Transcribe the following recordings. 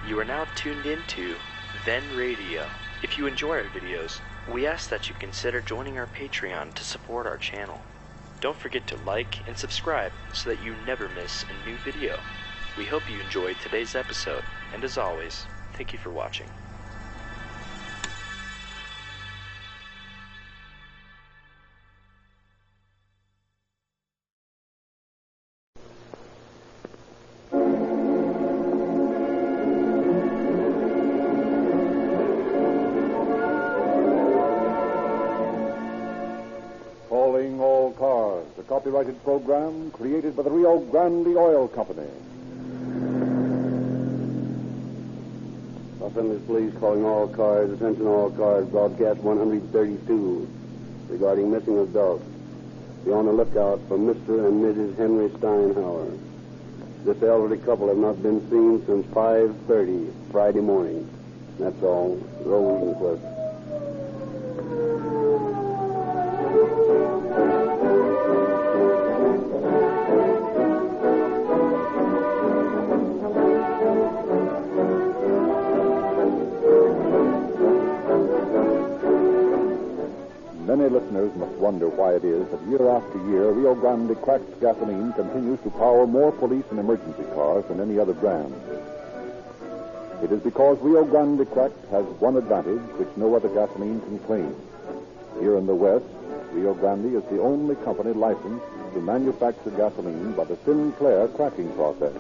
You are now tuned into Then Radio. If you enjoy our videos, we ask that you consider joining our Patreon to support our channel. Don't forget to like and subscribe so that you never miss a new video. We hope you enjoyed today's episode, and as always, thank you for watching. Calling All Cars, a copyrighted program created by the Rio Grande Oil Company. Los Angeles Police calling all cars. Attention all cars. Broadcast 132 regarding missing adults. Be on the lookout for Mr. and Mrs. Henry Steinhauer. This elderly couple have not been seen since 5:30 Friday morning. That's all. Roll inquest. Many listeners must wonder why it is that year after year, Rio Grande cracked gasoline continues to power more police and emergency cars than any other brand. It is because Rio Grande cracked has one advantage which no other gasoline can claim. Here in the West, Rio Grande is the only company licensed to manufacture gasoline by the Sinclair cracking process,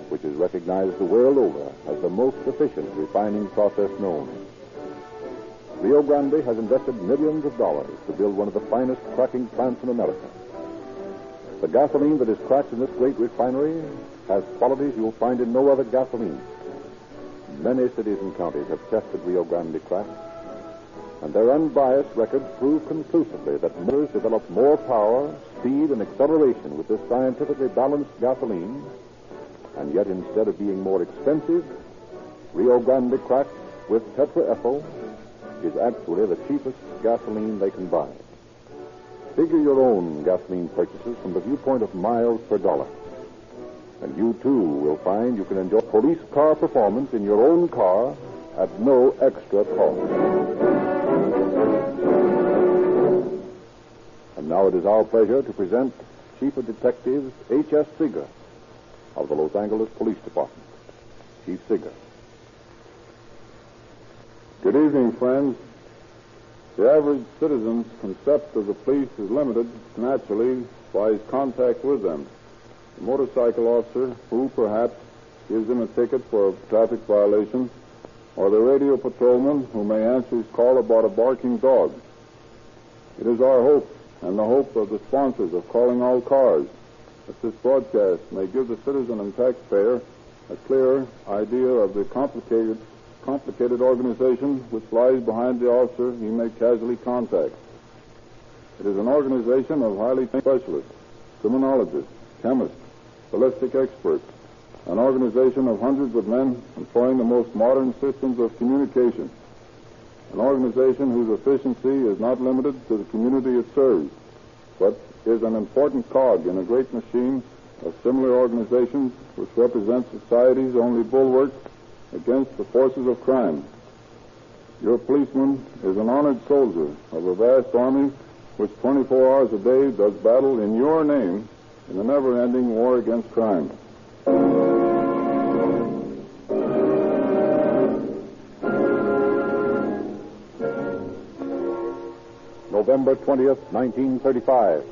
which is recognized the world over as the most efficient refining process known. Rio Grande has invested millions of dollars to build one of the finest cracking plants in America. The gasoline that is cracked in this great refinery has qualities you'll find in no other gasoline. Many cities and counties have tested Rio Grande crack, and their unbiased records prove conclusively that motors develop more power, speed, and acceleration with this scientifically balanced gasoline, and yet instead of being more expensive, Rio Grande cracked with tetraethyl is actually the cheapest gasoline they can buy. Figure your own gasoline purchases from the viewpoint of miles per dollar. And you, too, will find you can enjoy police car performance in your own car at no extra cost. And now it is our pleasure to present Chief of Detectives H.S. Seeger of the Los Angeles Police Department. Chief Seeger. Good evening, friends. The average citizen's concept of the police is limited, naturally, by his contact with them. The motorcycle officer, who perhaps gives him a ticket for a traffic violation, or the radio patrolman who may answer his call about a barking dog. It is our hope, and the hope of the sponsors of Calling All Cars, that this broadcast may give the citizen and taxpayer a clear idea of the complicated organization which lies behind the officer he may casually contact. It is an organization of highly trained specialists, criminologists, chemists, ballistic experts, an organization of hundreds of men employing the most modern systems of communication, an organization whose efficiency is not limited to the community it serves, but is an important cog in a great machine of similar organizations which represent society's only bulwark against the forces of crime. Your policeman is an honored soldier of a vast army which 24 hours a day does battle in your name in the never-ending war against crime. November 20th, 1935.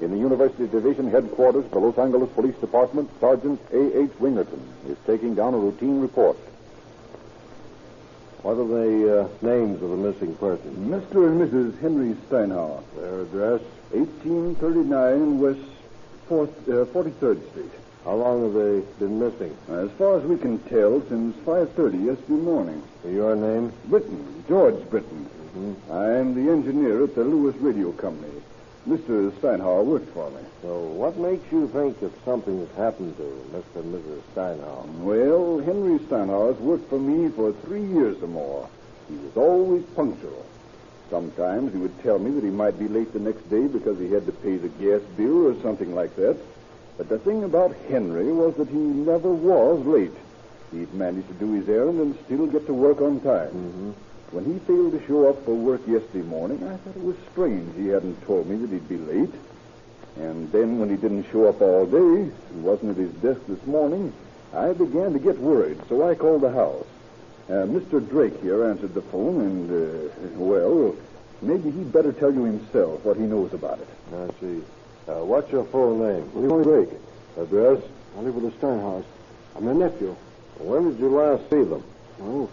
In the University Division headquarters of the Los Angeles Police Department, Sergeant A.H. Wingerton is taking down a routine report. What are the names of the missing persons? Mr. and Mrs. Henry Steinhauer. Their address? 1839 West 43rd Street. How long have they been missing? As far as we can tell, since 5:30 yesterday morning. Your name? Britton, George Britton. Mm-hmm. I'm the engineer at the Lewis Radio Company. Mr. Steinhauer worked for me. So what makes you think that something has happened to Mr. and Mrs. Steinhauer? Well, Henry Steinhauer's worked for me for 3 years or more. He was always punctual. Sometimes he would tell me that he might be late the next day because he had to pay the gas bill or something like that. But the thing about Henry was that he never was late. He'd managed to do his errand and still get to work on time. Mm-hmm. When he failed to show up for work yesterday morning, I thought it was strange he hadn't told me that he'd be late. And then when he didn't show up all day and wasn't at his desk this morning, I began to get worried, so I called the house. Mr. Drake here answered the phone, and, well, maybe he'd better tell you himself what he knows about it. I see. What's your full name? William Drake. Address? I live with the Steinhaus. I'm their nephew. When did you last see them? Oh,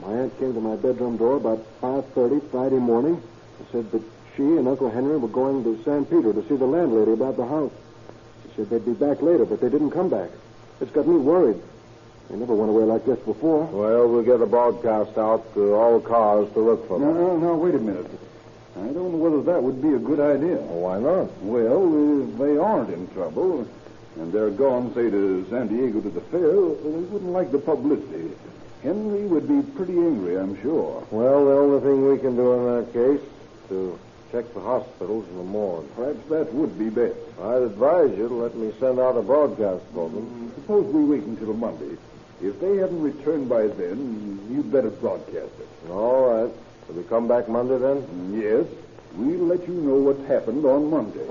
my aunt came to my bedroom door about 5:30 Friday morning and said that she and Uncle Henry were going to San Pedro to see the landlady about the house. She said they'd be back later, but they didn't come back. It's got me worried. They never went away like this before. Well, we'll get a broadcast out to all cars to look for them. No, wait a minute. I don't know whether that would be a good idea. Well, why not? Well, if they aren't in trouble, and they're gone, say, to San Diego to the fair, they wouldn't like the publicity. Henry would be pretty angry, I'm sure. Well, the only thing we can do in that case is to check the hospitals and the morgue. Perhaps that would be best. I'd advise you to let me send out a broadcast for them. Suppose we wait until Monday. If they haven't returned by then, you'd better broadcast it. All right. Will we come back Monday then? Yes. We'll let you know what's happened on Monday.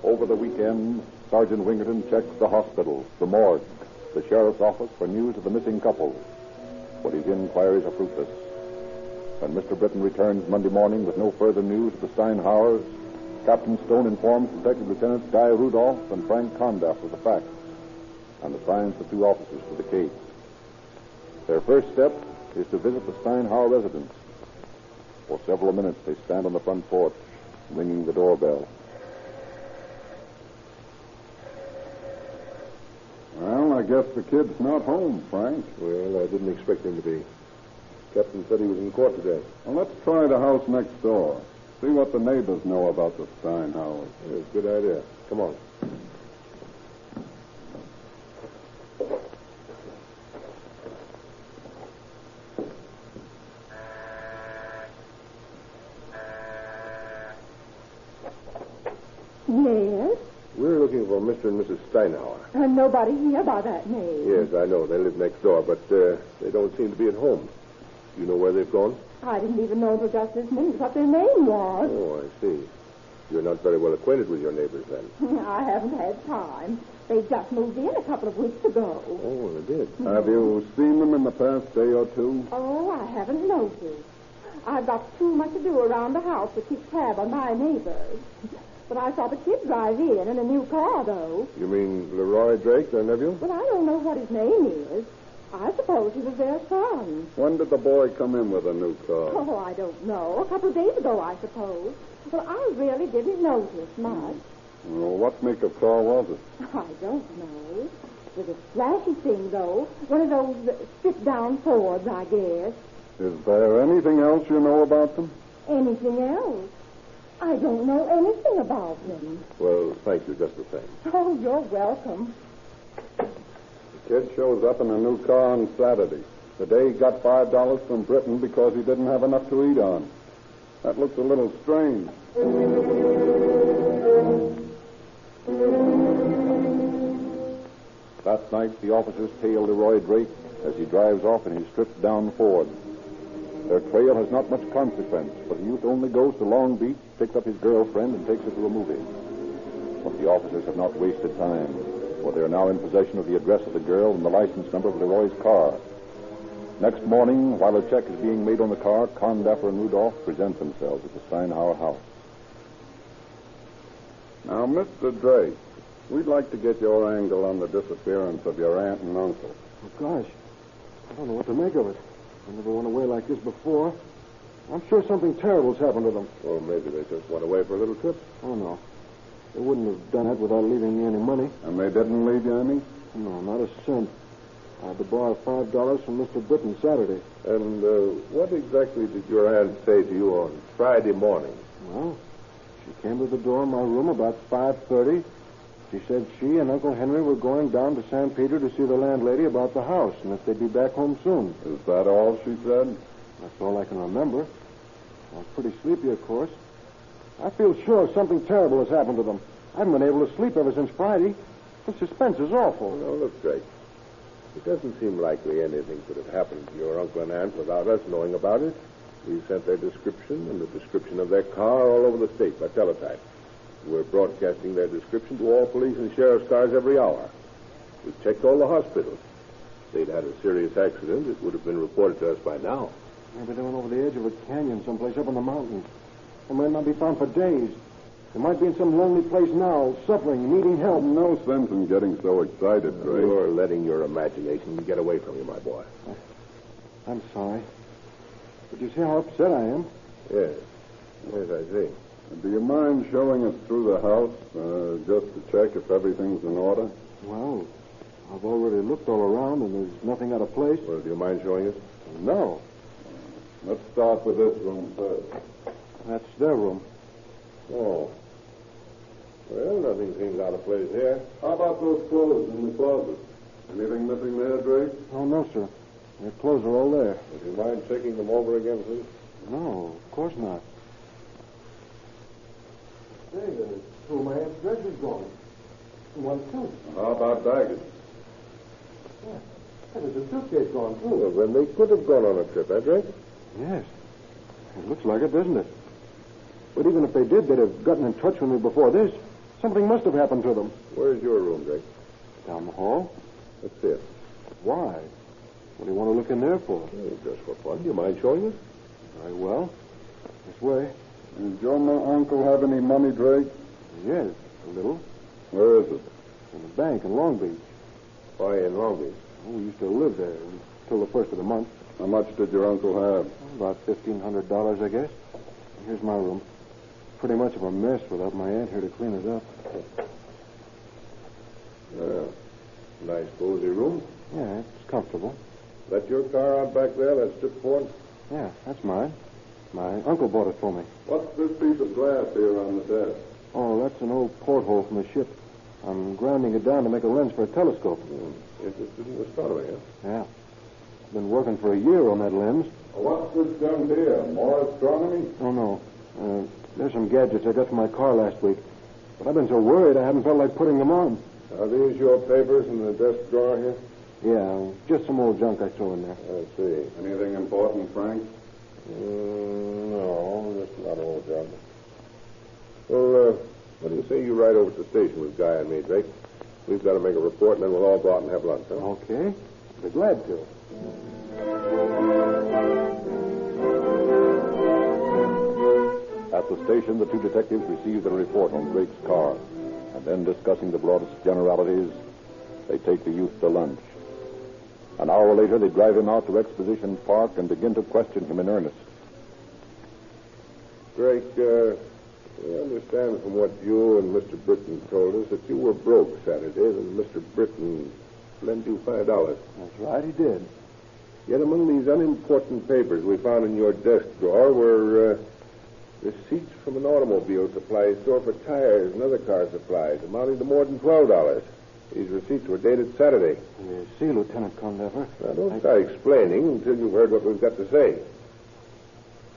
Over the weekend, Sergeant Wingerton checks the hospital, the morgue, the sheriff's office for news of the missing couple. But his inquiries are fruitless. When Mr. Britton returns Monday morning with no further news of the Steinhauers, Captain Stone informs Detective Lieutenants Guy Rudolph and Frank Condaff of the facts and assigns the two officers to the case. Their first step is to visit the Steinhauer residence. For several minutes, they stand on the front porch, ringing the doorbell. Well, I guess the kid's not home, Frank. Well, I didn't expect him to be. Captain said he was in court today. Well, let's try the house next door. See what the neighbors know about the Steinhauers. Yeah, good idea. Come on. Yes? We're looking for Mr. and Mrs. Steinhauer. Nobody here by that name. Yes, I know. They live next door, but they don't seem to be at home. You know where they've gone? I didn't even know until just this minute what their name was. Oh, I see. You're not very well acquainted with your neighbors, then. I haven't had time. They just moved in a couple of weeks ago. Oh, they did. Have you seen them in the past day or two? Oh, I haven't noticed. I've got too much to do around the house to keep tab on my neighbors. But I saw the kid drive in a new car, though. You mean Leroy Drake, their nephew? But I don't know what his name is. I suppose he was their son. When did the boy come in with a new car? Oh, I don't know. A couple of days ago, I suppose. Well, I really didn't notice much. Well, what make of car was it? I don't know. It was a flashy thing, though. One of those sit-down Fords, I guess. Is there anything else you know about them? Anything else? I don't know anything about them. Well, thank you just the same. Oh, you're welcome. The kid shows up in a new car on Saturday. The day he got $5 from Britain because he didn't have enough to eat on. That looks a little strange. That night, the officers tail Leroy Drake as he drives off in his stripped-down Ford. Their trail has not much consequence, but the youth only goes to Long Beach, picks up his girlfriend, and takes her to a movie. But the officers have not wasted time, for they are now in possession of the address of the girl and the license number of Leroy's car. Next morning, while a check is being made on the car, Condaffer and Rudolph present themselves at the Steinhauer house. Now, Mr. Drake, we'd like to get your angle on the disappearance of your aunt and uncle. Oh, gosh. I don't know what to make of it. I never went away like this before. I'm sure something terrible's happened to them. Well, maybe they just went away for a little trip. Oh, no. They wouldn't have done it without leaving me any money. And they didn't leave you any? No, not a cent. I had to borrow $5 from Mr. Britton Saturday. And what exactly did your aunt say to you on Friday morning? Well, she came to the door of my room about 5:30. She said she and Uncle Henry were going down to San Pedro to see the landlady about the house and that they'd be back home soon. Is that all she said? That's all I can remember. I was pretty sleepy, of course. I feel sure something terrible has happened to them. I haven't been able to sleep ever since Friday. The suspense is awful. Now, look, Drake. It doesn't seem likely anything could have happened to your uncle and aunt without us knowing about it. We sent their description and the description of their car all over the state by teletype. We're broadcasting their description to all police and sheriff's cars every hour. We've checked all the hospitals. If they'd had a serious accident, it would have been reported to us by now. Maybe they went over the edge of a canyon someplace up in the mountains. They might not be found for days. They might be in some lonely place now, suffering, needing help. No sense in getting so excited, Drake. You're letting your imagination get away from you, my boy. I'm sorry. But you see how upset I am? Yes. Yes, I see. Do you mind showing us through the house, just to check if everything's in order? Well, I've already looked all around, and there's nothing out of place. Well, do you mind showing us? No. Let's start with this room first. That's their room. Oh. Well, nothing seems out of place here. How about those clothes in the closet? Anything missing there, Drake? Oh, no, sir. Their clothes are all there. Would you mind checking them over again, please? No, of course not. Say, there's two of my aunt's dresses gone. One suit. How about baggage? Yeah. There's a suitcase gone, too. Well, then they could have gone on a trip, eh, Drake? Yes. It looks like it, doesn't it? But even if they did, they'd have gotten in touch with me before this. Something must have happened to them. Where's your room, Drake? Down the hall? Let's see it. Why? What do you want to look in there for? Oh, just for fun. Do you mind showing us? Very well. This way. Does your uncle have any money, Drake? Yes, a little. Where is it? In the bank in Long Beach. Why in Long Beach? Oh, we used to live there until the first of the month. How much did your uncle have? About $1,500, I guess. Here's my room. Pretty much of a mess without my aunt here to clean it up. Nice, cozy room. Yeah, it's comfortable. That your car out back there, that strip Ford? Yeah, that's mine. My uncle bought it for me. What's this piece of glass here on the desk? Oh, that's an old porthole from the ship. I'm grinding it down to make a lens for a telescope. Interested in astronomy, huh? Yeah. Been working for a year on that lens. What's this junk here? More astronomy? Oh, no. There's some gadgets I got from my car last week. But I've been so worried I haven't felt like putting them on. Are these your papers in the desk drawer here? Yeah, just some old junk I threw in there. I see. Anything important, Frank? No, just a lot of old junk. Well, what do you say you ride over to the station with Guy and me, Drake? We've got to make a report, and then we'll all go out and have lunch, huh? Okay. Be glad to. At the station, the two detectives received a report on Drake's car, and then, discussing the broadest generalities, they take the youth to lunch. An hour later, they drive him out to Exposition Park and begin to question him in earnest. Drake, we understand from what you and Mr. Britton told us that you were broke Saturday, and Mr. Britton lent you $5. That's right, he did. Yet among these unimportant papers we found in your desk drawer were receipts from an automobile supply store for tires and other car supplies amounting to more than $12. These receipts were dated Saturday. You see, Lieutenant Condever. Now, don't start explaining until you've heard what we've got to say.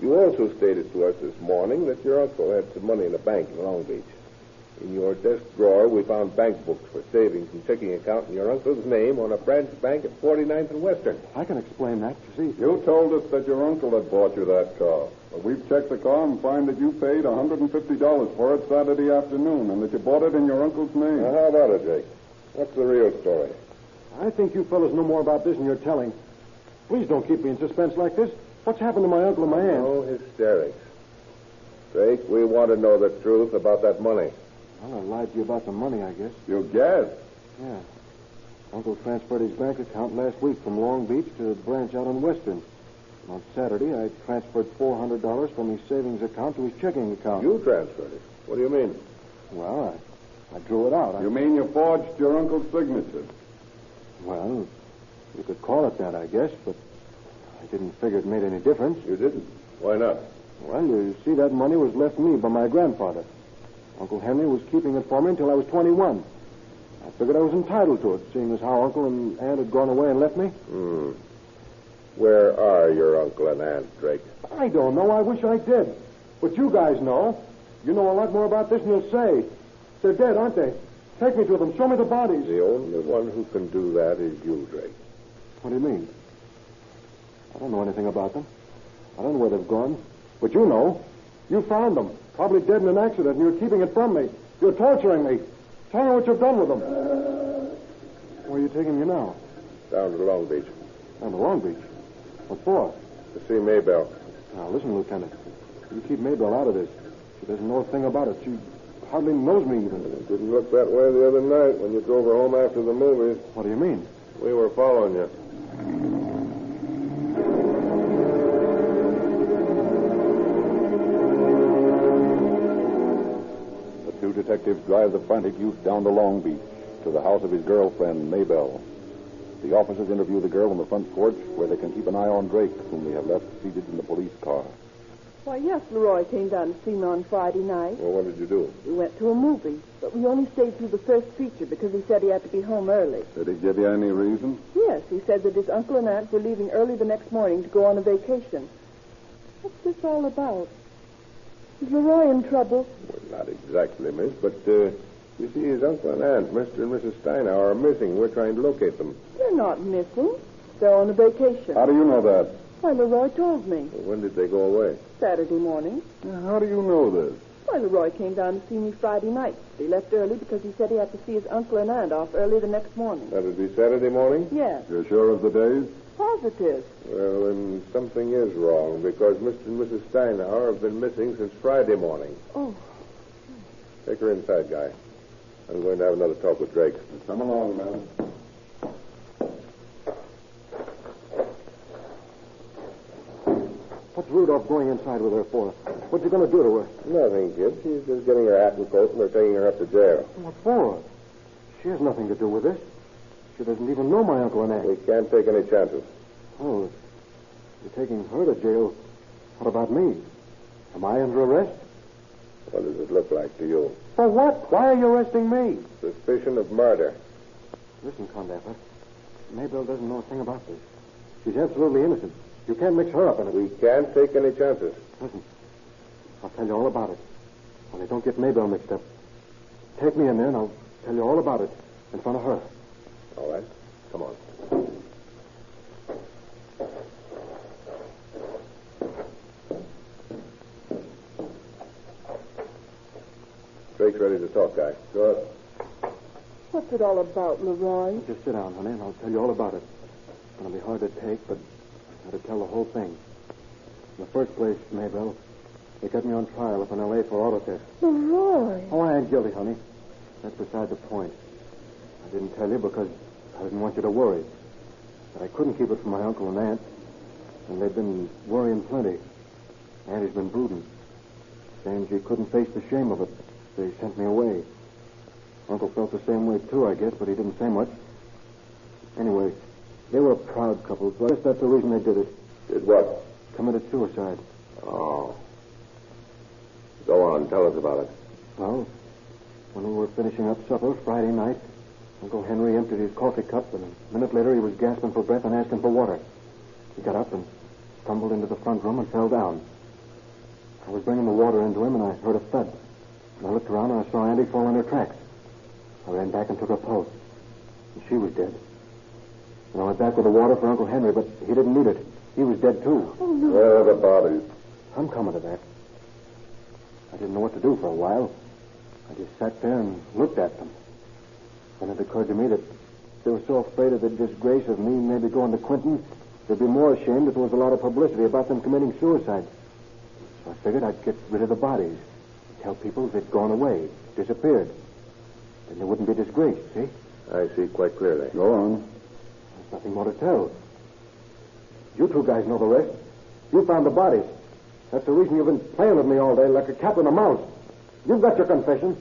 You also stated to us this morning that your uncle had some money in the bank in Long Beach. In your desk drawer, we found bank books for savings and checking account in your uncle's name on a branch bank at 49th and Western. I can explain that, you see. You told us that your uncle had bought you that car. But we've checked the car and find that you paid $150 for it Saturday afternoon, and that you bought it in your uncle's name. Now, how about it, Jake? What's the real story? I think you fellas know more about this than you're telling. Please don't keep me in suspense like this. What's happened to my uncle and my aunt? No hysterics. Drake, we want to know the truth about that money. Well, I lied to you about the money, I guess. You guess? Yeah. Uncle transferred his bank account last week from Long Beach to a branch out on Western. On Saturday, I transferred $400 from his savings account to his checking account. You transferred it? What do you mean? Well, I drew it out. You mean you forged your uncle's signature? Well, you could call it that, I guess, but I didn't figure it made any difference. You didn't? Why not? Well, you see, that money was left me by my grandfather. Uncle Henry was keeping it for me until I was 21. I figured I was entitled to it, seeing as how Uncle and Aunt had gone away and left me. Where are your uncle and aunt, Drake? I don't know. I wish I did. But you guys know. You know a lot more about this than you'll say. They're dead, aren't they? Take me to them. Show me the bodies. The only one who can do that is you, Drake. What do you mean? I don't know anything about them. I don't know where they've gone. But you know. You found them. Probably dead in an accident, and you're keeping it from me. You're torturing me. Tell me what you've done with them. Where are you taking me now? Down to the Long Beach. Down to Long Beach? What for? To see Maybelle. Now, listen, Lieutenant. You keep Maybelle out of this. She doesn't know a thing about it. She hardly knows me even. It didn't look that way the other night when you drove her home after the movies. What do you mean? We were following you. The two detectives drive the frantic youth down to Long Beach to the house of his girlfriend, Maybelle. The officers interview the girl on the front porch where they can keep an eye on Drake, whom they have left seated in the police car. Why, yes, Leroy came down to see me on Friday night. Well, what did you do? We went to a movie, but we only stayed through the first feature because he said he had to be home early. Did he give you any reason? Yes, he said that his uncle and aunt were leaving early the next morning to go on a vacation. What's this all about? Is Leroy in trouble? Well, not exactly, miss, but, you see, his uncle and aunt, Mr. and Mrs. Steinauer, are missing. We're trying to locate them. They're not missing. They're on a vacation. How do you know that? Why, Leroy told me. Well, when did they go away? Saturday morning. How do you know this? Why, Leroy came down to see me Friday night. He left early because he said he had to see his uncle and aunt off early the next morning. That'd be Saturday morning? Yes. You're sure of the days? Positive. Well, then something is wrong because Mr. and Mrs. Steinauer have been missing since Friday morning. Oh. Take her inside, Guy. I'm going to have another talk with Drake. Come along, man. What's Rudolph going inside with her for? What's he going to do to her? Nothing, kid. She's just getting her hat and coat and they're taking her up to jail. What for? She has nothing to do with this. She doesn't even know my uncle and aunt. We can't take any chances. Oh, if you're taking her to jail, what about me? Am I under arrest? What does it look like to you? For what? Why are you arresting me? Suspicion of murder. Listen, Condapper. Maybelle doesn't know a thing about this. She's absolutely innocent. You can't mix her up in it. We can't take any chances. Listen, I'll tell you all about it. Only don't get Maybelle mixed up. Take me in there and I'll tell you all about it in front of her. All right. Come on. Drake's ready to talk, Guy. Good. What's it all about, Leroy? Just sit down, honey, and I'll tell you all about it. It's going to be hard to take, but I've got to tell the whole thing. In the first place, Maybelle, they got me on trial up in L.A. for auto theft. Leroy. Oh, I ain't guilty, honey. That's beside the point. I didn't tell you because I didn't want you to worry. But I couldn't keep it from my uncle and aunt. And they've been worrying plenty. Auntie's been brooding. Saying she couldn't face the shame of it. They sent me away. Uncle felt the same way, too, I guess, but he didn't say much. Anyway, they were a proud couple, so I guess that's the reason they did it. Did what? Committed suicide. Oh. Go on. Tell us about it. Well, when we were finishing up supper Friday night, Uncle Henry emptied his coffee cup, and a minute later he was gasping for breath and asking for water. He got up and stumbled into the front room and fell down. I was bringing the water into him, and I heard a thud. And I looked around, and I saw Auntie fall in her tracks. I ran back and took her pulse. And she was dead. And I went back with the water for Uncle Henry, but he didn't need it. He was dead, too. Oh, no. Where are the bodies? I'm coming to that. I didn't know what to do for a while. I just sat there and looked at them. Then it occurred to me that they were so afraid of the disgrace of me maybe going to Quinton, they'd be more ashamed if there was a lot of publicity about them committing suicide. So I figured I'd get rid of the bodies. Tell people they'd gone away, disappeared. Then they wouldn't be disgraced, see? I see quite clearly. Go on. There's nothing more to tell. You two guys know the rest. You found the bodies. That's the reason you've been playing with me all day like a cat and a mouse. You've got your confession.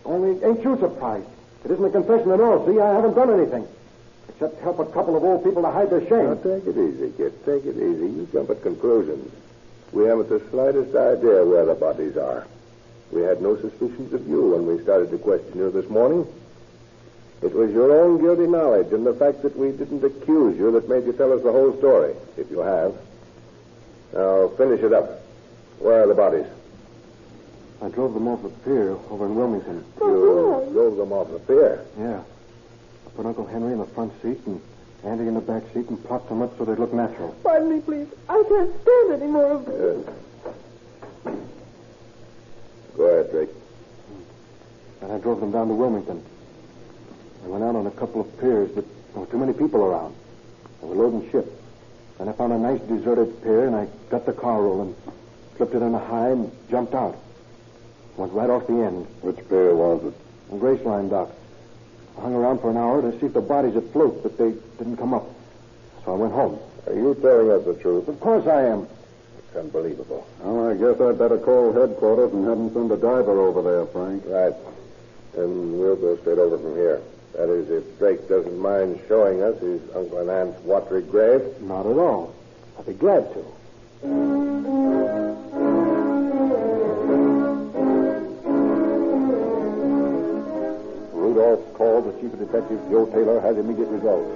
Only ain't you surprised? It isn't a confession at all, see? I haven't done anything. Except help a couple of old people to hide their shame. Now, take it easy, kid. Take it easy. You jump at conclusions. We haven't the slightest idea where the bodies are. We had no suspicions of you when we started to question you this morning. It was your own guilty knowledge and the fact that we didn't accuse you that made you tell us the whole story, if you have. Now, finish it up. Where are the bodies? I drove them off the pier over in Wilmington. You drove them off the pier? Yeah. I put Uncle Henry in the front seat and Andy in the back seat and propped them up so they'd look natural. Pardon me, please. I can't stand any more of this. Yes. Go ahead, Drake. And I drove them down to Wilmington. I went out on a couple of piers, but there were too many people around. They were loading ship. Then I found a nice deserted pier, and I got the car rolling, slipped it in a high, and jumped out. Went right off the end. Which pier was it? On Graceline dock. I hung around for an hour to see if the bodies would float, but they didn't come up. So I went home. Are you telling us the truth? Of course I am. It's unbelievable. Well, I guess I'd better call headquarters and have them send a diver over there, Frank. Right. And we'll go straight over from here. That is, if Drake doesn't mind showing us his Uncle and Aunt's watery grave. Not at all. I'd be glad to. Rudolph's call to Chief Detective Joe Taylor has immediate results.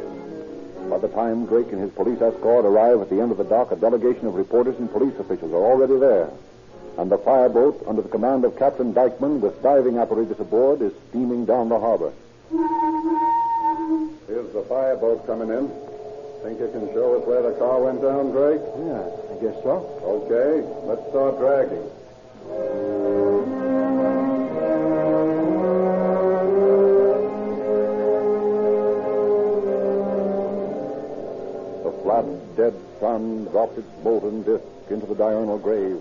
By the time Drake and his police escort arrive at the end of the dock, a delegation of reporters and police officials are already there. And the fireboat, under the command of Captain Dykeman, with diving apparatus aboard, is steaming down the harbor. Here's the fireboat coming in. Think you can show us where the car went down, Drake? Yeah, I guess so. Okay, let's start dragging. The flat, dead sun drops its molten disk into the diurnal grave.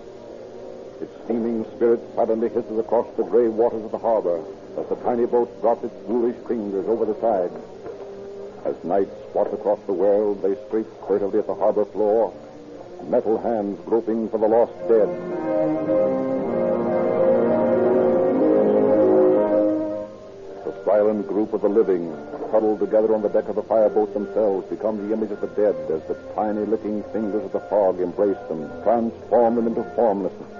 Its steaming spirit suddenly hisses across the gray waters of the harbor as the tiny boat drops its ghoulish fingers over the side. As night swots across the world, they scrape furtively at the harbor floor, metal hands groping for the lost dead. The silent group of the living, huddled together on the deck of the fireboat themselves, become the image of the dead as the tiny licking fingers of the fog embrace them, transform them into formlessness.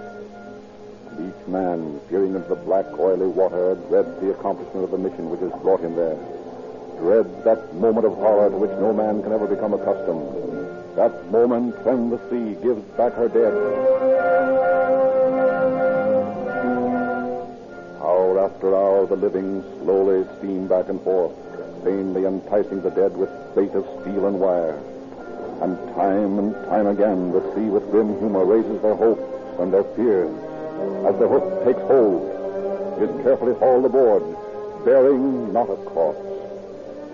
And each man, peering into the black, oily water, dreads the accomplishment of the mission which has brought him there. Dreads that moment of horror to which no man can ever become accustomed. That moment when the sea gives back her dead. Hour after hour, the living slowly steam back and forth, vainly enticing the dead with bait of steel and wire. And time again, the sea with grim humor raises their hopes and their fears. As the hook takes hold, is carefully hauled aboard, bearing not a corpse,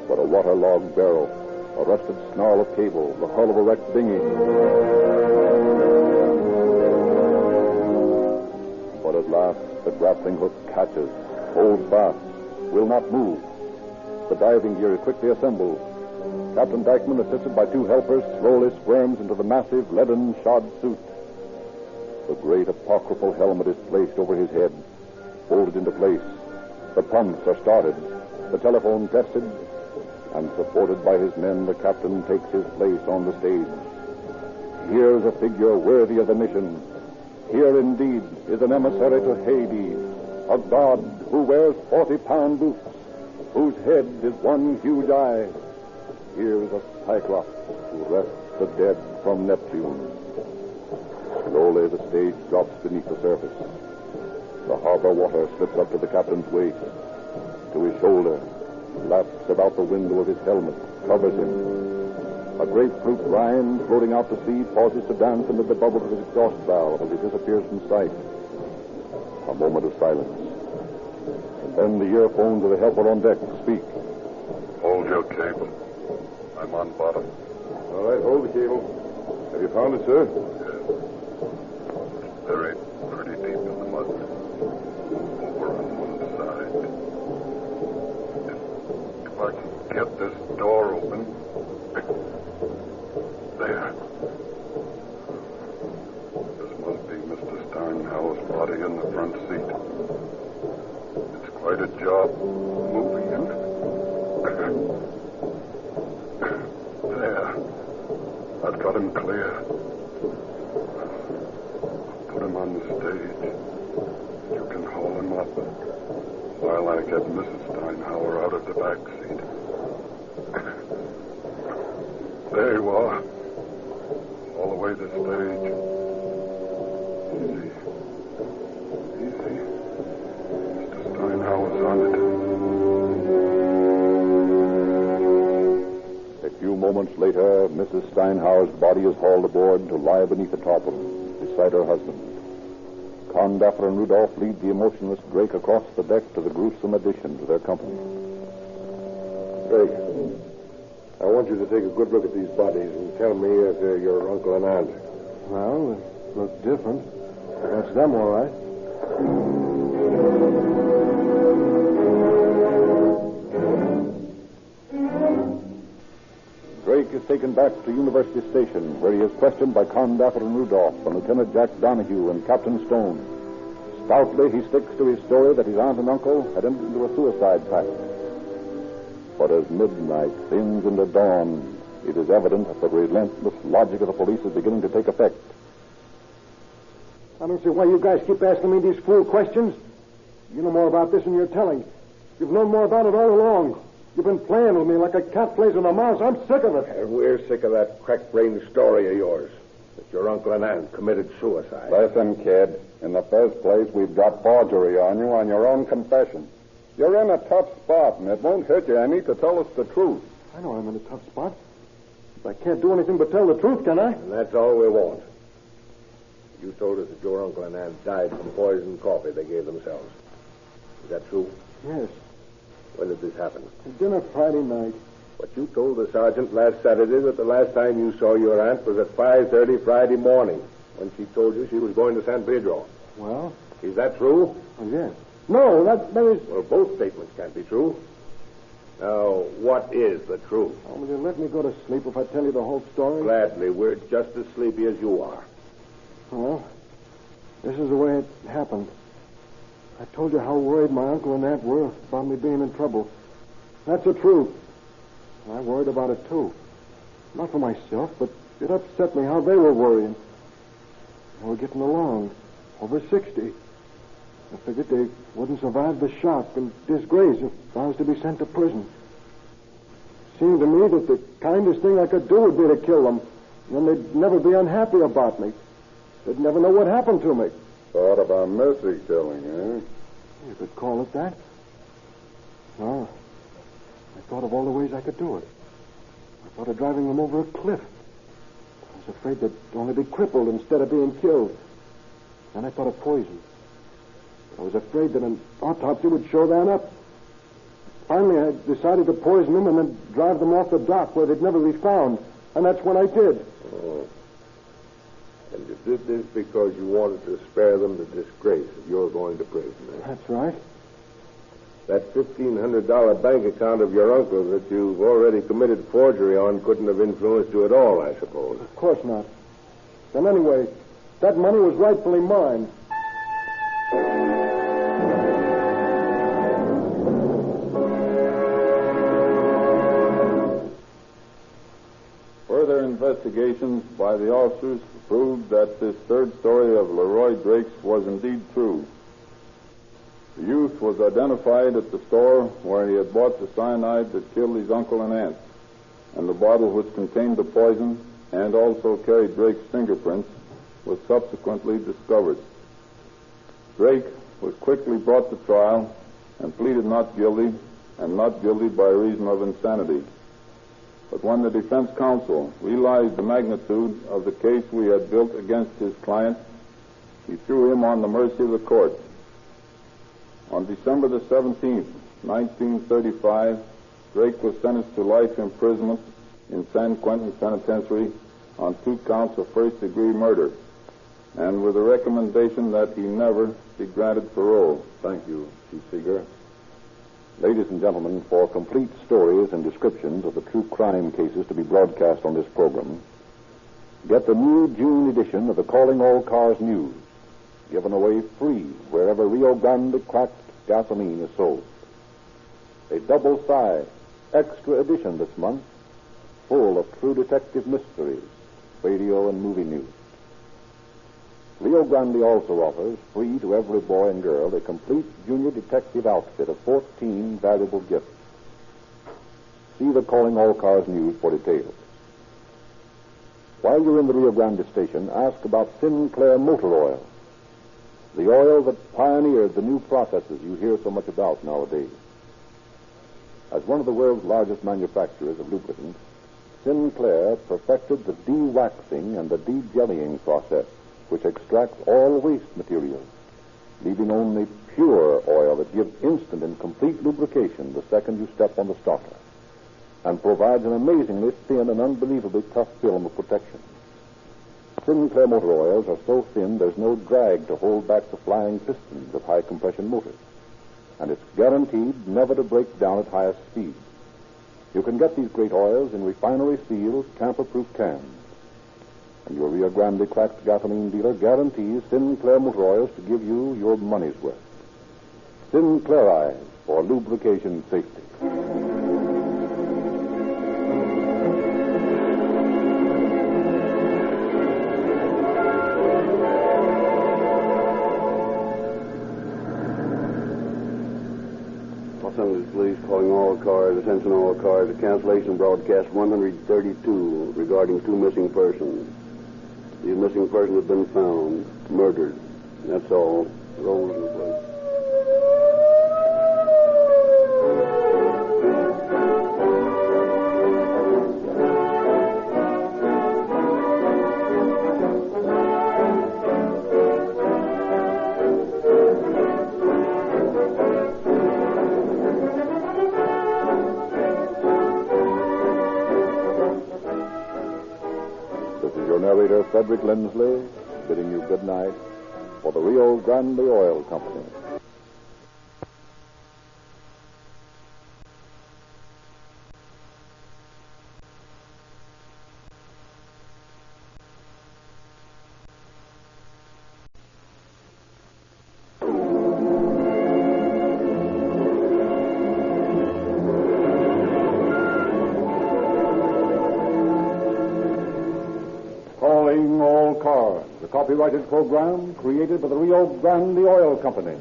but a waterlogged barrel, a rusted snarl of cable, the hull of a wrecked dinghy. But at last, the grappling hook catches, holds fast, will not move. The diving gear is quickly assembled. Captain Dykeman, assisted by two helpers, slowly squirms into the massive, leaden-shod suit. The great apocryphal helmet is placed over his head, folded into place. The pumps are started, the telephone tested, and supported by his men, the captain takes his place on the stage. Here's a figure worthy of the mission. Here, indeed, is an emissary to Hades, a god who wears 40-pound boots, whose head is one huge eye. Here's a cyclops who rests the dead from Neptune. Slowly, the stage drops beneath the surface. The harbor water slips up to the captain's waist, to his shoulder, laps about the window of his helmet, covers him. A grapefruit rind floating out to sea pauses to dance amid the bubbles of his exhaust valve as he disappears from sight. A moment of silence. And then the earphones of the helper on deck speak. Hold your cable. I'm on bottom. All right, hold the cable. Have you found it, sir? Yes. It's buried pretty deep in the mud. Over on one side. If I can get this door open. There. This must be Mr. Steinhauer's body in the front seat. It's quite a job moving him. There. I've got him clear. Put him on the stage. You can haul him up while I get Mrs. Steinhauer out of the back seat. There you are. All the way to the stage. Easy. Easy. Moments later, Mrs. Steinhauer's body is hauled aboard to lie beneath the tarpaulin beside her husband. Condaffer and Rudolph lead the emotionless Drake across the deck to the gruesome addition to their company. Drake, I want you to take a good look at these bodies and tell me if they're your uncle and aunt. Well, they look different. That's them, all right. Drake is taken back to University Station, where he is questioned by Condaffer and Rudolph and Lieutenant Jack Donahue and Captain Stone. Stoutly, he sticks to his story that his aunt and uncle had entered into a suicide pact. But as midnight thins into dawn, it is evident that the relentless logic of the police is beginning to take effect. I don't see why you guys keep asking me these fool questions. You know more about this than you're telling. You've known more about it all along. You've been playing with me like a cat plays with a mouse. I'm sick of it. And we're sick of that crack-brained story of yours, that your uncle and aunt committed suicide. Listen, kid. In the first place, we've got forgery on you on your own confession. You're in a tough spot, and it won't hurt you any to tell us the truth. I know I'm in a tough spot. But I can't do anything but tell the truth, can I? And that's all we want. You told us that your uncle and aunt died from poisoned coffee they gave themselves. Is that true? Yes. When did this happen? At dinner Friday night. But you told the sergeant last Saturday that the last time you saw your aunt was at 5:30 Friday morning, when she told you she was going to San Pedro. Well? Is that true? Oh, yes. No, that is... Well, both statements can't be true. Now, what is the truth? Oh, will you let me go to sleep if I tell you the whole story? Gladly. We're just as sleepy as you are. Well, this is the way it happened. I told you how worried my uncle and aunt were about me being in trouble. That's the truth. I worried about it, too. Not for myself, but it upset me how they were worrying. They were getting along. Over 60. I figured they wouldn't survive the shock and disgrace if I was to be sent to prison. It seemed to me that the kindest thing I could do would be to kill them. And then they'd never be unhappy about me. They'd never know what happened to me. Thought about mercy killing, eh? You could call it that. Well, I thought of all the ways I could do it. I thought of driving them over a cliff. I was afraid they'd only be crippled instead of being killed. Then I thought of poison. I was afraid that an autopsy would show that up. Finally, I decided to poison them and then drive them off the dock where they'd never be found. And that's what I did. Oh. And you did this because you wanted to spare them the disgrace of your going to prison, eh? That's right. That $1,500 bank account of your uncle that you've already committed forgery on couldn't have influenced you at all, I suppose. Of course not. And anyway, that money was rightfully mine. Further investigations by the officers proved that this third story of Leroy Drake's was indeed true. The youth was identified at the store where he had bought the cyanide that killed his uncle and aunt, and the bottle which contained the poison and also carried Drake's fingerprints was subsequently discovered. Drake was quickly brought to trial and pleaded not guilty, and not guilty by reason of insanity. But when the defense counsel realized the magnitude of the case we had built against his client, he threw him on the mercy of the court. On December the 17th, 1935, Drake was sentenced to life imprisonment in San Quentin Penitentiary on 2 counts of first-degree murder, and with a recommendation that he never be granted parole. Thank you, Chief Seeger. Ladies and gentlemen, for complete stories and descriptions of the true crime cases to be broadcast on this program, get the new June edition of the Calling All Cars News, given away free wherever Rio Grande cracked gasoline is sold. A double-sized extra edition this month, full of true detective mysteries, radio and movie news. Rio Grande also offers, free to every boy and girl, a complete junior detective outfit of 14 valuable gifts. See the Calling All Cars News for details. While you're in the Rio Grande station, ask about Sinclair Motor Oil, the oil that pioneered the new processes you hear so much about nowadays. As one of the world's largest manufacturers of lubricants, Sinclair perfected the de-waxing and the de-jellying process, which extracts all waste materials, leaving only pure oil that gives instant and complete lubrication the second you step on the starter, and provides an amazingly thin and unbelievably tough film of protection. Sinclair motor oils are so thin there's no drag to hold back the flying pistons of high-compression motors, and it's guaranteed never to break down at highest speeds. You can get these great oils in refinery-sealed, tamper-proof cans, and your Rio Grande cracked gasoline dealer guarantees Sinclair motor oils to give you your money's worth. Sinclair for lubrication safety. Los Angeles Police calling all cars, attention all cars, a cancellation broadcast 132 regarding 2 missing persons. These missing persons have been found, murdered. That's all. Rolls in place. Narrator Frederick Lindsley, bidding you good night for the Rio Grande Oil Company. Copyrighted program created by the Rio Grande Oil Company.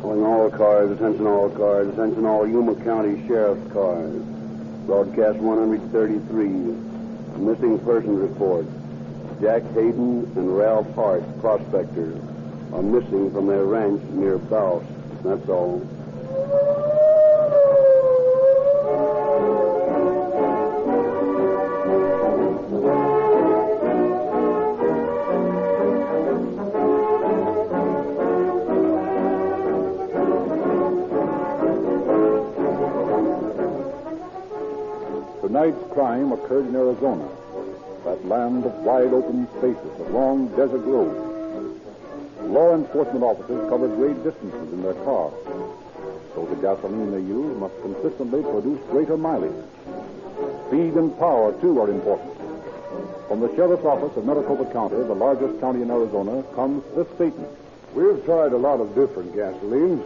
Calling all cars, attention all Yuma County Sheriff's cars. Broadcast 133. Missing person report. Jack Hayden and Ralph Hart, prospectors, are missing from their ranch near Baus. That's all. Tonight's crime occurred in Arizona, that land of wide open spaces, of long desert roads. Law enforcement officers covered great distances in their cars, so the gasoline they use must consistently produce greater mileage. Speed and power, too, are important. From the Sheriff's Office of Maricopa County, the largest county in Arizona, comes this statement. We've tried a lot of different gasolines.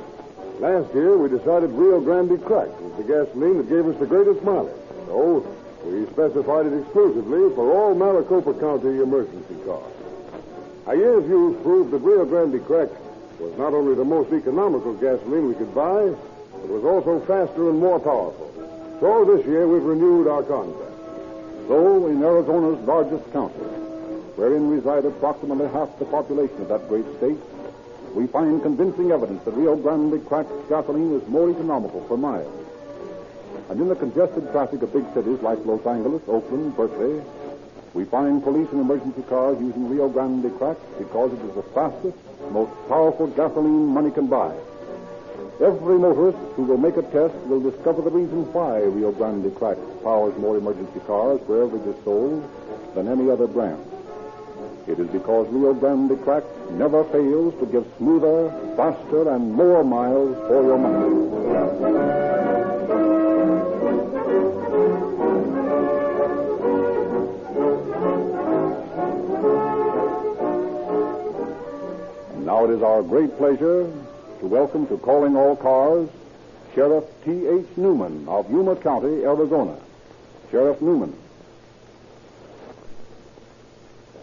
Last year, we decided Rio Grande Crack was the gasoline that gave us the greatest mileage. So, we specified it exclusively for all Maricopa County emergency cars. A year's use proved that Rio Grande Crack was not only the most economical gasoline we could buy, but was also faster and more powerful. So this year, we've renewed our contract. So, in Arizona's largest county, wherein reside approximately half the population of that great state, we find convincing evidence that Rio Grande cracked gasoline is more economical per mile. And in the congested traffic of big cities like Los Angeles, Oakland, Berkeley, we find police and emergency cars using Rio Grande crack because it is the fastest, most powerful gasoline money can buy. Every motorist who will make a test will discover the reason why Rio Grande crack powers more emergency cars wherever it is sold than any other brand. It is because Rio Grande crack never fails to give smoother, faster, and more miles for your money. Now it is our great pleasure to welcome to Calling All Cars Sheriff T.H. Newman of Yuma County, Arizona. Sheriff Newman.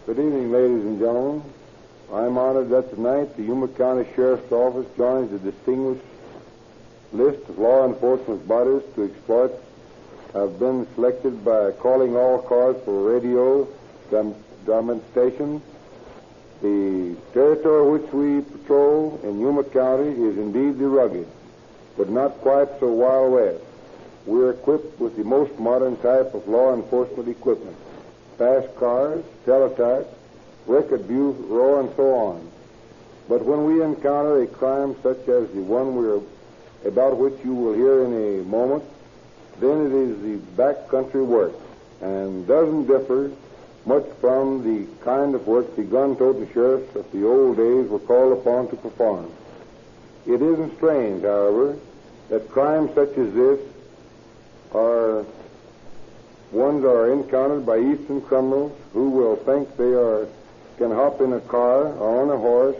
Good evening, ladies and gentlemen. I'm honored that tonight the Yuma County Sheriff's Office joins the distinguished list of law enforcement bodies to exploit have been selected by Calling All Cars for radio dramatization. The territory which we patrol in Yuma County is indeed the rugged, but not quite so Wild West. We're equipped with the most modern type of law enforcement equipment. Fast cars, teletype, record bureau, and so on. But when we encounter a crime such as the one about which you will hear in a moment, then it is the backcountry work and doesn't differ much from the kind of work the gun-toting sheriffs of the old days were called upon to perform. It isn't strange, however, that crimes such as this are encountered by Eastern criminals who will think they can hop in a car or on a horse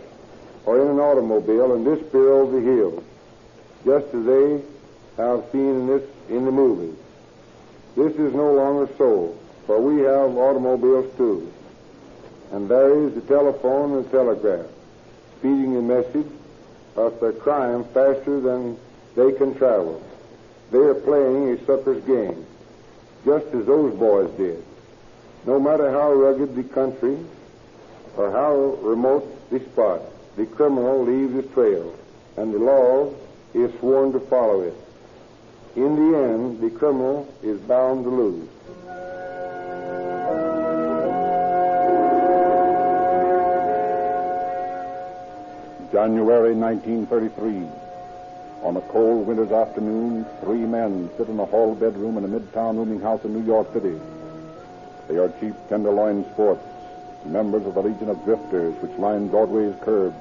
or in an automobile and disappear over the hills, just as they have seen in the movies. This is no longer so, for we have automobiles too. And there is the telephone and the telegraph, speeding the message of their crime faster than they can travel. They are playing a sucker's game, just as those boys did. No matter how rugged the country or how remote the spot, the criminal leaves his trail, and the law is sworn to follow it. In the end, the criminal is bound to lose. January 1933. On a cold winter's afternoon, 3 men sit in a hall bedroom in a midtown rooming house in New York City. They are cheap tenderloin sports, members of the Legion of Drifters, which line Broadway's curbs,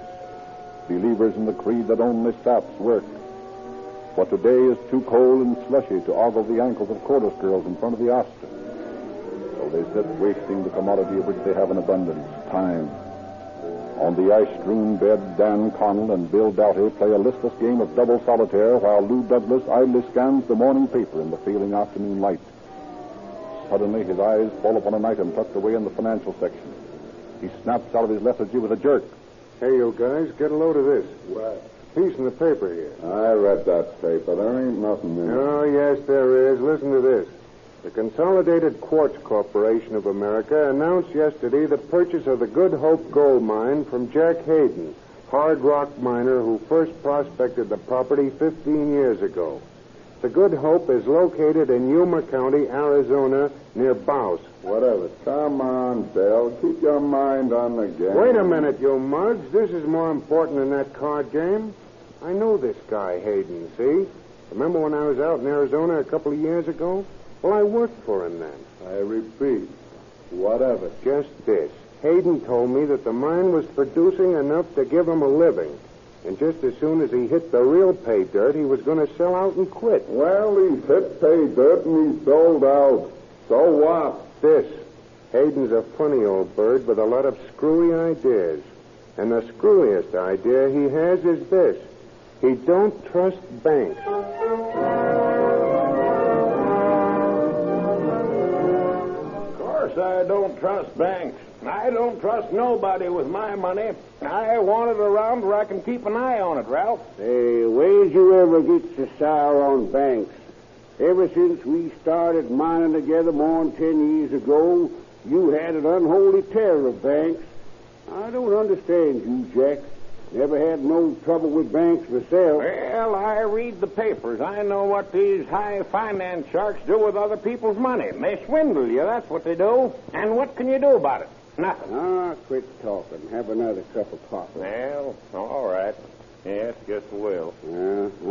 believers in the creed that only saps work. But today is too cold and slushy to ogle the ankles of chorus girls in front of the Astor. So they sit wasting the commodity of which they have an abundance, time. On the ice-strewn bed, Dan Connell and Bill Doughty play a listless game of double solitaire while Lou Douglas idly scans the morning paper in the failing afternoon light. Suddenly, his eyes fall upon an item tucked away in the financial section. He snaps out of his lethargy with a jerk. Hey, you guys, get a load of this. What? Piece in the paper here. I read that paper. There ain't nothing in it. Oh, yes, there is. Listen to this. The Consolidated Quartz Corporation of America announced yesterday the purchase of the Good Hope gold mine from Jack Hayden, hard rock miner who first prospected the property 15 years ago. The Good Hope is located in Yuma County, Arizona, near Baus. Whatever. Come on, Bill. Keep your mind on the game. Wait a minute, you mugs. This is more important than that card game. I know this guy, Hayden, see? Remember when I was out in Arizona a couple of years ago? Well, I worked for him then. I repeat, whatever. Just this. Hayden told me that the mine was producing enough to give him a living. And just as soon as he hit the real pay dirt, he was going to sell out and quit. Well, he's hit pay dirt and he's sold out. So what? This. Hayden's a funny old bird with a lot of screwy ideas. And the screwiest idea he has is this. He don't trust banks. I don't trust banks. I don't trust nobody with my money. I want it around where I can keep an eye on it, Ralph. Hey, where'd you ever get so sour on banks? Ever since we started mining together more than 10 years ago, you had an unholy terror of banks. I don't understand you, Jack. Never had no trouble with banks myself. Well, I read the papers. I know what these high finance sharks do with other people's money. They swindle you, that's what they do. And what can you do about it? Nothing. Ah, quit talking. Have another cup of coffee. Well, all right. Yes, guess I will.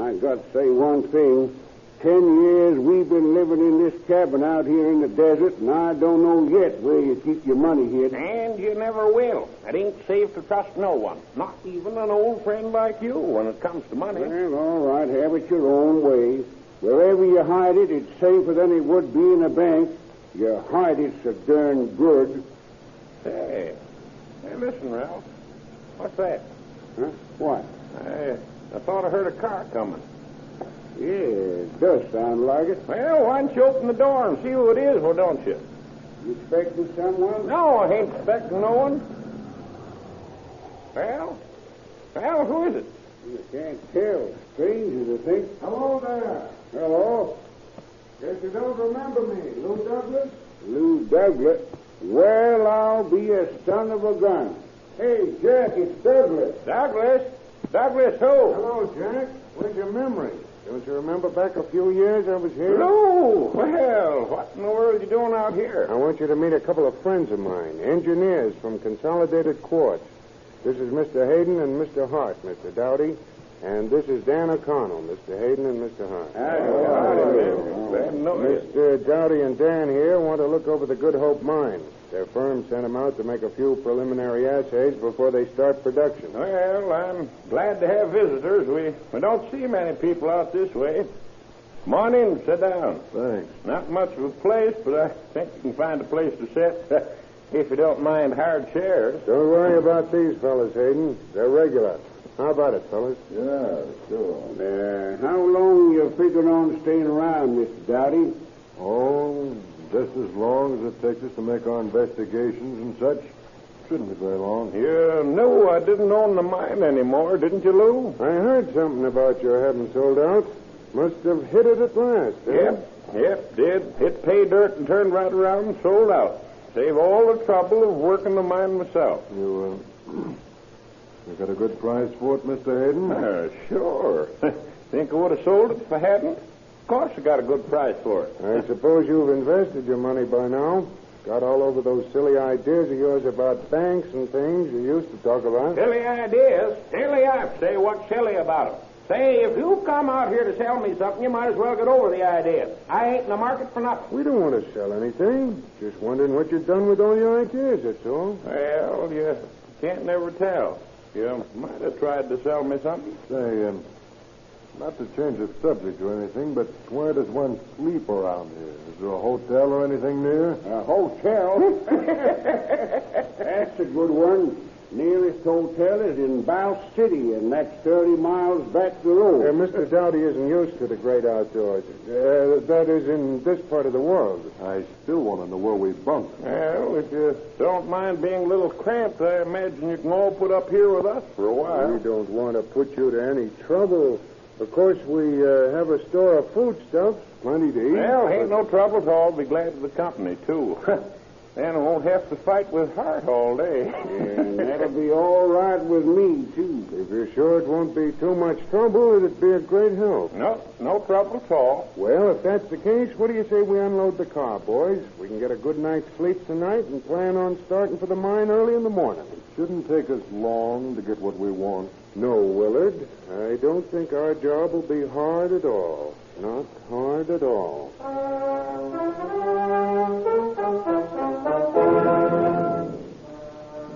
I got to say one thing. 10 years we've been living in this cabin out here in the desert, and I don't know yet where you keep your money hid. And you never will. It ain't safe to trust no one, not even an old friend like you when it comes to money. Well, all right, have it your own way. Wherever you hide it, it's safer than it would be in a bank. You hide it so darn good. Hey, listen, Ralph. What's that? Huh? What? I thought I heard a car coming. Yeah, it does sound like it. Well, why don't you open the door and see who it is, or don't you? You expecting someone? No, I ain't expecting no one. Well, who is it? You can't tell. Strangers, I think. Hello there. Hello? Guess you don't remember me, Lou Douglas? Lou Douglas? Well, I'll be a son of a gun. Hey, Jack, it's Douglas. Douglas who? Hello, Jack. Where's your memory? Don't you remember back a few years I was here? No. Well, what in the world are you doing out here? I want you to meet a couple of friends of mine, engineers from Consolidated Quartz. This is Mr. Hayden and Mr. Hart, Mr. Dowdy. And this is Dan O'Connell, Mr. Hayden and Mr. Hart. Mr. Dowdy and Dan here want to look over the Good Hope mine. Their firm sent them out to make a few preliminary assays before they start production. Well, I'm glad to have visitors. We don't see many people out this way. Come on in, sit down. Thanks. Not much of a place, but I think you can find a place to sit if you don't mind hard chairs. Don't worry about these fellas, Hayden. They're regular. How about it, fellas? Yeah, sure. How long you figure on staying around, Mr. Dowdy? Oh, just as long as it takes us to make our investigations and such. Shouldn't be very long. You knew I didn't own the mine anymore, didn't you, Lou? I heard something about your having sold out. Must have hit it at last, eh? Yep, did. Hit pay dirt and turned right around and sold out. Save all the trouble of working the mine myself. You got a good price for it, Mr. Hayden? Sure. Think I would have sold it if I hadn't? Of course I got a good price for it. I suppose you've invested your money by now. Got all over those silly ideas of yours about banks and things you used to talk about. Silly ideas? Silly, I say, what's silly about them? Say, if you come out here to sell me something, you might as well get over the idea. I ain't in the market for nothing. We don't want to sell anything. Just wondering what you've done with all your ideas, that's all. Well, you can't never tell. You might have tried to sell me something. Say, not to change the subject or anything, but where does one sleep around here? Is there a hotel or anything near? A hotel? That's a good one. Nearest hotel is in Bow City, and that's 30 miles back the road. Mr. Dowdy isn't used to the great outdoors. That is in this part of the world. I still want to know where we bunk. Well, if you don't mind being a little cramped, I imagine you can all put up here with us for a while. We don't want to put you to any trouble. Of course, we have a store of foodstuffs, plenty to eat. Well, ain't no trouble at all. Be glad of the company, too. Then I won't have to fight with Hart all day. And that'll be all right with me, too. If you're sure it won't be too much trouble, it'd be a great help. No trouble at all. Well, if that's the case, what do you say we unload the car, boys? We can get a good night's sleep tonight and plan on starting for the mine early in the morning. It shouldn't take us long to get what we want. No, Willard. I don't think our job will be hard at all. Not hard at all.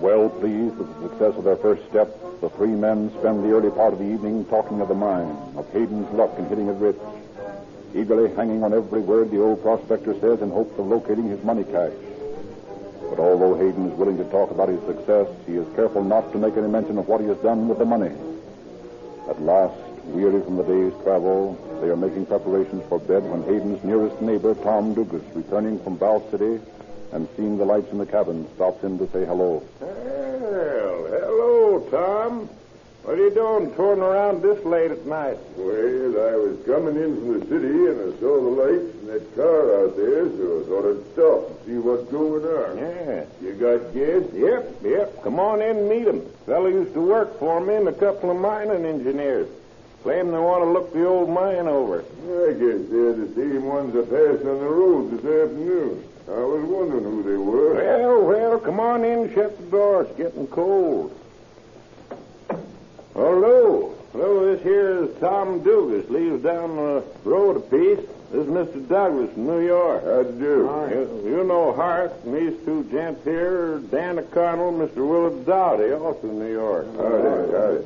Well pleased with the success of their first step, the three men spend the early part of the evening talking of the mine, of Hayden's luck in hitting it rich, eagerly hanging on every word the old prospector says in hopes of locating his money cache. But although Hayden is willing to talk about his success, he is careful not to make any mention of what he has done with the money. At last, weary from the day's travel, they are making preparations for bed when Hayden's nearest neighbor, Tom Dugas, returning from Bow City and seeing the lights in the cabin, stops in to say hello. Well, hello, Tom. What are you doing touring around this late at night? Well, I was coming in from the city and I saw the lights in that car out there, so I thought I'd stop and see what's going on. Yeah. You got gas? Yep. Come on in and meet him. Fellow used to work for me and a couple of mining engineers. Claim they want to look the old mine over. I guess they're the same ones I passed on the road this afternoon. I was wondering who they were. Well, come on in, shut the door. It's getting cold. Hello, this here is Tom Dugas. Leaves down the road a piece. This is Mr. Douglas from New York. How do you do? You know Hart and these two gents here, Dan O'Connell, Mr. Willard Dowdy, also in New York. Howdy.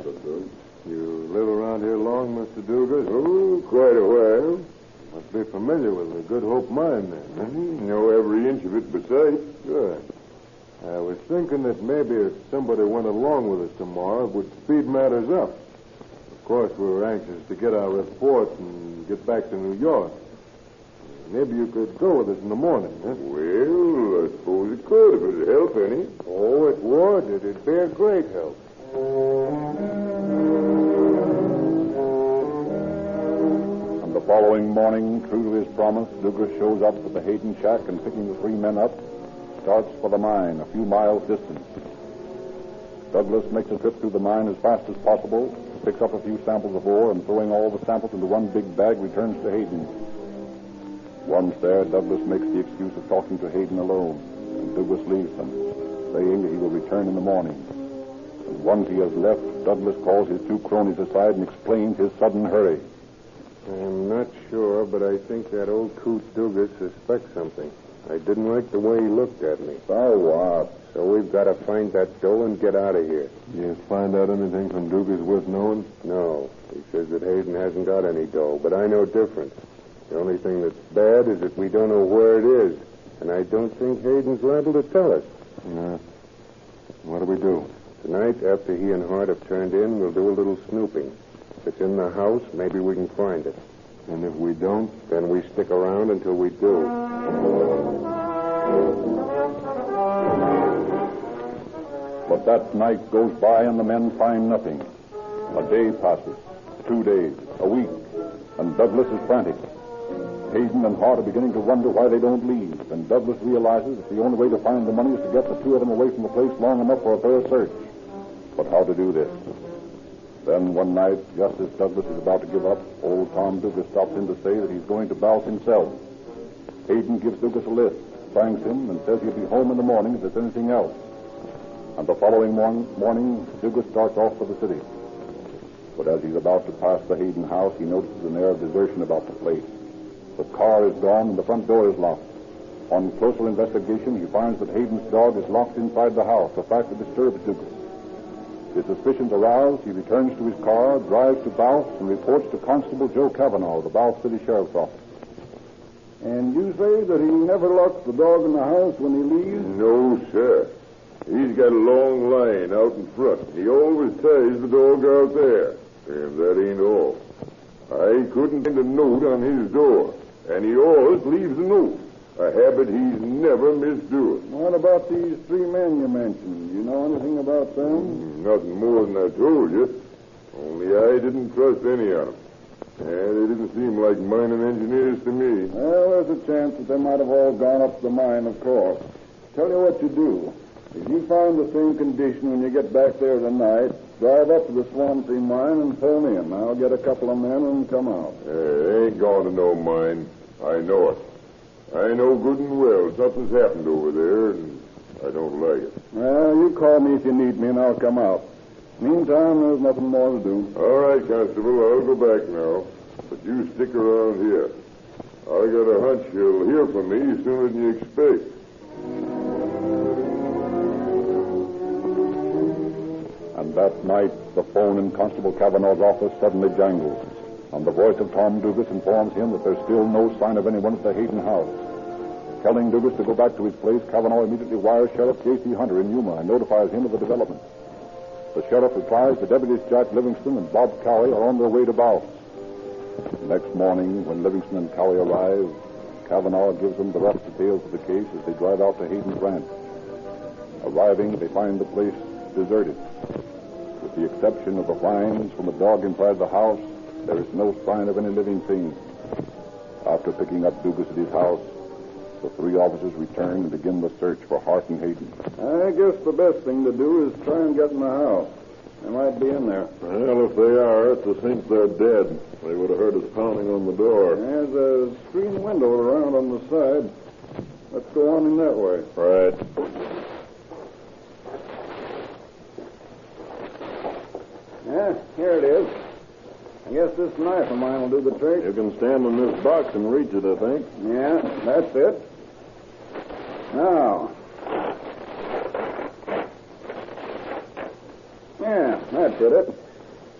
You live around here long, Mr. Dugas? Oh, quite a while. Must be familiar with the Good Hope mine, then. Know every inch of it besides. Good. I was thinking that maybe if somebody went along with us tomorrow, it would speed matters up. Of course, we were anxious to get our report and get back to New York. Maybe you could go with us in the morning, huh? Well, I suppose it could if it'd help any. Oh, it would. It'd be a great help. And the following morning, true to his promise, Dugas shows up at the Hayden shack and picking the three men up, starts for the mine a few miles distant. Douglas makes a trip through the mine as fast as possible, picks up a few samples of ore, and throwing all the samples into one big bag, returns to Hayden. Once there, Douglas makes the excuse of talking to Hayden alone, and Douglas leaves them, saying that he will return in the morning. And once he has left, Douglas calls his two cronies aside and explains his sudden hurry. I'm not sure, but I think that old coot Dugas suspects something. I didn't like the way he looked at me. So what? So we've got to find that dough and get out of here. You find out anything from Dugas worth knowing? No. He says that Hayden hasn't got any dough, but I know different. The only thing that's bad is that we don't know where it is, and I don't think Hayden's liable to tell us. No. What do we do? Tonight, after he and Hart have turned in, we'll do a little snooping. If it's in the house, maybe we can find it. And if we don't? Then we stick around until we do. But that night goes by and the men find nothing. A day passes, 2 days, a week, and Douglas is frantic. Hayden and Hart are beginning to wonder why they don't leave, and Douglas realizes that the only way to find the money is to get the two of them away from the place long enough for a fair search. But how to do this? Then one night, just as Douglas is about to give up, old Tom Douglas stops in to say that he's going to Balf himself. Hayden gives Douglas a list, thanks him, and says he'll be home in the morning if there's anything else. And the following morning, Douglas starts off for the city. But as he's about to pass the Hayden house, he notices an air of desertion about the place. The car is gone and the front door is locked. On closer investigation, he finds that Hayden's dog is locked inside the house, a fact that disturbs Douglas. His suspicions aroused, he returns to his car, drives to Balf, and reports to Constable Joe Cavanaugh of the Balf City Sheriff's Office. And you say that he never locks the dog in the house when he leaves? No, sir. He's got a long line out in front. He always ties the dog out there. And that ain't all. I couldn't find a note on his door, and he always leaves a note. A habit he's never missed doing. What about these three men you mentioned? Do you know anything about them? Nothing more than I told you. Only I didn't trust any of them. And they didn't seem like mining engineers to me. Well, there's a chance that they might have all gone up the mine, of course. Tell you what you do. If you find the same condition when you get back there tonight, drive up to the Swansea mine and phone in. I'll get a couple of men and come out. Hey, ain't going to no mine. I know it. I know good and well something's happened over there, and I don't like it. Well, you call me if you need me, and I'll come out. Meantime, there's nothing more to do. All right, Constable, I'll go back now. But you stick around here. I got a hunch you'll hear from me sooner than you expect. And that night, the phone in Constable Cavanaugh's office suddenly jangles, and the voice of Tom Douglas informs him that there's still no sign of anyone at the Hayden house. Telling Douglas to go back to his place, Cavanaugh immediately wires Sheriff J.C. Hunter in Yuma and notifies him of the development. The sheriff replies that Deputies Jack Livingston and Bob Cowie are on their way to Balf. Next morning, when Livingston and Cowie arrive, Cavanaugh gives them the rough details of the case as they drive out to Hayden's ranch. Arriving, they find the place deserted. With the exception of the whines from a dog inside the house, there is no sign of any living thing. After picking up Douglas at his house, the three officers return and begin the search for Hart and Hayden. I guess the best thing to do is try and get in the house. They might be in there. Well, if they are, it's a cinch they're dead. They would have heard us pounding on the door. There's a screen window around on the side. Let's go on in that way. Right. Yeah, here it is. I guess this knife of mine will do the trick. You can stand in this box and reach it, I think. Yeah, that's it. Now. Yeah, that did it.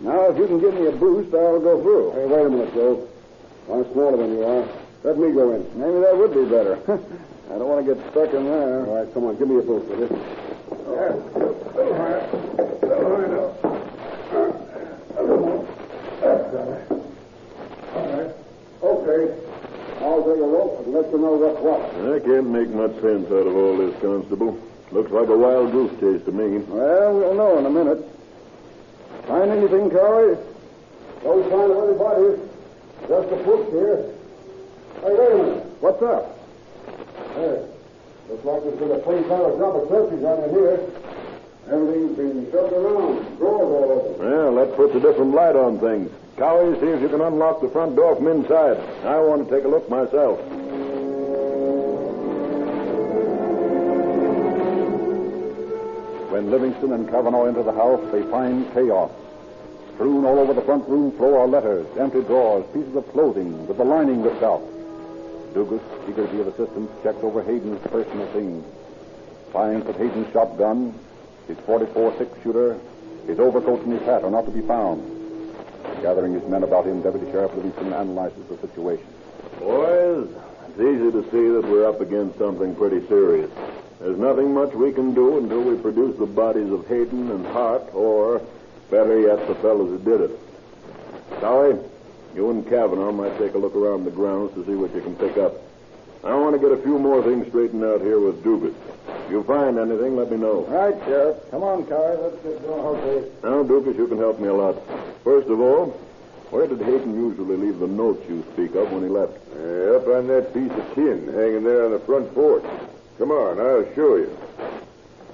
Now, if you can give me a boost, I'll go through. Hey, wait a minute, Joe. I'm smaller than you are. Let me go in. Maybe that would be better. I don't want to get stuck in there. All right, come on, give me a boost, will you? Yeah, little higher. Little higher now. All right. Okay. I'll take a rope and let you know what's what. I can't make much sense out of all this, Constable. Looks like a wild goose chase to me. Well, we'll know in a minute. Find anything, Cowie? No sign of anybody. Just a push here. Hey, wait a minute. What's up? Hey, looks like there's been a $20 job of searches on in here. Everything's been shoved around. Drawers all over. Well, that puts a different light on things. Cowie, see if you can unlock the front door from inside. I want to take a look myself. When Livingston and Cavanaugh enter the house, they find chaos. Strewn all over the front room floor are letters, empty drawers, pieces of clothing with the lining ripped out. Dugas, eager to give assistance, checks over Hayden's personal things. Finds that Hayden's shotgun, his .44 six-shooter, his overcoat and his hat are not to be found. Gathering his men about him, Deputy Sheriff Livingston analyzes the situation. Boys, it's easy to see that we're up against something pretty serious. There's nothing much we can do until we produce the bodies of Hayden and Hart, or, better yet, the fellows who did it. Cowie, you and Cavanaugh might take a look around the grounds to see what you can pick up. I want to get a few more things straightened out here with Dugas. If you find anything, let me know. Right, Sheriff. Come on, Cowie. Let's get going. Okay. Now, Dugas, you can help me a lot. First of all, where did Hayden usually leave the notes you speak of when he left? Up on that piece of tin hanging there on the front porch. Come on, I'll show you.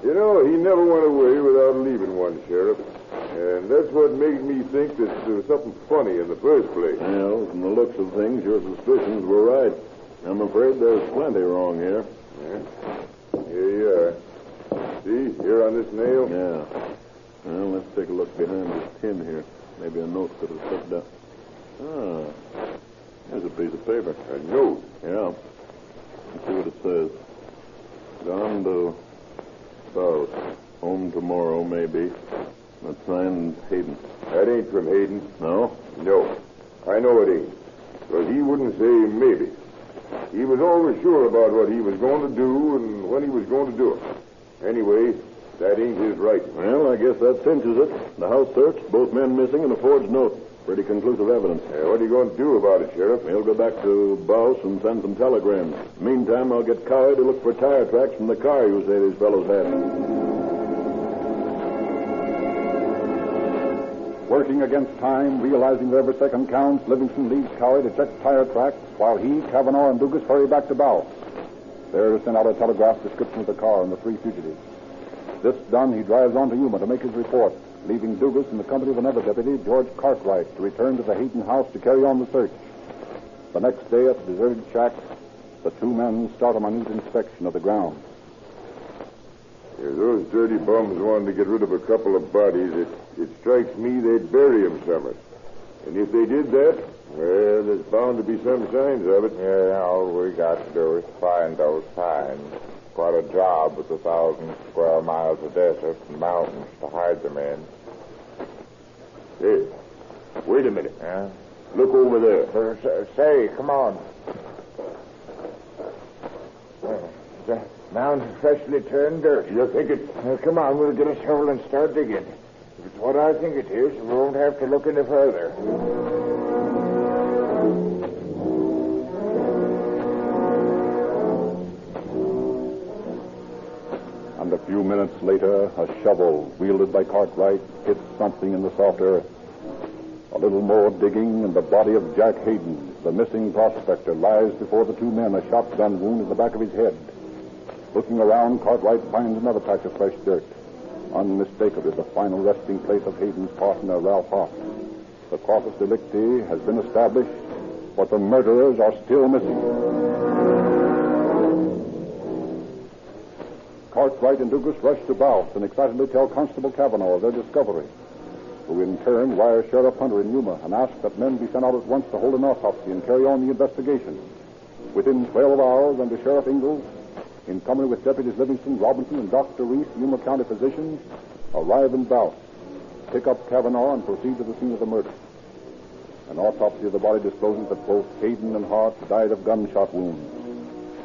You know, he never went away without leaving one, Sheriff. And that's what made me think that there was something funny in the first place. Well, from the looks of things, your suspicions were right. I'm afraid there's plenty wrong here. Yeah. Here you are. See, here on this nail? Yeah. Well, let's take a look behind this tin here. Maybe a note could have slipped down. Ah, here's a piece of paper. A note? Yeah. Let's see what it says. Gone to South. Home tomorrow, maybe. That's signed Hayden. That ain't from Hayden. No? No. I know it ain't. Because he wouldn't say maybe. He was always sure about what he was going to do and when he was going to do it. Anyway, that ain't his right. Well, I guess that cinches it. The house searched, both men missing, and a forged note. Pretty conclusive evidence. What are you going to do about it, Sheriff? We'll go back to Bouse and send some telegrams. Meantime, I'll get Cowie to look for tire tracks from the car you say these fellows had. Working against time, realizing that every second counts, Livingston leaves Cowie to check tire tracks while he, Cavanaugh, and Dugas hurry back to Bouse. There to send out a telegraph description of the car and the three fugitives. This done, he drives on to Yuma to make his report, leaving Dugas in the company of another deputy, George Cartwright, to return to the Hayden house to carry on the search. The next day at the deserted shack, the two men start a minute inspection of the ground. If those dirty bums wanted to get rid of a couple of bodies, it strikes me they'd bury them somewhere. And if they did that, well, there's bound to be some signs of it. Yeah, all we got to do is find those signs. Quite a job with 1,000 square miles of desert and mountains to hide them in. Hey, wait a minute. Yeah? Look over there. Say, come on. The mountain's freshly turned dirt. You think it? Come on, we'll get a shovel and start digging. If it's what I think it is, we won't have to look any further. And a few minutes later, a shovel, wielded by Cartwright, hits something in the soft earth. A little more digging, and the body of Jack Hayden, the missing prospector, lies before the two men, a shotgun wound in the back of his head. Looking around, Cartwright finds another patch of fresh dirt. Unmistakably, the final resting place of Hayden's partner, Ralph Hart. The corpus delicti has been established, but the murderers are still missing. Cartwright and Dugas rush to Bouse and excitedly tell Constable Cavanaugh of their discovery, who in turn wires Sheriff Hunter in Yuma and asks that men be sent out at once to hold an autopsy and carry on the investigation. Within 12 hours, under Sheriff Ingalls, in company with Deputies Livingston, Robinson, and Dr. Reese, Yuma County physicians, arrive in Bouse, pick up Cavanaugh, and proceed to the scene of the murder. An autopsy of the body discloses that both Hayden and Hart died of gunshot wounds.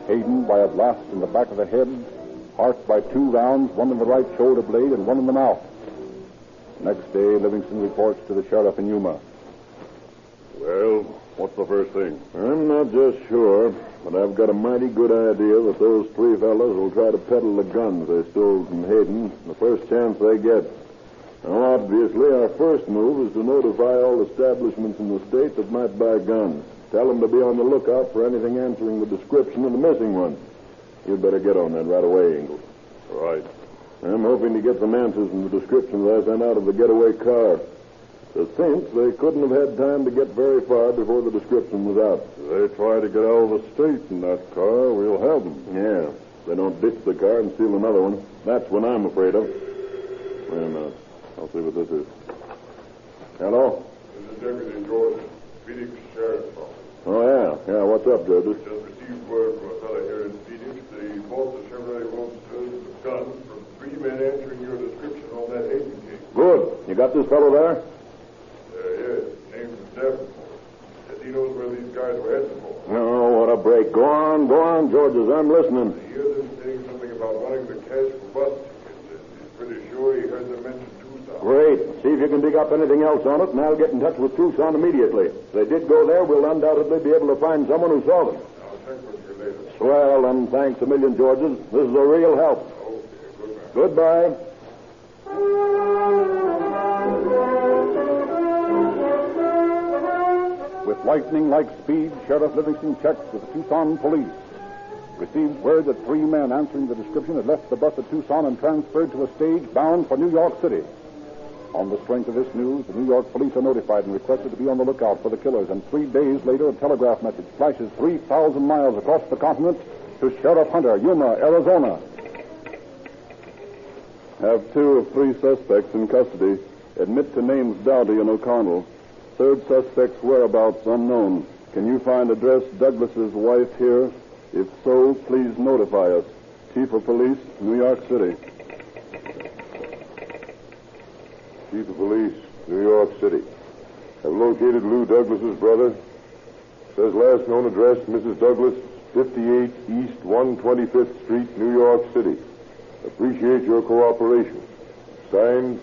Hayden by a blast in the back of the head, Hart by 2 rounds, one in the right shoulder blade and one in the mouth. Next day, Livingston reports to the sheriff in Yuma. Well, what's the first thing? I'm not just sure, but I've got a mighty good idea that those 3 fellows will try to peddle the guns they stole from Hayden the first chance they get. Now, obviously, our first move is to notify all establishments in the state that might buy guns. Tell them to be on the lookout for anything answering the description of the missing one. You'd better get on that right away, Ingalls. Right. I'm hoping to get some answers from the descriptions I sent out of the getaway car. The since they couldn't have had time to get very far before the description was out. If they try to get out of the state in that car, we'll have them. Yeah. If they don't ditch the car and steal another one, that's what I'm afraid of. Wait a minute. I'll see what this is. Hello? This is Deputy George, Phoenix Sheriff's Office. Oh, yeah. Yeah, what's up, Judges? Just received word from a fellow here in Phoenix. They bought the Chevrolet Roadster with a gun from 3 men answering your description on that Hayden case. Good. You got this fellow there? Yes. Name's Davenport. Says he knows where these guys were heading for. Oh, what a break. Go on, Georges. I'm listening. I hear them saying something about wanting the cash for bus tickets. He's pretty sure he heard them mention Tucson. Great. See if you can dig up anything else on it, and I'll get in touch with Tucson immediately. If they did go there, we'll undoubtedly be able to find someone who saw them. I'll check with you later. Swell, and thanks a million, Georges. This is a real help. Okay, goodbye. With lightning-like speed, Sheriff Livingston checked with the Tucson police. Received word that 3 men answering the description had left the bus at Tucson and transferred to a stage bound for New York City. On the strength of this news, the New York police are notified and requested to be on the lookout for the killers. And 3 days later, a telegraph message flashes 3,000 miles across the continent to Sheriff Hunter, Yuma, Arizona. Have 2 of 3 suspects in custody. Admit to names Dowdy and O'Connell. 3rd suspect's whereabouts unknown. Can you find address Douglas's wife here? If so, please notify us. Chief of Police, New York City. Chief of Police, New York City. Have located Lou Douglas's brother. Says last known address, Mrs. Douglas, 58 East 125th Street, New York City. Appreciate your cooperation. Signed,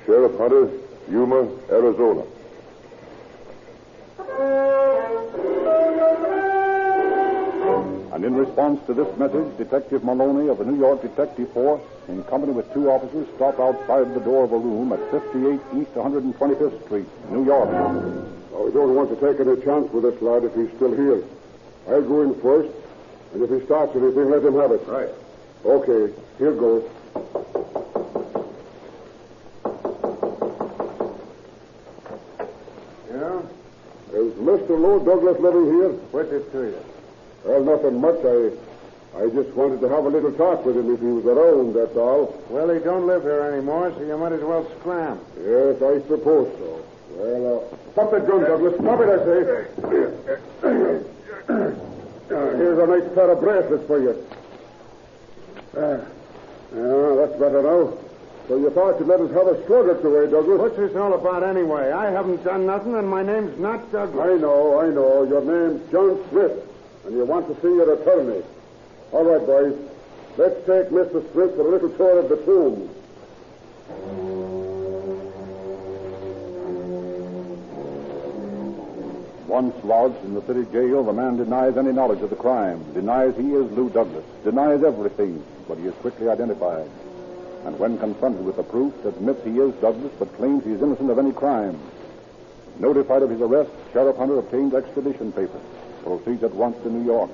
Sheriff Hunter, Yuma, Arizona. And in response to this message, Detective Maloney of the New York Detective Force, in company with 2 officers, stop outside the door of a room at 58 East 125th Street, New York. We don't want to take any chance with this lad if he's still here. I'll go in first, and if he starts anything, let him have it. Right. Okay, here goes. Yeah? Is Mr. Lou Douglas living here? What's it to you? Well, nothing much. I just wanted to have a little talk with him if he was around, that's all. Well, he don't live here anymore, so you might as well scram. Yes, I suppose so. Well, stop that gun, Douglas. Stop it, I say. Here's a nice pair of bracelets for you. That's better now. So you thought you'd let us have a slug or two, eh, Douglas? What's this all about anyway? I haven't done nothing, and my name's not Douglas. I know. Your name's John Smith, and you want to see your attorney. All right, boys. Let's take Mr. Smith for a little tour of the tomb. Once lodged in the city jail, the man denies any knowledge of the crime, denies he is Lou Douglas, denies everything, but he is quickly identified. And when confronted with the proof, admits he is Douglas, but claims he is innocent of any crime. Notified of his arrest, Sheriff Hunter obtains extradition papers, proceeds at once to New York,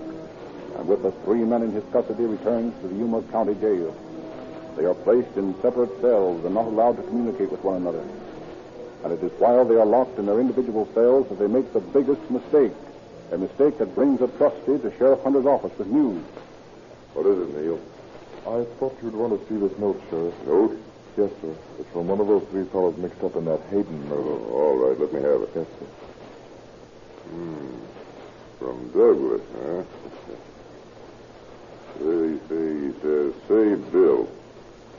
and with the 3 men in his custody returns to the Yuma County Jail. They are placed in separate cells and not allowed to communicate with one another. And it is while they are locked in their individual cells that they make the biggest mistake, a mistake that brings a trustee to Sheriff Hunter's office with news. What is it, Neil? I thought you'd want to see this note, Sheriff. Note? Yes, sir. It's from one of those 3 fellows mixed up in that Hayden murder. Oh, all right, let me have it. Yes, sir. From Douglas, huh? He says, say, Bill,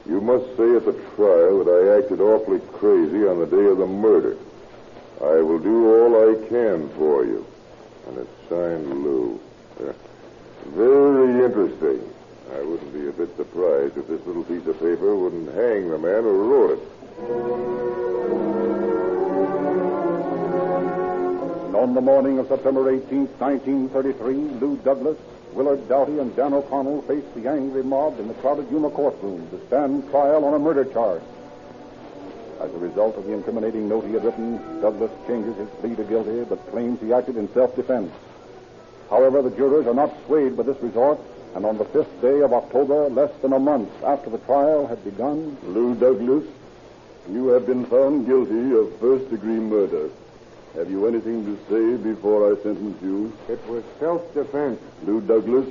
you must say at the trial that I acted awfully crazy on the day of the murder. I will do all I can for you. And it's signed Lou. Very interesting. I wouldn't be a bit surprised if this little piece of paper wouldn't hang the man who wrote it. And on the morning of September 18th, 1933, Lou Douglas, Willard Doughty, and Dan O'Connell faced the angry mob in the crowded Yuma courtroom to stand trial on a murder charge. As a result of the incriminating note he had written, Douglas changes his plea to guilty, but claims he acted in self-defense. However, the jurors are not swayed by this result, and on the 5th day of October, less than a month after the trial had begun, Lou Douglas, You have been found guilty of first-degree murder. Have you anything to say before I sentence you? It was self-defense. Lou Douglas,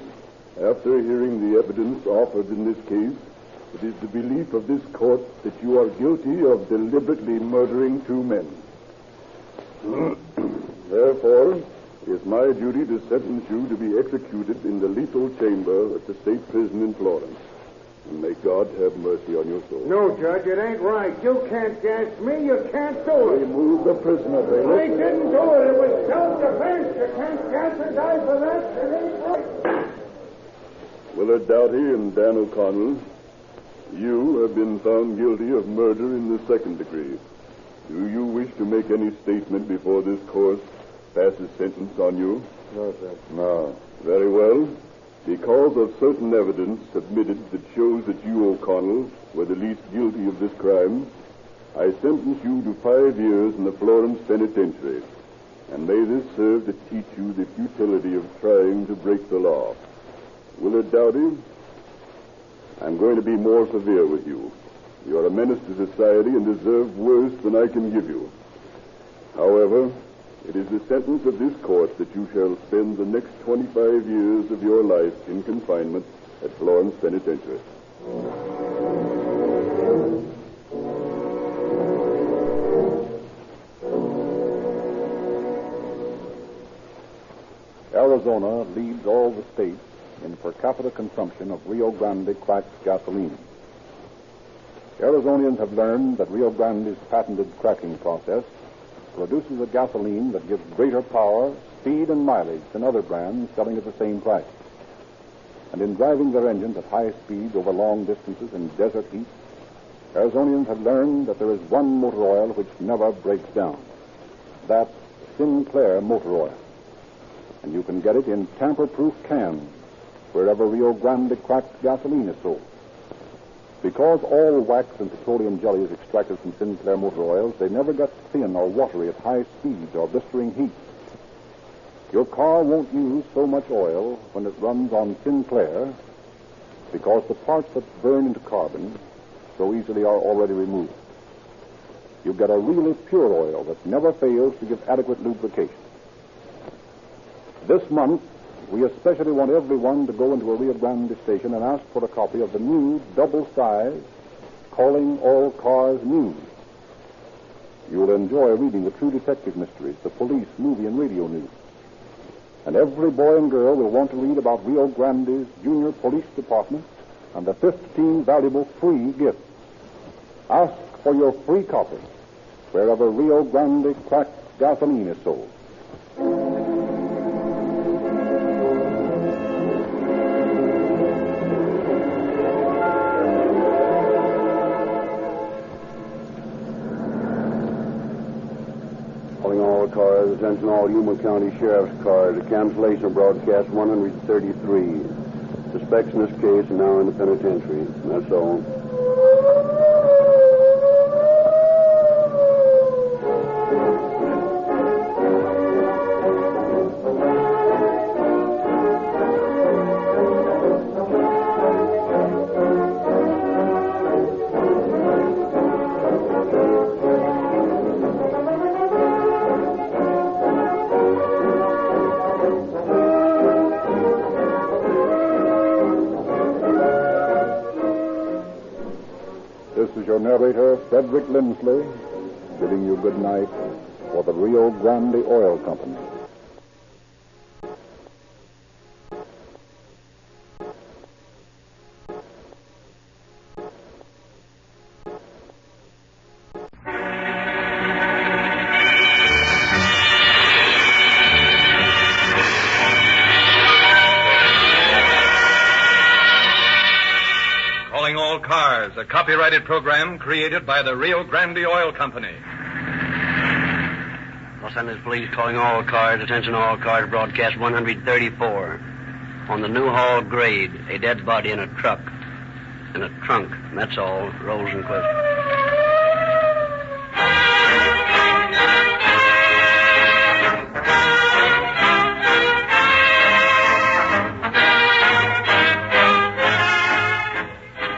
after hearing the evidence offered in this case, it is the belief of this court that you are guilty of deliberately murdering two men. Therefore, it is my duty to sentence you to be executed in the lethal chamber at the state prison in Florence. And may God have mercy on your soul. No, Judge, it ain't right. You can't gas me. You can't do it. Remove the prisoner, bailiff. I didn't do it. It was self-defense. You can't gas a guy for that. It ain't right. Willard Doughty and Dan O'Connell, you have been found guilty of murder in the second degree. Do you wish to make any statement before this court passes sentence on you? No, sir. No. Very well. Because of certain evidence submitted that shows that you, O'Connell, were the least guilty of this crime, I sentence you to 5 years in the Florence Penitentiary. And may this serve to teach you the futility of trying to break the law. Willard Doughty, I'm going to be more severe with you. You're a menace to society and deserve worse than I can give you. However, it is the sentence of this court that you shall spend the next 25 years of your life in confinement at Florence Penitentiary. Arizona leads all the states in per capita consumption of Rio Grande cracked gasoline. Arizonians have learned that Rio Grande's patented cracking process produces a gasoline that gives greater power, speed, and mileage than other brands selling at the same price. And in driving their engines at high speeds over long distances in desert heat, Arizonians have learned that there is one motor oil which never breaks down. That's Sinclair motor oil. And you can get it in tamper-proof cans wherever Rio Grande cracked gasoline is sold. Because all wax and petroleum jelly is extracted from Sinclair motor oils, they never get thin or watery at high speeds or blistering heat. Your car won't use so much oil when it runs on Sinclair because the parts that burn into carbon so easily are already removed. You get a really pure oil that never fails to give adequate lubrication. This month, we especially want everyone to go into a Rio Grande station and ask for a copy of the new double-size Calling All Cars News. You'll enjoy reading the true detective mysteries, the police, movie, and radio news. And every boy and girl will want to read about Rio Grande's Junior Police Department and the 15 valuable free gifts. Ask for your free copy wherever Rio Grande cracked gasoline is sold. Cars, attention all Yuma County Sheriff's cars. A cancellation of broadcast 133. Suspects in this case are now in the penitentiary. That's all. Narrator Frederick Lindsley bidding you good night for the Rio Grande Oil Company. A copyrighted program created by the Rio Grande Oil Company. Los Angeles Police calling all cars. Attention all cars. Broadcast 134. On the Newhall grade, a dead body in a truck. In a trunk. That's all. Rosenquist.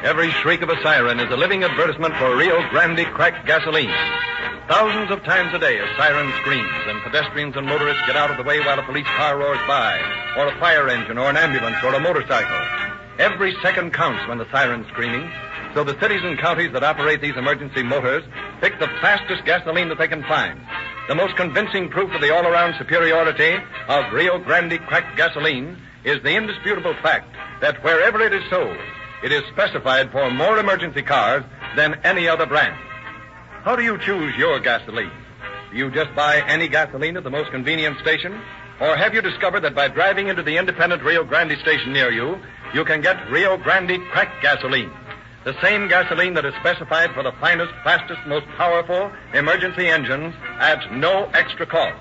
Every shriek of a siren is a living advertisement for Rio Grande cracked gasoline. Thousands of times a day a siren screams, and pedestrians and motorists get out of the way while a police car roars by, or a fire engine, or an ambulance, or a motorcycle. Every second counts when the siren's screaming, so the cities and counties that operate these emergency motors pick the fastest gasoline that they can find. The most convincing proof of the all-around superiority of Rio Grande cracked gasoline is the indisputable fact that wherever it is sold, it is specified for more emergency cars than any other brand. How do you choose your gasoline? Do you just buy any gasoline at the most convenient station? Or have you discovered that by driving into the independent Rio Grande station near you, you can get Rio Grande cracked gasoline? The same gasoline that is specified for the finest, fastest, most powerful emergency engines at no extra cost.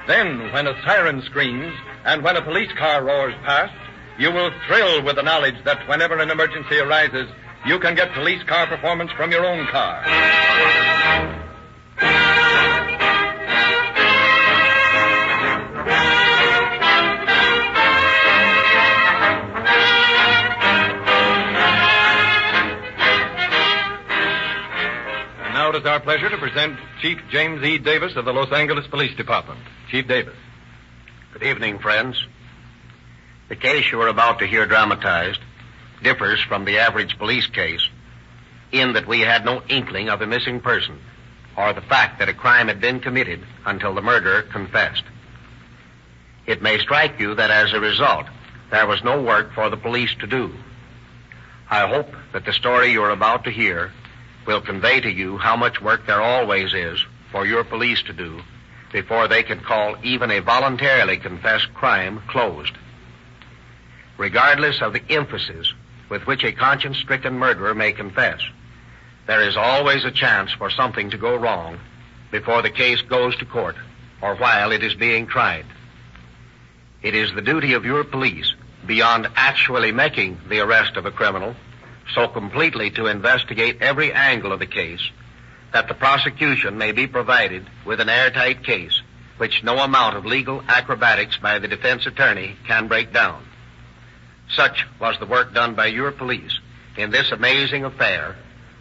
Then, when a siren screams and when a police car roars past, you will thrill with the knowledge that whenever an emergency arises, you can get police car performance from your own car. And now it is our pleasure to present Chief James E. Davis of the Los Angeles Police Department. Chief Davis. Good evening, friends. The case you are about to hear dramatized differs from the average police case in that we had no inkling of a missing person or the fact that a crime had been committed until the murderer confessed. It may strike you that as a result, there was no work for the police to do. I hope that the story you are about to hear will convey to you how much work there always is for your police to do before they can call even a voluntarily confessed crime closed. Regardless of the emphasis with which a conscience-stricken murderer may confess, there is always a chance for something to go wrong before the case goes to court or while it is being tried. It is the duty of your police, beyond actually making the arrest of a criminal, so completely to investigate every angle of the case that the prosecution may be provided with an airtight case which no amount of legal acrobatics by the defense attorney can break down. Such was the work done by your police in this amazing affair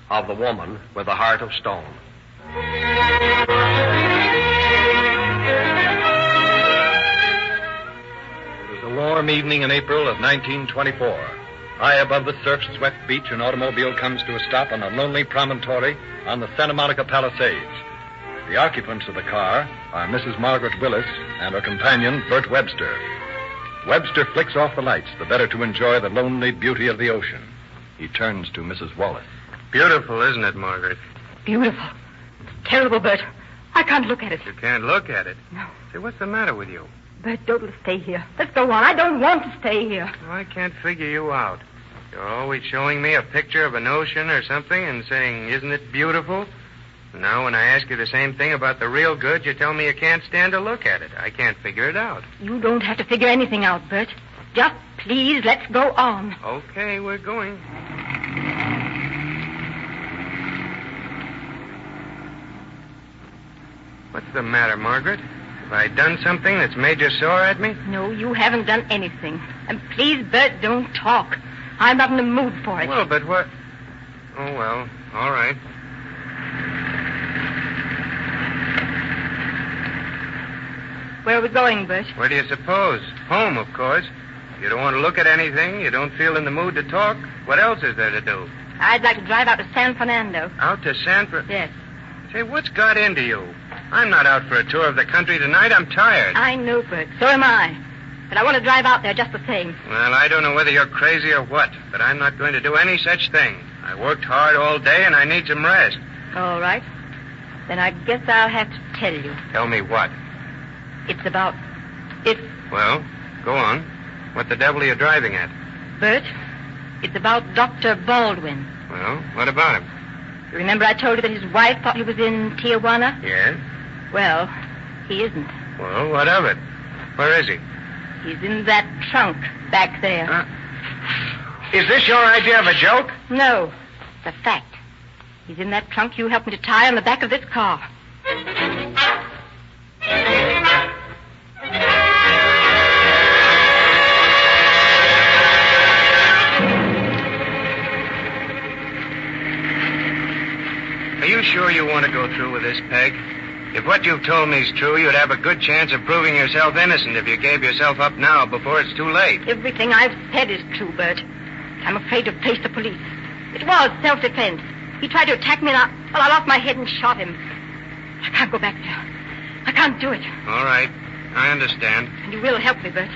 of the woman with the heart of stone. It was a warm evening in April of 1924. High above the surf-swept beach, an automobile comes to a stop on a lonely promontory on the Santa Monica Palisades. The occupants of the car are Mrs. Margaret Willis and her companion, Bert Webster. Webster flicks off the lights, the better to enjoy the lonely beauty of the ocean. He turns to Mrs. Wallace. Beautiful, isn't it, Margaret? Beautiful. Terrible, Bert. I can't look at it. You can't look at it? No. Say, what's the matter with you? Bert, don't let's stay here. Let's go on. I don't want to stay here. Well, I can't figure you out. You're always showing me a picture of an ocean or something and saying, isn't it beautiful? Now, when I ask you the same thing about the real goods, you tell me you can't stand to look at it. I can't figure it out. You don't have to figure anything out, Bert. Just please, let's go on. Okay, we're going. What's the matter, Margaret? Have I done something that's made you sore at me? No, you haven't done anything. And please, Bert, don't talk. I'm not in the mood for it. Well, but what... Oh, well, all right. Where are we going, Bert? Where do you suppose? Home, of course. You don't want to look at anything. You don't feel in the mood to talk. What else is there to do? I'd like to drive out to San Fernando. Out to San Fernando? Yes. Say, what's got into you? I'm not out for a tour of the country tonight. I'm tired. I know, Bert. So am I. But I want to drive out there just the same. Well, I don't know whether you're crazy or what, but I'm not going to do any such thing. I worked hard all day, and I need some rest. All right. Then I guess I'll have to tell you. Tell me what? It's about... Well, go on. What the devil are you driving at? Bert, it's about Dr. Baldwin. Well, what about him? You remember I told you that his wife thought he was in Tijuana? Yes? Well, he isn't. Well, what of it? Where is he? He's in that trunk back there. Is this your idea of a joke? No, it's a fact. He's in that trunk you helped me to tie on the back of this car. want to go through with this, Peg. If what you've told me is true, you'd have a good chance of proving yourself innocent if you gave yourself up now before it's too late. Everything I've said is true, Bert. I'm afraid to face the police. It was self-defense. He tried to attack me, and I lost my head and shot him. I can't go back there. I can't do it. All right. I understand. And you will help me, Bert.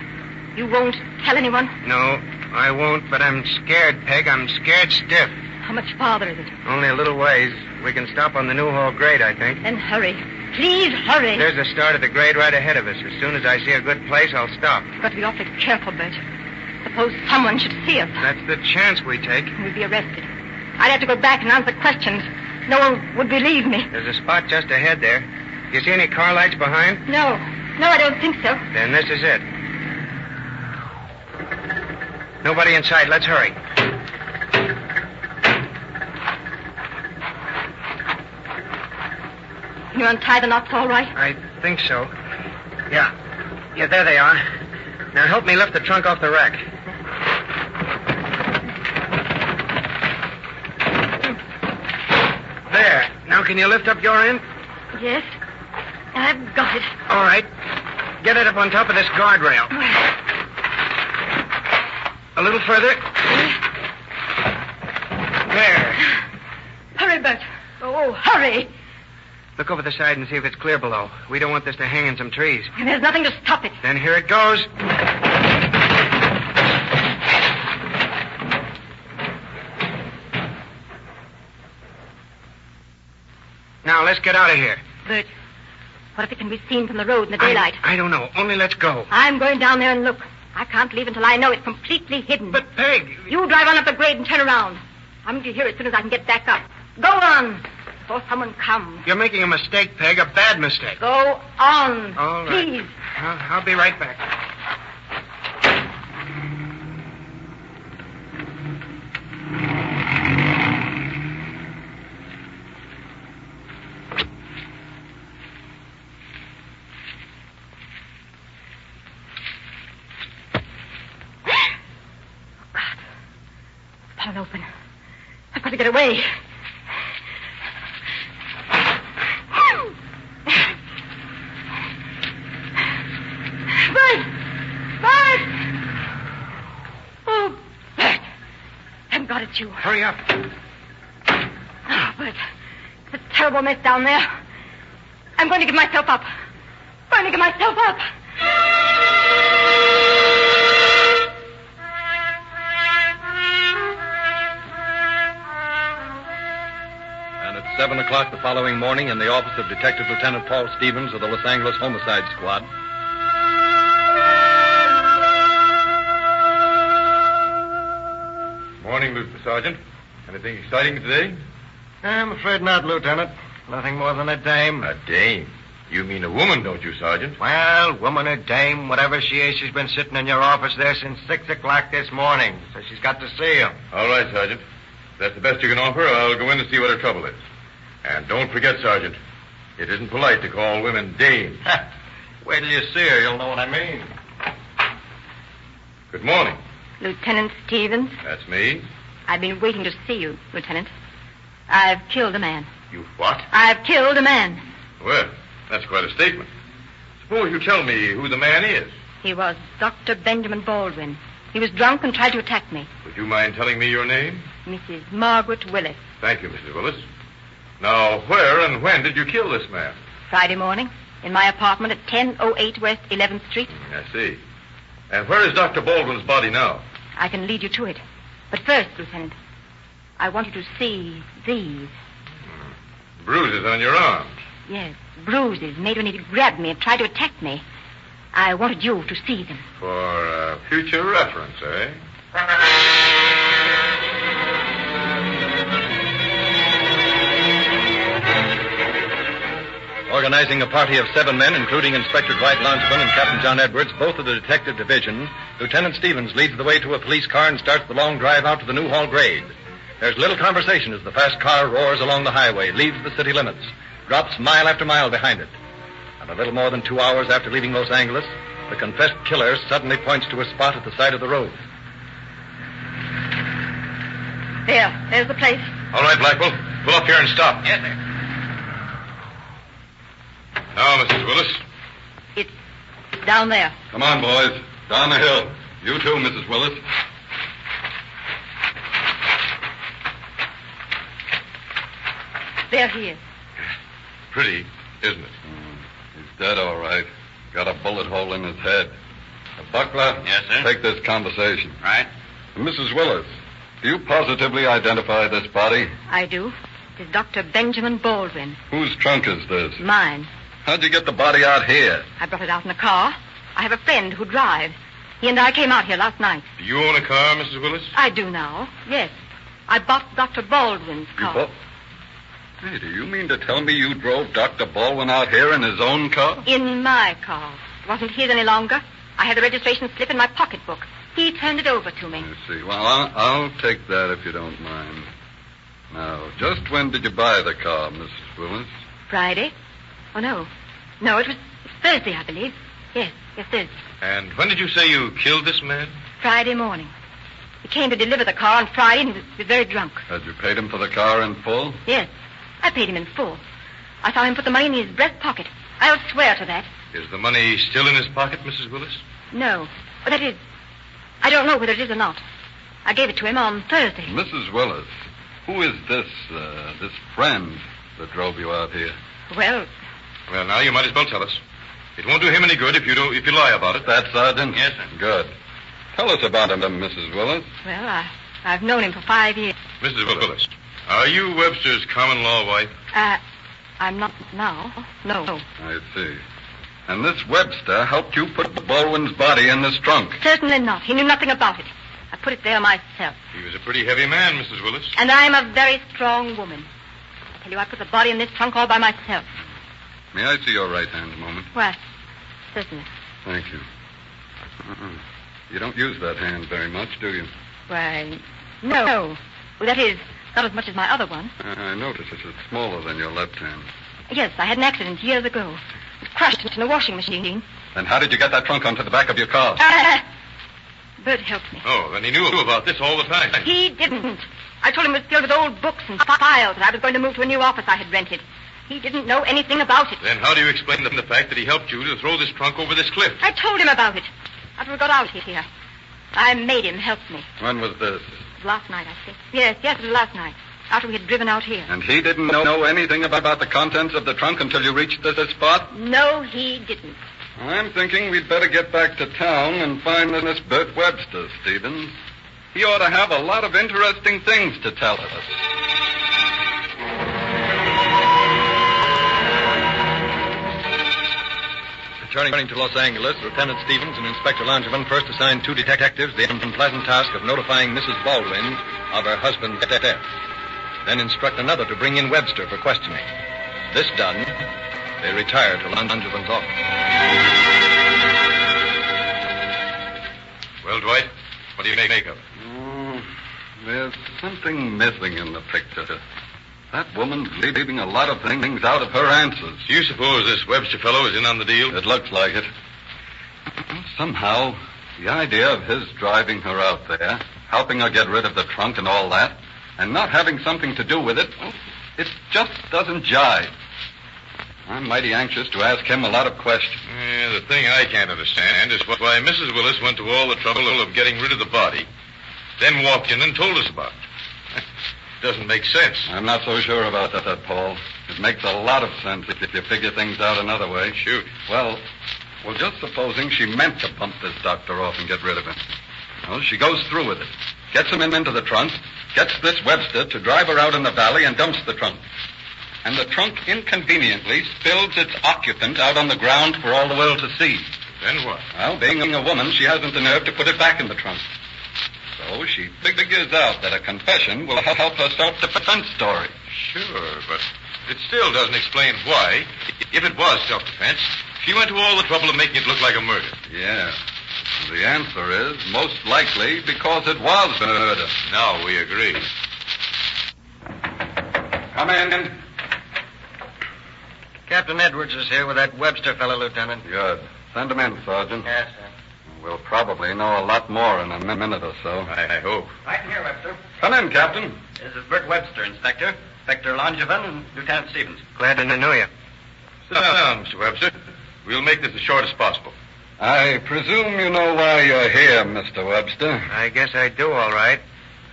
You won't tell anyone? No, I won't, but I'm scared, Peg. I'm scared stiff. How much farther is it? Only a little ways. We can stop on the Newhall grade, I think. Then hurry. Please hurry. There's the start of the grade right ahead of us. As soon as I see a good place, I'll stop. You've got to be awfully careful, Bert. Suppose someone should see us. That's the chance we take. We'd be arrested. I'd have to go back and answer questions. No one would believe me. There's a spot just ahead there. You see any car lights behind? No, I don't think so. Then this is it. Nobody in sight. Let's hurry. Can you untie the knots all right? I think so. Yeah, there they are. Now help me lift the trunk off the rack. There. Now can you lift up your end? Yes. I've got it. All right. Get it up on top of this guardrail. A little further. There. Hurry, Bert. Oh, hurry. Look over the side and see if it's clear below. We don't want this to hang in some trees. And there's nothing to stop it. Then here it goes. Now, let's get out of here. Bert, what if it can be seen from the road in the daylight? I don't know. Only let's go. I'm going down there and look. I can't leave until I know it's completely hidden. But, Peg... You drive on up the grade and turn around. I'm going to hear as soon as I can get back up. Go on, before someone comes. You're making a mistake, Peg, a bad mistake. Go on. All right. Please. I'll be right back. Open. I've got to get away. Bert! Bert! Oh, Bert. Thank God it's you. Hurry up. Oh, Bert. It's a terrible mess down there. I'm going to give myself up. And at 7 o'clock the following morning, in the office of Detective Lieutenant Paul Stevens of the Los Angeles Homicide Squad. Morning, Sergeant. Anything exciting today? I'm afraid not, Lieutenant. Nothing more than a dame. A dame? You mean a woman, don't you, Sergeant? Well, woman or dame, whatever she is, she's been sitting in your office there since 6 o'clock this morning. So she's got to see you. All right, Sergeant. If that's the best you can offer, I'll go in and see what her trouble is. And don't forget, Sergeant, it isn't polite to call women dames. Wait till you see her, you'll know what I mean. Good morning. Lieutenant Stevens? That's me. I've been waiting to see you, Lieutenant. I've killed a man. You what? I've killed a man. Well, that's quite a statement. Suppose you tell me who the man is. He was Dr. Benjamin Baldwin. He was drunk and tried to attack me. Would you mind telling me your name? Mrs. Margaret Willis. Thank you, Mrs. Willis. Now, where and when did you kill this man? Friday morning, in my apartment at 1008 West 11th Street. I see. And where is Dr. Baldwin's body now? I can lead you to it. But first, Lieutenant, I want you to see these. Bruises on your arms. Yes, bruises made when he grabbed me and tried to attack me. I wanted you to see them. For future reference, eh? Organizing a party of 7 men, including Inspector Dwight Launchman and Captain John Edwards, both of the Detective Division, Lieutenant Stevens leads the way to a police car and starts the long drive out to the Newhall grade. There's little conversation as the fast car roars along the highway, leaves the city limits, drops mile after mile behind it. And a little more than 2 hours after leaving Los Angeles, the confessed killer suddenly points to a spot at the side of the road. There's the place. All right, Blackwell. Pull up here and stop. Yes, sir. Now, Mrs. Willis. It's down there. Come on, boys. Down the hill. You too, Mrs. Willis. There he is. Pretty, isn't it? He's dead, all right. Got a bullet hole in his head. Buckler? Yes, sir? Take this conversation. Right. Mrs. Willis, do you positively identify this body? I do. It's Dr. Benjamin Baldwin. Whose trunk is this? Mine. How'd you get the body out here? I brought it out in a car. I have a friend who drives. He and I came out here last night. Do you own a car, Mrs. Willis? I do now, yes. I bought Dr. Baldwin's car. Hey, do you mean to tell me you drove Dr. Baldwin out here in his own car? In my car. It wasn't his any longer. I had the registration slip in my pocketbook. He turned it over to me. I see. Well, I'll take that if you don't mind. Now, just when did you buy the car, Miss Willis? Friday? Oh, no. No, it was Thursday, I believe. Yes, Thursday. And when did you say you killed this man? Friday morning. He came to deliver the car on Friday and he was very drunk. Had you paid him for the car in full? Yes, I paid him in full. I saw him put the money in his breast pocket. I'll swear to that. Is the money still in his pocket, Mrs. Willis? No. But that is... I don't know whether it is or not. I gave it to him on Thursday. Mrs. Willis, who is this friend that drove you out here? Well, now you might as well tell us. It won't do him any good if you lie about it. That, Sergeant? Yes, sir. Good. Tell us about him, Mrs. Willis. well, I've known him for 5 years. Mrs. Willis, are you Webster's common law wife? I'm not now. No. I see. And this Webster helped you put Baldwin's body in this trunk? Certainly not. He knew nothing about it. I put it there myself. He was a pretty heavy man, Mrs. Willis. And I'm a very strong woman. I tell you, I put the body in this trunk all by myself. May I see your right hand a moment? Why, certainly. Thank you. You don't use that hand very much, do you? Why, no. Well, that is, not as much as my other one. I notice it's smaller than your left hand. Yes, I had an accident years ago. It crashed in a washing machine. Then how did you get that trunk onto the back of your car? Bert helped me. Oh, then he knew about this all the time. He didn't. I told him it was filled with old books and files, and I was going to move to a new office I had rented. He didn't know anything about it. Then how do you explain the fact that he helped you to throw this trunk over this cliff? I told him about it. After we got out here. I made him help me. When was this? It was last night, I think. Yes, it was last night. After we had driven out here. And he didn't know anything about the contents of the trunk until you reached this spot? No, he didn't. I'm thinking we'd better get back to town and find this Bert Webster, Stevens. He ought to have a lot of interesting things to tell us. Returning to Los Angeles, Lieutenant Stevens and Inspector Langevin first assigned 2 detectives the unpleasant task of notifying Mrs. Baldwin of her husband's death. Then instruct another to bring in Webster for questioning. This done, they retired to Langevin's office. Well, Dwight, what do you make of it? There's something missing in the picture. That woman's leaving a lot of things out of her answers. Do you suppose this Webster fellow is in on the deal? It looks like it. Somehow, the idea of his driving her out there, helping her get rid of the trunk and all that, and not having something to do with it, it just doesn't jive. I'm mighty anxious to ask him a lot of questions. The thing I can't understand is why Mrs. Willis went to all the trouble of getting rid of the body, then walked in and told us about it. Doesn't make sense. I'm not so sure about that, Paul. It makes a lot of sense if you figure things out another way. Shoot. Well, just supposing she meant to bump this doctor off and get rid of him. Well, she goes through with it, gets him into the trunk, gets this Webster to drive her out in the valley and dumps the trunk. And the trunk inconveniently spills its occupant out on the ground for all the world to see. Then what? Well, being a woman, she hasn't the nerve to put it back in the trunk. So she figures out that a confession will help her self-defense story. Sure, but it still doesn't explain why, if it was self-defense, she went to all the trouble of making it look like a murder. Yeah. The answer is most likely because it was murder. Now we agree. Come in. Captain Edwards is here with that Webster fellow, Lieutenant. Good. Send him in, Sergeant. Yes, sir. We'll probably know a lot more in a minute or so. I hope. Right here, Webster. Come in, Captain. This is Bert Webster, Inspector. Inspector Langevin and Lieutenant Stevens. Glad to know you. Sit down, Mr. Webster. We'll make this as short as possible. I presume you know why you're here, Mr. Webster. I guess I do, all right.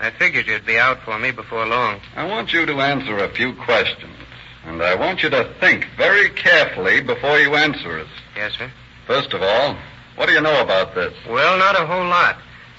I figured you'd be out for me before long. I want you to answer a few questions, and I want you to think very carefully before you answer us. Yes, sir. First of all, what do you know about this? Well, not a whole lot.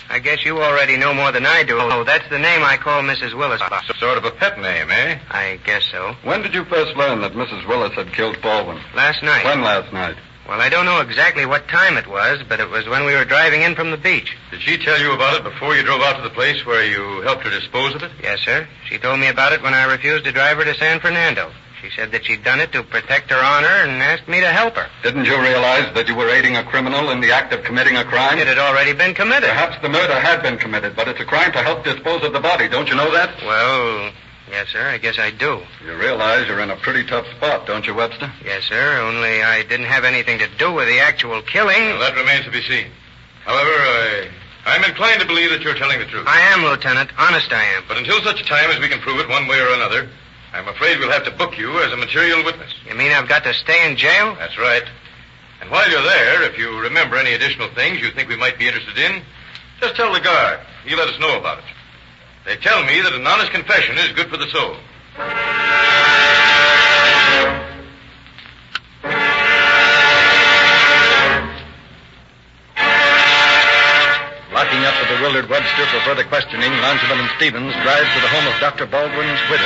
I guess you already know more than I do. Oh, that's the name I call Mrs. Willis. Sort of a pet name, eh? I guess so. When did you first learn that Mrs. Willis had killed Baldwin? Last night. When last night? Well, I don't know exactly what time it was, but it was when we were driving in from the beach. Did she tell you about it before you drove out to the place where you helped her dispose of it? Yes, sir. She told me about it when I refused to drive her to San Fernando. She said that she'd done it to protect her honor and asked me to help her. Didn't you realize that you were aiding a criminal in the act of committing a crime? It had already been committed. Perhaps the murder had been committed, but it's a crime to help dispose of the body. Don't you know that? Well, yes, sir. I guess I do. You realize you're in a pretty tough spot, don't you, Webster? Yes, sir. Only I didn't have anything to do with the actual killing. Well, that remains to be seen. However, I'm inclined to believe that you're telling the truth. I am, Lieutenant. Honest I am. But until such a time as we can prove it one way or another, I'm afraid we'll have to book you as a material witness. You mean I've got to stay in jail? That's right. And while you're there, if you remember any additional things you think we might be interested in, just tell the guard. He'll let us know about it. They tell me that an honest confession is good for the soul. Locking up the bewildered Webster for further questioning, Langevin and Stevens drive to the home of Dr. Baldwin's widow.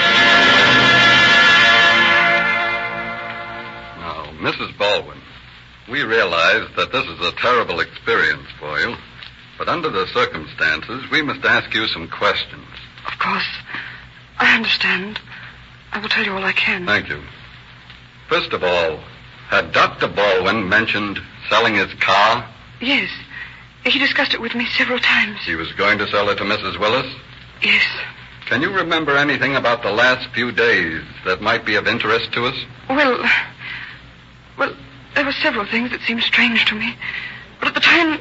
Now, Mrs. Baldwin, we realize that this is a terrible experience for you, but under the circumstances, we must ask you some questions. Of course. I understand. I will tell you all I can. Thank you. First of all, had Dr. Baldwin mentioned selling his car? Yes. He discussed it with me several times. He was going to sell it to Mrs. Willis? Yes. Can you remember anything about the last few days that might be of interest to us? Well, there were several things that seemed strange to me. But at the time,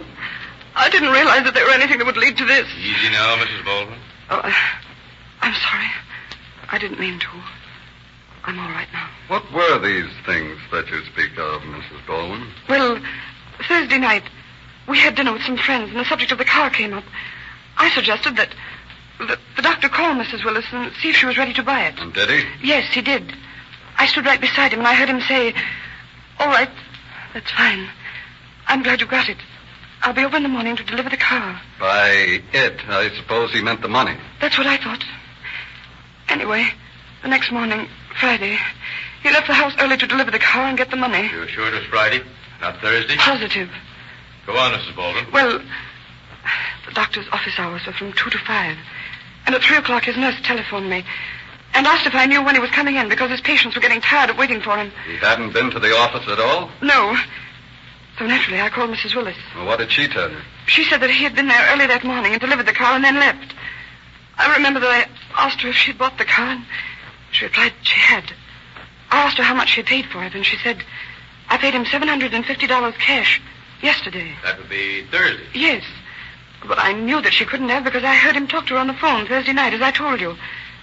I didn't realize that there were anything that would lead to this. Easy now, Mrs. Baldwin. Oh, I'm sorry. I didn't mean to. I'm all right now. What were these things that you speak of, Mrs. Baldwin? Well, Thursday night, we had dinner with some friends, and the subject of the car came up. I suggested that the doctor call Mrs. Willis and see if she was ready to buy it. And did he? Yes, he did. I stood right beside him, and I heard him say, "All right, that's fine. I'm glad you got it. I'll be over in the morning to deliver the car." By it, I suppose he meant the money. That's what I thought. Anyway, the next morning, Friday, he left the house early to deliver the car and get the money. You're sure it was Friday, not Thursday? Positive. Go on, Mrs. Baldwin. Well, the doctor's office hours were from 2 to 5. And at 3 o'clock, his nurse telephoned me and asked if I knew when he was coming in because his patients were getting tired of waiting for him. He hadn't been to the office at all? No. So naturally, I called Mrs. Willis. Well, what did she tell you? She said that he had been there early that morning and delivered the car and then left. I remember that I asked her if she'd bought the car, and she replied she had. I asked her how much she had paid for it, and she said, "I paid him $750 cash yesterday." That would be Thursday. Yes. But I knew that she couldn't have because I heard him talk to her on the phone Thursday night, as I told you.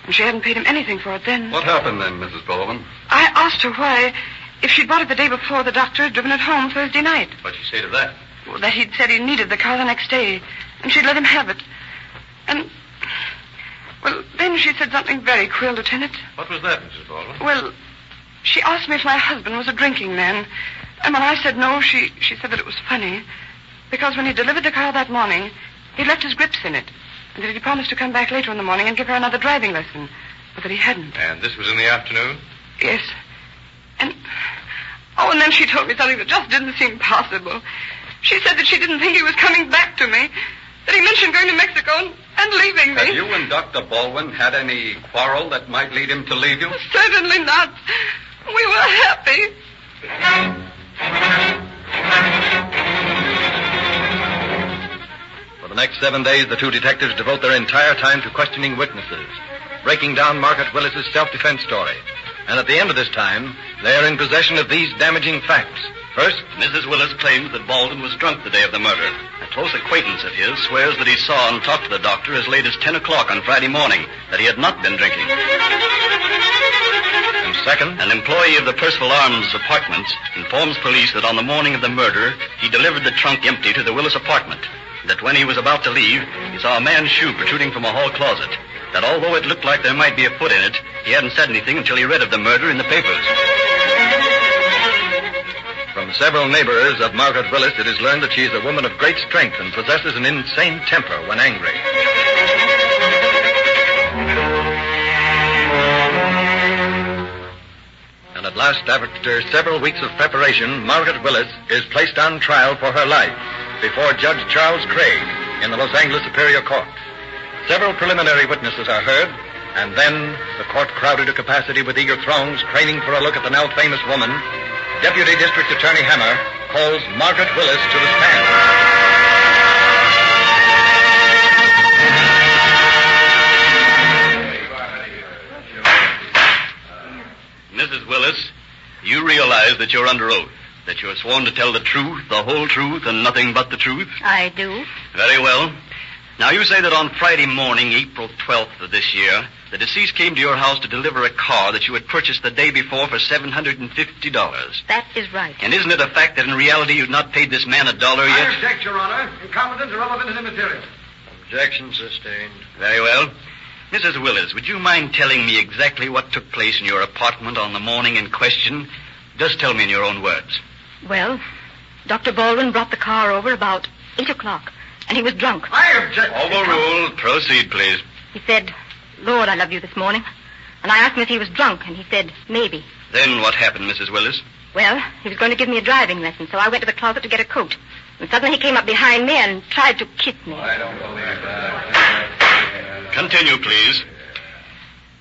And she hadn't paid him anything for it then. What happened then, Mrs. Baldwin? I asked her why, if she'd bought it the day before, the doctor had driven it home Thursday night. What'd she say to that? Well, that he'd said he needed the car the next day, and she'd let him have it. And, well, then she said something very queer, Lieutenant. What was that, Mrs. Baldwin? Well, she asked me if my husband was a drinking man. And when I said no, she said that it was funny. Because when he delivered the car that morning, he left his grips in it. And that he promised to come back later in the morning and give her another driving lesson. But that he hadn't. And this was in the afternoon? Yes. And then she told me something that just didn't seem possible. She said that she didn't think he was coming back to me. That he mentioned going to Mexico and leaving me. Have you and Dr. Baldwin had any quarrel that might lead him to leave you? Certainly not. We were happy. For the next 7 days, the two detectives devote their entire time to questioning witnesses, breaking down Margaret Willis's self-defense story. And at the end of this time, they are in possession of these damaging facts. First, Mrs. Willis claims that Baldwin was drunk the day of the murder. A close acquaintance of his swears that he saw and talked to the doctor as late as 10 o'clock on Friday morning, that he had not been drinking. And Second, an employee of the Percival Arms apartments informs police that on the morning of the murder, he delivered the trunk empty to the Willis apartment. That when he was about to leave, he saw a man's shoe protruding from a hall closet. That although it looked like there might be a foot in it, he hadn't said anything until he read of the murder in the papers. From several neighbors of Margaret Willis, it is learned that she is a woman of great strength and possesses an insane temper when angry. And at last, after several weeks of preparation, Margaret Willis is placed on trial for her life before Judge Charles Craig in the Los Angeles Superior Court. Several preliminary witnesses are heard, and then the court crowded to capacity with eager throngs craning for a look at the now famous woman. Deputy District Attorney Hammer calls Margaret Willis to the stand. Mrs. Willis, you realize that you're under oath, that you're sworn to tell the truth, the whole truth, and nothing but the truth? I do. Very well. Now, you say that on Friday morning, April 12th of this year, the deceased came to your house to deliver a car that you had purchased the day before for $750. That is right. And isn't it a fact that in reality you've not paid this man $1 yet? I object, Your Honor. Incompetence, irrelevant, and immaterial. Objection sustained. Very well. Mrs. Willis, would you mind telling me exactly what took place in your apartment on the morning in question? Just tell me in your own words. Well, Dr. Baldwin brought the car over about 8 o'clock, and he was drunk. I object. Overruled. Proceed, please. He said, "Lord, I love you," this morning. And I asked him if he was drunk, and he said, maybe. Then what happened, Mrs. Willis? Well, he was going to give me a driving lesson, so I went to the closet to get a coat. And suddenly he came up behind me and tried to kiss me. I don't believe that. Continue, please.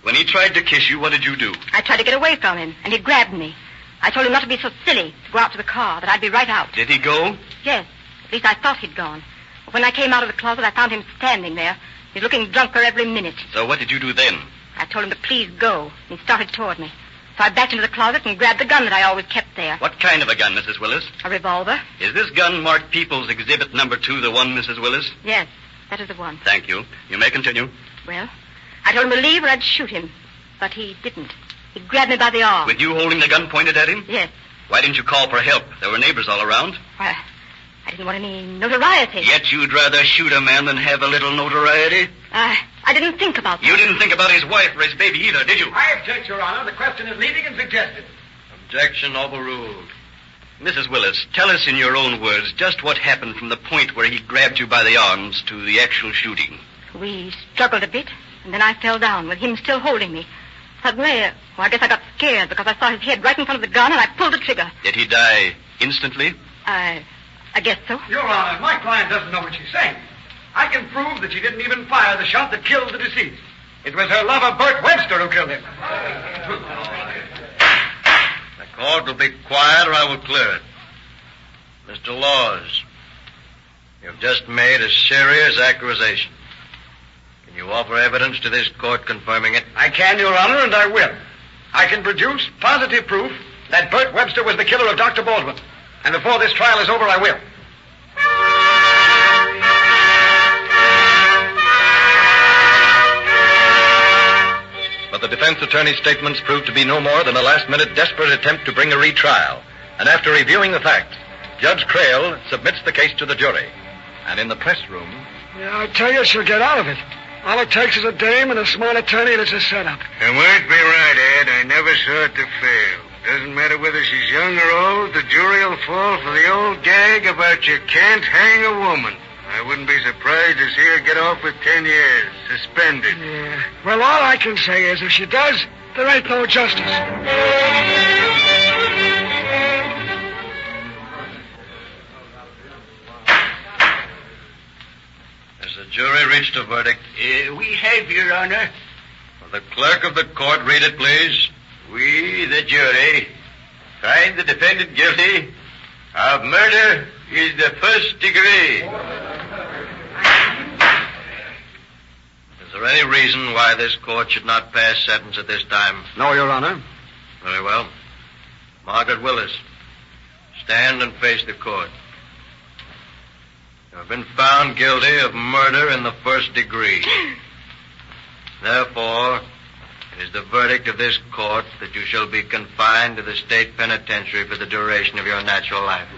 When he tried to kiss you, what did you do? I tried to get away from him, and he grabbed me. I told him not to be so silly, to go out to the car, that I'd be right out. Did he go? Yes. At least I thought he'd gone. But when I came out of the closet, I found him standing there. He's looking drunker every minute. So what did you do then? I told him to please go, and he started toward me. So I backed into the closet and grabbed the gun that I always kept there. What kind of a gun, Mrs. Willis? A revolver. Is this gun marked People's Exhibit Number 2 the one, Mrs. Willis? Yes, that is the one. Thank you. You may continue. Well, I told him to leave or I'd shoot him. But he didn't. He grabbed me by the arm. With you holding the gun pointed at him? Yes. Why didn't you call for help? There were neighbors all around. Why, I didn't want any notoriety. Yet you'd rather shoot a man than have a little notoriety? I didn't think about that. You didn't think about his wife or his baby either, did you? I object, Your Honor. The question is leading and suggested. Objection overruled. Mrs. Willis, tell us in your own words just what happened from the point where he grabbed you by the arms to the actual shooting. We struggled a bit, and then I fell down with him still holding me. Suddenly, I guess I got scared because I saw his head right in front of the gun, and I pulled the trigger. Did he die instantly? I guess so. Your Honor, my client doesn't know what she's saying. I can prove that she didn't even fire the shot that killed the deceased. It was her lover, Bert Webster, who killed him. The court will be quiet or I will clear it. Mr. Laws, you've just made a serious accusation. Can you offer evidence to this court confirming it? I can, Your Honor, and I will. I can produce positive proof that Bert Webster was the killer of Dr. Baldwin. And before this trial is over, I will. But the defense attorney's statements proved to be no more than a last-minute desperate attempt to bring a retrial. And after reviewing the facts, Judge Crail submits the case to the jury. And in the press room... Yeah, I tell you, she'll get out of it. All it takes is a dame and a smart attorney, and it's a setup. You might be right, Ed. I never saw it to fail. Doesn't matter whether she's young or old, the jury will fall for the old gag about you can't hang a woman. I wouldn't be surprised to see her get off with 10 years, suspended. Yeah. Well, all I can say is if she does, there ain't no justice. Has the jury reached a verdict? We have, Your Honor. Will the clerk of the court read it, please? We, the jury, find the defendant guilty of murder in the first degree. Is there any reason why this court should not pass sentence at this time? No, Your Honor. Very well. Margaret Willis, stand and face the court. You have been found guilty of murder in the first degree. Therefore, It is the verdict of this court that you shall be confined to the state penitentiary for the duration of your natural life.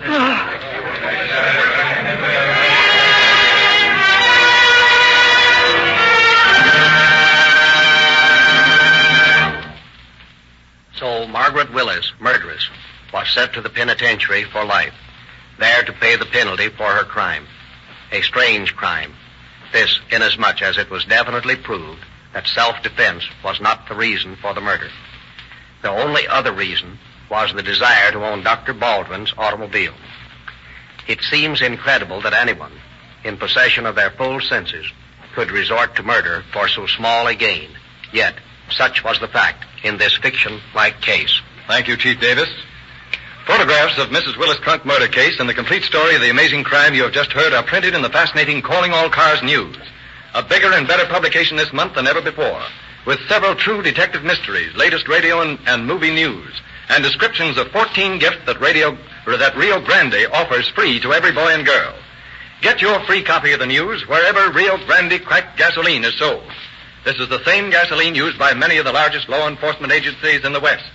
So Margaret Willis, murderess, was sent to the penitentiary for life, there to pay the penalty for her crime. A strange crime. This, inasmuch as it was definitely proved that self-defense was not the reason for the murder. The only other reason was the desire to own Dr. Baldwin's automobile. It seems incredible that anyone, in possession of their full senses, could resort to murder for so small a gain. Yet, such was the fact in this fiction-like case. Thank you, Chief Davis. Photographs of Mrs. Willis' trunk murder case and the complete story of the amazing crime you have just heard are printed in the fascinating Calling All Cars News, a bigger and better publication this month than ever before, with several true detective mysteries, latest radio and movie news, and descriptions of 14 gifts that Rio Grande offers free to every boy and girl. Get your free copy of the news wherever Rio Grande cracked gasoline is sold. This is the same gasoline used by many of the largest law enforcement agencies in the West.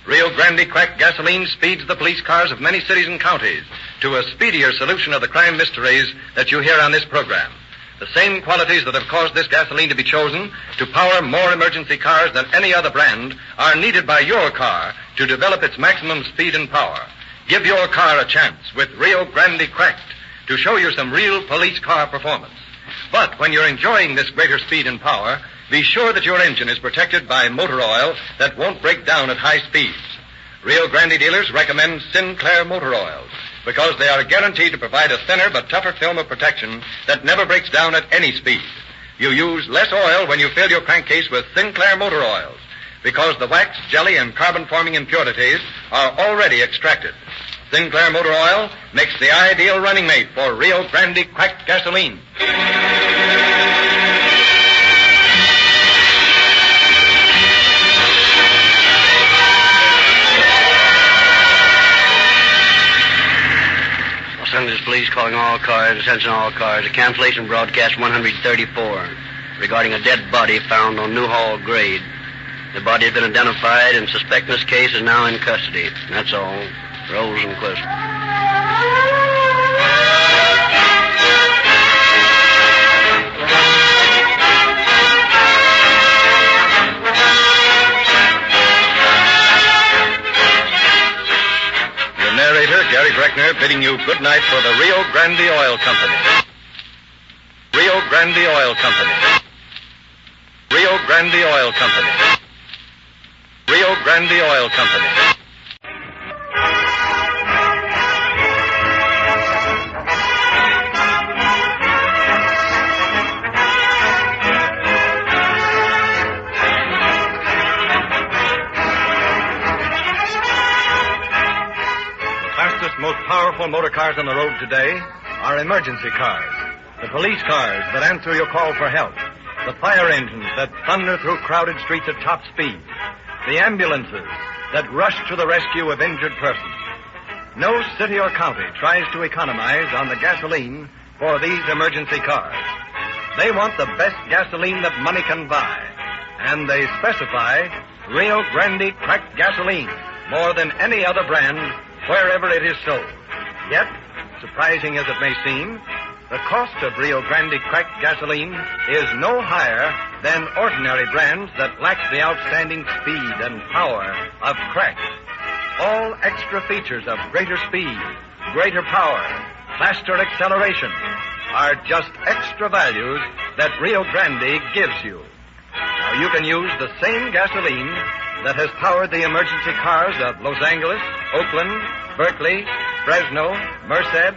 Rio Grande cracked gasoline speeds the police cars of many cities and counties to a speedier solution of the crime mysteries that you hear on this program. The same qualities that have caused this gasoline to be chosen to power more emergency cars than any other brand are needed by your car to develop its maximum speed and power. Give your car a chance with Rio Grande Cracked to show you some real police car performance. But when you're enjoying this greater speed and power, be sure that your engine is protected by motor oil that won't break down at high speeds. Rio Grande dealers recommend Sinclair motor oils because they are guaranteed to provide a thinner but tougher film of protection that never breaks down at any speed. You use less oil when you fill your crankcase with Sinclair motor oils because the wax, jelly, and carbon-forming impurities are already extracted. Sinclair motor oil makes the ideal running mate for Rio Grande cracked gasoline. Los Angeles Police calling all cars, attention all cars. A cancellation broadcast 134 regarding a dead body found on Newhall Grade. The body has been identified and suspect in this case is now in custody. That's all. Rosenquist. Your narrator, Gary Breckner, bidding you good night for the Rio Grande Oil Company. Rio Grande Oil Company. Rio Grande Oil Company. Rio Grande Oil Company. Most powerful motor cars on the road today are emergency cars. The police cars that answer your call for help. The fire engines that thunder through crowded streets at top speed. The ambulances that rush to the rescue of injured persons. No city or county tries to economize on the gasoline for these emergency cars. They want the best gasoline that money can buy. And they specify Rio Grande cracked gasoline more than any other brand wherever it is sold. Yet, surprising as it may seem, the cost of Rio Grande cracked gasoline is no higher than ordinary brands that lack the outstanding speed and power of crack. All extra features of greater speed, greater power, faster acceleration are just extra values that Rio Grande gives you. Now, you can use the same gasoline that has powered the emergency cars of Los Angeles, Oakland, Berkeley, Fresno, Merced,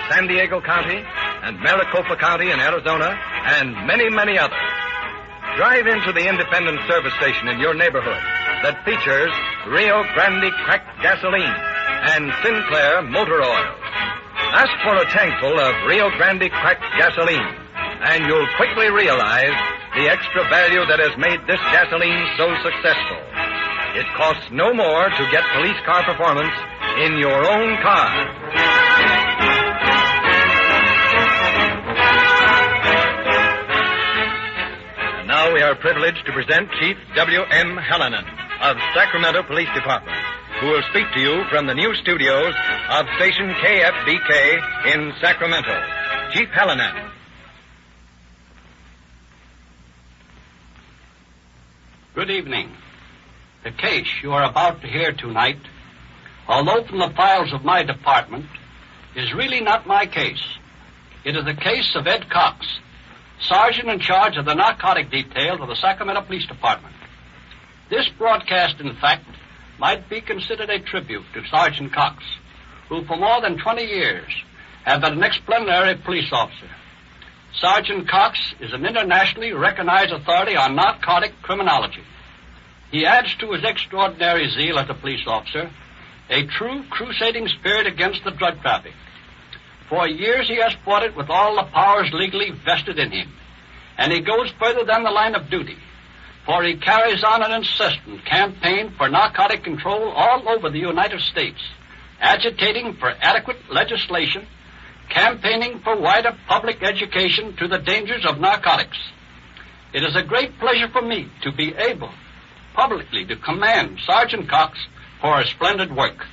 San Diego County, and Maricopa County in Arizona, and many, many others. Drive into the independent service station in your neighborhood that features Rio Grande cracked gasoline and Sinclair motor oil. Ask for a tankful of Rio Grande cracked gasoline, and you'll quickly realize the extra value that has made this gasoline so successful. It costs no more to get police car performance in your own car. And now we are privileged to present Chief W.M. Hallinan of Sacramento Police Department, who will speak to you from the new studios of station KFBK in Sacramento. Chief Hallinan. Good evening. The case you are about to hear tonight, although from the files of my department, is really not my case. It is the case of Ed Cox, sergeant in charge of the narcotic detail of the Sacramento Police Department. This broadcast, in fact, might be considered a tribute to Sergeant Cox, who for more than 20 years have been an exemplary police officer. Sergeant Cox is an internationally recognized authority on narcotic criminology. He adds to his extraordinary zeal as a police officer a true crusading spirit against the drug traffic. For years he has fought it with all the powers legally vested in him, and he goes further than the line of duty, for he carries on an incessant campaign for narcotic control all over the United States, agitating for adequate legislation, campaigning for wider public education to the dangers of narcotics. It is a great pleasure for me to be able publicly to commend Sergeant Cox for his splendid work.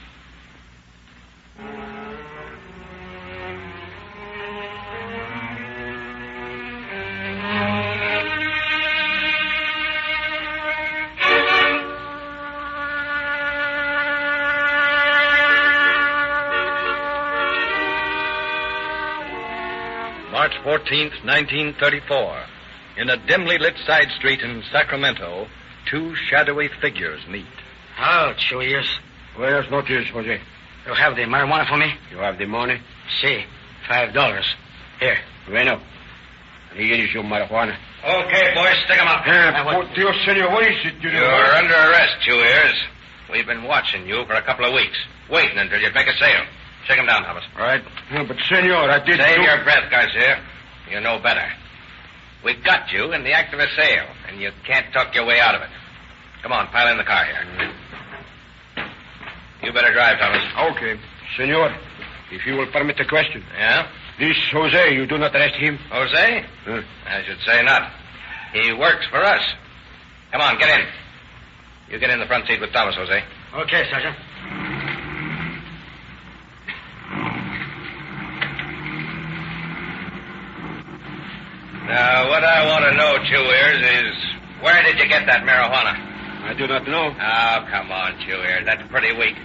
March 14th, 1934. In a dimly lit side street in Sacramento, two shadowy figures meet. Oh, 2 years. Buenas noches, Jose. You have the marijuana for me? You have the money? Si. $5. Here, bueno. Here is your marijuana. Okay, boys, stick 'em up. Por Dios, senor, what is it? You're under arrest, 2 years. We've been watching you for a couple of weeks, waiting until you'd make a sale. Shake him down, Thomas. All right. No, but, senor, I did... Save your breath, Garcia. You know better. We got you in the act of a sale, and you can't talk your way out of it. Come on, pile in the car here. You better drive, Thomas. Okay. Senor, if you will permit the question. Yeah? This Jose, you do not arrest him? Jose? I should say not. He works for us. Come on, get in. You get in the front seat with Thomas, Jose. Okay, Sergeant. Now, what I want to know, 2 years, is where did you get that marijuana? I do not know. Oh, come on, 2 years. That's pretty weak.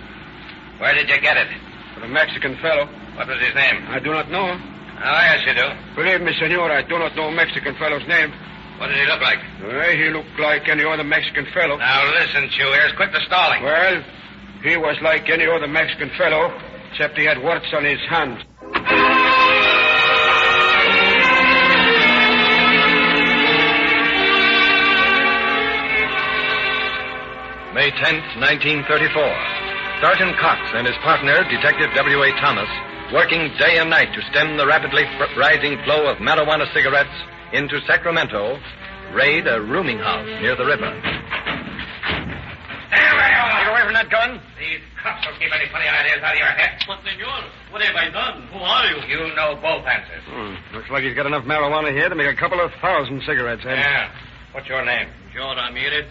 Where did you get it? From a Mexican fellow. What was his name? I do not know. Oh, yes, you do. Believe me, senor, I do not know a Mexican fellow's name. What did he look like? He looked like any other Mexican fellow. Now, listen, 2 years. Quit the stalling. Well, he was like any other Mexican fellow, except he had warts on his hands. May 10th, 1934. Sergeant Cox and his partner, Detective W.A. Thomas, working day and night to stem the rapidly rising flow of marijuana cigarettes into Sacramento, raid a rooming house near the river. Stay away from that gun. These cops don't keep any funny ideas out of your head. But, senor, what have I done? Who are you? You know both answers. Looks like he's got enough marijuana here to make a couple of 1,000 cigarettes, eh? Yeah. What's your name? Joe Ramirez.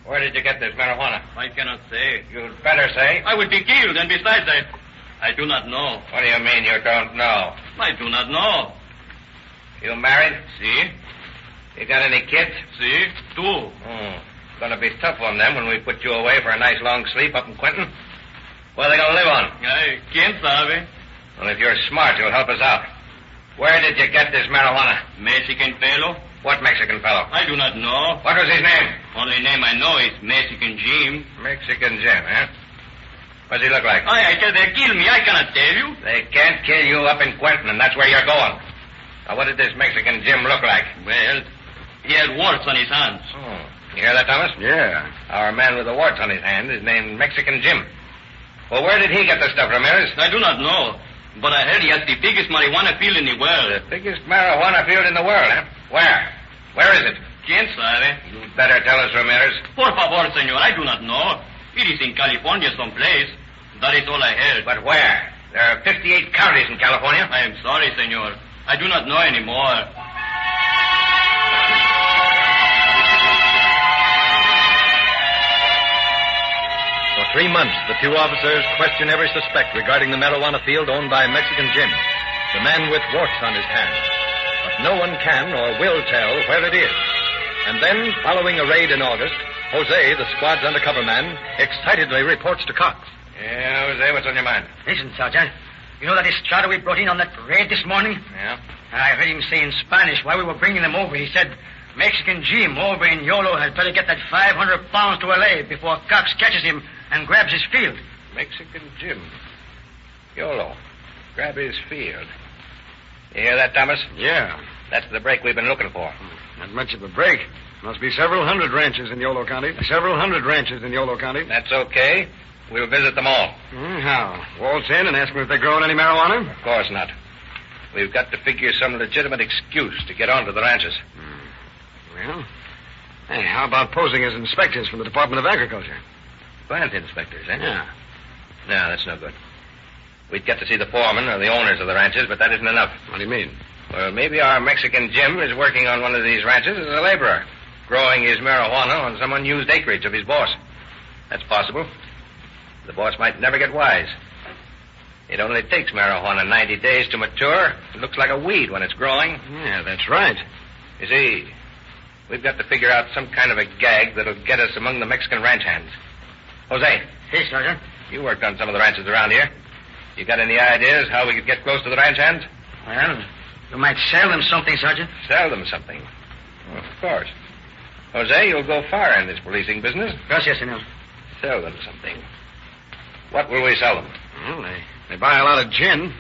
Where did you get this marijuana? I cannot say. You'd better say. I would be killed, and besides that, I do not know. What do you mean you don't know? I do not know. You married? Si. You got any kids? Si, 2. It's gonna be tough on them when we put you away for a nice long sleep up in Quentin. What are they gonna live on? Ay, ¿quién sabe? Well, if you're smart, you'll help us out. Where did you get this marijuana? Mexican fellow. What Mexican fellow? I do not know. What was his name? Only name I know is Mexican Jim. Mexican Jim, eh? What does he look like? I tell they kill me. I cannot tell you. They can't kill you up in Quentin, and that's where you're going. Now, what did this Mexican Jim look like? Well, he had warts on his hands. You hear that, Thomas? Yeah. Our man with the warts on his hand is named Mexican Jim. Well, where did he get the stuff, Ramirez? I do not know. But I heard he has the biggest marijuana field in the world. The biggest marijuana field in the world, eh? Where? Where is it? ¿Quién sabe? You'd better tell us, Ramirez. Por favor, senor, I do not know. It is in California someplace. That is all I heard. But where? There are 58 counties in California. I am sorry, senor. I do not know anymore. 3 months, the two officers question every suspect regarding the marijuana field owned by Mexican Jim, the man with warts on his hands. But no one can or will tell where it is. And then, following a raid in August, Jose, the squad's undercover man, excitedly reports to Cox. Yeah, Jose, what's on your mind? Listen, Sergeant. You know that estrada we brought in on that raid this morning? Yeah? I heard him say in Spanish while we were bringing them over. He said, Mexican Jim over in Yolo had better get that 500 pounds to L.A. before Cox catches him and grabs his field. Mexican Jim. Yolo. Grab his field. You hear that, Thomas? Yeah. That's the break we've been looking for. Not much of a break. Must be several hundred ranches in Yolo County. That's okay. We'll visit them all. How? Waltz in and ask them if they're growing any marijuana? Of course not. We've got to figure some legitimate excuse to get onto the ranches. Well, hey, how about posing as inspectors from the Department of Agriculture? Plant inspectors, eh? Yeah. No, that's no good. We'd get to see the foreman or the owners of the ranches, but that isn't enough. What do you mean? Well, maybe our Mexican Jim is working on one of these ranches as a laborer, growing his marijuana on some unused acreage of his boss. That's possible. The boss might never get wise. It only takes marijuana 90 days to mature. It looks like a weed when it's growing. Yeah, that's right. You see, we've got to figure out some kind of a gag that'll get us among the Mexican ranch hands. Jose. Hey, Sergeant. You worked on some of the ranches around here. You got any ideas how we could get close to the ranch hands? Well, we might sell them something, Sergeant. Sell them something? Well, of course. Jose, you'll go far in this policing business. Gracias, senor. Sell them something. What will we sell them? Well, they buy a lot of gin.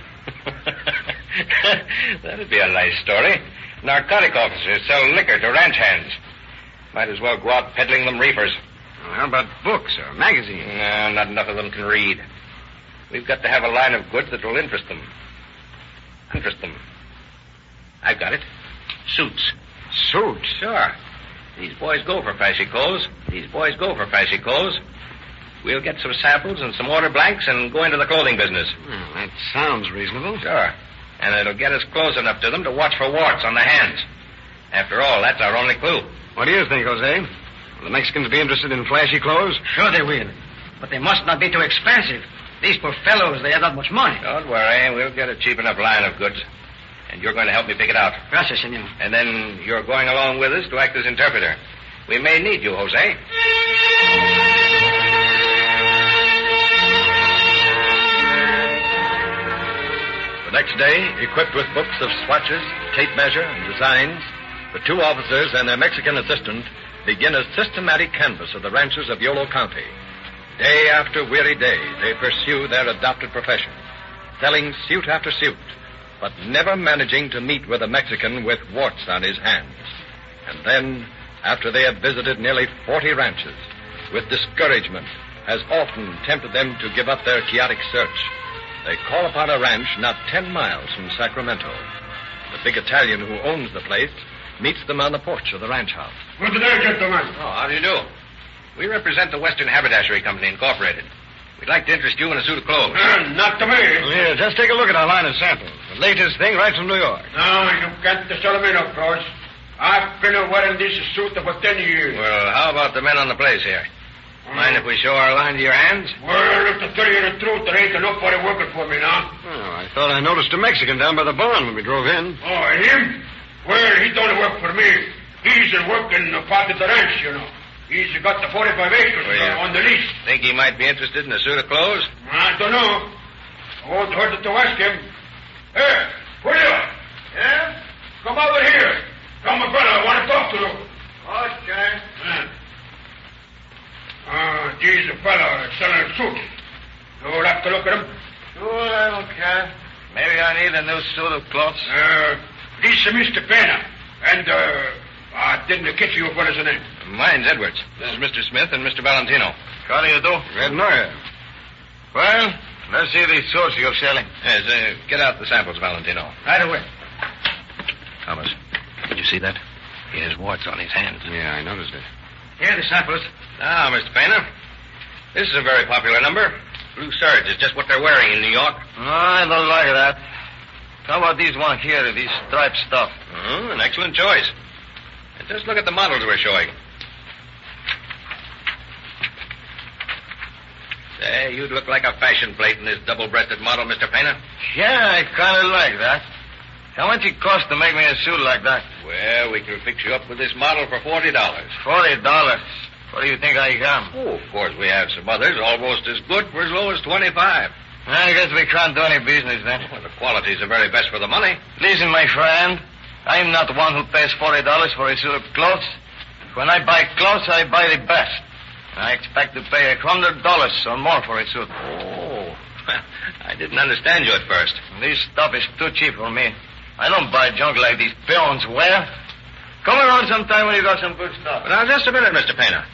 That'd be a nice story. Narcotic officers sell liquor to ranch hands. Might as well go out peddling them reefers. Well, how about books or magazines? No, not enough of them can read. We've got to have a line of goods that will interest them. I've got it. Suits. Suits? Sure. These boys go for fashy clothes. We'll get some samples and some order blanks and go into the clothing business. Well, that sounds reasonable. Sure. And it'll get us close enough to them to watch for warts on the hands. After all, that's our only clue. What do you think, Jose? Will the Mexicans be interested in flashy clothes? Sure they will. But they must not be too expensive. These poor fellows, they have not much money. Don't worry. We'll get a cheap enough line of goods. And you're going to help me pick it out. Gracias, senor. And then you're going along with us to act as interpreter. We may need you, Jose. The next day, equipped with books of swatches, tape measure, and designs, the two officers and their Mexican assistant begin a systematic canvass of the ranches of Yolo County. Day after weary day, they pursue their adopted profession, selling suit after suit, but never managing to meet with a Mexican with warts on his hands. And then, after they have visited nearly 40 ranches, with discouragement has often tempted them to give up their chaotic search, they call upon a ranch not 10 miles from Sacramento. The big Italian who owns the place meets them on the porch of the ranch house. Good day, gentlemen. Oh, how do you do? We represent the Western Haberdashery Company, Incorporated. We'd like to interest you in a suit of clothes. Not to me. Yeah, just take a look at our line of samples. The latest thing right from New York. No, you can't sell me no clothes. I've been wearing this suit for 10 years. Well, how about the men on the place here? Mind if we show our line to your hands? Well, to tell you the truth, there ain't nobody working for me now. Oh, I thought I noticed a Mexican down by the barn when we drove in. Oh, him? Well, he don't work for me. He's working part of the ranch, you know. He's got the 45 acres on the lease. Think he might be interested in a suit of clothes? I don't know. I won't hurt to ask him. Hey, where you? Yeah? Come over here. Come, my brother, I want to talk to you. Okay. He's a fella selling suits. You'll have to look at him. Sure, I don't care. Maybe I need a new suit of clothes. This is Mr. Pena. And, I didn't catch your brother's name. Mine's Edwards. This is Mr. Smith and Mr. Valentino. How do you do? Red Noya. Well, let's see these suits you're selling. Yes, get out the samples, Valentino. Right away. Thomas, did you see that? He has warts on his hands. Yeah, I noticed it. Here are the samples. Now, Mr. Pena, this is a very popular number. Blue serge is just what they're wearing in New York. I don't like that. How about these one here, these striped stuff? An excellent choice. And just look at the models we're showing. Say, you'd look like a fashion plate in this double-breasted model, Mr. Pena. Yeah, I kind of like that. How much it cost to make me a suit like that? Well, we can fix you up with this model for $40. $40? What do you think I am? Oh, of course, we have some others almost as good for as low as $25. I guess we can't do any business then. Well, the quality's the very best for the money. Listen, my friend. I'm not the one who pays $40 for a suit of clothes. When I buy clothes, I buy the best. I expect to pay $100 or more for a suit. Oh, I didn't understand you at first. This stuff is too cheap for me. I don't buy junk like these peons wear. Come around sometime when you got some good stuff. Now, just a minute, Mr. Pena.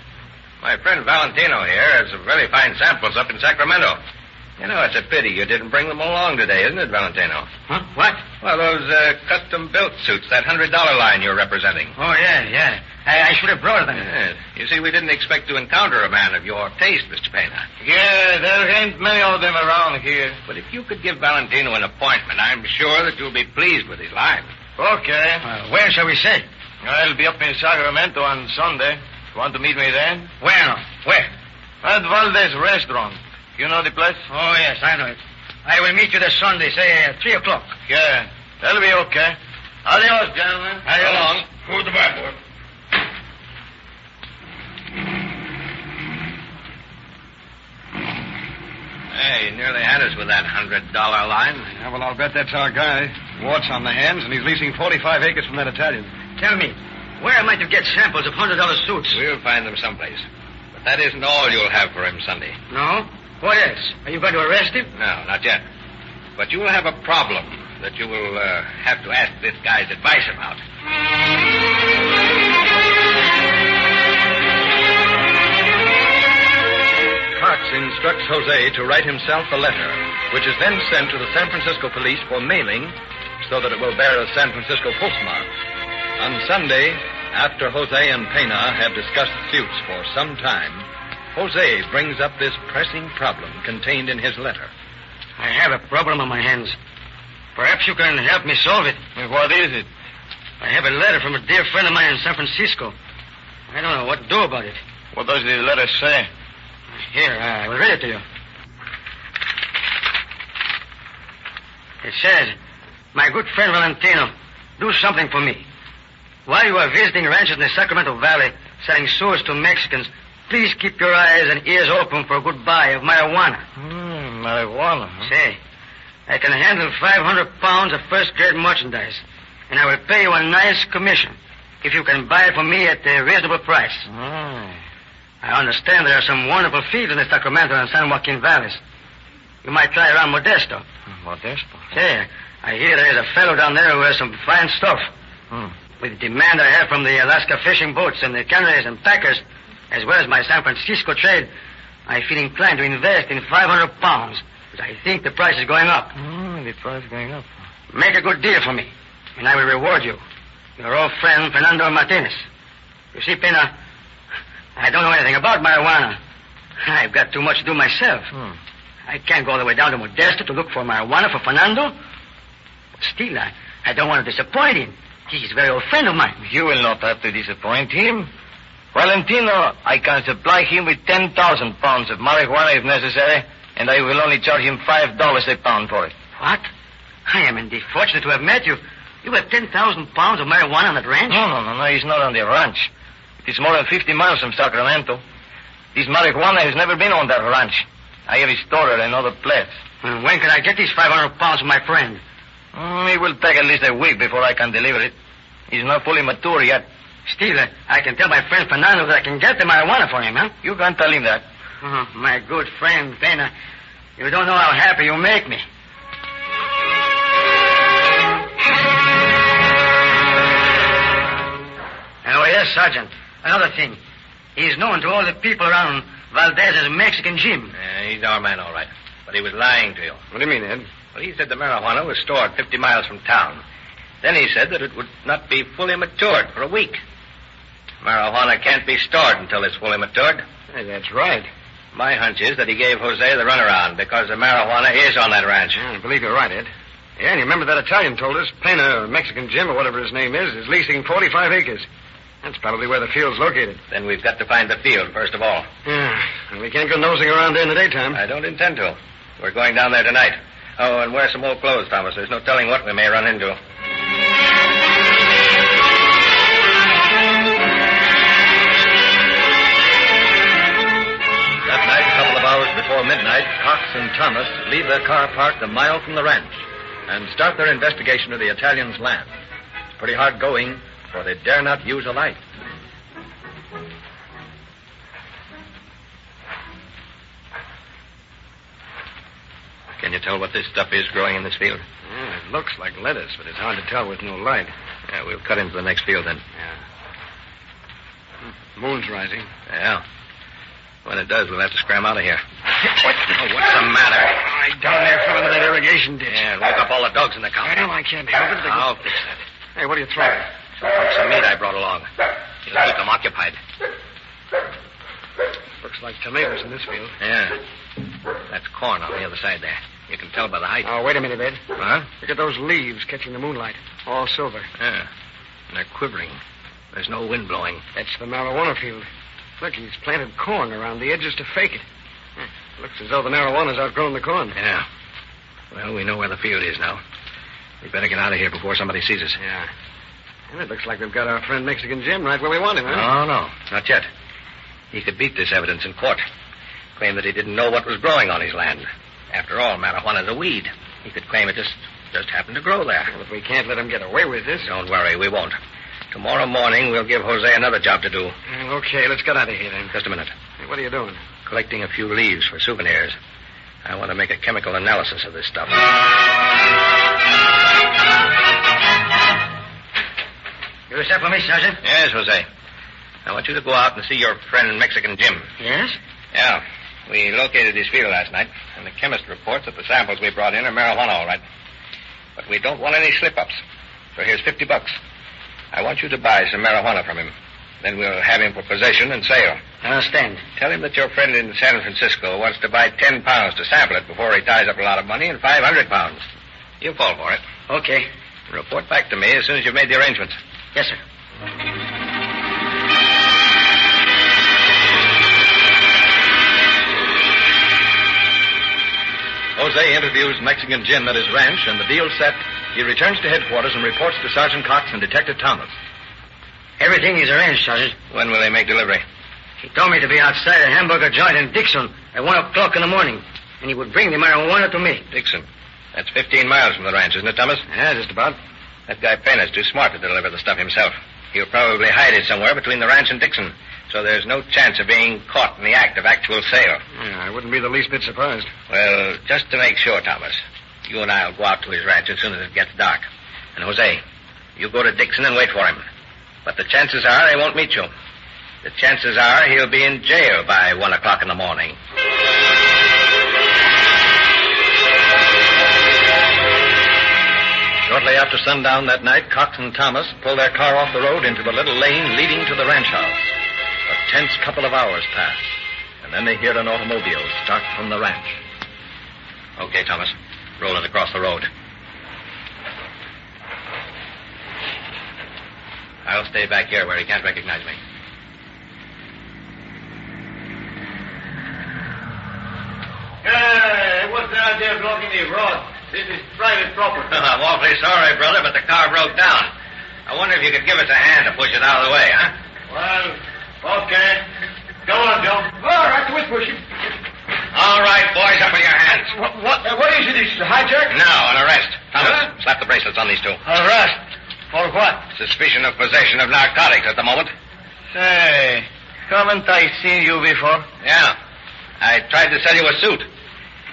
My friend Valentino here has some very fine samples up in Sacramento. You know, it's a pity you didn't bring them along today, isn't it, Valentino? Huh? What? Well, those custom-built suits, that $100 line you're representing. Oh, yeah. I should have brought them. Yes. You see, we didn't expect to encounter a man of your taste, Mr. Pena. Yeah, there ain't many of them around here. But if you could give Valentino an appointment, I'm sure that you'll be pleased with his line. Okay. Where shall we say? I'll be up in Sacramento on Sunday. Want to meet me then? Where? At Valdez Restaurant. You know the place? Oh, yes, I know it. I will meet you this Sunday, say, at 3 o'clock. Yeah, that'll be okay. Adios, gentlemen. Adios. Along. Who's the bad boy? Hey, you nearly had us with that $100 line. Yeah, well, I'll bet that's our guy. Warts on the hands, and he's leasing 45 acres from that Italian. Tell me, where am I to get samples of $100 suits? We'll find them someplace. But that isn't all you'll have for him Sunday. No? What else? Are you going to arrest him? No, not yet. But you will have a problem that you will have to ask this guy's advice about. Cox instructs Jose to write himself a letter, which is then sent to the San Francisco police for mailing so that it will bear a San Francisco postmark. On Sunday, after Jose and Pena have discussed suits for some time, Jose brings up this pressing problem contained in his letter. I have a problem on my hands. Perhaps you can help me solve it. What is it? I have a letter from a dear friend of mine in San Francisco. I don't know what to do about it. What does the letter say? Here, I will read it to you. It says, "My good friend Valentino, do something for me. While you are visiting ranches in the Sacramento Valley, selling sewers to Mexicans, please keep your eyes and ears open for a good buy of marijuana." Marijuana, huh? Say, I can handle 500 pounds of first-grade merchandise, and I will pay you a nice commission if you can buy it for me at a reasonable price. I understand there are some wonderful fields in the Sacramento and San Joaquin valleys. You might try around Modesto. Modesto? Say, I hear there is a fellow down there who has some fine stuff. With the demand I have from the Alaska fishing boats and the canneries and packers, as well as my San Francisco trade, I feel inclined to invest in 500 pounds, but I think the price is going up. The price is going up. Make a good deal for me, and I will reward you. Your old friend, Fernando Martinez. You see, Pena, I don't know anything about marijuana. I've got too much to do myself. I can't go all the way down to Modesto to look for marijuana for Fernando. But still, I don't want to disappoint him. He's a very old friend of mine. You will not have to disappoint him. Valentino, I can supply him with 10,000 pounds of marijuana if necessary, and I will only charge him $5 a pound for it. What? I am indeed fortunate to have met you. You have 10,000 pounds of marijuana on that ranch? No, he's not on the ranch. It is more than 50 miles from Sacramento. This marijuana has never been on that ranch. I have stored it in another place. When can I get these 500 pounds from my friend? It will take at least a week before I can deliver it. He's not fully mature yet. Still, I can tell my friend Fernando that I can get the marijuana for him, huh? You can't tell him that. My good friend, Pena, you don't know how happy you make me. Oh, yes, Sergeant. Another thing. He's known to all the people around Valdez's Mexican Jim. Yeah, he's our man, all right. But he was lying to you. What do you mean, Ed? Well, he said the marijuana was stored 50 miles from town. Then he said that it would not be fully matured for a week. Marijuana can't be stored until it's fully matured. Hey, that's right. My hunch is that he gave Jose the runaround because the marijuana is on that ranch. I believe you're right, Ed. Yeah, and you remember that Italian told us, Pena, or Mexican Jim, or whatever his name is leasing 45 acres. That's probably where the field's located. Then we've got to find the field, first of all. Yeah, and we can't go nosing around there in the daytime. I don't intend to. We're going down there tonight. Oh, and wear some old clothes, Thomas. There's no telling what we may run into. That night, a couple of hours before midnight, Cox and Thomas leave their car parked a mile from the ranch and start their investigation of the Italian's land. It's pretty hard going, for they dare not use a light. Can you tell what this stuff is growing in this field? Yeah, it looks like lettuce, but it's hard to tell with no light. Yeah, we'll cut into the next field then. Yeah. Moon's rising. Yeah. When it does, we'll have to scram out of here. What's the matter? Down there fell into that irrigation ditch. Yeah, it woke up all the dogs in the county. Well, I can't help it. I'll fix that. Hey, what are you throwing? Some hunks of meat I brought along. It'll keep them occupied. Looks like tomatoes in this field. Yeah. That's corn on the other side there. You can tell by the height. Oh, wait a minute, Ed. Huh? Look at those leaves catching the moonlight. All silver. Yeah. And they're quivering. There's no wind blowing. That's the marijuana field. Look, he's planted corn around the edges to fake it. Looks as though the marijuana's outgrown the corn. Yeah. Well, we know where the field is now. We better get out of here before somebody sees us. Yeah. And it looks like we've got our friend Mexican Jim right where we want him, huh? Oh, no. Not yet. He could beat this evidence in court. Claim that he didn't know what was growing on his land. After all, marijuana's a weed. He could claim it just happened to grow there. Well, if we can't let him get away with this... Don't worry, we won't. Tomorrow morning, we'll give Jose another job to do. Okay, let's get out of here, then. Just a minute. Hey, what are you doing? Collecting a few leaves for souvenirs. I want to make a chemical analysis of this stuff. You sent for me, Sergeant? Yes, Jose. I want you to go out and see your friend Mexican Jim. Yes? Yeah. We located his field last night, and the chemist reports that the samples we brought in are marijuana, all right. But we don't want any slip-ups. So here's $50. I want you to buy some marijuana from him. Then we'll have him for possession and sale. I understand. Tell him that your friend in San Francisco wants to buy 10 pounds to sample it before he ties up a lot of money and 500 pounds. You'll fall for it. Okay. Report back to me as soon as you've made the arrangements. Yes, sir. Jose interviews Mexican Jim at his ranch, and the deal set, he returns to headquarters and reports to Sergeant Cox and Detective Thomas. Everything is arranged, Sergeant. When will they make delivery? He told me to be outside a hamburger joint in Dixon at 1 o'clock in the morning, and he would bring the marijuana to me. Dixon. That's 15 miles from the ranch, isn't it, Thomas? Yeah, just about. That guy Pena's too smart to deliver the stuff himself. He'll probably hide it somewhere between the ranch and Dixon, so there's no chance of being caught in the act of actual sale. Yeah, I wouldn't be the least bit surprised. Well, just to make sure, Thomas, you and I will go out to his ranch as soon as it gets dark. And, Jose, you go to Dixon and wait for him. But the chances are he won't meet you. The chances are he'll be in jail by 1 o'clock in the morning. Shortly after sundown that night, Cox and Thomas pulled their car off the road into the little lane leading to the ranch house. A tense couple of hours pass, and then they hear an automobile start from the ranch. Okay, Thomas. Roll it across the road. I'll stay back here where he can't recognize me. Hey, what's the idea of blocking the road? This is private property. I'm awfully sorry, brother, but the car broke down. I wonder if you could give us a hand to push it out of the way, huh? Well, okay. Go on, Joe. All right, we'll push him. All right, boys, up with your hands. What is it? Is it a hijack? No, an arrest. Thomas, slap the bracelets on these two. Arrest? For what? Suspicion of possession of narcotics at the moment. Say, haven't I seen you before? Yeah. I tried to sell you a suit.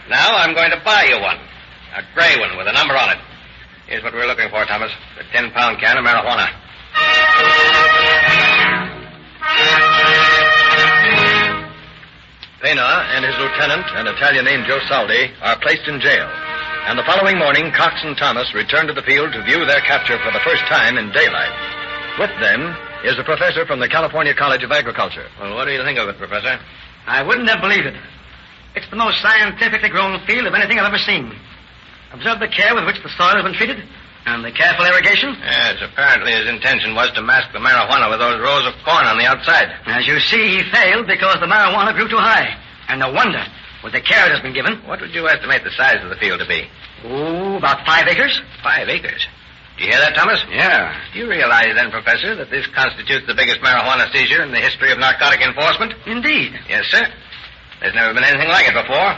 Now I'm going to buy you one. A gray one with a number on it. Here's what we're looking for, Thomas. The 10-pound can of marijuana. Pena and his lieutenant, an Italian named Joe Saldi, are placed in jail. And the following morning, Cox and Thomas return to the field to view their capture for the first time in daylight. With them is a professor from the California College of Agriculture. Well, what do you think of it, Professor? I wouldn't have believed it. It's the most scientifically grown field of anything I've ever seen. Observe the care with which the soil has been treated. And the careful irrigation? Yes, apparently his intention was to mask the marijuana with those rows of corn on the outside. As you see, he failed because the marijuana grew too high. And no wonder, with the care it has been given. What would you estimate the size of the field to be? Oh, about 5 acres. 5 acres? Do you hear that, Thomas? Yeah. Do you realize then, Professor, that this constitutes the biggest marijuana seizure in the history of narcotic enforcement? Indeed. Yes, sir. There's never been anything like it before.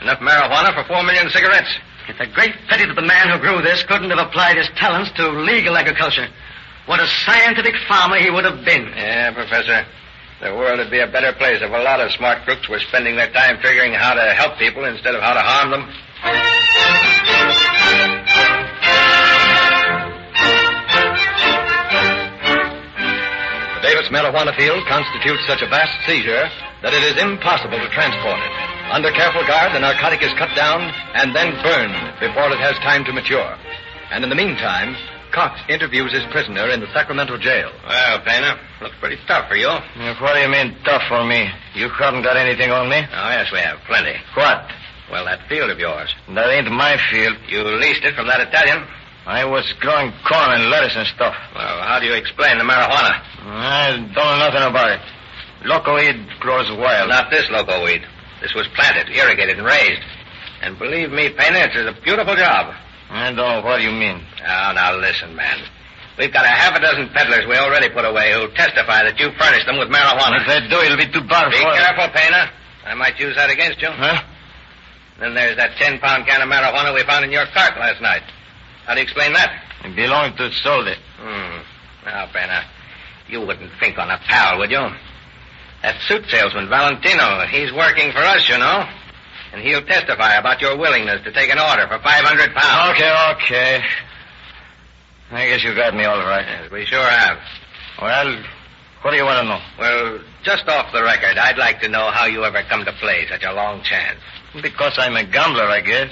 Enough marijuana for 4 million cigarettes. It's a great pity that the man who grew this couldn't have applied his talents to legal agriculture. What a scientific farmer he would have been. Yeah, Professor. The world would be a better place if a lot of smart crooks were spending their time figuring how to help people instead of how to harm them. The Davis marijuana field constitutes such a vast seizure that it is impossible to transport it. Under careful guard, the narcotic is cut down and then burned before it has time to mature. And in the meantime, Cox interviews his prisoner in the Sacramento jail. Well, Pena, looks pretty tough for you. What do you mean, tough for me? You haven't got anything on me? Oh, yes, we have. Plenty. What? Well, that field of yours. That ain't my field. You leased it from that Italian. I was growing corn and lettuce and stuff. Well, how do you explain the marijuana? I don't know nothing about it. Loco weed grows wild. Not this loco weed. This was planted, irrigated, and raised. And believe me, Pena, it's a beautiful job. I don't know what you mean. Oh, now listen, man. We've got a half a dozen peddlers we already put away who'll testify that you furnished them with marijuana. If they do, it'll be too bad Be for them. careful, Pena. I might use that against you. Huh? Then there's that 10-pound can of marijuana we found in your cart last night. How do you explain that? It belonged to Soldi. Now, Pena, you wouldn't think on a pal, would you? That suit salesman, Valentino, he's working for us, you know. And he'll testify about your willingness to take an order for 500 pounds. Okay. I guess you got me all right. Yes, we sure have. Well, what do you want to know? Well, just off the record, I'd like to know how you ever come to play such a long chance. Because I'm a gambler, I guess.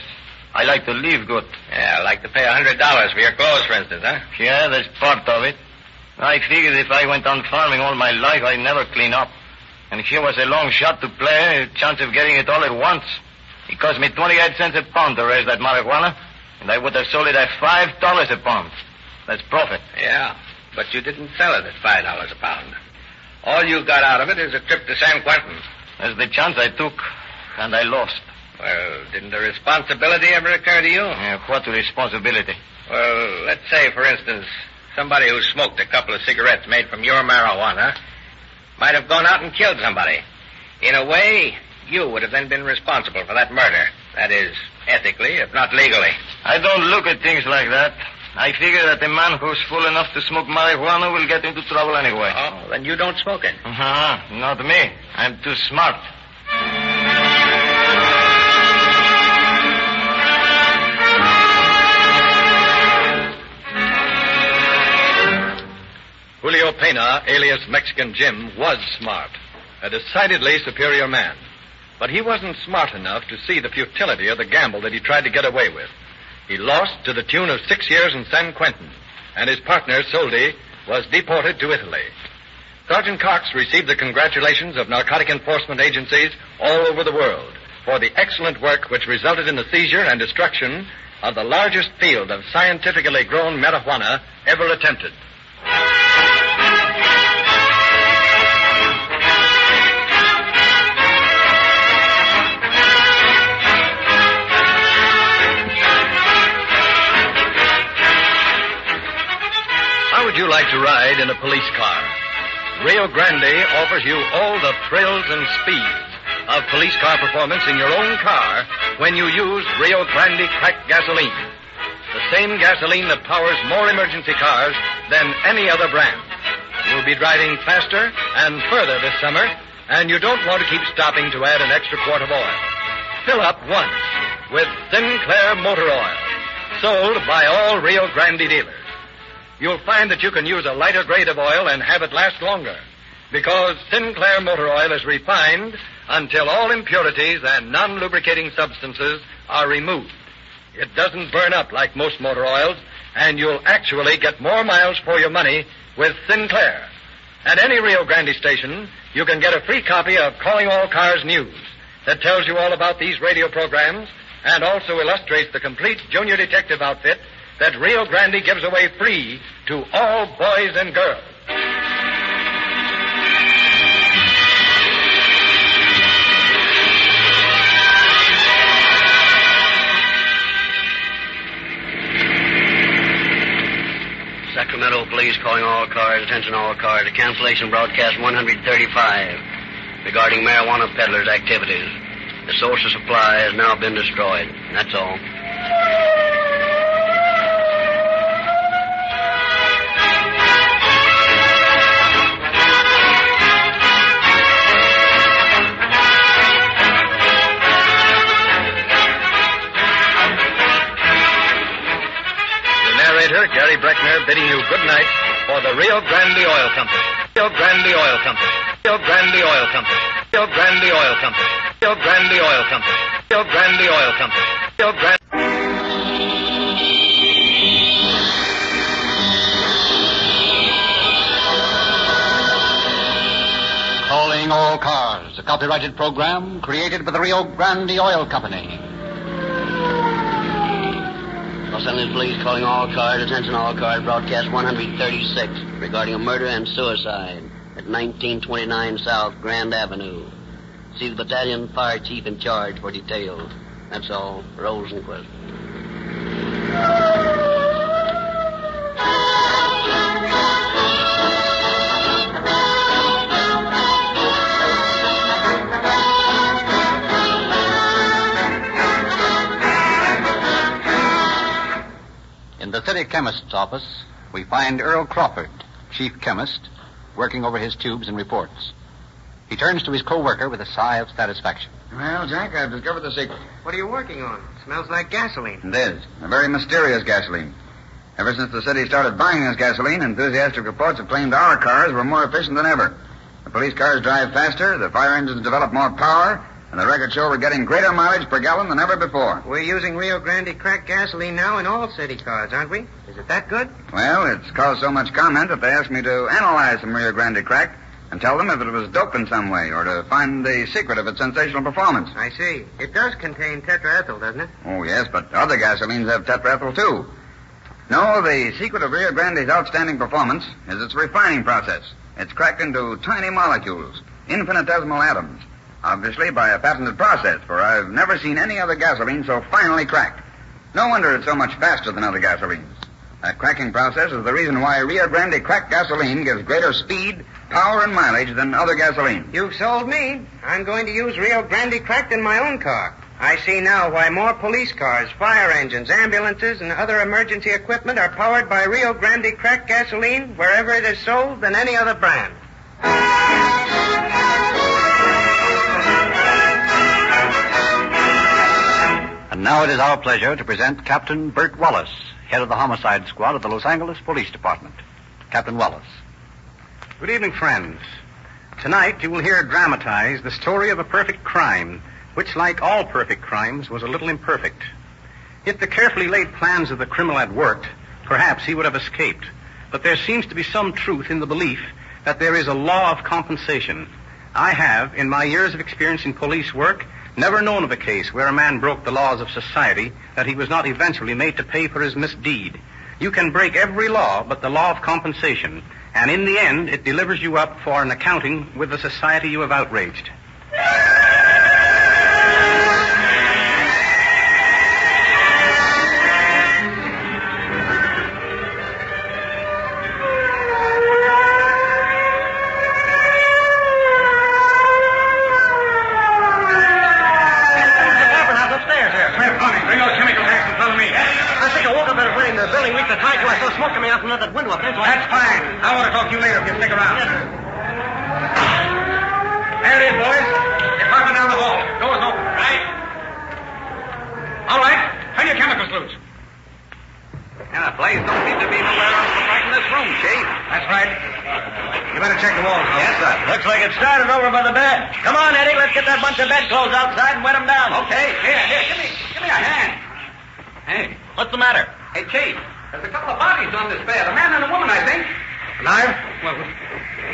I like to live good. Yeah, I like to pay $100 for your clothes, for instance, huh? Yeah, that's part of it. I figured if I went on farming all my life, I'd never clean up. And here was a long shot to play, a chance of getting it all at once. It cost me 28 cents a pound to raise that marijuana, and I would have sold it at $5 a pound. That's profit. Yeah, but you didn't sell it at $5 a pound. All you got out of it is a trip to San Quentin. That's the chance I took, and I lost. Well, didn't the responsibility ever occur to you? Yeah, what responsibility? Well, let's say, for instance, somebody who smoked a couple of cigarettes made from your marijuana might have gone out and killed somebody. In a way, you would have then been responsible for that murder. That is, ethically, if not legally. I don't look at things like that. I figure that a man who's fool enough to smoke marijuana will get into trouble anyway. Oh, then you don't smoke it. Not me. I'm too smart. Julio Pena, alias Mexican Jim, was smart. A decidedly superior man. But he wasn't smart enough to see the futility of the gamble that he tried to get away with. He lost to the tune of 6 years in San Quentin, and his partner, Soldi, was deported to Italy. Sergeant Cox received the congratulations of narcotic enforcement agencies all over the world for the excellent work which resulted in the seizure and destruction of the largest field of scientifically grown marijuana ever attempted. How would you like to ride in a police car? Rio Grande offers you all the thrills and speeds of police car performance in your own car when you use Rio Grande cracked gasoline. The same gasoline that powers more emergency cars than any other brand. You'll be driving faster and further this summer, and you don't want to keep stopping to add an extra quart of oil. Fill up once with Sinclair Motor Oil, sold by all Rio Grande dealers. You'll find that you can use a lighter grade of oil and have it last longer, because Sinclair Motor Oil is refined until all impurities and non-lubricating substances are removed. It doesn't burn up like most motor oils, and you'll actually get more miles for your money with Sinclair. At any Rio Grande station, you can get a free copy of Calling All Cars News that tells you all about these radio programs and also illustrates the complete junior detective outfit that Rio Grande gives away free to all boys and girls. Sacramento Police calling all cars, attention all cars, to cancellation broadcast 135 regarding marijuana peddlers' activities. The source of supply has now been destroyed. That's all. Gary Breckner bidding you good night for the Rio Grande Oil Company. Rio Grande Oil Company. Rio Grande Oil Company. Rio Grande Oil Company. Rio Grande Oil Company. Rio Grande Oil Company. Rio Grande. Calling All Cars, a copyrighted program created by the Rio Grande Oil Company. Los Angeles Police calling all cars, attention all cars, broadcast 136 regarding a murder and suicide at 1929 South Grand Avenue. See the battalion fire chief in charge for details. That's all. Rosenquist. In the city chemist's office, we find Earl Crawford, chief chemist, working over his tubes and reports. He turns to his co-worker with a sigh of satisfaction. Well, Jack, I've discovered the secret. What are you working on? It smells like gasoline. It is. A very mysterious gasoline. Ever since the city started buying this gasoline, enthusiastic reports have claimed our cars were more efficient than ever. The police cars drive faster, the fire engines develop more power, and the records show we're getting greater mileage per gallon than ever before. We're using Rio Grande cracked gasoline now in all city cars, aren't we? Is it that good? Well, it's caused so much comment that they asked me to analyze some Rio Grande crack and tell them if it was doped in some way or to find the secret of its sensational performance. I see. It does contain tetraethyl, doesn't it? Oh, yes, but other gasolines have tetraethyl, too. No, the secret of Rio Grande's outstanding performance is its refining process. It's cracked into tiny molecules, infinitesimal atoms. Obviously by a patented process, for I've never seen any other gasoline so finely cracked. No wonder it's so much faster than other gasolines. That cracking process is the reason why Rio Grande cracked gasoline gives greater speed, power, and mileage than other gasoline. You've sold me. I'm going to use Rio Grande cracked in my own car. I see now why more police cars, fire engines, ambulances, and other emergency equipment are powered by Rio Grande cracked gasoline wherever it is sold than any other brand. And now it is our pleasure to present Captain Bert Wallace, head of the homicide squad of the Los Angeles Police Department. Captain Wallace. Good evening, friends. Tonight you will hear dramatized the story of a perfect crime, which, like all perfect crimes, was a little imperfect. If the carefully laid plans of the criminal had worked, perhaps he would have escaped. But there seems to be some truth in the belief that there is a law of compensation. I have, in my years of experience in police work, never known of a case where a man broke the laws of society that he was not eventually made to pay for his misdeed. You can break every law but the law of compensation, and in the end it delivers you up for an accounting with the society you have outraged. That window up there, so That's fine. I want to talk to you later if you stick around. Yes, sir. There it is, boys. Department down the hall. Door's open. Right. All right. Turn your chemicals loose. And the blaze don't seem to be nowhere else but right in this room, Chief. That's right. You better check the walls, though. Yes, sir. Looks like it started over by the bed. Come on, Eddie. Let's get that bunch of bedclothes outside and wet them down. Okay. Here. Give me a hand. Hey, What's the matter? hey, Chief. There's a couple of bodies on this bed. A man and a woman, I think. Alive?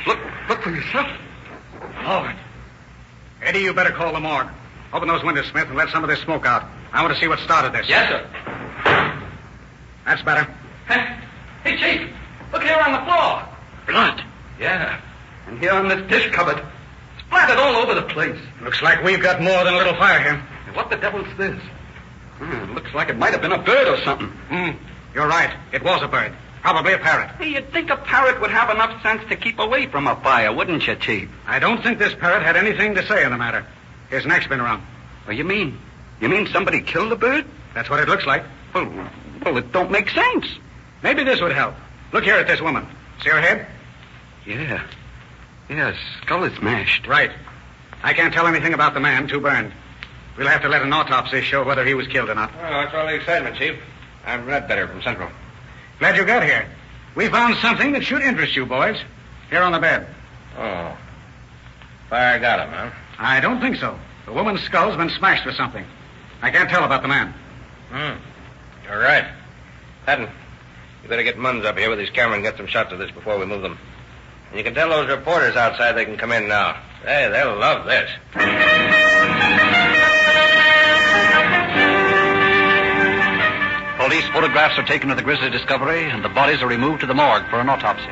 Well, look for yourself. All right. Eddie, you better call the morgue. Open those windows, Smith, and let some of this smoke out. I want to see what started this. Yes, sir. That's better. Hey, Chief, look here on the floor. Blood. Yeah, and here on this dish cupboard. Splattered all over the place. Looks like we've got more than a little fire here. What the devil's this? Looks like it might have been a bird or something. You're right. It was a bird. Probably a parrot. Hey, you'd think a parrot would have enough sense to keep away from a fire, wouldn't you, Chief? I don't think this parrot had anything to say in the matter. His neck's been wrung. What do you mean? You mean somebody killed the bird? That's what it looks like. Well, it don't make sense. Maybe this would help. Look here at this woman. See her head? Yeah. Yeah, skull is smashed. Right. I can't tell anything about the man, too burned. We'll have to let an autopsy show whether he was killed or not. Oh, that's all the excitement, Chief. I'm Redbetter from Central. Glad you got here. We found something that should interest you, boys. Here on the bed. Oh. Fire got him, huh? I don't think so. The woman's skull's been smashed with something. I can't tell about the man. You're right. Patton, you better get Munns up here with his camera and get some shots of this before we move them. And you can tell those reporters outside they can come in now. Hey, they'll love this. Police photographs are taken of the grisly discovery, and the bodies are removed to the morgue for an autopsy.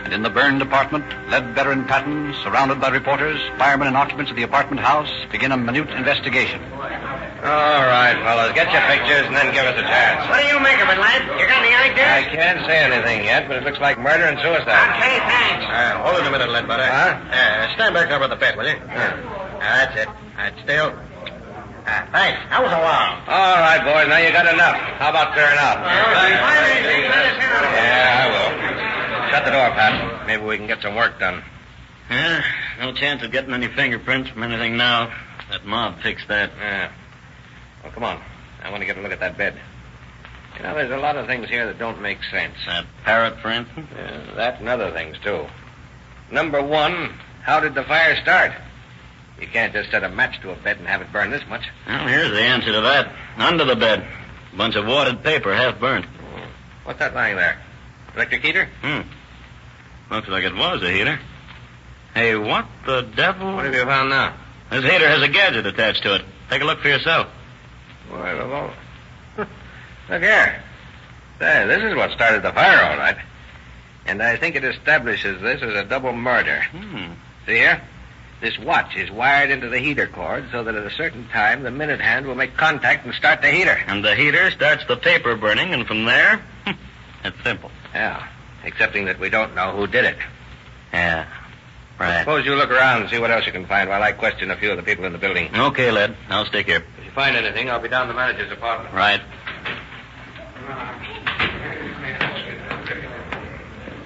And in the burned apartment, Ledbetter and Patton, surrounded by reporters, firemen, and occupants of the apartment house, begin a minute investigation. All right, fellas, get your pictures and then give us a chance. What do you make of it, lad? You got any ideas? I can't say anything yet, but it looks like murder and suicide. Okay, thanks. Hold it a minute, Ledbetter. Huh? Stand back over the bed, will you? That's it. That's still. Thanks. That was a while. All right, boys, now you got enough. How about clearing out? Yeah, I will. Shut the door, Pat. Maybe we can get some work done. No chance of getting any fingerprints from anything now. That mob fixed that. Yeah. Well, come on. I want to get a look at that bed. You know, there's a lot of things here that don't make sense. That parrot, for instance? Yeah, that and other things, too. Number one, how did the fire start? You can't just set a match to a bed and have it burn this much. Well, here's the answer to that. Under the bed. A bunch of wadded paper, half burnt. What's that lying there? Electric heater? Looks like it was a heater. Hey, what the devil? What have you found now? This heater has a gadget attached to it. Take a look for yourself. Boy, look here. Say, this is what started the fire, all right. And I think it establishes this as a double murder. See here? This watch is wired into the heater cord so that at a certain time the minute hand will make contact and start the heater. And the heater starts the paper burning, and from there, it's simple. Yeah, excepting that we don't know who did it. Yeah, right. Suppose you look around and see what else you can find while I question a few of the people in the building. Okay, Led. I'll stick here. If you find anything, I'll be down to the manager's apartment. Right.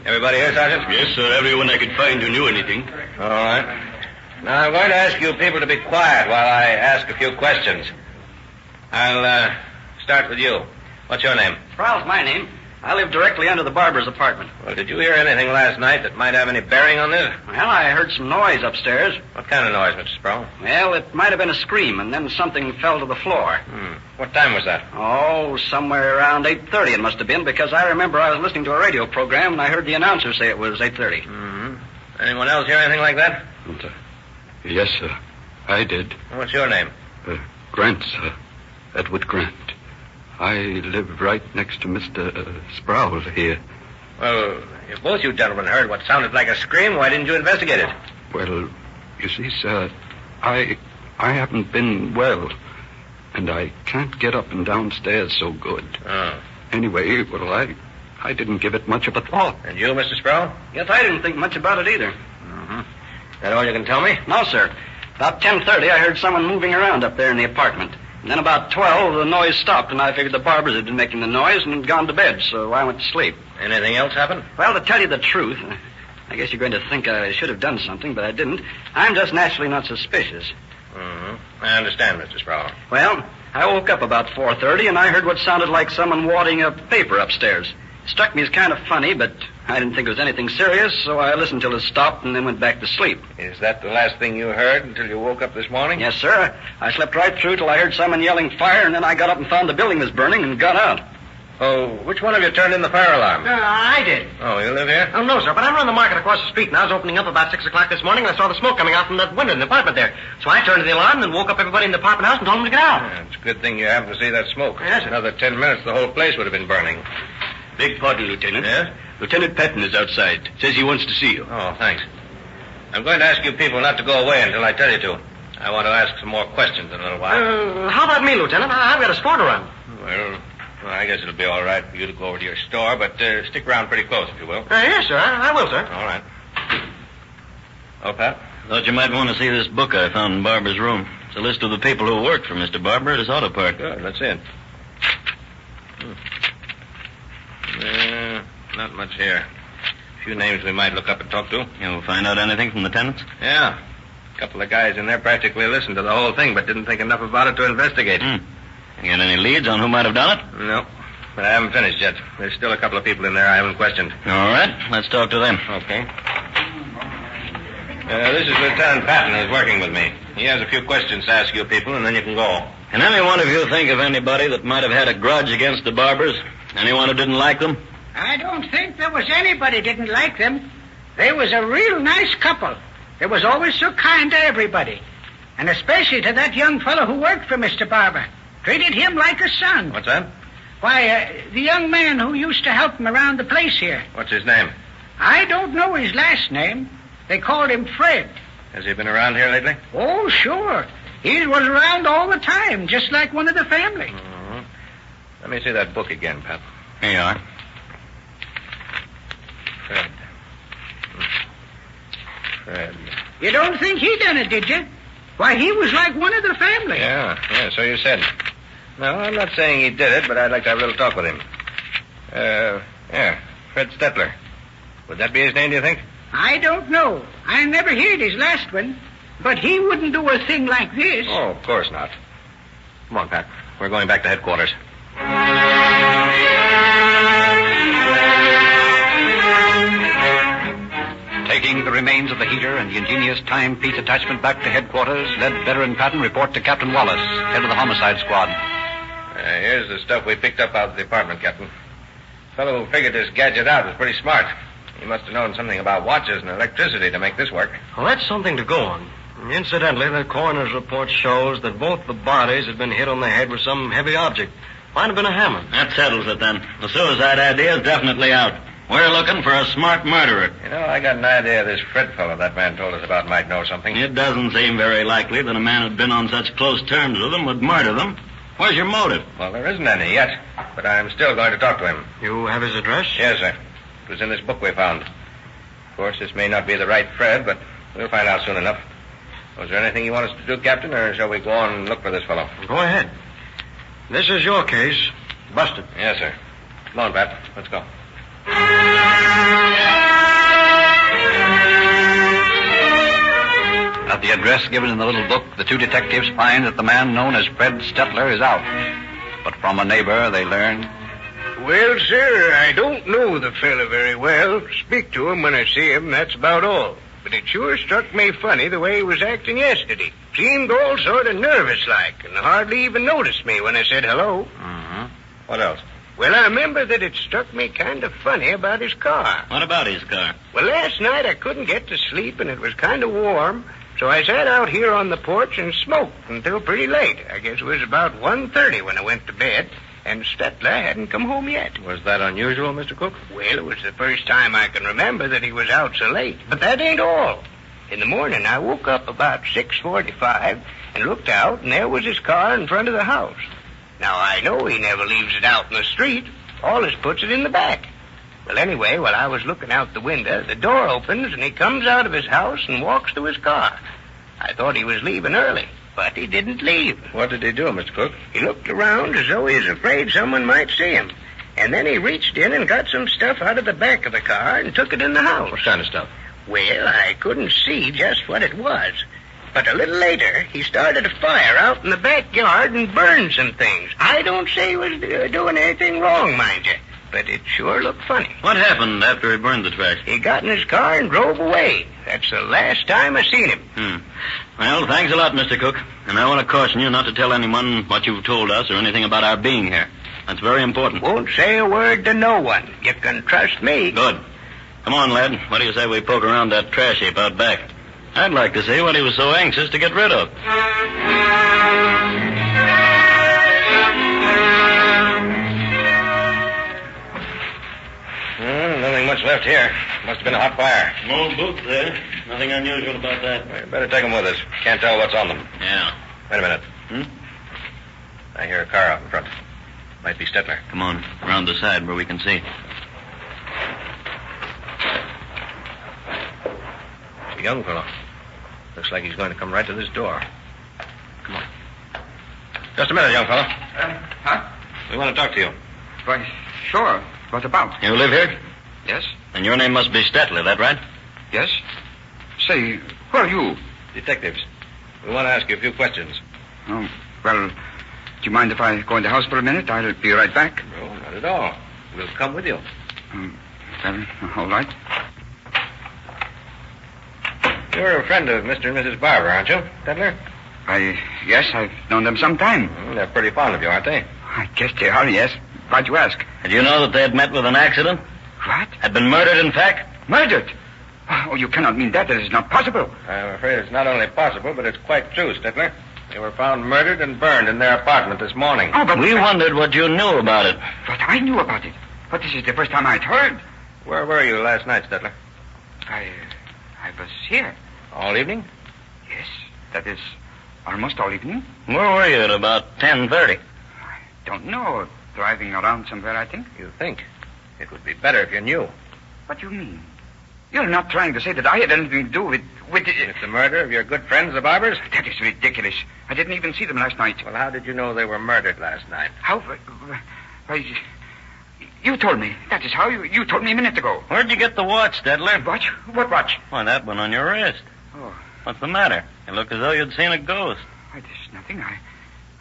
Everybody here, Sergeant? Yes, sir. Everyone I could find who knew anything. All right. Now, I'm going to ask you people to be quiet while I ask a few questions. I'll start with you. What's your name? Sproul's my name. I live directly under the barber's apartment. Well, did you hear anything last night that might have any bearing on this? Well, I heard some noise upstairs. What kind of noise, Mr. Sproul? Well, it might have been a scream, and then something fell to the floor. What time was that? Oh, somewhere around 8:30 it must have been, because I remember I was listening to a radio program, and I heard the announcer say it was 8:30. Anyone else hear anything like that? Yes, sir. I did. What's your name? Grant, sir. Edward Grant. I live right next to Mr. Sproul here. Well, if both you gentlemen heard what sounded like a scream, why didn't you investigate it? Well, you see, sir, I haven't been well, and I can't get up and downstairs so good. Anyway, well, I didn't give it much of a thought. And you, Mr. Sproul? Yes, I didn't think much about it either. That all you can tell me? No, sir. About 10:30, I heard someone moving around up there in the apartment. And then about 12, the noise stopped, and I figured the barbers had been making the noise and had gone to bed, so I went to sleep. Anything else happen? Well, to tell you the truth, I guess you're going to think I should have done something, but I didn't. I'm just naturally not suspicious. I understand, Mr. Sproul. Well, I woke up about 4:30, and I heard what sounded like someone wadding a paper upstairs. It struck me as kind of funny, but I didn't think it was anything serious, so I listened till it stopped and then went back to sleep. Is that the last thing you heard until you woke up this morning? Yes, sir. I slept right through till I heard someone yelling fire, and then I got up and found the building was burning and got out. Oh, which one of you turned in the fire alarm? I did. Oh, you live here? Oh, no, sir, but I run the market across the street, and I was opening up about 6 o'clock this morning, and I saw the smoke coming out from that window in the apartment there. So I turned the alarm and woke up everybody in the apartment house and told them to get out. Yeah, it's a good thing you happened to see that smoke. Yes, sir. Another 10 minutes, the whole place would have been burning. Beg pardon, Lieutenant. Yeah? Lieutenant Patton is outside. Says he wants to see you. Oh, thanks. I'm going to ask you people not to go away until I tell you to. I want to ask some more questions in a little while. How about me, Lieutenant? I've got a store to run. Well, I guess it'll be all right for you to go over to your store, but stick around pretty close, if you will. Yes, sir. I will, sir. All right. Oh, Pat? Thought you might want to see this book I found in Barber's room. It's a list of the people who worked for Mr. Barber at his auto park. Good, that's it. Not much here. A few names we might look up and talk to. You'll find out anything from the tenants? Yeah. A couple of guys in there practically listened to the whole thing, but didn't think enough about it to investigate. You got any leads on who might have done it? No. But I haven't finished yet. There's still a couple of people in there I haven't questioned. All right. Let's talk to them. Okay. This is Lieutenant Patton who's working with me. He has a few questions to ask you people, and then you can go. Can any one of you think of anybody that might have had a grudge against the Barbers? Anyone who didn't like them? I don't think there was anybody didn't like them. They was a real nice couple. They was always so kind to everybody. And especially to that young fellow who worked for Mr. Barber. Treated him like a son. What's that? Why, the young man who used to help him around the place here. What's his name? I don't know his last name. They called him Fred. Has he been around here lately? Oh, sure. He was around all the time, just like one of the family. Mm-hmm. Let me see that book again, Pat. Here you are. Fred. You don't think he done it, did you? Why, he was like one of the family. Yeah, so you said. No, I'm not saying he did it, but I'd like to have a little talk with him. Fred Stetler. Would that be his name, do you think? I don't know. I never heard his last one. But he wouldn't do a thing like this. Oh, of course not. Come on, Pat. We're going back to headquarters. Taking the remains of the heater and the ingenious timepiece attachment back to headquarters, led Veteran Patton report to Captain Wallace, head of the homicide squad. Here's the stuff we picked up out of the apartment, Captain. The fellow who figured this gadget out was pretty smart. He must have known something about watches and electricity to make this work. Well, that's something to go on. Incidentally, the coroner's report shows that both the bodies had been hit on the head with some heavy object. Might have been a hammer. That settles it, then. The suicide idea is definitely out. We're looking for a smart murderer. You know, I got an idea this Fred fellow that man told us about might know something. It doesn't seem very likely that a man who'd been on such close terms with them would murder them. Where's your motive? Well, there isn't any yet, but I'm still going to talk to him. You have his address? Yes, sir. It was in this book we found. Of course, this may not be the right Fred, but we'll find out soon enough. Was there anything you want us to do, Captain, or shall we go on and look for this fellow? Go ahead. This is your case. Busted. Yes, sir. Come on, Pat. Let's go. At the address given in the little book, the two detectives find that the man known as Fred Stetler is out. But from a neighbor, they learn... Well, sir, I don't know the fella very well. Speak to him when I see him, that's about all. But it sure struck me funny the way he was acting yesterday. Seemed all sort of nervous-like, and hardly even noticed me when I said hello. Mm-hmm. What else? Well, I remember that it struck me kind of funny about his car. What about his car? Well, last night I couldn't get to sleep, and it was kind of warm, so I sat out here on the porch and smoked until pretty late. I guess it was about 1:30 when I went to bed, and Stetler hadn't come home yet. Was that unusual, Mr. Cook? Well, it was the first time I can remember that he was out so late. But that ain't all. In the morning, I woke up about 6:45 and looked out, and there was his car in front of the house. Now, I know he never leaves it out in the street. Always puts it in the back. Well, anyway, while I was looking out the window, the door opens, and he comes out of his house and walks to his car. I thought he was leaving early, but he didn't leave. What did he do, Mr. Cook? He looked around as though he was afraid someone might see him. And then he reached in and got some stuff out of the back of the car and took it in the house. What kind of stuff? Well, I couldn't see just what it was. But a little later, he started a fire out in the backyard and burned some things. I don't say he was doing anything wrong, mind you, but it sure looked funny. What happened after he burned the tracks? He got in his car and drove away. That's the last time I seen him. Well, thanks a lot, Mr. Cook. And I want to caution you not to tell anyone what you've told us or anything about our being here. That's very important. Won't say a word to no one. You can trust me. Good. Come on, lad. What do you say we poke around that trash heap out back? I'd like to see what he was so anxious to get rid of. Nothing much left here. Must have been a hot fire. Some old boots there. Nothing unusual about that. We better take them with us. Can't tell what's on them. Yeah. Wait a minute. I hear a car out in front. Might be Stettler. Come on, around the side where we can see. It's a young fellow. Looks like he's going to come right to this door. Come on. Just a minute, young fellow. Huh? We want to talk to you. Why, sure. What about? You live here? Yes. And your name must be Stettler, that right? Yes. Say, who are you? Detectives. We want to ask you a few questions. Oh, well, do you mind if I go in the house for a minute? I'll be right back. No, not at all. We'll come with you. Well, all right. You're a friend of Mr. and Mrs. Barber, aren't you, Stettler? Yes, I've known them some time. They're pretty fond of you, aren't they? I guess they are, yes. Why'd you ask? Did you know that they had met with an accident? What? Had been murdered, in fact? Murdered? Oh, you cannot mean that. That is not possible. I'm afraid it's not only possible, but it's quite true, Stettler. They were found murdered and burned in their apartment this morning. Oh, but we wondered what you knew about it. What I knew about it? But this is the first time I'd heard. Where were you last night, Stettler? I was here. All evening? Yes, that is almost all evening. Where were you at about 10:30? I don't know. Driving around somewhere, I think. You think? It would be better if you knew. What do you mean? You're not trying to say that I had anything to do with the murder of your good friends, the Barbers? That is ridiculous. I didn't even see them last night. Well, how did you know they were murdered last night? How? Why, you told me. That is how you told me a minute ago. Where'd you get the watch, Stettler? Watch? What watch? Why, that one on your wrist. Oh. What's the matter? You look as though you'd seen a ghost. Why, there's nothing.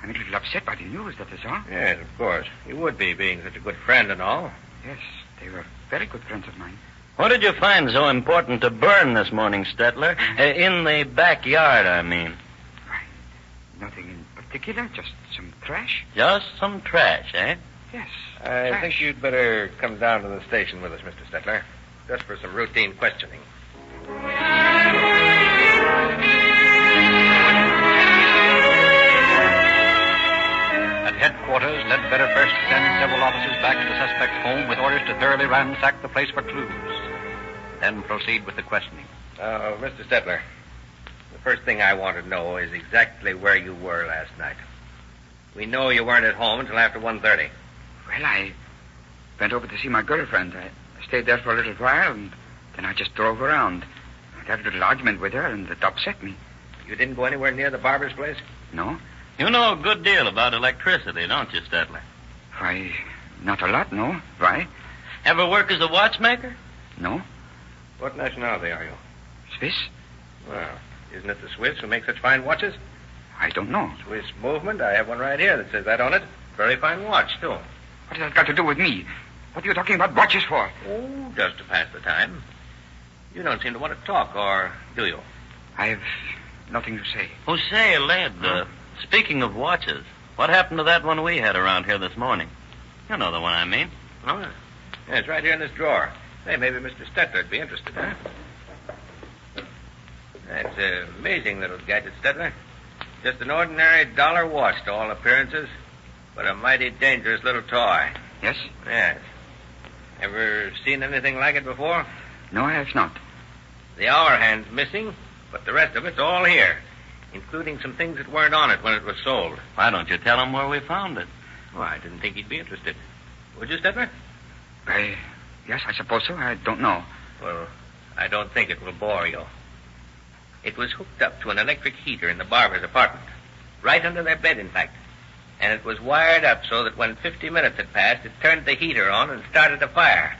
I'm a little upset by the news, that is all. Yes, of course. You would be, being such a good friend and all. Yes, they were very good friends of mine. What did you find so important to burn this morning, Stettler? In the backyard, I mean. Why, nothing in particular, just some trash. Just some trash, eh? Yes, I think you'd better come down to the station with us, Mr. Stettler, just for some routine questioning. At headquarters, Ledbetter first sends several officers back to the suspect's home with orders to thoroughly ransack the place for clues. Then proceed with the questioning. Mr. Stettler, the first thing I want to know is exactly where you were last night. We know you weren't at home until after 1:30. Well, I went over to see my girlfriend. I stayed there for a little while, and then I just drove around. I had a little argument with her, and it upset me. You didn't go anywhere near the barber's place? No. You know a good deal about electricity, don't you, Stettler? Why, not a lot, no. Why? Ever work as a watchmaker? No. What nationality are you? Swiss. Well, isn't it the Swiss who make such fine watches? I don't know. Swiss movement. I have one right here that says that on it. Very fine watch, too. What has that got to do with me? What are you talking about watches for? Oh, just to pass the time. You don't seem to want to talk, or do you? I have nothing to say. Oh, say, lad, speaking of watches, what happened to that one we had around here this morning? You know the one I mean. Oh, yeah, it's right here in this drawer. Hey, maybe Mr. Stettler'd be interested, huh? That's an amazing little gadget, Stettler. Just an ordinary dollar watch to all appearances, but a mighty dangerous little toy. Yes? Yes. Ever seen anything like it before? No, I have not. The hour hand's missing, but the rest of it's all here, including some things that weren't on it when it was sold. Why don't you tell him where we found it? Well, I didn't think he'd be interested. Would you, Stettler? Yes, I suppose so. I don't know. Well, I don't think it will bore you. It was hooked up to an electric heater in the barber's apartment. Right under their bed, in fact. And it was wired up so that when 50 minutes had passed, it turned the heater on and started a fire.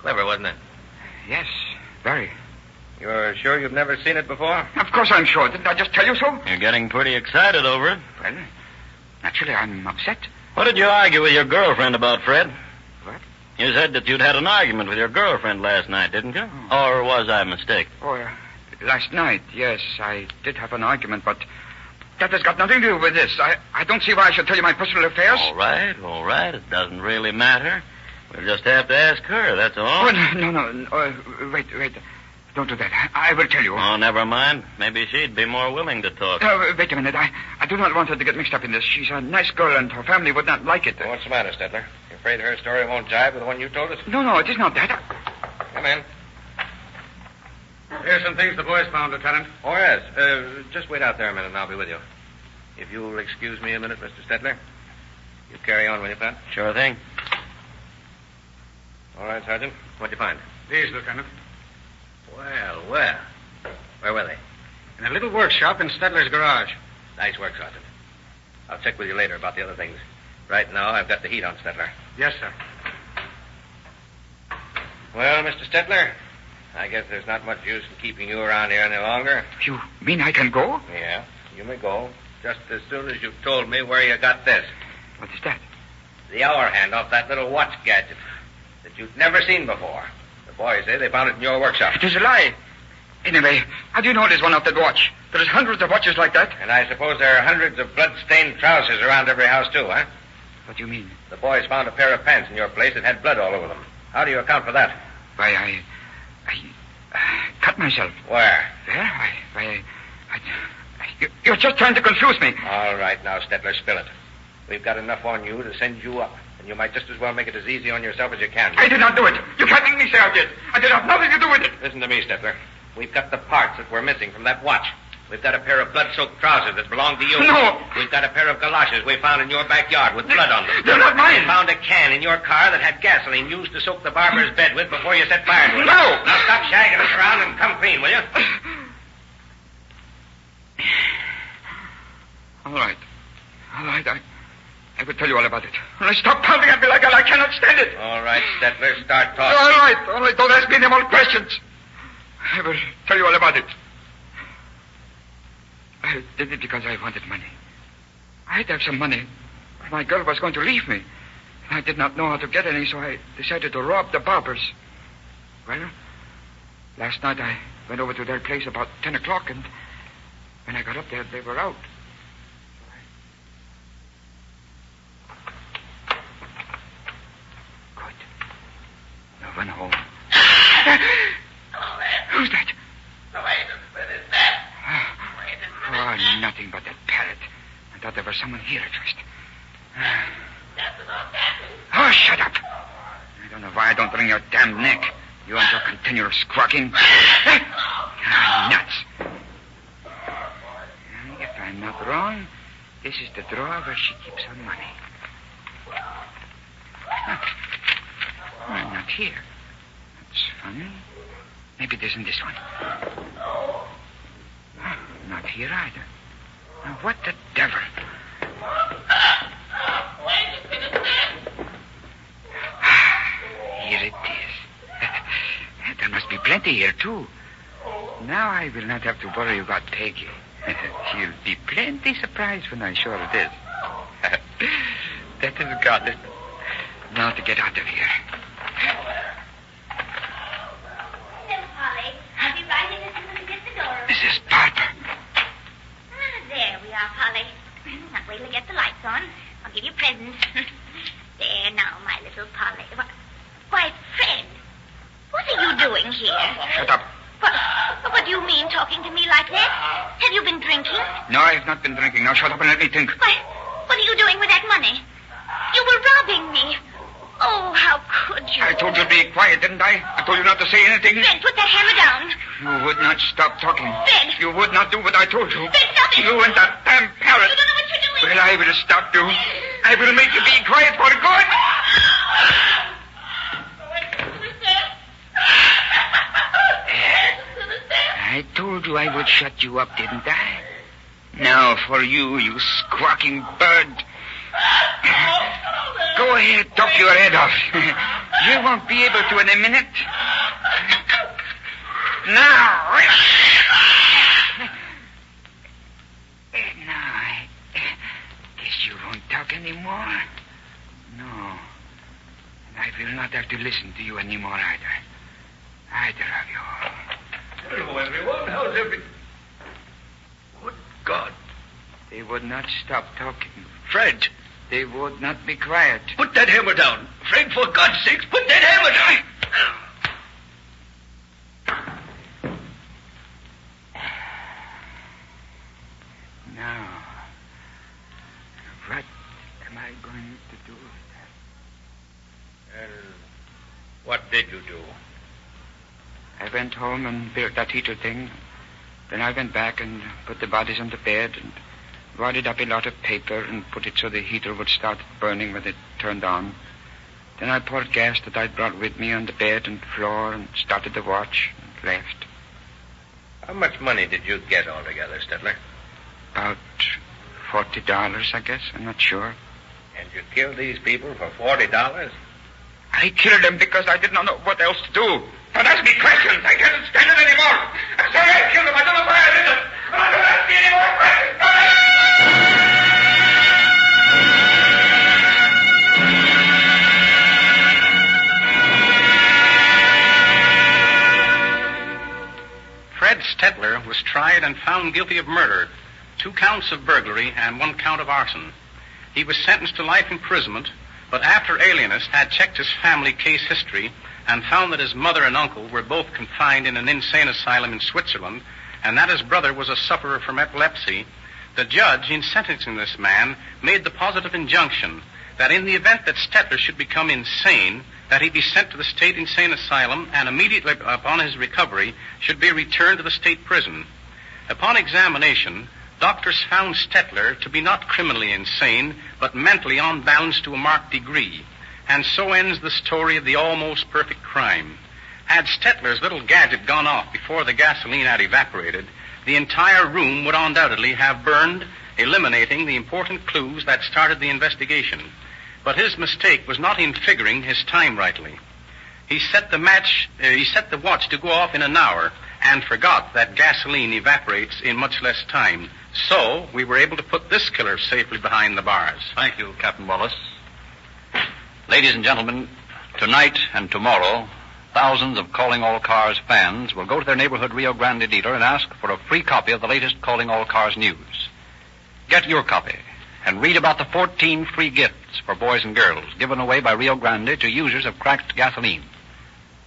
Clever, wasn't it? Yes, very. You're sure you've never seen it before? Of course I'm sure. Didn't I just tell you so? You're getting pretty excited over it. Well, naturally I'm upset. What did you argue with your girlfriend about, Fred? What? You said that you'd had an argument with your girlfriend last night, didn't you? Oh. Or was I mistaken? Oh, last night, yes, I did have an argument, but that has got nothing to do with this. I don't see why I should tell you my personal affairs. All right. It doesn't really matter. We'll just have to ask her, that's all. Oh, no. Wait. Don't do that. I will tell you. Oh, never mind. Maybe she'd be more willing to talk. Wait a minute. I do not want her to get mixed up in this. She's a nice girl, and her family would not like it. What's the matter, Stettler? You afraid her story won't jive with the one you told us? No, it is not that. Come in. Here's some things the boys found, Lieutenant. Oh, yes. Just wait out there a minute, and I'll be with you. If you'll excuse me a minute, Mr. Stettler. You carry on, will you, Pat? Sure thing. All right, Sergeant. What'd you find? These, Lieutenant. Well. Where were they? In a little workshop in Stettler's garage. Nice work, Sergeant. I'll check with you later about the other things. Right now, I've got the heat on Stettler. Yes, sir. Well, Mr. Stettler, I guess there's not much use in keeping you around here any longer. You mean I can go? Yeah, you may go. Just as soon as you've told me where you got this. What is that? The hour hand off that little watch gadget that you've never seen before. The boys say they found it in your workshop. It is a lie. Anyway, how do you know it is one off that watch? There's hundreds of watches like that. And I suppose there are hundreds of blood-stained trousers around every house, too, huh? What do you mean? The boys found a pair of pants in your place that had blood all over them. How do you account for that? Why, I cut myself. Where? There? You're just trying to confuse me. All right, now, Stettler, spill it. We've got enough on you to send you up. And you might just as well make it as easy on yourself as you can. I did not do it. You can't make me say I did. I did have nothing to do with it. Listen to me, Stettler. We've got the parts that were missing from that watch. We've got a pair of blood-soaked trousers that belong to you. No. We've got a pair of galoshes we found in your backyard with blood on them. They're not mine. We found a can in your car that had gasoline used to soak the barber's bed with before you set fire to it. No. Now stop shagging us around and come clean, will you? All right. I will tell you all about it. Only stop pounding at me like that. I cannot stand it. All right, Stettler, start talking. All right. Only don't ask me any more questions. I will tell you all about it. I did it because I wanted money. I had to have some money. My girl was going to leave me. I did not know how to get any, so I decided to rob the barbers. Well, last night I went over to their place about 10 o'clock, and when I got up there, they were out. Good. No one home. Who's that? Oh, nothing but that parrot. I thought there was someone here at first. Oh, shut up. I don't know why I don't wring your damn neck. You and your continual squawking. Nuts. If I'm not wrong, this is the drawer where she keeps her money. Not here. That's funny. Maybe it isn't this one. Not here either. Now, what the devil? Here it is. There must be plenty here, too. Now I will not have to worry about Peggy. She'll be plenty surprised when I show her this. That has got it. Now to get out of here. I'll be right in as soon as we get the door open. Mrs. Barber. There we are, Polly. Now wait till I get the lights on. I'll give you presents. There now, my little Polly. Why, Fred, what are you doing here? Shut up. What do you mean, talking to me like that? Have you been drinking? No, I have not been drinking. Now shut up and let me think. Why, what are you doing with that money? You were robbing me. Oh, how could you? I told you to be quiet, didn't I? I told you not to say anything. Fred, put that hammer down. You would not stop talking. Fred. You would not do what I told you. Fred, stop it. You and that damn parrot. You don't know what you're doing. Well, I will stop you. I will make you be quiet for good. I told you I would shut you up, didn't I? Now for you, you squawking bird. Go ahead, talk your head off. You won't be able to in a minute. Now. Now, I guess you won't talk anymore. No. And I will not have to listen to you anymore either. Either of you. Hello, everyone. How's everything? Good God. They would not stop talking. Fred! They would not be quiet. Put that hammer down. Fred, for God's sakes, put that hammer down! Now, what am I going to do? What did you do? I went home and built that heater thing. Then I went back and put the bodies on the bed and wadded up a lot of paper and put it so the heater would start burning when it turned on. Then I poured gas that I'd brought with me on the bed and floor and started the watch and left. How much money did you get altogether, Stetler? About $40, I guess. I'm not sure. And you killed these people for $40? I killed them because I did not know what else to do. Don't ask me questions. I can't stand it anymore. I'm sorry I killed them. I don't know why I did it. But I don't ask me any more questions. Fred Stetler was tried and found guilty of murder, 2 counts of burglary, and 1 count of arson. He was sentenced to life imprisonment, but after Alienist had checked his family case history and found that his mother and uncle were both confined in an insane asylum in Switzerland, and that his brother was a sufferer from epilepsy, the judge, in sentencing this man, made the positive injunction that in the event that Stetler should become insane, that he be sent to the state insane asylum and immediately upon his recovery should be returned to the state prison. Upon examination, doctors found Stetler to be not criminally insane, but mentally unbalanced to a marked degree. And so ends the story of the almost perfect crime. Had Stetler's little gadget gone off before the gasoline had evaporated, the entire room would undoubtedly have burned, eliminating the important clues that started the investigation. But his mistake was not in figuring his time rightly. He set the watch to go off in an hour and forgot that gasoline evaporates in much less time. So we were able to put this killer safely behind the bars. Thank you, Captain Wallace. Ladies and gentlemen, tonight and tomorrow, thousands of Calling All Cars fans will go to their neighborhood Rio Grande dealer and ask for a free copy of the latest Calling All Cars news. Get your copy and read about the 14 free gifts for boys and girls given away by Rio Grande to users of cracked gasoline.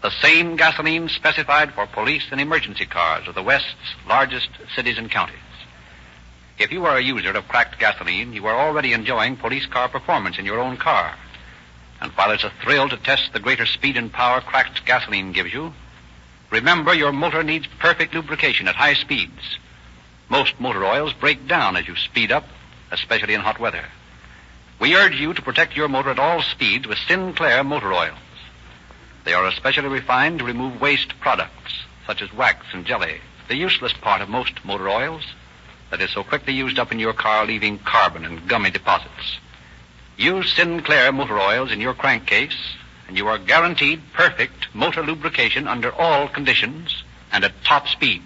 The same gasoline specified for police and emergency cars of the West's largest cities and counties. If you are a user of cracked gasoline, you are already enjoying police car performance in your own car. And while it's a thrill to test the greater speed and power cracked gasoline gives you, remember your motor needs perfect lubrication at high speeds. Most motor oils break down as you speed up, especially in hot weather. We urge you to protect your motor at all speeds with Sinclair motor oils. They are especially refined to remove waste products, such as wax and jelly, the useless part of most motor oils that is so quickly used up in your car, leaving carbon and gummy deposits. Use Sinclair motor oils in your crankcase, and you are guaranteed perfect motor lubrication under all conditions and at top speed.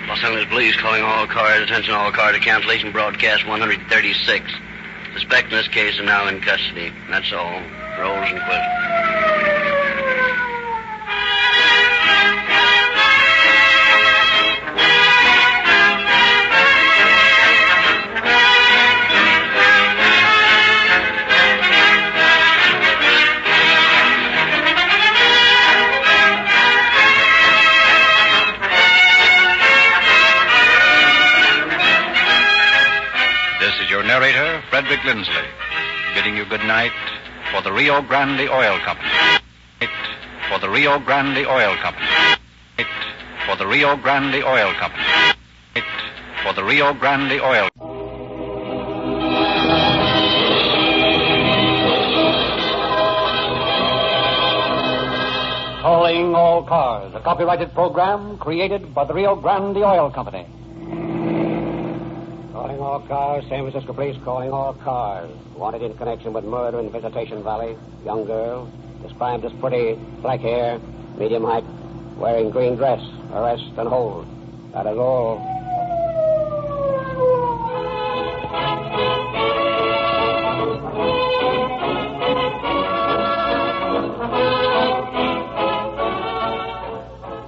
Los Angeles Police calling all cars. Attention all cars to cancellation broadcast 136. Suspect in this case are now in custody. That's all. Rolls and quits. Narrator, Frederick Lindsley, bidding you good night for the Rio Grande Oil Company. For the Rio Grande Oil Company. For the Rio Grande Oil Company. For the Rio Grande Oil Company. Calling All Cars, a copyrighted program created by the Rio Grande Oil Company. Calling all cars, San Francisco Police calling all cars. Wanted in connection with murder in Visitation Valley. Young girl, described as pretty, black hair, medium height, wearing green dress. Arrest and hold. That is all.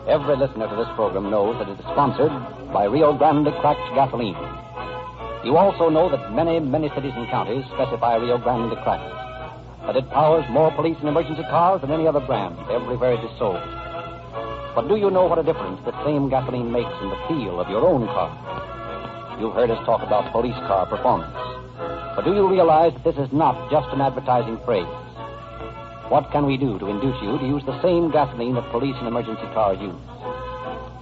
Every listener to this program knows that it is sponsored by Rio Grande cracked gasoline. You also know that many, many cities and counties specify Rio Grande cracked. That it powers more police and emergency cars than any other brand everywhere it is sold. But do you know what a difference the same gasoline makes in the feel of your own car? You've heard us talk about police car performance. But do you realize that this is not just an advertising phrase? What can we do to induce you to use the same gasoline that police and emergency cars use?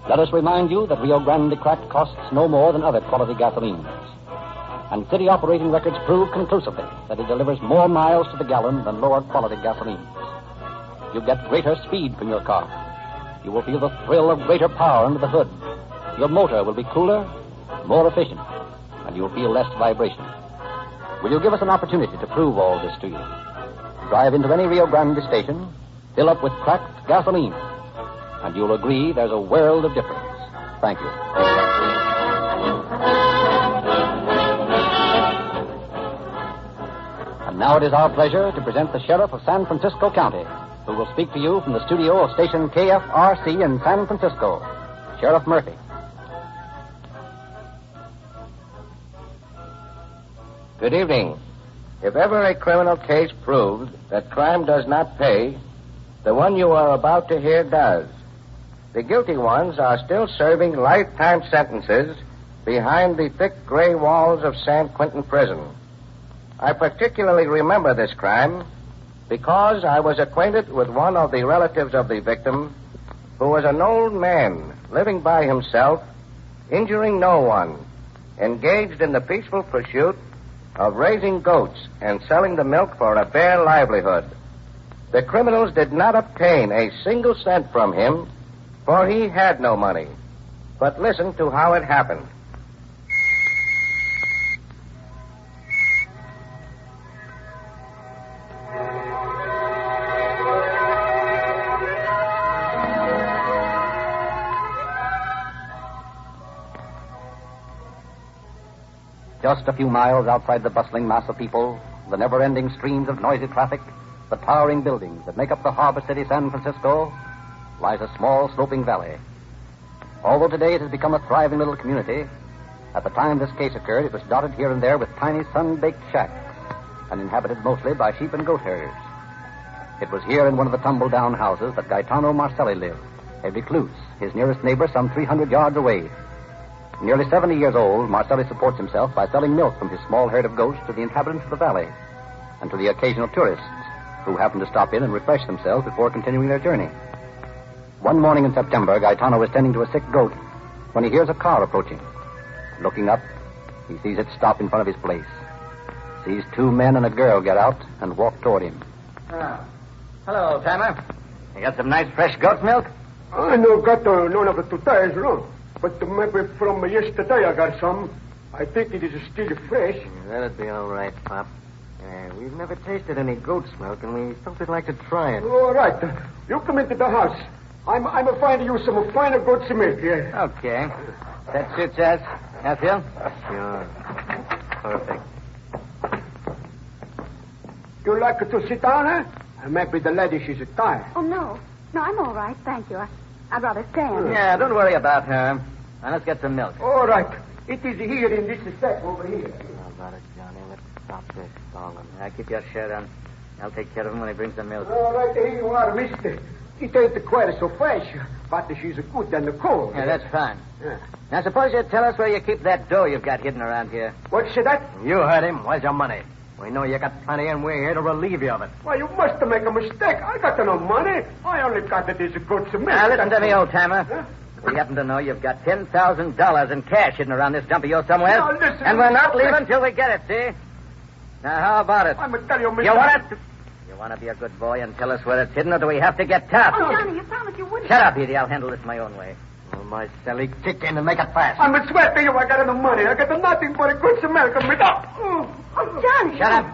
Let us remind you that Rio Grande cracked costs no more than other quality gasolines. And city operating records prove conclusively that it delivers more miles to the gallon than lower quality gasolines. You get greater speed from your car. You will feel the thrill of greater power under the hood. Your motor will be cooler, more efficient, and you'll feel less vibration. Will you give us an opportunity to prove all this to you? Drive into any Rio Grande station, fill up with cracked gasoline, and you'll agree there's a world of difference. Thank you. And now it is our pleasure to present the Sheriff of San Francisco County, who will speak to you from the studio of station KFRC in San Francisco, Sheriff Murphy. Good evening. If ever a criminal case proves that crime does not pay, the one you are about to hear does. The guilty ones are still serving lifetime sentences behind the thick gray walls of San Quentin Prison. I particularly remember this crime because I was acquainted with one of the relatives of the victim who was an old man living by himself, injuring no one, engaged in the peaceful pursuit of raising goats and selling the milk for a bare livelihood. The criminals did not obtain a single cent from him, for he had no money. But listen to how it happened. Just a few miles outside the bustling mass of people, the never-ending streams of noisy traffic, the towering buildings that make up the harbor city San Francisco, lies a small sloping valley. Although today it has become a thriving little community, at the time this case occurred, it was dotted here and there with tiny sun-baked shacks and inhabited mostly by sheep and goat herders. It was here in one of the tumble-down houses that Gaetano Marcelli lived, a recluse, his nearest neighbor some 300 yards away. Nearly 70 years old, Marcelli supports himself by selling milk from his small herd of goats to the inhabitants of the valley and to the occasional tourists who happen to stop in and refresh themselves before continuing their journey. One morning in September, Gaetano was tending to a sick goat when he hears a car approaching. Looking up, he sees it stop in front of his place. Sees two men and a girl get out and walk toward him. Hello, old-timer. You got some nice fresh goat's milk? I no got none of it today, no. But maybe from yesterday I got some. I think it is still fresh. That'd be all right, Pop. We've never tasted any goat's milk, and we thought we'd like to try it. All right. You come into the house. I'm going to find you some finer goat's milk here. Okay. That suits us. Yes, Phil? Sure. Perfect. You like to sit down, eh? Maybe the lady, she's tired. Oh, no. No, I'm all right, thank you. I'd rather stand. Yeah, don't worry about her. Now, let's get some milk. All right. It is here in this sack over here. How about it, Johnny? Let's stop this stalling. Now, keep your shirt on. I'll take care of him when he brings the milk. All right, here you are, mister. It ain't quite so fresh, but she's good and cold. Yeah, that's fine. Yeah. Now, suppose you tell us where you keep that dough you've got hidden around here. What's that? You heard him. Where's your money? We know you got plenty, and we're here to relieve you of it. Why, you must make a mistake. I got no money. I only got it as a good cement. Now, listen to me, old-timer. Huh? We happen to know you've got $10,000 in cash hidden around this dump of yours somewhere. Now, listen. And we're not leaving till we get it, see? Now, how about it? I'm going to tell you, Mr. You want it? You want to be a good boy and tell us where it's hidden, or do we have to get tough? Oh, Johnny, you promised you wouldn't. Shut up, Edie. I'll handle this my own way. Oh, my silly, kick in and make it fast. I'm a sweat to you. I got no money. I got nothing but a good milk and me up. Oh, Johnny. Shut up.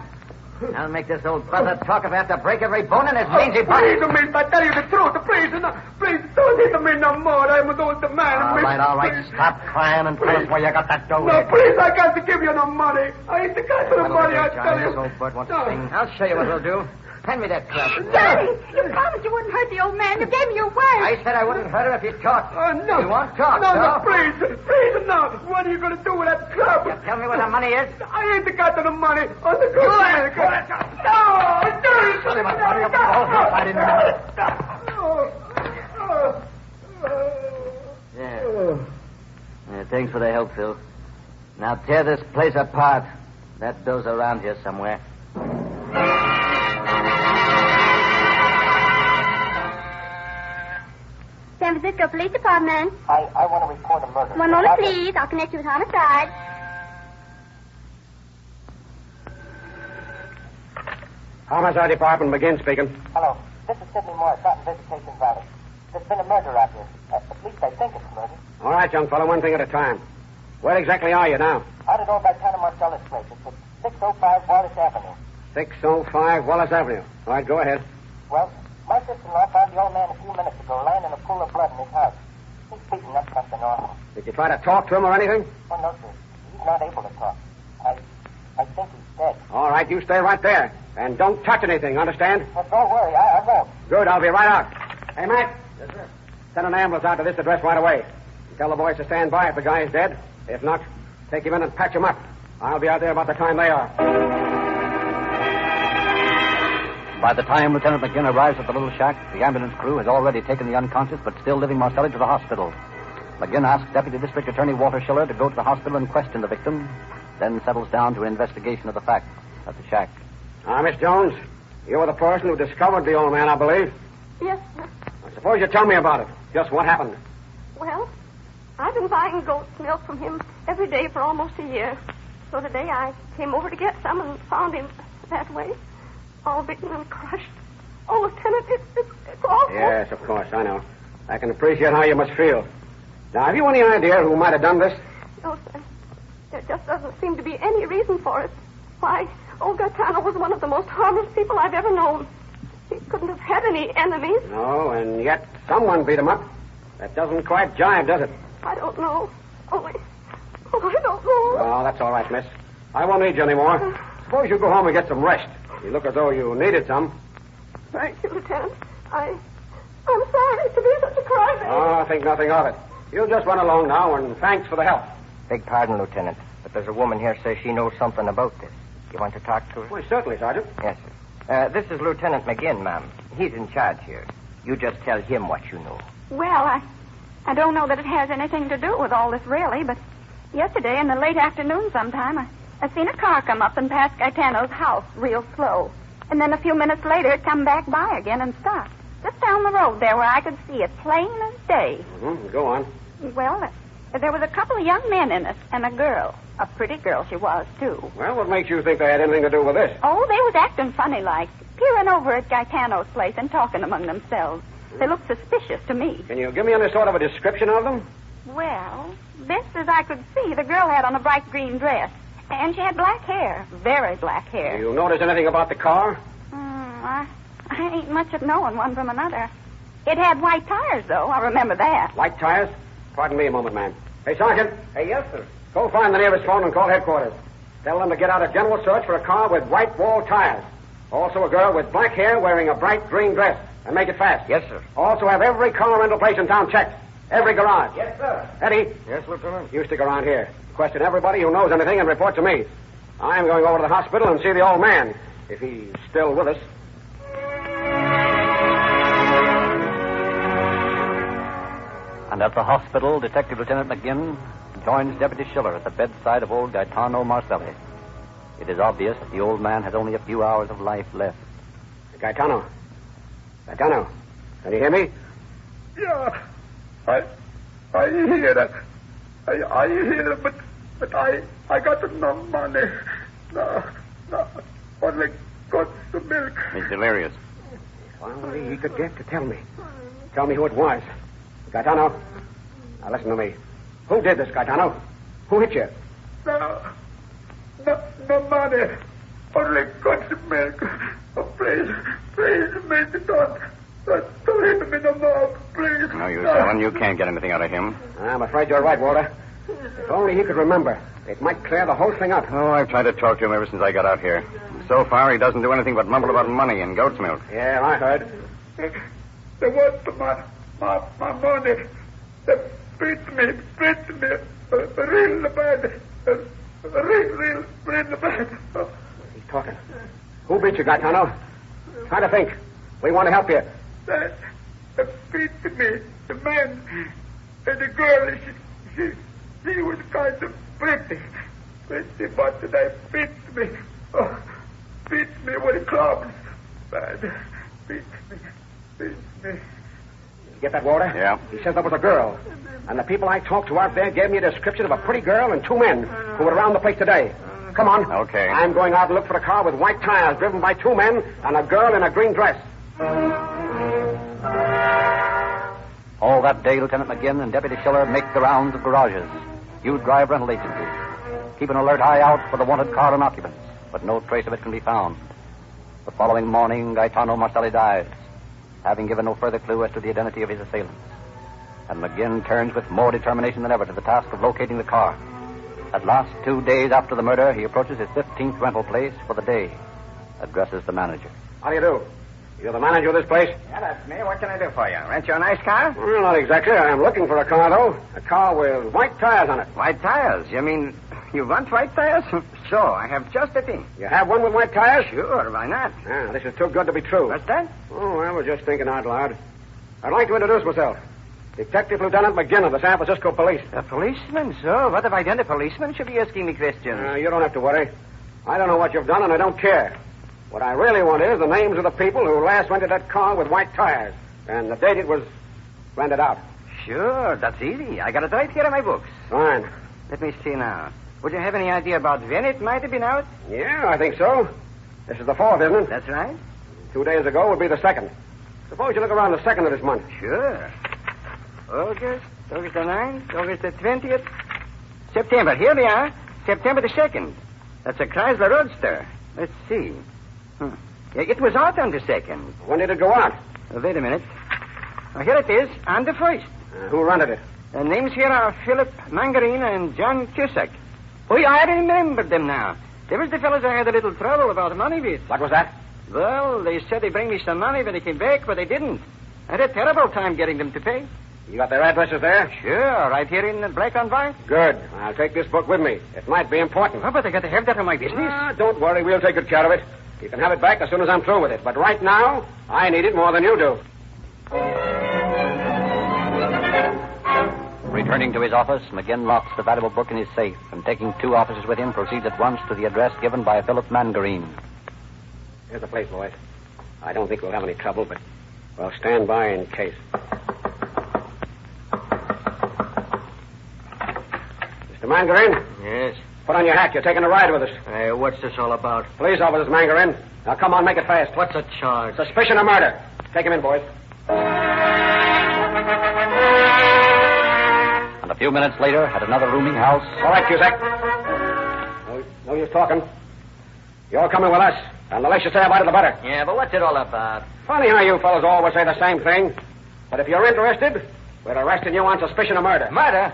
I'll make this old brother talk if I have to break every bone in his mangy body. Please, mister, I tell you the truth. Please, don't hit me no more. I'm an old man. All right. Stop crying and tell us where you got that dough. No, please, I can't give you no money. I ain't got no money, I tell you. This old bird wants to sing. I'll show you what we'll do. Hand me that club. Daddy, you promised you wouldn't hurt the old man. You gave me your word. I said I wouldn't hurt him if you talked. No. You won't talk, No, please, no. What are you going to do with that club? You tell me where the money is. I ain't got the money. On the good man. No, Tell him I'll party up the whole house. I didn't know. Yeah, thanks for the help, Phil. Now tear this place apart. That door's around here somewhere. San Francisco Police Department. I want to report a murder. One moment, please. I'll connect you with homicide. Homicide Department, McGinn speaking. Hello. This is Sidney Morris out in Vegetation Valley. There's been a murder out here. At least I think it's murder. All right, young fellow, one thing at a time. Where exactly are you now? Out at old Gaetano Marcella's place. It's at 605 Wallace Avenue. 605 Wallace Avenue. All right, go ahead. Well, my sister-in-law found the old man a few minutes ago lying in a pool of blood in his house. He's beaten up something awful. Did you try to talk to him or anything? Oh, no, sir. He's not able to talk. I think he's dead. All right, you stay right there. And don't touch anything, understand? Well, don't worry. I won't. Good, I'll be right out. Hey, Matt. Yes, sir. Send an ambulance out to this address right away. And tell the boys to stand by if the guy is dead. If not, take him in and patch him up. I'll be out there about the time they are. By the time Lieutenant McGinn arrives at the little shack, the ambulance crew has already taken the unconscious but still living Marcelli to the hospital. McGinn asks Deputy District Attorney Walter Schiller to go to the hospital and question the victim, then settles down to an investigation of the facts at the shack. Miss Jones, you were the person who discovered the old man, I believe. Yes, sir. I suppose you tell me about it. Just what happened. Well, I've been buying goat's milk from him every day for almost a year. So today I came over to get some and found him that way, all beaten and crushed. Oh, Lieutenant, it's awful. Yes, of course, I know. I can appreciate how you must feel. Now, have you any idea who might have done this? No, sir. There just doesn't seem to be any reason for it. Why, old Gaetano was one of the most harmless people I've ever known. He couldn't have had any enemies. No, and yet someone beat him up. That doesn't quite jive, does it? I don't know. I don't know. Oh, that's all right, miss. I won't need you anymore. Suppose you go home and get some rest. You look as though you needed some. Thank you, Lieutenant. I'm sorry to be such a crybaby. Oh, I think nothing of it. You just run along now, and thanks for the help. Beg pardon, Lieutenant, but there's a woman here says she knows something about this. You want to talk to her? Why, certainly, Sergeant. Yes, sir. This is Lieutenant McGinn, ma'am. He's in charge here. You just tell him what you know. Well, I don't know that it has anything to do with all this, really, but yesterday in the late afternoon sometime, I seen a car come up and pass Gaetano's house real slow. And then a few minutes later, it come back by again and stopped. Just down the road there where I could see it plain as day. Mm-hmm. Go on. Well, there was a couple of young men in it and a girl. A pretty girl she was, too. Well, what makes you think they had anything to do with this? Oh, they was acting funny like, peering over at Gaetano's place and talking among themselves. They looked suspicious to me. Can you give me any sort of a description of them? Well, this, as I could see, the girl had on a bright green dress. And she had black hair. Very black hair. You notice anything about the car? I ain't much at knowing one from another. It had white tires, though. I remember that. White tires? Pardon me a moment, ma'am. Hey, Sergeant. Hey, yes, sir. Go find the nearest phone and call headquarters. Tell them to get out a general search for a car with white wall tires. Also a girl with black hair wearing a bright green dress. And make it fast. Yes, sir. Also have every car rental place in town checked. Every garage. Yes, sir. Eddie. Yes, Lieutenant. You stick around here. Question everybody who knows anything and report to me. I'm going over to the hospital and see the old man, if he's still with us. And at the hospital, Detective Lieutenant McGinn joins Deputy Schiller at the bedside of old Gaetano Marcelli. It is obvious that the old man had only a few hours of life left. Gaetano, can you hear me? Yeah, I hear that. I hear, but I got no money. No, only got the milk. He's delirious. If only he could get to tell me. Tell me who it was. Gaetano, now listen to me. Who did this, Gaetano? Who hit you? No money. Only got the milk. Oh, please, make it don't hit me no more, please. No use, Alan. You can't get anything out of him. I'm afraid you're right, Walter. If only he could remember, it might clear the whole thing up. Oh, I've tried to talk to him ever since I got out here. So far, he doesn't do anything but mumble about money and goat's milk. Yeah, I heard. They want my money. They beat me. Real bad. Real bad. He's talking. Who beat you, Gaetano? Try to think. We want to help you. They beat me. The man and the girl, she was kind of pretty, but they beat me. Oh, beat me with clubs. Bad. Beat me. Did you get that, Walter? Yeah. He says there was a girl. And the people I talked to out there gave me a description of a pretty girl and two men who were around the place today. Come on. Okay. I'm going out and look for a car with white tires driven by two men and a girl in a green dress. All that day, Lieutenant McGinn and Deputy Schiller make the rounds of garages, huge drive rental agencies. Keep an alert eye out for the wanted car and occupants, but no trace of it can be found. The following morning, Gaetano Marcelli dies, having given no further clue as to the identity of his assailants. And McGinn turns with more determination than ever to the task of locating the car. At last, 2 days after the murder, he approaches his 15th rental place for the day. Addresses the manager. How do you do? You're the manager of this place? Yeah, that's me. What can I do for you? Rent you a nice car? Well, not exactly. I'm looking for a car, though. A car with white tires on it. White tires? You mean you want white tires? Sure, I have just the thing. You have one with white tires? Sure, why not? Ah, this is too good to be true. What's that? Oh, I was just thinking out loud. I'd like to introduce myself. Detective Lieutenant McGinn of the San Francisco Police. A policeman? So, what have I done? The policeman should be asking me questions. You don't have to worry. I don't know what you've done, and I don't care. What I really want is the names of the people who last rented that car with white tires, and the date it was rented out. Sure, that's easy. I got it right here in my books. Fine. Let me see now. Would you have any idea about when it might have been out? Yeah, I think so. This is the 4th, isn't it? That's right. 2 days ago would be the 2nd. Suppose you look around the 2nd of this month. Sure. August the 9th, August the 20th. September. Here we are. September the 2nd. That's a Chrysler Roadster. Let's see. Yeah, it was out on the 2nd. When did it go out? Wait a minute. Here it is, on the 1st. Who rented it? The names here are Philip Mangarina and John Cusack. Oh, yeah, I remember them now. They was the fellows I had a little trouble about money with. What was that? Well, they said they'd bring me some money when they came back, but they didn't. I had a terrible time getting them to pay. You got their addresses there? Sure, right here in black on white. Good. I'll take this book with me. It might be important. Oh, but I got to have that in my business. Don't worry, we'll take good care of it. You can have it back as soon as I'm through with it. But right now, I need it more than you do. Returning to his office, McGinn locks the valuable book in his safe and, taking 2 officers with him, proceeds at once to the address given by Philip Mangarine. Here's the place, boys. I don't think we'll have any trouble, but we'll stand by in case. Mr. Mangarine? Yes? Put on your hat. You're taking a ride with us. Hey, what's this all about? Police officers, Mangarine. Now, come on, make it fast. What's the charge? Suspicion of murder. Take him in, boys. And a few minutes later, at another rooming house... All right, Cusack. No use talking. You're coming with us. And the less you say about it, the better. Yeah, but what's it all about? Funny how you fellows always say the same thing. But if you're interested, we're arresting you on suspicion of murder. Murder?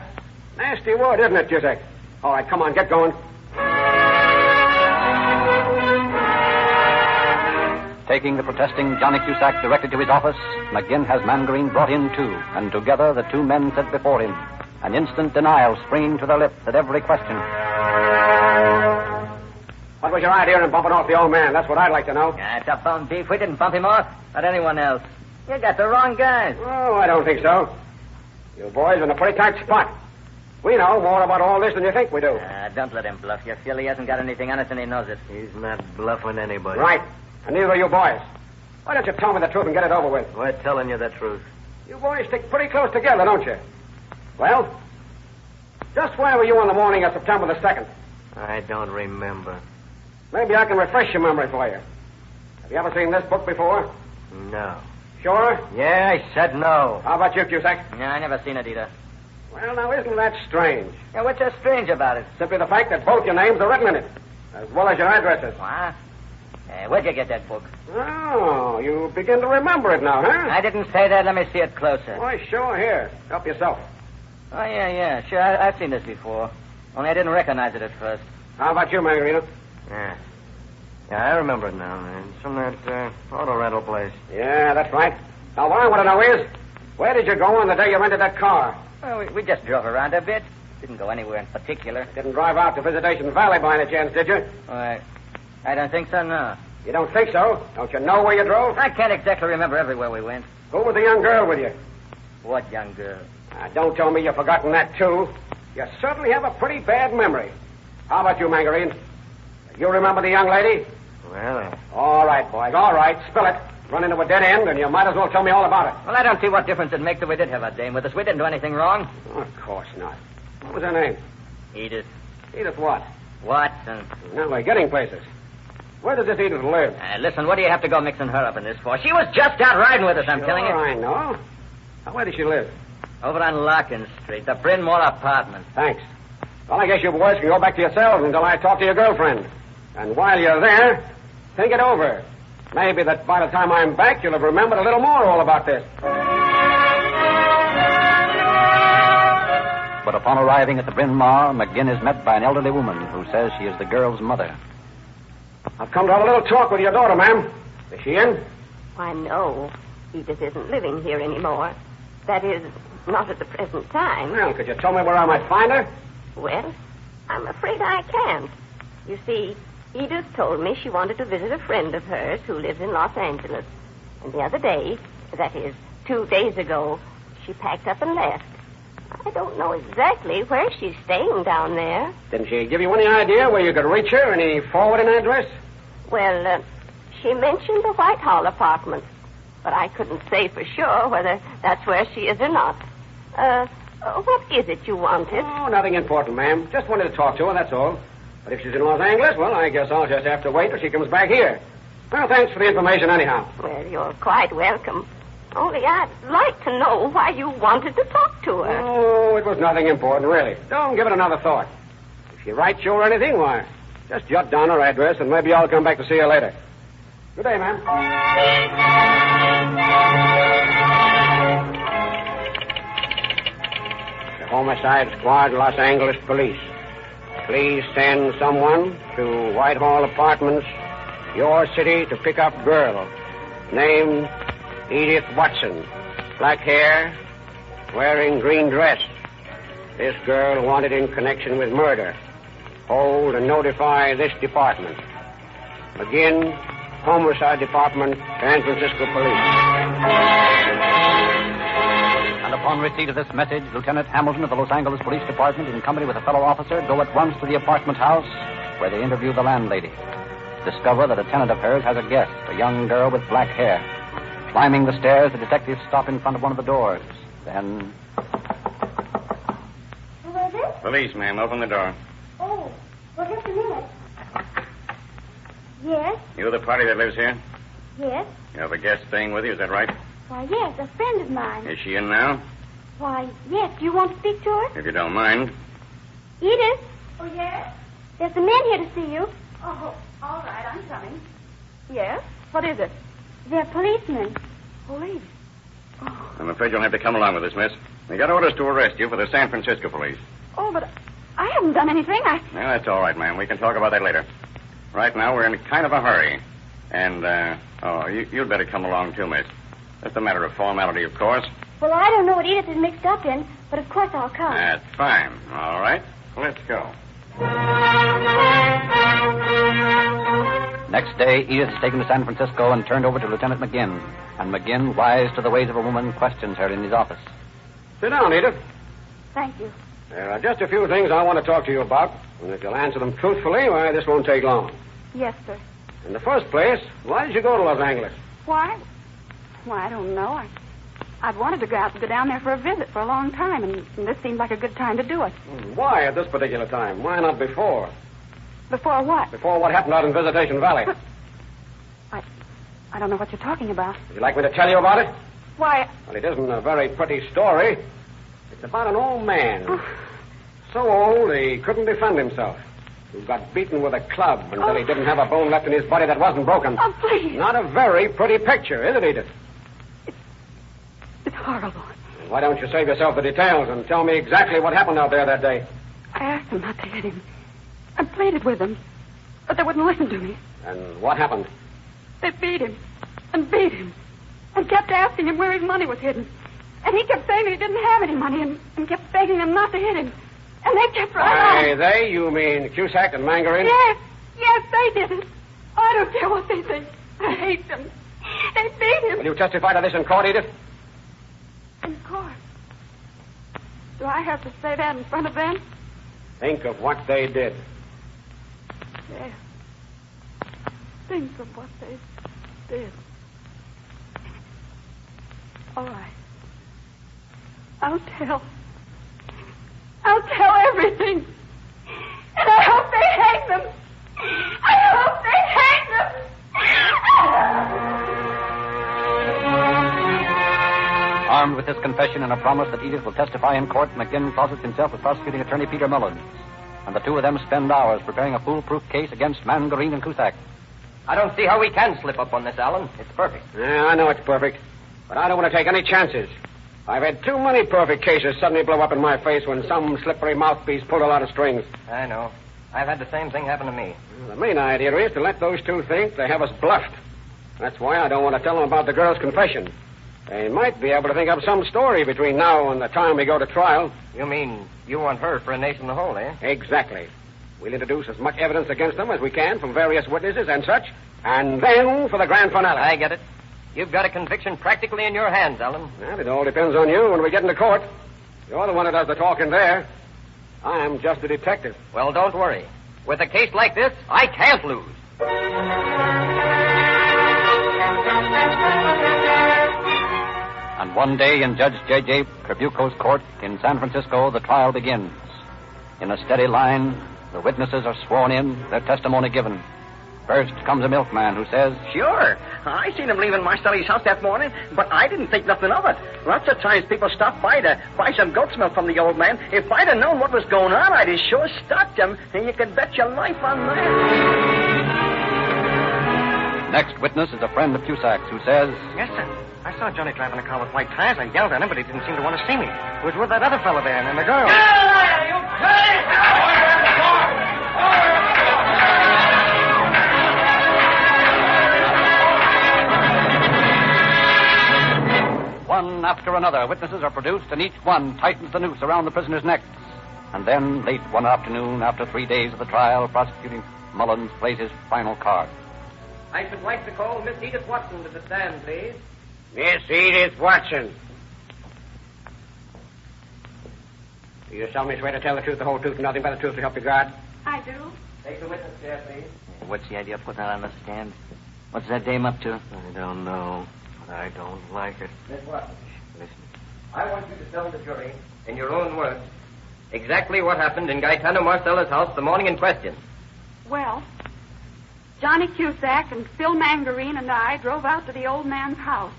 Nasty word, isn't it, Cusack? All right, come on, get going. Taking the protesting Johnny Cusack directly to his office, McGinn has Mangarine brought in, too, and together the 2 men sit before him, an instant denial springing to their lips at every question. What was your idea in bumping off the old man? That's what I'd like to know. It's a bum beef. We didn't bump him off. Not anyone else. You got the wrong guys. Oh, I don't think so. You boys are in a pretty tight spot. We know more about all this than you think we do. Don't let him bluff. You feel he hasn't got anything on us and he knows it. He's not bluffing anybody. Right. And neither are you boys. Why don't you tell me the truth and get it over with? We're telling you the truth. You boys stick pretty close together, don't you? Well, just where were you on the morning of September the 2nd? I don't remember. Maybe I can refresh your memory for you. Have you ever seen this book before? No. Sure? Yeah, I said no. How about you, Cusack? No, I never seen it either. Well, now, isn't that strange? Yeah, what's so strange about it? Simply the fact that both your names are written in it, as well as your addresses. What? Where'd you get that book? Oh, you begin to remember it now, huh? I didn't say that. Let me see it closer. Why, sure, here. Help yourself. Oh, yeah. Sure, I've seen this before. Only I didn't recognize it at first. How about you, Margarita? Yeah, I remember it now, man. It's from that auto rental place. Yeah, that's right. Now, what I want to know is, where did you go on the day you rented that car? Well, we just drove around a bit. Didn't go anywhere in particular. Didn't drive out to Visitation Valley by any chance, did you? I don't think so, no. You don't think so? Don't you know where you drove? I can't exactly remember everywhere we went. Who was the young girl with you? What young girl? Don't tell me you've forgotten that, too. You certainly have a pretty bad memory. How about you, Margarine? You remember the young lady? Well, All right, boys, all right. Spill it. Run into a dead end, and you might as well tell me all about it. Well, I don't see what difference it makes if we did have a dame with us. We didn't do anything wrong. Oh, of course not. What was her name? Edith. Edith what? Watson. Now we're getting places. Where does this Edith live? Listen, what do you have to go mixing her up in this for? She was just out riding with us, I'm telling you. I know. Now, where does she live? Over on Larkin Street, the Bryn Mawr apartment. Thanks. Well, I guess you boys can go back to yourselves until I talk to your girlfriend. And while you're there, think it over. Maybe that by the time I'm back, you'll have remembered a little more all about this. But upon arriving at the Bryn Mawr, McGinn is met by an elderly woman who says she is the girl's mother. I've come to have a little talk with your daughter, ma'am. Is she in? Why, no. Edith isn't living here anymore. That is, not at the present time. Well, could you tell me where I might find her? Well, I'm afraid I can't. You see, Edith told me she wanted to visit a friend of hers who lives in Los Angeles. And the other day, that is, 2 days ago, she packed up and left. I don't know exactly where she's staying down there. Didn't she give you any idea where you could reach her? Any forwarding address? Well, she mentioned the Whitehall apartment, but I couldn't say for sure whether that's where she is or not. What is it you wanted? Oh, nothing important, ma'am. Just wanted to talk to her, that's all. But if she's in Los Angeles, well, I guess I'll just have to wait till she comes back here. Well, thanks for the information anyhow. Well, you're quite welcome. Only I'd like to know why you wanted to talk to her. Oh, it was nothing important, really. Don't give it another thought. If she writes you or anything, why, just jot down her address and maybe I'll come back to see her later. Good day, ma'am. The Homicide Squad, Los Angeles Police. Please send someone to Whitehall Apartments, your city, to pick up girl. Name Edith Watson. Black hair, wearing green dress. This girl wanted in connection with murder. Hold and notify this department. Again, Homicide Department, San Francisco Police. And upon receipt of this message, Lieutenant Hamilton of the Los Angeles Police Department, in company with a fellow officer, go at once to the apartment house where they interview the landlady. Discover that a tenant of hers has a guest, a young girl with black hair. Climbing the stairs, the detectives stop in front of one of the doors. Then... Who is it? Police, ma'am. Open the door. Oh, well, just a minute. Yes? You the party that lives here? Yes? You have a guest staying with you, is that right? Why, yes, a friend of mine. Is she in now? Why, yes. Do you want to speak to her? If you don't mind. Edith? Oh, yes? There's some men here to see you. Oh, all right, I'm coming. Yes? What is it? They're policemen. Police? I'm afraid you'll have to come along with us, miss. We got orders to arrest you for the San Francisco police. Oh, but I haven't done anything. Well, that's all right, ma'am. We can talk about that later. Right now, we're in kind of a hurry. And, you'd better come along, too, miss. Just a matter of formality, of course. Well, I don't know what Edith is mixed up in, but of course I'll come. That's fine. All right. Let's go. Next day, Edith is taken to San Francisco and turned over to Lieutenant McGinn. And McGinn, wise to the ways of a woman, questions her in his office. Sit down, Edith. Thank you. There are just a few things I want to talk to you about. And if you'll answer them truthfully, why, this won't take long. Yes, sir. In the first place, why did you go to Los Angeles? Why? Why, I don't know. I'd wanted to go down there for a visit for a long time, and this seemed like a good time to do it. Why at this particular time? Why not before? Before what? Before what happened out in Visitation Valley. I don't know what you're talking about. Would you like me to tell you about it? Why? Well, it isn't a very pretty story. It's about an old man. So old he couldn't defend himself. Who got beaten with a club until he didn't have a bone left in his body that wasn't broken. Oh, please. Not a very pretty picture, is it, Edith? It's horrible. Why don't you save yourself the details and tell me exactly what happened out there that day? I asked them not to hit him. I pleaded with them, but they wouldn't listen to me. And what happened? They beat him and beat him and kept asking him where his money was hidden. And he kept saying that he didn't have any money and kept begging them not to hit him. And they kept right on. They? You mean Cusack and Mangarin? Yes, they did it. I don't care what they think. I hate them. They beat him. Will you testify to this in court, Edith? In court? Do I have to say that in front of them? Think of what they did. Yes. Think of what they did. All right. I'll tell everything. And I hope they hang them. I hope they hang them. Armed with this confession and a promise that Edith will testify in court, McGinn closets himself with prosecuting attorney Peter Mullins. And the two of them spend hours preparing a foolproof case against Mangarin and Cusack. I don't see how we can slip up on this, Alan. It's perfect. Yeah, I know it's perfect. But I don't want to take any chances. I've had too many perfect cases suddenly blow up in my face when some slippery mouthpiece pulled a lot of strings. I know. I've had the same thing happen to me. Well, the main idea is to let those two think they have us bluffed. That's why I don't want to tell them about the girl's confession. They might be able to think up some story between now and the time we go to trial. You mean you want her for a nation in the hole, eh? Exactly. We'll introduce as much evidence against them as we can from various witnesses and such, and then for the grand finale. I get it. You've got a conviction practically in your hands, Alan. Well, it all depends on you when we get into court. You're the one who does the talking there. I'm just a detective. Well, don't worry. With a case like this, I can't lose. And one day in Judge J.J. Trabuco's court in San Francisco, the trial begins. In a steady line, the witnesses are sworn in, their testimony given. First comes a milkman who says, Sure. I seen him leaving Marcelli's house that morning, but I didn't think nothing of it. Lots of times people stop by to buy some goat's milk from the old man. If I'd have known what was going on, I'd have sure stopped him, and you can bet your life on that. Next witness is a friend of Cusack's who says, Yes, sir. I saw Johnny driving a car with white tires. I yelled at him, but he didn't seem to want to see me. He was with that other fellow there and the girl. One after another, witnesses are produced, and each one tightens the noose around the prisoner's necks. And then, late one afternoon, after 3 days of the trial, prosecuting Mullins plays his final card. I should like to call Miss Edith Watson to the stand, please. Miss Edith Watson. Do you solemnly swear to tell the truth, the whole truth, and nothing but the truth to help you God? I do. Take the witness chair, please. What's the idea of putting her on the stand? What's that dame up to? I don't know, but I don't like it. Miss Watson, listen. I want you to tell the jury, in your own words, exactly what happened in Gaetano Marcella's house the morning in question. Well, Johnny Cusack and Phil Mangarin and I drove out to the old man's house.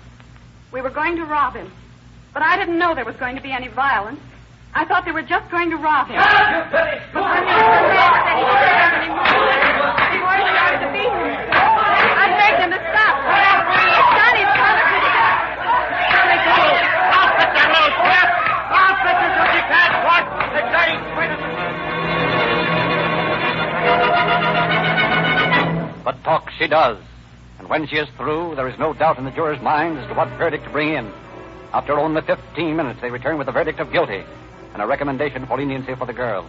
We were going to rob him, but I didn't know there was going to be any violence. I thought they were just going to rob him. But when we heard that he didn't have any more, before he started to beat him, I begged him to stop. Johnny's promised me to stop. Officer, no step! Officers, if you can't watch the day, But talk she does. And when she is through, there is no doubt in the jurors' minds as to what verdict to bring in. After only 15 minutes, they return with a verdict of guilty and a recommendation for leniency for the girl.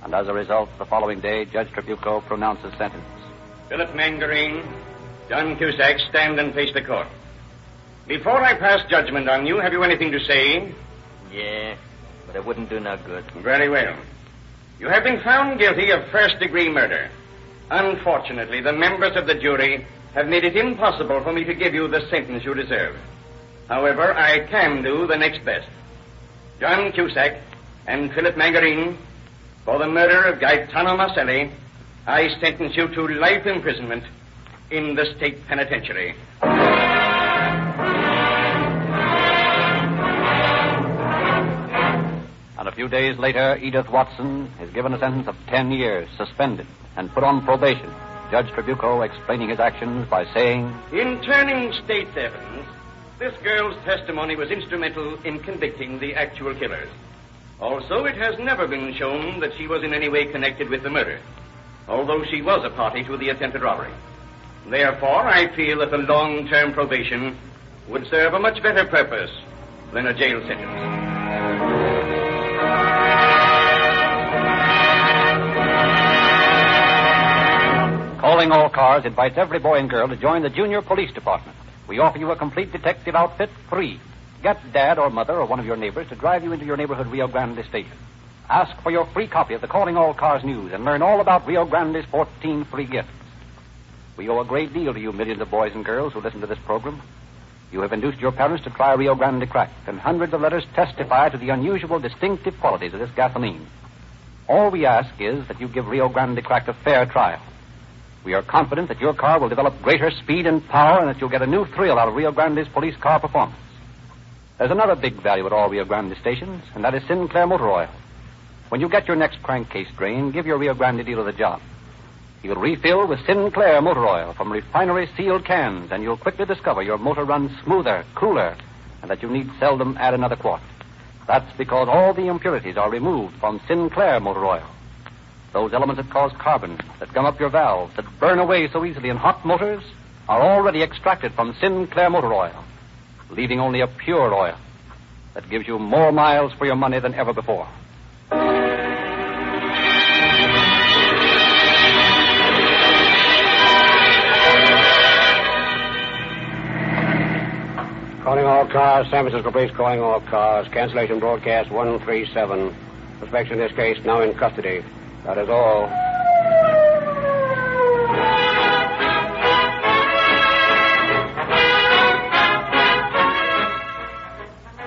And as a result, the following day, Judge Trabuco pronounces sentence. Philip Mangarin, John Cusack, stand and face the court. Before I pass judgment on you, have you anything to say? Yeah, but it wouldn't do no good. Very well. You have been found guilty of first-degree murder. Unfortunately, the members of the jury have made it impossible for me to give you the sentence you deserve. However, I can do the next best. John Cusack and Philip Mangarin, for the murder of Gaetano Marcelli, I sentence you to life imprisonment in the state penitentiary. And a few days later, Edith Watson is given a sentence of 10 years, suspended, and put on probation. Judge Trabuco explaining his actions by saying, In turning state's evidence, This girl's testimony was instrumental in convicting the actual killers. Also, it has never been shown that she was in any way connected with the murder, although she was a party to the attempted robbery. Therefore, I feel that a long-term probation would serve a much better purpose than a jail sentence. Calling All Cars invites every boy and girl to join the Junior Police Department. We offer you a complete detective outfit free. Get Dad or Mother or one of your neighbors to drive you into your neighborhood Rio Grande station. Ask for your free copy of the Calling All Cars news and learn all about Rio Grande's 14 free gifts. We owe a great deal to you millions of boys and girls who listen to this program. You have induced your parents to try Rio Grande Crack, and hundreds of letters testify to the unusual distinctive qualities of this gasoline. All we ask is that you give Rio Grande Crack a fair trial. We are confident that your car will develop greater speed and power and that you'll get a new thrill out of Rio Grande's police car performance. There's another big value at all Rio Grande stations, and that is Sinclair motor oil. When you get your next crankcase drain, give your Rio Grande dealer the job. He'll refill with Sinclair motor oil from refinery-sealed cans, and you'll quickly discover your motor runs smoother, cooler, and that you need seldom add another quart. That's because all the impurities are removed from Sinclair motor oil. Those elements that cause carbon, that gum up your valves, that burn away so easily in hot motors, are already extracted from Sinclair motor oil, leaving only a pure oil that gives you more miles for your money than ever before. Calling all cars, San Francisco Police calling all cars. Cancellation broadcast 137. Suspects in this case now in custody. That is all.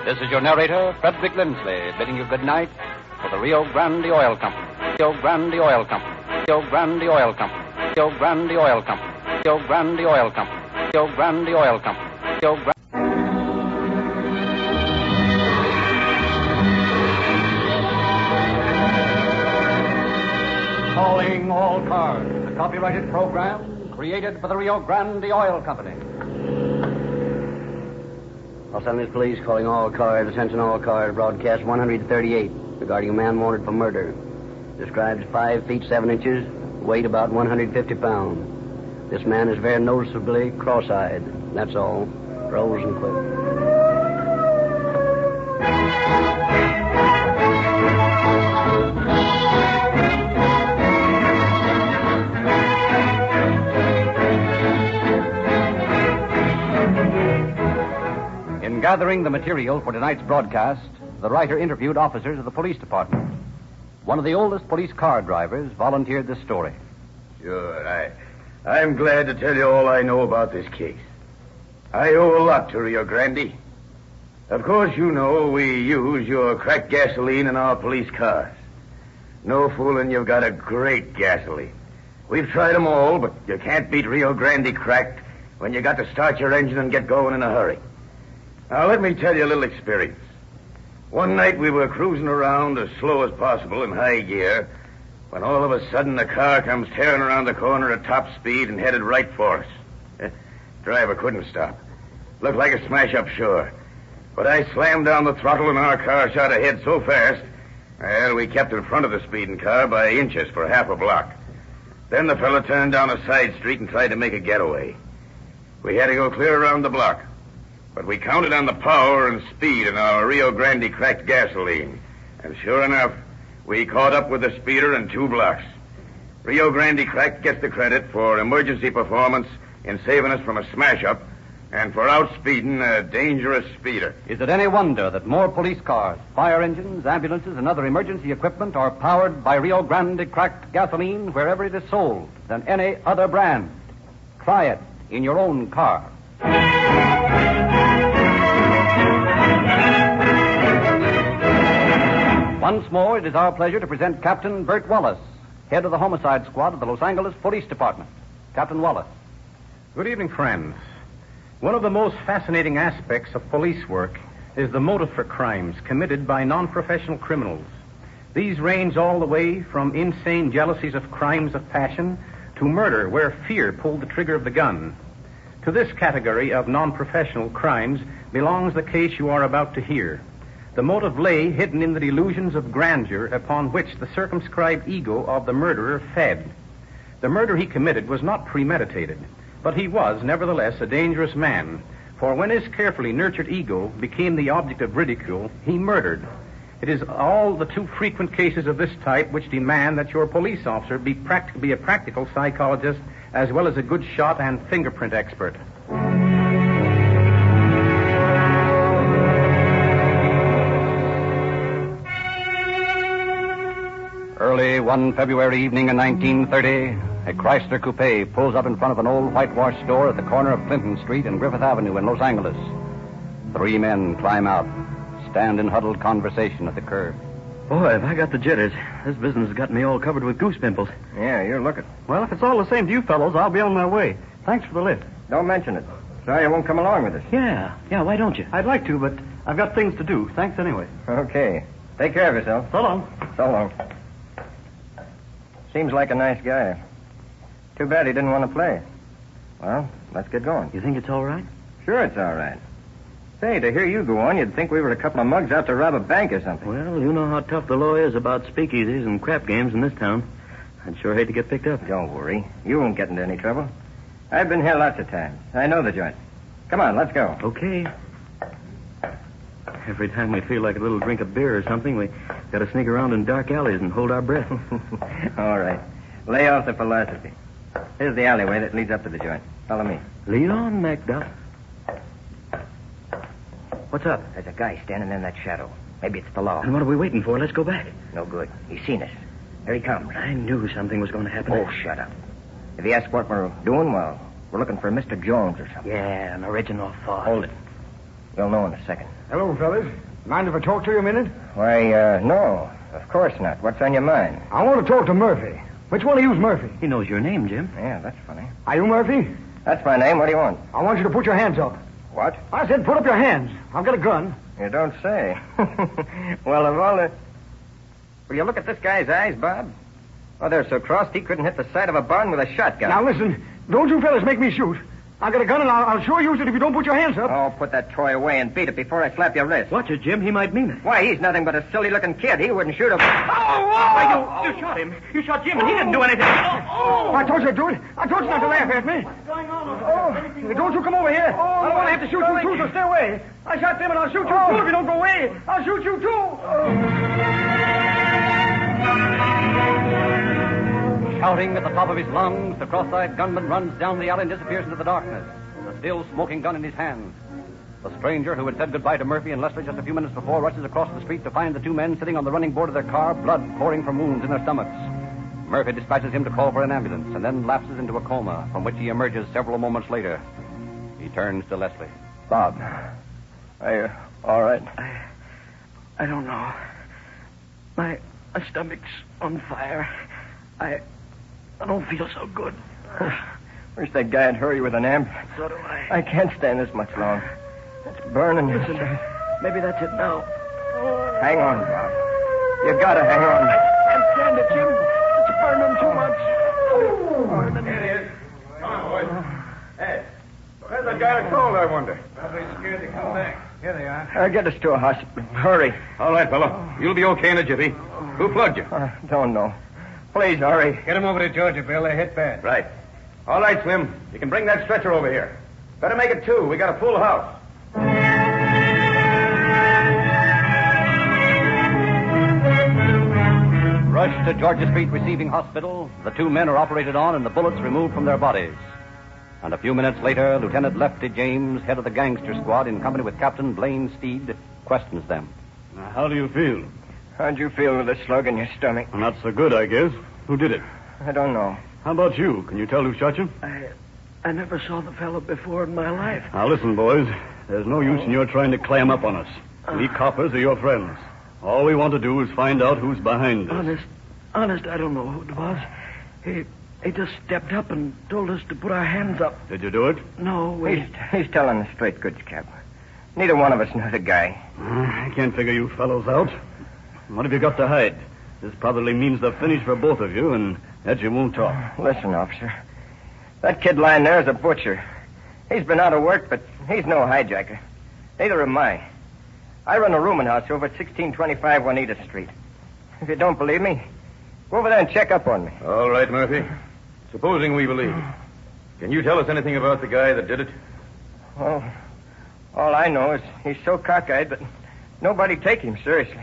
This is your narrator, Frederick Lindsley, bidding you good night for the Rio Grande Oil Company. Rio Grande Oil Company. Rio Grande Oil Company. Rio Grande Oil Company. Rio Grande Oil Company. Rio Grande Oil Company. Rio Grande. Calling All Cars, a copyrighted program created for the Rio Grande Oil Company. Los Angeles Police calling all cars, attention all cars, broadcast 138 regarding a man wanted for murder. Describes 5 feet 7 inches, weight about 150 pounds. This man is very noticeably cross-eyed. That's all. Rose and quit. In gathering the material for tonight's broadcast, the writer interviewed officers of the police department. One of the oldest police car drivers volunteered this story. Sure, I'm glad to tell you all I know about this case. I owe a lot to Rio Grande. Of course, you know we use your cracked gasoline in our police cars. No fooling, you've got a great gasoline. We've tried them all, but you can't beat Rio Grande cracked when you got to start your engine and get going in a hurry. Now, let me tell you a little experience. One night we were cruising around as slow as possible in high gear when all of a sudden the car comes tearing around the corner at top speed and headed right for us. Driver couldn't stop. Looked like a smash-up, sure. But I slammed down the throttle and our car shot ahead so fast, well, we kept in front of the speeding car by inches for half a block. Then the fella turned down a side street and tried to make a getaway. We had to go clear around the block. But we counted on the power and speed in our Rio Grande cracked gasoline. And sure enough, we caught up with the speeder in 2 blocks. Rio Grande cracked gets the credit for emergency performance in saving us from a smash-up and for outspeeding a dangerous speeder. Is it any wonder that more police cars, fire engines, ambulances, and other emergency equipment are powered by Rio Grande cracked gasoline wherever it is sold than any other brand? Try it in your own car. Once more, it is our pleasure to present Captain Bert Wallace, head of the homicide squad of the Los Angeles Police Department. Captain Wallace. Good evening, friends. One of the most fascinating aspects of police work is the motive for crimes committed by non-professional criminals. These range all the way from insane jealousies of crimes of passion to murder where fear pulled the trigger of the gun. To this category of non-professional crimes, belongs the case you are about to hear. The motive lay hidden in the delusions of grandeur upon which the circumscribed ego of the murderer fed. The murder he committed was not premeditated, but he was, nevertheless, a dangerous man, for when his carefully nurtured ego became the object of ridicule, he murdered. It is all the too frequent cases of this type which demand that your police officer be a practical psychologist as well as a good shot and fingerprint expert. Early one February evening in 1930, a Chrysler coupe pulls up in front of an old whitewash store at the corner of Clinton Street and Griffith Avenue in Los Angeles. 3 men climb out, stand in huddled conversation at the curb. Boy, have I got the jitters. This business has got me all covered with goose pimples. Yeah, you're looking. Well, if it's all the same to you fellows, I'll be on my way. Thanks for the lift. Don't mention it. Sorry you won't come along with us. Yeah, why don't you? I'd like to, but I've got things to do. Thanks anyway. Okay. Take care of yourself. So long. So long. Seems like a nice guy. Too bad he didn't want to play. Well, let's get going. You think it's all right? Sure it's all right. Say, to hear you go on, you'd think we were a couple of mugs out to rob a bank or something. Well, you know how tough the law is about speakeasies and crap games in this town. I'd sure hate to get picked up. Don't worry. You won't get into any trouble. I've been here lots of times. I know the joint. Come on, let's go. Okay. Every time we feel like a little drink of beer or something, we got to sneak around in dark alleys and hold our breath. All right. Lay off the philosophy. Here's the alleyway that leads up to the joint. Follow me. Lead on, MacDuff. What's up? There's a guy standing in that shadow. Maybe it's the law. And what are we waiting for? Let's go back. No good. He's seen us. Here he comes. I knew something was going to happen. Oh, shut up. If he asks what we're doing, well, we're looking for Mr. Jones or something. Yeah, an original thought. Hold it. You'll know in a second. Hello, fellas. Mind if I talk to you a minute? Why, no. Of course not. What's on your mind? I want to talk to Murphy. Which one of you's Murphy? He knows your name, Jim. Yeah, that's funny. Are you Murphy? That's my name. What do you want? I want you to put your hands up. What? I said put up your hands. I've got a gun. You don't say. Well, of all the... Will you look at this guy's eyes, Bob? Oh, they're so crossed he couldn't hit the side of a barn with a shotgun. Now, listen. Don't you fellas make me shoot. I got a gun, and I'll sure use it if you don't put your hands up. Oh, put that toy away and beat it before I slap your wrist. Watch it, Jim. He might mean it. Why, he's nothing but a silly-looking kid. He wouldn't shoot a... Why, you shot him. You shot Jim, and he didn't do anything. I told you to do it. I told you not to laugh at me. What's going on? Don't you come over here. I don't want to have to shoot you, too, so stay away. I shot them, and I'll shoot you, too, if you don't go away. I'll shoot you, too. Shouting at the top of his lungs, the cross-eyed gunman runs down the alley and disappears into the darkness, the still smoking gun in his hand. The stranger who had said goodbye to Murphy and Leslie just a few minutes before rushes across the street to find the 2 men sitting on the running board of their car, blood pouring from wounds in their stomachs. Murphy dispatches him to call for an ambulance and then lapses into a coma from which he emerges several moments later. He turns to Leslie. Bob, are you all right? I don't know. My stomach's on fire. I don't feel so good. Wish that guy'd hurry with an amp. So do I. I can't stand this much longer. It's burning. Listen, maybe that's it now. Hang on, Bob. You gotta hang on. I can't stand it, Jim. It's burning too much. Here he is. Come on, boys. Hey, where's that guy that called, I wonder? Probably scared to come back. Here they are. Get us to a hospital. Hurry. All right, fellow. You'll be okay in a jiffy. Who plugged you? Don't know. Please, hurry. Get him over to Georgia, Bill. They hit bad. Right. All right, Slim. You can bring that stretcher over here. Better make it 2. We got a full house. Rushed to Georgia Street Receiving Hospital, the 2 men are operated on and the bullets removed from their bodies. And a few minutes later, Lieutenant Lefty James, head of the gangster squad, in company with Captain Blaine Steed, questions them. Now, how do you feel? How'd you feel with a slug in your stomach? Well, not so good, I guess. Who did it? I don't know. How about you? Can you tell who shot you? I never saw the fellow before in my life. Now, listen, boys. There's no use in your trying to clam up on us. We coppers are your friends. All we want to do is find out who's behind this. Honest, I don't know who it was. He just stepped up and told us to put our hands up. Did you do it? No, He's telling the straight goods, Cap. Neither one of us knows the guy. I can't figure you fellows out. What have you got to hide? This probably means the finish for both of you, and that you won't talk. Listen, officer. That kid lying there is a butcher. He's been out of work, but he's no hijacker. Neither am I. I run a rooming house over at 1625 Juanita Street. If you don't believe me, go over there and check up on me. All right, Murphy. Supposing we believe you. Can you tell us anything about the guy that did it? Well, all I know is he's so cockeyed that nobody take him seriously.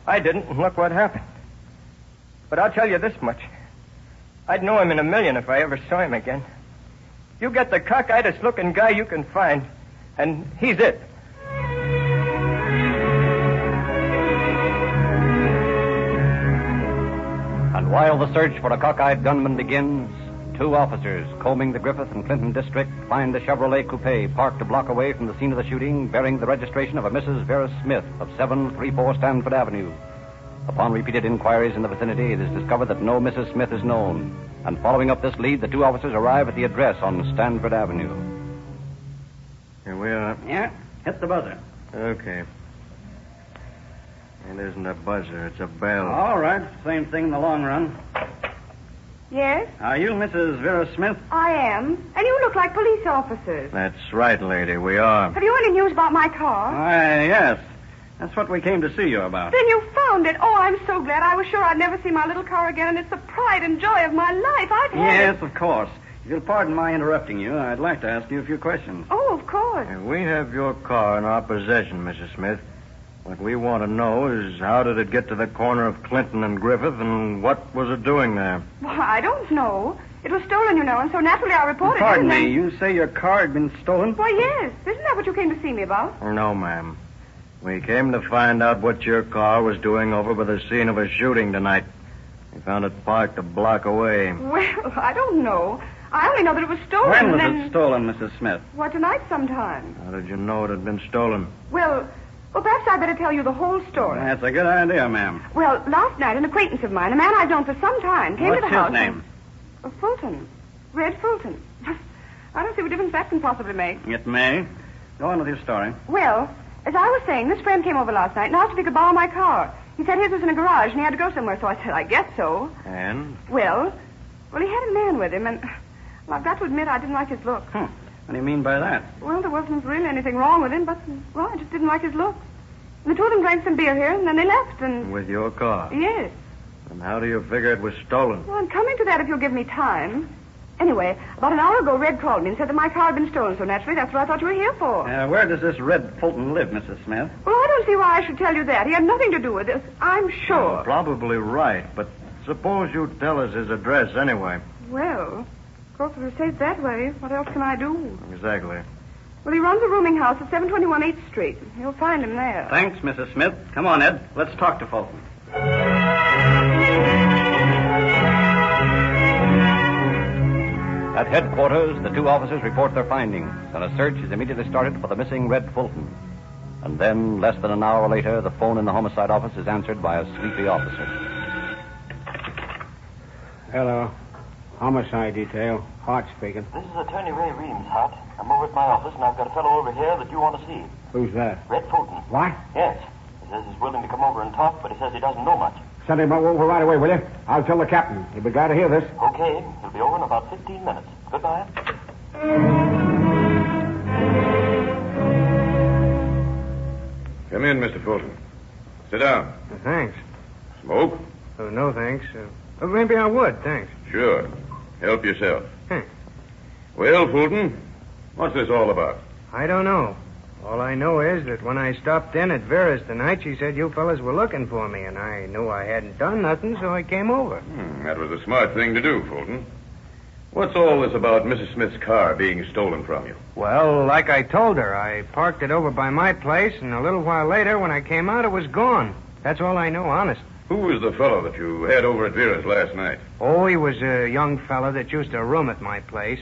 I didn't, and look what happened. But I'll tell you this much. I'd know him in a million if I ever saw him again. You get the cockeyedest looking guy you can find, and he's it. And while the search for a cockeyed gunman begins, two officers combing the Griffith and Clinton district find a Chevrolet coupe parked a block away from the scene of the shooting, bearing the registration of a Mrs. Vera Smith of 734 Stanford Avenue. Upon repeated inquiries in the vicinity, it is discovered that no Mrs. Smith is known. And following up this lead, the two officers arrive at the address on Stanford Avenue. Here we are. Yeah, hit the buzzer. Okay. It isn't a buzzer, it's a bell. All right, same thing in the long run. Yes? Are you Mrs. Vera Smith? I am. And you look like police officers. That's right, lady, we are. Have you any news about my car? Yes. That's what we came to see you about. Then you found it. Oh, I'm so glad. I was sure I'd never see my little car again, and it's the pride and joy of my life. I've had Yes, of course. If you'll pardon my interrupting you, I'd like to ask you a few questions. Oh, of course. We have your car in our possession, Mrs. Smith. What we want to know is how did it get to the corner of Clinton and Griffith, and what was it doing there? Well, I don't know. It was stolen, you know, and so naturally I reported Pardon it. me, you say your car had been stolen? Why, yes. Isn't that what you came to see me about? No, ma'am. We came to find out what your car was doing over by the scene of a shooting tonight. We found it parked a block away. Well, I don't know. I only know that it was stolen. When was and it stolen, Mrs. Smith? Why, tonight sometime. How did you know it had been stolen? Well, perhaps I'd better tell you the whole story. That's a good idea, ma'am. Well, last night, an acquaintance of mine, a man I've known for some time, came What's to the house. his name? Fulton. Red Fulton. I don't see what difference that can possibly make. It may. Go on with your story. Well, as I was saying, this friend came over last night and asked if he could borrow my car. He said his was in a garage and he had to go somewhere, so I said, I guess so. And? Well, he had a man with him, and well, I've got to admit I didn't like his looks. What do you mean by that? Well, there wasn't really anything wrong with him, but, well, I just didn't like his looks. And the two of them drank some beer here, and then they left, and... With your car? Yes. And how do you figure it was stolen? Well, I'm coming to that if you'll give me time. Anyway, about an hour ago, Red called me and said that my car had been stolen, so naturally that's what I thought you were here for. Where does this Red Fulton live, Mrs. Smith? Well, I don't see why I should tell you that. He had nothing to do with this, I'm sure. You're probably right, but suppose you tell us his address anyway. Well, of course, if it stays that way, what else can I do? Exactly. Well, he runs a rooming house at 721 8th Street. You'll find him there. Thanks, Mrs. Smith. Come on, Ed. Let's talk to Fulton. At headquarters, the two officers report their findings, and a search is immediately started for the missing Red Fulton. And then, less than an hour later, the phone in the homicide office is answered by a sleepy officer. Hello. Homicide detail. Hart speaking. This is Attorney Ray Reams, Hart. I'm over at my office, and I've got a fellow over here that you want to see. Who's that? Red Fulton. What? Yes. He says he's willing to come over and talk, but he says he doesn't know much. Send him over right away, will you? I'll tell the captain. He'll be glad to hear this. Okay. He'll be over in about 15 minutes. Goodbye. Come in, Mr. Fulton. Sit down. Thanks. Smoke? Oh, no, thanks. Maybe I would, thanks. Sure. Help yourself. Thanks. Well, Fulton, what's this all about? I don't know. All I know is that when I stopped in at Vera's tonight, she said you fellas were looking for me, and I knew I hadn't done nothing, so I came over. That was a smart thing to do, Fulton. What's all this about Mrs. Smith's car being stolen from you? Well, like I told her, I parked it over by my place, and a little while later, when I came out, it was gone. That's all I know, honest. Who was the fellow that you had over at Vera's last night? Oh, he was a young fella that used to room at my place.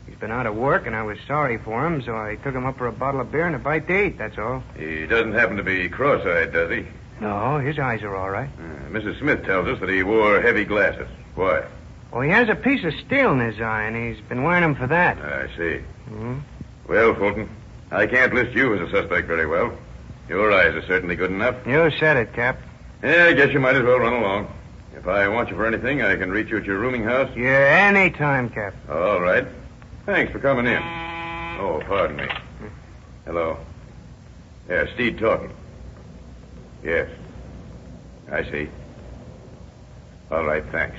He's been out of work, and I was sorry for him, so I took him up for a bottle of beer and a bite to eat, that's all. He doesn't happen to be cross-eyed, does he? No, his eyes are all right. Mrs. Smith tells us that he wore heavy glasses. Why? Oh, he has a piece of steel in his eye, and he's been wearing them for that. I see. Hmm? Well, Fulton, I can't list you as a suspect very well. Your eyes are certainly good enough. You said it, Cap. Yeah, I guess you might as well run along. If I want you for anything, I can reach you at your rooming house. Yeah, any time, Cap. All right. Thanks for coming in. Oh, pardon me. Hello. Yeah, Steed talking. Yes. I see. All right, thanks.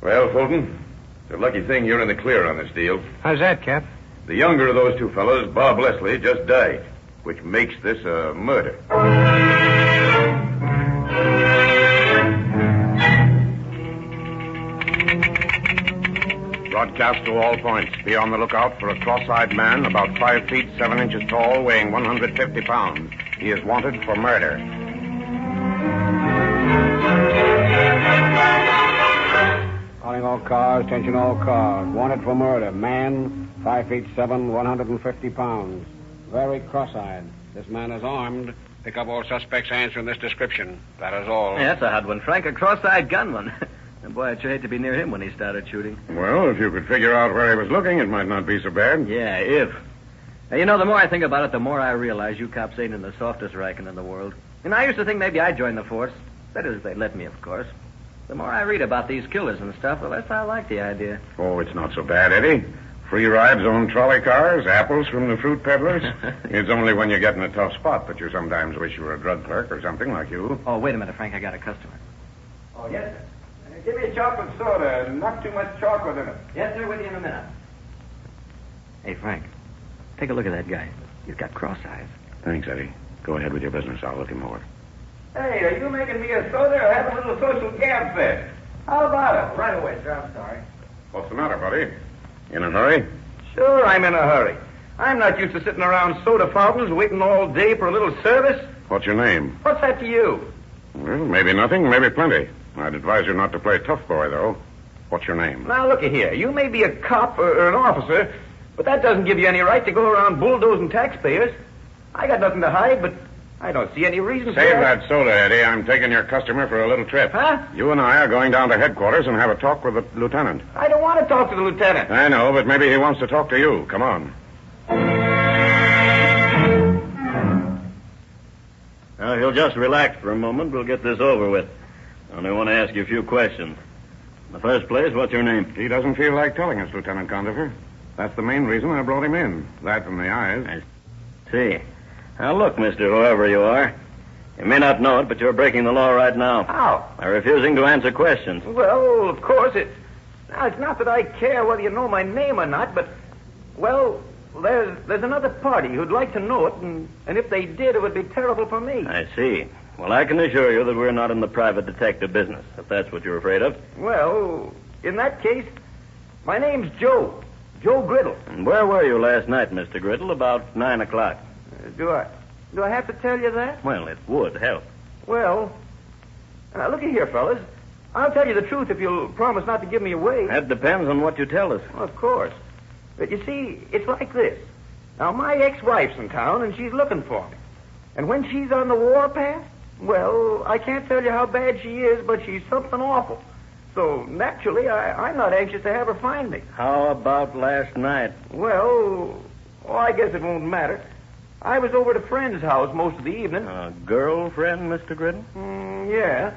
Well, Fulton, it's a lucky thing you're in the clear on this deal. How's that, Cap? The younger of those two fellows, Bob Leslie, just died, which makes this a murder. Broadcast to all points. Be on the lookout for a cross-eyed man about 5 feet 7 inches tall, weighing 150 pounds. He is wanted for murder. Calling all cars, attention all cars. Wanted for murder. Man, 5 feet 7, 150 pounds. Very cross-eyed. This man is armed. Pick up all suspects answering this description. That is all. Yeah, that's a hot one, Frank. A cross-eyed gunman. And boy, I'd sure hate to be near him when he started shooting. Well, if you could figure out where he was looking, it might not be so bad. Yeah, if. Now, you know, the more I think about it, the more I realize you cops ain't in the softest ranking in the world. And I used to think maybe I'd join the force. That is, if they'd let me, of course. The more I read about these killers and stuff, the less I like the idea. Oh, it's not so bad, Eddie. Free rides on trolley cars, apples from the fruit peddlers. It's only when you get in a tough spot that you sometimes wish you were a drug clerk or something like you. Oh, wait a minute, Frank. I got a customer. Oh, yes, sir. Give me a chocolate soda. Not too much chocolate in it. Yes, sir. With you in a minute. Hey, Frank. Take a look at that guy. He's got cross eyes. Thanks, Eddie. Go ahead with your business. I'll look him over. Hey, are you making me a soda or have a little social gab fest? How about it? Right away, sir. I'm sorry. What's the matter, buddy? In a hurry? Sure, I'm in a hurry. I'm not used to sitting around soda fountains waiting all day for a little service. What's your name? What's that to you? Well, maybe nothing, maybe plenty. I'd advise you not to play tough boy, though. What's your name? Now, looky here. You may be a cop or an officer, but that doesn't give you any right to go around bulldozing taxpayers. I got nothing to hide, but I don't see any reason Save that soda, Eddie. I'm taking your customer for a little trip. Huh? You and I are going down to headquarters and have a talk with the lieutenant. I don't want to talk to the lieutenant. I know, but maybe he wants to talk to you. Come on. Now, he'll just relax for a moment. We'll get this over with. I only want to ask you a few questions. In the first place, what's your name? He doesn't feel like telling us, Lieutenant Condifer. That's the main reason I brought him in. That and the eyes. I see. Now, look, mister, whoever you are. You may not know it, but you're breaking the law right now. How? By refusing to answer questions. Well, of course, it's not that I care whether you know my name or not, but, well, there's another party who'd like to know it, and if they did, it would be terrible for me. I see. Well, I can assure you that we're not in the private detective business, if that's what you're afraid of. Well, in that case, my name's Joe Griddle. And where were you last night, Mr. Griddle, about 9 o'clock? Do I have to tell you that? Well, it would help. Well, looky here, fellas. I'll tell you the truth if you'll promise not to give me away. That depends on what you tell us. Well, of course. But you see, it's like this. Now, my ex-wife's in town, and she's looking for me. And when she's on the warpath, well, I can't tell you how bad she is, but she's something awful. So, naturally, I'm not anxious to have her find me. How about last night? Well, I guess it won't matter. I was over at a friend's house most of the evening. A girlfriend, Mr. Griddle? Yeah.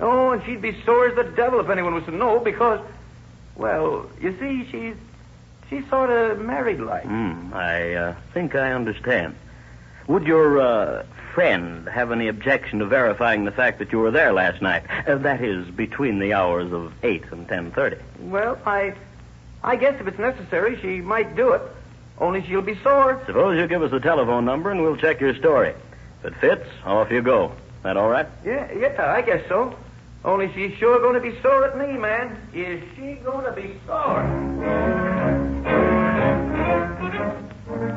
Oh, and she'd be sore as the devil if anyone was to know because, well, you see, she's sort of married like. I think I understand. Would your friend have any objection to verifying the fact that you were there last night? That is, between the hours of 8 and 10:30. Well, I guess if it's necessary, she might do it. Only she'll be sore. Suppose you give us the telephone number and we'll check your story. If it fits, off you go. That all right? Yeah, I guess so. Only she's sure going to be sore at me, man. Is she going to be sore?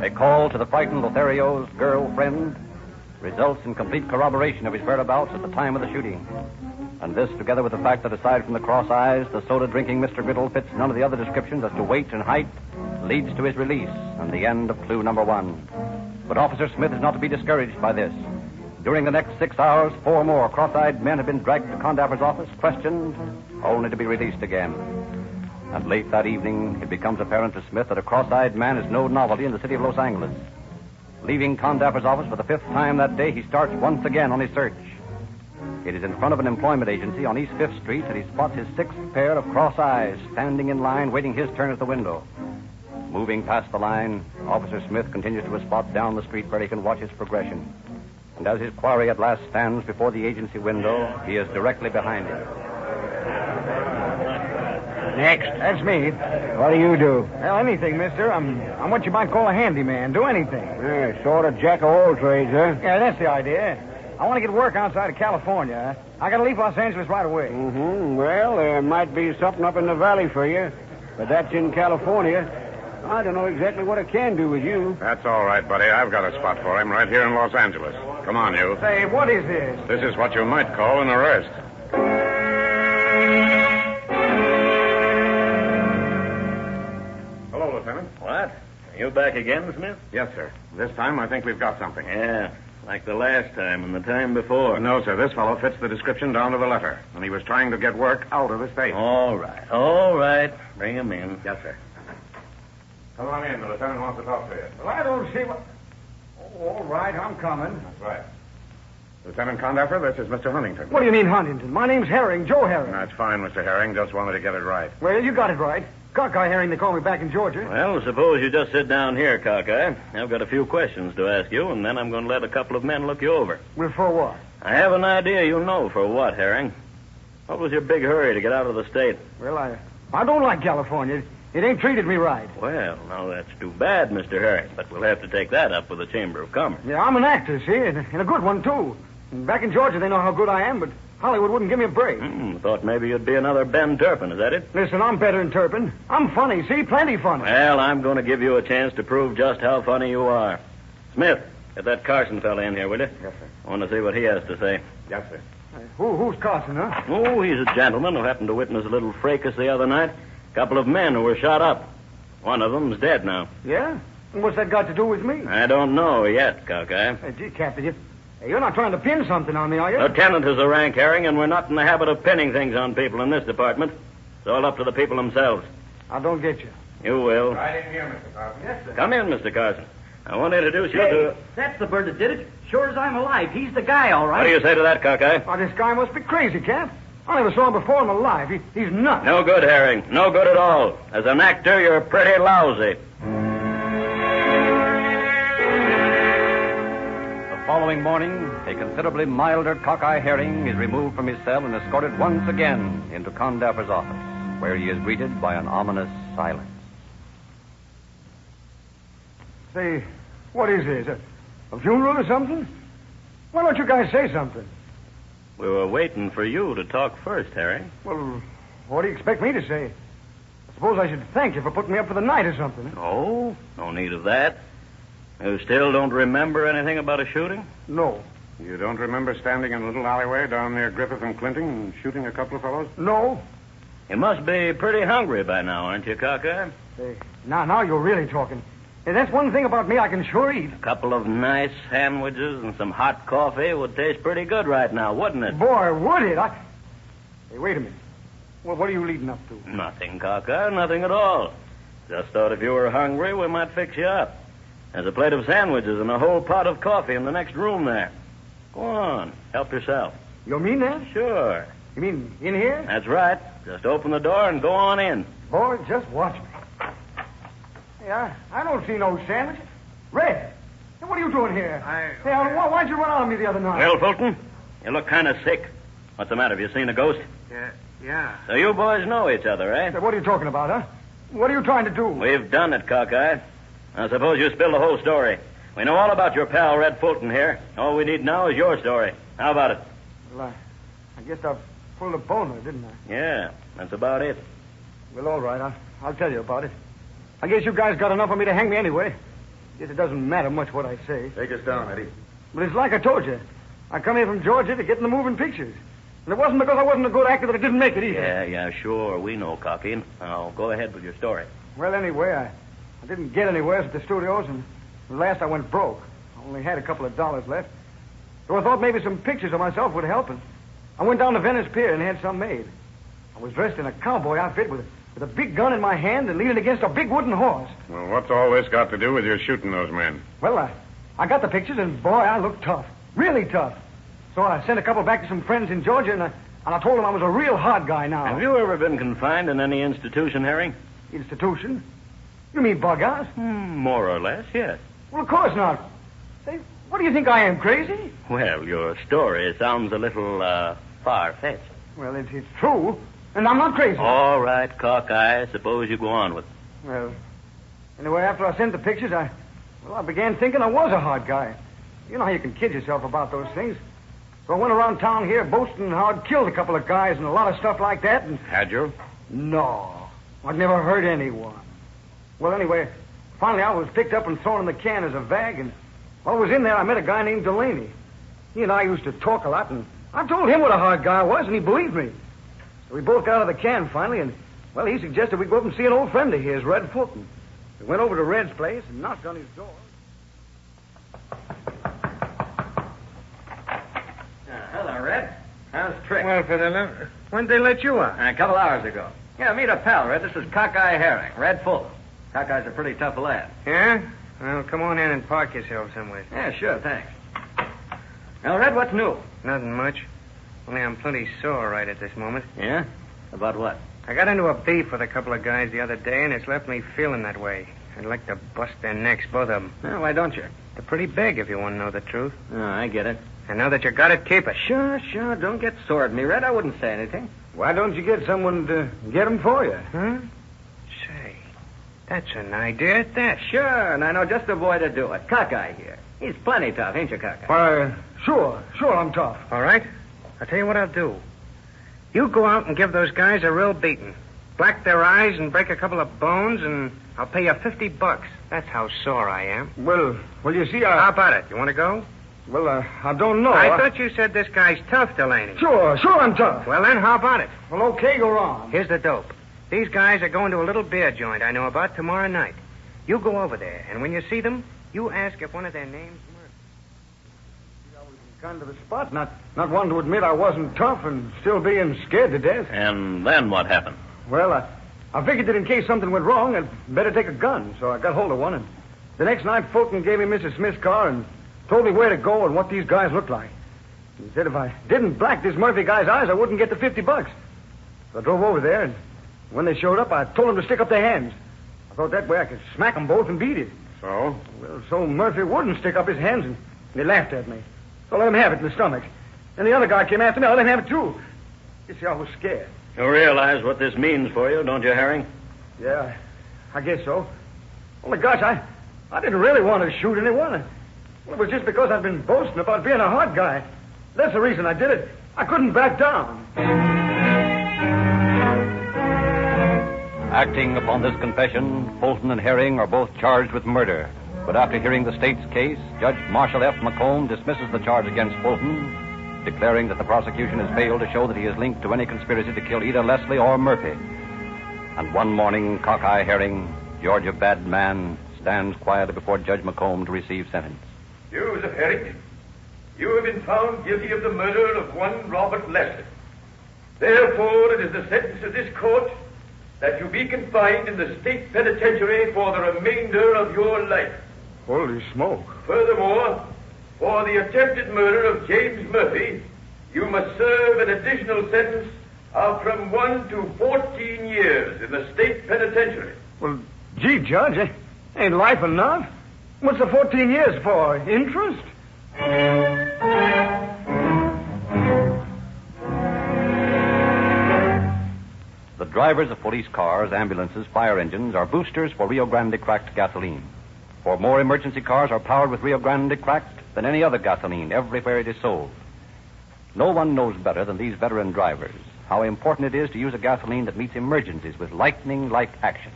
A call to the frightened Lothario's girlfriend results in complete corroboration of his whereabouts at the time of the shooting. And this, together with the fact that aside from the cross eyes, the soda-drinking Mr. Griddle fits none of the other descriptions as to weight and height, leads to his release and the end of clue number 1. But Officer Smith is not to be discouraged by this. During the next 6 hours, 4 more cross-eyed men have been dragged to Condapper's office, questioned, only to be released again. And late that evening, it becomes apparent to Smith that a cross-eyed man is no novelty in the city of Los Angeles. Leaving Condapper's office for the 5th time that day, he starts once again on his search. It is in front of an employment agency on East 5th Street that he spots his 6th pair of cross eyes standing in line waiting his turn at the window. Moving past the line, Officer Smith continues to a spot down the street where he can watch its progression. And as his quarry at last stands before the agency window, he is directly behind him. Next. That's me. What do you do? Well, anything, mister. I'm what you might call a handyman. Do anything. Sort of jack of all trades, huh? Yeah, that's the idea. I want to get work outside of California. I got to leave Los Angeles right away. Mm-hmm. Well, there might be something up in the valley for you, but that's in California. I don't know exactly what I can do with you. That's all right, buddy. I've got a spot for him right here in Los Angeles. Come on, you. Say, what is this? This is what you might call an arrest. Hello, Lieutenant. What? Are you back again, Smith? Yes, sir. This time I think we've got something. Yeah, like the last time and the time before. No, sir. This fellow fits the description down to the letter. And he was trying to get work out of the state. All right. All right. Bring him in. Yes, sir. Come on in. The lieutenant wants to talk to you. Well, I don't see what... Oh, all right, I'm coming. That's right. Lieutenant Condaffer, this is Mr. Huntington. What do you mean, Huntington? My name's Herring, Joe Herring. That's fine, Mr. Herring. Just wanted to get it right. Well, you got it right. Cockeye Herring, they call me back in Georgia. Well, suppose you just sit down here, Cockeye. I've got a few questions to ask you, and then I'm going to let a couple of men look you over. Well, for what? I have an idea you know for what, Herring. What was your big hurry to get out of the state? Well, I don't like California. It ain't treated me right. Well, now that's too bad, Mr. Herring, but we'll have to take that up with the Chamber of Commerce. Yeah, I'm an actor, see, and a good one, too. And back in Georgia, they know how good I am, but Hollywood wouldn't give me a break. Thought maybe you'd be another Ben Turpin, is that it? Listen, I'm better than Turpin. I'm funny, see, plenty funny. Well, I'm going to give you a chance to prove just how funny you are. Smith, get that Carson fella in here, will you? Yes, sir. I want to see what he has to say. Yes, sir. Who's Carson, huh? Oh, he's a gentleman who happened to witness a little fracas the other night. A couple of men who were shot up. One of them's dead now. Yeah? And what's that got to do with me? I don't know yet, Cockeye. Gee, Captain, you're not trying to pin something on me, are you? Lieutenant is a rank, Herring, and we're not in the habit of pinning things on people in this department. It's all up to the people themselves. I don't get you. You will. Right in here, Mr. Carson. Yes, sir. Come in, Mr. Carson. I want to introduce you to... That's the bird that did it. Sure as I'm alive. He's the guy, all right. What do you say to that, Cockeye? Oh, this guy must be crazy, Cap. I never saw him before in my life. He's nuts. No good, Herring. No good at all. As an actor, you're pretty lousy. The following morning, a considerably milder Cockeye Herring is removed from his cell and escorted once again into Condaffer's office, where he is greeted by an ominous silence. Say, what is this? A funeral or something? Why don't you guys say something? We were waiting for you to talk first, Herring. Well, what do you expect me to say? I suppose I should thank you for putting me up for the night or something. Oh, no need of that. You still don't remember anything about a shooting? No. You don't remember standing in a little alleyway down near Griffith and Clinton and shooting a couple of fellows? No. You must be pretty hungry by now, aren't you, Cockeye? Hey, now you're really talking. Hey, that's one thing about me I can sure eat. A couple of nice sandwiches and some hot coffee would taste pretty good right now, wouldn't it? Boy, would it? Hey, wait a minute. Well, what are you leading up to? Nothing, Cockeye, nothing at all. Just thought if you were hungry, we might fix you up. There's a plate of sandwiches and a whole pot of coffee in the next room there. Go on, help yourself. You mean that? Sure. You mean in here? That's right. Just open the door and go on in. Boy, just watch me. Hey, I don't see no sandwiches. Red, hey, what are you doing here? Why'd you run out on me the other night? Well, Fulton, you look kind of sick. What's the matter? Have you seen a ghost? Yeah. So you boys know each other, eh? Hey, what are you talking about, huh? What are you trying to do? We've done it, Cockeye. Now, suppose you spill the whole story. We know all about your pal, Red Fulton, here. All we need now is your story. How about it? Well, I guess I pulled a boner, didn't I? Yeah, that's about it. Well, all right. I'll tell you about it. I guess you guys got enough of me to hang me anyway. Guess it doesn't matter much what I say. Take us down, Eddie. But it's like I told you. I come here from Georgia to get in the moving pictures. And it wasn't because I wasn't a good actor that I didn't make it either. Yeah, sure. We know, Cocky. Now, go ahead with your story. Well, anyway, I didn't get anywhere at the studios, and at last I went broke. I only had a couple of dollars left. So I thought maybe some pictures of myself would help, and I went down to Venice Pier and had some made. I was dressed in a cowboy outfit with a big gun in my hand and leaning against a big wooden horse. Well, what's all this got to do with your shooting those men? Well, I got the pictures, and boy, I looked tough. Really tough. So I sent a couple back to some friends in Georgia, and I told them I was a real hard guy now. Have you ever been confined in any institution, Herring? Institution? You mean bug out? More or less, yes. Well, of course not. Say, what do you think I am, crazy? Well, your story sounds a little, far-fetched. Well, it's true, and I'm not crazy. All right, Cockeye. Suppose you go on with it. Well, anyway, after I sent the pictures, I began thinking I was a hard guy. You know how you can kid yourself about those things. So I went around town here boasting how I'd killed a couple of guys and a lot of stuff like that, and... Had you? No. I'd never hurt anyone. Well, anyway, finally I was picked up and thrown in the can as a vag, and while I was in there, I met a guy named Delaney. He and I used to talk a lot, and I told him what a hard guy I was, and he believed me. So we both got out of the can finally, and, well, he suggested we go up and see an old friend of his, Red Fulton. We went over to Red's place and knocked on his door. Hello, Red. How's Trick? Well, Fidel, when'd they let you out? A couple hours ago. Yeah, meet a pal, Red. This is Cockeye Herring, Red Fulton. Cockeye's a pretty tough lad. Yeah? Well, come on in and park yourself somewhere. Yeah, sure, thanks. Now, Red, what's new? Nothing much. Only I'm plenty sore right at this moment. Yeah? About what? I got into a beef with a couple of guys the other day, and it's left me feeling that way. I'd like to bust their necks, both of them. Well, why don't you? They're pretty big, if you want to know the truth. Oh, I get it. And now that you got it, keep it. Sure. Don't get sore at me, Red. I wouldn't say anything. Why don't you get someone to get them for you? Huh? Say, that's an idea at that. Sure, and I know just the boy to do it. Cockeye here. He's plenty tough, ain't you, Cockeye? Why, sure, I'm tough. All right. I'll tell you what I'll do. You go out and give those guys a real beating. Black their eyes and break a couple of bones, and I'll pay you $50. That's how sore I am. Well, you see, How about it? You want to go? Well, I don't know. I thought you said this guy's tough, Delaney. Sure, I'm tough. Well, then, how about it? Well, okay, go on. Here's the dope. These guys are going to a little beer joint I know about tomorrow night. You go over there, and when you see them, you ask if one of their names... I was in kind of a spot, not one to admit I wasn't tough and still being scared to death. And then what happened? Well, I figured that in case something went wrong, I'd better take a gun, so I got hold of one, and the next night Fulton gave me Mrs. Smith's car and told me where to go and what these guys looked like. He said if I didn't black this Murphy guy's eyes, I wouldn't get the $50. So I drove over there, and when they showed up, I told them to stick up their hands. I thought that way I could smack them both and beat it. So? Well, so Murphy wouldn't stick up his hands, and they laughed at me. So I let him have it in the stomach. And the other guy came after me. I let him have it, too. You see, I was scared. You realize what this means for you, don't you, Herring? Yeah, I guess so. Only, gosh, I didn't really want to shoot anyone. Well, it was just because I'd been boasting about being a hard guy. That's the reason I did it. I couldn't back down. Acting upon this confession, Fulton and Herring are both charged with murder. But after hearing the state's case, Judge Marshall F. McComb dismisses the charge against Fulton, declaring that the prosecution has failed to show that he is linked to any conspiracy to kill either Leslie or Murphy. And one morning, Cockeye Herring, Georgia bad man, stands quietly before Judge McComb to receive sentence. Joseph Herring, you have been found guilty of the murder of one Robert Leslie. Therefore, it is the sentence of this court that you be confined in the state penitentiary for the remainder of your life. Holy smoke. Furthermore, for the attempted murder of James Murphy, you must serve an additional sentence of from 1 to 14 years in the state penitentiary. Well, gee, Judge, ain't life enough? What's the 14 years for? Interest? The drivers of police cars, ambulances, fire engines are boosters for Rio Grande cracked gasoline. For more emergency cars are powered with Rio Grande cracked than any other gasoline everywhere it is sold. No one knows better than these veteran drivers how important it is to use a gasoline that meets emergencies with lightning-like action.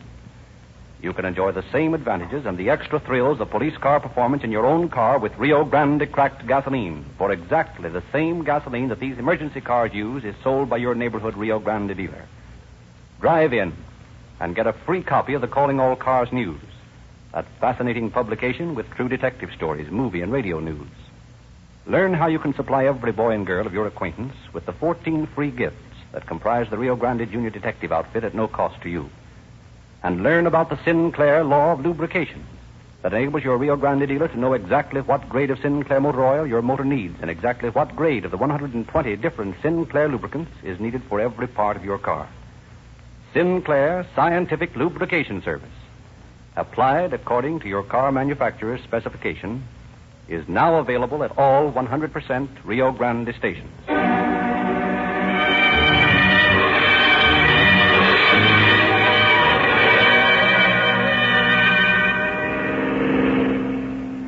You can enjoy the same advantages and the extra thrills of police car performance in your own car with Rio Grande cracked gasoline. For exactly the same gasoline that these emergency cars use is sold by your neighborhood Rio Grande dealer. Drive in and get a free copy of the Calling All Cars News, that fascinating publication with true detective stories, movie and radio news. Learn how you can supply every boy and girl of your acquaintance with the 14 free gifts that comprise the Rio Grande Junior Detective outfit at no cost to you. And learn about the Sinclair law of lubrication that enables your Rio Grande dealer to know exactly what grade of Sinclair motor oil your motor needs and exactly what grade of the 120 different Sinclair lubricants is needed for every part of your car. Sinclair Scientific Lubrication Service. applied according to your car manufacturer's specification, is now available at all 100% Rio Grande stations.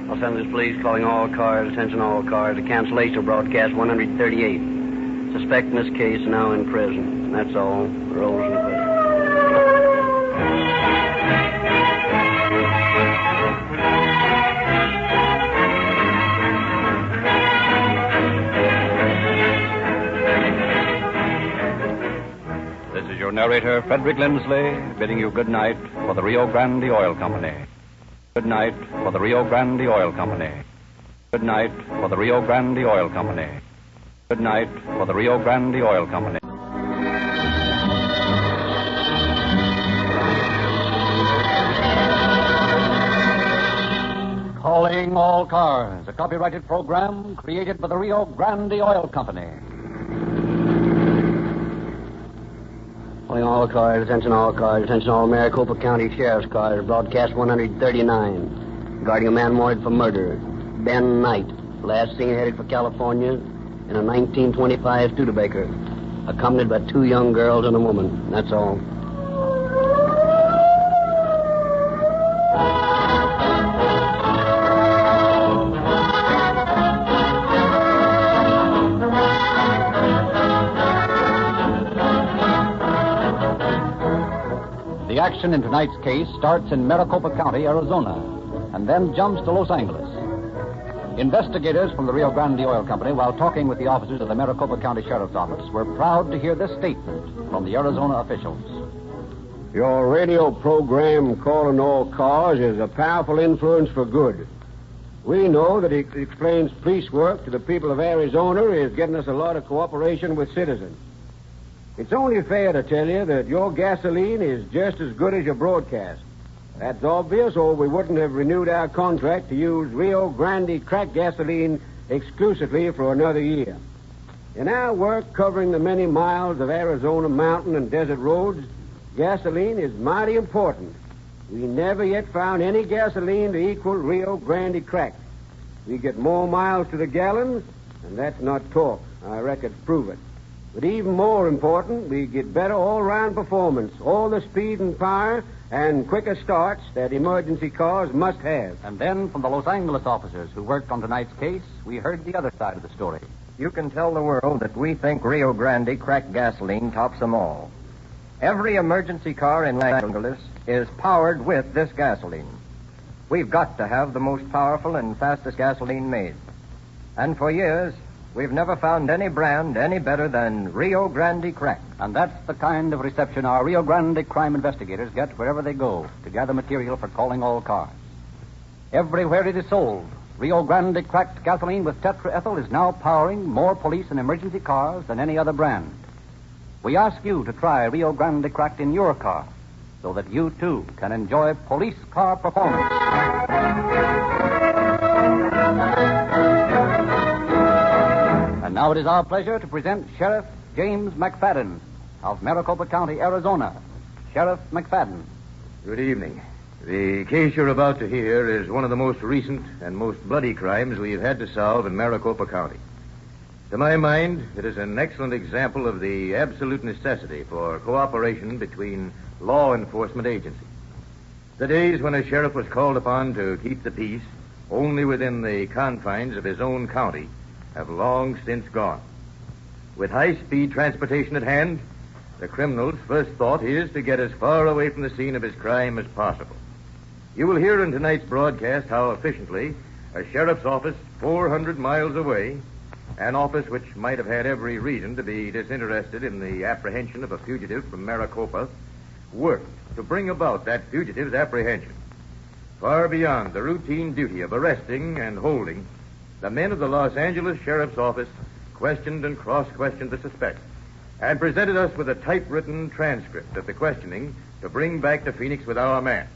Los Angeles Police calling all cars, attention all cars, a cancellation of broadcast 138. Suspect in this case now in prison. That's all. Rolls in prison. This is your narrator, Frederick Lindsley, bidding you good night for the Rio Grande Oil Company. Good night for the Rio Grande Oil Company. Good night for the Rio Grande Oil Company. Good night for the Rio Grande Oil Company. Calling All Cars, a copyrighted program created by the Rio Grande Oil Company. Calling all cars, attention all Maricopa County Sheriff's cars, broadcast 139. Regarding a man wanted for murder, Ben Knight, last seen headed for California in a 1925 Studebaker, accompanied by 2 young girls and a woman. That's all. The action in tonight's case starts in Maricopa County, Arizona, and then jumps to Los Angeles. Investigators from the Rio Grande Oil Company, while talking with the officers of the Maricopa County Sheriff's Office, were proud to hear this statement from the Arizona officials. Your radio program, Calling All Cars, is a powerful influence for good. We know that it explains police work to the people of Arizona is getting us a lot of cooperation with citizens. It's only fair to tell you that your gasoline is just as good as your broadcast. That's obvious, or we wouldn't have renewed our contract to use Rio Grande crack gasoline exclusively for another year. In our work covering the many miles of Arizona mountain and desert roads, gasoline is mighty important. We never yet found any gasoline to equal Rio Grande crack. We get more miles to the gallon, and that's not talk. Our records prove it. But even more important, we get better all-round performance, all the speed and power and quicker starts that emergency cars must have. And then from the Los Angeles officers who worked on tonight's case, we heard the other side of the story. You can tell the world that we think Rio Grande cracked gasoline tops them all. Every emergency car in Los Angeles is powered with this gasoline. We've got to have the most powerful and fastest gasoline made. And for years, we've never found any brand any better than Rio Grande crack. And that's the kind of reception our Rio Grande crime investigators get wherever they go to gather material for Calling All Cars. Everywhere it is sold, Rio Grande cracked gasoline with tetraethyl is now powering more police and emergency cars than any other brand. We ask you to try Rio Grande cracked in your car so that you, too, can enjoy police car performance. And now it is our pleasure to present Sheriff James McFadden of Maricopa County, Arizona. Sheriff McFadden. Good evening. The case you're about to hear is one of the most recent and most bloody crimes we've had to solve in Maricopa County. To my mind, it is an excellent example of the absolute necessity for cooperation between law enforcement agencies. The days when a sheriff was called upon to keep the peace only within the confines of his own county have long since gone. With high-speed transportation at hand, the criminal's first thought is to get as far away from the scene of his crime as possible. You will hear in tonight's broadcast how efficiently a sheriff's office 400 miles away, an office which might have had every reason to be disinterested in the apprehension of a fugitive from Maricopa, worked to bring about that fugitive's apprehension. Far beyond the routine duty of arresting and holding, the men of the Los Angeles Sheriff's Office questioned and cross-questioned the suspect and presented us with a typewritten transcript of the questioning to bring back to Phoenix with our man.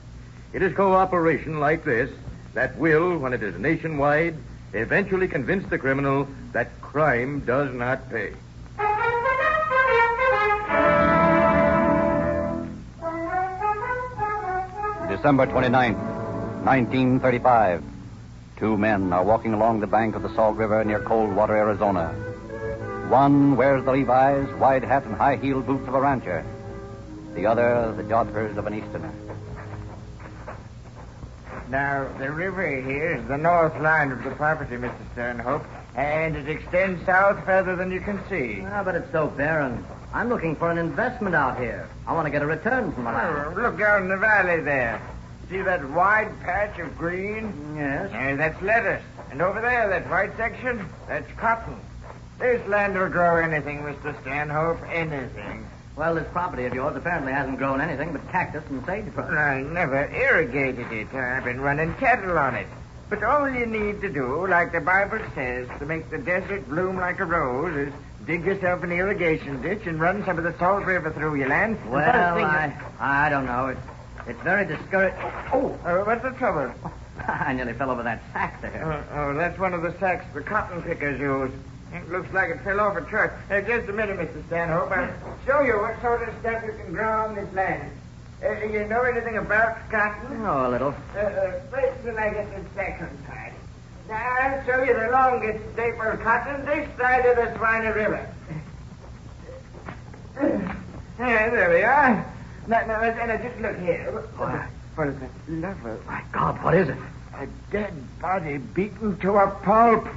It is cooperation like this that will, when it is nationwide, eventually convince the criminal that crime does not pay. December 29th, 1935. Two men are walking along the bank of the Salt River near Coldwater, Arizona. One wears the Levi's, wide hat, and high-heeled boots of a rancher. The other, the joggers of an Easterner. Now, the river here is the north line of the property, Mr. Stanhope, and it extends south further than you can see. Ah, but it's so barren. I'm looking for an investment out here. I want to get a return from my land. Oh, look out in the valley there. See that wide patch of green? Yes. That's lettuce. And over there, that white section, that's cotton. This land will grow anything, Mr. Stanhope, anything. Well, this property of yours apparently hasn't grown anything but cactus and sagebrush. I never irrigated it. I've been running cattle on it. But all you need to do, like the Bible says, to make the desert bloom like a rose, is dig yourself an irrigation ditch and run some of the Salt River through your land. Well, I don't know. It's very discouraging. What's the trouble? I nearly fell over that sack there. That's one of the sacks the cotton pickers use. It looks like it fell off a truck. Just a minute, Mr. Stanhope. I'll show you what sort of stuff you can grow on this land. You know anything about cotton? Oh, a little. Wait till I get this sack untied. Now, I'll show you the longest staple cotton this side of the Swine River. There we are. Now, just look here. What is it? Lover. My God, what is it? A dead body beaten to a pulp.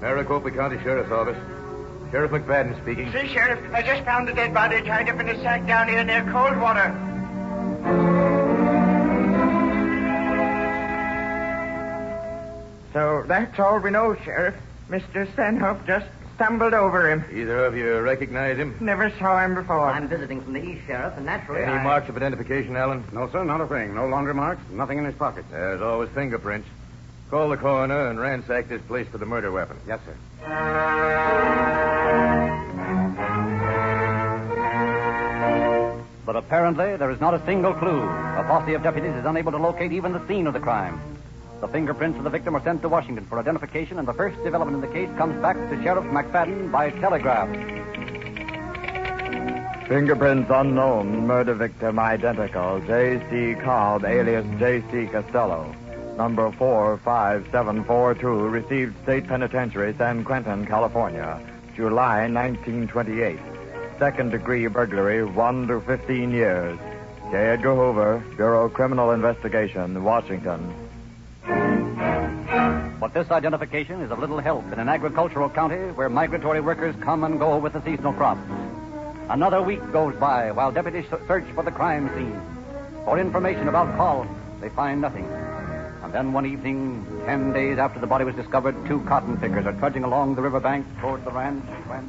Maricopa County Sheriff's Office. Sheriff McFadden speaking. See, Sheriff, I just found a dead body tied up in a sack down here near Coldwater. So that's all we know, Sheriff. Mr. Stanhope just stumbled over him. Either of you recognize him? Never saw him before. I'm visiting from the East, Sheriff, and naturally Any marks of identification, Allen? No, sir, not a thing. No laundry marks, nothing in his pockets. There's always fingerprints. Call the coroner and ransack this place for the murder weapon. Yes, sir. But apparently, there is not a single clue. A posse of deputies is unable to locate even the scene of the crime. The fingerprints of the victim are sent to Washington for identification, and the first development in the case comes back to Sheriff McFadden by telegraph. Fingerprints unknown, murder victim identical, J.C. Cobb, alias J.C. Costello. Number 45742, received State Penitentiary, San Quentin, California, July 1928. Second-degree burglary, 1 to 15 years. J. Edgar Hoover, Bureau of Criminal Investigation, Washington. But this identification is of little help in an agricultural county where migratory workers come and go with the seasonal crops. Another week goes by while deputies search for the crime scene. For information about Collins, they find nothing. And then one evening, 10 days after the body was discovered, two cotton pickers are trudging along the riverbank toward the ranch when...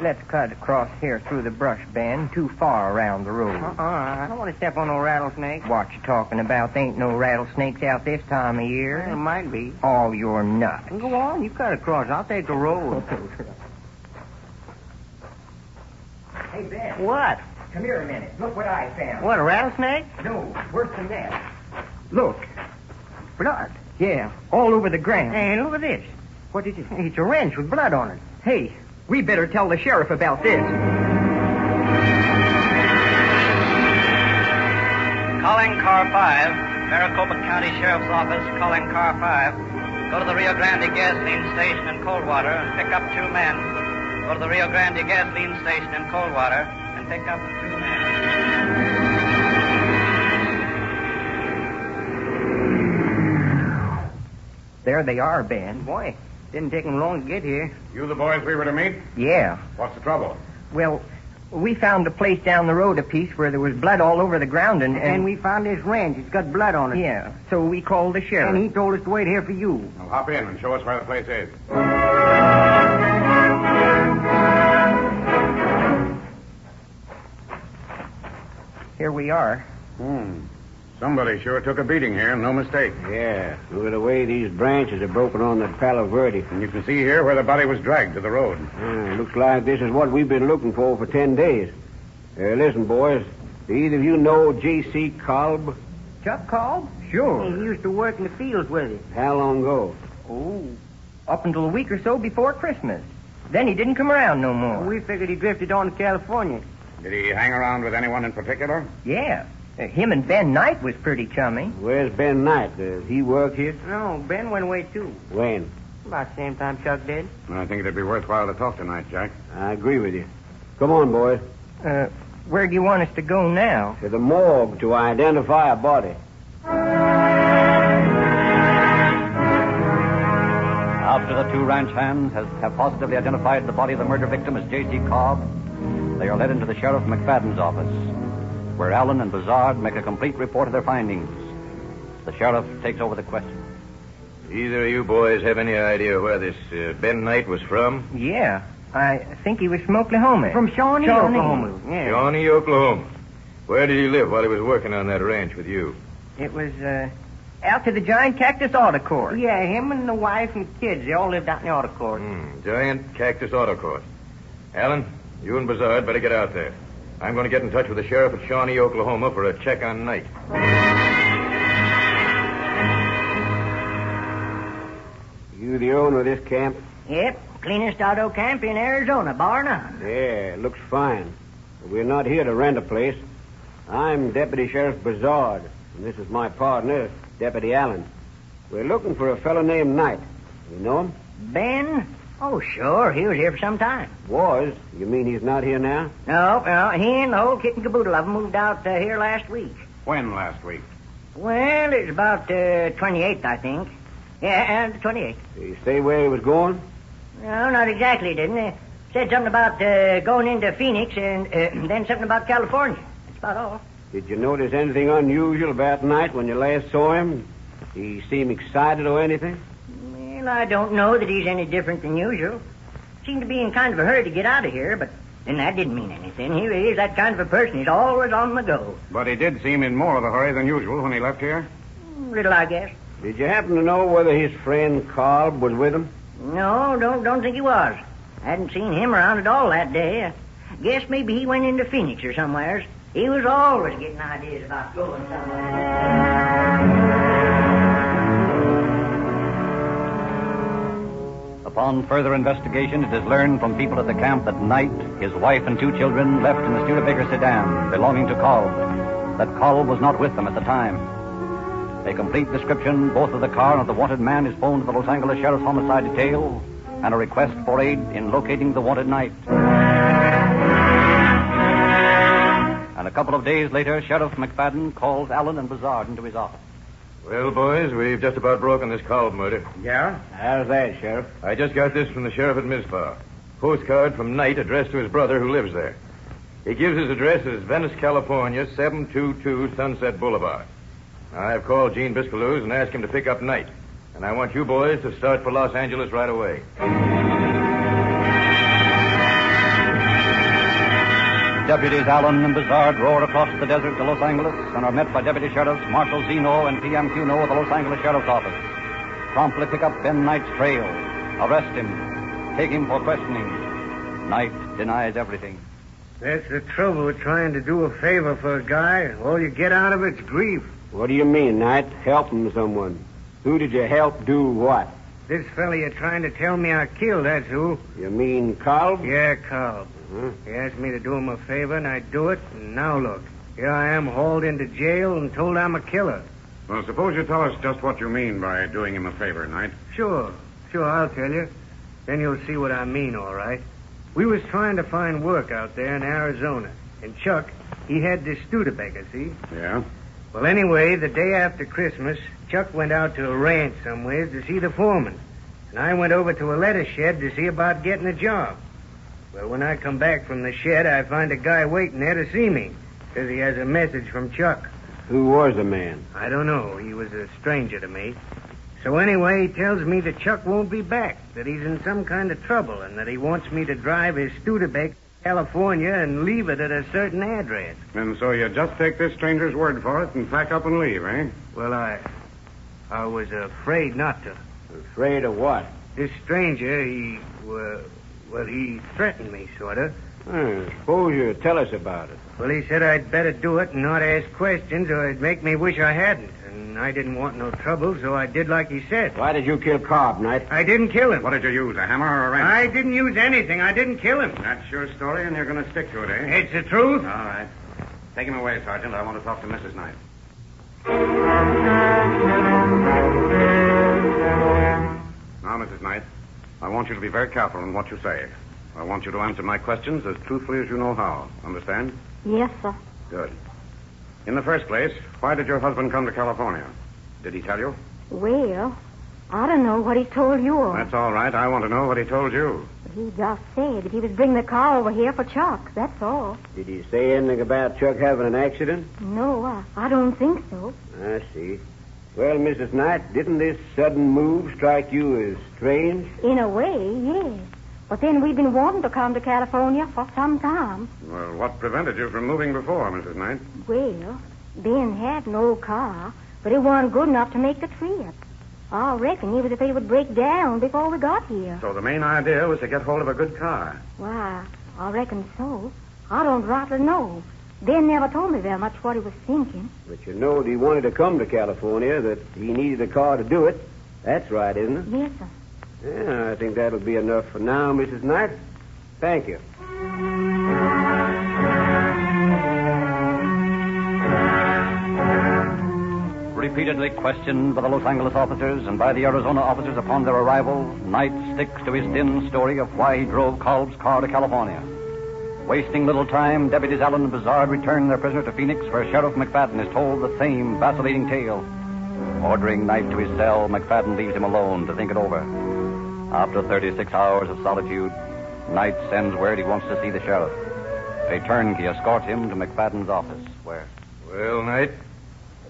Let's cut across here through the brush band, too far around the road. I don't want to step on no rattlesnake. What you talking about? There ain't no rattlesnakes out this time of year. There might be. Oh, you're nuts. Go on, you cut across. I'll take the road. Hey, Ben. What? Come here a minute. Look what I found. What, a rattlesnake? No, worse than that. Look. Blood. Yeah, all over the ground. Hey, look at this. What did you... It's a wrench with blood on it. Hey, we better tell the sheriff about this. Calling car 5, Maricopa County Sheriff's Office, calling car 5. Go to the Rio Grande gasoline station in Coldwater and pick up 2 men. Go to the Rio Grande gasoline station in Coldwater and pick up 2 men. There they are, Ben. Boy, didn't take them long to get here. You the boys we were to meet? Yeah. What's the trouble? Well, we found a place down the road a piece where there was blood all over the ground And we found this wrench. It's got blood on it. Yeah, so we called the sheriff. And he told us to wait here for you. Well, hop in and show us where the place is. Here we are. Somebody sure took a beating here, no mistake. Yeah, look at the way these branches are broken on that Palo Verde. And you can see here where the body was dragged to the road. Looks like this is what we've been looking for 10 days. Listen, boys, do either of you know J.C. Kolb? Chuck Kolb? Sure. He used to work in the fields with him. How long ago? Oh, up until a week or so before Christmas. Then he didn't come around no more. We figured he drifted on to California. Did he hang around with anyone in particular? Yeah. Him and Ben Knight was pretty chummy. Where's Ben Knight? Does he work here? No, Ben went away, too. When? About the same time Chuck did. I think it'd be worthwhile to talk tonight, Jack. I agree with you. Come on, boys. Where do you want us to go now? To the morgue to identify a body. After the two ranch hands have positively identified the body of the murder victim as J.C. Cobb, they are led into the Sheriff McFadden's office, where Allen and Bazard make a complete report of their findings. The sheriff takes over the question. Either of you boys have any idea where this Ben Knight was from? Yeah. I think he was from Oklahoma. From Shawnee, Oklahoma. Yeah. Shawnee, Oklahoma. Where did he live while he was working on that ranch with you? It was, out to the Giant Cactus Auto Court. Yeah, him and the wife and kids, they all lived out in the auto court. Giant Cactus Auto Court. Allen, you and Bazard better get out there. I'm going to get in touch with the sheriff at Shawnee, Oklahoma for a check on Knight. You the owner of this camp? Yep, cleanest auto camp in Arizona, bar none. Yeah, it looks fine. But we're not here to rent a place. I'm Deputy Sheriff Bazard, and this is my partner, Deputy Allen. We're looking for a fellow named Knight. You know him? Ben? Oh, sure. He was here for some time. Was? You mean he's not here now? No. He and the whole kit and caboodle of them moved out here last week. When last week? Well, it was about 28th, I think. Yeah, the 28th. Did he say where he was going? No, not exactly, didn't he? Said something about going into Phoenix and then something about California. That's about all. Did you notice anything unusual about Knight when you last saw him? Did he seem excited or anything? Well, I don't know that he's any different than usual. Seemed to be in kind of a hurry to get out of here, but then that didn't mean anything. He is that kind of a person. He's always on the go. But he did seem in more of a hurry than usual when he left here. Riddle, I guess. Did you happen to know whether his friend Carl was with him? No, don't think he was. Hadn't seen him around at all that day. Guess maybe he went into Phoenix or somewheres. He was always getting ideas about going somewhere. Upon further investigation, it is learned from people at the camp that Knight, his wife, and two children left in the Studebaker sedan belonging to Kolb, that Kolb was not with them at the time. A complete description both of the car and of the wanted man is phoned to the Los Angeles Sheriff's Homicide Detail, and a request for aid in locating the wanted Knight. And a couple of days later, Sheriff McFadden calls Allen and Bazard into his office. Well, boys, we've just about broken this Kolb murder. Yeah? How's that, Sheriff? I just got this from the sheriff at Mizpah. Postcard from Knight addressed to his brother who lives there. He gives his address as Venice, California, 722 Sunset Boulevard. I've called Gene Biscaluz and asked him to pick up Knight. And I want you boys to start for Los Angeles right away. Deputies Allen and Bazard roar across the desert to Los Angeles and are met by Deputy Sheriffs Marshal Zeno and P.M. Cuno of the Los Angeles Sheriff's Office. Promptly pick up Ben Knight's trail, arrest him, take him for questioning. Knight denies everything. That's the trouble with trying to do a favor for a guy. All you get out of it's grief. What do you mean, Knight? Helping someone. Who did you help do what? This fella you're trying to tell me I killed, that's who. You mean Kolb? Yeah, Kolb. He asked me to do him a favor, and I do it, and now look. Here I am hauled into jail and told I'm a killer. Well, suppose you tell us just what you mean by doing him a favor, Knight. Sure, I'll tell you. Then you'll see what I mean, all right. We was trying to find work out there in Arizona, and Chuck, he had this Studebaker, see? Yeah? Well, anyway, the day after Christmas, Chuck went out to a ranch somewheres to see the foreman, and I went over to a letter shed to see about getting a job. Well, when I come back from the shed, I find a guy waiting there to see me. Says he has a message from Chuck. Who was the man? I don't know. He was a stranger to me. So anyway, he tells me that Chuck won't be back, that he's in some kind of trouble, and that he wants me to drive his Studebaker to California and leave it at a certain address. And so you just take this stranger's word for it and pack up and leave, eh? Well, I was afraid not to. Afraid of what? This stranger, he threatened me, sort of. Suppose you tell us about it. Well, he said I'd better do it and not ask questions, or it'd make me wish I hadn't. and I didn't want no trouble, so I did like he said. Why did you kill Cobb, Knight? I didn't kill him. What did you use, a hammer or a wrench? I didn't use anything. I didn't kill him. That's your story, and you're going to stick to it, eh? It's the truth. All right. Take him away, Sergeant. I want to talk to Mrs. Knight. Now, Mrs. Knight, I want you to be very careful in what you say. I want you to answer my questions as truthfully as you know how. Understand? Yes, sir. Good. In the first place, why did your husband come to California? Did he tell you? Well, I don't know what he told you. That's all right. I want to know what he told you. He just said that he was bringing the car over here for Chuck. That's all. Did he say anything about Chuck having an accident? No, I don't think so. I see. Well, Mrs. Knight, didn't this sudden move strike you as strange? In a way, yes. But then we've been wanting to come to California for some time. Well, what prevented you from moving before, Mrs. Knight? Well, Ben had an old car, but it wasn't good enough to make the trip. I reckon he was afraid it would break down before we got here. So the main idea was to get hold of a good car. Why, I reckon so. I don't rightly know. Ben never told me very much what he was thinking. But you know that he wanted to come to California, that he needed a car to do it. That's right, isn't it? Yes, sir. Yeah, I think that'll be enough for now, Mrs. Knight. Thank you. Repeatedly questioned by the Los Angeles officers and by the Arizona officers upon their arrival, Knight sticks to his thin story of why he drove Cobb's car to California. Wasting little time, deputies Allen and Bizard return their prisoner to Phoenix, where Sheriff McFadden is told the same vacillating tale. Ordering Knight to his cell, McFadden leaves him alone to think it over. After 36 hours of solitude, Knight sends word he wants to see the sheriff. A turnkey escorts him to McFadden's office, where... Well, Knight,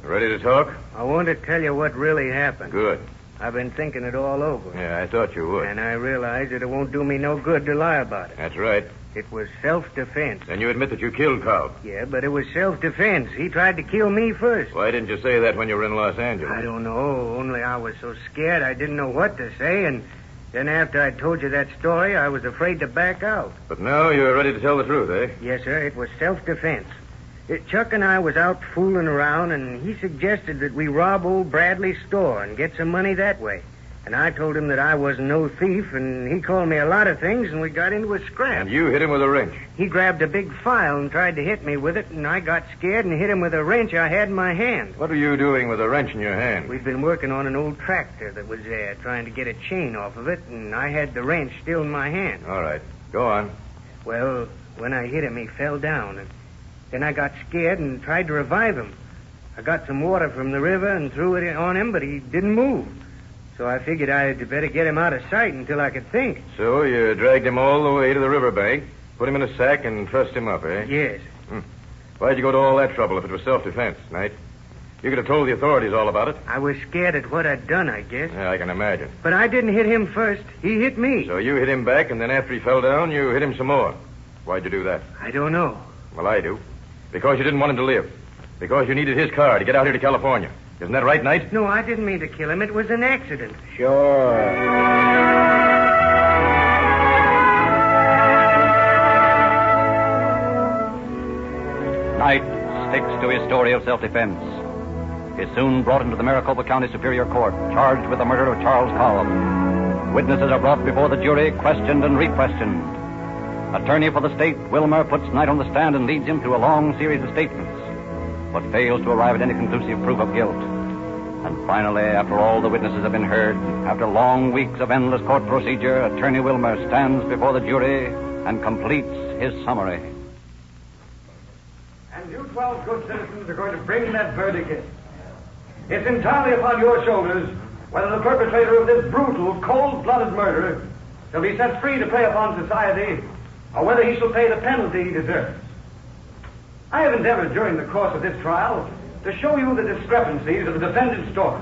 ready to talk? I want to tell you what really happened. Good. I've been thinking it all over. Yeah, I thought you would. And I realize that it won't do me no good to lie about it. That's right. It was self-defense. Then you admit that you killed Cobb. Yeah, but it was self-defense. He tried to kill me first. Why didn't you say that when you were in Los Angeles? I don't know. Only I was so scared I didn't know what to say, and then after I told you that story, I was afraid to back out. But now you're ready to tell the truth, eh? Yes, sir. It was self-defense. Chuck and I was out fooling around, and he suggested that we rob old Bradley's store and get some money that way. And I told him that I wasn't no thief, and he called me a lot of things, and we got into a scrap. And you hit him with a wrench. He grabbed a big file and tried to hit me with it, and I got scared and hit him with a wrench I had in my hand. What were you doing with a wrench in your hand? We'd been working on an old tractor that was there, trying to get a chain off of it, and I had the wrench still in my hand. All right. Go on. Well, when I hit him, he fell down, and then I got scared and tried to revive him. I got some water from the river and threw it on him, but he didn't move. So I figured I'd better get him out of sight until I could think. So you dragged him all the way to the riverbank, put him in a sack, and trussed him up, eh? Yes. Why'd you go to all that trouble if it was self-defense, Knight? You could have told the authorities all about it. I was scared at what I'd done, I guess. Yeah, I can imagine. But I didn't hit him first. He hit me. So you hit him back, and then after he fell down, you hit him some more. Why'd you do that? I don't know. Well, I do. Because you didn't want him to live. Because you needed his car to get out here to California. Isn't that right, Knight? No, I didn't mean to kill him. It was an accident. Sure. Knight sticks to his story of self-defense. Is soon brought into the Maricopa County Superior Court, charged with the murder of Charles Cobb. Witnesses are brought before the jury, questioned and re-questioned. Attorney for the state, Wilmer, puts Knight on the stand and leads him through a long series of statements, but fails to arrive at any conclusive proof of guilt. And finally, after all the witnesses have been heard, after long weeks of endless court procedure, Attorney Wilmer stands before the jury and completes his summary. And you 12 good citizens are going to bring that verdict in. It's entirely upon your shoulders whether the perpetrator of this brutal, cold-blooded murder shall be set free to prey upon society, or whether he shall pay the penalty he deserves. I have endeavored during the course of this trial to show you the discrepancies of the defendant's story.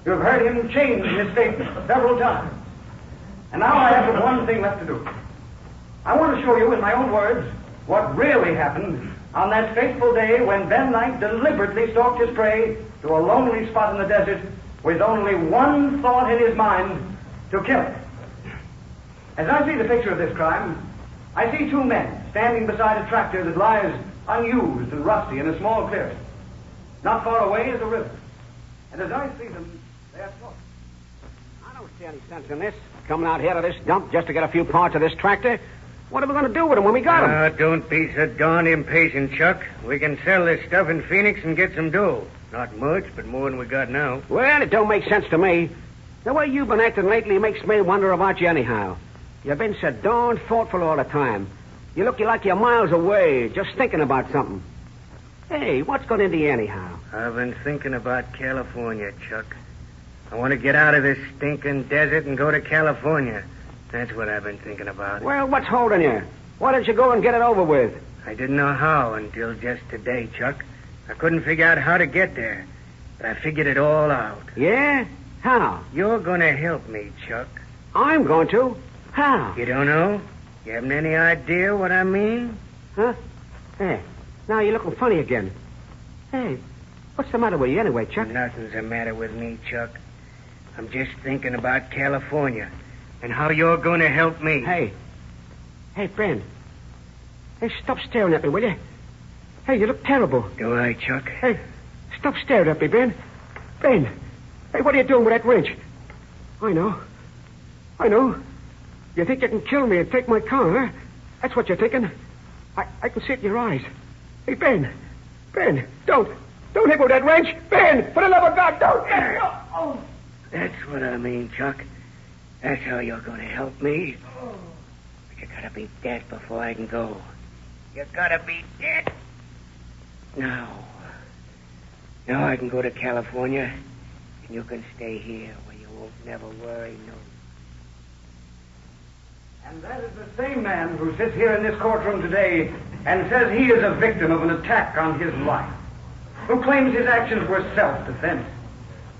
You have heard him change his statement several times. And now I have but one thing left to do. I want to show you in my own words what really happened on that fateful day when Ben Knight deliberately stalked his prey to a lonely spot in the desert with only one thought in his mind: to kill it. As I see the picture of this crime, I see two men standing beside a tractor that lies unused and rusty in a small clearing. Not far away is a river. And as I see them, they are tough. I don't see any sense in this. Coming out here to this dump just to get a few parts of this tractor. What are we going to do with them when we got them? Don't be so darn impatient, Chuck. We can sell this stuff in Phoenix and get some dough. Not much, but more than we got now. Well, it don't make sense to me. The way you've been acting lately makes me wonder about you anyhow. You've been so darn thoughtful all the time. You look like you're miles away, just thinking about something. Hey, what's got into you anyhow? I've been thinking about California, Chuck. I want to get out of this stinking desert and go to California. That's what I've been thinking about. Well, what's holding you? Why don't you go and get it over with? I didn't know how until just today, Chuck. I couldn't figure out how to get there. But I figured it all out. Yeah? How? You're going to help me, Chuck. I'm going to? How? You don't know? You haven't any idea what I mean? Huh? Hey, now you're looking funny again. Hey, what's the matter with you anyway, Chuck? Nothing's the matter with me, Chuck. I'm just thinking about California and how you're going to help me. Hey, Ben. Hey, stop staring at me, will you? Hey, you look terrible. Do I, Chuck? Hey, stop staring at me, Ben. Ben, hey, what are you doing with that wrench? I know. You think you can kill me and take my car, huh? That's what you're thinking. I can see it in your eyes. Hey, Ben, don't hit me with that wrench. Ben, for the love of God, don't. Oh. That's what I mean, Chuck. That's how you're going to help me. But you gotta be dead before I can go. You gotta be dead. Now I can go to California, and you can stay here where you won't never worry no. And that is the same man who sits here in this courtroom today and says he is a victim of an attack on his life, who claims his actions were self-defense.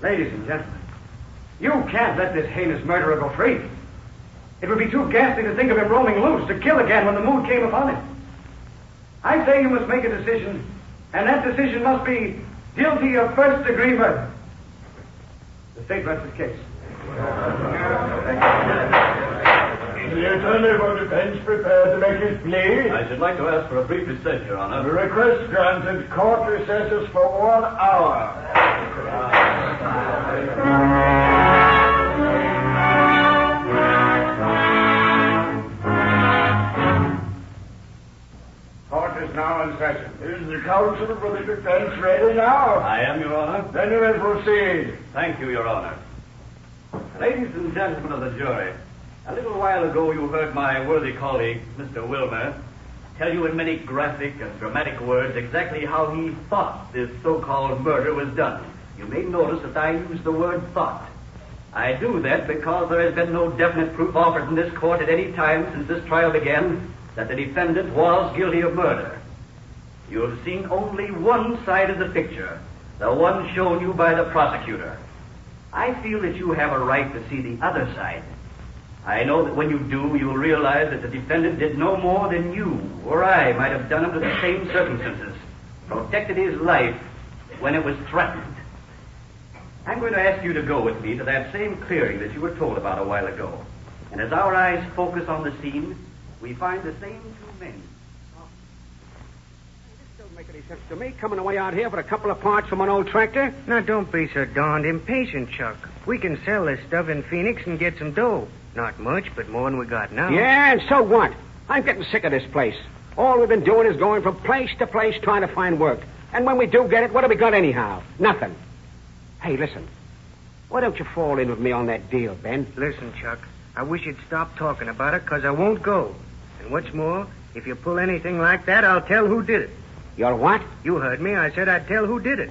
Ladies and gentlemen, you can't let this heinous murderer go free. It would be too ghastly to think of him roaming loose to kill again when the mood came upon him. I say you must make a decision, and that decision must be guilty of first-degree murder. The state rests the case. The attorney for defense prepared to make his plea. I should like to ask for a brief dissent, Your Honor. The request granted. Court recesses for 1 hour. Court is now in session. Is the counsel for the defense ready now? I am, Your Honor. Then you may proceed. Thank you, Your Honor. Ladies and gentlemen of the jury, a little while ago you heard my worthy colleague, Mr. Wilmer, tell you in many graphic and dramatic words exactly how he thought this so-called murder was done. You may notice that I use the word thought. I do that because there has been no definite proof offered in this court at any time since this trial began that the defendant was guilty of murder. You have seen only one side of the picture, the one shown you by the prosecutor. I feel that you have a right to see the other side. I know that when you do, you'll realize that the defendant did no more than you or I might have done under the same circumstances, protected his life when it was threatened. I'm going to ask you to go with me to that same clearing that you were told about a while ago. And as our eyes focus on the scene, we find the same two men. This don't make any sense to me, coming away out here for a couple of parts from an old tractor. Now, don't be so darned impatient, Chuck. We can sell this stuff in Phoenix and get some dough. Not much, but more than we got now. Yeah, and so what? I'm getting sick of this place. All we've been doing is going from place to place trying to find work. And when we do get it, what have we got anyhow? Nothing. Hey, listen. Why don't you fall in with me on that deal, Ben? Listen, Chuck. I wish you'd stop talking about it, because I won't go. And what's more, if you pull anything like that, I'll tell who did it. You're what? You heard me. I said I'd tell who did it.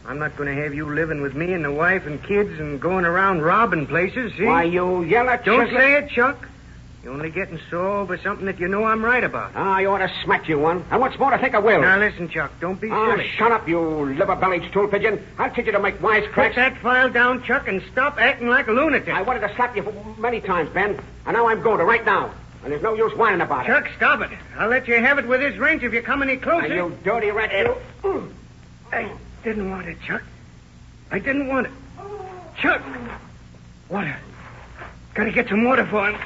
I'm not going to have you living with me and the wife and kids and going around robbing places, see? Why, you yeller... Don't say it, Chuck. You're only getting sore over something that you know I'm right about. Ah, you ought to smack you one. And what's more, I think I will. Now, listen, Chuck. Don't be silly. Shut up, you liver-bellied stool pigeon. I'll teach you to make wisecracks. Put that file down, Chuck, and stop acting like a lunatic. I wanted to slap you many times, Ben. And now I'm going to, right now. And there's no use whining about it. Chuck, stop it. I'll let you have it with this wrench if you come any closer. You dirty rat, you. I didn't want it, Chuck. I didn't want it. Chuck! Water. Gotta get some water for him.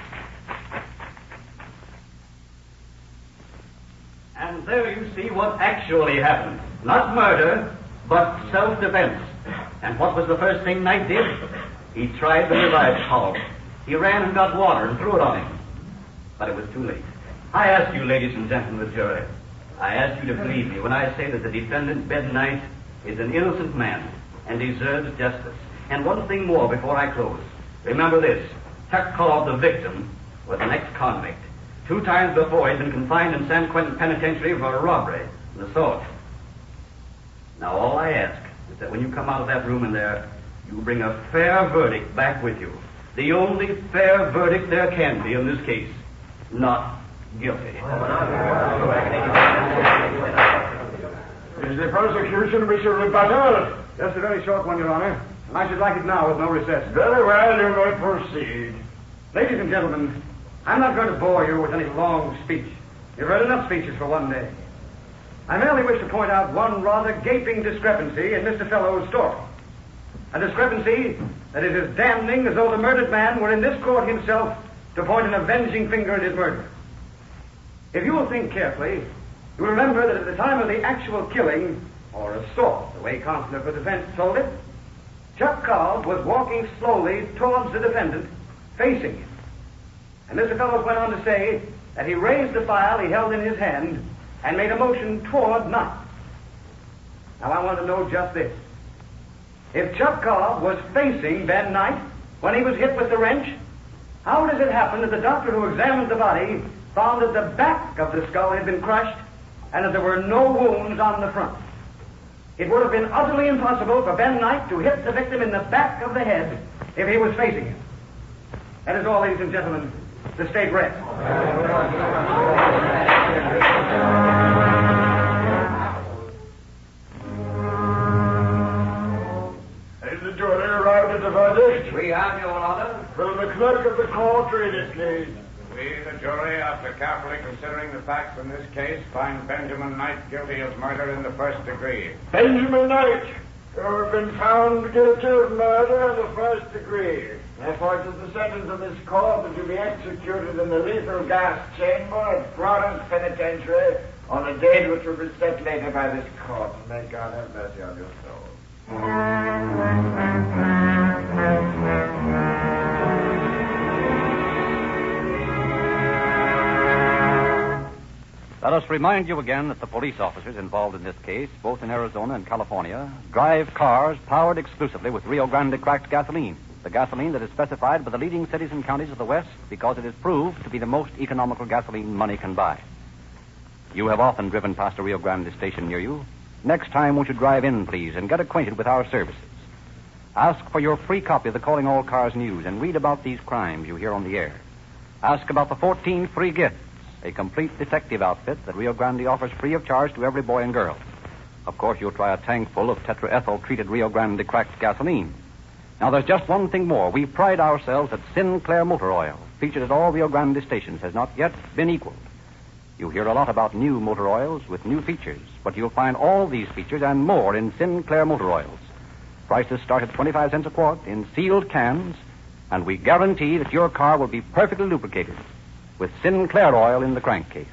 And there you see what actually happened. Not murder, but self-defense. And what was the first thing Knight did? He tried to revive Paul. He ran and got water and threw it on him. But it was too late. I ask you, ladies and gentlemen of the jury, I ask you to believe me when I say that the defendant, Ben Knight, is an innocent man and deserves justice. And one thing more before I close. Remember this. Chuck Cobb, the victim, was an ex-convict. 2 times before, he'd been confined in San Quentin Penitentiary for a robbery and assault. Now, all I ask is that when you come out of that room in there, you bring a fair verdict back with you. The only fair verdict there can be in this case. Not guilty. Is the prosecution wish a rebuttal? Just a very short one, Your Honor. And I should like it now with no recess. Very well, you may proceed. Ladies and gentlemen, I'm not going to bore you with any long speech. You've heard enough speeches for one day. I merely wish to point out one rather gaping discrepancy in Mr. Fellowes' story. A discrepancy that is as damning as though the murdered man were in this court himself to point an avenging finger at his murderer. If you will think carefully, you will remember that at the time of the actual killing, or assault, the way Counselor for Defense told it, Chuck Cobb was walking slowly towards the defendant, facing him. And Mr. Fellowes went on to say that he raised the file he held in his hand and made a motion toward Knight. Now I want to know just this. If Chuck Cobb was facing Ben Knight when he was hit with the wrench, how does it happen that the doctor who examined the body found that the back of the skull had been crushed and that there were no wounds on the front? It would have been utterly impossible for Ben Knight to hit the victim in the back of the head if he was facing him. That is all, ladies and gentlemen. The state rests. Has the jury arrived at the verdict? We have, Your Honor. Will the clerk of the court read it, please? We, the jury, after carefully considering the facts in this case, find Benjamin Knight guilty of murder in the first degree. Benjamin Knight, you have been found guilty of murder in the first degree. Therefore, it is the sentence of this court that you be executed in the lethal gas chamber at Florence Penitentiary on a date which will be set later by this court. And may God have mercy on your soul. Let us remind you again that the police officers involved in this case, both in Arizona and California, drive cars powered exclusively with Rio Grande cracked gasoline, the gasoline that is specified by the leading cities and counties of the West because it is proved to be the most economical gasoline money can buy. You have often driven past a Rio Grande station near you. Next time, won't you drive in, please, and get acquainted with our services? Ask for your free copy of the Calling All Cars News and read about these crimes you hear on the air. Ask about the 14 free gifts, a complete detective outfit that Rio Grande offers free of charge to every boy and girl. Of course, you'll try a tank full of tetraethyl-treated Rio Grande cracked gasoline. Now, there's just one thing more. We pride ourselves that Sinclair motor oil, featured at all Rio Grande stations, has not yet been equaled. You hear a lot about new motor oils with new features, but you'll find all these features and more in Sinclair motor oils. Prices start at 25 cents a quart in sealed cans, and we guarantee that your car will be perfectly lubricated with Sinclair oil in the crankcase.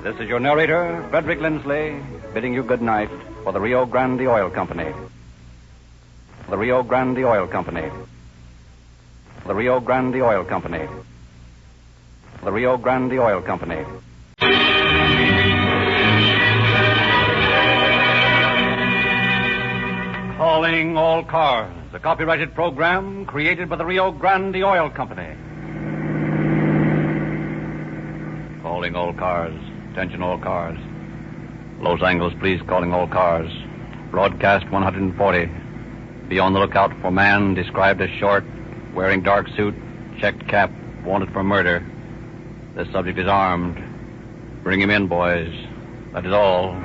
This is your narrator, Frederick Lindsley, bidding you good night for the Rio Grande Oil Company. The Rio Grande Oil Company. The Rio Grande Oil Company. The Rio Grande Oil Company. Calling All Cars, a copyrighted program created by the Rio Grande Oil Company. Calling all cars. Attention all cars. Los Angeles, please, calling all cars. Broadcast 140. Be on the lookout for man described as short, wearing dark suit, checked cap, wanted for murder. This subject is armed. Bring him in, boys. That is all.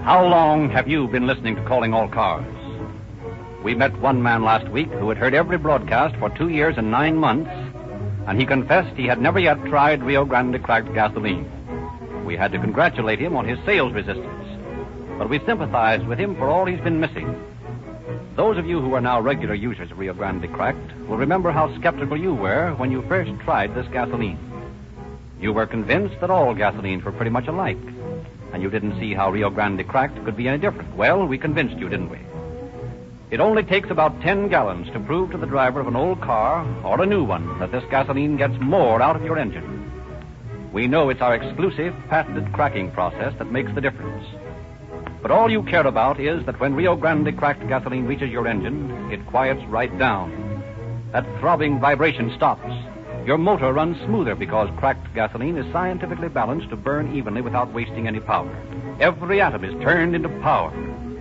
How long have you been listening to Calling All Cars? We met one man last week who had heard every broadcast for 2 years and 9 months, and he confessed he had never yet tried Rio Grande cracked gasoline. We had to congratulate him on his sales resistance, but we sympathized with him for all he's been missing. Those of you who are now regular users of Rio Grande cracked will remember how skeptical you were when you first tried this gasoline. You were convinced that all gasolines were pretty much alike, and you didn't see how Rio Grande cracked could be any different. Well, we convinced you, didn't we? It only takes about 10 gallons to prove to the driver of an old car or a new one that this gasoline gets more out of your engine. We know it's our exclusive, patented cracking process that makes the difference. But all you care about is that when Rio Grande cracked gasoline reaches your engine, it quiets right down. That throbbing vibration stops. Your motor runs smoother because cracked gasoline is scientifically balanced to burn evenly without wasting any power. Every atom is turned into power.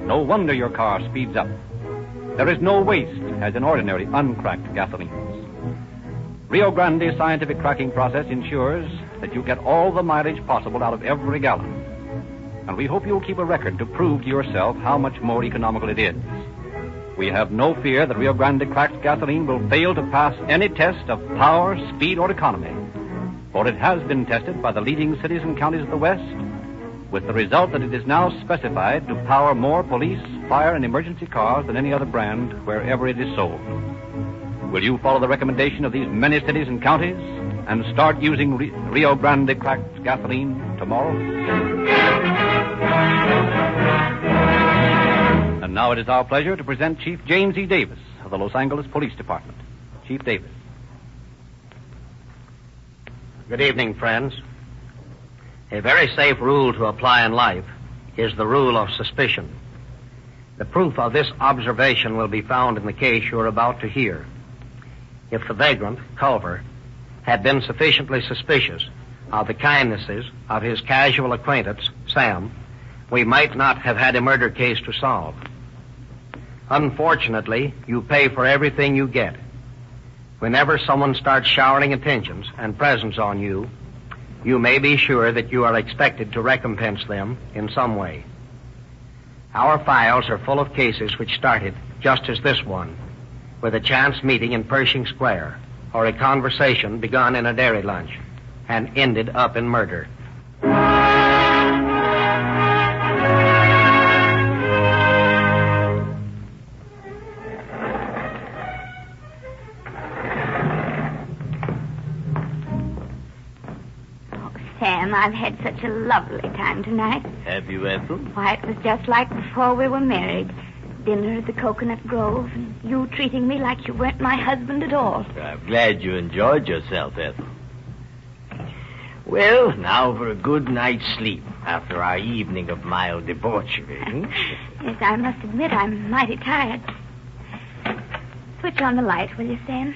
No wonder your car speeds up. There is no waste, as in ordinary uncracked gasolines. Rio Grande's scientific cracking process ensures that you get all the mileage possible out of every gallon. And we hope you'll keep a record to prove to yourself how much more economical it is. We have no fear that Rio Grande cracked gasoline will fail to pass any test of power, speed, or economy. For it has been tested by the leading cities and counties of the West, with the result that it is now specified to power more police, fire, and emergency cars than any other brand wherever it is sold. Will you follow the recommendation of these many cities and counties and start using Rio Grande cracked gasoline tomorrow? And now it is our pleasure to present Chief James E. Davis of the Los Angeles Police Department. Chief Davis. Good evening, friends. A very safe rule to apply in life is the rule of suspicion. The proof of this observation will be found in the case you are about to hear. If the vagrant, Culver, had been sufficiently suspicious of the kindnesses of his casual acquaintance, Sam, we might not have had a murder case to solve. Unfortunately, you pay for everything you get. Whenever someone starts showering attentions and presents on you, you may be sure that you are expected to recompense them in some way. Our files are full of cases which started just as this one, with a chance meeting in Pershing Square, or a conversation begun in a dairy lunch, and ended up in murder. Sam, I've had such a lovely time tonight. Have you, Ethel? Why, it was just like before we were married. Dinner at the Coconut Grove, and you treating me like you weren't my husband at all. I'm glad you enjoyed yourself, Ethel. Well, now for a good night's sleep after our evening of mild debauchery. Yes, I must admit I'm mighty tired. Switch on the light, will you, Sam?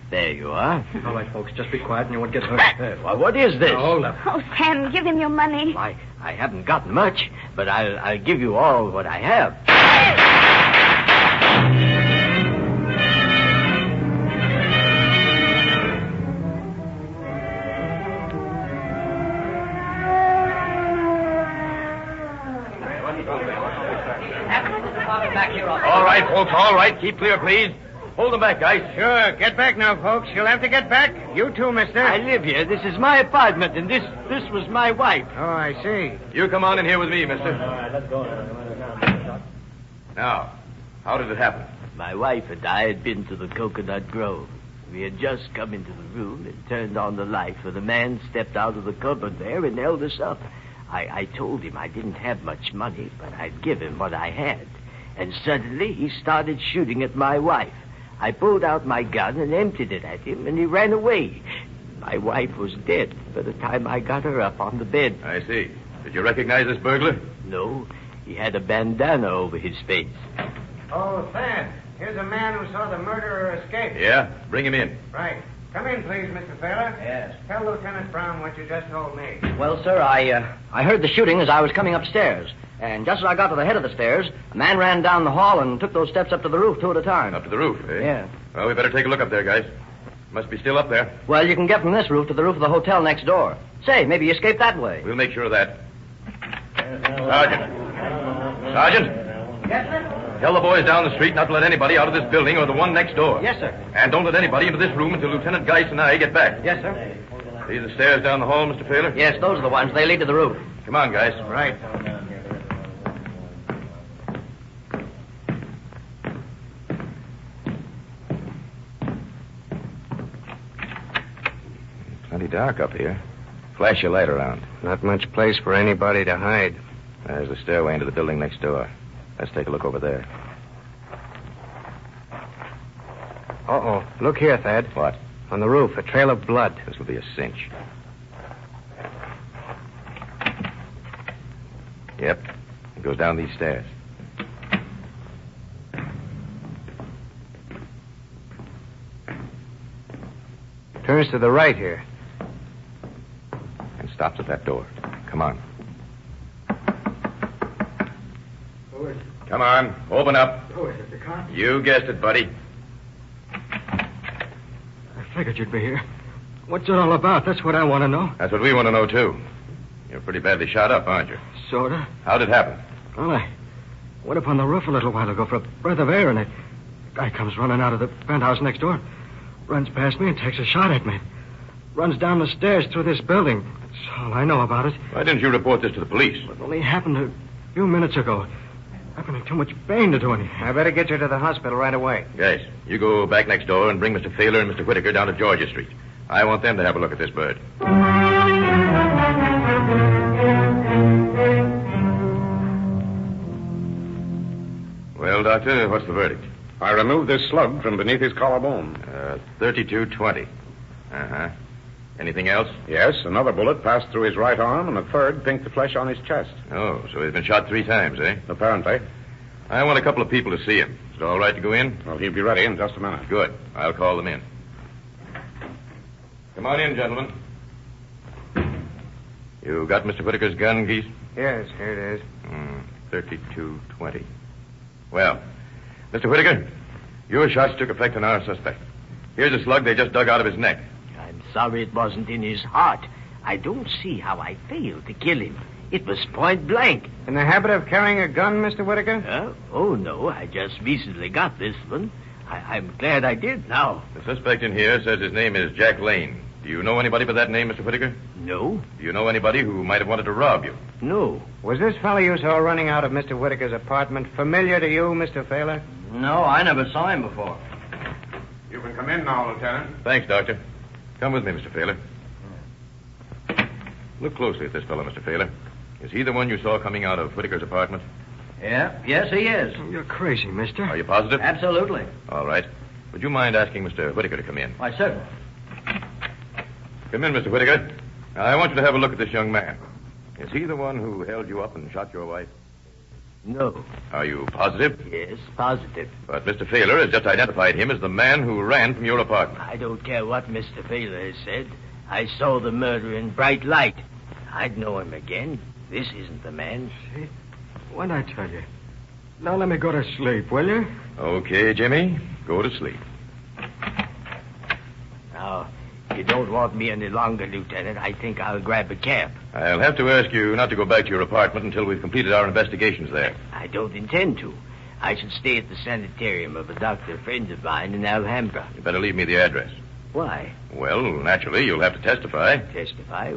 There you are. All right, folks, just be quiet and you won't get hurt. Why, what is this? Now, hold up. Oh, Sam, give him your money. I haven't got much, but I'll give you all what I have. All right, folks, all right. Keep clear, please. Hold them back, guys. Sure. Get back now, folks. You'll have to get back. You too, mister. I live here. This is my apartment, and this was my wife. Oh, I see. You come on in here with me, mister. All right, let's go now. Now, how did it happen? My wife and I had been to the Coconut Grove. We had just come into the room and turned on the light when a man stepped out of the cupboard there and held us up. I told him I didn't have much money, but I'd give him what I had. And suddenly he started shooting at my wife. I pulled out my gun and emptied it at him, and he ran away. My wife was dead by the time I got her up on the bed. I see. Did you recognize this burglar? No. He had a bandana over his face. Oh, Sam, here's a man who saw the murderer escape. Yeah? Bring him in. Right. Come in, please, Mr. Fowler. Yes. Tell Lieutenant Brown what you just told me. Well, sir, I heard the shooting as I was coming upstairs. And just as I got to the head of the stairs, a man ran down the hall and took those steps up to the roof, two at a time. Up to the roof, eh? Yeah. Well, we better take a look up there, guys. Must be still up there. Well, you can get from this roof to the roof of the hotel next door. Say, maybe you escaped that way. We'll make sure of that. Sergeant. Sergeant? Yes, sir? Tell the boys down the street not to let anybody out of this building or the one next door. Yes, sir. And don't let anybody into this room until Lieutenant Geist and I get back. Yes, sir. See the stairs down the hall, Mr. Taylor? Yes, those are the ones. They lead to the roof. Come on, guys. Right. Plenty dark up here. Flash your light around. Not much place for anybody to hide. There's the stairway into the building next door. Let's take a look over there. Uh-oh. Look here, Thad. What? On the roof, a trail of blood. This will be a cinch. Yep. It goes down these stairs. Turns to the right here. And stops at that door. Come on. Who is it? Come on. Open up. Who is it, the cop? You guessed it, buddy. I figured you'd be here. What's it all about? That's what I want to know. That's what we want to know, too. You're pretty badly shot up, aren't you? Sorta. How'd it happen? Well, I went up on the roof a little while ago for a breath of air, and a guy comes running out of the penthouse next door. Runs past me and takes a shot at me. Runs down the stairs through this building. That's all I know about it. Why didn't you report this to the police? It only happened a few minutes ago. I'm in too much pain to do anything. I better get you to the hospital right away. Guys, you go back next door and bring Mr. Thaler and Mr. Whitaker down to Georgia Street. I want them to have a look at this bird. Well, Doctor, what's the verdict? I removed this slug from beneath his collarbone. 3220. Uh-huh. Anything else? Yes, another bullet passed through his right arm, and a third pinked the flesh on his chest. Oh, so he's been shot 3 times, eh? Apparently. I want a couple of people to see him. Is it all right to go in? Well, he'll be ready in just a minute. Good. I'll call them in. Come on in, gentlemen. You got Mr. Whitaker's gun, Geese? Yes, here it is. 3220. Well, Mr. Whitaker, your shots took effect on our suspect. Here's a slug they just dug out of his neck. I'm sorry it wasn't in his heart. I don't see how I failed to kill him. It was point blank. In the habit of carrying a gun, Mr. Whitaker? Oh, no. I just recently got this one. I'm glad I did now. The suspect in here says his name is Jack Lane. Do you know anybody by that name, Mr. Whitaker? No. Do you know anybody who might have wanted to rob you? No. Was this fellow you saw running out of Mr. Whitaker's apartment familiar to you, Mr. Thaler? No, I never saw him before. You can come in now, Lieutenant. Thanks, Doctor. Come with me, Mr. Thaler. Look closely at this fellow, Mr. Thaler. Is he the one you saw coming out of Whitaker's apartment? Yeah, yes, he is. You're crazy, mister. Are you positive? Absolutely. All right. Would you mind asking Mr. Whitaker to come in? Why, certainly. Come in, Mr. Whitaker. Now, I want you to have a look at this young man. Is he the one who held you up and shot your wife? No. Are you positive? Yes, positive. But Mr. Thaler has just identified him as the man who ran from your apartment. I don't care what Mr. Thaler has said. I saw the murder in bright light. I'd know him again. This isn't the man. See? What'd I tell you? Now let me go to sleep, will you? Okay, Jimmy. Go to sleep. Now, if you don't want me any longer, Lieutenant, I think I'll grab a cab. I'll have to ask you not to go back to your apartment until we've completed our investigations there. I don't intend to. I should stay at the sanitarium of a doctor friend of mine in Alhambra. You better leave me the address. Why? Well, naturally, you'll have to testify. Testify?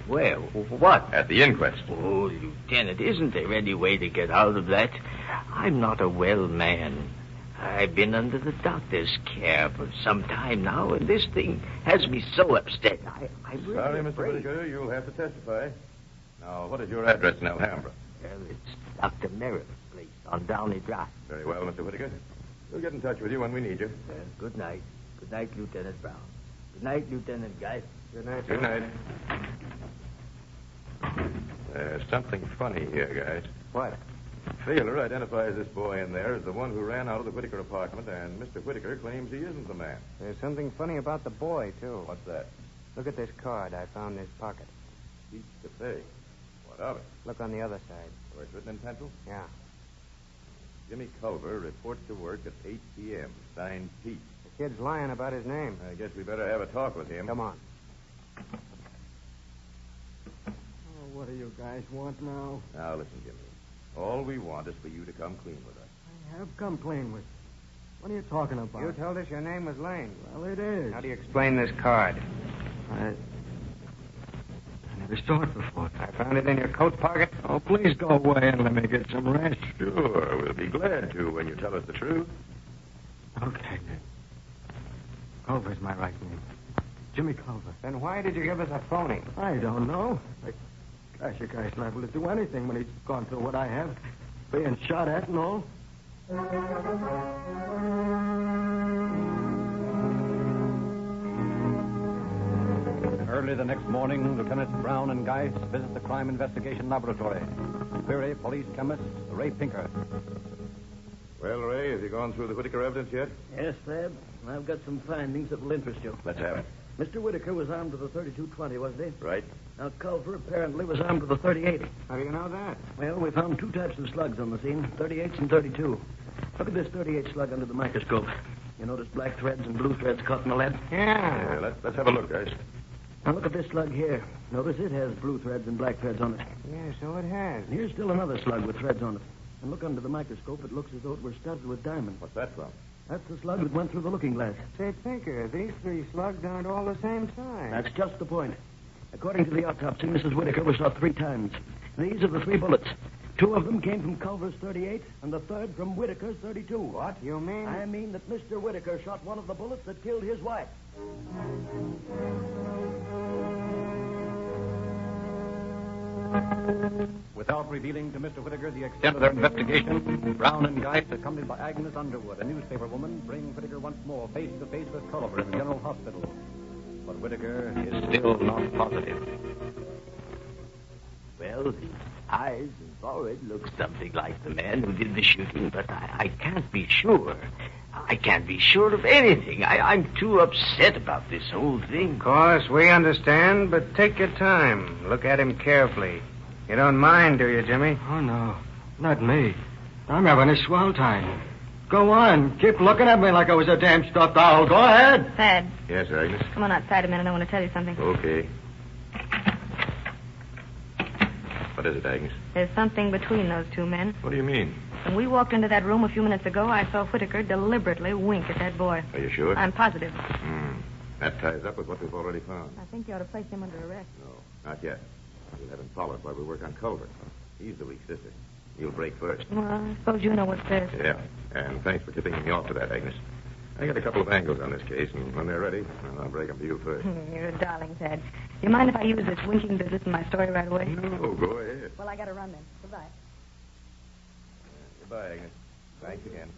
Where? What? At the inquest. Oh, Lieutenant, isn't there any way to get out of that? I'm not a well man. I've been under the doctor's care for some time now, and this thing has me so upset. I'm really Sorry, Mr. afraid. Whitaker, you'll have to testify. Now, what is your address in Alhambra? Well, it's Dr. Merritt's place on Downey Drive. Very well, Mr. Whitaker. We'll get in touch with you when we need you. Good night. Good night, Lieutenant Brown. Good night, Lieutenant Geist. Good night. Good night. There's something funny here, guys. What? Thaler identifies this boy in there as the one who ran out of the Whitaker apartment, and Mr. Whitaker claims he isn't the man. There's something funny about the boy, too. What's that? Look at this card I found in his pocket. Pete to pay. What of it? Look on the other side. Where it's written in pencil? Yeah. Jimmy Culver reports to work at 8 p.m. Signed Pete. The kid's lying about his name. I guess we better have a talk with him. Come on. Oh, what do you guys want now? Now, listen, Jimmy. All we want is for you to come clean with us. I have come plain with you. What are you talking about? You told us your name was Lane. Well, it is. How do you explain this card? I never saw it before. I found it in your coat pocket. Oh, please go away and let me get some rest. Sure, we'll be glad to when you tell us the truth. Okay, then. Culver's my right name. Jimmy Culver. Then why did you give us a phony? I don't know. Gosh, a guy's liable to do anything when he's gone through what I have. Being shot at and all. Early the next morning, Lieutenants Brown and Geist visit the Crime Investigation Laboratory. Query Police Chemist Ray Pinker. Well, Ray, have you gone through the Whitaker evidence yet? Yes, Thad. I've got some findings that will interest you. Let's have it. Mr. Whitaker was armed with a .32-20, wasn't he? Right. Now, Culver apparently was armed with a .30-80. How do you know that? Well, we found two types of slugs on the scene, 38s and 32. Look at this 38 slug under the microscope. You notice black threads and blue threads caught in the lead? Yeah. Let's have a look, guys. Now, look at this slug here. Notice it has blue threads and black threads on it. Yeah, so it has. And here's still another slug with threads on it. And look under the microscope, it looks as though it were studded with diamonds. What's that from? That's the slug that went through the looking glass. Say, Pinker, these three slugs aren't all the same size. That's just the point. According to the autopsy, Mrs. Whitaker was shot 3 times. These are the 3 bullets. 2 of them came from Culver's .38, and the third from Whitaker's .32. What? You mean? I mean that Mr. Whitaker shot one of the bullets that killed his wife. Without revealing to Mr. Whitaker the extent of their investigation, Brown and Geist, accompanied by Agnes Underwood, a newspaper woman, bring Whitaker once more face to face with Culver in the General Hospital. But Whitaker is still not positive. Well, his eyes and forehead look something like the man who did the shooting, but I can't be sure. I can't be sure of anything. I'm too upset about this whole thing. Of course, we understand, but take your time. Look at him carefully. You don't mind, do you, Jimmy? Oh, no. Not me. I'm having a swell time. Go on. Keep looking at me like I was a damn stuffed owl. Go ahead. Thad, Yes, Agnes. come on outside a minute. I want to tell you something. Okay. What is it, Agnes? There's something between those 2 men. What do you mean? When we walked into that room a few minutes ago, I saw Whitaker deliberately wink at that boy. Are you sure? I'm positive. That ties up with what we've already found. I think you ought to place him under arrest. No, not yet. We'll have him followed while we work on Culver. He's the weak sister. He'll break first. Well, I suppose you know what's best. Yeah, and thanks for tipping me off to that, Agnes. I got a couple of angles on this case, and when they're ready, I'll break them to you first. You're a darling, Thad. Do you mind if I use this winking business in my story right away? No, go ahead. Well, I got to run then. Goodbye. Goodbye, Agnes. Thanks again.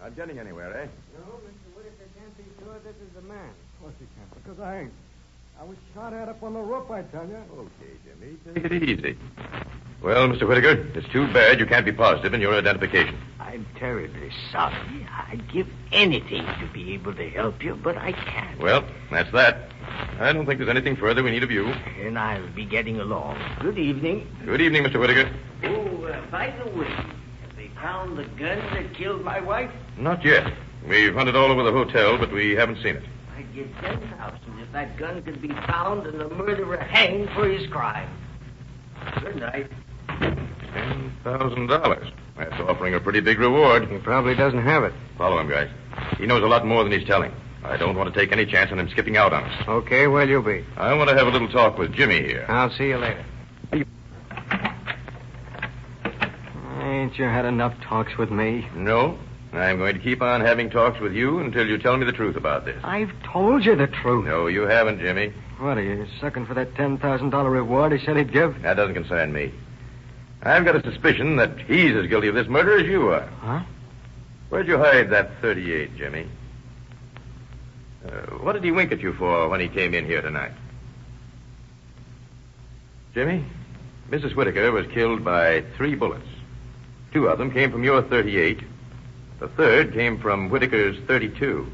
Not getting anywhere, eh? No, Mr. Whitaker can't be sure this is the man. Of course you can't, because I ain't. I was shot at up on the roof, I tell you. Okay, Jimmy. Take it easy. Well, Mr. Whitaker, it's too bad you can't be positive in your identification. I'm terribly sorry. I'd give anything to be able to help you, but I can't. Well, that's that. I don't think there's anything further we need of you. And I'll be getting along. Good evening. Good evening, Mr. Whitaker. Oh, by the way, have they found the gun that killed my wife? Not yet. We've hunted all over the hotel, but we haven't seen it. I'd give 10,000 if that gun could be found and the murderer hanged for his crime. Good night. $10,000. That's offering a pretty big reward. He probably doesn't have it. Follow him, guys. He knows a lot more than he's telling. I don't want to take any chance on him skipping out on us. Okay, well, you'll be. I want to have a little talk with Jimmy here. I'll see you later. Ain't you had enough talks with me? No. I'm going to keep on having talks with you until you tell me the truth about this. I've told you the truth. No, you haven't, Jimmy. What, are you sucking for that $10,000 reward he said he'd give? That doesn't concern me. I've got a suspicion that he's as guilty of this murder as you are. Huh? Where'd you hide that .38, Jimmy? What did he wink at you for when he came in here tonight? Jimmy, Mrs. Whitaker was killed by 3 bullets. 2 of them came from your .38. The third came from Whitaker's .32.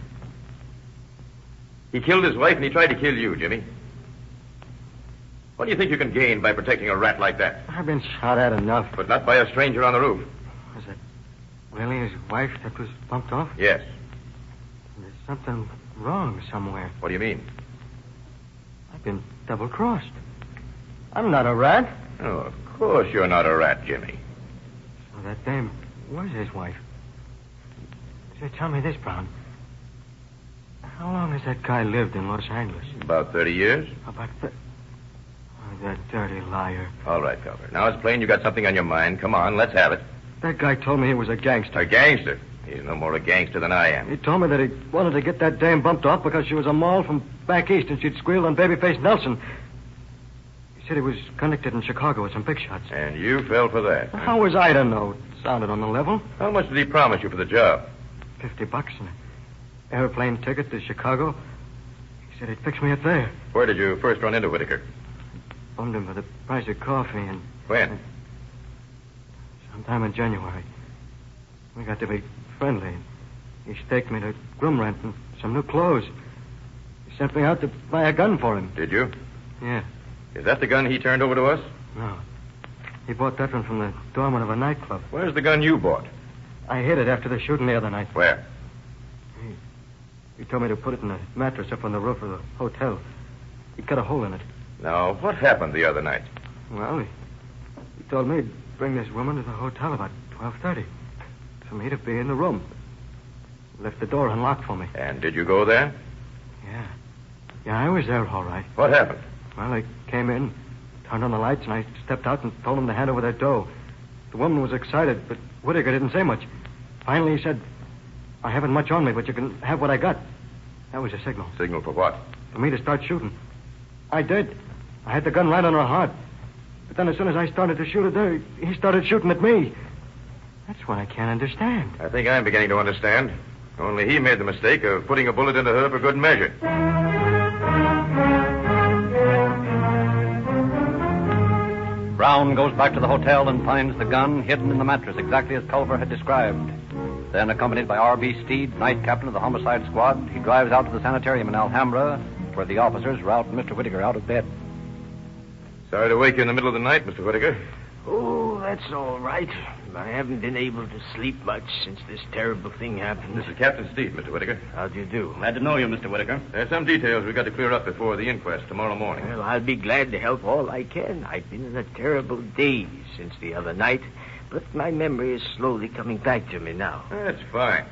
He killed his wife and he tried to kill you, Jimmy. What do you think you can gain by protecting a rat like that? I've been shot at enough. But not by a stranger on the roof. Was it really his wife that was bumped off? Yes. There's something wrong somewhere. What do you mean? I've been double-crossed. I'm not a rat. Oh, of course you're not a rat, Jimmy. So that dame was his wife. Say, tell me this, Brown. How long has that guy lived in Los Angeles? About 30 years. About Oh, that dirty liar. All right, Culver. Now it's plain you got something on your mind. Come on, let's have it. That guy told me he was a gangster. A gangster? He's no more a gangster than I am. He told me that he wanted to get that dame bumped off because she was a moll from back east and she'd squealed on Babyface Nelson. He said he was connected in Chicago with some big shots. And you fell for that. How was I to know? It sounded on the level. How much did he promise you for the job? $50 and an airplane ticket to Chicago. He said he'd fix me up there. Where did you first run into Whitaker? Phoned him for the price of coffee and... When? Sometime in January. We got to be friendly. He staked me to groom rent and some new clothes. He sent me out to buy a gun for him. Did you? Yeah. Is that the gun he turned over to us? No. He bought that one from the doorman of a nightclub. Where's the gun you bought? I hid it after the shooting the other night. Where? He told me to put it in a mattress up on the roof of the hotel. He cut a hole in it. Now, what happened the other night? Well, he told me he'd bring this woman to the hotel about 12:30 for me to be in the room. He left the door unlocked for me. And did you go there? Yeah. Yeah, I was there all right. What happened? Well, they came in, turned on the lights, and I stepped out and told them to hand over their dough. The woman was excited, but Whitaker didn't say much. Finally, he said, I haven't much on me, but you can have what I got. That was a signal. Signal for what? For me to start shooting. I did. I had the gun right on her heart. But then as soon as I started to shoot at her, he started shooting at me. That's what I can't understand. I think I'm beginning to understand. Only he made the mistake of putting a bullet into her for good measure. Brown goes back to the hotel and finds the gun hidden in the mattress exactly as Culver had described. Then, accompanied by R.B. Steed, night captain of the homicide squad, he drives out to the sanitarium in Alhambra, where the officers rout Mr. Whitaker out of bed. Sorry to wake you in the middle of the night, Mr. Whitaker. Oh, that's all right. I haven't been able to sleep much since this terrible thing happened. This is Captain Steed, Mr. Whitaker. How do you do? Glad to know you, Mr. Whitaker. There's some details we've got to clear up before the inquest tomorrow morning. Well, I'll be glad to help all I can. I've been in a terrible daze since the other night, but my memory is slowly coming back to me now. That's fine.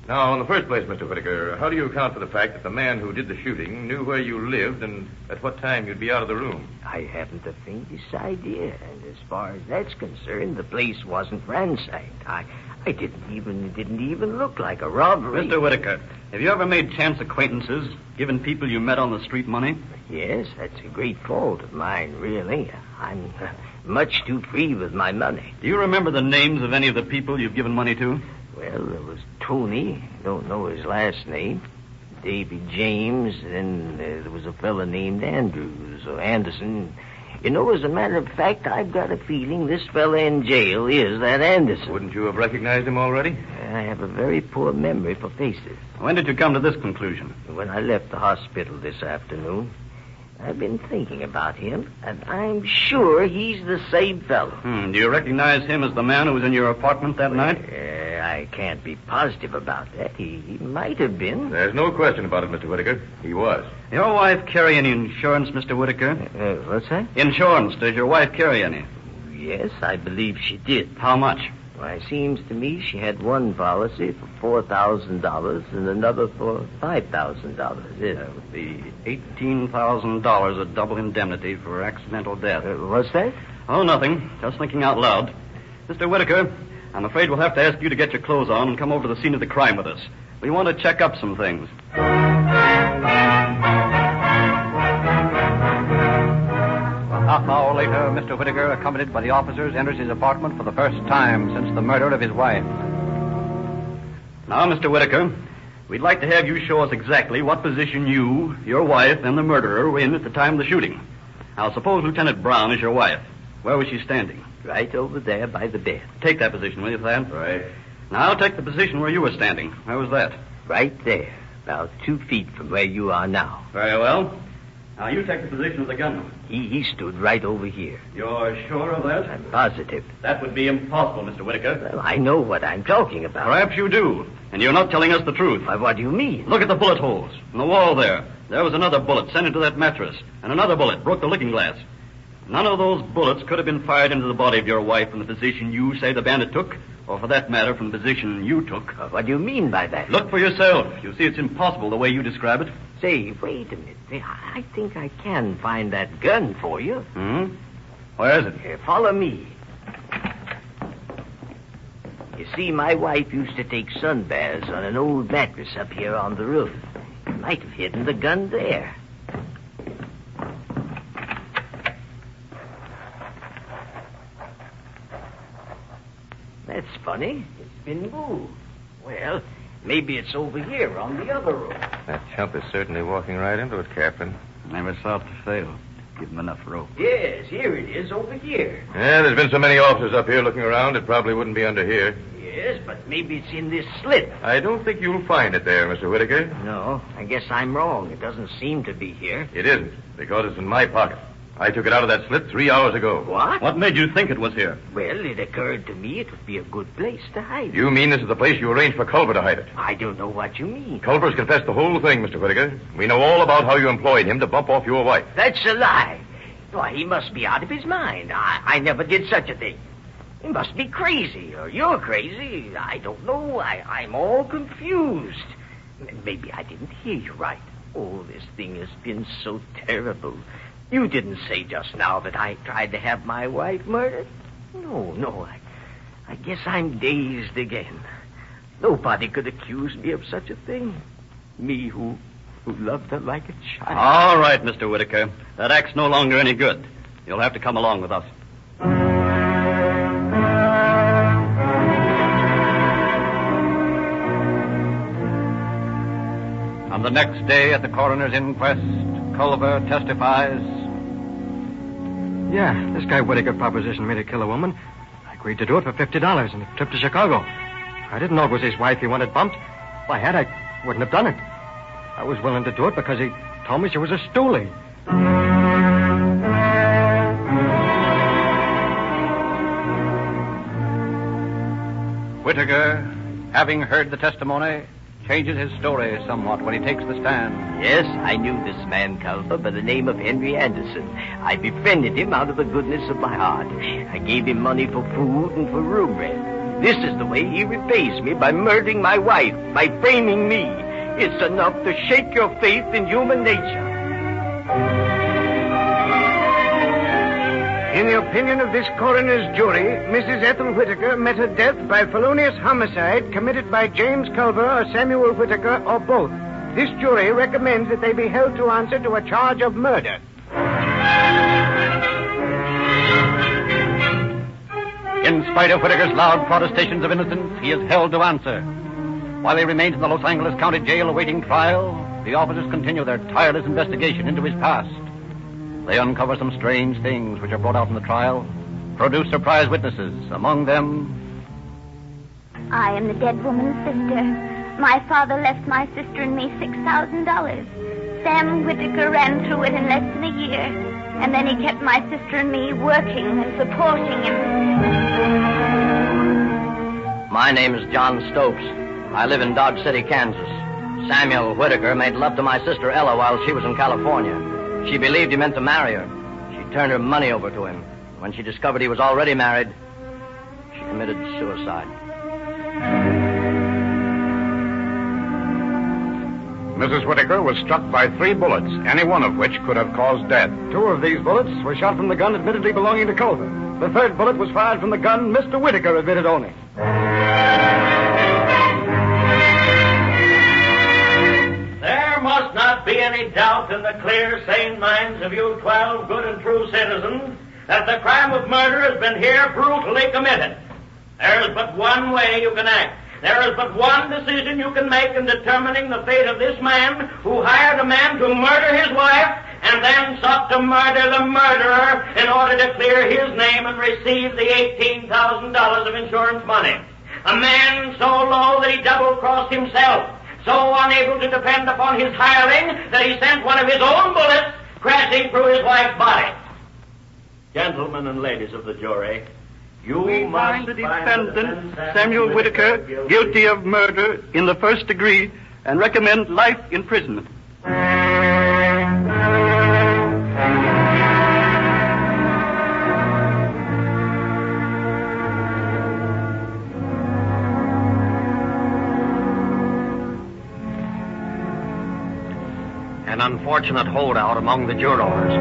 Now, in the first place, Mr. Whitaker, how do you account for the fact that the man who did the shooting knew where you lived and at what time you'd be out of the room? I haven't the faintest idea, and as far as that's concerned, the place wasn't ransacked. I didn't even look like a robbery. Mr. Whitaker, have you ever made chance acquaintances, given people you met on the street money? Yes, that's a great fault of mine, really. I'm much too free with my money. Do you remember the names of any of the people you've given money to? Well, there was Tony. Don't know his last name. Davy James. Then there was a fella named Andrews or Anderson. You know, as a matter of fact, I've got a feeling this fella in jail is that Anderson. Wouldn't you have recognized him already? I have a very poor memory for faces. When did you come to this conclusion? When I left the hospital this afternoon. I've been thinking about him, and I'm sure he's the same fellow. Do you recognize him as the man who was in your apartment that night? I can't be positive about that. He might have been. There's no question about it, Mr. Whitaker. He was. Your wife carry any insurance, Mr. Whitaker? What's that? Insurance. Does your wife carry any? Yes, I believe she did. How much? Why, it seems to me she had one policy for $4,000 and another for $5,000. That would be $18,000 of double indemnity for accidental death. What's that? Oh, nothing. Just thinking out loud. Mr. Whitaker, I'm afraid we'll have to ask you to get your clothes on and come over to the scene of the crime with us. We want to check up some things. Half hour later, Mr. Whitaker, accompanied by the officers, enters his apartment for the first time since the murder of his wife. Now, Mr. Whitaker, we'd like to have you show us exactly what position you, your wife, and the murderer were in at the time of the shooting. Now, suppose Lieutenant Brown is your wife. Where was she standing? Right over there by the bed. Take that position, will you, Thad? Right. Now, take the position where you were standing. Where was that? Right there, about 2 feet from where you are now. Very well. Now, you take the position of the gunman. He stood right over here. You're sure of that? I'm positive. That would be impossible, Mr. Whitaker. Well, I know what I'm talking about. Perhaps you do, and you're not telling us the truth. Why, what do you mean? Look at the bullet holes in the wall there. There was another bullet sent into that mattress, and another bullet broke the looking glass. None of those bullets could have been fired into the body of your wife from the position you say the bandit took, or for that matter, from the position you took. What do you mean by that? Look for yourself. You see, it's impossible the way you describe it. Say, wait a minute. I think I can find that gun for you. Where is it? Here, follow me. You see, my wife used to take sunbaths on an old mattress up here on the roof. You might have hidden the gun there. That's funny. It's been moved. Well, maybe it's over here on the other road. That chump is certainly walking right into it, Captain. Never saw it to fail. Give him enough rope. Yes, here it is, over here. Yeah, there's been so many officers up here looking around, it probably wouldn't be under here. Yes, but maybe it's in this slit. I don't think you'll find it there, Mr. Whitaker. No, I guess I'm wrong. It doesn't seem to be here. It isn't, because it's in my pocket. I took it out of that slit 3 hours ago. What? What made you think it was here? Well, it occurred to me it would be a good place to hide it. You mean this is the place you arranged for Culver to hide it? I don't know what you mean. Culver's confessed the whole thing, Mr. Whitaker. We know all about how you employed him to bump off your wife. That's a lie. Why, he must be out of his mind. I never did such a thing. He must be crazy, or you're crazy. I don't know. I'm all confused. Maybe I didn't hear you right. Oh, this thing has been so terrible. You didn't say just now that I tried to have my wife murdered? No. I guess I'm dazed again. Nobody could accuse me of such a thing. Me who loved her like a child. All right, Mr. Whitaker. That act's no longer any good. You'll have to come along with us. On the next day at the coroner's inquest, Culver testifies. Yeah, this guy Whitaker propositioned me to kill a woman. I agreed to do it for $50 and a trip to Chicago. I didn't know it was his wife he wanted bumped. If I had, I wouldn't have done it. I was willing to do it because he told me she was a stoolie. Whitaker, having heard the testimony, changes his story somewhat when he takes the stand. Yes, I knew this man, Culver, by the name of Henry Anderson. I befriended him out of the goodness of my heart. I gave him money for food and for room rent. This is the way he repays me, by murdering my wife, by framing me. It's enough to shake your faith in human nature. In the opinion of this coroner's jury, Mrs. Ethel Whitaker met her death by felonious homicide committed by James Culver or Samuel Whitaker or both. This jury recommends that they be held to answer to a charge of murder. In spite of Whitaker's loud protestations of innocence, he is held to answer. While he remains in the Los Angeles County Jail awaiting trial, the officers continue their tireless investigation into his past. They uncover some strange things which are brought out in the trial, produce surprise witnesses, among them... I am the dead woman's sister. My father left my sister and me $6,000. Sam Whitaker ran through it in less than a year, and then he kept my sister and me working and supporting him. My name is John Stokes. I live in Dodge City, Kansas. Samuel Whitaker made love to my sister Ella while she was in California. She believed he meant to marry her. She turned her money over to him. When she discovered he was already married, she committed suicide. Mrs. Whitaker was struck by 3 bullets, any one of which could have caused death. 2 of these bullets were shot from the gun admittedly belonging to Culver. The 3rd bullet was fired from the gun Mr. Whitaker admitted owning. There must not be any doubt in the clear, sane minds of you 12 good and true citizens that the crime of murder has been here brutally committed. There is but one way you can act. There is but one decision you can make in determining the fate of this man who hired a man to murder his wife and then sought to murder the murderer in order to clear his name and receive the $18,000 of insurance money. A man so low that he double-crossed himself, so unable to depend upon his hireling that he sent one of his own bullets crashing through his wife's body. Gentlemen and ladies of the jury, You find the defendant, Samuel Whitaker, guilty of murder in the 1st degree and recommend life imprisonment. an unfortunate holdout among the jurors,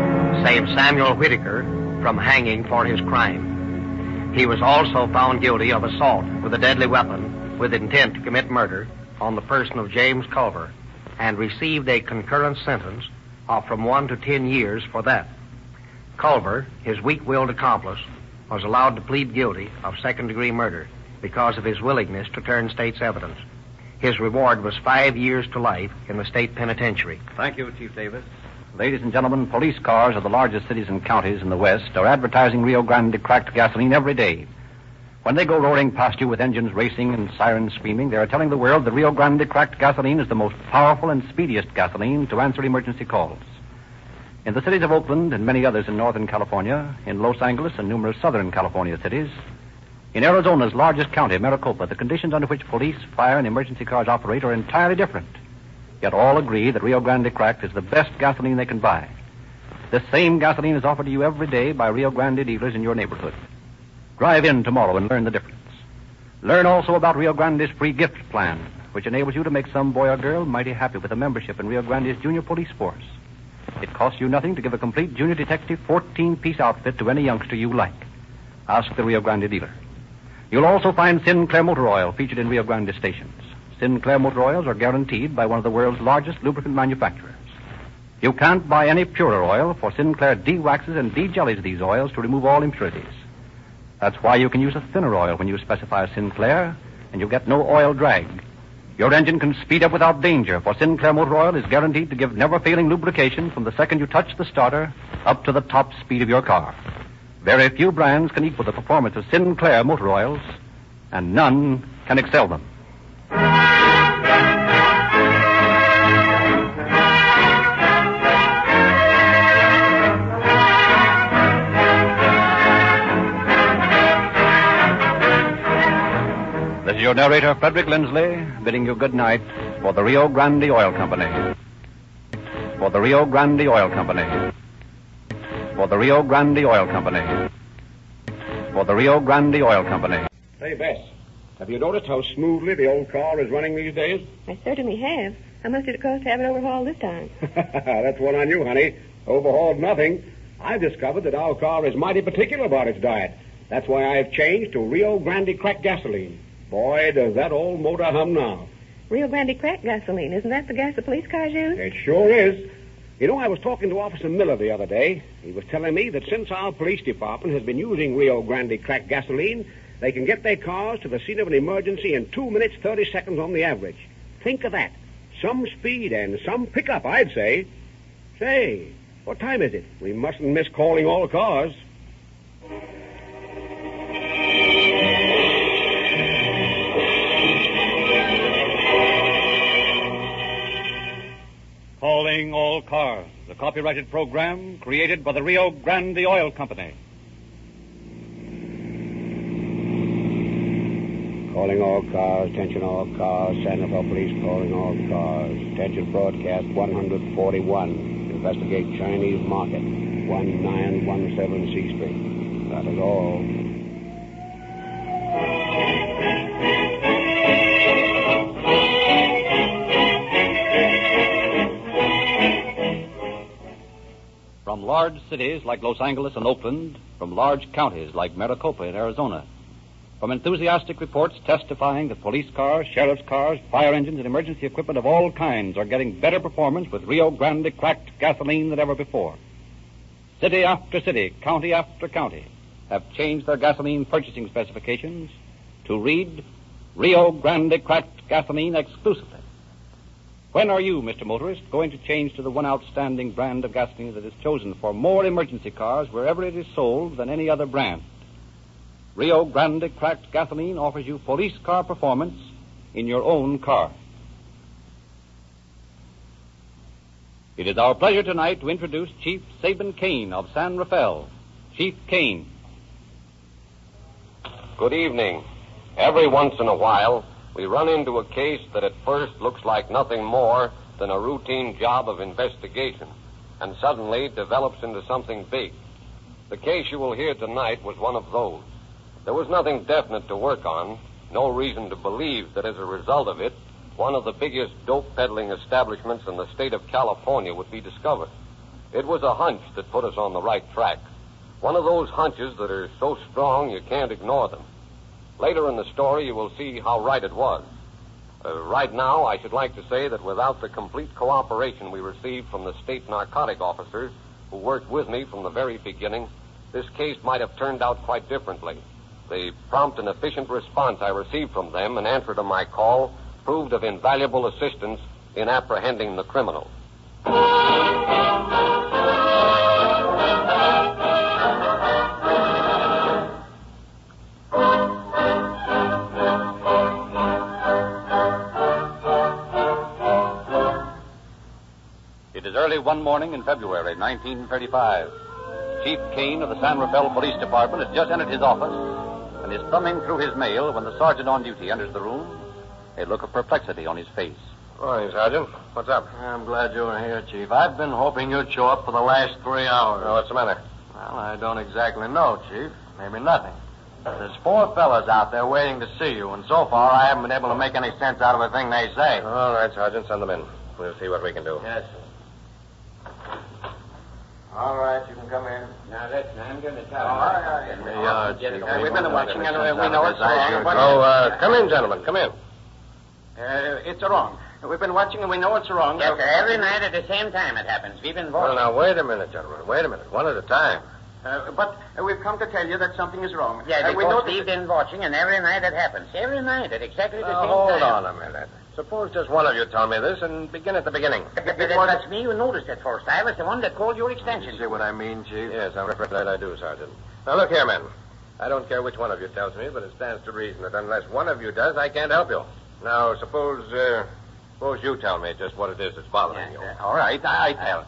saved Samuel Whitaker from hanging for his crime. He was also found guilty of assault with a deadly weapon with intent to commit murder on the person of James Culver and received a concurrent sentence of from 1 to 10 years for that. Culver, his weak-willed accomplice, was allowed to plead guilty of second-degree murder because of his willingness to turn state's evidence. His reward was 5 years to life in the state penitentiary. Thank you, Chief Davis. Ladies and gentlemen, police cars of the largest cities and counties in the West are advertising Rio Grande cracked gasoline every day. When they go roaring past you with engines racing and sirens screaming, they are telling the world that Rio Grande cracked gasoline is the most powerful and speediest gasoline to answer emergency calls. In the cities of Oakland and many others in Northern California, in Los Angeles and numerous Southern California cities, in Arizona's largest county, Maricopa, the conditions under which police, fire, and emergency cars operate are entirely different. Yet all agree that Rio Grande cracked is the best gasoline they can buy. This same gasoline is offered to you every day by Rio Grande dealers in your neighborhood. Drive in tomorrow and learn the difference. Learn also about Rio Grande's free gift plan, which enables you to make some boy or girl mighty happy with a membership in Rio Grande's junior police force. It costs you nothing to give a complete junior detective 14-piece outfit to any youngster you like. Ask the Rio Grande dealer. You'll also find Sinclair motor oil featured in Rio Grande stations. Sinclair motor oils are guaranteed by one of the world's largest lubricant manufacturers. You can't buy any purer oil, for Sinclair de-waxes and de-jellies these oils to remove all impurities. That's why you can use a thinner oil when you specify Sinclair, and you get no oil drag. Your engine can speed up without danger, for Sinclair motor oil is guaranteed to give never-failing lubrication from the second you touch the starter up to the top speed of your car. Very few brands can equal the performance of Sinclair motor oils, and none can excel them. This is your narrator, Frederick Lindsley, bidding you good night for the Rio Grande Oil Company. For the Rio Grande Oil Company. For the Rio Grande Oil Company. For the Rio Grande Oil Company. Say, Bess, have you noticed how smoothly the old car is running these days? I certainly have. How much did it cost to have it overhauled this time? That's one on you, honey. Overhauled nothing. I've discovered that our car is mighty particular about its diet. That's why I've changed to Rio Grande cracked gasoline. Boy, does that old motor hum now. Rio Grande cracked gasoline. Isn't that the gas the police cars use? It sure is. You know, I was talking to Officer Miller the other day. He was telling me that since our police department has been using Rio Grande cracked gasoline, they can get their cars to the scene of an emergency in 2 minutes, 30 seconds on the average. Think of that. Some speed and some pickup, I'd say. Say, what time is it? We mustn't miss calling all cars. Calling All Cars, the copyrighted program created by the Rio Grande Oil Company. Calling all cars, attention all cars, San Rafael Police calling all cars. Attention broadcast 141. Investigate Chinese market, 1917 C Street. That is all. From large cities like Los Angeles and Oakland, from large counties like Maricopa in Arizona, from enthusiastic reports testifying that police cars, sheriff's cars, fire engines, and emergency equipment of all kinds are getting better performance with Rio Grande cracked gasoline than ever before. City after city, county after county, have changed their gasoline purchasing specifications to read Rio Grande cracked gasoline exclusively. When are you, Mr. Motorist, going to change to the one outstanding brand of gasoline that is chosen for more emergency cars wherever it is sold than any other brand? Rio Grande cracked gasoline offers you police car performance in your own car. It is our pleasure tonight to introduce Chief Sabin Kane of San Rafael. Chief Kane. Good evening. Every once in a while, we run into a case that at first looks like nothing more than a routine job of investigation, and suddenly develops into something big. The case you will hear tonight was one of those. There was nothing definite to work on, no reason to believe that as a result of it, one of the biggest dope peddling establishments in the state of California would be discovered. It was a hunch that put us on the right track. One of those hunches that are so strong you can't ignore them. Later in the story, you will see how right it was. Right now, I should like to say that without the complete cooperation we received from the state narcotic officers who worked with me from the very beginning, this case might have turned out quite differently. The prompt and efficient response I received from them in answer to my call proved of invaluable assistance in apprehending the criminal. It is early one morning in February 1935. Chief Kane of the San Rafael Police Department has just entered his office and is thumbing through his mail when the sergeant on duty enters the room, a look of perplexity on his face. Morning, Sergeant. What's up? I'm glad you're here, Chief. I've been hoping you'd show up for the last 3 hours. Oh, what's the matter? Well, I don't exactly know, Chief. Maybe nothing. There's 4 fellas out there waiting to see you, and so far I haven't been able to make any sense out of a thing they say. All right, Sergeant. Send them in. We'll see what we can do. Yes, sir. All right, you can come in. Now, listen, I'm going to tell you. We've been watching, and we know it's wrong. Oh, come in, gentlemen. Come in. It's wrong. We've been watching, and we know it's wrong. Yes, sir. Every night at the same time it happens. We've been Well, watching. now, wait a minute, gentlemen. Wait a minute. One at a time. But we've come to tell you that something is wrong. Yeah, we know we've been watching, and every night it happens. Every night at exactly the same Hold time. on a minute. Suppose just one of you tell me this and begin at the beginning. That's me who noticed it first. I was the one that called your extension. You see what I mean, Chief? Yes, I'm afraid I do, Sergeant. Now, look here, men. I don't care which one of you tells me, but it stands to reason that unless one of you does, I can't help you. Now, suppose you tell me just what it is that's bothering you. All right, I tell.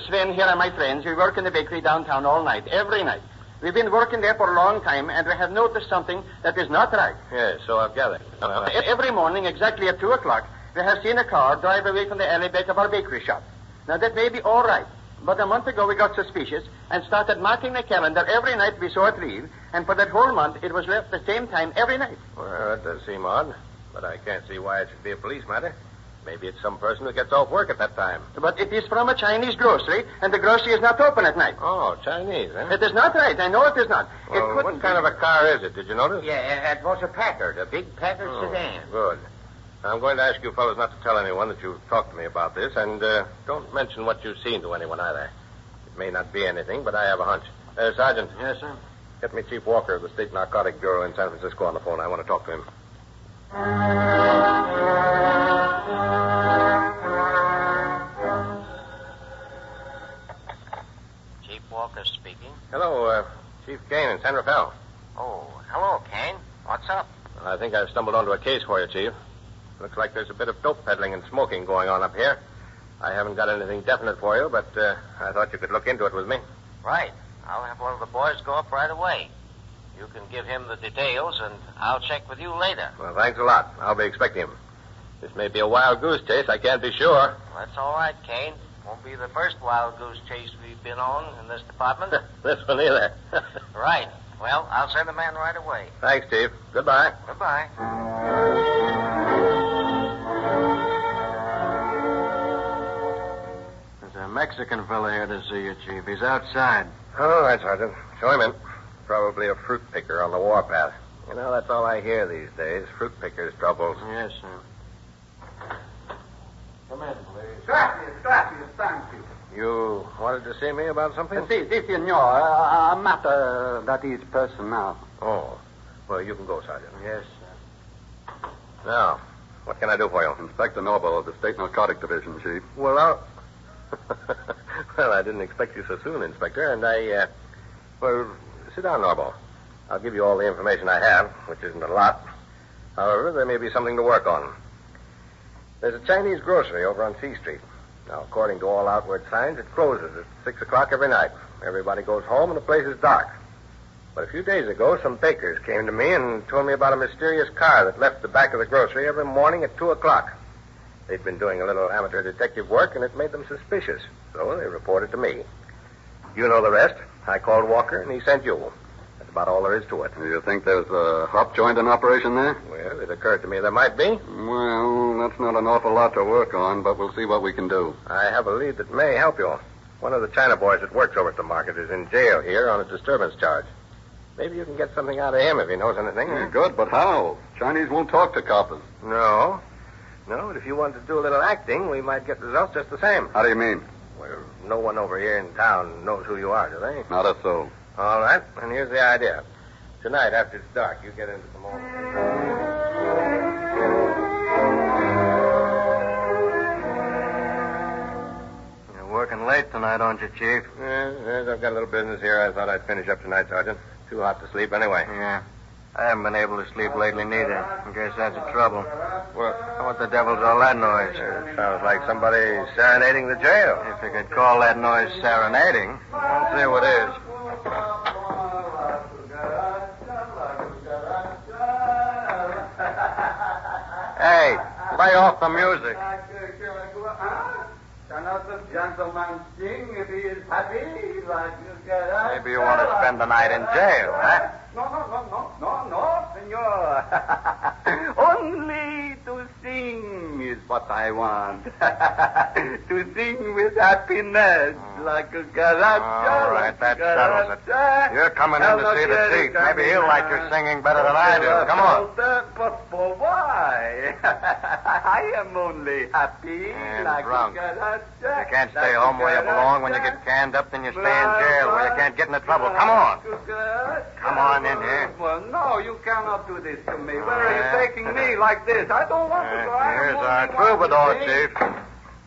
Sven here and my friends, we work in the bakery downtown all night, every night. We've been working there for a long time, and we have noticed something that is not right. Yes, so I've gathered. Every morning, exactly at 2 o'clock, we have seen a car drive away from the alley back of our bakery shop. Now, that may be all right, but a month ago we got suspicious and started marking the calendar every night we saw it leave, and for that whole month it was left the same time every night. Well, that does seem odd, but I can't see why it should be a police matter. Maybe it's some person who gets off work at that time. But it is from a Chinese grocery, and the grocery is not open at night. Oh, Chinese, eh? It is not right. I know it is not. Well, what kind of a car is it? Did you notice? Yeah, it was a Packard, a big Packard sedan. Good. I'm going to ask you fellows not to tell anyone that you've talked to me about this, and don't mention what you've seen to anyone either. It may not be anything, but I have a hunch. Sergeant. Yes, sir? Get me Chief Walker of the State Narcotic Bureau in San Francisco on the phone. I want to talk to him. Chief Walker speaking. Hello, Chief Kane in San Rafael. Oh, hello, Kane. What's up? Well, I think I've stumbled onto a case for you, Chief. Looks like there's a bit of dope peddling and smoking going on up here. I haven't got anything definite for you, but I thought you could look into it with me. Right. I'll have one of the boys go up right away. You can give him the details, and I'll check with you later. Well, thanks a lot. I'll be expecting him. This may be a wild goose chase. I can't be sure. Well, that's all right, Kane. Won't be the first wild goose chase we've been on in this department. This one either. Right. Well, I'll send a man right away. Thanks, Chief. Goodbye. Goodbye. There's a Mexican fella here to see you, Chief. He's outside. All right, Sergeant. Show him in. Probably a fruit picker on the warpath. You know, that's all I hear these days. Fruit pickers' troubles. Yes, sir. Come in, please. Gracias, thank you. You wanted to see me about something? Si, senor. A matter that is personal. Oh. Well, you can go, Sergeant. Yes, sir. Now, what can I do for you? Inspector Noble of the State Narcotic Division, Chief. Well, well, I didn't expect you so soon, Inspector, and well, sit down, Norbo. I'll give you all the information I have, which isn't a lot. However, there may be something to work on. There's a Chinese grocery over on C Street. Now, according to all outward signs, it closes at 6 o'clock every night. Everybody goes home and the place is dark. But a few days ago, some bakers came to me and told me about a mysterious car that left the back of the grocery every morning at 2 o'clock. They'd been doing a little amateur detective work, and it made them suspicious. So they reported to me. You know the rest. I called Walker, and he sent you. about all there is to it. You think there's a hop joint in operation there? Well, it occurred to me there might be. Well, that's not an awful lot to work on, but we'll see what we can do. I have a lead that may help you. One of the China boys that works over at the market is in jail here on a disturbance charge. Maybe you can get something out of him if he knows anything. Yeah, good, but how? Chinese won't talk to coppers. No, but if you wanted to do a little acting, we might get results just the same. How do you mean? Well, no one over here in town knows who you are, do they? Not a soul. All right, and here's the idea. Tonight, after it's dark, you get into the mall. You're working late tonight, aren't you, Chief? Yes, I've got a little business here. I thought I'd finish up tonight, Sergeant. Too hot to sleep anyway. Yeah. I haven't been able to sleep lately, neither. I guess that's the trouble. Well, what the devil's all that noise? It sounds like somebody serenading the jail. If you could call that noise serenading, I'll see what is. Hey, play off the music. Cannot the gentleman sing if he is happy? Maybe you want to spend the night in jail, huh? No, senor. Only to sing is what I want. To sing with happiness, like a garacha. All right, that settles it. You're coming in to see the chief. Maybe he'll like your singing better than I do. Come on. But for why? I am only happy, and like drunk. a garacha. You can't stay home where you belong. When you get canned up, then you stay in jail where you can't get into trouble. Come on. Come on in here. Well, no, you cannot do this to me. Where are you taking me like this? I don't want to go. Here's our troubadour, Chief.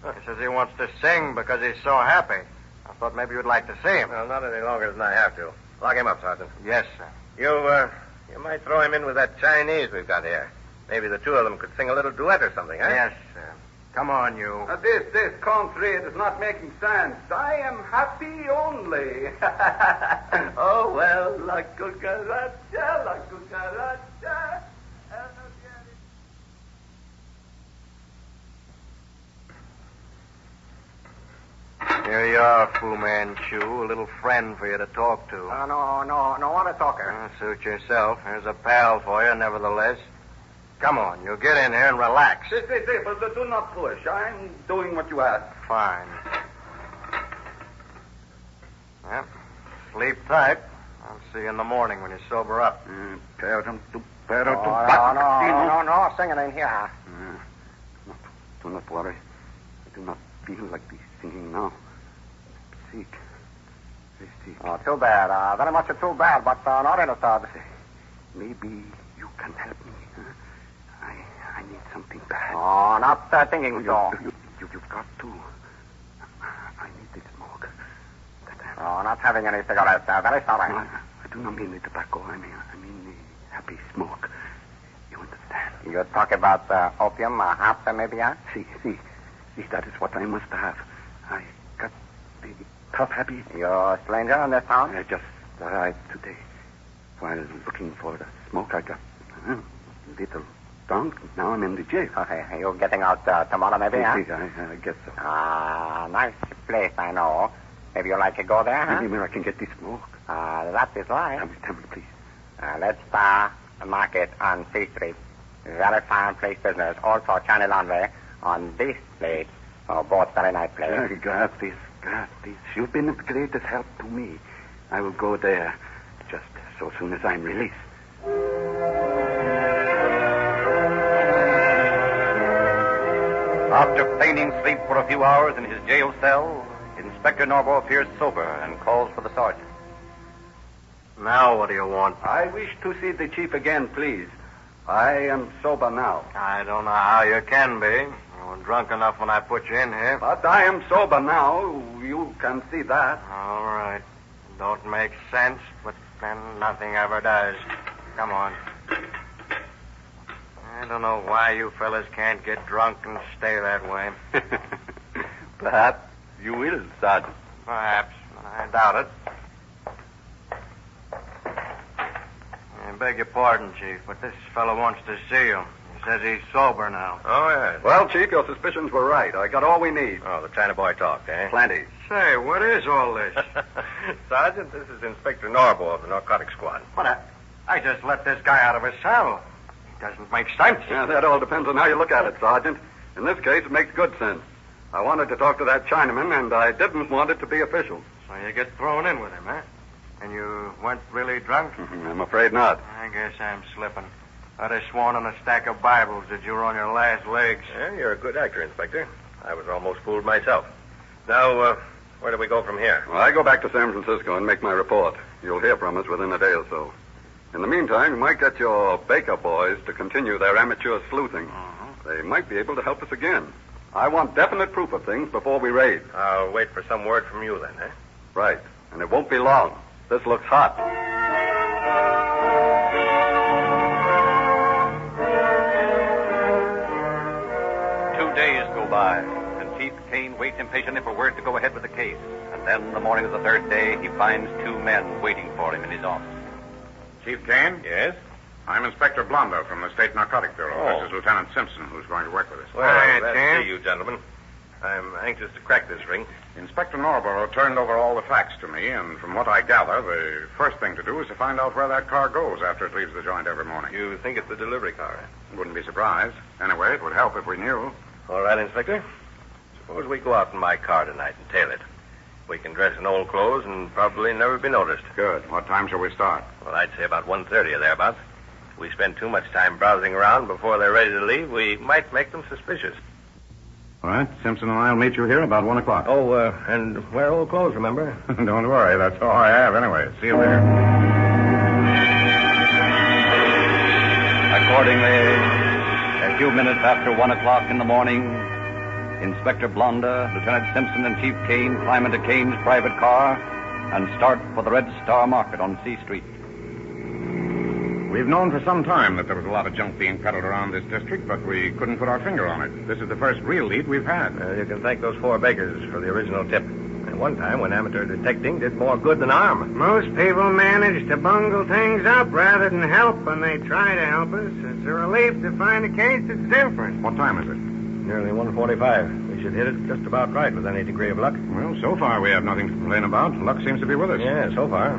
He says he wants to sing because he's so happy. I thought maybe you'd like to see him. Well, not any longer than I have to. Lock him up, Sergeant. Yes, sir. You might throw him in with that Chinese we've got here. Maybe the two of them could sing a little duet or something, huh? Yes, sir. Come on, you. This country is not making sense. I am happy only. Oh, well, la cucaracha, la cucaracha. Here you are, Fu Manchu. A little friend for you to talk to. No, what a talker. Suit yourself. Here's a pal for you, nevertheless. Come on, you get in here and relax. But do not push. I'm doing what you ask. Fine. Yep. Sleep tight. I'll see you in the morning when you sober up. No, singing in here. Do not worry. I do not feel like be singing now. Sick. Very sick. Oh, too bad. Very much too bad, but not interested. Maybe you can help me. I need something bad. Oh, not thinking so. You've got to. I need the smoke. Oh, not having any cigarettes. Very sorry. No, I do not mean the tobacco. I mean the happy smoke. You understand? You talk about opium, hops, maybe, huh? See, that is what I must have. I got the tough habit. You're a stranger in this town? I just arrived today. While looking for the smoke, I got a little drunk. Now I'm in the jail. Okay, you're getting out tomorrow, maybe, huh? I guess so. Nice place, I know. Maybe you like to go there, huh? Maybe where I can get the smoke. That is right. Tell me, please. Let's market on C Street. Very fine place business. Also China laundry on this place. Oh, both very nice places. Gratis. You've been of greatest help to me. I will go there just so soon as I'm released. After feigning sleep for a few hours in his jail cell, Inspector Norbo appears sober and calls for the sergeant. Now what do you want? I wish to see the chief again, please. I am sober now. I don't know how you can be. You were drunk enough when I put you in here. But I am sober now. You can see that. All right. Don't make sense, but then nothing ever does. Come on. I don't know why you fellas can't get drunk and stay that way. Perhaps you will, Sergeant. Perhaps. I doubt it. I beg your pardon, Chief, but this fellow wants to see you. He Says he's sober now. Oh, yeah. Well, Chief, your suspicions were right. I got all we need. Oh, the China boy talked, eh? Plenty. Say, what is all this? Sergeant, this is Inspector Norbo of the Narcotics Squad. What I just let this guy out of his cell. It doesn't make sense. Yeah, that all depends on how you look at it, Sergeant. In this case, it makes good sense. I wanted to talk to that Chinaman, and I didn't want it to be official. So you get thrown in with him, huh? And you weren't really drunk? I'm afraid not. I guess I'm slipping. I'd have sworn on a stack of Bibles that you were on your last legs. Yeah, you're a good actor, Inspector. I was almost fooled myself. Now, where do we go from here? Well, I go back to San Francisco and make my report. You'll hear from us within a day or so. In the meantime, you might get your Baker boys to continue their amateur sleuthing. They might be able to help us again. I want definite proof of things before we raid. I'll wait for some word from you then, eh? Right. And it won't be long. This looks hot. 2 days go by, and Chief Kane waits impatiently for word to go ahead with the case. And then, the morning of the third day, he finds 2 men waiting for him in his office. Chief Kane? Yes? I'm Inspector Blondo from the State Narcotic Bureau. Oh. This is Lieutenant Simpson, who's going to work with us. Well, glad to see you, gentlemen. I'm anxious to crack this ring. Inspector Norborough turned over all the facts to me, and from what I gather, the first thing to do is to find out where that car goes after it leaves the joint every morning. You think it's the delivery car? Wouldn't be surprised. Anyway, it would help if we knew. All right, Inspector. Suppose we go out in my car tonight and tail it. We can dress in old clothes and probably never be noticed. Good. What time shall we start? Well, I'd say about 1:30 or thereabouts. If we spend too much time browsing around before they're ready to leave, we might make them suspicious. All right. Simpson and I'll meet you here about 1 o'clock. Oh, and wear old clothes, remember? Don't worry. That's all I have anyway. See you later. Accordingly, a few minutes after 1 o'clock in the morning, Inspector Blonda, Lieutenant Simpson, and Chief Kane climb into Kane's private car and start for the Red Star Market on C Street. We've known for some time that there was a lot of junk being peddled around this district, but we couldn't put our finger on it. This is the first real lead we've had. You can thank those 4 bakers for the original tip. At one time, when amateur detecting did more good than harm. Most people manage to bungle things up rather than help when they try to help us. It's a relief to find a case that's different. What time is it? Nearly 1:45. We should hit it just about right with any degree of luck. Well, so far we have nothing to complain about. Luck seems to be with us. Yeah, so far.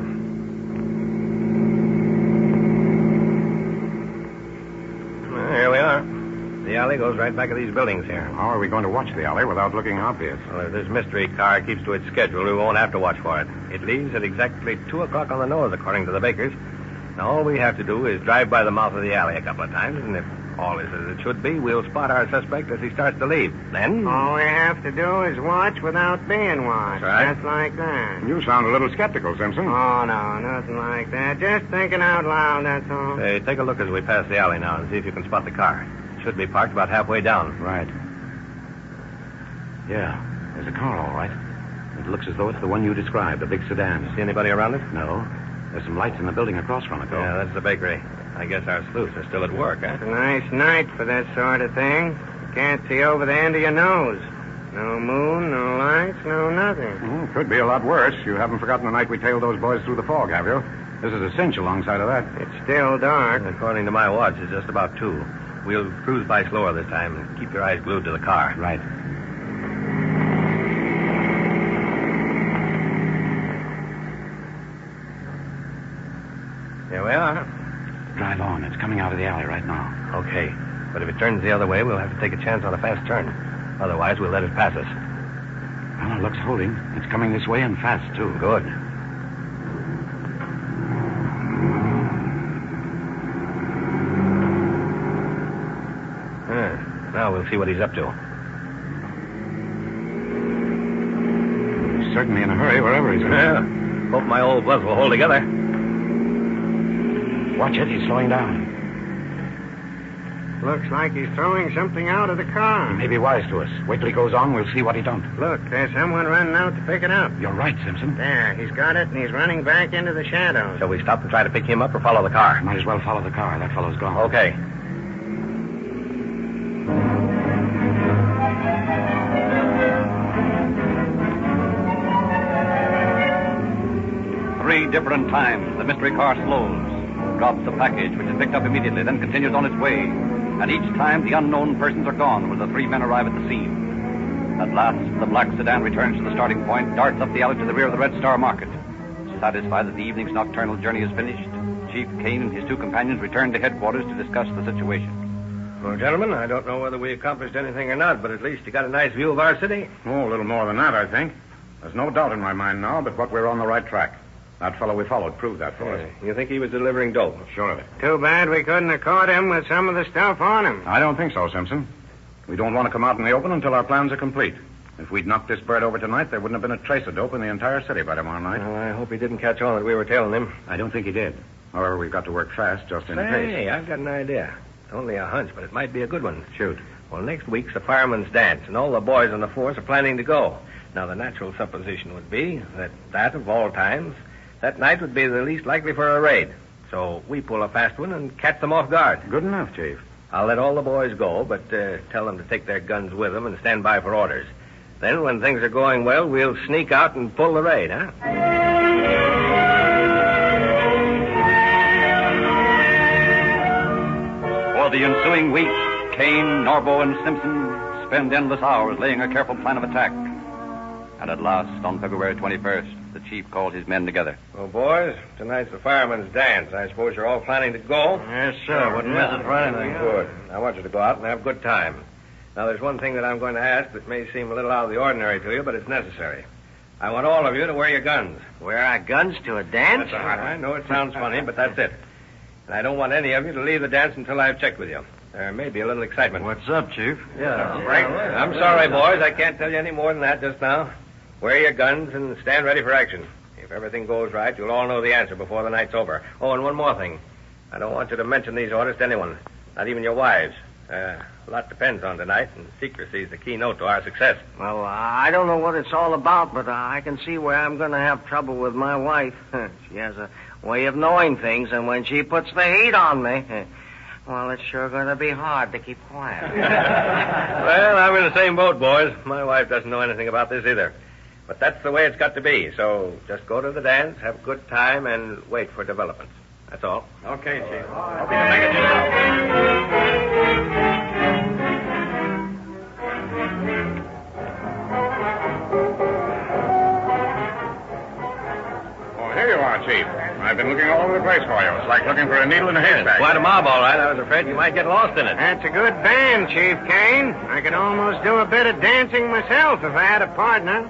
Here we are. The alley goes right back of these buildings here. How are we going to watch the alley without looking obvious? Well, if this mystery car keeps to its schedule, we won't have to watch for it. It leaves at exactly 2 o'clock on the nose, according to the bakers. Now, all we have to do is drive by the mouth of the alley a couple of times, and if all is as it should be, we'll spot our suspect as he starts to leave. Then... All we have to do is watch without being watched. That's right. Just like that. You sound a little skeptical, Simpson. Oh, no, nothing like that. Just thinking out loud, that's all. Say, take a look as we pass the alley now and see if you can spot the car. It should be parked about halfway down. Right. Yeah, there's a car, all right. It looks as though it's the one you described, a big sedan. See anybody around it? No. There's some lights in the building across from it, though. Yeah, that's the bakery. I guess our sleuths are still at work, huh? It's a nice night for that sort of thing. You can't see over the end of your nose. No moon, no lights, no nothing. Could be a lot worse. You haven't forgotten the night we tailed those boys through the fog, have you? This is a cinch alongside of that. It's still dark. According to my watch, it's just about 2. We'll cruise by slower this time and keep your eyes glued to the car. Right. Here we are. Drive on. It's coming out of the alley right now. Okay. But if it turns the other way, we'll have to take a chance on a fast turn. Otherwise, we'll let it pass us. Well, it looks holding. It's coming this way and fast, too. Good. Now we'll see what he's up to. He's certainly in a hurry wherever he's going. Yeah. Hope my old buzz will hold together. Watch it. He's slowing down. Looks like he's throwing something out of the car. He may be wise to us. Wait till he goes on. We'll see what he don't. Look, there's someone running out to pick it up. You're right, Simpson. There, he's got it, and he's running back into the shadows. Shall we stop and try to pick him up or follow the car? Might as well follow the car. That fellow's gone. Okay. Three different times, the mystery car slows, drops the package, which is picked up immediately, then continues on its way. and each time the unknown persons are gone when the three men arrive at the scene. At last, the black sedan returns to the starting point, darts up the alley to the rear of the Red Star Market. Satisfied that the evening's nocturnal journey is finished, Chief Kane and his two companions return to headquarters to discuss the situation. Well, gentlemen, I don't know whether we accomplished anything or not, but at least you got a nice view of our city. Oh, a little more than that, I think. There's no doubt in my mind now but what we're on the right track. That fellow we followed proved that for us. You think he was delivering dope? Sure of it. Too bad we couldn't have caught him with some of the stuff on him. I don't think so, Simpson. We don't want to come out in the open until our plans are complete. If we'd knocked this bird over tonight, there wouldn't have been a trace of dope in the entire city by tomorrow night. Well, I hope he didn't catch on that we were tailing him. I don't think he did. However, we've got to work fast just in case. Hey, I've got an idea. It's only a hunch, but it might be a good one. Shoot. Well, next week's the fireman's dance, and all the boys on the force are planning to go. Now, the natural supposition would be that of all times, that night would be the least likely for a raid. So we pull a fast one and catch them off guard. Good enough, Chief. I'll let all the boys go, but tell them to take their guns with them and stand by for orders. Then, when things are going well, we'll sneak out and pull the raid, huh? For the ensuing week, Kane, Norbo, and Simpson spend endless hours laying a careful plan of attack. And at last, on February 21st, the chief called his men together. Well, boys, tonight's the fireman's dance. I suppose you're all planning to go? Yes, sir. Wouldn't miss it for anything. Good. I want you to go out and have a good time. Now, there's one thing that I'm going to ask that may seem a little out of the ordinary to you, but it's necessary. I want all of you to wear your guns. Wear our guns to a dance? That's all right. I know it sounds funny, but that's it. And I don't want any of you to leave the dance until I've checked with you. There may be a little excitement. What's up, Chief? Yeah, Frank. I'm sorry, boys. I can't tell you any more than that just now. Wear your guns and stand ready for action. If everything goes right, you'll all know the answer before the night's over. Oh, and one more thing. I don't want you to mention these orders to anyone, not even your wives. A lot depends on tonight, and secrecy is the keynote to our success. Well, I don't know what it's all about, but I can see where I'm going to have trouble with my wife. She has a way of knowing things, and when she puts the heat on me, well, it's sure going to be hard to keep quiet. Well, I'm in the same boat, boys. My wife doesn't know anything about this either. But that's the way it's got to be. So just go to the dance, have a good time, and wait for developments. That's all. Okay, Chief. Hope you can make it yourself. Oh, here you are, Chief. I've been looking all over the place for you. It's like looking for a needle in a haystack. Quite a mob, all right. I was afraid you might get lost in it. That's a good band, Chief Kane. I could almost do a bit of dancing myself if I had a partner.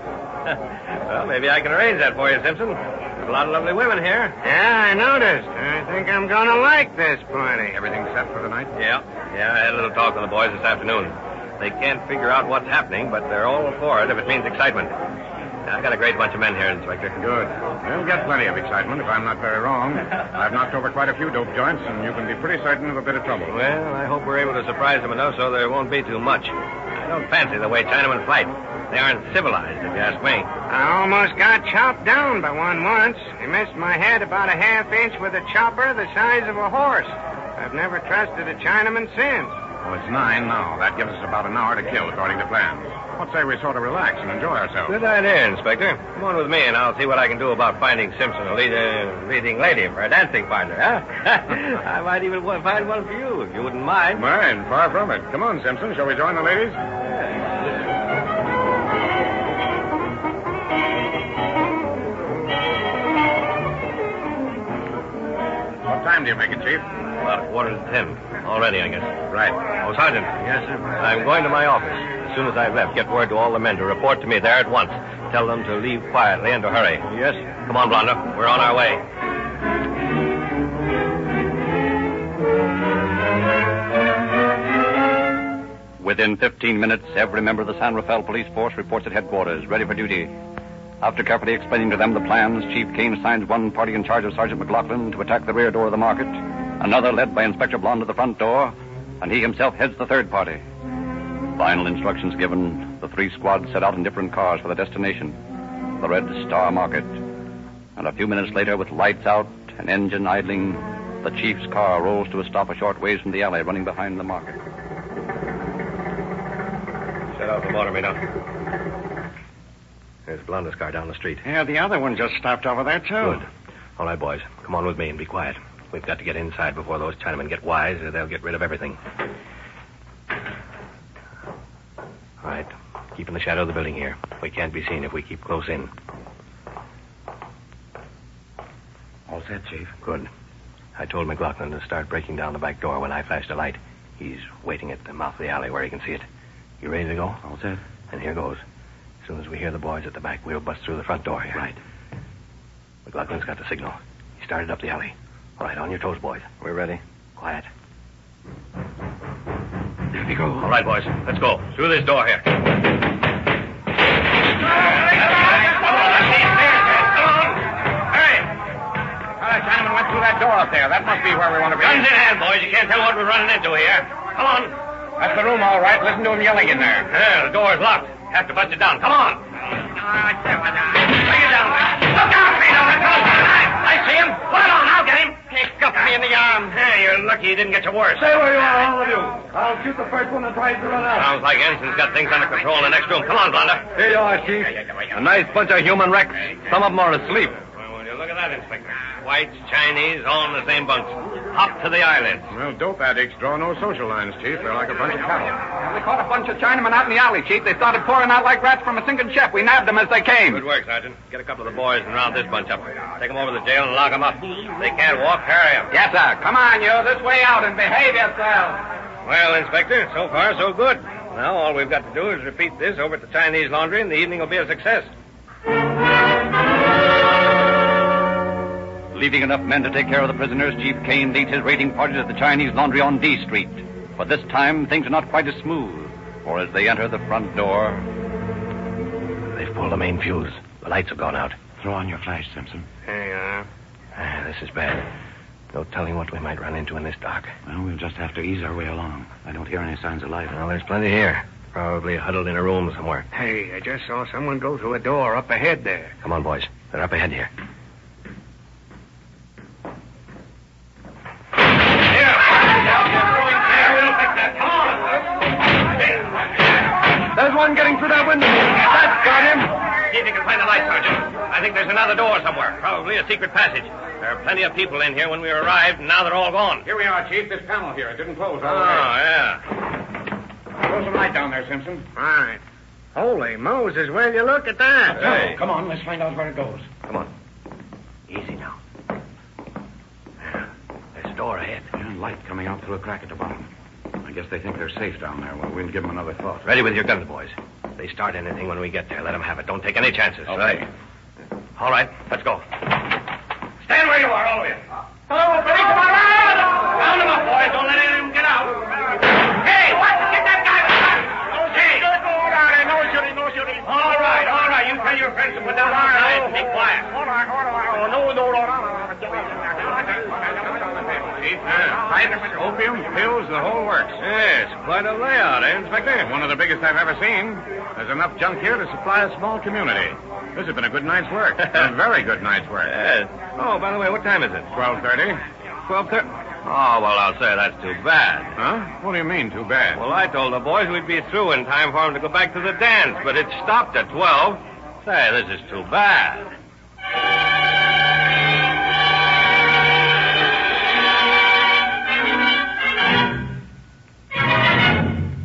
Well, maybe I can arrange that for you, Simpson. There's a lot of lovely women here. Yeah, I noticed. I think I'm going to like this party. Everything set for the night? Yeah, I had a little talk with the boys this afternoon. They can't figure out what's happening, but they're all for it if it means excitement. I got a great bunch of men here, Inspector. Good. We'll get plenty of excitement, if I'm not very wrong. I've knocked over quite a few dope joints, and you can be pretty certain of a bit of trouble. Well, I hope we're able to surprise them enough so there won't be too much. I don't fancy the way Chinamen fight. They aren't civilized, if you ask me. I almost got chopped down by one once. He missed my head about a half-inch with a chopper the size of a horse. I've never trusted a Chinaman since. Oh, it's 9 now. That gives us about an hour to kill, according to plan. What say we sort of relax and enjoy ourselves? Good idea, Inspector. Come on with me, and I'll see what I can do about finding Simpson a leading lady for a dancing partner, huh? I might even find one for you, if you wouldn't mind. Mind? Far from it. Come on, Simpson. Shall we join the ladies? What time do you make it, Chief? About 9:45. All ready, I guess. Right. Oh, Sergeant. Yes, sir. I'm going to my office. As soon as I've left, get word to all the men to report to me there at once. Tell them to leave quietly and to hurry. Yes. Come on, Blonda. We're on our way. Within 15 minutes, every member of the San Rafael police force reports at headquarters, ready for duty. After carefully explaining to them the plans, Chief Kane assigns one party in charge of Sergeant McLaughlin to attack the rear door of the market, another led by Inspector Blonde to the front door, and he himself heads the third party. Final instructions given, the 3 squads set out in different cars for the destination, the Red Star Market. And a few minutes later, with lights out and engine idling, the chief's car rolls to a stop a short ways from the alley running behind the market. Set out the motor, Mino. There's Blonda's car down the street. Yeah, the other one just stopped over there, too. Good. All right, boys. Come on with me and be quiet. We've got to get inside before those Chinamen get wise, or they'll get rid of everything. All right. Keep in the shadow of the building here. We can't be seen if we keep close in. All set, Chief. Good. I told McLaughlin to start breaking down the back door when I flashed a light. He's waiting at the mouth of the alley where he can see it. You ready to go? All set. And here goes. As soon as we hear the boys at the back, we'll bust through the front door here. Right. McLaughlin's got the signal. He started up the alley. All right, on your toes, boys. We're ready. Quiet. There we go. All right, boys. Let's go. Through this door here. Chinaman went through that door up there. That must be where we want to be. Guns in hand, boys. You can't tell what we're running into here. Come on. That's the room, all right. Listen to him yelling in there. Yeah, the door's locked. Have to bust it down. Come on. Bring it down. Look out, Vito. I see him. Put it on. I'll get him. He scuffed me in the arm. Hey, you're lucky he didn't get you worse. Stay where you are, all of you. I'll shoot the first one that tries to run out. Sounds like Ensign's got things under control in the next room. Come on, Blonder. Here you are, Chief. A nice bunch of human wrecks. Some of them are asleep. Well, look at that, Inspector. Whites, Chinese, all in the same bunks. Hop to the eyelids. Well, dope addicts draw no social lines, Chief. They're like a bunch of cattle. We caught a bunch of Chinamen out in the alley, Chief. They started pouring out like rats from a sinking chef. We nabbed them as they came. Good work, Sergeant. Get a couple of the boys and round this bunch up. Take them over to the jail and lock them up. They can't walk, carry them. Yes, sir. Come on, you. This way out and behave yourselves. Well, Inspector, so far so good. Now all we've got to do is repeat this over at the Chinese laundry and the evening will be a success. Leaving enough men to take care of the prisoners, Chief Kane leads his raiding parties at the Chinese laundry on D Street. But this time, things are not quite as smooth. For as they enter the front door... They've pulled the main fuse. The lights have gone out. Throw on your flash, Simpson. Here you are. This is bad. No telling what we might run into in this dark. Well, we'll just have to ease our way along. I don't hear any signs of life. Well, there's plenty here. Probably huddled in a room somewhere. Hey, I just saw someone go through a door up ahead there. Come on, boys. They're up ahead here. There's one getting through that window. That's got him. See if you can find the light, Sergeant. I think there's another door somewhere. Probably a secret passage. There are plenty of people in here when we arrived, and now they're all gone. Here we are, Chief. This panel here. It didn't close all the way. Yeah. Throw some light down there, Simpson. All right. Holy Moses, will you look at that? Hey. Come on, let's find out where it goes. Come on. Easy now. There's a door ahead. And light coming out through a crack at the bottom. I guess they think they're safe down there. Well, we'll give them another thought. Ready with your guns, boys. If they start anything when we get there, let them have it. Don't take any chances. Okay. Right. All right, let's go. Stand where you are, all of you. Hello, police! Come on, Round them up, boys. Don't let any of them get out. Hey, what? Get that guy! Hey! No shooting, no shooting. All right. You tell your friends to put down outside and be quiet. Opium, pills, the whole works. Yes, quite a layout, eh, Inspector? One of the biggest I've ever seen. There's enough junk here to supply a small community. This has been a good night's work. A very good night's work. Yes. Oh, by the way, what time is it? 12:30. 12:30. Oh, well, I'll say that's too bad. Huh? What do you mean, too bad? Well, I told the boys we'd be through in time for them to go back to the dance, but it stopped at 12. Say, this is too bad.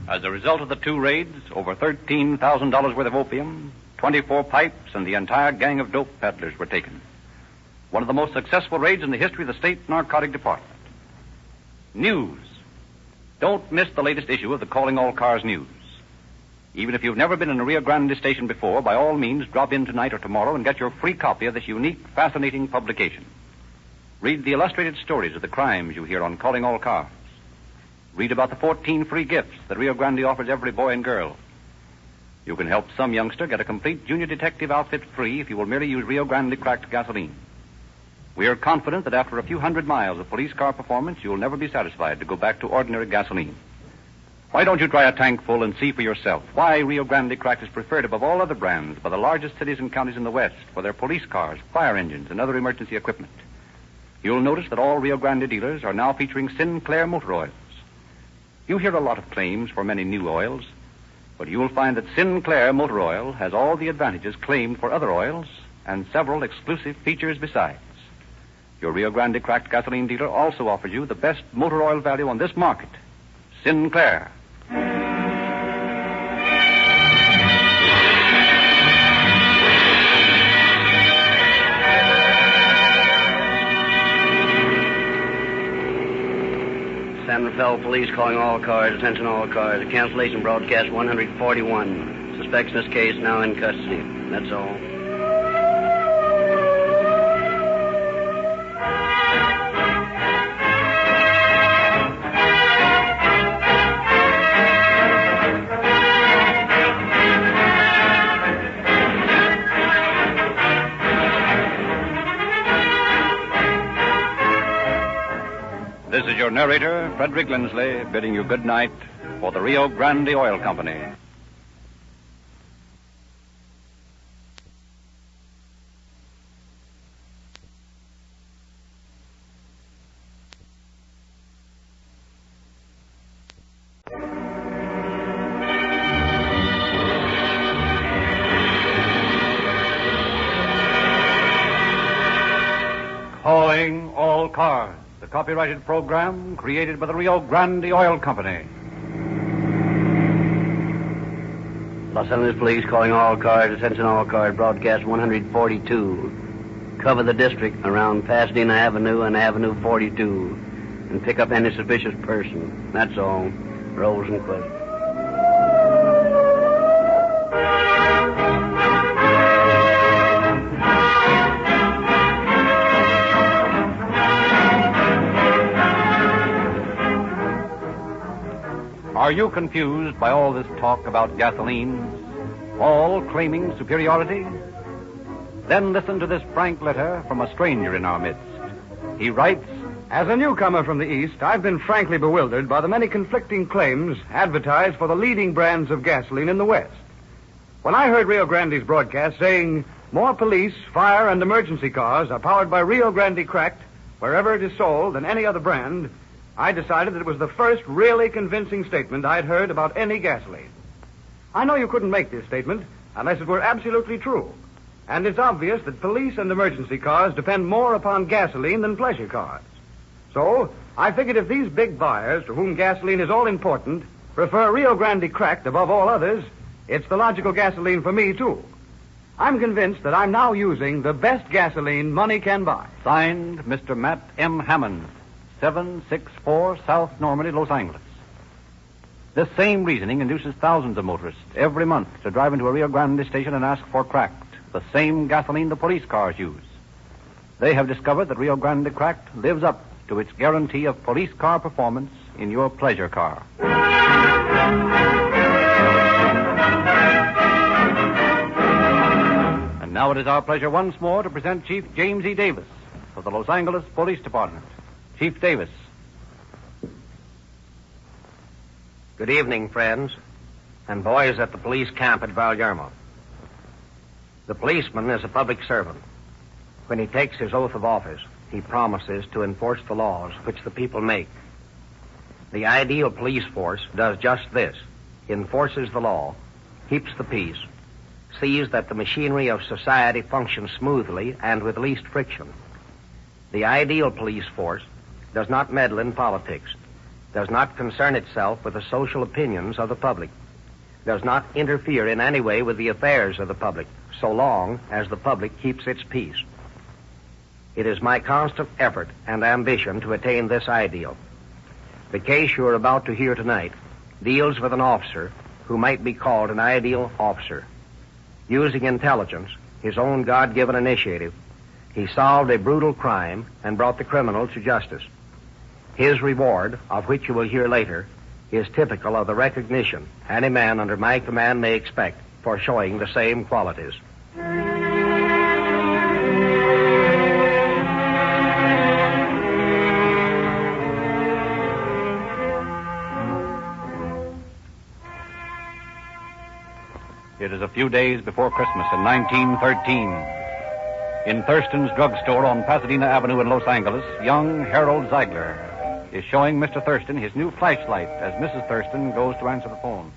As a result of the two raids, over $13,000 worth of opium, 24 pipes, and the entire gang of dope peddlers were taken. One of the most successful raids in the history of the state narcotic department. News. Don't miss the latest issue of the Calling All Cars News. Even if you've never been in a Rio Grande station before, by all means, drop in tonight or tomorrow and get your free copy of this unique, fascinating publication. Read the illustrated stories of the crimes you hear on Calling All Cars. Read about the 14 free gifts that Rio Grande offers every boy and girl. You can help some youngster get a complete junior detective outfit free if you will merely use Rio Grande cracked gasoline. We are confident that after a few hundred miles of police car performance, you'll never be satisfied to go back to ordinary gasoline. Why don't you try a tank full and see for yourself why Rio Grande cracked is preferred above all other brands by the largest cities and counties in the West for their police cars, fire engines, and other emergency equipment. You'll notice that all Rio Grande dealers are now featuring Sinclair motor oils. You hear a lot of claims for many new oils, but you'll find that Sinclair motor oil has all the advantages claimed for other oils and several exclusive features besides. Your Rio Grande cracked gasoline dealer also offers you the best motor oil value on this market, Sinclair. 12 police calling all cars. Attention all cars. A cancellation broadcast 141. Suspects in this case now in custody. That's all. This is your narrator, Frederick Lindsley, bidding you good night for the Rio Grande Oil Company. Calling all cars. The copyrighted program created by the Rio Grande Oil Company. Los Angeles Police calling all cars. Attention all cars. Broadcast 142. Cover the district around Pasadena Avenue and Avenue 42 and pick up any suspicious person. That's all. Rosenquist. Are you confused by all this talk about gasoline, all claiming superiority? Then listen to this frank letter from a stranger in our midst. He writes, As a newcomer from the East, I've been frankly bewildered by the many conflicting claims advertised for the leading brands of gasoline in the West. When I heard Rio Grande's broadcast saying more police, fire, and emergency cars are powered by Rio Grande Cracked wherever it is sold than any other brand, I decided that it was the first really convincing statement I'd heard about any gasoline. I know you couldn't make this statement unless it were absolutely true. And it's obvious that police and emergency cars depend more upon gasoline than pleasure cars. So, I figured if these big buyers, to whom gasoline is all important, prefer Rio Grande Cracked above all others, it's the logical gasoline for me, too. I'm convinced that I'm now using the best gasoline money can buy. Signed, Mr. Matt M. Hammond, 764 South Normandy, Los Angeles. This same reasoning induces thousands of motorists every month to drive into a Rio Grande station and ask for Cracked, the same gasoline the police cars use. They have discovered that Rio Grande Cracked lives up to its guarantee of police car performance in your pleasure car. And now it is our pleasure once more to present Chief James E. Davis of the Los Angeles Police Department. Chief Davis. Good evening, friends, and boys at the police camp at Valyermo. The policeman is a public servant. When he takes his oath of office, he promises to enforce the laws which the people make. The ideal police force does just this, enforces the law, keeps the peace, sees that the machinery of society functions smoothly and with least friction. The ideal police force does not meddle in politics, does not concern itself with the social opinions of the public, does not interfere in any way with the affairs of the public, so long as the public keeps its peace. It is my constant effort and ambition to attain this ideal. The case you are about to hear tonight deals with an officer who might be called an ideal officer. Using intelligence, his own God-given initiative, he solved a brutal crime and brought the criminal to justice. His reward, of which you will hear later, is typical of the recognition any man under my command may expect for showing the same qualities. It is a few days before Christmas in 1913. In Thurston's drugstore on Pasadena Avenue in Los Angeles, young Harold Ziegler is showing Mr. Thurston his new flashlight as Mrs. Thurston goes to answer the phone.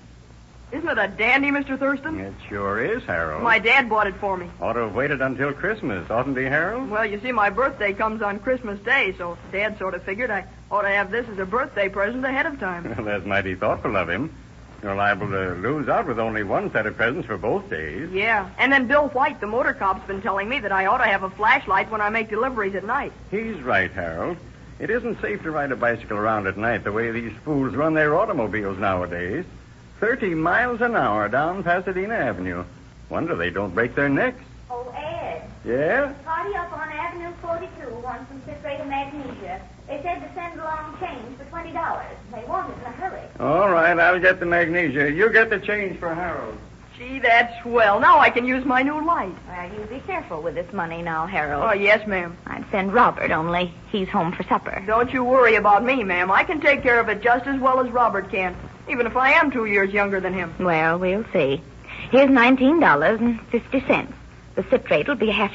Isn't it a dandy, Mr. Thurston? It sure is, Harold. My dad bought it for me. Ought to have waited until Christmas, oughtn't he, Harold? Well, you see, my birthday comes on Christmas Day, so Dad sort of figured I ought to have this as a birthday present ahead of time. Well, that's mighty thoughtful of him. You're liable to lose out with only one set of presents for both days. Yeah, and then Bill White, the motor cop's been telling me that I ought to have a flashlight when I make deliveries at night. He's right, Harold. It isn't safe to ride a bicycle around at night the way these fools run their automobiles nowadays. 30 miles an hour down Pasadena Avenue. Wonder they don't break their necks. Oh, Ed. Yeah? Party up on Avenue 42 wants some citrate of magnesia. They said to send along change for $20. They want it in a hurry. All right, I'll get the magnesia. You get the change for Harold. Gee, that's swell. Now I can use my new light. Well, you be careful with this money now, Harold. Oh, yes, ma'am. I'd send Robert, only he's home for supper. Don't you worry about me, ma'am. I can take care of it just as well as Robert can, even if I am 2 years younger than him. Well, we'll see. Here's $19.50. The citrate will be $half.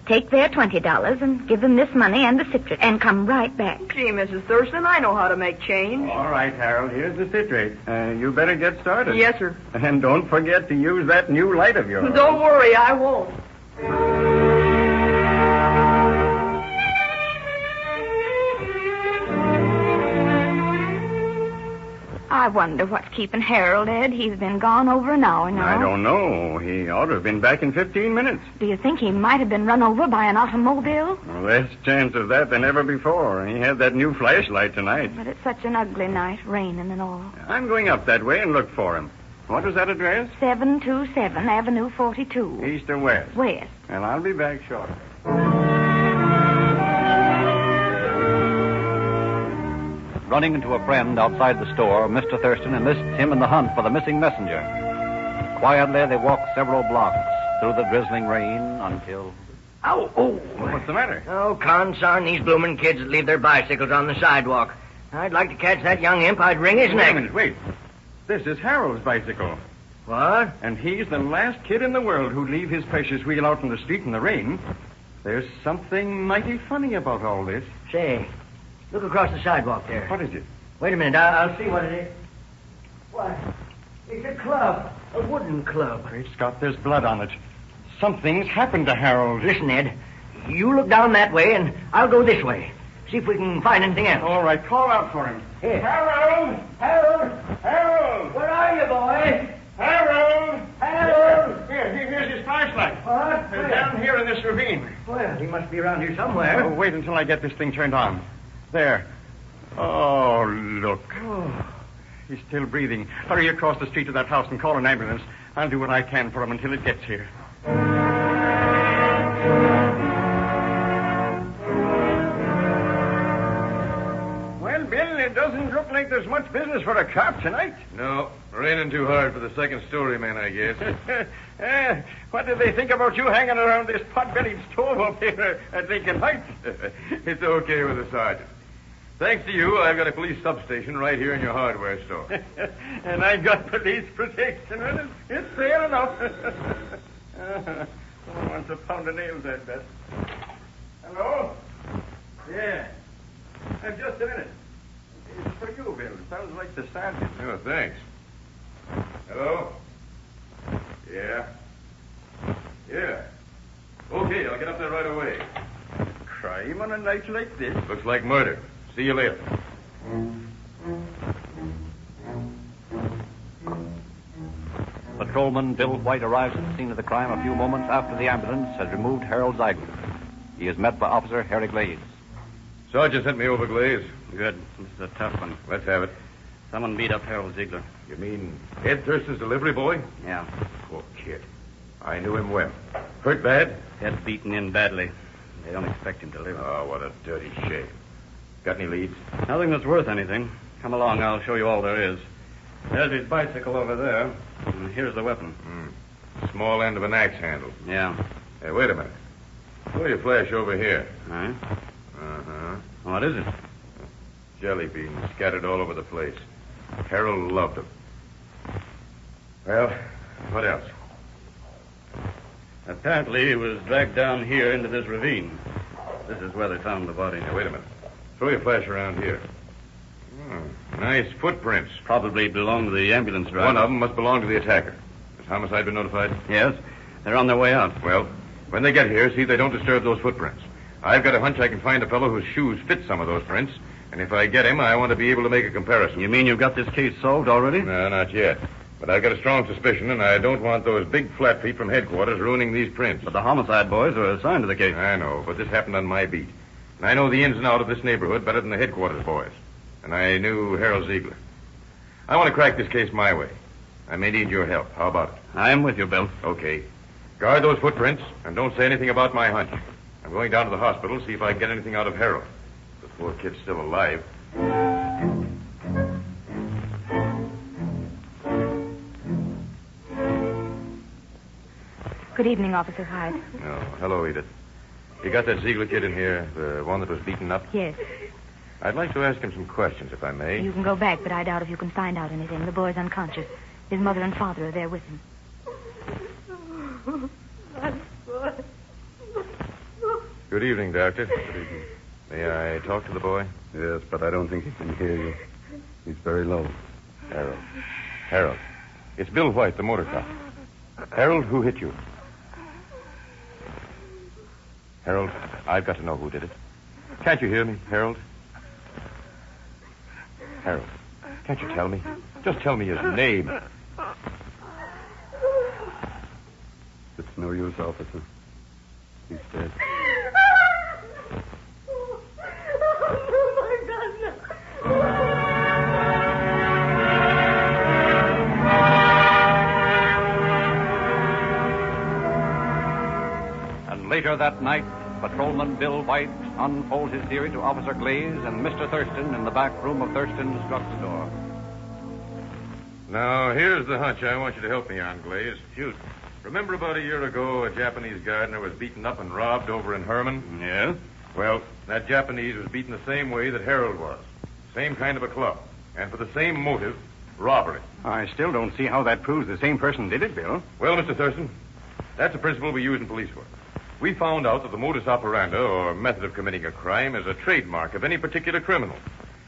Take their $20 and give them this money and the citrate and come right back. Gee, Mrs. Thurston, I know how to make change. All right, Harold, here's the citrate. You better get started. Yes, sir. And don't forget to use that new light of yours. Don't worry, I won't. I wonder what's keeping Harold, Ed. He's been gone over an hour now. I don't know. He ought to have been back in 15 minutes. Do you think he might have been run over by an automobile? Well, less chance of that than ever before. He had that new flashlight tonight. But it's such an ugly night, raining and all. I'm going up that way and look for him. What was that address? 727 Avenue 42. East or west? West. And I'll be back shortly. Running into a friend outside the store, Mr. Thurston enlists him in the hunt for the missing messenger. Quietly, they walk several blocks through the drizzling rain until... Oh, oh. What's the matter? Oh, consarn these bloomin' kids that leave their bicycles on the sidewalk. I'd like to catch that young imp. I'd wring his neck. Wait a minute, wait. This is Harold's bicycle. What? And he's the last kid in the world who'd leave his precious wheel out in the street in the rain. There's something mighty funny about all this. Say, look across the sidewalk there. What is it? Wait a minute. I'll see what it is. What? It's a club. A wooden club. Great Scott, there's blood on it. Something's happened to Harold. Listen, Ed. You look down that way, and I'll go this way. See if we can find anything else. All right, call out for him. Here. Harold! Harold! Harold! Where are you, boy? Harold! Harold! Here's his flashlight. What? Down here in this ravine. Well, he must be around here somewhere. Oh, wait until I get this thing turned on. There. Oh, look. Oh. He's still breathing. Hurry across the street to that house and call an ambulance. I'll do what I can for him until it gets here. Well, Bill, it doesn't look like there's much business for a cop tonight. No, raining too hard for the second story man, I guess. What did they think about you hanging around this pot-bellied stove up here at Lincoln Heights? It's okay with the sergeant. Thanks to you, I've got a police substation right here in your hardware store. And I've got police protection. It's fair enough. Someone wants a pound of nails, I bet. Hello? Yeah. Just a minute. It's for you, Bill. Sounds like the sergeant. Oh, thanks. Hello? Yeah. Yeah. Okay, I'll get up there right away. Crime on a night like this? Looks like murder. See you later. Patrolman Bill White arrives at the scene of the crime a few moments after the ambulance has removed Harold's eyeglass. He is met by Officer Harry Glaze. Sergeant sent me over, Glaze. Good. This is a tough one. Let's have it. Someone beat up Harold Ziegler. You mean Ed Thurston's delivery boy? Yeah. Poor kid. I knew him well. Hurt bad? Ed beaten in badly. They don't expect him to live. Oh, what a dirty shame. Got any leads? Nothing that's worth anything. Come along, I'll show you all there is. There's his bicycle over there. And here's the weapon. Small end of an axe handle. Yeah. Hey, wait a minute. Throw your flash over here. Huh? Uh-huh. What is it? Jelly beans scattered all over the place. Harold loved them. Well, what else? Apparently he was dragged down here into this ravine. This is where they found the body. Now, wait a minute. Throw your flash around here. Nice footprints. Probably belong to the ambulance driver. One of them must belong to the attacker. Has homicide been notified? Yes. They're on their way out. Well, when they get here, see they don't disturb those footprints. I've got a hunch I can find a fellow whose shoes fit some of those prints. And if I get him, I want to be able to make a comparison. You mean you've got this case solved already? No, not yet. But I've got a strong suspicion, and I don't want those big flat feet from headquarters ruining these prints. But the homicide boys are assigned to the case. I know, but this happened on my beat. And I know the ins and outs of this neighborhood better than the headquarters boys. And I knew Harold Ziegler. I want to crack this case my way. I may need your help. How about it? I'm with you, Bill. Okay. Guard those footprints and don't say anything about my hunch. I'm going down to the hospital to see if I can get anything out of Harold. The poor kid's still alive. Good evening, Officer Hyde. Oh, hello, Edith. You got that Ziegler kid in here, the one that was beaten up? Yes. I'd like to ask him some questions, if I may. You can go back, but I doubt if you can find out anything. The boy's unconscious. His mother and father are there with him. Good evening, Doctor. Good evening. May I talk to the boy? Yes, but I don't think he can hear you. He's very low. Harold. It's Bill White, the motor cop. Harold, who hit you? Harold, I've got to know who did it. Can't you hear me, Harold? Harold, can't you tell me? Just tell me his name. It's no use, officer. He's dead. And later that night, Patrolman Bill White unfolds his theory to Officer Glaze and Mr. Thurston in the back room of Thurston's drugstore. Now, here's the hunch I want you to help me on, Glaze. Shoot. Remember about a year ago, a Japanese gardener was beaten up and robbed over in Herman? Yeah? Well, that Japanese was beaten the same way that Harold was. Same kind of a club. And for the same motive, robbery. I still don't see how that proves the same person did it, Bill. Well, Mr. Thurston, that's a principle we use in police work. We found out that the modus operandi, or method of committing a crime, is a trademark of any particular criminal.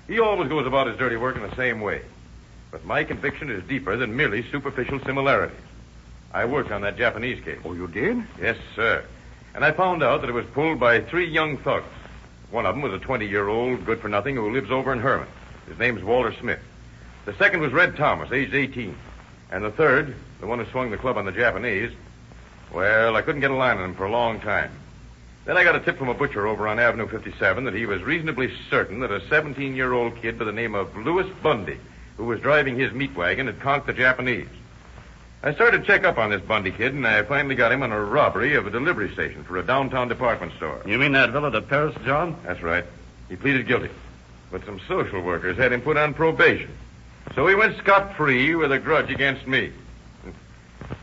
He always goes about his dirty work in the same way. But my conviction is deeper than merely superficial similarities. I worked on that Japanese case. Oh, you did? Yes, sir. And I found out that it was pulled by 3 young thugs. One of them was a 20-year-old good-for-nothing who lives over in Herman. His name's Walter Smith. The second was Red Thomas, aged 18. And the third, the one who swung the club on the Japanese, well, I couldn't get a line on him for a long time. Then I got a tip from a butcher over on Avenue 57 that he was reasonably certain that a 17-year-old kid by the name of Louis Bundy, who was driving his meat wagon, had conked the Japanese. I started to check up on this Bundy kid, and I finally got him on a robbery of a delivery station for a downtown department store. You mean that villa at Paris, John? That's right. He pleaded guilty. But some social workers had him put on probation. So he went scot-free with a grudge against me.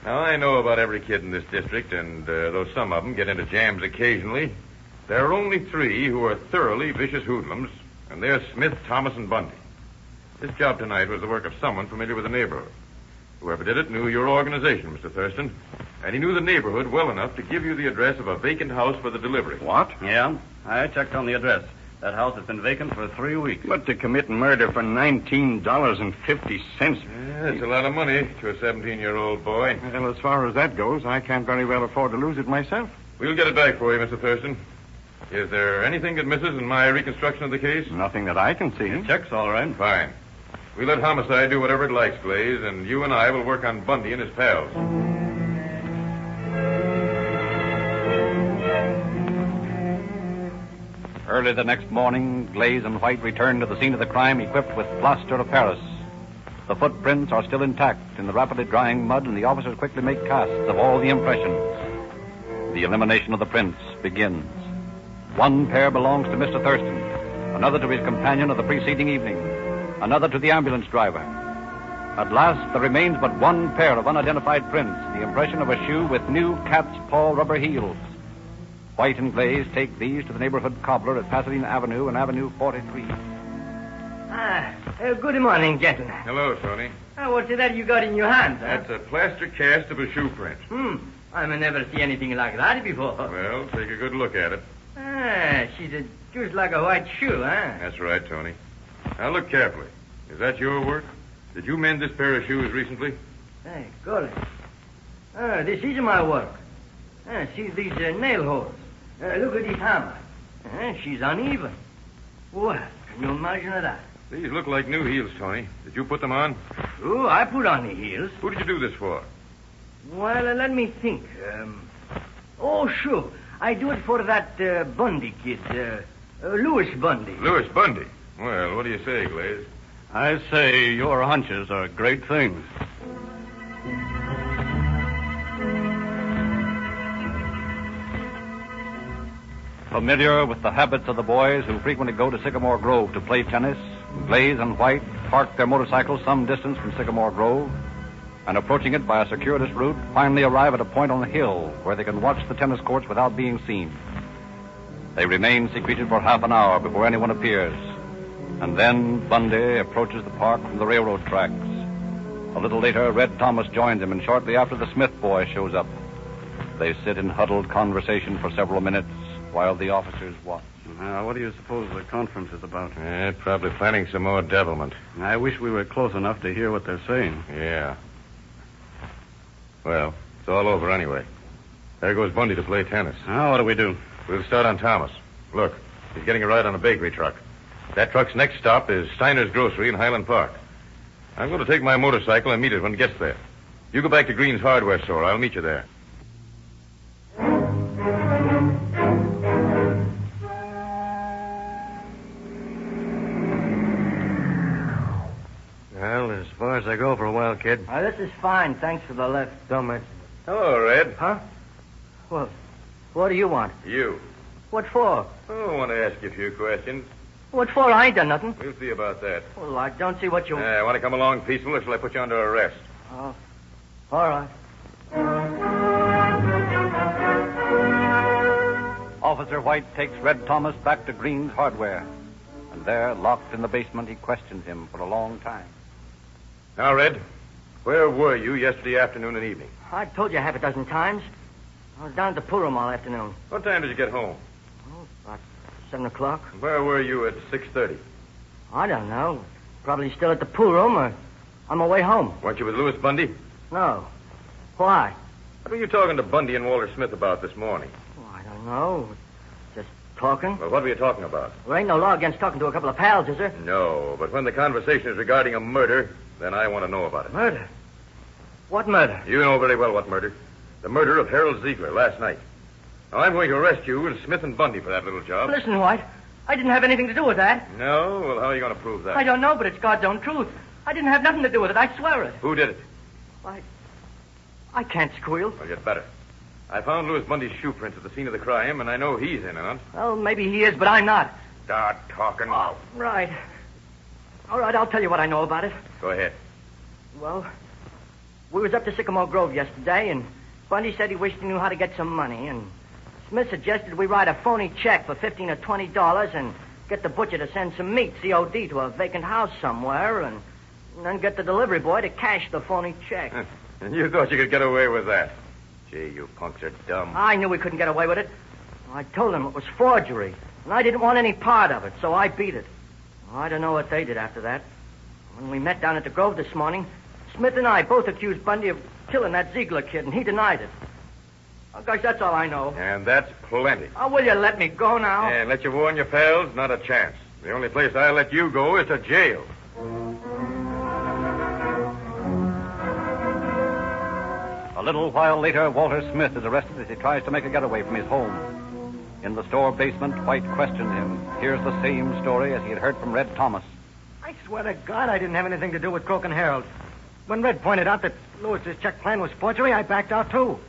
Now, I know about every kid in this district, and though some of them get into jams occasionally, there are only 3 who are thoroughly vicious hoodlums, and they're Smith, Thomas, and Bundy. This job tonight was the work of someone familiar with the neighborhood. Whoever did it knew your organization, Mr. Thurston, and he knew the neighborhood well enough to give you the address of a vacant house for the delivery. What? Yeah, I checked on the address. That house has been vacant for 3 weeks. But to commit murder for $19.50... Yeah, that's a lot of money to a 17-year-old boy. Well, as far as that goes, I can't very well afford to lose it myself. We'll get it back for you, Mr. Thurston. Is there anything that misses in my reconstruction of the case? Nothing that I can see. It checks all right. Fine. We let homicide do whatever it likes, Glaze, and you and I will work on Bundy and his pals. Early the next morning, Glaze and White returned to the scene of the crime equipped with plaster of Paris. The footprints are still intact in the rapidly drying mud, and the officers quickly make casts of all the impressions. The elimination of the prints begins. One pair belongs to Mr. Thurston, another to his companion of the preceding evening, another to the ambulance driver. At last, there remains but one pair of unidentified prints, the impression of a shoe with new cat's paw rubber heels. White and Glaze take these to the neighborhood cobbler at Pasadena Avenue and Avenue 43. Good morning, gentlemen. Hello, Tony. What's that you got in your hand? That's a plaster cast of a shoe print. I never see anything like that before. Well, take a good look at it. She's just like a white shoe, huh? That's right, Tony. Now, look carefully. Is that your work? Did you mend this pair of shoes recently? Hey, golly. This is my work. See these nail holes. Look at this hammer. She's uneven. Well, can you imagine that? These look like new heels, Tony. Did you put them on? Oh, I put on the heels. Who did you do this for? Well, let me think. Sure. I do it for that Bundy kid. Louis Bundy. Louis Bundy? Well, what do you say, Glaze? I say your hunches are great things. Familiar with the habits of the boys who frequently go to Sycamore Grove to play tennis, Glaze and White park their motorcycles some distance from Sycamore Grove, and approaching it by a circuitous route, finally arrive at a point on the hill where they can watch the tennis courts without being seen. They remain secreted for half an hour before anyone appears, and then Bundy approaches the park from the railroad tracks. A little later, Red Thomas joins him, and shortly after, the Smith boy shows up. They sit in huddled conversation for several minutes while the officers watch. Now, what do you suppose the conference is about? Probably planning some more devilment. I wish we were close enough to hear what they're saying. Yeah. Well, it's all over anyway. There goes Bundy to play tennis. Now, what do we do? We'll start on Thomas. Look, he's getting a ride on a bakery truck. That truck's next stop is Steiner's Grocery in Highland Park. I'm going to take my motorcycle and meet it when it gets there. You go back to Green's hardware store. I'll meet you there. Well, as far as I go for a while, kid. This is fine. Thanks for the lift. Don't mention Hello, Red. Huh? Well, what do you want? You. What for? Oh, I want to ask you a few questions. What for? I ain't done nothing. We'll see about that. Well, I don't see what you... Want to come along peaceful, or shall I put you under arrest? Oh, all right. Officer White takes Red Thomas back to Green's hardware. And there, locked in the basement, he questions him for a long time. Now, Red, where were you yesterday afternoon and evening? I've told you half a dozen times. I was down at the pool room all afternoon. What time did you get home? Oh, about 7 o'clock. Where were you at 6:30? I don't know. Probably still at the pool room or on my way home. Weren't you with Louis Bundy? No. Why? What were you talking to Bundy and Walter Smith about this morning? Oh, I don't know. Just talking. Well, what were you talking about? There ain't no law against talking to a couple of pals, is there? No, but when the conversation is regarding a murder, then I want to know about it. Murder? What murder? You know very well what murder. The murder of Harold Ziegler last night. Now, I'm going to arrest you and Smith and Bundy for that little job. Listen, White. I didn't have anything to do with that. No? Well, how are you going to prove that? I don't know, but it's God's own truth. I didn't have nothing to do with it. I swear it. Who did it? I can't squeal. Well, you'd better. I found Louis Bundy's shoe prints at the scene of the crime, and I know he's in on it. Well, maybe he is, but I'm not. Start talking. Oh, right. All right, I'll tell you what I know about it. Go ahead. Well, we was up to Sycamore Grove yesterday, and Bundy said he wished he knew how to get some money, and Smith suggested we write a phony check for $15 or $20 and get the butcher to send some meat, COD, to a vacant house somewhere, and then get the delivery boy to cash the phony check. And you thought you could get away with that? Gee, you punks are dumb. I knew we couldn't get away with it. I told them it was forgery, and I didn't want any part of it, so I beat it. I don't know what they did after that. When we met down at the Grove this morning, Smith and I both accused Bundy of killing that Ziegler kid, and he denied it. Oh, gosh, that's all I know. And that's plenty. Oh, will you let me go now? And let you warn your pals? Not a chance. The only place I'll let you go is to jail. A little while later, Walter Smith is arrested as he tries to make a getaway from his home. In the store basement, White questioned him. Here's the same story as he had heard from Red Thomas. I swear to God I didn't have anything to do with Croak and Harold. When Red pointed out that Lewis's check plan was forgery, I backed out, too.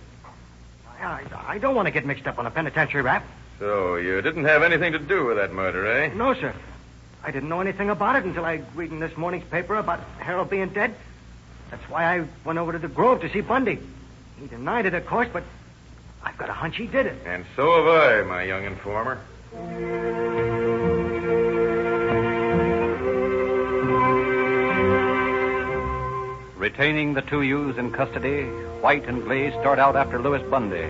I don't want to get mixed up on a penitentiary rap. So you didn't have anything to do with that murder, eh? No, sir. I didn't know anything about it until I read in this morning's paper about Harold being dead. That's why I went over to the Grove to see Bundy. He denied it, of course, but I've got a hunch he did it. And so have I, my young informer. Retaining the two youths in custody, White and Glaze start out after Louis Bundy.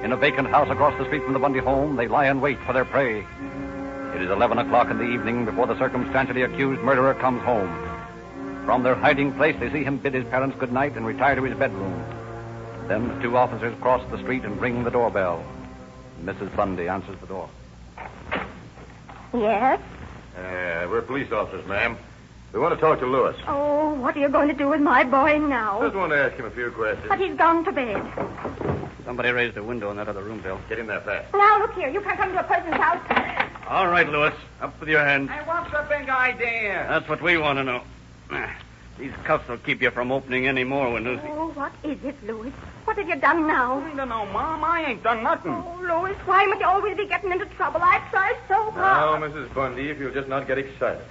In a vacant house across the street from the Bundy home, they lie in wait for their prey. It is 11 o'clock in the evening before the circumstantially accused murderer comes home. From their hiding place, they see him bid his parents good night and retire to his bedroom. Then the two officers cross the street and ring the doorbell. Mrs. Bundy answers the door. Yes? We're police officers, ma'am. We want to talk to Louis. Oh, what are you going to do with my boy now? Just want to ask him a few questions. But he's gone to bed. Somebody raised a window in that other room, Bill. Get in there fast. Now, look here. You can't come to a person's house All right, Lewis. Up with your hands. Hey, what's the big idea? That's what we want to know. These cuffs will keep you from opening any more windows. Oh, what is it, Louis? What have you done now? I don't know, Mom. I ain't done nothing. Oh, Louis, why must you always be getting into trouble? I try so hard. Now, Mrs. Bundy, if you'll just not get excited.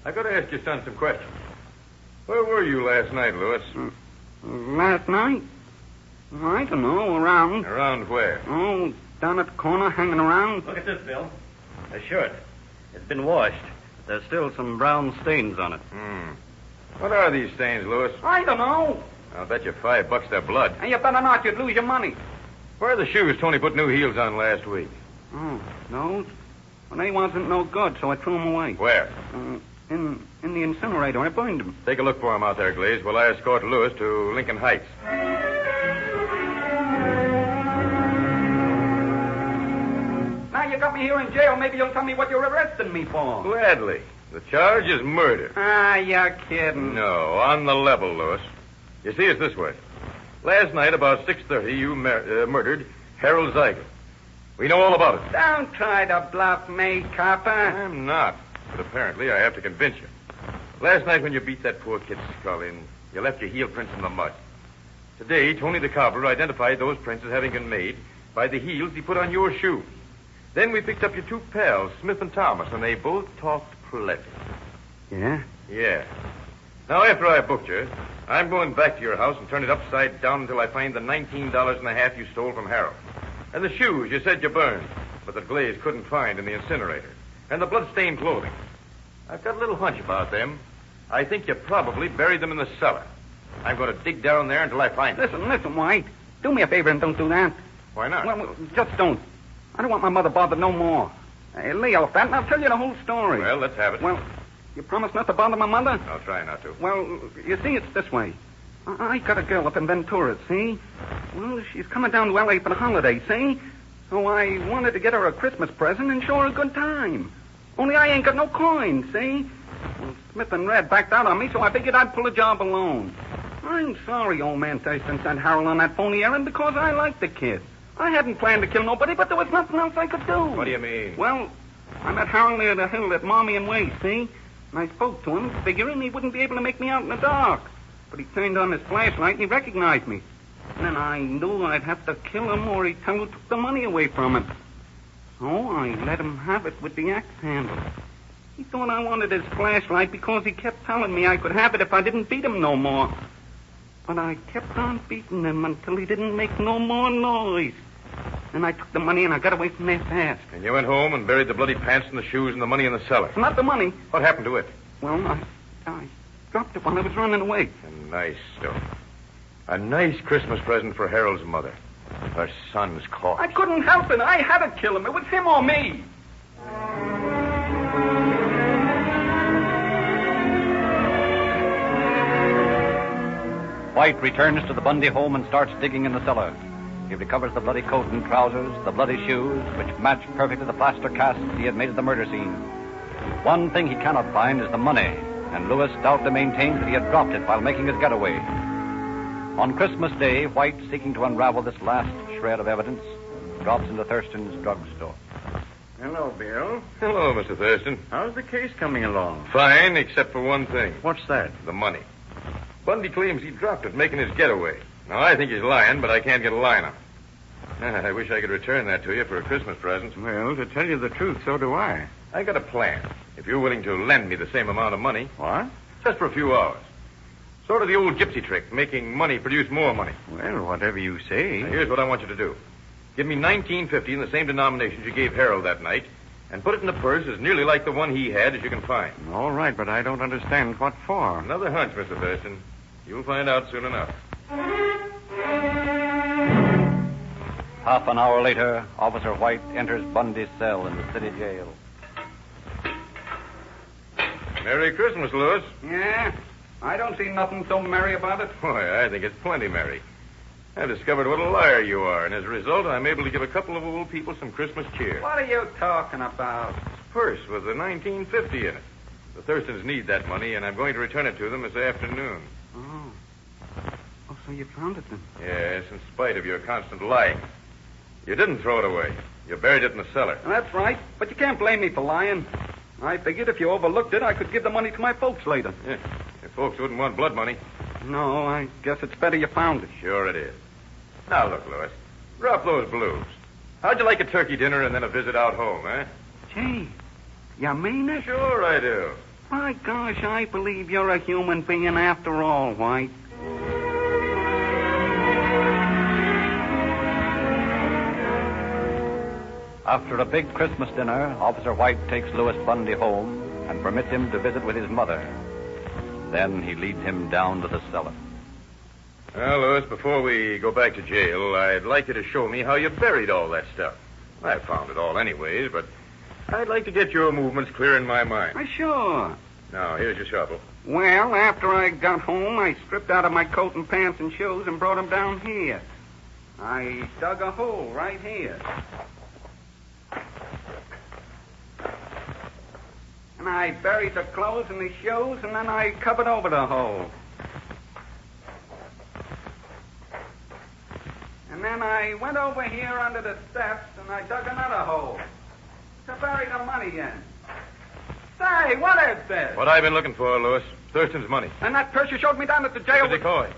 I've got to ask your son some questions. Where were you last night, Lewis? Last night? I don't know, around. Around where? Oh, down at the corner, hanging around. Look at this, Bill. A shirt. It's been washed. There's still some brown stains on it. What are these stains, Lewis? I don't know. I'll bet you $5 they're blood. And you better not, you'd lose your money. Where are the shoes Tony put new heels on last week? Oh, those? Well, they wasn't no good, so I threw them away. Where? In the incinerator. I burned them. Take a look for him out there, Glaze, while I escort Lewis to Lincoln Heights. Now you got me here in jail. Maybe you'll tell me what you're arresting me for. Gladly. The charge is murder. Ah, you're kidding. No, on the level, Lewis. You see, it's this way. Last night, about 6:30, you murdered Harold Zeiger. We know all about it. Don't try to bluff me, copper. I'm not. But apparently, I have to convince you. Last night, when you beat that poor kid's skull in, you left your heel prints in the mud. Today, Tony the cobbler identified those prints as having been made by the heels he put on your shoes. Then we picked up your two pals, Smith and Thomas, and they both talked plenty. Yeah? Yeah. Now, after I booked you, I'm going back to your house and turn it upside down until I find the $19.50 you stole from Harold. And the shoes you said you burned, but that Glaze couldn't find in the incinerator. And the blood-stained clothing. I've got a little hunch about them. I think you probably buried them in the cellar. I'm going to dig down there until I find them. Listen, White. Do me a favor and don't do that. Why not? Well, just don't. I don't want my mother bothered no more. Hey, lay off that and I'll tell you the whole story. Well, let's have it. Well, you promise not to bother my mother? I'll try not to. Well, you see, it's this way. I got a girl up in Ventura, see? Well, she's coming down to L.A. for the holiday, see? So I wanted to get her a Christmas present and show her a good time. Only I ain't got no coin, see? Well, Smith and Red backed out on me, so I figured I'd pull a job alone. I'm sorry, old man Thurston sent Harold on that phony errand because I liked the kid. I hadn't planned to kill nobody, but there was nothing else I could do. What do you mean? Well, I met Harold near the hill at Mommy and Way, see? And I spoke to him, figuring he wouldn't be able to make me out in the dark. But he turned on his flashlight and he recognized me. And then I knew I'd have to kill him or he'd tell who took the money away from him. So I let him have it with the axe handle. He thought I wanted his flashlight because he kept telling me I could have it if I didn't beat him no more. But I kept on beating him until he didn't make no more noise. Then I took the money and I got away from there fast. And you went home and buried the bloody pants and the shoes and the money in the cellar. Not the money. What happened to it? Well, I dropped it while I was running away. A nice story. A nice Christmas present for Harold's mother. Her son's caught. I couldn't help it. I had to kill him. It was him or me. White returns to the Bundy home and starts digging in the cellar. He recovers the bloody coat and trousers, the bloody shoes, which match perfectly the plaster casts he had made at the murder scene. One thing he cannot find is the money, and Lewis stoutly maintains that he had dropped it while making his getaway. On Christmas Day, White, seeking to unravel this last shred of evidence, drops into Thurston's drugstore. Hello, Bill. Hello, Mr. Thurston. How's the case coming along? Fine, except for one thing. What's that? The money. Bundy claims he dropped it making his getaway. Now, I think he's lying, but I can't get a line on him. I wish I could return that to you for a Christmas present. Well, to tell you the truth, so do I. I got a plan. If you're willing to lend me the same amount of money. What? Just for a few hours. Sort of the old gypsy trick, making money produce more money. Well, whatever you say. Now, here's what I want you to do. Give me $19.50 in the same denominations you gave Harold that night, and put it in a purse as nearly like the one he had as you can find. All right, but I don't understand what for. Another hunch, Mr. Thurston. You'll find out soon enough. Half an hour later, Officer White enters Bundy's cell in the city jail. Merry Christmas, Lewis. Yeah? I don't see nothing so merry about it. Boy, I think it's plenty merry. I've discovered what a liar you are, and as a result, I'm able to give a couple of old people some Christmas cheer. What are you talking about? Purse with the $19.50 in it. The Thurstons need that money, and I'm going to return it to them this afternoon. Oh, so you found it then? Yes, in spite of your constant lying. You didn't throw it away. You buried it in the cellar. That's right, but you can't blame me for lying. I figured if you overlooked it, I could give the money to my folks later. Yeah. Your folks wouldn't want blood money. No, I guess it's better you found it. Sure it is. Now, look, Louis. Drop those blues. How'd you like a turkey dinner and then a visit out home, eh? Gee, you mean it? Sure I do. My gosh, I believe you're a human being after all, White. After a big Christmas dinner, Officer White takes Louis Bundy home and permits him to visit with his mother. Then he leads him down to the cellar. Well, Louis, before we go back to jail, I'd like you to show me how you buried all that stuff. I found it all anyways, but I'd like to get your movements clear in my mind. Sure. Now, here's your shovel. Well, after I got home, I stripped out of my coat and pants and shoes and brought them down here. I dug a hole right here. And I buried the clothes and the shoes, and then I covered over the hole. And then I went over here under the steps, and I dug another hole to bury the money in. Say, what is this? What I've been looking for, Louis. Thurston's money. And that purse you showed me down at the jail. The decoy.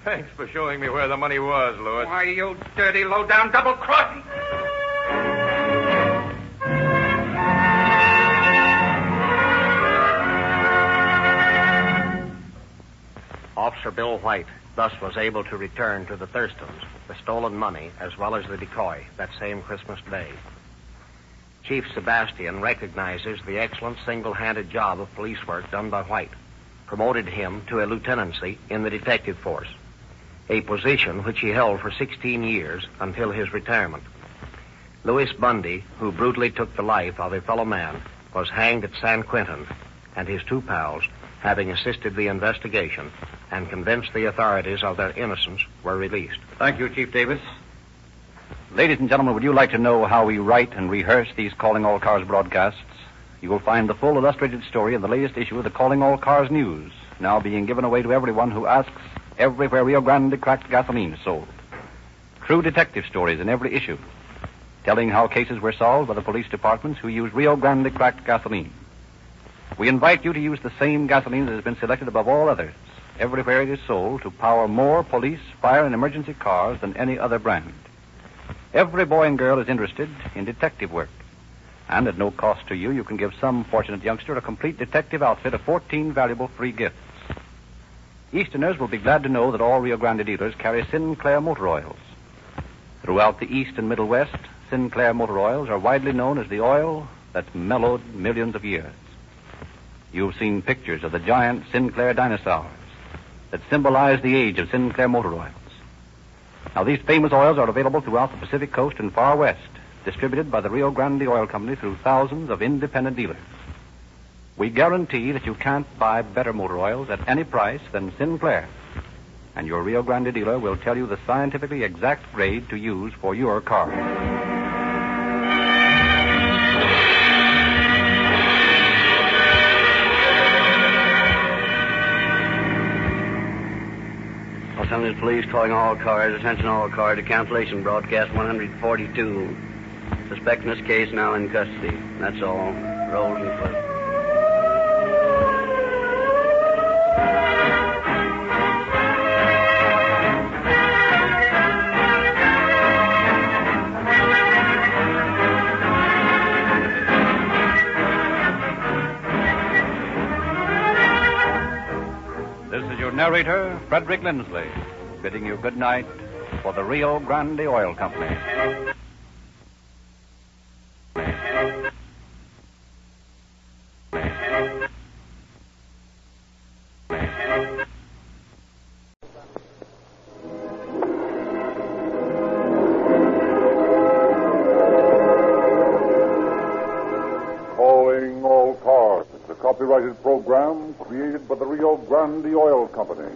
Thanks for showing me where the money was, Louis. Why, you dirty, low-down, double-crossing... Officer Bill White thus was able to return to the Thurstons the stolen money as well as the decoy that same Christmas Day. Chief Sebastian recognizes the excellent single-handed job of police work done by White, promoted him to a lieutenancy in the detective force, a position which he held for 16 years until his retirement. Louis Bundy, who brutally took the life of a fellow man, was hanged at San Quentin, and his two pals, having assisted the investigation and convinced the authorities of their innocence, were released. Thank you, Chief Davis. Ladies and gentlemen, would you like to know how we write and rehearse these Calling All Cars broadcasts? You will find the full illustrated story in the latest issue of the Calling All Cars News, now being given away to everyone who asks everywhere Rio Grande cracked gasoline is sold. True detective stories in every issue, telling how cases were solved by the police departments who use Rio Grande cracked gasoline. We invite you to use the same gasoline that has been selected above all others, everywhere it is sold, to power more police, fire, and emergency cars than any other brand. Every boy and girl is interested in detective work. And at no cost to you, you can give some fortunate youngster a complete detective outfit of 14 valuable free gifts. Easterners will be glad to know that all Rio Grande dealers carry Sinclair motor oils. Throughout the East and Middle West, Sinclair motor oils are widely known as the oil that's mellowed millions of years. You've seen pictures of the giant Sinclair dinosaurs that symbolize the age of Sinclair motor oils. Now, these famous oils are available throughout the Pacific Coast and Far West, distributed by the Rio Grande Oil Company through thousands of independent dealers. We guarantee that you can't buy better motor oils at any price than Sinclair. And your Rio Grande dealer will tell you the scientifically exact grade to use for your car. Los Angeles Police calling all cars. Attention all cars to cancellation broadcast 142. Suspect in this case now in custody. That's all. Roll and close. This is your narrator, Frederick Lindsley, bidding you good night for the Rio Grande Oil Company. Calling All Cars, a copyrighted program created by the Rio Grande Oil Company.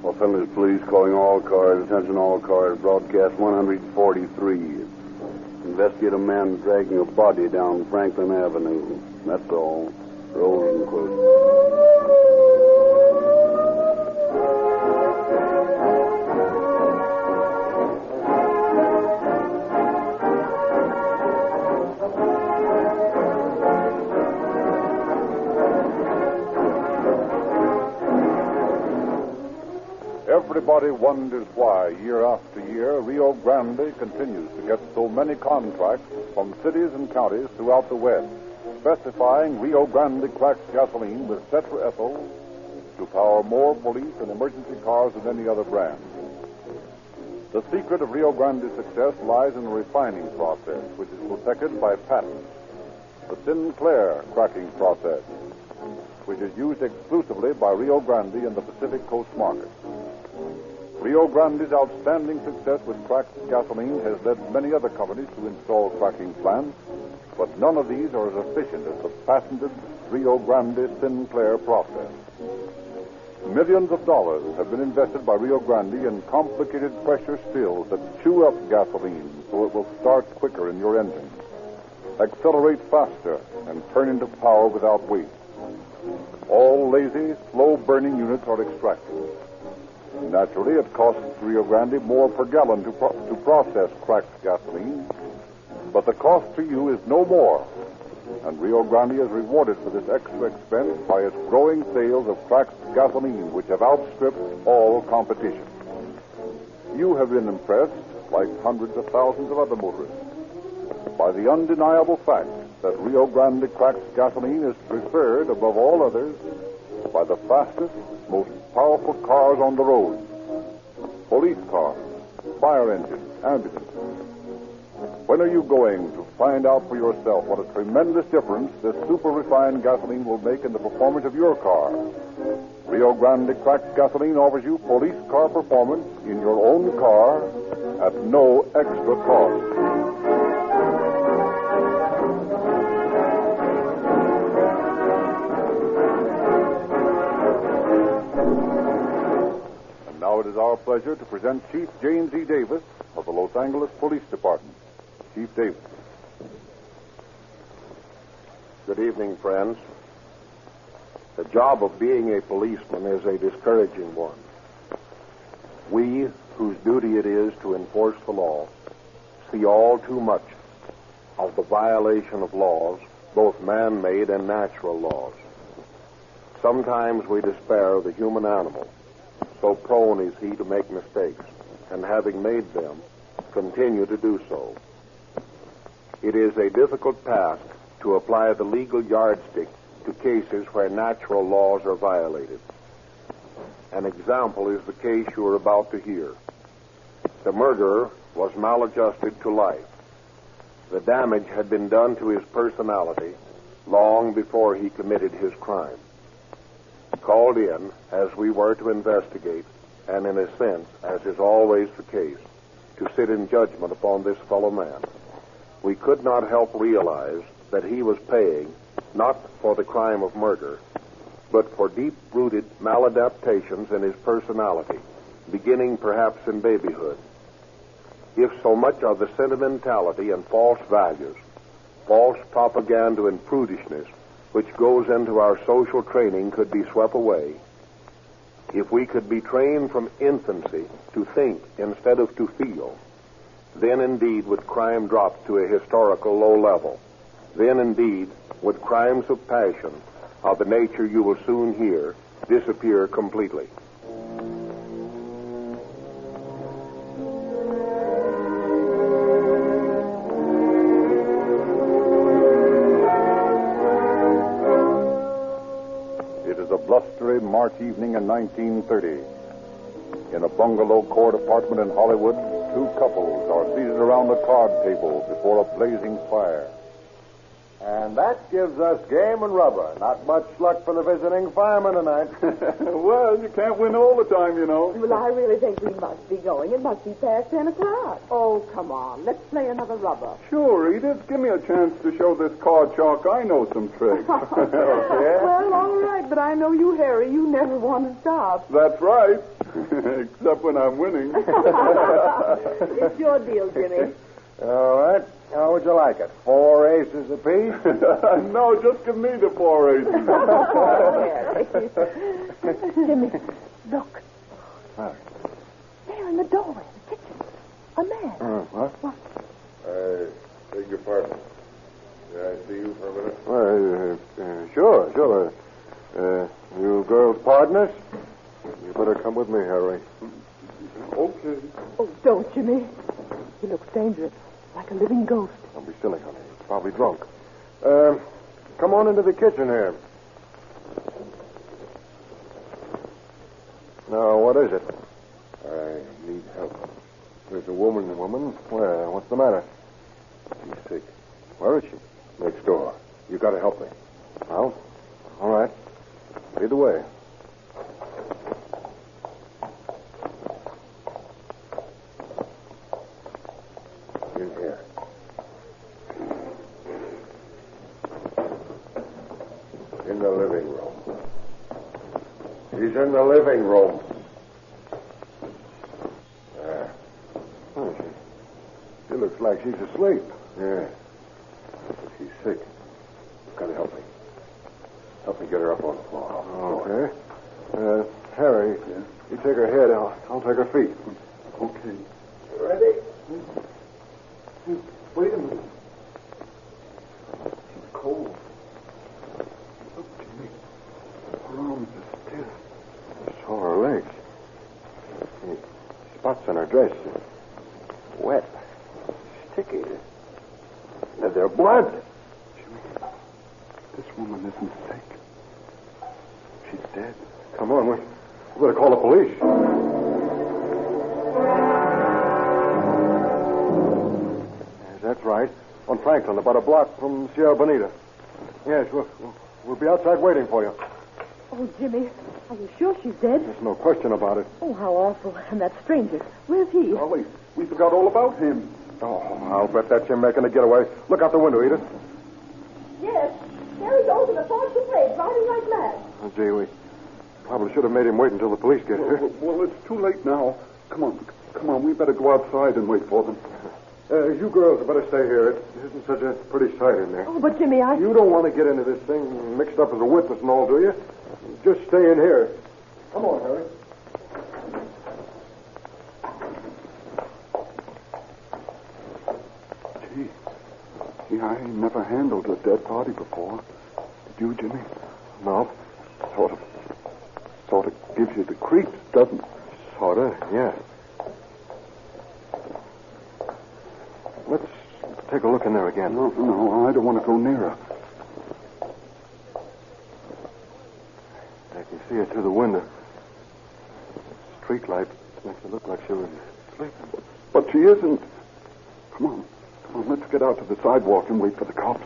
Los Angeles Police calling all cars. Attention all cars. Broadcast 143. Investigate a man dragging a body down Franklin Avenue. That's all. Roll and close. everybody wonders why, year after year, Rio Grande continues to get so many contracts from cities and counties throughout the West, specifying Rio Grande cracked gasoline with tetraethyl to power more police and emergency cars than any other brand. The secret of Rio Grande's success lies in the refining process, which is protected by patents. The Sinclair cracking process, which is used exclusively by Rio Grande in the Pacific Coast market. Rio Grande's outstanding success with cracked gasoline has led many other companies to install cracking plants, but none of these are as efficient as the patented Rio Grande Sinclair process. Millions of dollars have been invested by Rio Grande in complicated pressure stills that chew up gasoline so it will start quicker in your engine, accelerate faster, and turn into power without weight. All lazy, slow-burning units are extracted. Naturally, it costs Rio Grande more per gallon to process cracked gasoline, but the cost to you is no more, and Rio Grande is rewarded for this extra expense by its growing sales of cracked gasoline, which have outstripped all competition. You have been impressed, like hundreds of thousands of other motorists, by the undeniable fact that Rio Grande cracked gasoline is preferred above all others by the fastest, most powerful cars on the road. Police cars, fire engines, ambulances. When are you going to find out for yourself what a tremendous difference this super refined gasoline will make in the performance of your car? Rio Grande cracked gasoline offers you police car performance in your own car at no extra cost. Now it is our pleasure to present Chief James E. Davis of the Los Angeles Police Department. Chief Davis. Good evening, friends. The job of being a policeman is a discouraging one. We, whose duty it is to enforce the law, see all too much of the violation of laws, both man-made and natural laws. Sometimes we despair of the human animal. So prone is he to make mistakes, and having made them, continue to do so. It is a difficult task to apply the legal yardstick to cases where natural laws are violated. An example is the case you are about to hear. The murderer was maladjusted to life. The damage had been done to his personality long before he committed his crime. Called in, as we were to investigate, and in a sense, as is always the case, to sit in judgment upon this fellow man, we could not help realize that he was paying not for the crime of murder, but for deep-rooted maladaptations in his personality, beginning perhaps in babyhood. If so much of the sentimentality and false values, false propaganda and prudishness which goes into our social training could be swept away, if we could be trained from infancy to think instead of to feel, then indeed would crime drop to a historical low level. Then indeed would crimes of passion, of the nature you will soon hear, disappear completely. Blustery March evening in 1930. In a bungalow court apartment in Hollywood, two couples are seated around a card table before a blazing fire. And that gives us game and rubber. Not much luck for the visiting fireman tonight. Well, you can't win all the time, you know. Well, I really think we must be going. It must be past 10 o'clock. Oh, come on. Let's play another rubber. Sure, Edith. Give me a chance to show this card shark I know some tricks. Okay. Well, all right, but I know you, Harry. You never want to stop. That's right. Except when I'm winning. It's your deal, Jimmy. All right. How would you like it? 4 aces apiece? No, just give me the 4 aces. Jimmy, look. What? There in the doorway of the kitchen. A man. What? What? Beg your pardon. May I see you for a minute? Sure. You girls partners? You better come with me, Harry. ghost, Jimmy. He looks dangerous, like a living ghost. Don't be silly, honey. He's probably drunk. Come on into the kitchen here. Now, what is it? I need help. There's a woman. Woman? Where? What's the matter? She's sick. Where is she? Next door. You got to help me. Well, all right. Lead the way. In here. In the living room. She's in the living room. There. Oh, she looks like she's asleep. Yeah. She's sick. You've got to help me. Help me get her up on the floor. Okay. Harry, you take her head. I'll take her feet. Okay. Ready? Wait a minute. She's cold. Look, Jimmy. Her arms are stiff. I saw her legs. Spots on her dress. Wet. Sticky. They're blood. Jimmy, this woman isn't sick. She's dead. Come on, we better call the police. Yes, that's right. On Franklin, about a block from Sierra Bonita. Yes, we'll be outside waiting for you. Oh, Jimmy, are you sure she's dead? There's no question about it. Oh, how awful. And that stranger, where's he? Golly, we forgot all about him. Oh, I'll bet that's him making a getaway. Look out the window, Edith. Yes. There he goes in the force of plate, riding like mad. Oh, gee, we probably should have made him wait until the police get here. Well, it's too late now. Come on, we better go outside and wait for them. You girls better stay here. It isn't such a pretty sight in there. Oh, but Jimmy, You don't want to get into this thing mixed up as a witness and all, do you? Just stay in here. Come on, Harry. Gee, I ain't never handled a dead body before. Did you, Jimmy? No. Sort of gives you the creeps, doesn't it? Sort of, yeah. Let's take a look in there again. No, I don't want to go near her. I can see her through the window. Street light makes it look like she was sleeping. But she isn't. Come on, let's get out to the sidewalk and wait for the cops.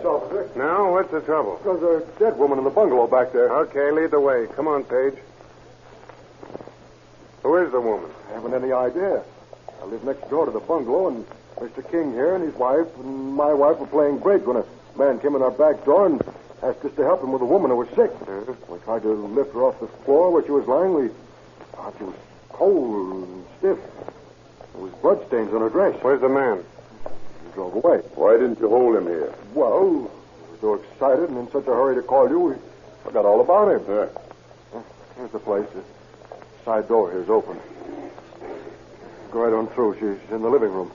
Officer. Now, what's the trouble? There's a dead woman in the bungalow back there. Okay, lead the way. Come on, Page. Who is the woman? I haven't any idea. I live next door to the bungalow, and Mr. King here and his wife and my wife were playing bridge when a man came in our back door and asked us to help him with a woman who was sick. We tried to lift her off the floor where she was lying. She was cold and stiff. There was bloodstains on her dress. Where's the man? He drove away. Why didn't you hold him here? Well, we were so excited and in such a hurry to call you, we forgot all about him. Here's the place. The side door here is open. Go right on through. She's in the living room.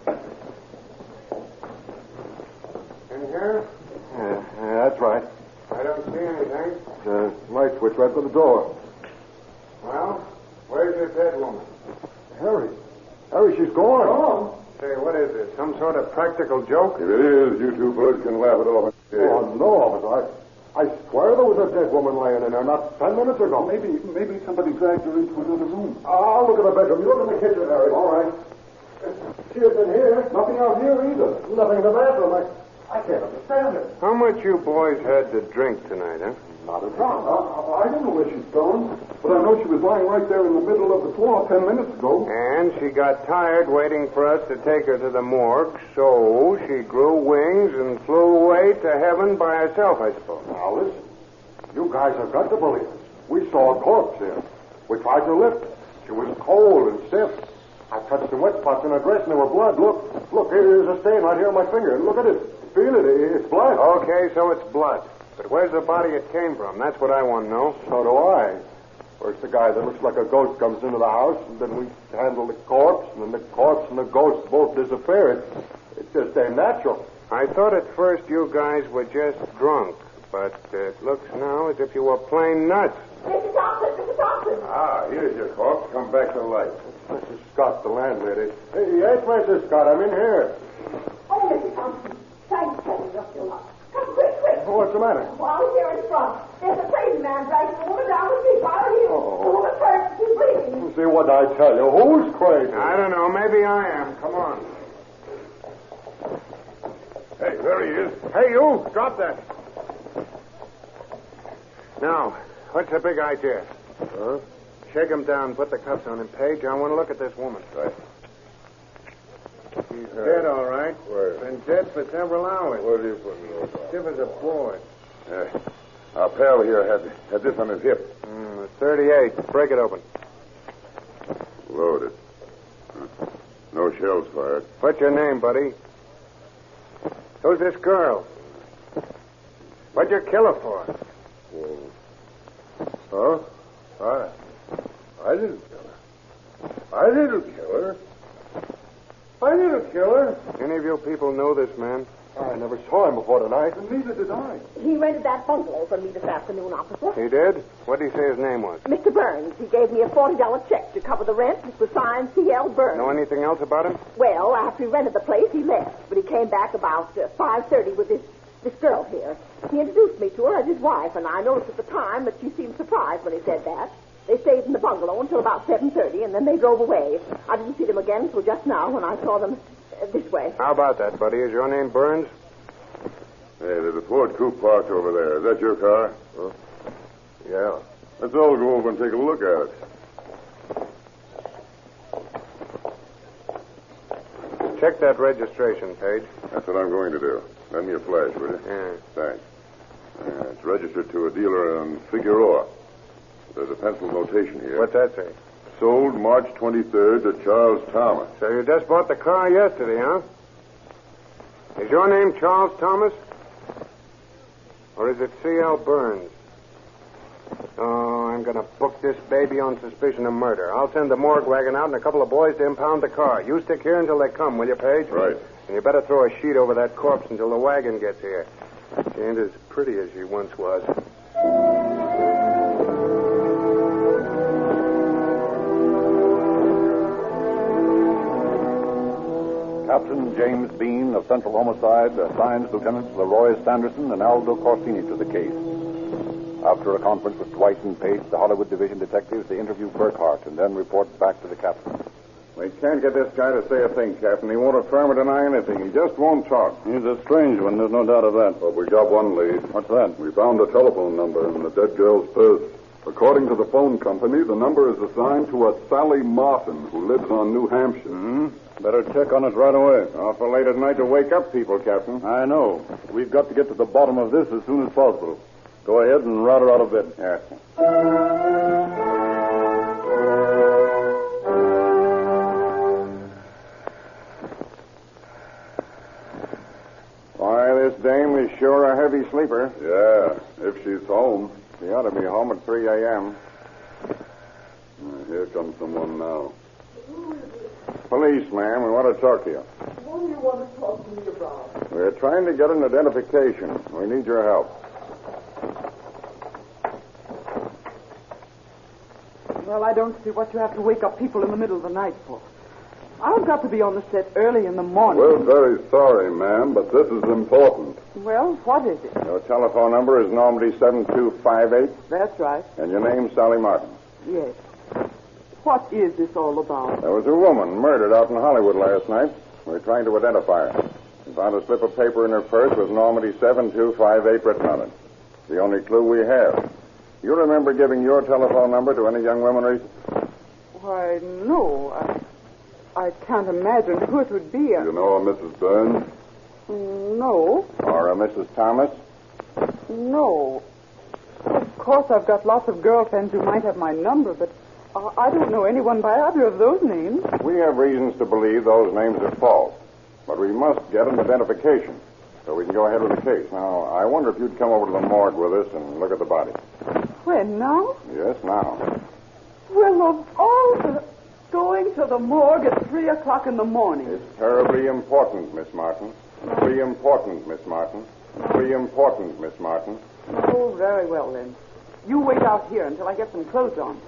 In here? Yeah, that's right. I don't see anything. There's a light switch right by the door. Well, where's your dead woman? Harry, she's gone. Gone? Say, what is this? Some sort of practical joke? If it is, you two fellas can laugh it off. Oh, no, officer. I swear there was a dead woman laying in there not 10 minutes ago. Maybe somebody dragged her into another room. I'll look in the bedroom. You look in the kitchen, Harry. All right. She had been here. Nothing out here either. Nothing in the bathroom. I can't understand it. How much you boys had to drink tonight, huh? Not a drop. I don't know where she's gone, but I know she was lying right there in the middle of the floor 10 minutes ago. And she got tired waiting for us to take her to the morgue, so she grew wings and flew away to heaven by herself, I suppose. Now, listen. You guys have got to believe us. We saw a corpse here. We tried to lift her. She was cold and stiff. I touched some wet spots in her dress and there were blood. Look, here's a stain right here on my finger. Look at it. Feel it. It's blood. Okay, so it's blood. But where's the body it came from? That's what I want to know. So do I. First the guy guy that looks like a ghost comes into the house, and then we handle the corpse, and then the corpse and the ghost both disappear. It just ain't natural. I thought at first you guys were just drunk, but it looks now as if you were plain nuts. Mr. Thompson! Ah, here's your corpse. Come back to life. It's Mrs. Scott, the landlady. Hey, yes, Mrs. Scott, I'm in here. Oh, Mr. Thompson. Thanks, Teddy. You're still up. Come quick. What's the matter? Well, I was here in front. There's a crazy man dragging a woman down the street by her heels. The woman's hurt. She's bleeding. See what I tell you. Who's crazy? I don't know. Maybe I am. Come on. Hey, there he is. Hey, you. Drop that. Now, what's the big idea? Huh? Shake him down. Put the cuffs on him, Page. I want to look at this woman. Right. She's dead, all right. Where? Been dead for several hours. Where do you put it? Stiff as a board. Our pal here had this on his hip. 38. Break it open. Loaded. No shells fired. What's your name, buddy? Who's this girl? What'd you kill her for? Huh? I didn't kill her. I didn't kill her. Any of you people know this man? I never saw him before tonight, and neither did I. He rented that bungalow from me this afternoon, officer. He did? What did he say his name was? Mr. Burns. He gave me a $40 check to cover the rent. It was signed C.L. Burns. Know anything else about him? Well, after he rented the place, he left. But he came back about 5:30 with this girl here. He introduced me to her as his wife, and I noticed at the time that she seemed surprised when he said that. They stayed in the bungalow until about 7:30, and then they drove away. I didn't see them again until just now when I saw them this way. How about that, buddy? Is your name Burns? Hey, there's a Ford coupe parked over there. Is that your car? Huh? Yeah. Let's all go over and take a look at it. Check that registration, Page. That's what I'm going to do. Lend me a flash, will you? Yeah. Thanks. It's registered to a dealer in Figueroa. There's a pencil notation here. What's that say? Sold March 23rd to Charles Thomas. So you just bought the car yesterday, huh? Is your name Charles Thomas? Or is it C.L. Burns? Oh, I'm going to book this baby on suspicion of murder. I'll send the morgue wagon out and a couple of boys to impound the car. You stick here until they come, will you, Page? Right. And you better throw a sheet over that corpse until the wagon gets here. She ain't as pretty as she once was. Captain James Bean of Central Homicide assigns Lieutenants Leroy Sanderson and Aldo Corsini to the case. After a conference with Dwight and Page, the Hollywood Division detectives, they interview Burkhart and then report back to the captain. We can't get this guy to say a thing, Captain. He won't affirm or deny anything. He just won't talk. He's a strange one, there's no doubt of that. But we got one lead. What's that? We found a telephone number in the dead girl's purse. According to the phone company, the number is assigned to a Sally Martin who lives on New Hampshire. Mm-hmm. Better check on it right away. Awful late at night to wake up people, Captain. I know. We've got to get to the bottom of this as soon as possible. Go ahead and rout her out of bed. Yes. Why, this dame is sure a heavy sleeper. Yeah, if she's home. She ought to be home at 3 a.m. Here comes someone now. Police, ma'am. We want to talk to you. What do you want to talk to me about? We're trying to get an identification. We need your help. Well, I don't see what you have to wake up people in the middle of the night for. I've got to be on the set early in the morning. We're very sorry, ma'am, but this is important. Well, what is it? Your telephone number is Normandy 7258. That's right. And your name's Sally Martin. Yes. What is this all about? There was a woman murdered out in Hollywood last night. We're trying to identify her. We found a slip of paper in her purse with Normandy 7258 written on it. The only clue we have. You remember giving your telephone number to any young women recently? Why, no. I can't imagine who it would be. You know a Mrs. Burns? No. Or a Mrs. Thomas? No. Of course, I've got lots of girlfriends who might have my number, but I don't know anyone by either of those names. We have reasons to believe those names are false. But we must get an identification so we can go ahead with the case. Now, I wonder if you'd come over to the morgue with us and look at the body. When, now? Yes, now. Well, of all the... Going to the morgue at 3 o'clock in the morning. It's terribly important, Miss Martin. Very important, Miss Martin. Very important, Miss Martin. Oh, very well, then. You wait out here until I get some clothes on.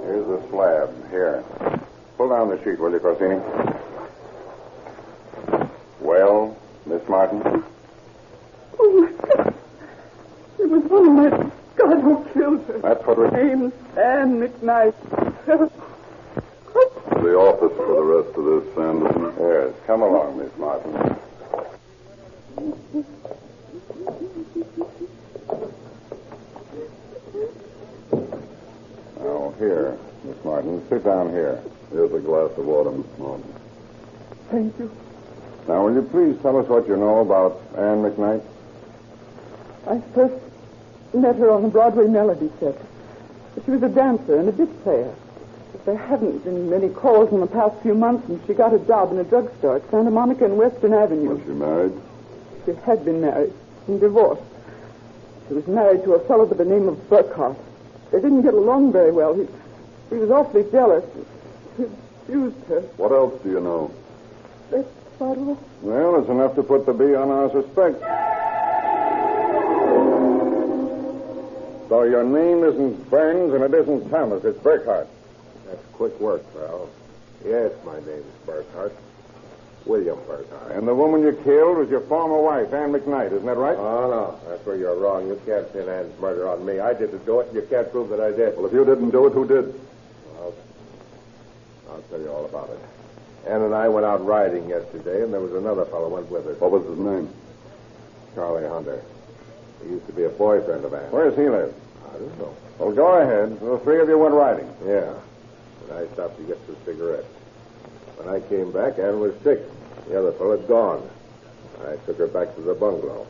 Here's the slab. Here. Pull down the sheet, will you, Corsini? Well, Miss Martin? Oh, my God. It was one of my... God, who killed her? That's what we... Name's Anne McKnight. The office for the rest of this, Sanderson. Yes, come along, Miss Martin. Now, here, Miss Martin. Sit down here. Here's a glass of water, Miss Martin. Thank you. Now, will you please tell us what you know about Anne McKnight? I first met her on the Broadway Melody set. She was a dancer and a bit player. But there hadn't been many calls in the past few months, and she got a job in a drugstore at Santa Monica and Western Avenue. Was she married? She had been married and divorced. She was married to a fellow by the name of Burkhart. They didn't get along very well. He was awfully jealous. He abused her. What else do you know? That's about all. Well, it's enough to put the bee on our suspect. So your name isn't Burns and it isn't Thomas. It's Burkhart. That's quick work, pal. Yes, my name's Burkhart. William Burkhart. And the woman you killed was your former wife, Anne McKnight. Isn't that right? Oh, no. That's where you're wrong. You can't pin Anne's murder on me. I didn't do it, and you can't prove that I did. Well, if you didn't do it, who did? I'll tell you all about it. Anne and I went out riding yesterday, and there was another fellow went with her. What was his name? Charlie Hunter. He used to be a boyfriend of Anne. Where does he live? I don't know. Well, go ahead. The three of you went riding. Yeah. And I stopped to get some cigarettes. When I came back, Anne was sick. The other fellow had gone. I took her back to the bungalow.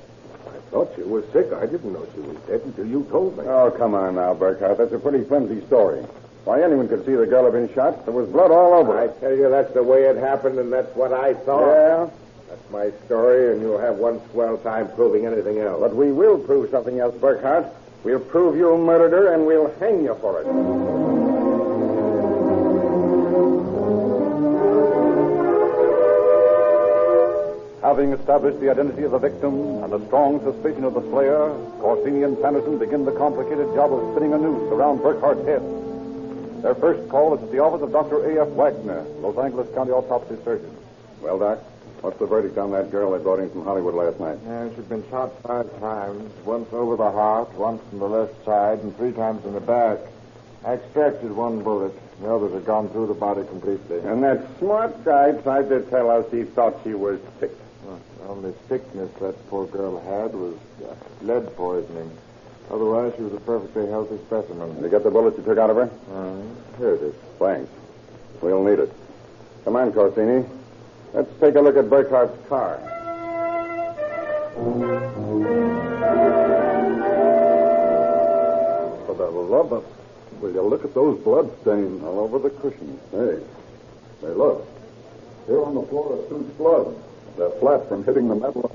I thought she was sick. I didn't know she was dead until you told me. Oh, come on now, Burkhart. That's a pretty flimsy story. Why, anyone could see the girl had been shot. There was blood all over her. I tell you, that's the way it happened, and that's what I thought. Yeah? That's my story, and you'll have one swell time proving anything else. But we will prove something else, Burkhart. We'll prove you murdered her, and we'll hang you for it. Having established the identity of the victim and a strong suspicion of the slayer, Corsini and Sanderson begin the complicated job of spinning a noose around Burkhart's head. Their first call is at the office of Dr. A.F. Wagner, Los Angeles County autopsy surgeon. Well, Doc, what's the verdict on that girl they brought in from Hollywood last night? She'd been shot 5 times, once over the heart, once from the left side, and 3 times in the back. I extracted 1 bullet. The others had gone through the body completely. And that smart guy tried to tell us he thought she was sick. Well, the only sickness that poor girl had was lead poisoning. Otherwise, she was a perfectly healthy specimen. Did you get the bullet you took out of her? Here it is. Thanks. We'll need it. Come on, Corsini. Let's take a look at Burkhart's car. For the love of... Will you look at those blood stains all over the cushions? Hey, look. Here on the floor are 2 slugs. They're flat from hitting the metal.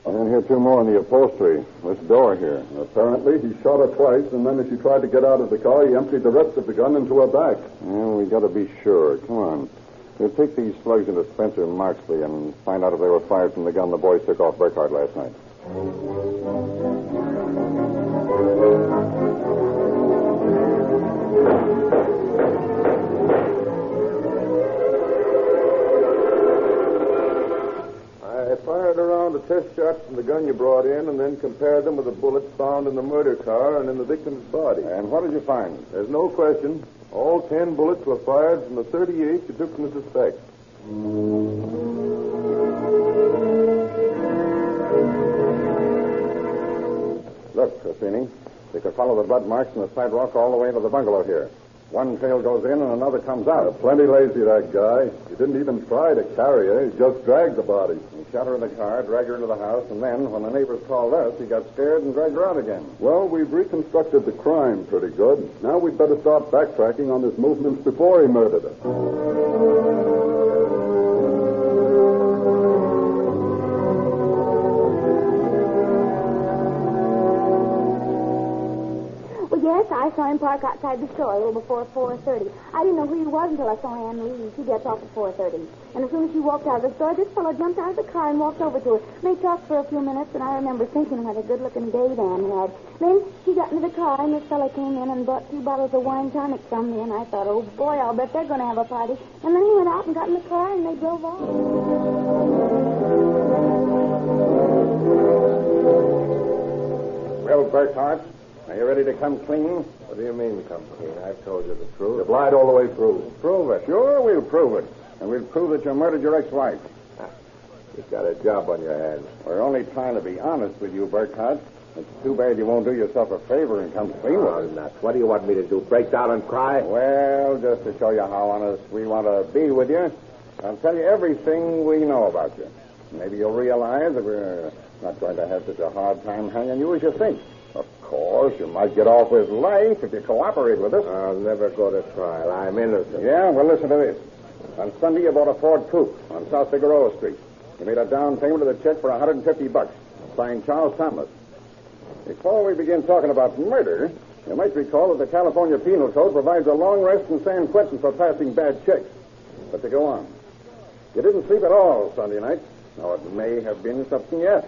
And here 2 more in the upholstery. This door here. Apparently, he shot her twice, and then as she tried to get out of the car, he emptied the rest of the gun into her back. Well, we got to be sure. Come on. We'll take these slugs into Spencer and Marksley and find out if they were fired from the gun the boys took off Burkhart last night. I fired a round of test shots from the gun you brought in and then compared them with the bullets found in the murder car and in the victim's body. And what did you find? There's no question. All 10 bullets were fired from the .38 you took from the suspect. Look, Corsini. We could follow the blood marks from the sidewalk all the way to the bungalow here. One trail goes in and another comes out. Plenty lazy, that guy. He didn't even try to carry her. He just dragged the body. He shot her in the car, dragged her into the house, and then, when the neighbors called us, he got scared and dragged her out again. Well, we've reconstructed the crime pretty good. Now we'd better start backtracking on his movements before he murdered her. I saw him park outside the store a little before 4:30. I didn't know who he was until I saw Ann leave. She gets off at 4:30. And as soon as she walked out of the store, this fellow jumped out of the car and walked over to her. They talked for a few minutes, and I remember thinking what a good-looking date Ann had. Then she got into the car, and this fellow came in and bought 2 bottles of wine tonic from me, and I thought, oh, boy, I'll bet they're going to have a party. And then he went out and got in the car, and they drove off. Well, Burkhart, are you ready to come clean? What do you mean, come clean? I've told you the truth. You've lied all the way through. Prove it. Sure, we'll prove it. And we'll prove that you murdered your ex-wife. You've got a job on your hands. We're only trying to be honest with you, Burkhart. It's too bad you won't do yourself a favor and come clean with us. Nuts. What do you want me to do, break down and cry? Well, just to show you how honest we want to be with you, I'll tell you everything we know about you. Maybe you'll realize that we're not going to have such a hard time hanging you as you think. Of course, you might get off with life if you cooperate with us. I'll never go to trial. I'm innocent. Yeah, well, listen to this. On Sunday, you bought a Ford Coupe on South Figueroa Street. You made a down payment of the check for $150, signed Charles Thomas. Before we begin talking about murder, you might recall that the California Penal Code provides a long rest in San Quentin for passing bad checks. But to go on. You didn't sleep at all Sunday night. Now, it may have been something else.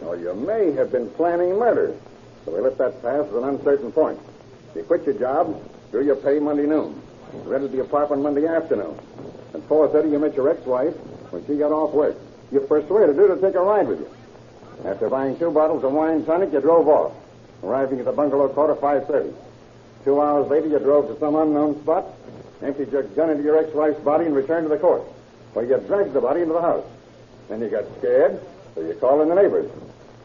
Or you may have been planning murder. So we let that pass as an uncertain point. You quit your job, drew your pay Monday noon. Rented the apartment Monday afternoon. At 4:30, you met your ex-wife when she got off work. You persuaded her to take a ride with you. After buying 2 bottles of wine tonic, you drove off, arriving at the bungalow court at 5:30. 2 hours later, you drove to some unknown spot, emptied your gun into your ex-wife's body, and returned to the court, where you dragged the body into the house. Then you got scared, so you called in the neighbors.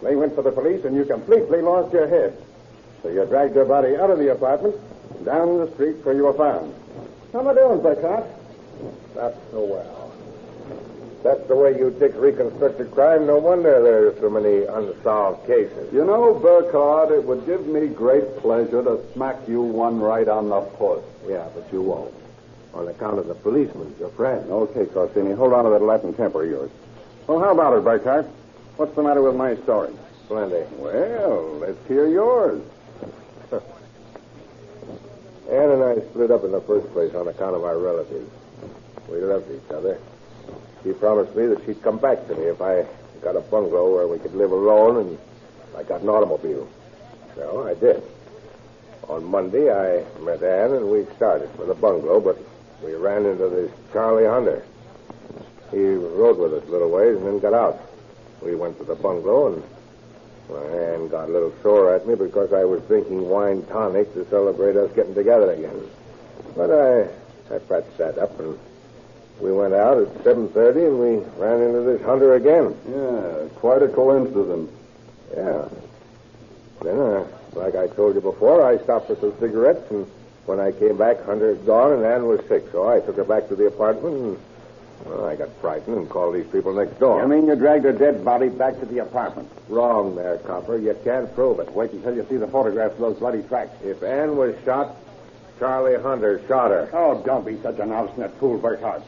They went for the police, and you completely lost your head. So you dragged your body out of the apartment, down the street where you were found. How am I doing, Burkhart? Not so well. That's the way you dicks reconstructed crime. No wonder there are so many unsolved cases. You know, Burkhart, it would give me great pleasure to smack you one right on the foot. Yeah, but you won't. On account of the policeman, your friend. Okay, Corsini, hold on to that Latin temper of yours. Well, how about it, Burkhart? What's the matter with my story? Plenty. Well, let's hear yours. Ann and I split up in the first place on account of our relatives. We loved each other. She promised me that she'd come back to me if I got a bungalow where we could live alone and I got an automobile. So I did. On Monday, I met Ann and we started for the bungalow, but we ran into this Charlie Hunter. He rode with us a little ways and then got out. We went to the bungalow and Ann got a little sore at me because I was drinking wine tonic to celebrate us getting together again. But I patched that up and we went out at 7:30 and we ran into this Hunter again. Yeah, quite a coincidence. Yeah. Then, like I told you before, I stopped for some cigarettes, and when I came back, Hunter had gone and Ann was sick, so I took her back to the apartment and I got frightened and called these people next door. You mean you dragged her dead body back to the apartment? Wrong there, Copper. You can't prove it. Wait until you see the photographs of those bloody tracks. If Ann was shot, Charlie Hunter shot her. Oh, don't be such an obstinate fool, Burkhart.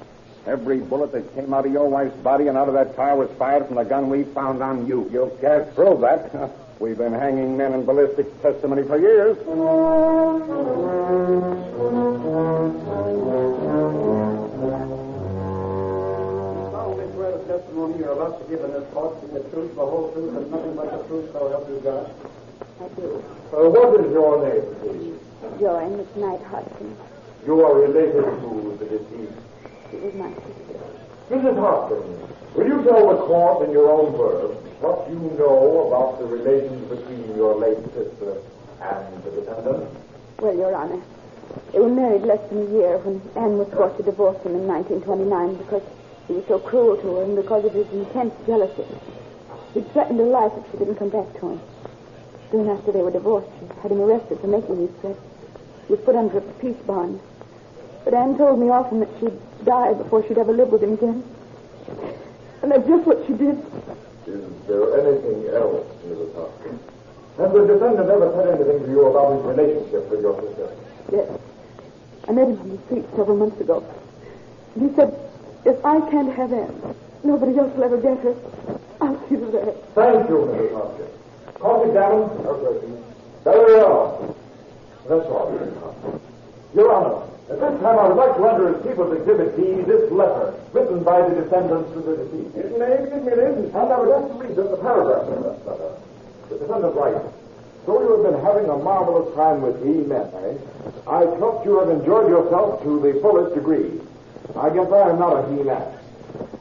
Every bullet that came out of your wife's body and out of that car was fired from the gun we found on you. You can't prove that. We've been hanging men in ballistic testimony for years. Testimony you're about to give in this court is the truth, the whole truth, and nothing but the truth, so help you God. I do. What is your name, please? Joy, Miss Knight Hoskins. You are related to the deceased. She was my sister. Mrs. Hoskins, will you tell the court in your own words what you know about the relations between your late sister and the defendant? Well, Your Honor, they were married less than a year when Anne was forced to divorce him in 1929 because he was so cruel to her and because of his intense jealousy. He threatened her life if she didn't come back to him. Soon after they were divorced, she had him arrested for making these threats. He was put under a peace bond. But Anne told me often that she'd die before she'd ever live with him again. And that's just what she did. Is there anything else, Mrs. Hoskins? Has the defendant ever said anything to you about his relationship with your sister? Yes. I met him on the street several months ago. And he said, if I can't have Anne, nobody else will ever get her. I'll see to that. Thank you, Mrs. Hoskins. Coffee, Gavin? Okay. Very well. That's all. Your Honor, at this time I would like to enter as People's Exhibit D this letter written by the defendants to the deceased. It may be admitted. And I would like to read the paragraph in that letter. The defendant writes, "So you have been having a marvelous time with he-men, eh? I trust you have enjoyed yourself to the fullest degree. I guess I am not a he-man.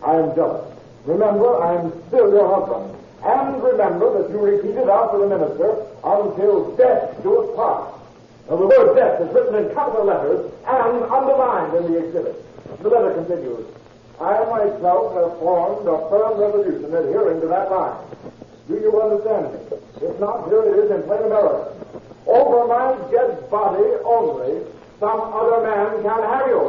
I am jealous. Remember, I am still your husband. And remember that you repeated after the minister, until death do us part. Now, the word death is written in capital letters and underlined in the exhibit." The letter continues, "I myself have formed a firm resolution adhering to that line. Do you understand me? If not, here it is in plain American. Over my dead body only, some other man can have you."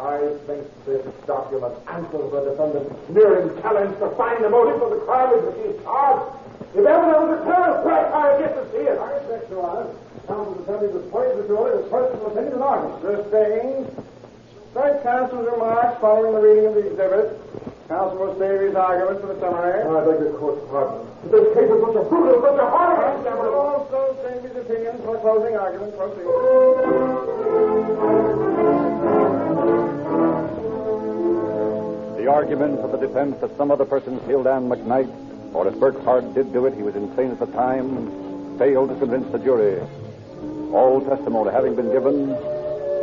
I think this document answers the defendant's sneering challenge to find the motive for the crime of which he's charged. If ever there was a terrorist crack, I get to see it. I expect so, Honor. Counsel defendant was pointed to his personal opinion and argument. Sustained. Strike counsel's remarks following the reading of the exhibit. Counsel will save his argument for the summary. I beg the court's pardon. This case is such a brutal, such a horrible. Counsel will also save his opinion for closing argument. Proceed. The argument of the defense that some other person killed Ann McKnight, or if Burke Hart did do it, he was insane at the time, failed to convince the jury. All testimony having been given,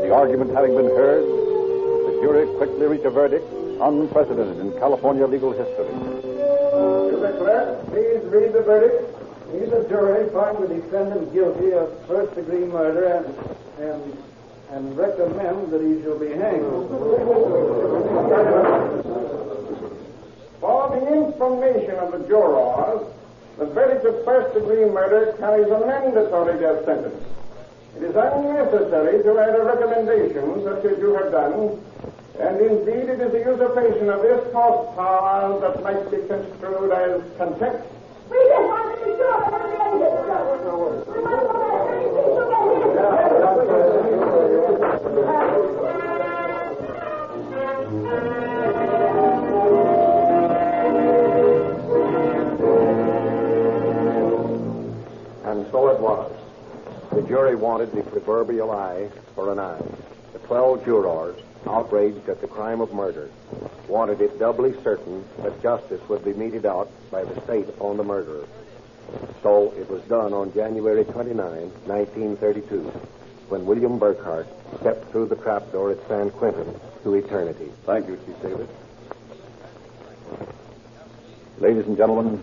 the argument having been heard, the jury quickly reached a verdict unprecedented in California legal history. Mr. Clerk, please read the verdict. These the jury find the defendant guilty of first-degree murder and recommend that he shall be hanged. For the information of the jurors, the verdict of first-degree murder carries a mandatory death sentence. It is unnecessary to add a recommendation such as you have done, and indeed it is the usurpation of this court's power that might be construed as contempt. We just wanted to be sure that And so it was. The jury wanted the proverbial eye for an eye. The 12 jurors, outraged at the crime of murder, wanted it doubly certain that justice would be meted out by the state upon the murderer. So it was done on January 29, 1932, when William Burkhart stepped through the trapdoor at San Quentin to eternity. Thank you, Chief Davis. Ladies and gentlemen,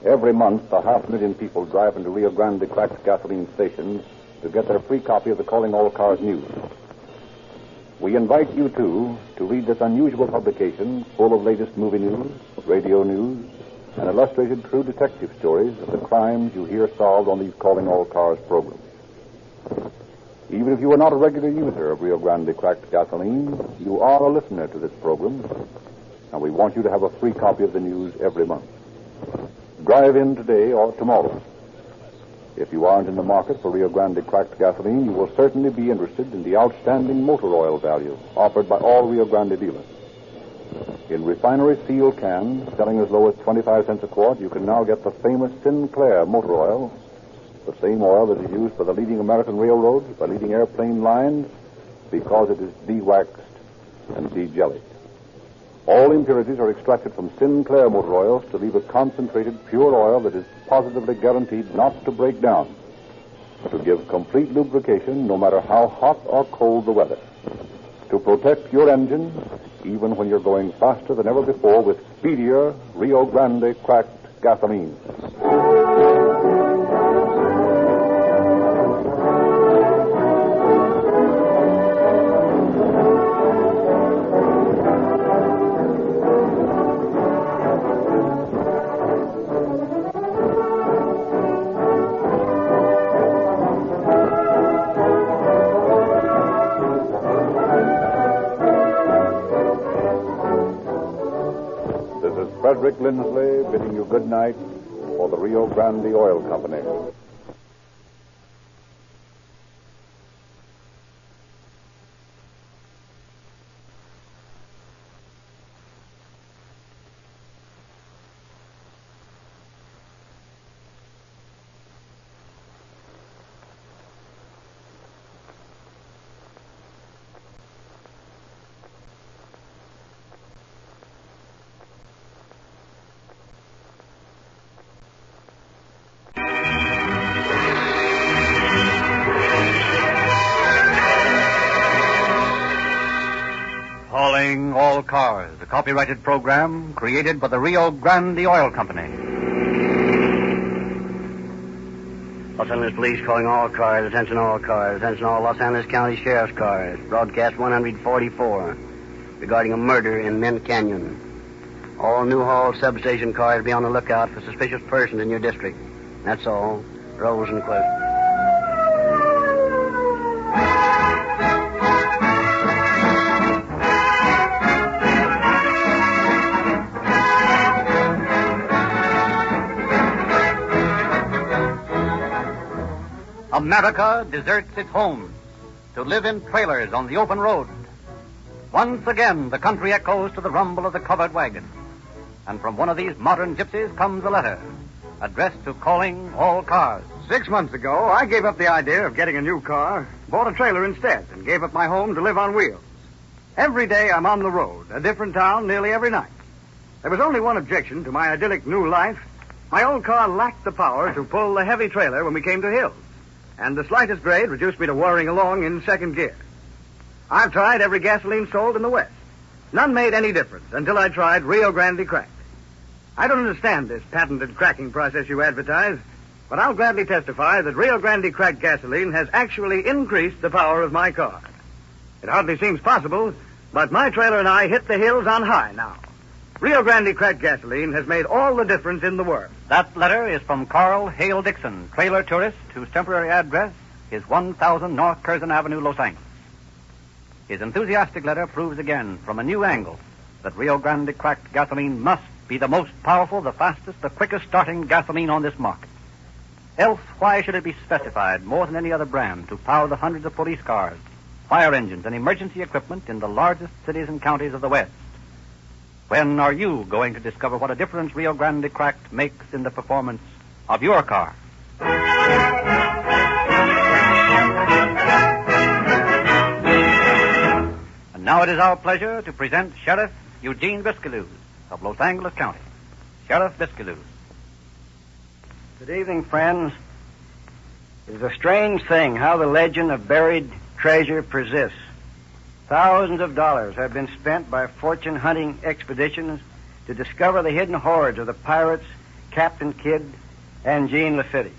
every month, 500,000 people drive into Rio Grande cracked gasoline stations to get their free copy of the Calling All Cars news. We invite you, too, to read this unusual publication full of latest movie news, radio news, and illustrated true detective stories of the crimes you hear solved on these Calling All Cars programs. Even if you are not a regular user of Rio Grande cracked gasoline, you are a listener to this program, and we want you to have a free copy of the news every month. Drive in today or tomorrow. If you aren't in the market for Rio Grande cracked gasoline, you will certainly be interested in the outstanding motor oil value offered by all Rio Grande dealers. In refinery sealed cans, selling as low as 25 cents a quart, you can now get the famous Sinclair motor oil, the same oil that is used by the leading American railroads, by leading airplane lines, because it is de-waxed and de-jellied. All impurities are extracted from Sinclair motor oils to leave a concentrated, pure oil that is positively guaranteed not to break down, to give complete lubrication no matter how hot or cold the weather, to protect your engine even when you're going faster than ever before with speedier Rio Grande cracked gasoline. Frederick Lindsley bidding you good night for the Rio Grande Oil Company. Calling All Cars, a copyrighted program created by the Rio Grande Oil Company. Los Angeles Police calling all cars, attention all Los Angeles County Sheriff's cars, broadcast 144, regarding a murder in Mint Canyon. All Newhall substation cars be on the lookout for suspicious persons in your district. That's all. Rosenquist. America deserts its homes to live in trailers on the open road. Once again, the country echoes to the rumble of the covered wagon. And from one of these modern gypsies comes a letter addressed to Calling All Cars. 6 months ago, I gave up the idea of getting a new car, bought a trailer instead, and gave up my home to live on wheels. Every day I'm on the road, a different town nearly every night. There was only one objection to my idyllic new life. My old car lacked the power to pull the heavy trailer when we came to hills, and the slightest grade reduced me to whirring along in second gear. I've tried every gasoline sold in the West. None made any difference until I tried Rio Grande Cracked. I don't understand this patented cracking process you advertise, but I'll gladly testify that Rio Grande Cracked gasoline has actually increased the power of my car. It hardly seems possible, but my trailer and I hit the hills on high now. Rio Grande Cracked gasoline has made all the difference in the world. That letter is from Carl Hale Dixon, trailer tourist, whose temporary address is 1000 North Curzon Avenue, Los Angeles. His enthusiastic letter proves again, from a new angle, that Rio Grande Cracked gasoline must be the most powerful, the fastest, the quickest starting gasoline on this market. Else, why should it be specified more than any other brand to power the hundreds of police cars, fire engines, and emergency equipment in the largest cities and counties of the West? When are you going to discover what a difference Rio Grande Cracked makes in the performance of your car? And now it is our pleasure to present Sheriff Eugene Biscaluse of Los Angeles County. Sheriff Biscaluse. Good evening, friends. It is a strange thing how the legend of buried treasure persists. Thousands of dollars have been spent by fortune-hunting expeditions to discover the hidden hoards of the pirates Captain Kidd and Jean Lafitte.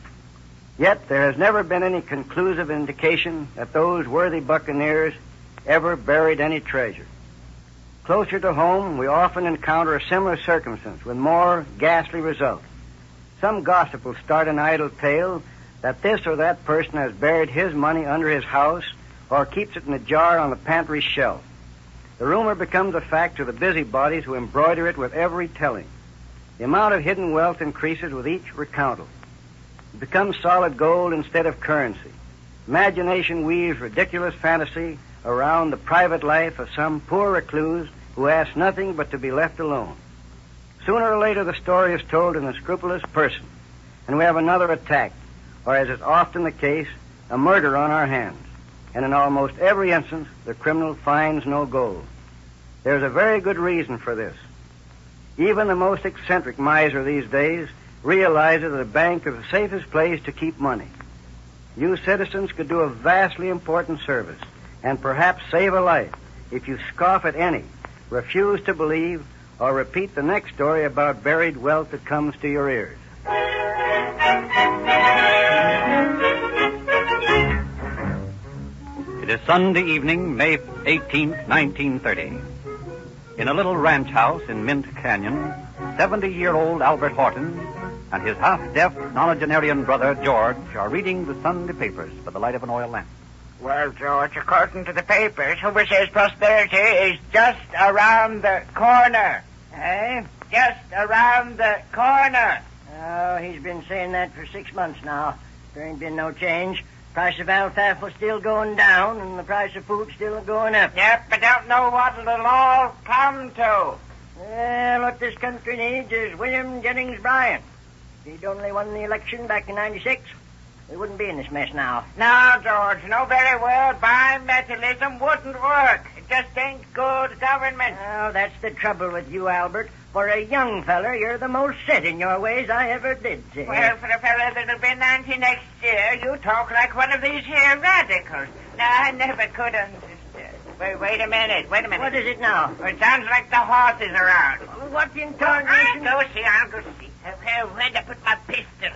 Yet there has never been any conclusive indication that those worthy buccaneers ever buried any treasure. Closer to home, we often encounter a similar circumstance with more ghastly results. Some gossip will start an idle tale that this or that person has buried his money under his house or keeps it in a jar on the pantry shelf. The rumor becomes a fact to the busybodies who embroider it with every telling. The amount of hidden wealth increases with each recountal. It becomes solid gold instead of currency. Imagination weaves ridiculous fantasy around the private life of some poor recluse who asks nothing but to be left alone. Sooner or later, the story is told in a scrupulous person, and we have another attack, or as is often the case, a murder on our hands. And in almost every instance, the criminal finds no gold. There's a very good reason for this. Even the most eccentric miser these days realizes that a bank is the safest place to keep money. You citizens could do a vastly important service and perhaps save a life if you scoff at any, refuse to believe, or repeat the next story about buried wealth that comes to your ears. It is Sunday evening, May 18th, 1930. In a little ranch house in Mint Canyon, 70-year-old Albert Horton and his half-deaf nonagenarian brother, George, are reading the Sunday papers by the light of an oil lamp. Well, George, according to the papers, Hoover says prosperity is just around the corner. Eh? Just around the corner. Oh, he's been saying that for 6 months now. There ain't been no change. Price of alfalfa still going down, and the price of food still going up. Yep, but don't know what it'll all come to. Well, what this country needs is William Jennings Bryan. If he'd only won the election back in '96, we wouldn't be in this mess now. No, George, know very well bimetallism wouldn't work. It just ain't good government. Oh, that's the trouble with you, Albert. For a young feller, you're the most set in your ways I ever did see. Well, for a feller that'll be 90 next year, you talk like one of these here radicals. Now, I never could understand. Wait a minute. What is it now? It sounds like the horse is around. What in tarnation? I'll go see. Where'd I put my pistol?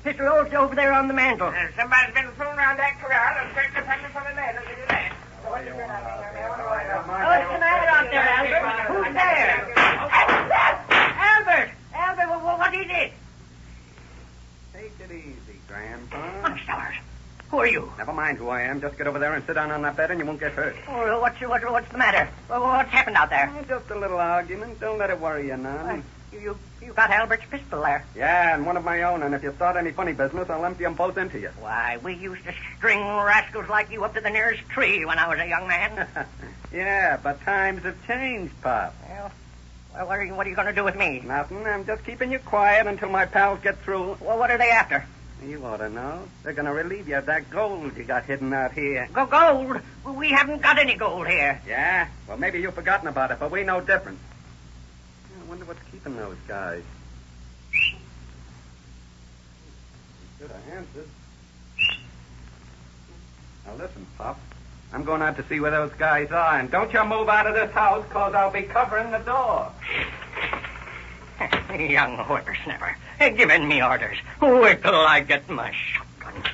Pistol over there on the mantel. Somebody's been fooling around that corral and scraped the feathers from the net. Look at that. What's the matter out there, Albert? Who's there? Albert, what is it? Take it easy, Grandpa. I'm sorry. Who are you? Never mind who I am. Just get over there and sit down on that bed and you won't get hurt. Oh, what's the matter? What's happened out there? Just a little argument. Don't let it worry you none. You got Albert's pistol there. Yeah, and one of my own, and if you start any funny business, I'll empty them both into you. Why, we used to string rascals like you up to the nearest tree when I was a young man. Yeah, but times have changed, Pop. Well, what are you going to do with me? Nothing. I'm just keeping you quiet until my pals get through. Well, what are they after? You ought to know. They're going to relieve you of that gold you got hidden out here. Gold? We haven't got any gold here. Yeah? Well, maybe you've forgotten about it, but we know different. I wonder what's keeping those guys. Should have answered. Now, listen, Pop. I'm going out to see where those guys are, and don't you move out of this house, because I'll be covering the door. Young whippersnapper, giving me orders. Wait till I get my shotgun.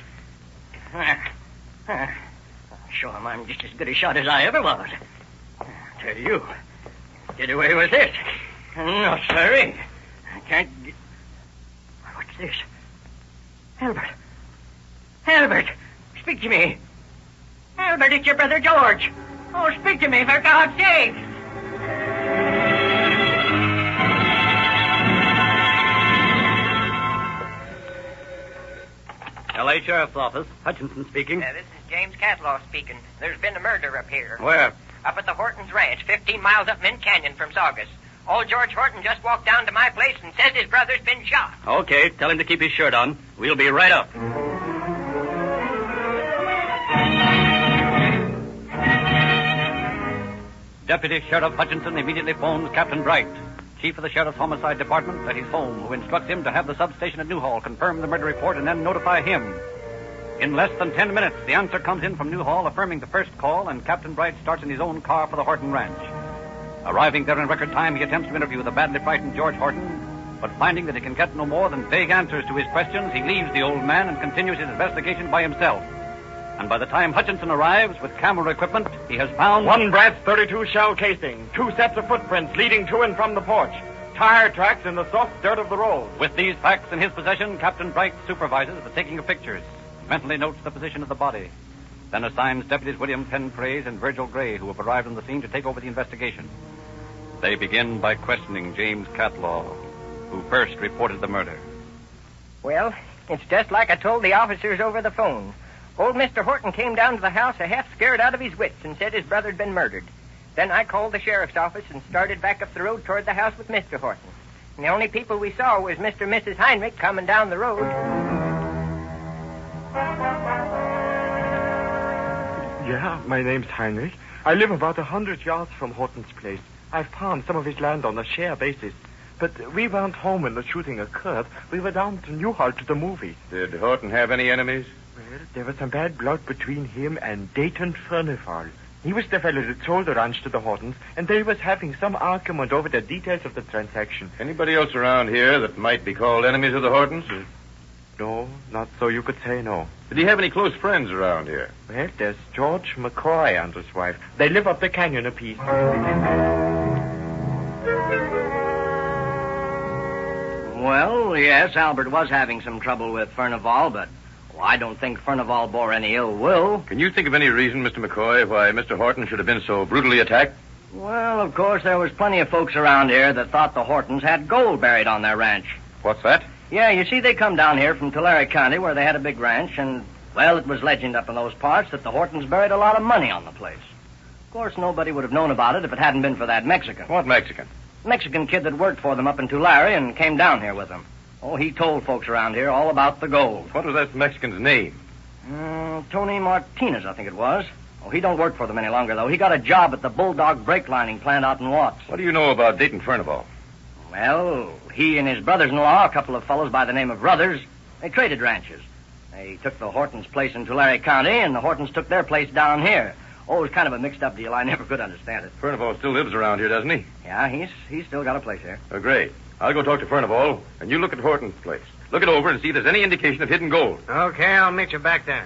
Show him I'm just as good a shot as I ever was. Tell you, get away with this. No, sirree. I can't get... What's this? Albert, speak to me. Albert, it's your brother George. Oh, speak to me, for God's sake. L.A. Sheriff's Office. Hutchinson speaking. This is James Catlaw speaking. There's been a murder up here. Where? Up at the Hortons Ranch, 15 miles up Mint Canyon from Saugus. Old George Horton just walked down to my place and says his brother's been shot. Okay, tell him to keep his shirt on. We'll be right up. Deputy Sheriff Hutchinson immediately phones Captain Bright, Chief of the Sheriff's Homicide Department, at his home, who instructs him to have the substation at Newhall confirm the murder report and then notify him. In less than 10 minutes, the answer comes in from Newhall affirming the first call, and Captain Bright starts in his own car for the Horton Ranch. Arriving there in record time, he attempts to interview the badly frightened George Horton, but finding that he can get no more than vague answers to his questions, he leaves the old man and continues his investigation by himself. And by the time Hutchinson arrives with camera equipment, he has found... One brass .32 shell casing, 2 sets of footprints leading to and from the porch, tire tracks in the soft dirt of the road. With these facts in his possession, Captain Bright supervises the taking of pictures, mentally notes the position of the body, then assigns Deputies William Penpraise and Virgil Gray, who have arrived on the scene, to take over the investigation. They begin by questioning James Catlaw, who first reported the murder. Well, it's just like I told the officers over the phone. Old Mr. Horton came down to the house half scared out of his wits and said his brother'd been murdered. Then I called the sheriff's office and started back up the road toward the house with Mr. Horton. And the only people we saw was Mr. and Mrs. Heinrich coming down the road. Yeah, my name's Heinrich. I live about 100 yards from Horton's place. I've found some of his land on a share basis. But we weren't home when the shooting occurred. We were down to Newhall to the movies. Did Horton have any enemies? Well, there was some bad blood between him and Dayton Furnival. He was the fellow that sold the ranch to the Hortons, and they was having some argument over the details of the transaction. Anybody else around here that might be called enemies of the Hortons? No, not so you could say no. Did he have any close friends around here? Well, there's George McCoy and his wife. They live up the canyon a piece. Well, yes, Albert was having some trouble with Furnival, but I don't think Furnival bore any ill will. Can you think of any reason, Mr. McCoy, why Mr. Horton should have been so brutally attacked? Well, of course, there was plenty of folks around here that thought the Hortons had gold buried on their ranch. What's that? Yeah, you see, they come down here from Tulare County where they had a big ranch, and, well, it was legend up in those parts that the Hortons buried a lot of money on the place. Of course, nobody would have known about it if it hadn't been for that Mexican. What Mexican? Mexican kid that worked for them up in Tulare and came down here with them. Oh, he told folks around here all about the gold. What was that Mexican's name? Tony Martinez, I think it was. Oh, he don't work for them any longer, though. He got a job at the Bulldog brake lining plant out in Watts. What do you know about Dayton Furnival? Well, he and his brothers-in-law, a couple of fellows by the name of Brothers, they traded ranches. They took the Hortons' place in Tulare County, and the Hortons took their place down here. Oh, it's kind of a mixed-up deal. I never could understand it. Furnival still lives around here, doesn't he? Yeah, he's still got a place here. Oh, great. I'll go talk to Furnival, and you look at Horton's place. Look it over and see if there's any indication of hidden gold. Okay, I'll meet you back there.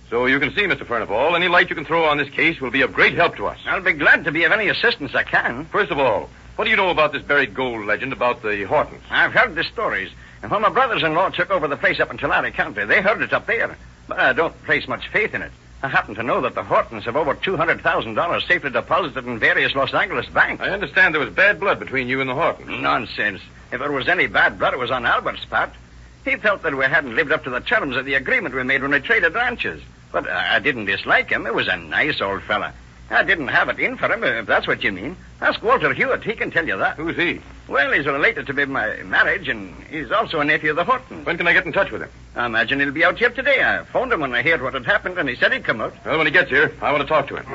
So you can see, Mr. Furnival, any light you can throw on this case will be of great help to us. I'll be glad to be of any assistance I can. First of all, what do you know about this buried gold legend about the Hortons? I've heard the stories. And when my brothers-in-law took over the place up in Tulare County, they heard it up there. But I don't place much faith in it. I happen to know that the Hortons have over $200,000 safely deposited in various Los Angeles banks. I understand there was bad blood between you and the Hortons. Nonsense. If there was any bad blood, it was on Albert's part. He felt that we hadn't lived up to the terms of the agreement we made when we traded ranches. But I didn't dislike him. He was a nice old fella. I didn't have it in for him, if that's what you mean. Ask Walter Hewitt. He can tell you that. Who's he? Well, he's related to me my marriage, and he's also a nephew of the Hortons. When can I get in touch with him? I imagine he'll be out here today. I phoned him when I heard what had happened, and he said he'd come out. Well, when he gets here, I want to talk to him.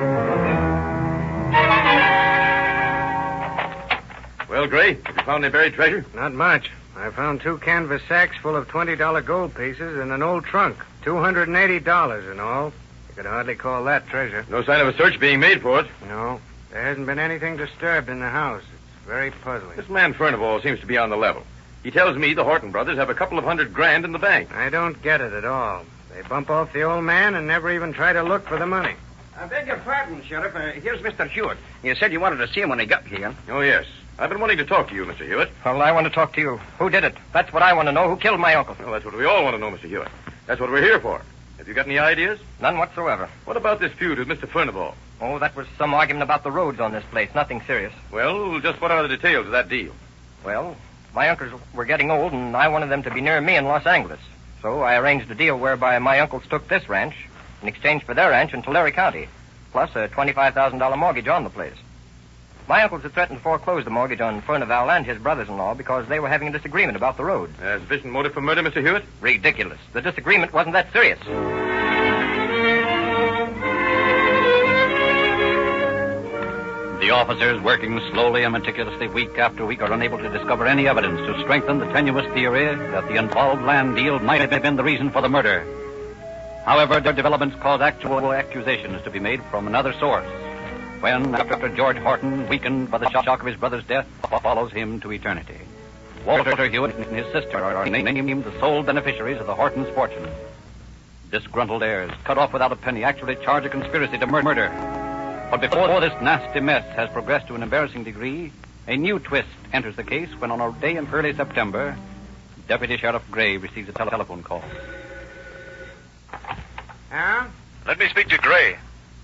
Well, Gray, have you found any buried treasure? Not much. I found 2 canvas sacks full of $20 gold pieces and an old trunk. $280 in all. You could hardly call that treasure. No sign of a search being made for it. No. There hasn't been anything disturbed in the house. It's very puzzling. This man Furnival seems to be on the level. He tells me the Horton brothers have a couple of $100,000 in the bank. I don't get it at all. They bump off the old man and never even try to look for the money. I beg your pardon, Sheriff. Here's Mr. Hewitt. You said you wanted to see him when he got here. Oh, yes. I've been wanting to talk to you, Mr. Hewitt. Well, I want to talk to you. Who did it? That's what I want to know. Who killed my uncle? Well, that's what we all want to know, Mr. Hewitt. That's what we're here for. Have you got any ideas? None whatsoever. What about this feud with Mr. Furnival? Oh, that was some argument about the roads on this place. Nothing serious. Well, just what are the details of that deal? Well, my uncles were getting old, and I wanted them to be near me in Los Angeles. So I arranged a deal whereby my uncles took this ranch in exchange for their ranch in Tulare County, plus a $25,000 mortgage on the place. My uncles had threatened to foreclose the mortgage on Furnival and his brothers-in-law because they were having a disagreement about the road. Sufficient motive for murder, Mr. Hewitt? Ridiculous. The disagreement wasn't that serious. The officers, working slowly and meticulously week after week, are unable to discover any evidence to strengthen the tenuous theory that the involved land deal might have been the reason for the murder. However, their developments cause actual accusations to be made from another source. When, after George Horton, weakened by the shock of his brother's death, follows him to eternity. Walter Hewitt and his sister are named the sole beneficiaries of the Hortons' fortune. Disgruntled heirs, cut off without a penny, actually charge a conspiracy to murder. But before this nasty mess has progressed to an embarrassing degree, a new twist enters the case when on a day in early September, Deputy Sheriff Gray receives a telephone call. Huh? Let me speak to Gray.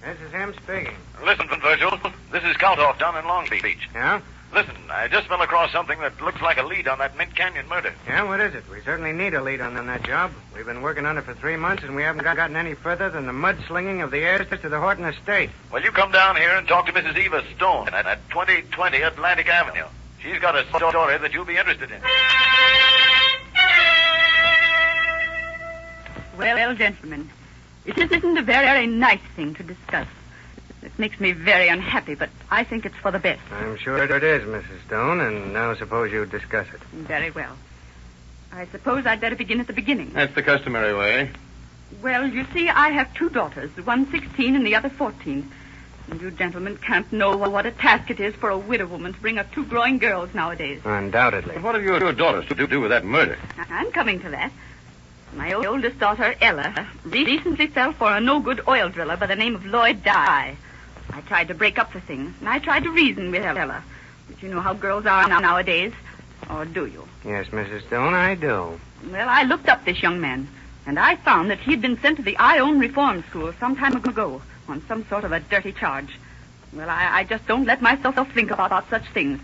This is him speaking. Listen, Virgil. This is Kaltoff down in Long Beach. Yeah? Listen, I just fell across something that looks like a lead on that Mint Canyon murder. Yeah, what is it? We certainly need a lead on that job. We've been working on it for 3 months, and we haven't gotten any further than the mudslinging of the heirs to the Horton estate. Well, you come down here and talk to Mrs. Eva Stone at 2020 Atlantic Avenue. She's got a story that you'll be interested in. Well, gentlemen, it isn't a very nice thing to discuss. It makes me very unhappy, but I think it's for the best. I'm sure it is, Mrs. Stone, and now suppose you discuss it. Very well. I suppose I'd better begin at the beginning. That's the customary way. Well, you see, I have 2 daughters, one 16 and the other 14. And you gentlemen can't know what a task it is for a widow woman to bring up 2 growing girls nowadays. Undoubtedly. But what have your daughters to do with that murder? I'm coming to that. My oldest daughter, Ella, recently fell for a no-good oil driller by the name of Lloyd Dye. I tried to break up the thing, and I tried to reason with Ella. But you know how girls are nowadays. Or do you? Yes, Mrs. Stone, I do. Well, I looked up this young man, and I found that he'd been sent to the Ione Reform School some time ago on some sort of a dirty charge. Well, I just don't let myself think about such things.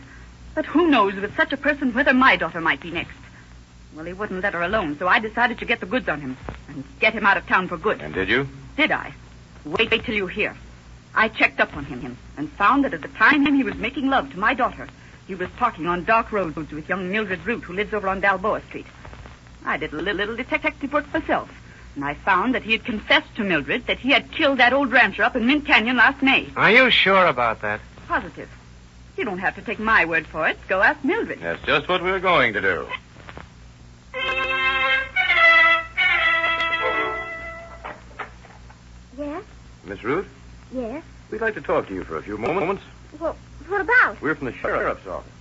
But who knows with such a person whether my daughter might be next. Well, he wouldn't let her alone, so I decided to get the goods on him and get him out of town for good. And did you? Did I? Wait till you hear. I checked up on him and found that at the time he was making love to my daughter, he was talking on dark roads with young Mildred Root, who lives over on Balboa Street. I did a little detective work myself, and I found that he had confessed to Mildred that he had killed that old rancher up in Mint Canyon last May. Are you sure about that? Positive. You don't have to take my word for it. Go ask Mildred. That's just what we're going to do. Miss Root, Yes? we'd like to talk to you for a few moments. Well, what about? We're from the sheriff's office.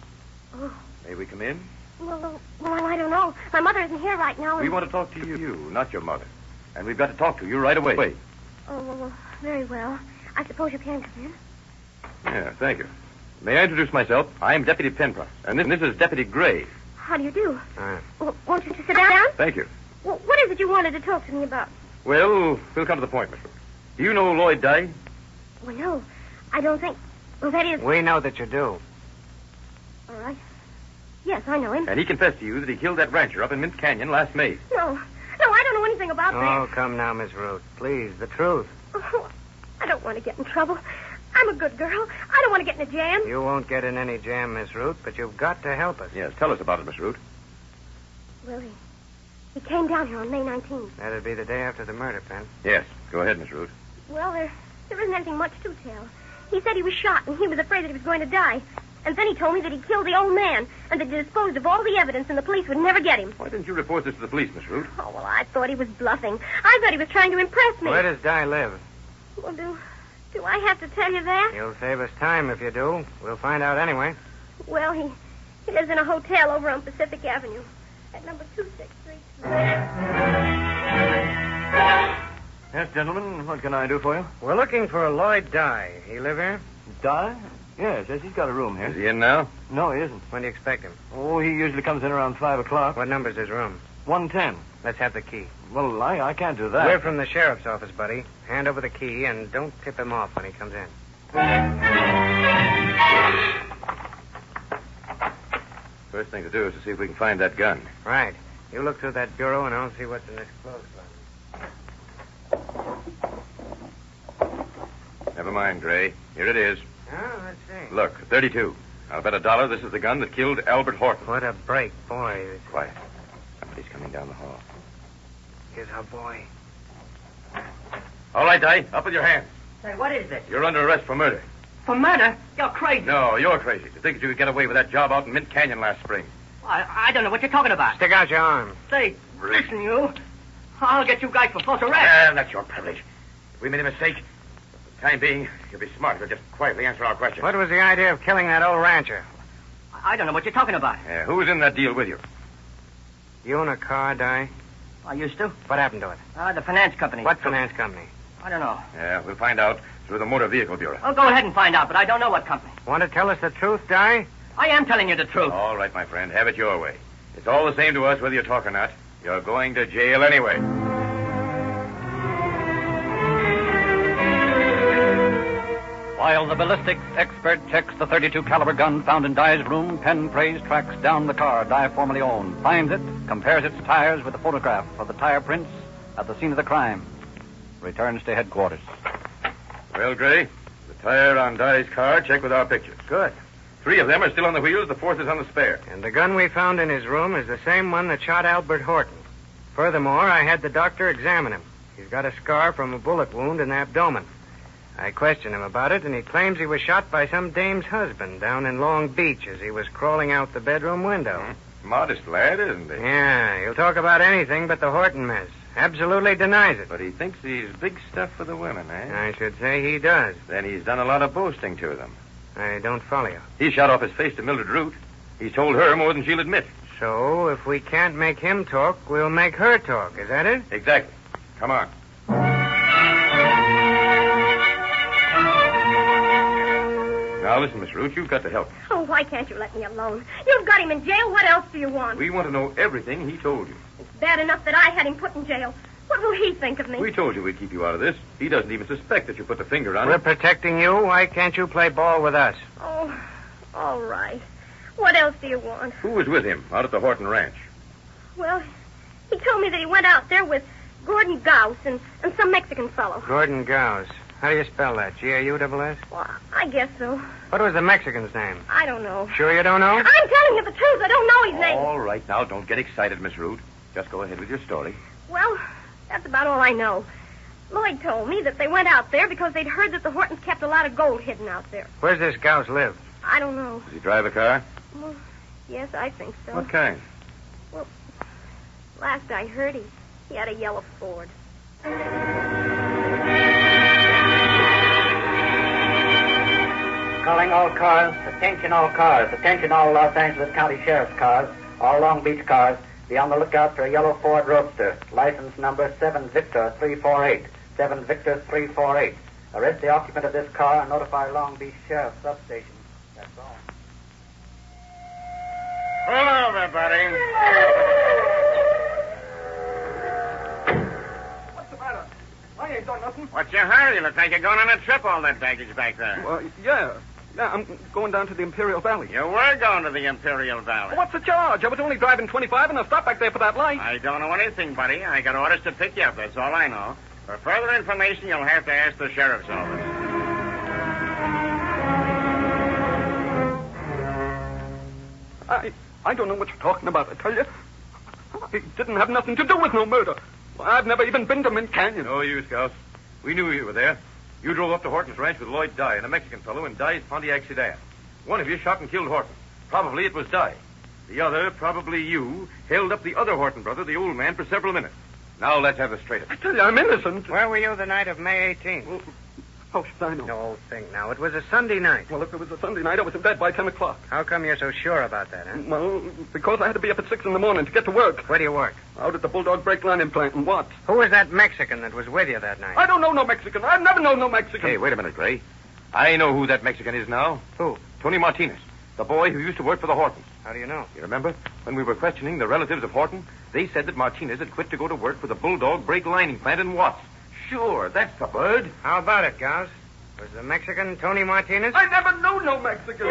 Oh, May we come in? well, I don't know. My mother isn't here right now. We want to talk to you, not your mother. And we've got to talk to you right away. Oh, well, very well. I suppose you can come in. Yeah, thank you. May I introduce myself? I'm Deputy Penrose, and this is Deputy Gray. How do you do? Well, won't you sit down? Thank you. Well, what is it you wanted to talk to me about? Well, we'll come to the point, Miss Root. Do you know Lloyd Dye? Well, no. I don't think... Well, that is... We know that you do. All right. Yes, I know him. And he confessed to you that he killed that rancher up in Mint Canyon last May. No, I don't know anything about that. Oh, come now, Miss Root. Please, the truth. Oh, I don't want to get in trouble. I'm a good girl. I don't want to get in a jam. You won't get in any jam, Miss Root, but you've got to help us. Yes, tell us about it, Miss Root. Well, he came down here on May 19th. That'd be the day after the murder, Pen. Yes, go ahead, Miss Root. Well, there isn't anything much to tell. He said he was shot, and he was afraid that he was going to die. And then he told me that he killed the old man, and that he disposed of all the evidence, and the police would never get him. Why didn't you report this to the police, Miss Root? Oh, well, I thought he was bluffing. I thought he was trying to impress me. Where does Dye live? Well, do I have to tell you that? You'll save us time if you do. We'll find out anyway. Well, he lives in a hotel over on Pacific Avenue at number 263. Yes, gentlemen, what can I do for you? We're looking for Lloyd Dye. He live here? Dye? Yes, he's got a room here. Is he in now? No, he isn't. When do you expect him? Oh, he usually comes in around 5 o'clock. What number's his room? 110. Let's have the key. Well, I can't do that. We're from the sheriff's office, buddy. Hand over the key and don't tip him off when he comes in. First thing to do is to see if we can find that gun. Right. You look through that bureau and I'll see what's in this clothes closet. Never mind, Gray. Here it is. Oh, let's see. Look, 32. I'll bet $1 this is the gun that killed Albert Horton. What a break, boy. Quiet. Somebody's coming down the hall. Here's our boy. All right, Dye. Up with your hands. Say, what is this? You're under arrest for murder. For murder? You're crazy. No, you're crazy. To think that you could get away with that job out in Mint Canyon last spring. I don't know what you're talking about. Stick out your arm. Say, listen, you. I'll get you guys for false arrest. That's your privilege. If we made a mistake, for the time being, you'll be smart if you'll just quietly answer our questions. What was the idea of killing that old rancher? I don't know what you're talking about. Who was in that deal with you? You own a car, Dye? I used to. What happened to it? The finance company. What finance company? I don't know. Yeah, we'll find out through the Motor Vehicle Bureau. Oh, go ahead and find out, but I don't know what company. Want to tell us the truth, Dye? I am telling you the truth. All right, my friend. Have it your way. It's all the same to us whether you talk or not. You're going to jail anyway. While the ballistics expert checks the .32 caliber gun found in Dye's room, Penn Praise tracks down the car Dye formerly owned, finds it, compares its tires with the photograph of the tire prints at the scene of the crime. Returns to headquarters. Well, Gray, the tire on Dye's car checked with our pictures. Good. 3 of them are still on the wheels. The 4th is on the spare. And the gun we found in his room is the same one that shot Albert Horton. Furthermore, I had the doctor examine him. He's got a scar from a bullet wound in the abdomen. I questioned him about it, and he claims he was shot by some dame's husband down in Long Beach as he was crawling out the bedroom window. Modest lad, isn't he? Yeah, he'll talk about anything but the Horton mess. Absolutely denies it. But he thinks he's big stuff for the women, eh? I should say he does. Then he's done a lot of boasting to them. I don't follow you. He shot off his face to Mildred Root. He's told her more than she'll admit. So, if we can't make him talk, we'll make her talk. Is that it? Exactly. Come on. Now, listen, Miss Root, you've got to help me. Oh, why can't you let me alone? You've got him in jail. What else do you want? We want to know everything he told you. It's bad enough that I had him put in jail. What will he think of me? We told you we'd keep you out of this. He doesn't even suspect that you put the finger on We're it. protecting you. Why can't you play ball with us? Oh, all right. What else do you want? Who was with him out at the Horton Ranch? Well, he told me that he went out there with Gordon Gauss and some Mexican fellow. Gordon Gauss. How do you spell that? G-A-U-S-S? Well, I guess so. What was the Mexican's name? I don't know. Sure you don't know? I'm telling you the truth. I don't know his name. All right, now, don't get excited, Miss Root. Just go ahead with your story. Well, that's about all I know. Lloyd told me that they went out there because they'd heard that the Hortons kept a lot of gold hidden out there. Where's this Gauss live? I don't know. Does he drive a car? Well, yes, I think so. What kind? Well, last I heard, he had a yellow Ford. Calling all cars. Attention all cars. Attention all Los Angeles County Sheriff's cars. All Long Beach cars. Be on the lookout for a yellow Ford Roadster. License number 7 Victor 348. 7 Victor 348. Arrest the occupant of this car and notify Long Beach Sheriff Substation. That's all. Pull over, buddy. What's the matter? I ain't done nothing. What's your hurry? You look like you're going on a trip, all that baggage back there. Well, yeah, I'm going down to the Imperial Valley. You were going to the Imperial Valley. What's the charge? I was only driving 25 and I stopped back there for that light. I don't know anything, buddy. I got orders to pick you up. That's all I know. For further information, you'll have to ask the sheriff's office. I don't know what you're talking about, I tell you. I didn't have nothing to do with no murder. I've never even been to Mint Canyon. No use, Gauss. We knew you were there. You drove up to Horton's ranch with Lloyd Dye and a Mexican fellow in Dye's Pontiac sedan. One of you shot and killed Horton. Probably it was Dye. The other, probably you, held up the other Horton brother, the old man, for several minutes. Now let's have this straight. I tell you, I'm innocent. Where were you the night of May 18th? Well, how should I know? No, think now. It was a Sunday night. Well, if it was a Sunday night, I was in bed by 10 o'clock. How come you're so sure about that, huh? Well, because I had to be up at 6 in the morning to get to work. Where do you work? Out at the Bulldog Brake Lining Plant in Watts. Who was that Mexican that was with you that night? I don't know no Mexican. I've never known no Mexican. Hey, wait a minute, Gray. I know who that Mexican is now. Who? Tony Martinez, the boy who used to work for the Hortons. How do you know? You remember? When we were questioning the relatives of Horton, they said that Martinez had quit to go to work for the Bulldog Brake Lining Plant in Watts. Sure, that's the bird. How about it, Gauss? Was the Mexican Tony Martinez? I never knew no Mexican.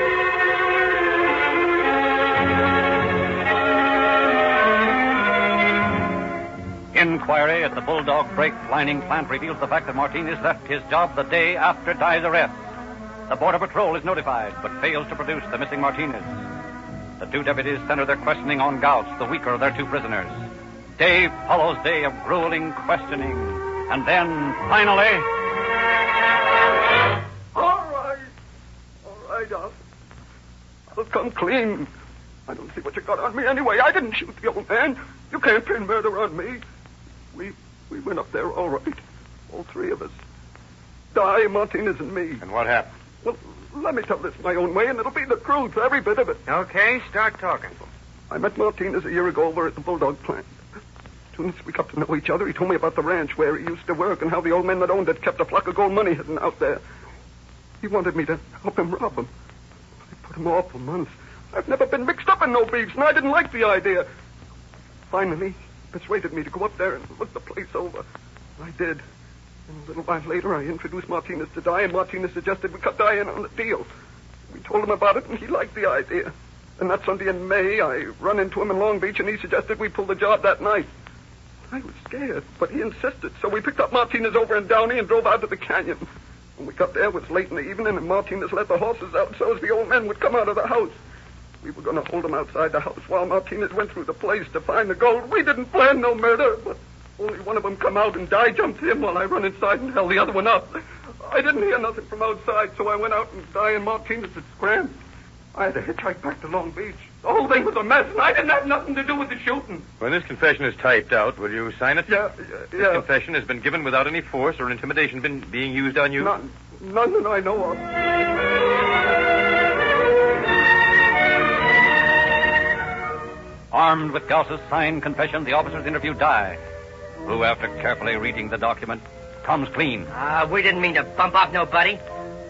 Inquiry at the Bulldog Brake Lining Plant reveals the fact that Martinez left his job the day after Dye's arrest. The Border Patrol is notified, but fails to produce the missing Martinez. The two deputies center their questioning on Gauss, the weaker of their two prisoners. Day follows day of grueling questioning, and then, finally... All right, I'll come clean. I don't see what you got on me anyway. I didn't shoot the old man. You can't pin murder on me. We went up there all right. All three of us. Dye, Martinez, and me. And what happened? Well, let me tell this my own way, and it'll be the truth, every bit of it. Okay, start talking. I met Martinez a year ago over at the Bulldog plant. As soon as we got to know each other, he told me about the ranch where he used to work and how the old man that owned it kept a flock of gold money hidden out there. He wanted me to help him rob them. I put him off for months. I've never been mixed up in no beefs, and I didn't like the idea. Finally, he persuaded me to go up there and look the place over. I did. And a little while later, I introduced Martinez to Dye, and Martinez suggested we cut Dye in on the deal. We told him about it, and he liked the idea. And that Sunday in May, I run into him in Long Beach, and he suggested we pull the job that night. I was scared, but he insisted, so we picked up Martinez over in Downey and drove out to the canyon. When we got there, it was late in the evening, and Martinez let the horses out so as the old men would come out of the house. We were going to hold him outside the house while Martinez went through the place to find the gold. We didn't plan no murder, but only one of them come out and Dye jumped him while I run inside and held the other one up. I didn't hear nothing from outside, so I went out and Dye and Martinez had scrambled. I had to hitchhike back to Long Beach. The whole thing was a mess, and I didn't have nothing to do with the shooting. When this confession is typed out, will you sign it? Yeah. This confession has been given without any force or intimidation being used on you? None that I know of. Armed with Gauss's signed confession, the officers interview Dye, who, after carefully reading the document, comes clean. We didn't mean to bump off nobody.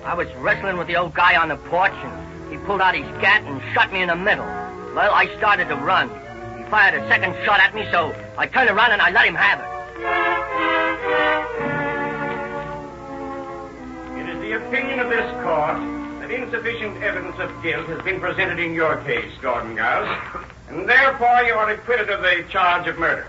I was wrestling with the old guy on the porch, and he pulled out his gat and shot me in the middle. Well, I started to run. He fired a second shot at me, so I turned around and I let him have it. It is the opinion of this court that insufficient evidence of guilt has been presented in your case, Gordon Gauss, and therefore you are acquitted of the charge of murder.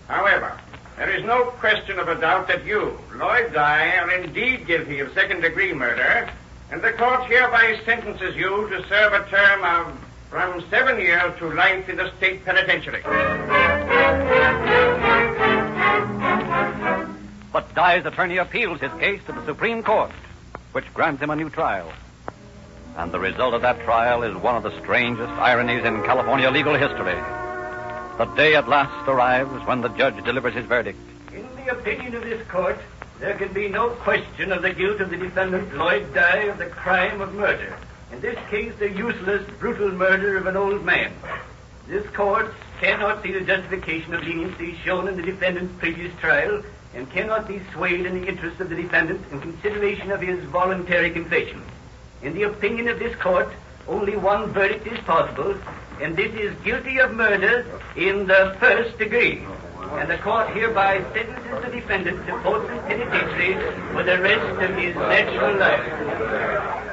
However, there is no question of a doubt that you, Lloyd Dye, are indeed guilty of second-degree murder, and the court hereby sentences you to serve a term of from 7 years to life in the state penitentiary. But Dye's attorney appeals his case to the Supreme Court, which grants him a new trial. And the result of that trial is one of the strangest ironies in California legal history. The day at last arrives when the judge delivers his verdict. In the opinion of this court, There can be no question of the guilt of the defendant Lloyd Dye of the crime of murder. In this case, the useless, brutal murder of an old man. This court cannot see the justification of leniency shown in the defendant's previous trial and cannot be swayed in the interest of the defendant in consideration of his voluntary confession. In the opinion of this court, only one verdict is possible, and this is guilty of murder in the first degree. And the court hereby sentences the defendant to Folsom Penitentiary for the rest of his natural life.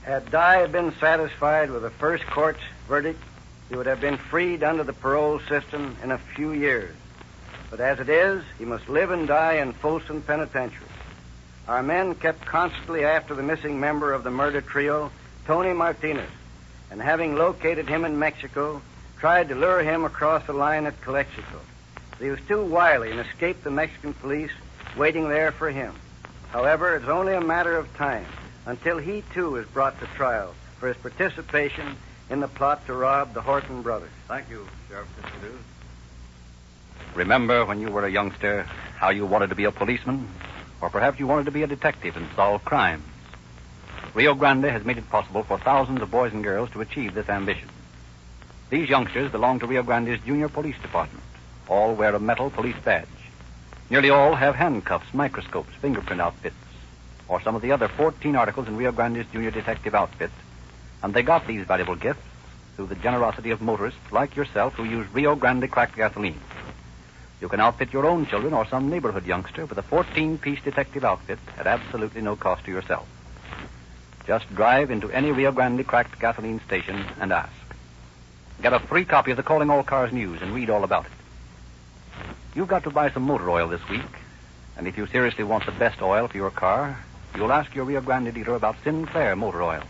Had Dye been satisfied with the first court's verdict, he would have been freed under the parole system in a few years. But as it is, he must live and die in Folsom Penitentiary. Our men kept constantly after the missing member of the murder trio, Tony Martinez, and having located him in Mexico, tried to lure him across the line at Calexico. He was too wily and escaped the Mexican police waiting there for him. However, it's only a matter of time until he, too, is brought to trial for his participation in the plot to rob the Horton brothers. Thank you, Sheriff Fitzgerald. Remember when you were a youngster how you wanted to be a policeman? Or perhaps you wanted to be a detective and solve crimes. Rio Grande has made it possible for thousands of boys and girls to achieve this ambition. These youngsters belong to Rio Grande's junior police department. All wear a metal police badge. Nearly all have handcuffs, microscopes, fingerprint outfits, or some of the other 14 articles in Rio Grande's junior detective outfit. And they got these valuable gifts through the generosity of motorists like yourself who use Rio Grande cracked gasoline. You can outfit your own children or some neighborhood youngster with a 14-piece detective outfit at absolutely no cost to yourself. Just drive into any Rio Grande cracked gasoline station and ask. Get a free copy of the Calling All Cars news and read all about it. You've got to buy some motor oil this week, and if you seriously want the best oil for your car, you'll ask your Rio Grande dealer about Sinclair motor oils.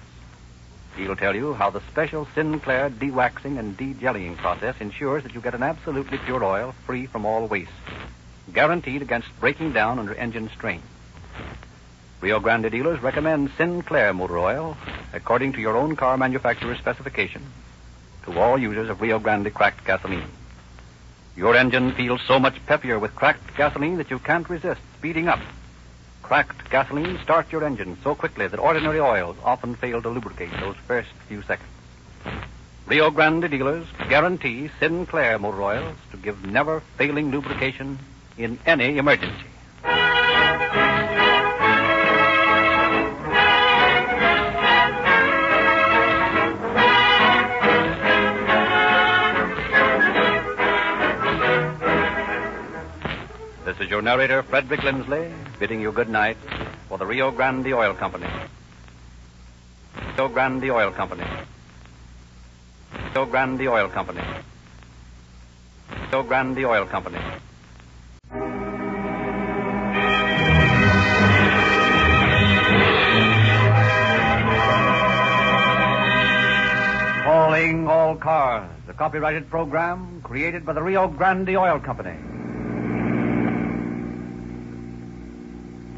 He'll tell you how the special Sinclair de-waxing and de-jellying process ensures that you get an absolutely pure oil free from all waste, guaranteed against breaking down under engine strain. Rio Grande dealers recommend Sinclair motor oil according to your own car manufacturer's specification to all users of Rio Grande cracked gasoline. Your engine feels so much peppier with cracked gasoline that you can't resist speeding up. Cracked gasoline starts your engine so quickly that ordinary oils often fail to lubricate those first few seconds. Rio Grande dealers guarantee Sinclair motor oils to give never-failing lubrication in any emergency. This is your narrator, Frederick Lindsley, bidding you good night for the Rio Grande Oil Company. Rio Grande Oil Company. Rio Grande Oil Company. Rio Grande Oil Company. Calling All Cars, a copyrighted program created by the Rio Grande Oil Company.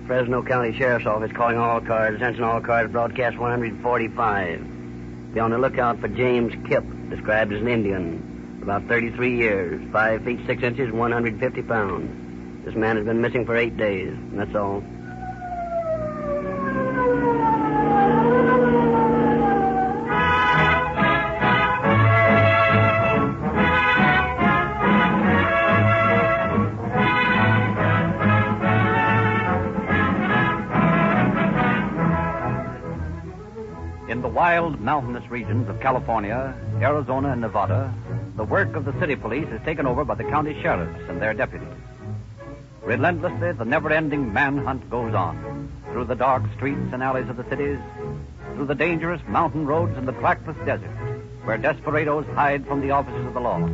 Fresno County Sheriff's Office calling all cars. Attention all cars, broadcast 145. Be on the lookout for James Kipp, described as an Indian, about 33 years, 5 feet 6 inches, 150 pounds. This man has been missing for 8 days, and that's all. In the wild mountainous regions of California, Arizona, and Nevada, the work of the city police is taken over by the county sheriffs and their deputies. Relentlessly, the never-ending manhunt goes on through the dark streets and alleys of the cities, through the dangerous mountain roads and the trackless desert, where desperados hide from the officers of the law.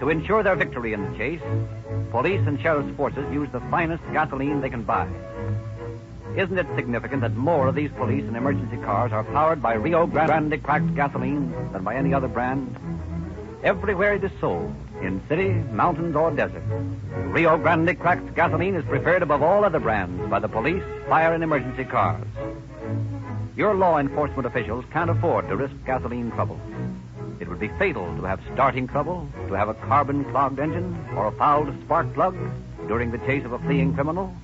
To ensure their victory in the chase, police and sheriff's forces use the finest gasoline they can buy. Isn't it significant that more of these police and emergency cars are powered by Rio Grande cracked gasoline than by any other brand? Everywhere it is sold, in city, mountains, or desert, Rio Grande cracked gasoline is preferred above all other brands by the police, fire, and emergency cars. Your law enforcement officials can't afford to risk gasoline trouble. It would be fatal to have starting trouble, to have a carbon-clogged engine, or a fouled spark plug during the chase of a fleeing criminal.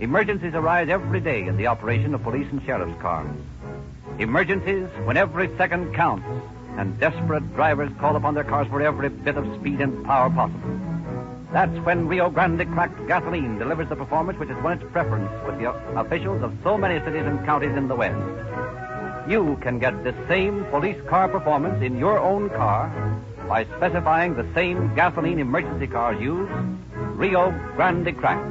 Emergencies arise every day in the operation of police and sheriff's cars. Emergencies when every second counts and desperate drivers call upon their cars for every bit of speed and power possible. That's when Rio Grande cracked gasoline delivers the performance which has won its preference with the officials of so many cities and counties in the West. You can get this same police car performance in your own car by specifying the same gasoline emergency cars use, Rio Grande cracked.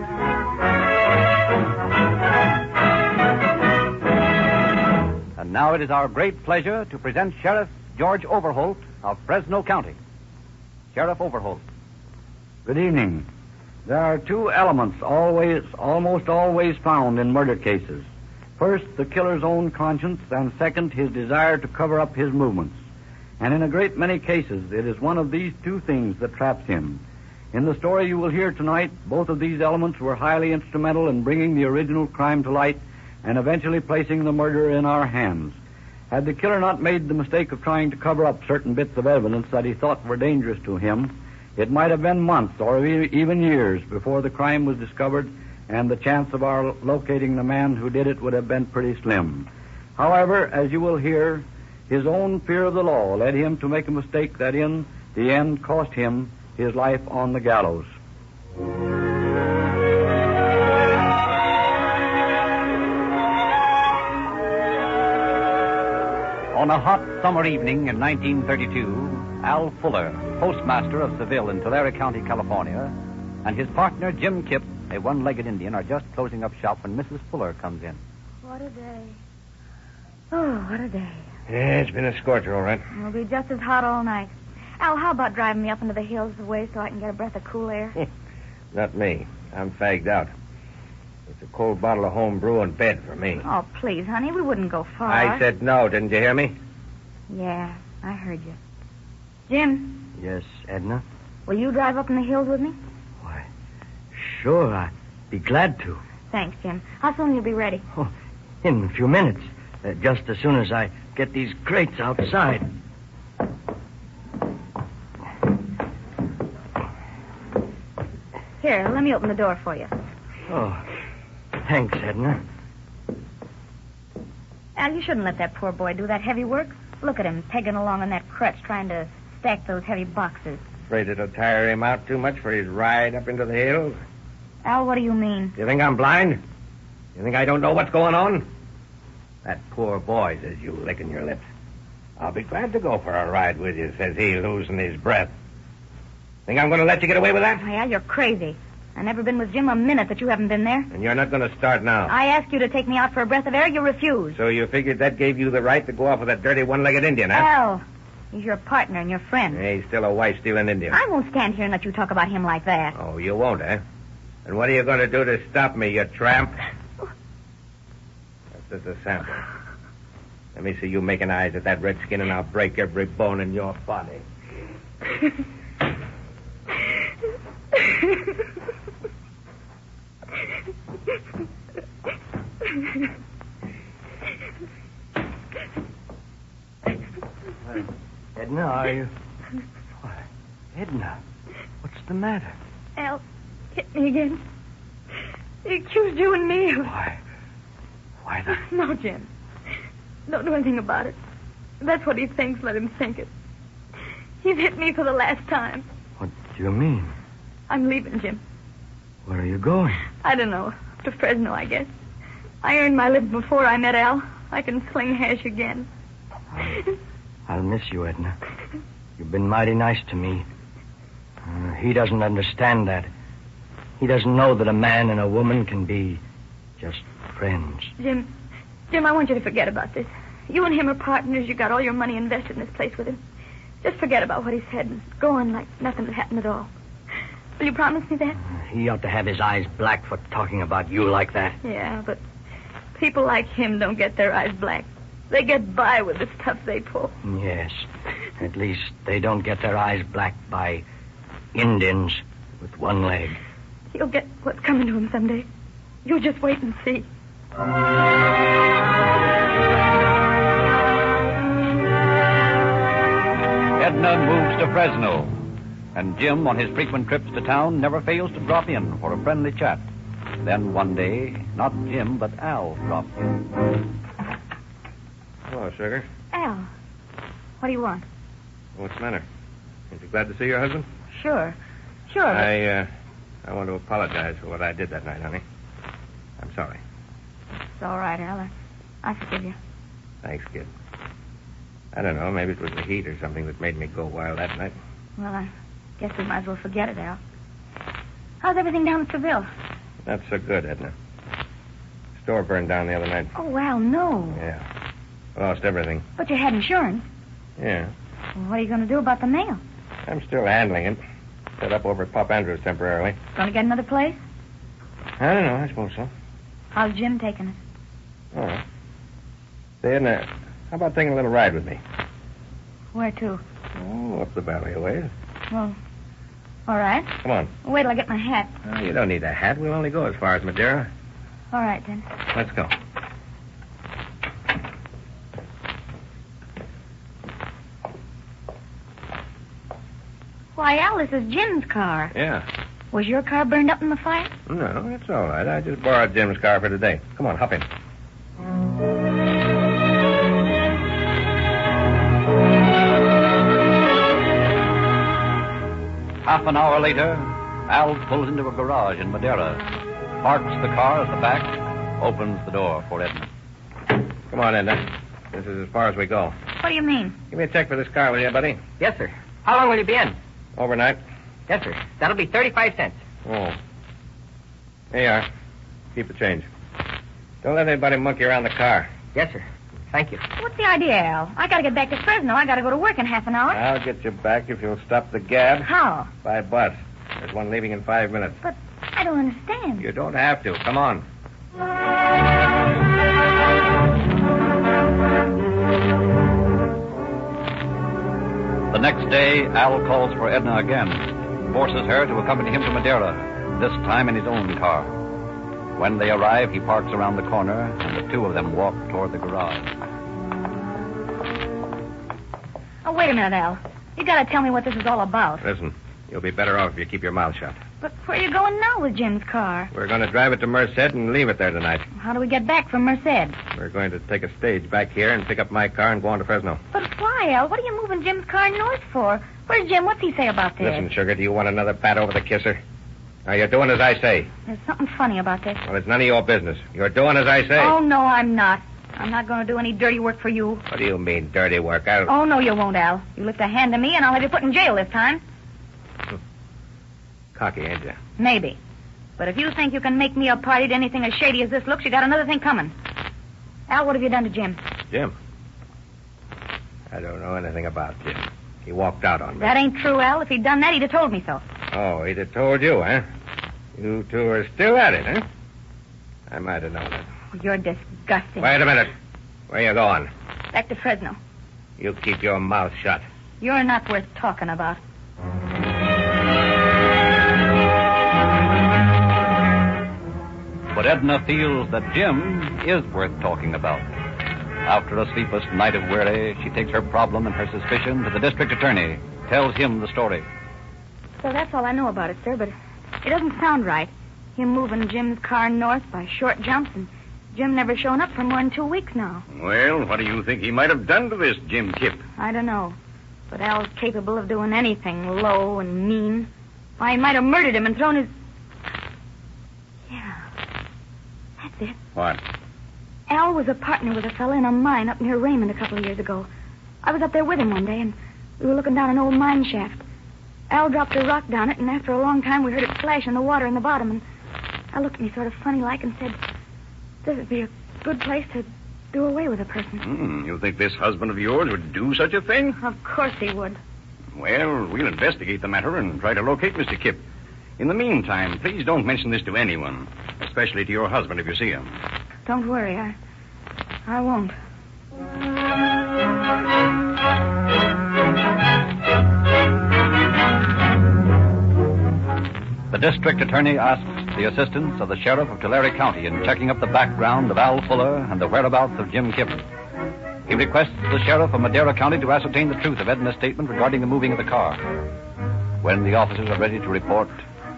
And now it is our great pleasure to present Sheriff George Overholt of Fresno County. Sheriff Overholt. Good evening. There are two elements almost always found in murder cases. First, the killer's own conscience, and second, his desire to cover up his movements. And in a great many cases, it is one of these two things that traps him. In the story you will hear tonight, both of these elements were highly instrumental in bringing the original crime to light and eventually placing the murderer in our hands. Had the killer not made the mistake of trying to cover up certain bits of evidence that he thought were dangerous to him, it might have been months or even years before the crime was discovered, and the chance of our locating the man who did it would have been pretty slim. However, as you will hear, his own fear of the law led him to make a mistake that in the end cost him his life on the gallows. On a hot summer evening in 1932, Al Fuller, postmaster of Seville in Tulare County, California, and his partner Jim Kipp, a one-legged Indian, are just closing up shop when Mrs. Fuller comes in. What a day. Oh, what a day. Yeah, it's been a scorcher, all right. It'll be just as hot all night. Al, how about driving me up into the hills a way so I can get a breath of cool air? Not me. I'm fagged out. It's a cold bottle of home brew and bed for me. Oh, please, honey, we wouldn't go far. I said no, didn't you hear me? Yeah, I heard you. Jim, Yes, Edna? will you drive up in the hills with me? Sure, I'd be glad to. Thanks, Jim. How soon will you be ready? In a few minutes. Just as soon as I get these crates outside. Here, let me open the door for you. Oh, thanks, Edna. Al, you shouldn't let that poor boy do that heavy work. Look at him pegging along on that crutch trying to stack those heavy boxes. Afraid it'll tire him out too much for his ride up into the hills? Al, what do you mean? You think I'm blind? You think I don't know what's going on? That poor boy, says you, licking your lips. I'll be glad to go for a ride with you, says he, losing his breath. Think I'm going to let you get away with that? Oh, yeah, you're crazy. I've never been with Jim a minute that you haven't been there. And you're not going to start now. I asked you to take me out for a breath of air. You refused. So you figured that gave you the right to go off with that dirty one-legged Indian, huh? Al, he's your partner and your friend. Hey, he's still a wife-stealing Indian. I won't stand here and let you talk about him like that. Oh, you won't, eh? And what are you going to do to stop me, you tramp? That's just a sample. Let me see you making eyes at that redskin, and I'll break every bone in your body. Edna, are you... Why, Edna, what's the matter? Al hit me again. He accused you and me of... Why the... No, Jim. Don't do anything about it. That's what he thinks. Let him think it. He's hit me for the last time. What do you mean? I'm leaving, Jim. Where are you going? I don't know. To Fresno, I guess. I earned my living before I met Al. I can sling hash again. I'll miss you, Edna. You've been mighty nice to me. He doesn't understand that. He doesn't know that a man and a woman can be just friends. Jim, I want you to forget about this. You and him are partners. You got all your money invested in this place with him. Just forget about what he said and go on like nothing had happened at all. Will you promise me that? He ought to have his eyes black for talking about you like that. Yeah, but people like him don't get their eyes black. They get by with the stuff they pull. Yes. At least they don't get their eyes blacked by Indians with one leg. He'll get what's coming to him someday. You just wait and see. Edna moves to Fresno, and Jim, on his frequent trips to town, never fails to drop in for a friendly chat. Then one day, not Jim, but Al drops in. Hello, Sugar. Al, what do you want? What's the matter? Aren't you glad to see your husband? Sure. But... I want to apologize for what I did that night, honey. I'm sorry. It's all right, Al. I forgive you. Thanks, kid. I don't know. Maybe it was the heat or something that made me go wild that night. Well, I guess we might as well forget it, Al. How's everything down at Seville? Not so good, Edna. Store burned down the other night. Oh, Al, no. Yeah. Lost everything. But you had insurance. Yeah. Well, what are you going to do about the mail? I'm still handling it. Set up over at Pop Andrews temporarily. Going to get another place? I don't know. I suppose so. How's Jim taking it? All right. Say, Edna, how about taking a little ride with me? Where to? Oh, up the valley a ways. Well, all right. Come on. Wait till I get my hat. Oh, you don't need a hat. We'll only go as far as Madeira. All right, then. Let's go. Why, Al, this is Jim's car. Yeah. Was your car burned up in the fire? No, it's all right. I just borrowed Jim's car for today. Come on, hop in. Half an hour later, Al pulls into a garage in Madeira, parks the car at the back, opens the door for Edna. Come on, Edna. This is as far as we go. What do you mean? Give me a check for this car, will you, buddy? Yes, sir. How long will you be in? Overnight. Yes, sir. That'll be 35 cents. Oh. Here you are. Keep the change. Don't let anybody monkey around the car. Yes, sir. Thank you. What's the idea, Al? I got to get back to Fresno. I got to go to work in half an hour. I'll get you back if you'll stop the gab. How? By bus. There's one leaving in 5 minutes. But I don't understand. You don't have to. Come on. The next day, Al calls for Edna again, forces her to accompany him to Madeira, this time in his own car. When they arrive, he parks around the corner, and the two of them walk toward the garage. Oh, wait a minute, Al. You got to tell me what this is all about. Listen, you'll be better off if you keep your mouth shut. But where are you going now with Jim's car? We're going to drive it to Merced and leave it there tonight. How do we get back from Merced? We're going to take a stage back here and pick up my car and go on to Fresno. But why, Al? What are you moving Jim's car north for? Where's Jim? What's he say about this? Listen, Sugar, do you want another pat over the kisser? Now, you're doing as I say. There's something funny about this. Well, it's none of your business. You're doing as I say. Oh, no, I'm not. I'm not going to do any dirty work for you. What do you mean, dirty work? Oh, no, you won't, Al. You lift a hand to me, and I'll have you put in jail this time. Cocky, ain't you? Maybe. But if you think you can make me a party to anything as shady as this looks, you got another thing coming. Al, what have you done to Jim? Jim? I don't know anything about Jim. He walked out on me. That ain't true, Al. If he'd done that, he'd have told me so. Oh, he'd have told you, huh? You two are still at it, huh? I might have known it. You're disgusting. Wait a minute. Where you going? Back to Fresno. You keep your mouth shut. You're not worth talking about. But Edna feels that Jim is worth talking about. After a sleepless night of worry, she takes her problem and her suspicion to the district attorney, tells him the story. So that's all I know about it, sir, but it doesn't sound right. Him moving Jim's car north by short jumps, and Jim never shown up for more than 2 weeks now. Well, what do you think he might have done to this Jim Kip? I don't know. But Al's capable of doing anything low and mean. Why, he might have murdered him and thrown his... Yeah. That's it. What? Al was a partner with a fella in a mine up near Raymond a couple of years ago. I was up there with him one day, and we were looking down an old mine shaft. Al dropped a rock down it, and after a long time we heard it splash in the water in the bottom, and Al looked at me sort of funny-like and said, this would be a good place to do away with a person. You think this husband of yours would do such a thing? Of course he would. Well, we'll investigate the matter and try to locate Mr. Kip. In the meantime, please don't mention this to anyone, especially to your husband if you see him. Don't worry, I won't. The district attorney asks the assistance of the sheriff of Tulare County in checking up the background of Al Fuller and the whereabouts of Jim Kip. He requests the sheriff of Madera County to ascertain the truth of Edna's statement regarding the moving of the car. When the officers are ready to report,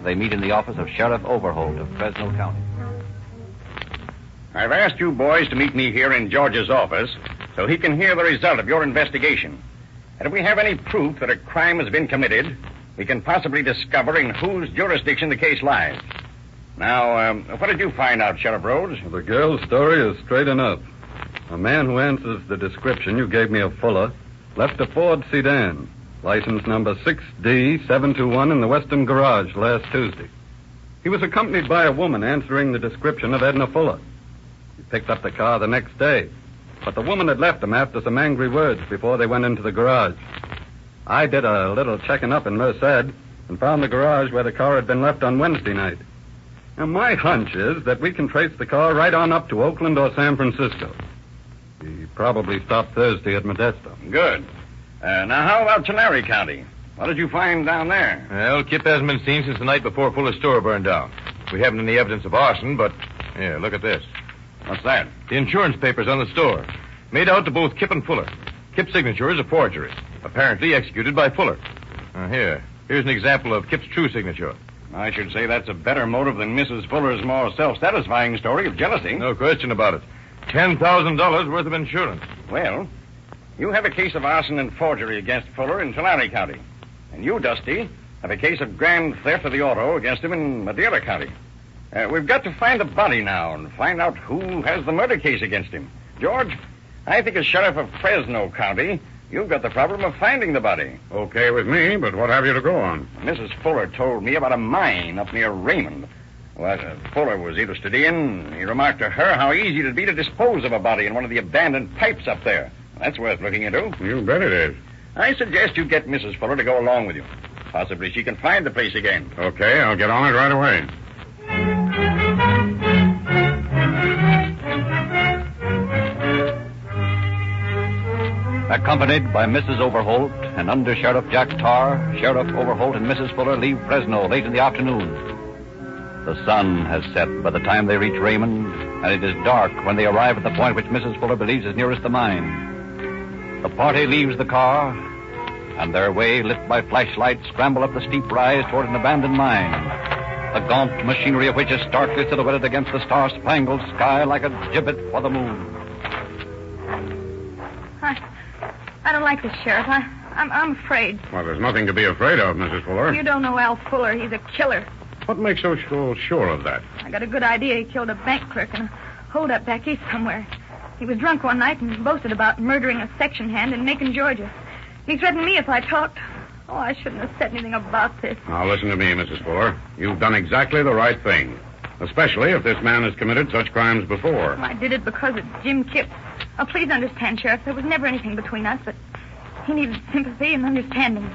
they meet in the office of Sheriff Overholt of Fresno County. I've asked you boys to meet me here in George's office so he can hear the result of your investigation. And if we have any proof that a crime has been committed, we can possibly discover in whose jurisdiction the case lies. Now, what did you find out, Sheriff Rhodes? The girl's story is straight enough. A man who answers the description you gave me of Fuller left a Ford sedan, license number 6D721 in the Western Garage last Tuesday. He was accompanied by a woman answering the description of Edna Fuller. He picked up the car the next day, but the woman had left him after some angry words before they went into the garage. I did a little checking up in Merced and found the garage where the car had been left on Wednesday night. Now, my hunch is that we can trace the car right on up to Oakland or San Francisco. He probably stopped Thursday at Modesto. Good. Now, how about Tulare County? What did you find down there? Well, Kip hasn't been seen since the night before Fuller's store burned down. We haven't any evidence of arson, but... Here, look at this. What's that? The insurance papers on the store. Made out to both Kip and Fuller. Kip's signature is a forgery, apparently executed by Fuller. Here's an example of Kip's true signature. I should say that's a better motive than Mrs. Fuller's more self-satisfying story of jealousy. No question about it. $10,000 worth of insurance. Well, you have a case of arson and forgery against Fuller in Tulare County. And you, Dusty, have a case of grand theft of the auto against him in Madera County. We've got to find the body now and find out who has the murder case against him. George, I think as sheriff of Fresno County, you've got the problem of finding the body. Okay with me, but what have you to go on? Mrs. Fuller told me about a mine up near Raymond. Well, Fuller was interested in. He remarked to her how easy it'd be to dispose of a body in one of the abandoned pipes up there. That's worth looking into. You bet it is. I suggest you get Mrs. Fuller to go along with you. Possibly she can find the place again. Okay, I'll get on it right away. Accompanied by Mrs. Overholt and Under Sheriff Jack Tarr, Sheriff Overholt and Mrs. Fuller leave Fresno late in the afternoon. The sun has set by the time they reach Raymond, and it is dark when they arrive at the point which Mrs. Fuller believes is nearest the mine. The party leaves the car, and their way, lit by flashlights, scramble up the steep rise toward an abandoned mine, the gaunt machinery of which is starkly silhouetted against the star-spangled sky like a gibbet for the moon. I don't like this, Sheriff. I'm afraid. Well, there's nothing to be afraid of, Mrs. Fuller. You don't know Al Fuller. He's a killer. What makes you so sure of that? I got a good idea he killed a bank clerk in a holdup back east somewhere. He was drunk one night and boasted about murdering a section hand in Macon, Georgia. He threatened me if I talked. Oh, I shouldn't have said anything about this. Now, listen to me, Mrs. Fuller. You've done exactly the right thing. Especially if this man has committed such crimes before. I did it because of Jim Kipp. Oh, please understand, Sheriff. There was never anything between us, but he needed sympathy and understanding.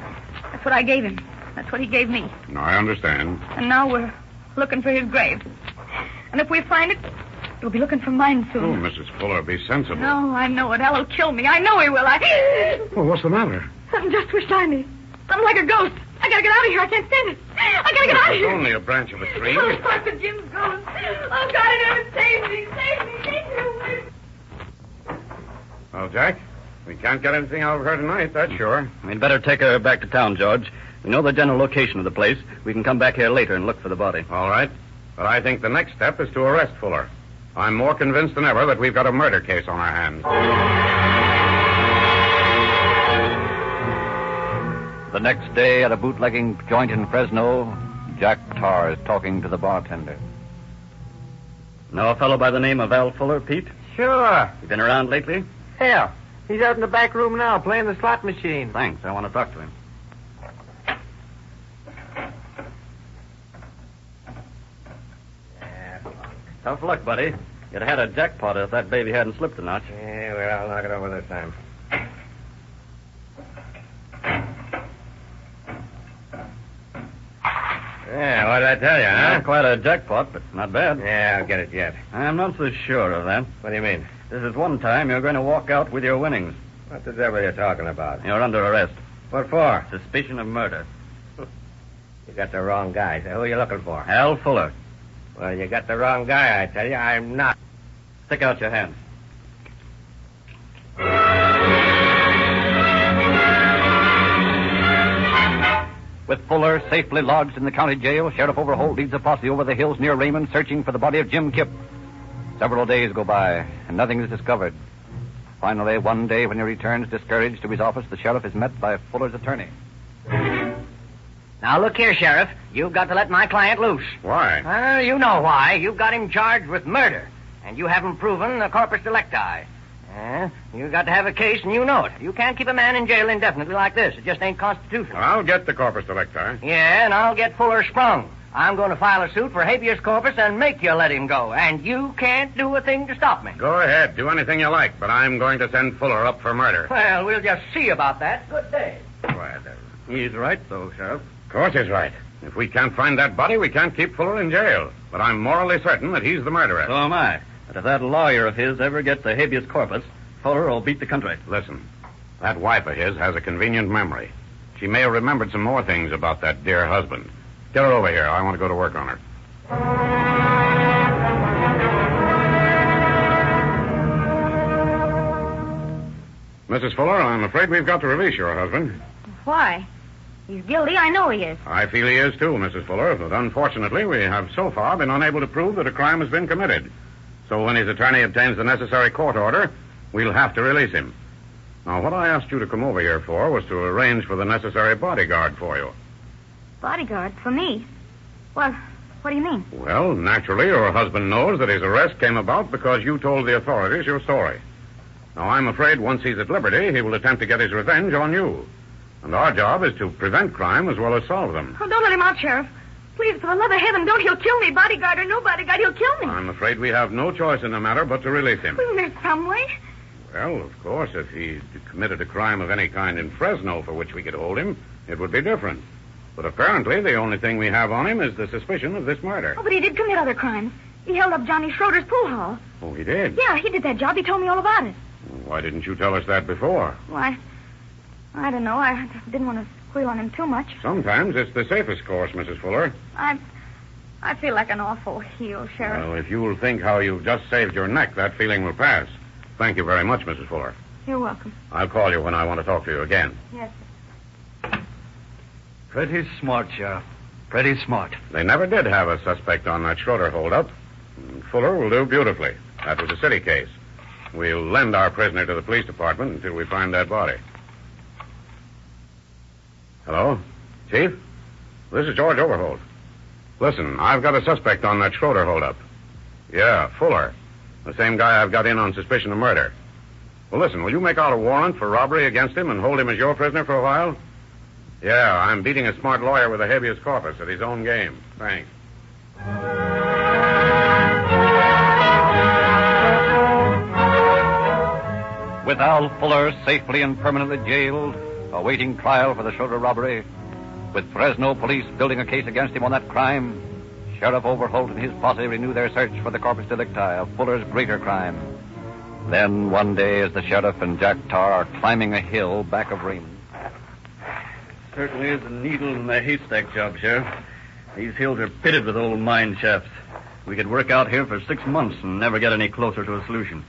That's what I gave him. That's what he gave me. No, I understand. And now we're looking for his grave. And if we find it, we'll be looking for mine soon. Oh, Mrs. Fuller, be sensible. No, I know it. Al will kill me. I know he will. Well, what's the matter? Something just pushed by me. Something like a ghost. I gotta get out of here. I can't stand it. I gotta get out of here. It's only a branch of a tree. Oh, fuck the Jim's ghost. Oh, God in heaven, save me. Save me. Save me. Well, Jack, we can't get anything out of her tonight, that's sure. We'd better take her back to town, George. We know the general location of the place. We can come back here later and look for the body. All right. But I think the next step is to arrest Fuller. I'm more convinced than ever that we've got a murder case on our hands. The next day at a bootlegging joint in Fresno, Jack Tarr is talking to the bartender. Know a fellow by the name of Al Fuller, Pete? Sure. You been around lately? Hell, he's out in the back room now playing the slot machine. Thanks. I want to talk to him. Tough luck, buddy. You'd have had a jackpot if that baby hadn't slipped a notch. Yeah, well, I'll knock it over this time. Yeah, what did I tell you, huh? Not quite a jackpot, but not bad. Yeah, I'll get it yet. I'm not so sure of that. What do you mean? This is one time you're going to walk out with your winnings. What the devil are you talking about? You're under arrest. What for? Suspicion of murder. You got the wrong guy. So who are you looking for? Al Fuller. Well, you got the wrong guy, I tell you. I'm not. Stick out your hand. With Fuller safely lodged in the county jail, Sheriff Overholt leads a posse over the hills near Raymond searching for the body of Jim Kipp. Several days go by, and nothing is discovered. Finally, one day when he returns discouraged to his office, the sheriff is met by Fuller's attorney. Now, look here, Sheriff. You've got to let my client loose. Why? You know why. You've got him charged with murder, and you haven't proven the corpus delicti. You've got to have a case, and you know it. You can't keep a man in jail indefinitely like this. It just ain't constitutional. Well, I'll get the corpus delicti. Yeah, and I'll get Fuller sprung. I'm going to file a suit for habeas corpus and make you let him go, and you can't do a thing to stop me. Go ahead. Do anything you like, but I'm going to send Fuller up for murder. Well, we'll just see about that. Good day. He's right, though, Sheriff. Of course he's right. If we can't find that body, we can't keep Fuller in jail. But I'm morally certain that he's the murderer. So am I. But if that lawyer of his ever gets a habeas corpus, Fuller will beat the country. Listen, that wife of his has a convenient memory. She may have remembered some more things about that dear husband. Get her over here. I want to go to work on her. Mrs. Fuller, I'm afraid we've got to release your husband. Why? He's guilty. I know he is. I feel he is, too, Mrs. Fuller, but unfortunately, we have so far been unable to prove that a crime has been committed. So when his attorney obtains the necessary court order, we'll have to release him. Now, what I asked you to come over here for was to arrange for the necessary bodyguard for you. Bodyguard? For me? Well, what do you mean? Well, naturally, your husband knows that his arrest came about because you told the authorities your story. Now, I'm afraid once he's at liberty, he will attempt to get his revenge on you. And our job is to prevent crime as well as solve them. Oh, don't let him out, Sheriff. Please, for the love of heaven, don't. He'll kill me. Bodyguard or no bodyguard, he'll kill me. I'm afraid we have no choice in the matter but to release him. Isn't there some way? Well, of course, if he committed a crime of any kind in Fresno for which we could hold him, it would be different. But apparently, the only thing we have on him is the suspicion of this murder. Oh, but he did commit other crimes. He held up Johnny Schroeder's pool hall. Oh, he did? Yeah, he did that job. He told me all about it. Why didn't you tell us that before? Why, I don't know. I didn't want to squeal on him too much. Sometimes it's the safest course, Mrs. Fuller. I feel like an awful heel, Sheriff. Well, if you'll think how you've just saved your neck, that feeling will pass. Thank you very much, Mrs. Fuller. You're welcome. I'll call you when I want to talk to you again. Yes. Pretty smart, Sheriff. Pretty smart. They never did have a suspect on that Schroeder holdup. Fuller will do beautifully. That was a city case. We'll lend our prisoner to the police department until we find that body. Hello? Chief? This is George Overholt. Listen, I've got a suspect on that Schroeder holdup. Yeah, Fuller. The same guy I've got in on suspicion of murder. Well, listen, will you make out a warrant for robbery against him and hold him as your prisoner for a while? Yeah, I'm beating a smart lawyer with a habeas corpus at his own game. Thanks. With Al Fuller safely and permanently jailed, awaiting trial for the Schroeder robbery, with Fresno police building a case against him on that crime, Sheriff Overholt and his posse renew their search for the corpus delicti of Fuller's greater crime. Then, one day, as the sheriff and Jack Tar are climbing a hill back of Raymond. Certainly is a needle in the haystack job, Sheriff. These hills are pitted with old mine shafts. We could work out here for 6 months and never get any closer to a solution.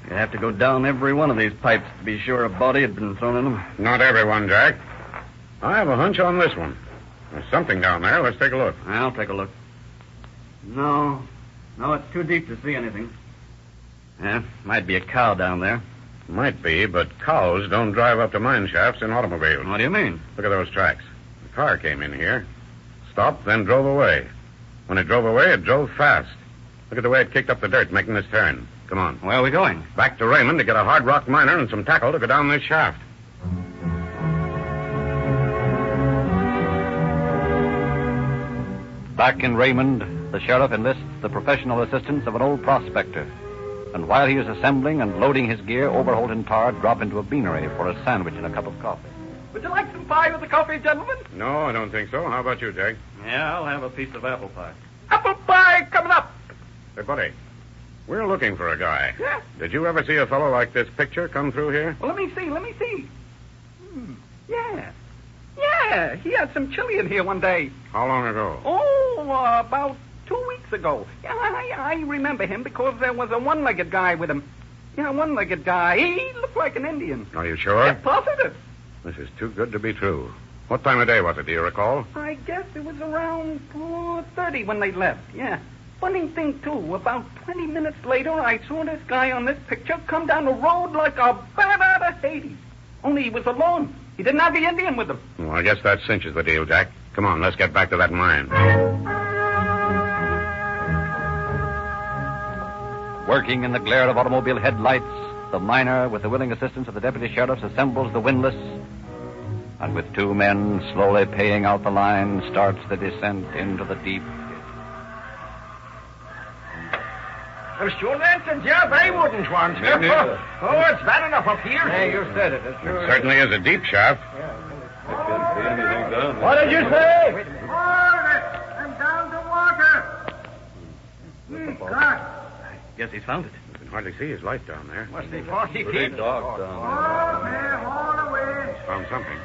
You have to go down every one of these pipes to be sure a body had been thrown in them. Not everyone, Jack. I have a hunch on this one. There's something down there. Let's take a look. I'll take a look. No, it's too deep to see anything. Yeah, might be a cow down there. Might be, but cows don't drive up to mine shafts in automobiles. What do you mean? Look at those tracks. The car came in here, stopped, then drove away. When it drove away, it drove fast. Look at the way it kicked up the dirt making this turn. Come on. Where are we going? Back to Raymond to get a hard rock miner and some tackle to go down this shaft. Back in Raymond, the sheriff enlists the professional assistance of an old prospector. And while he is assembling and loading his gear, Overholt and Tar drop into a beanery for a sandwich and a cup of coffee. Would you like some pie with the coffee, gentlemen? No, I don't think so. How about you, Jack? Yeah, I'll have a piece of apple pie. Apple pie coming up. Hey, buddy, we're looking for a guy. Yeah? Did you ever see a fellow like this picture come through here? Well, let me see. Yeah, he had some chili in here one day. How long ago? Oh, about 2 weeks ago. Yeah, I remember him because there was a one-legged guy with him. Yeah, one-legged guy. He looked like an Indian. Are you sure? Yeah, positive. This is too good to be true. What time of day was it, do you recall? I guess it was around 4:30 when they left, yeah. Funny thing, too, about 20 minutes later, I saw this guy on this picture come down the road like a bat out of Hades. Only he was alone. He didn't have the Indian with him. Well, I guess that cinches the deal, Jack. Come on, let's get back to that mine. Working in the glare of automobile headlights, the miner, with the willing assistance of the deputy sheriffs, assembles the windlass, and with two men slowly paying out the line, starts the descent into the deep. Well, sure, that's a job I wouldn't want. Me neither. Oh, it's bad enough up here. Hey, you said it. It certainly is a deep shaft. What did you say? Hold it! I'm down to water. God. Guess he's found it. You can hardly see his light down there. Must be 40 Pretty feet. dark down Okay, haul away. He's found something.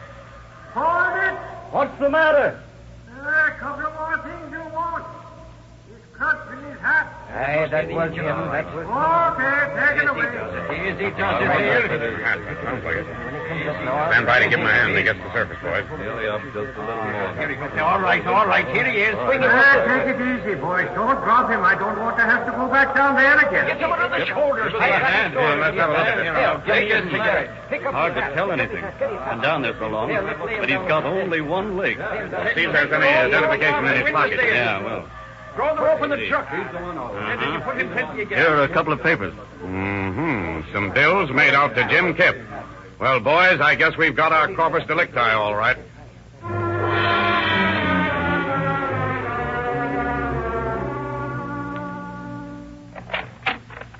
Hold it! What's the matter? A couple of more things you want. His crutch and his hat. Hey, that was him. That was Okay, take it away. Easy does it Sounds like it. Stand by to give him a hand when he gets to the surface, boys. All right. Here he is. Swing him. Take it easy, boys. Don't drop him. I don't want to have to go back down there again. Get him on the shoulders. Let's have a look at it. Take his cigarette. Hard to tell anything. Been down there so long. But he's got only one leg. See if there's any identification in his pocket. Yeah, well. Throw them open the truck. Did you put him plenty again? Here are a couple of papers. Mm-hmm. Some bills made out to Jim Kipp. Well, boys, I guess we've got our corpus delicti all right.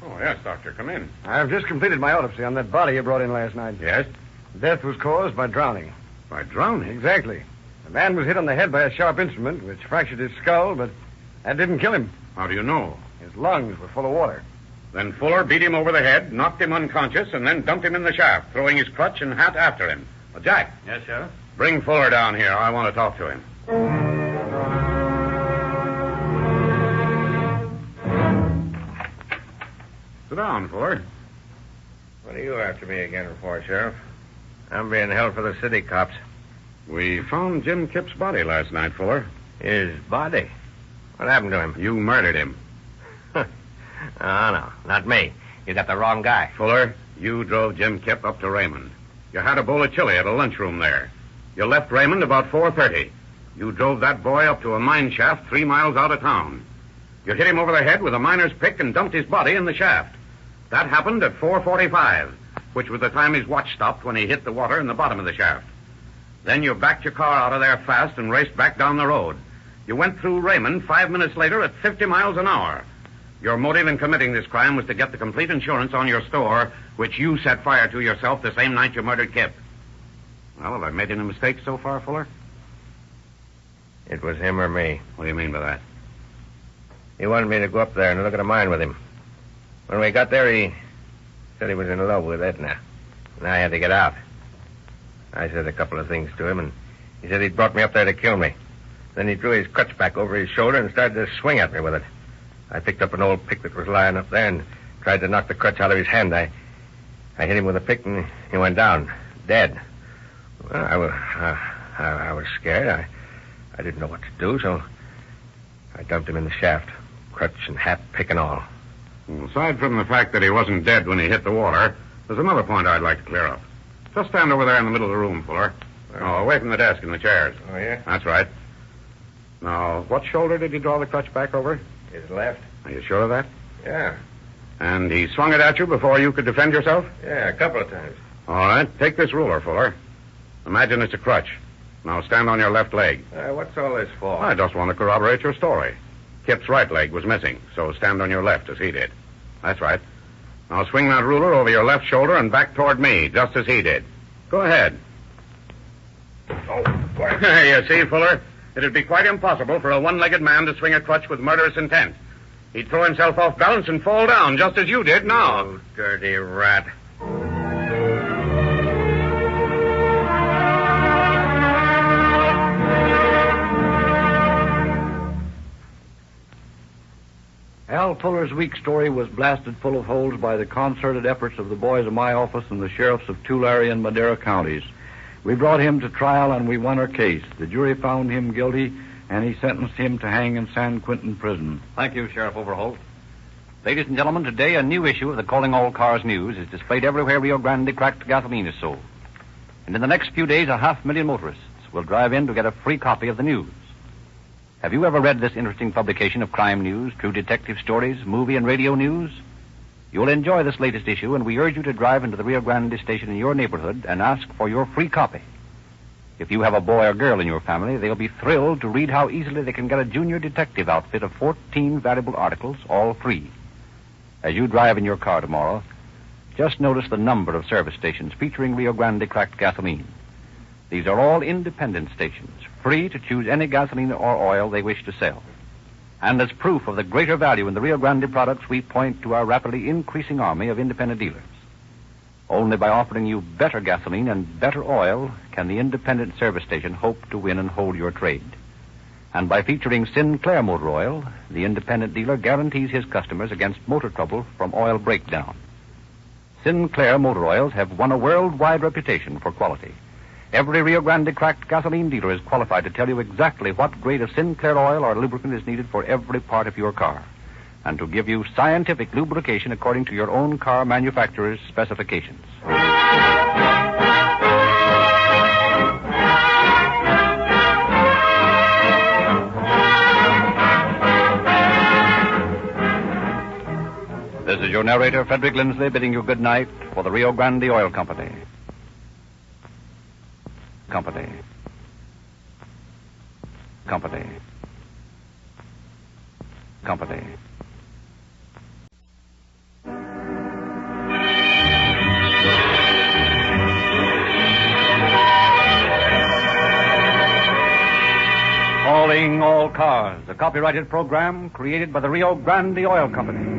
Oh, yes, Doctor, come in. I've just completed my autopsy on that body you brought in last night. Yes? Death was caused by drowning. By drowning? Exactly. The man was hit on the head by a sharp instrument, which fractured his skull, but that didn't kill him. How do you know? His lungs were full of water. Then Fuller beat him over the head, knocked him unconscious, and then dumped him in the shaft, throwing his crutch and hat after him. Well, Jack. Yes, Sheriff? Bring Fuller down here. I want to talk to him. Sit down, Fuller. What are you after me again for, Sheriff? I'm being held for the city cops. We found Jim Kipp's body last night, Fuller. His body? What happened to him? You murdered him. Oh, no, not me. You got the wrong guy. Fuller, you drove Jim Kipp up to Raymond. You had a bowl of chili at a lunchroom there. You left Raymond about 4:30. You drove that boy up to a mine shaft 3 miles out of town. You hit him over the head with a miner's pick and dumped his body in the shaft. That happened at 4:45, which was the time his watch stopped when he hit the water in the bottom of the shaft. Then you backed your car out of there fast and raced back down the road. You went through Raymond 5 minutes later at 50 miles an hour. Your motive in committing this crime was to get the complete insurance on your store, which you set fire to yourself the same night you murdered Kipp. Well, have I made any mistakes so far, Fuller? It was him or me. What do you mean by that? He wanted me to go up there and look at a mine with him. When we got there, he said he was in love with Edna, and I had to get out. I said a couple of things to him, and he said he'd brought me up there to kill me. Then he drew his crutch back over his shoulder and started to swing at me with it. I picked up an old pick that was lying up there and tried to knock the crutch out of his hand. I hit him with a pick, and he went down, dead. Well, I was scared. I didn't know what to do, so I dumped him in the shaft, crutch and hat, pick and all. Aside from the fact that he wasn't dead when he hit the water, there's another point I'd like to clear up. Just stand over there in the middle of the room, Fuller. Oh, away from the desk and the chairs. Oh, yeah? That's right. Now, what shoulder did you draw the crutch back over? His left. Are you sure of that? Yeah. And he swung it at you before you could defend yourself? Yeah, a couple of times. All right. Take this ruler, Fuller. Imagine it's a crutch. Now stand on your left leg. What's all this for? I just want to corroborate your story. Kipp's right leg was missing, so stand on your left as he did. That's right. Now swing that ruler over your left shoulder and back toward me, just as he did. Go ahead. Oh, boy. You see, Fuller? It'd be quite impossible for a one-legged man to swing a crutch with murderous intent. He'd throw himself off balance and fall down, just as you did now. Oh, dirty rat. Al Fuller's weak story was blasted full of holes by the concerted efforts of the boys of my office and the sheriffs of Tulare and Madera counties. We brought him to trial and we won our case. The jury found him guilty and he sentenced him to hang in San Quentin prison. Thank you, Sheriff Overholt. Ladies and gentlemen, today a new issue of the Calling All Cars News is displayed everywhere Rio Grande cracked gasoline is sold. And in the next few days, 500,000 motorists will drive in to get a free copy of the news. Have you ever read this interesting publication of crime news, true detective stories, movie and radio news? You'll enjoy this latest issue, and we urge you to drive into the Rio Grande station in your neighborhood and ask for your free copy. If you have a boy or girl in your family, they'll be thrilled to read how easily they can get a junior detective outfit of 14 valuable articles, all free. As you drive in your car tomorrow, just notice the number of service stations featuring Rio Grande cracked gasoline. These are all independent stations, free to choose any gasoline or oil they wish to sell. And as proof of the greater value in the Rio Grande products, we point to our rapidly increasing army of independent dealers. Only by offering you better gasoline and better oil can the independent service station hope to win and hold your trade. And by featuring Sinclair motor oil, the independent dealer guarantees his customers against motor trouble from oil breakdown. Sinclair motor oils have won a worldwide reputation for quality. Every Rio Grande cracked gasoline dealer is qualified to tell you exactly what grade of Sinclair oil or lubricant is needed for every part of your car, and to give you scientific lubrication according to your own car manufacturer's specifications. This is your narrator, Frederick Lindsley, bidding you good night for the Rio Grande Oil Company. Company. Calling All Cars, a copyrighted program created by the Rio Grande Oil Company.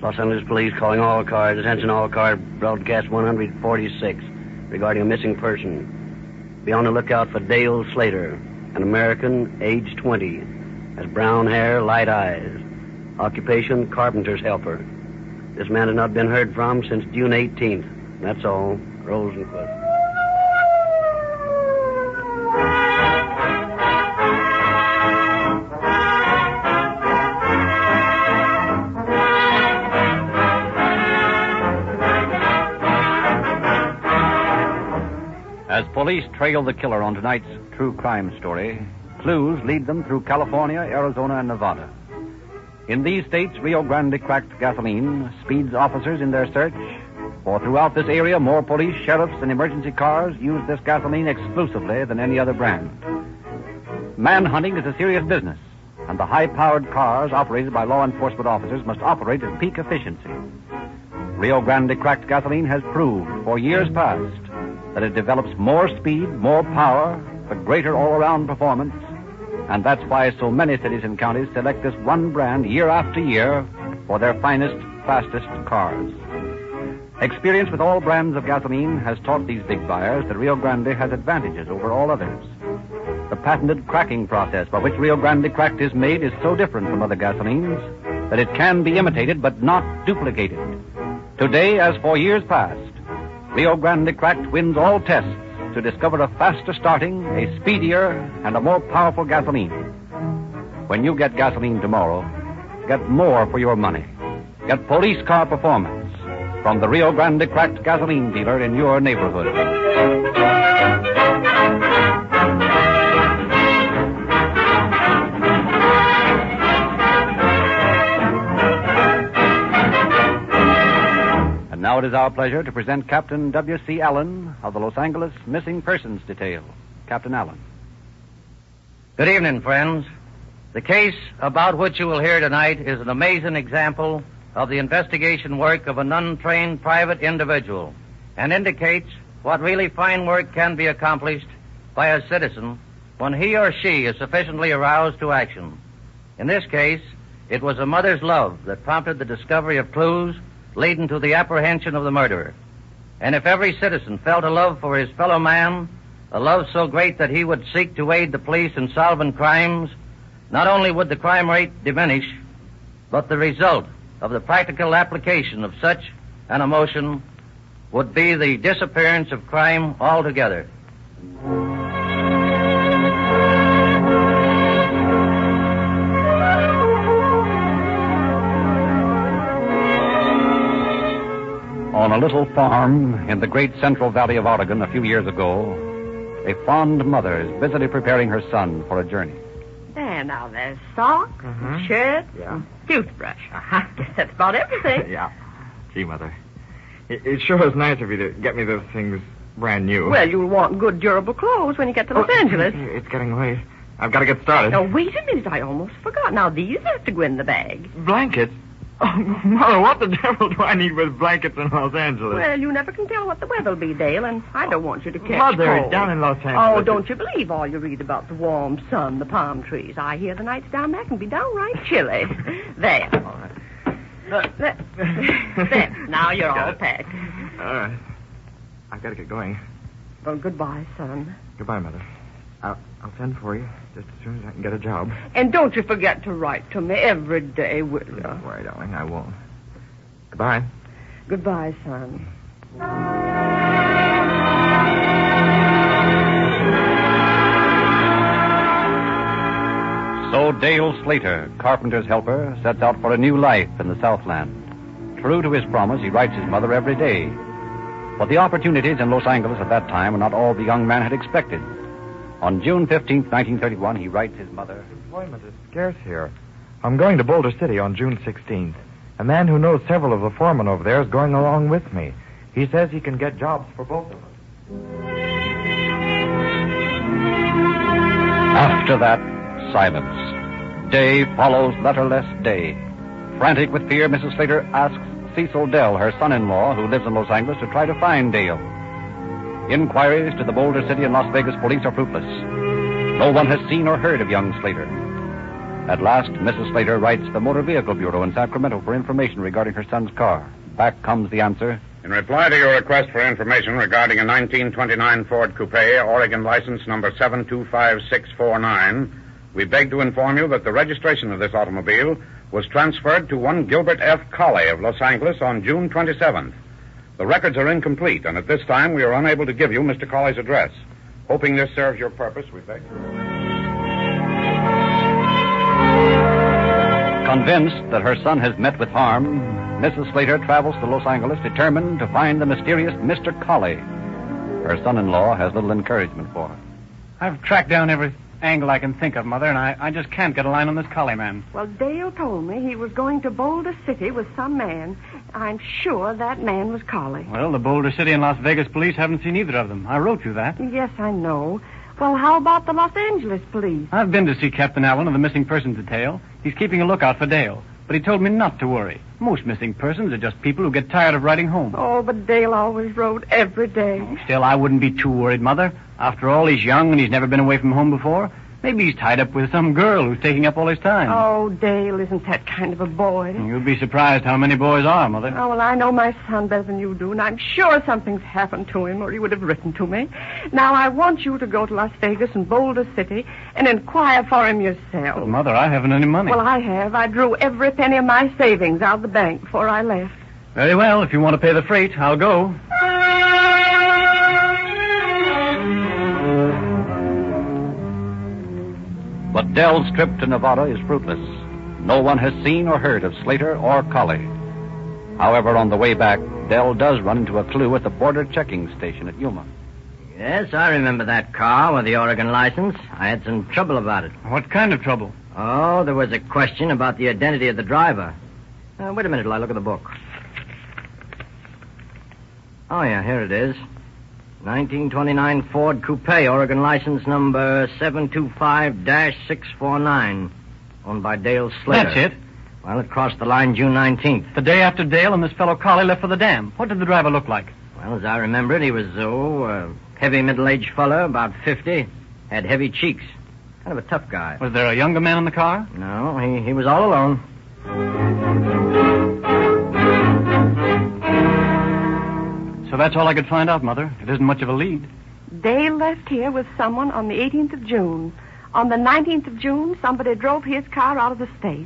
Los Angeles Police calling all cars. Attention all cars. Broadcast 146 regarding a missing person. Be on the lookout for Dale Slater, an American, age 20. Has brown hair, light eyes. Occupation, carpenter's helper. This man has not been heard from since June 18th. That's all. Rosenquist. As police trail the killer on tonight's true crime story, clues lead them through California, Arizona, and Nevada. In these states, Rio Grande cracked gasoline speeds officers in their search, for throughout this area, more police, sheriffs, and emergency cars use this gasoline exclusively than any other brand. Manhunting is a serious business, and the high-powered cars operated by law enforcement officers must operate at peak efficiency. Rio Grande cracked gasoline has proved for years past that it develops more speed, more power, for greater all-around performance, and that's why so many cities and counties select this one brand year after year for their finest, fastest cars. Experience with all brands of gasoline has taught these big buyers that Rio Grande has advantages over all others. The patented cracking process by which Rio Grande cracked is made is so different from other gasolines that it can be imitated but not duplicated. Today, as for years past, Rio Grande cracked wins all tests to discover a faster starting, a speedier, and a more powerful gasoline. When you get gasoline tomorrow, get more for your money. Get police car performance from the Rio Grande cracked gasoline dealer in your neighborhood. And now it is our pleasure to present Captain W.C. Allen of the Los Angeles Missing Persons Detail. Captain Allen. Good evening, friends. The case about which you will hear tonight is an amazing example of the investigation work of an untrained private individual and indicates what really fine work can be accomplished by a citizen when he or she is sufficiently aroused to action. In this case, it was a mother's love that prompted the discovery of clues leading to the apprehension of the murderer. And if every citizen felt a love for his fellow man, a love so great that he would seek to aid the police in solving crimes, not only would the crime rate diminish, but the result of the practical application of such an emotion would be the disappearance of crime altogether. On a little farm in the great Central Valley of Oregon a few years ago, a fond mother is busily preparing her son for a journey. There, now, there's sock, shirt, toothbrush. Guess that's about everything. Yeah. Gee, Mother. It sure is nice of you to get me those things brand new. Well, you'll want good, durable clothes when you get to Los Angeles. It's getting late. I've got to get started. Now, wait a minute. I almost forgot. Now, these have to go in the bag. Blankets? Oh, Mother, what the devil do I need with blankets in Los Angeles? Well, you never can tell what the weather'll be, Dale, and I don't want you to catch Mother, cold. down in Los Angeles. Oh, don't you believe all you read about the warm sun, the palm trees. I hear the nights down there can be downright chilly. There. There. Now you're all packed. All right. I've got to get going. Well, goodbye, son. Goodbye, Mother. I'll send for you just as soon as I can get a job. And don't you forget to write to me every day, will you? Don't worry, darling. I won't. Goodbye. Goodbye, son. So Dale Slater, carpenter's helper, sets out for a new life in the Southland. True to his promise, he writes his mother every day. But the opportunities in Los Angeles at that time were not all the young man had expected. On June 15th, 1931, he writes his mother. Employment is scarce here. I'm going to Boulder City on June 16th. A man who knows several of the foremen over there is going along with me. He says he can get jobs for both of us. After that, silence. Day follows letterless day. Frantic with fear, Mrs. Slater asks Cecil Dell, her son-in-law, who lives in Los Angeles, to try to find Dale. Inquiries to the Boulder City and Las Vegas police are fruitless. No one has seen or heard of young Slater. At last, Mrs. Slater writes the Motor Vehicle Bureau in Sacramento for information regarding her son's car. Back comes the answer. In reply to your request for information regarding a 1929 Ford Coupe, Oregon license number 725649, we beg to inform you that the registration of this automobile was transferred to one Gilbert F. Colley of Los Angeles on June 27th. The records are incomplete, and at this time we are unable to give you Mr. Colley's address. Hoping this serves your purpose, we beg. Convinced that her son has met with harm, Mrs. Slater travels to Los Angeles determined to find the mysterious Mr. Colley. Her son-in-law has little encouragement for her. I've tracked down every angle I can think of, Mother, and I just can't get a line on this Colley man. Well, Dale told me he was going to Boulder City with some man. I'm sure that man was Colley. Well, the Boulder City and Las Vegas police haven't seen either of them. I wrote you that. Yes, I know. Well, how about the Los Angeles police? I've been to see Captain Allen of the missing persons detail. He's keeping a lookout for Dale, but he told me not to worry. Most missing persons are just people who get tired of writing home. Oh, but Dale always wrote every day. Still, I wouldn't be too worried, Mother. After all, he's young and he's never been away from home before. Maybe he's tied up with some girl who's taking up all his time. Oh, Dale isn't that kind of a boy. You'd be surprised how many boys are, Mother. Oh, well, I know my son better than you do, and I'm sure something's happened to him, or he would have written to me. Now, I want you to go to Las Vegas and Boulder City and inquire for him yourself. But, Mother, I haven't any money. Well, I have. I drew every penny of my savings out of the bank before I left. Very well. If you want to pay the freight, I'll go. But Dell's trip to Nevada is fruitless. No one has seen or heard of Slater or Colley. However, on the way back, Dell does run into a clue at the border checking station at Yuma. Yes, I remember that car with the Oregon license. I had some trouble about it. What kind of trouble? Oh, there was a question about the identity of the driver. Wait a minute till I look at the book. Oh, yeah, here it is. 1929 Ford Coupe, Oregon license number 725-649, owned by Dale Slater. That's it. Well, it crossed the line June 19th. The day after Dale and this fellow Colley left for the dam. What did the driver look like? Well, as I remember it, he was, a heavy middle-aged fellow, about 50, had heavy cheeks. Kind of a tough guy. Was there a younger man in the car? No, he was all alone. So that's all I could find out, Mother. It isn't much of a lead. Dale left here with someone on the 18th of June. On the 19th of June, somebody drove his car out of the state.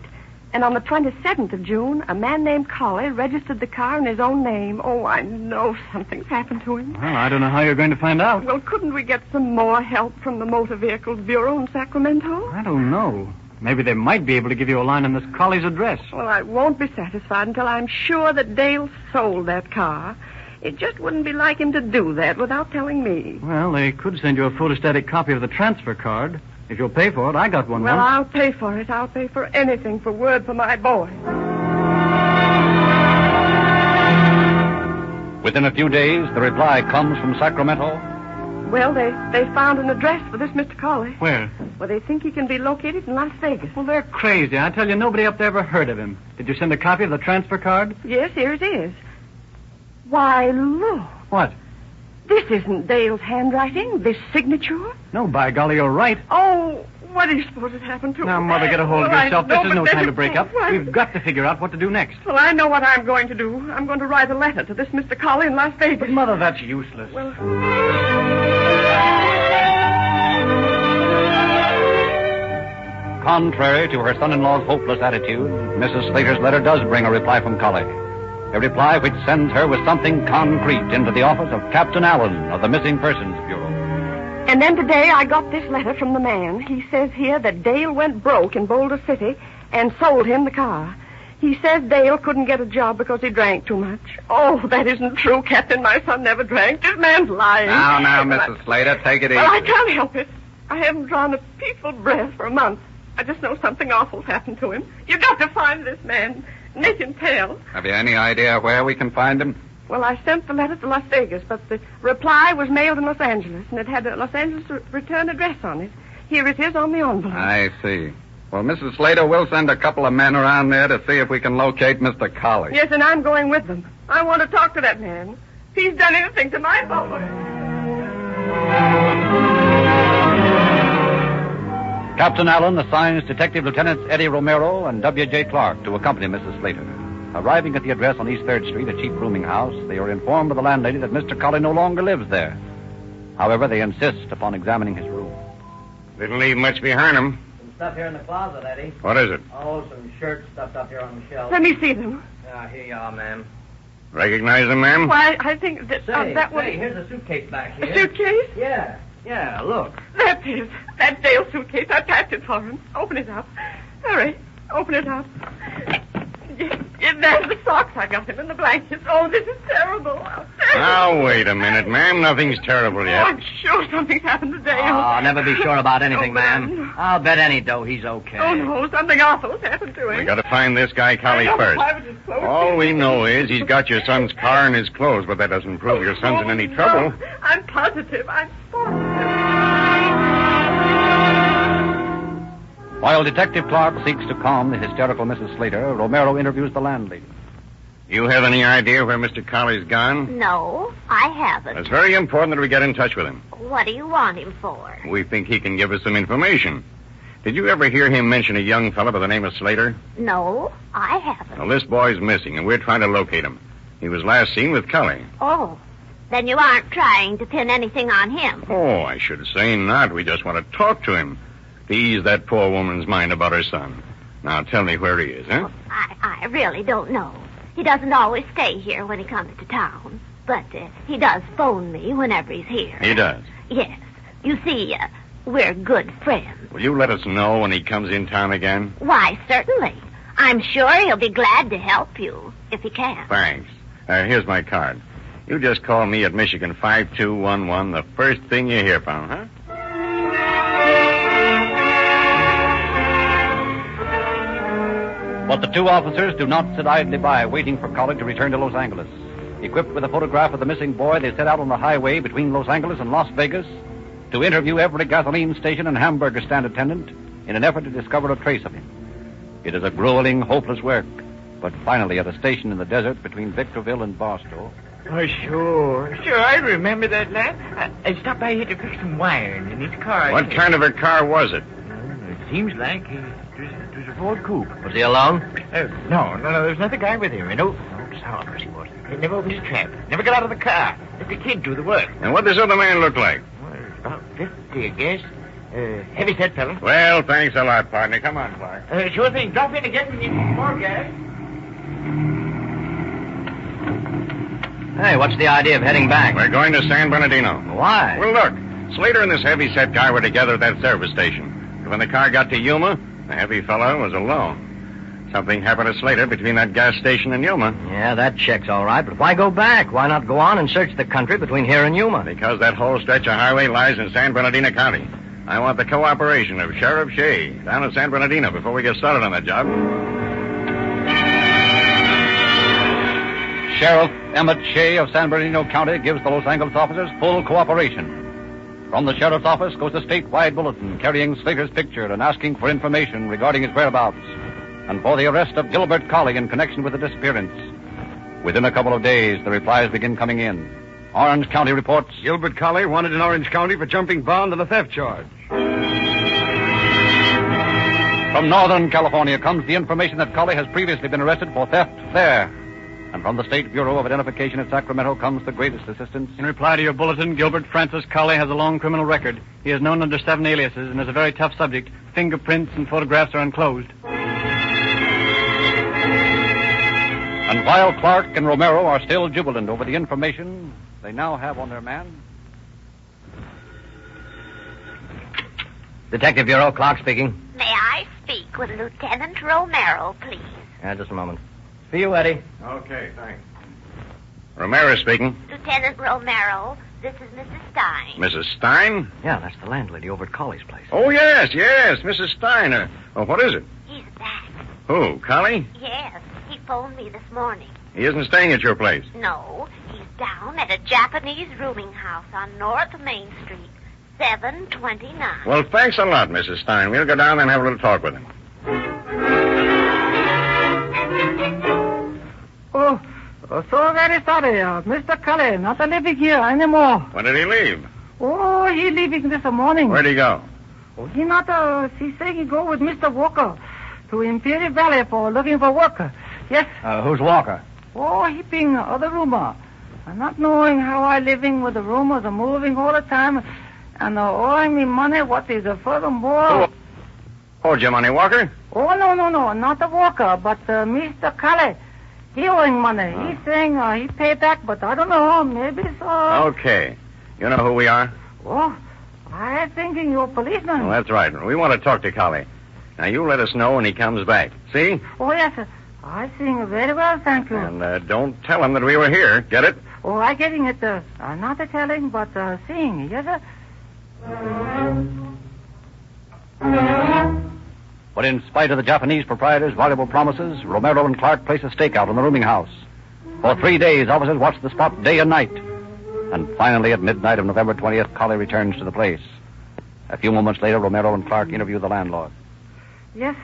And on the 27th of June, a man named Colley registered the car in his own name. Oh, I know something's happened to him. Well, I don't know how you're going to find out. Well, couldn't we get some more help from the Motor Vehicles Bureau in Sacramento? I don't know. Maybe they might be able to give you a line on this Colley's address. Well, I won't be satisfied until I'm sure that Dale sold that car. It just wouldn't be like him to do that without telling me. Well, they could send you a photostatic copy of the transfer card. If you'll pay for it, I got one Well, once. I'll pay for it. I'll pay for anything for word for my boy. Within a few days, the reply comes from Sacramento. Well, they found an address for this Mr. Colley. Where? Well, they think he can be located in Las Vegas. Well, they're crazy. I tell you, nobody up there ever heard of him. Did you send a copy of the transfer card? Yes, here it is. Why, look. What? This isn't Dale's handwriting, this signature. No, by golly, you're right. Oh, what do you suppose has happened to him? Now, Mother, get a hold of Well, yourself. I know, This is no but time then- to break up. Why- We've got to figure out what to do next. Well, I know what I'm going to do. I'm going to write a letter to this Mr. Colley in Las Vegas. But, Mother, that's useless. Well, Contrary to her son-in-law's hopeless attitude, Mrs. Slater's letter does bring a reply from Colley. A reply which sends her with something concrete into the office of Captain Allen of the Missing Persons Bureau. and then today I got this letter from the man. He says here that Dale went broke in Boulder City and sold him the car. He says Dale couldn't get a job because he drank too much. Oh, that isn't true, Captain. My son never drank. This man's lying. Now, Mrs. Slater, take it easy. Well, I can't help it. I haven't drawn a peaceful breath for a month. I just know something awful's happened to him. You've got to find this man, Nick and Tail. Have you any idea where we can find him? Well, I sent the letter to Las Vegas, but the reply was mailed in Los Angeles, and it had a Los Angeles return address on it. Here it is on the envelope. I see. Well, Mrs. Slater, we'll send a couple of men around there to see if we can locate Mr. Colley. Yes, and I'm going with them. I want to talk to that man. If he's done anything to my boy. Captain Allen assigns Detective Lieutenants Eddie Romero and W.J. Clark to accompany Mrs. Slater. Arriving at the address on East 3rd Street, a cheap rooming house, they are informed by the landlady that Mr. Colley no longer lives there. However, they insist upon examining his room. Didn't leave much behind him. Some stuff here in the closet, Eddie. What is it? Oh, some shirts stuffed up here on the shelf. Let me see them. Here you are, ma'am. Recognize him, ma'am? Why, I think that that was... here's a suitcase back here. A suitcase? Yeah, look. That's it. That's Dale's suitcase. I packed it for him. Open it up. Hurry. Open it up. There's the socks I got him and the blankets. Oh, this is terrible. Oh, terrible. Now, wait a minute, ma'am. Nothing's terrible yet. Oh, I'm sure something's happened to Dale. Oh, never be sure about anything, Oh, ma'am. I'll bet any dough he's okay. Oh, no, something awful's happened to him. We got to find this guy Colley first. All we know is he's got your son's car and his clothes, but that doesn't prove your son's in any trouble. No, I'm positive. I'm positive. While Detective Clark seeks to calm the hysterical Mrs. Slater, Romero interviews the landlady. You have any idea where Mr. Colley's gone? No, I haven't. It's very important that we get in touch with him. What do you want him for? We think he can give us some information. Did you ever hear him mention a young fellow by the name of Slater? No, I haven't. Well, this boy's missing, and we're trying to locate him. He was last seen with Colley. Oh, then you aren't trying to pin anything on him. Oh, I should say not. We just want to talk to him to ease that poor woman's mind about her son. Now, tell me where he is, huh? I really don't know. He doesn't always stay here when he comes to town, but he does phone me whenever he's here. He does? Yes. You see, we're good friends. Will you let us know when he comes in town again? Why, certainly. I'm sure he'll be glad to help you, if he can. Thanks. Here's my card. You just call me at Michigan 5211 the first thing you hear from, huh? But the two officers do not sit idly by waiting for Colley to return to Los Angeles. Equipped with a photograph of the missing boy, they set out on the highway between Los Angeles and Las Vegas to interview every gasoline station and hamburger stand attendant in an effort to discover a trace of him. It is a grueling, hopeless work, but finally at a station in the desert between Victorville and Barstow. Oh, sure. Sure, I remember that lad. I stopped by here to fix some wiring in his car. What kind of a car was it? It seems like it was a Ford Coupe. Was he alone? No, there's another guy with him. An old sour he was. He never opened his trap. Never got out of the car. Let the kid do the work. And what does this other man look like? Well, he's about 50, I guess. Heavy set, fella. Well, thanks a lot, partner. Come on, Clark. Sure thing. Drop in again when you need more gas. Hey, what's the idea of heading back? We're going to San Bernardino. Why? Well, look. Slater and this heavy-set guy were together at that service station. But when the car got to Yuma, the heavy fellow was alone. Something happened to Slater between that gas station and Yuma. Yeah, that checks all right, but why go back? Why not go on and search the country between here and Yuma? Because that whole stretch of highway lies in San Bernardino County. I want the cooperation of Sheriff Shea down in San Bernardino before we get started on that job. Sheriff Emmett Shea of San Bernardino County gives the Los Angeles officers full cooperation. From the sheriff's office goes a statewide bulletin carrying Slater's picture and asking for information regarding his whereabouts and for the arrest of Gilbert Colley in connection with the disappearance. Within a couple of days, the replies begin coming in. Orange County reports Gilbert Colley wanted in Orange County for jumping bond on a theft charge. From Northern California comes the information that Colley has previously been arrested for theft there. And from the State Bureau of Identification at Sacramento comes the greatest assistance. In reply to your bulletin, Gilbert Francis Colley has a long criminal record. He is known under 7 aliases and is a very tough subject. Fingerprints and photographs are enclosed. And while Clark and Romero are still jubilant over the information they now have on their man... Detective Bureau, Clark speaking. May I speak with Lieutenant Romero, please? Just a moment. For you, Eddie. Okay, thanks. Romero speaking. Lieutenant Romero, this is Mrs. Stein. Mrs. Stein? Yeah, that's the landlady over at Colley's place. Oh, yes, Mrs. Stein. What is it? He's back. Who, Colley? Yes, he phoned me this morning. He isn't staying at your place. No, he's down at a Japanese rooming house on North Main Street, 729. Well, thanks a lot, Mrs. Stein. We'll go down there and have a little talk with him. So very sorry. Mr. Colley not living here anymore. When did he leave? Oh, he leaving this morning. Where'd he go? Oh, he not, he say he go with Mr. Walker to Imperial Valley for looking for work. Yes. Who's Walker? Oh, he being other rumor. Not knowing how I living with the rumors moving all the time and owing me money, what is furthermore... Oh, Jim Money Walker? Oh, no, not the Walker, but Mr. Colley. He owing money. He's saying he pay back, but I don't know. Maybe so. Okay. You know who we are? Oh, I thinking you're a policeman. Well, that's right. We want to talk to Colley. Now, you let us know when he comes back. See? Oh, yes, sir. I sing very well, thank you. And don't tell him that we were here. Get it? Oh, I getting it. Not a telling, but seeing. Yes, sir. But in spite of the Japanese proprietor's valuable promises, Romero and Clark place a stakeout on the rooming house. For 3 days, officers watch the spot day and night. And finally, at midnight of November 20th, Colley returns to the place. A few moments later, Romero and Clark interview the landlord. Yes,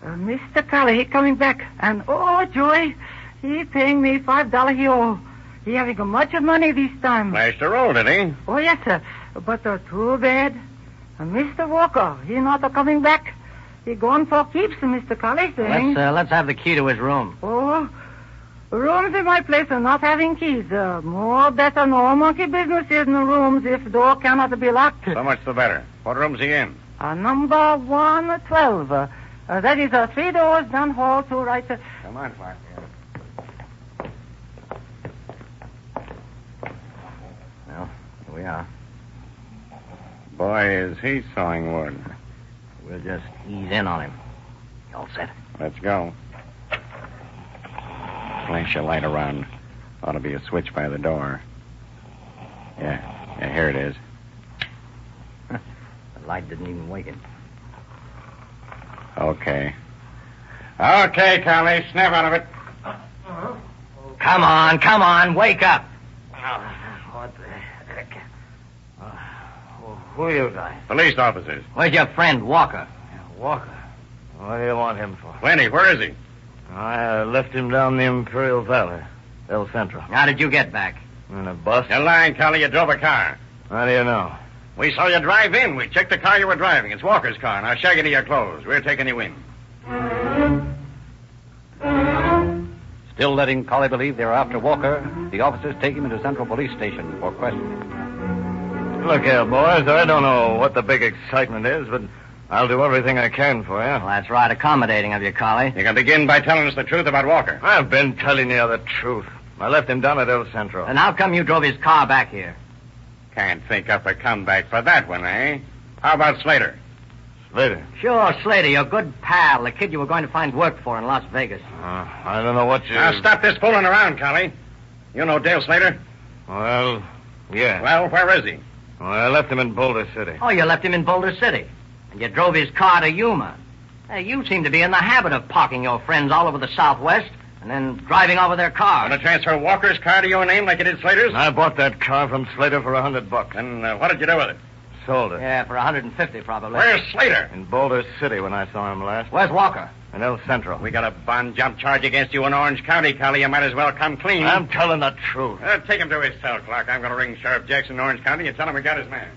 Mr. Colley, he coming back. And, oh, joy, he paying me $5 he owe. He having much money this time. Flashed a roll, did he? Oh, yes, sir. But too bad. Mr. Walker, he not coming back. He gone for keeps, Mr. Colley saying. Let's have the key to his room. Oh, rooms in my place are not having keys. More better no monkey business in the rooms if door cannot be locked. So much the better. What room's he in? Number 112. That is 3 doors down hall to right. Come on, Clark. Well, here we are. Boy, is he sawing wood. We'll just ease in on him. You all set? Let's go. Flash your light around. Ought to be a switch by the door. Yeah, here it is. The light didn't even wake him. Okay. Okay, Colley, snap out of it. Come on, wake up. What the heck? Who are you guys? Police officers. Where's your friend, Walker? Walker? What do you want him for? Plenty, where is he? I left him down the Imperial Valley, El Centro. How did you get back? In a bus. You're lying, Colley. You drove a car. How do you know? We saw you drive in. We checked the car you were driving. It's Walker's car. Now shag into your clothes. We're taking you in. Still letting Colley believe they're after Walker, the officers take him into Central Police Station for questioning. Look here, boys, I don't know what the big excitement is, but I'll do everything I can for you. Well, that's right. Accommodating of you, Collie. You can begin by telling us the truth about Walker. I've been telling you the truth. I left him down at El Centro. And how come you drove his car back here? Can't think up a comeback for that one, eh? How about Slater? Slater? Sure, Slater, your good pal, the kid you were going to find work for in Las Vegas. I don't know what you... Now, stop this fooling around, Collie. You know Dale Slater? Well, yeah. Well, where is he? Well, I left him in Boulder City. Oh, you left him in Boulder City. And you drove his car to Yuma. Hey, you seem to be in the habit of parking your friends all over the Southwest and then driving over their cars. Want to transfer Walker's car to your name like you did Slater's? I bought that car from Slater for $100. And what did you do with it? Sold it. Yeah, for $150 probably. Where's Slater? In Boulder City when I saw him last. Where's Walker? In El Centro. We got a bond jump charge against you in Orange County, Collie. You might as well come clean. I'm telling the truth. Take him to his cell, Clark. I'm going to ring Sheriff Jackson in Orange County and tell him we got his man.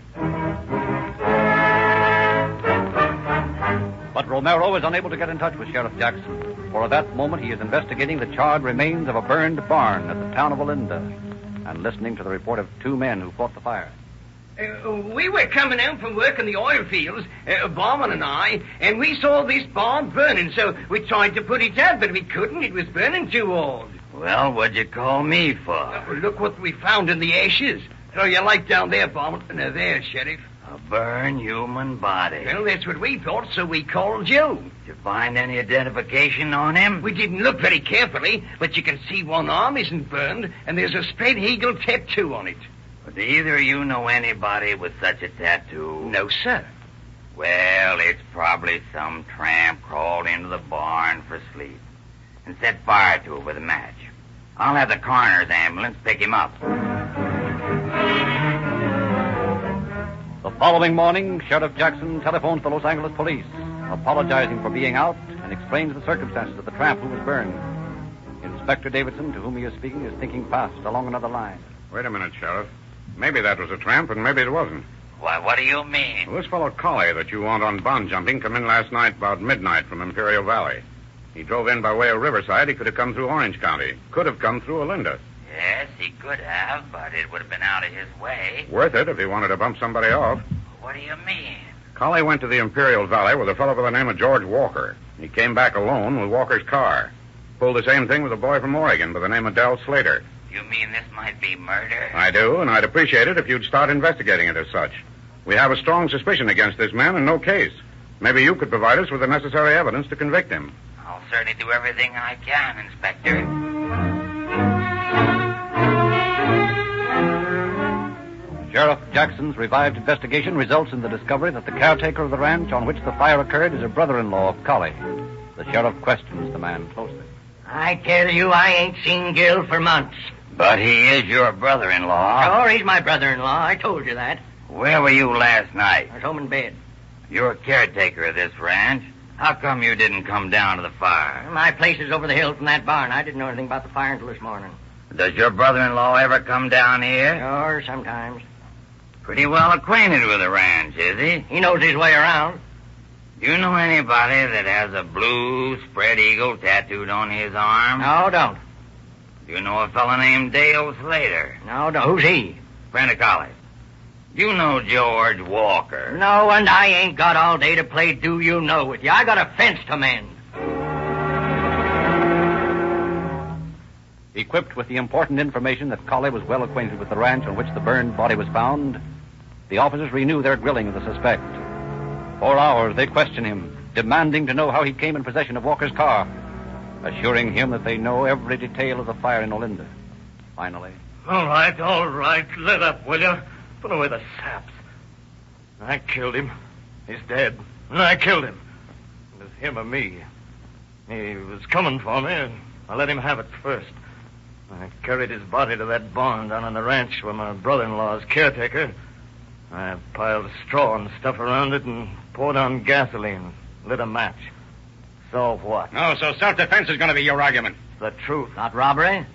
But Romero is unable to get in touch with Sheriff Jackson, for at that moment he is investigating the charred remains of a burned barn at the town of Olinda and listening to the report of two men who fought the fire. We were coming out from work in the oil fields, Bauman and I, and we saw this barn burning, so we tried to put it out, but we couldn't. It was burning too old. Well, what'd you call me for? Look what we found in the ashes. Throw your light down there, Bauman. There, Sheriff. A burned human body. Well, that's what we thought, so we called you. Did you find any identification on him? We didn't look very carefully, but you can see one arm isn't burned, and there's a spread eagle tattoo on it. Do either of you know anybody with such a tattoo? No, sir. Well, it's probably some tramp crawled into the barn for sleep and set fire to it with a match. I'll have the coroner's ambulance pick him up. The following morning, Sheriff Jackson telephones the Los Angeles police, apologizing for being out, and explains the circumstances of the tramp who was burned. Inspector Davidson, to whom he is speaking, is thinking fast along another line. Wait a minute, Sheriff. Maybe that was a tramp, and maybe it wasn't. Why, what do you mean? Well, this fellow Collie that you want on bond jumping come in last night about midnight from Imperial Valley. He drove in by way of Riverside. He could have come through Orange County. Could have come through Olinda. Yes, he could have, but it would have been out of his way. Worth it if he wanted to bump somebody off. What do you mean? Collie went to the Imperial Valley with a fellow by the name of George Walker. He came back alone with Walker's car. Pulled the same thing with a boy from Oregon by the name of Del Slater. You mean this might be murder? I do, and I'd appreciate it if you'd start investigating it as such. We have a strong suspicion against this man and no case. Maybe you could provide us with the necessary evidence to convict him. I'll certainly do everything I can, Inspector. Sheriff Jackson's revived investigation results in the discovery that the caretaker of the ranch on which the fire occurred is a brother-in-law of Collie. The sheriff questions the man closely. I tell you, I ain't seen Gil for months. But he is your brother-in-law. Sure, he's my brother-in-law. I told you that. Where were you last night? I was home in bed. You're a caretaker of this ranch. How come you didn't come down to the fire? My place is over the hill from that barn. I didn't know anything about the fire until this morning. Does your brother-in-law ever come down here? Sure, sometimes. Pretty well acquainted with the ranch, is he? He knows his way around. Do you know anybody that has a blue spread eagle tattooed on his arm? No, don't. Do you know a fella named Dale Slater? No, don't. Who's he? Friend of Collie's. Do you know George Walker? No, and I ain't got all day to play do you know with you. I got a fence to mend. Equipped with the important information that Collie was well acquainted with the ranch on which the burned body was found, the officers renew their grilling of the suspect. For hours they question him, demanding to know how he came in possession of Walker's car, assuring him that they know every detail of the fire in Olinda. Finally... All right. Let up, will you? Put away the saps. I killed him. He's dead. And I killed him. It was him or me. He was coming for me, and I let him have it first. I carried his body to that barn down on the ranch where my brother-in-law's caretaker. I piled straw and stuff around it and poured on gasoline, lit a match. So what? No, so self-defense is going to be your argument. The truth. Not robbery?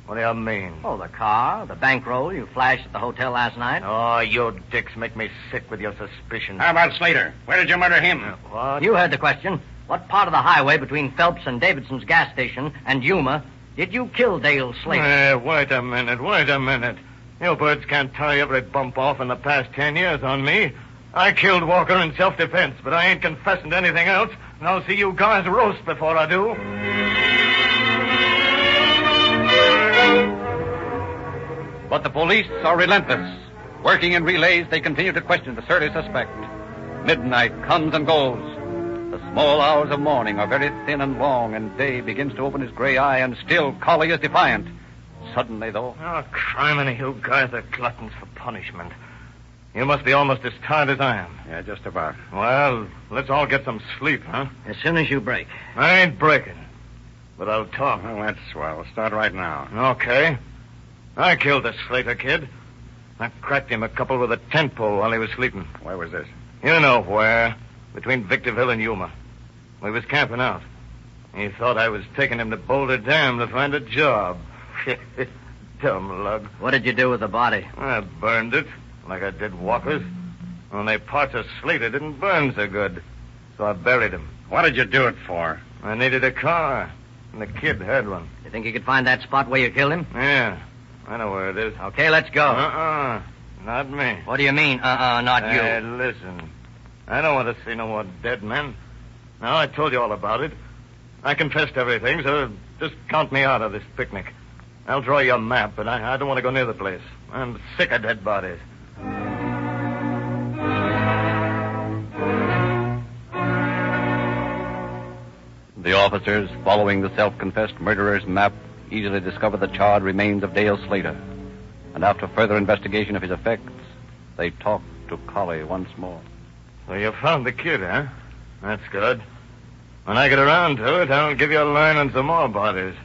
What do you mean? Oh, the car, the bankroll you flashed at the hotel last night. Oh, you dicks make me sick with your suspicions. How about Slater? Where did you murder him? What? You heard the question. What part of the highway between Phelps and Davidson's gas station and Yuma did you kill Dale Slater? Wait a minute. You birds can't tie every bump off in the past 10 years on me. I killed Walker in self-defense, but I ain't confessing to anything else, and I'll see you guys roast before I do. But the police are relentless. Working in relays, they continue to question the surly suspect. Midnight comes and goes. The small hours of morning are very thin and long, and day begins to open his gray eye, and still Collie is defiant. Suddenly, though... Oh, criminy, you guys are gluttons for punishment. You must be almost as tired as I am. Yeah, just about. Well, let's all get some sleep, huh? As soon as you break. I ain't breaking, but I'll talk. Well, that's swell. We'll start right now. Okay. I killed the Slater kid. I cracked him a couple with a tent pole while he was sleeping. Where was this? You know where. Between Victorville and Yuma. We was camping out. He thought I was taking him to Boulder Dam to find a job. Dumb lug. What did you do with the body? I burned it, like I did Walker's. Only parts of Slater didn't burn so good. So I buried him. What did you do it for? I needed a car, and the kid had one. You think you could find that spot where you killed him? Yeah, I know where it is. Okay, let's go. Not me. What do you mean, not you? Hey, listen. I don't want to see no more dead men. Now, I told you all about it. I confessed everything, so just count me out of this picnic. I'll draw you a map, but I don't want to go near the place. I'm sick of dead bodies. The officers, following the self-confessed murderer's map, easily discover the charred remains of Dale Slater. And after further investigation of his effects, they talk to Collie once more. So you found the kid, huh? That's good. When I get around to it, I'll give you a line on some more bodies.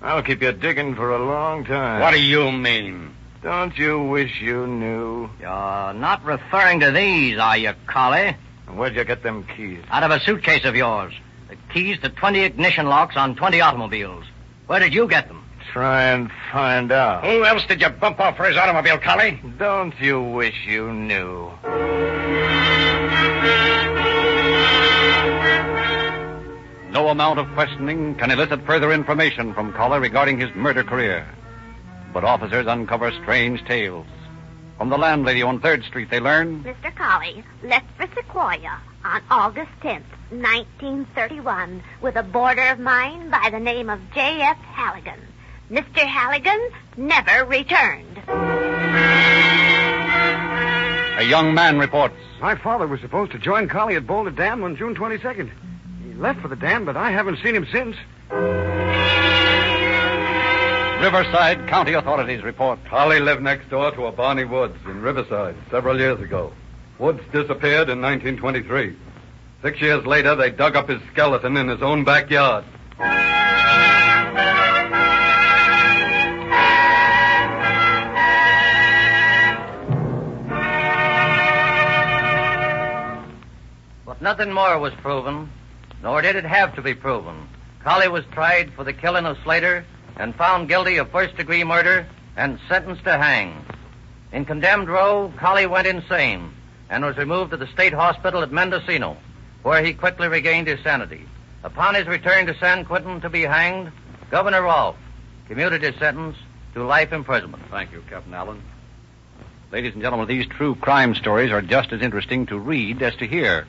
I'll keep you digging for a long time. What do you mean? Don't you wish you knew? You're not referring to these, are you, Collie? Where'd you get them keys? Out of a suitcase of yours. The keys to 20 ignition locks on 20 automobiles. Where did you get them? Try and find out. Who else did you bump off for his automobile, Collie? Don't you wish you knew? No amount of questioning can elicit further information from Collie regarding his murder career. But officers uncover strange tales. From the landlady on 3rd Street, they learn... Mr. Collie left for Sequoia on August 10th, 1931, with a boarder of mine by the name of J.F. Halligan. Mr. Halligan never returned. A young man reports. My father was supposed to join Collie at Boulder Dam on June 22nd. He left for the dam, but I haven't seen him since. Riverside County authorities report. Collie lived next door to a Barney Woods in Riverside several years ago. Woods disappeared in 1923. 6 years later, they dug up his skeleton in his own backyard. But nothing more was proven, nor did it have to be proven. Collie was tried for the killing of Slater and found guilty of first-degree murder and sentenced to hang. In condemned row, Collie went insane and was removed to the state hospital at Mendocino, where he quickly regained his sanity. Upon his return to San Quentin to be hanged, Governor Rolfe commuted his sentence to life imprisonment. Thank you, Captain Allen. Ladies and gentlemen, these true crime stories are just as interesting to read as to hear.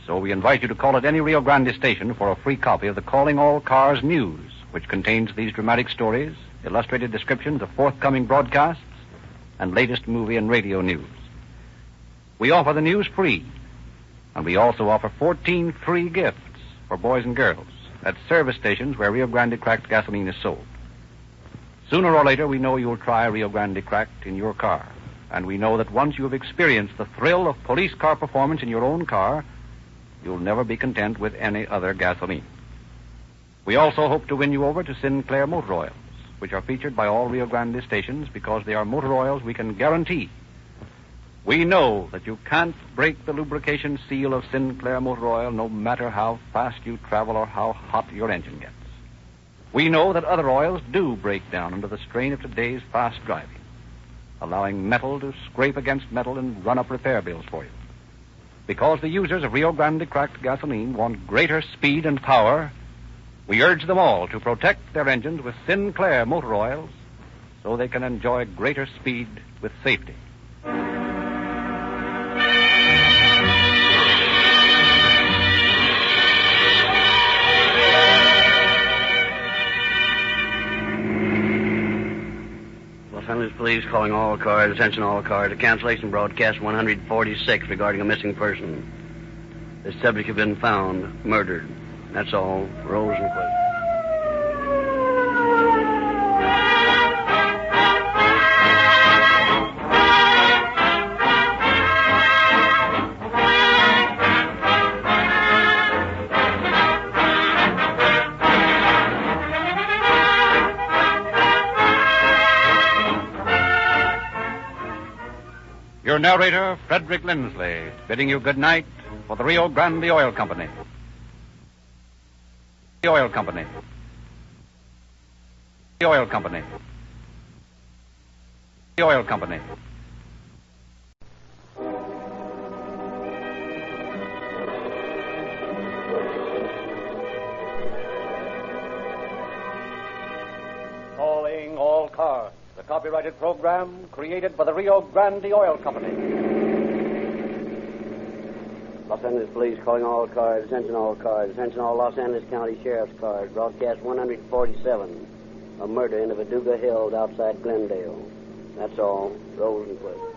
So we invite you to call at any Rio Grande station for a free copy of the Calling All Cars News, which contains these dramatic stories, illustrated descriptions of forthcoming broadcasts, and latest movie and radio news. We offer the news free, and we also offer 14 free gifts for boys and girls at service stations where Rio Grande cracked gasoline is sold. Sooner or later, we know you'll try Rio Grande cracked in your car, and we know that once you have experienced the thrill of police car performance in your own car, you'll never be content with any other gasoline. We also hope to win you over to Sinclair Motor Oils, which are featured by all Rio Grande stations because they are motor oils we can guarantee. We know that you can't break the lubrication seal of Sinclair Motor Oil no matter how fast you travel or how hot your engine gets. We know that other oils do break down under the strain of today's fast driving, allowing metal to scrape against metal and run up repair bills for you. Because the users of Rio Grande cracked gasoline want greater speed and power, we urge them all to protect their engines with Sinclair Motor Oils so they can enjoy greater speed with safety. Los Angeles Police calling all cars, attention all cars, a cancellation broadcast 146 regarding a missing person. The subject has been found, murdered. That's all. Rosenquist. Your narrator, Frederick Lindsley, bidding you good night for the Rio Grande Oil Company. The Oil Company. The Oil Company. The Oil Company. Calling all cars. The copyrighted program created by the Rio Grande Oil Company. Los Angeles Police calling all cars, attention all Los Angeles County Sheriff's cars, broadcast 147, a murder in the Verdugo Hills outside Glendale. That's all. Rosenquist.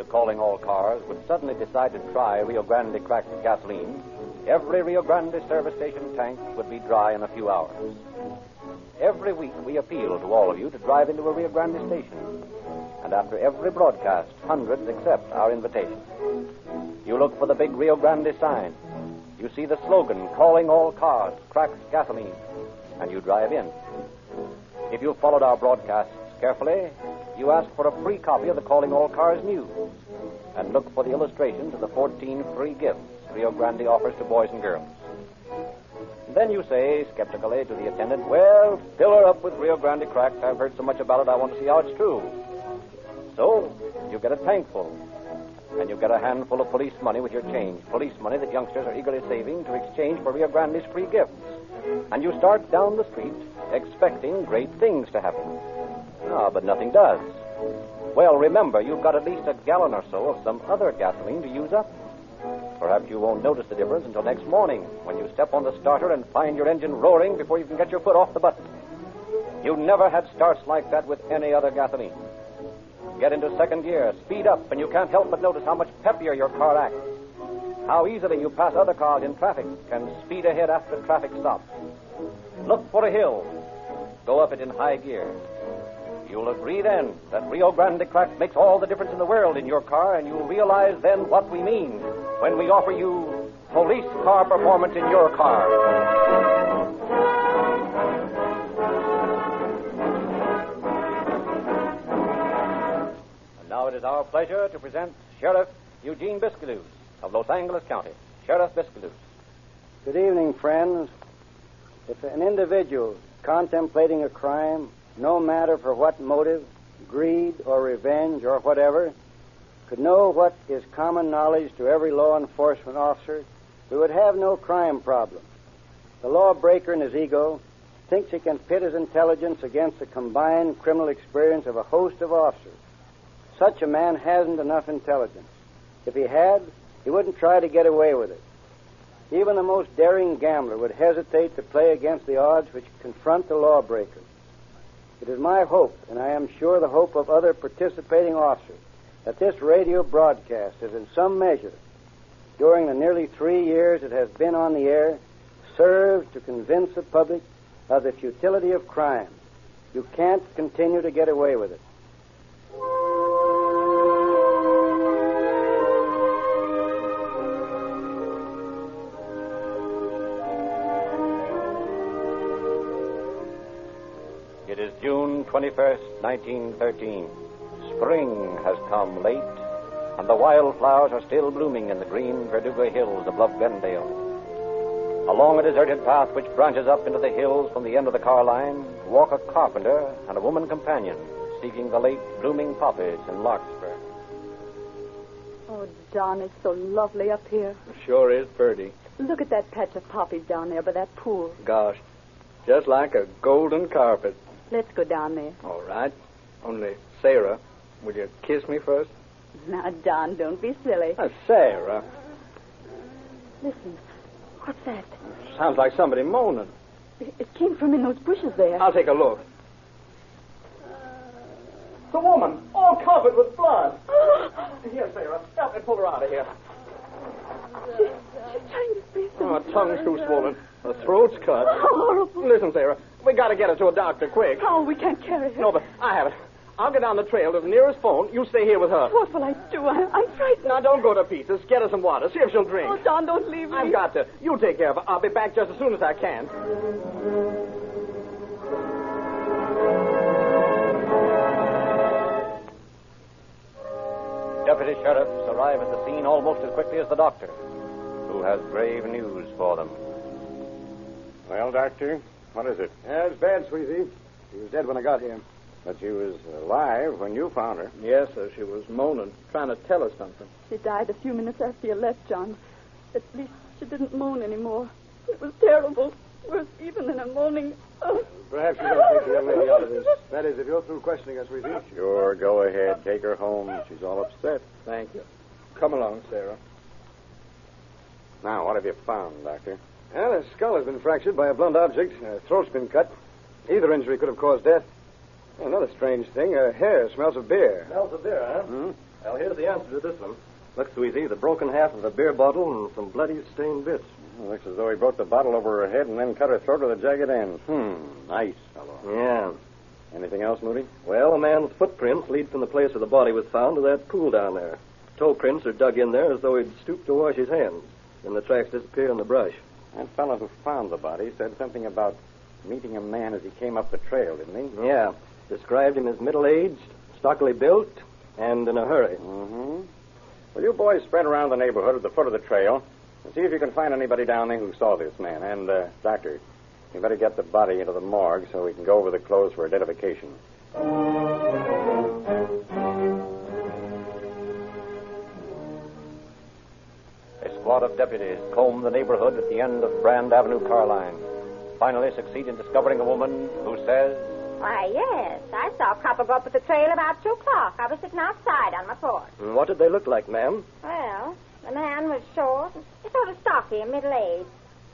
Calling all cars would suddenly decide to try Rio Grande cracked gasoline, every Rio Grande service station tank would be dry in a few hours. Every week we appeal to all of you to drive into a Rio Grande station. And after every broadcast, hundreds accept our invitation. You look for the big Rio Grande sign. You see the slogan, calling all cars, cracked gasoline, and you drive in. If you followed our broadcasts carefully, you ask for a free copy of the Calling All Cars News and look for the illustrations of the 14 free gifts Rio Grande offers to boys and girls. Then you say, skeptically, to the attendant, well, fill her up with Rio Grande cracked. I've heard so much about it, I want to see how it's true. So, you get a tank full, and you get a handful of police money with your change, police money that youngsters are eagerly saving to exchange for Rio Grande's free gifts. And you start down the street expecting great things to happen. Ah, but nothing does. Well, remember, you've got at least a gallon or so of some other gasoline to use up. Perhaps you won't notice the difference until next morning when you step on the starter and find your engine roaring before you can get your foot off the button. You never had starts like that with any other gasoline. Get into second gear, speed up, and you can't help but notice how much peppier your car acts. How easily you pass other cars in traffic and speed ahead after traffic stops. Look for a hill. Go up it in high gear. You'll agree then that Rio Grande cracked makes all the difference in the world in your car, and you'll realize then what we mean when we offer you police car performance in your car. And now it is our pleasure to present Sheriff Eugene Biscaluse of Los Angeles County. Sheriff Biscaluse. Good evening, friends. If an individual contemplating a crime, no matter for what motive, greed or revenge or whatever, could know what is common knowledge to every law enforcement officer, we would have no crime problem. The lawbreaker in his ego thinks he can pit his intelligence against the combined criminal experience of a host of officers. Such a man hasn't enough intelligence. If he had, he wouldn't try to get away with it. Even the most daring gambler would hesitate to play against the odds which confront the lawbreaker. It is my hope, and I am sure the hope of other participating officers, that this radio broadcast has in some measure, during the nearly 3 years it has been on the air, served to convince the public of the futility of crime. You can't continue to get away with it. It is June 21st, 1913. Spring has come late, and the wildflowers are still blooming in the green Verdugo hills above Glendale. Along a deserted path which branches up into the hills from the end of the car line walk a carpenter and a woman companion seeking the late blooming poppies in Larkspur. Oh, John, it's so lovely up here. Sure is pretty. Look at that patch of poppies down there by that pool. Gosh, just like a golden carpet. Let's go down there. All right. Only, Sarah, will you kiss me first? Now, John, don't be silly. Sarah. Listen, what's that? Sounds like somebody moaning. It came from in those bushes there. I'll take a look. It's a woman, all covered with blood. Here, Sarah, help me pull her out of here. She's trying to breathe. Oh, her tongue's too swollen. Her throat's cut. Horrible. Listen, Sarah, we got to get her to a doctor quick. Oh, we can't carry her. No, but I have it. I'll get down the trail to the nearest phone. You stay here with her. What will I do? I'm frightened. Now, don't go to pieces. Get her some water. See if she'll drink. Oh, John, don't leave me. I've got to. You take care of her. I'll be back just as soon as I can. Deputy sheriffs arrive at the scene almost as quickly as the doctor, who has grave news for them. Well, Doctor, what is it? Yeah, it's bad, Sweezy. She was dead when I got here. But she was alive when you found her. Yes, sir. She was moaning, trying to tell us something. She died a few minutes after you left, John. At least she didn't moan anymore. It was terrible. Worse even than a moaning. Oh. Perhaps you don't take the young lady out of this. That is, if you're through questioning us, Sweezy. Sure, go ahead. Take her home. She's all upset. Thank you. Come along, Sarah. Now, what have you found, Doctor? Well, her skull has been fractured by a blunt object. Her throat's been cut. Either injury could have caused death. Another strange thing, her hair smells of beer. Smells of beer, huh? Well, here's the answer to this one. Look, Sweezy, the broken half of a beer bottle and some bloody stained bits. Looks as though he broke the bottle over her head and then cut her throat with a jagged end. Nice fellow. Yeah. Anything else, Moody? Well, a man's footprints lead from the place where the body was found to that pool down there. Toe prints are dug in there as though he'd stooped to wash his hands. Then the tracks disappear in the brush. That fellow who found the body said something about meeting a man as he came up the trail, didn't he? Yeah. Described him as middle-aged, stockily built, and in a hurry. Mm-hmm. Well, you boys spread around the neighborhood at the foot of the trail and see if you can find anybody down there who saw this man. And, Doctor, you better get the body into the morgue so we can go over the clothes for identification. A squad of deputies comb the neighborhood at the end of Brand Avenue car line. Finally succeed in discovering a woman who says... Why, yes. I saw a couple go up at the trail about 2 o'clock. I was sitting outside on my porch. What did they look like, ma'am? Well, the man was short and sort of stocky and middle-aged.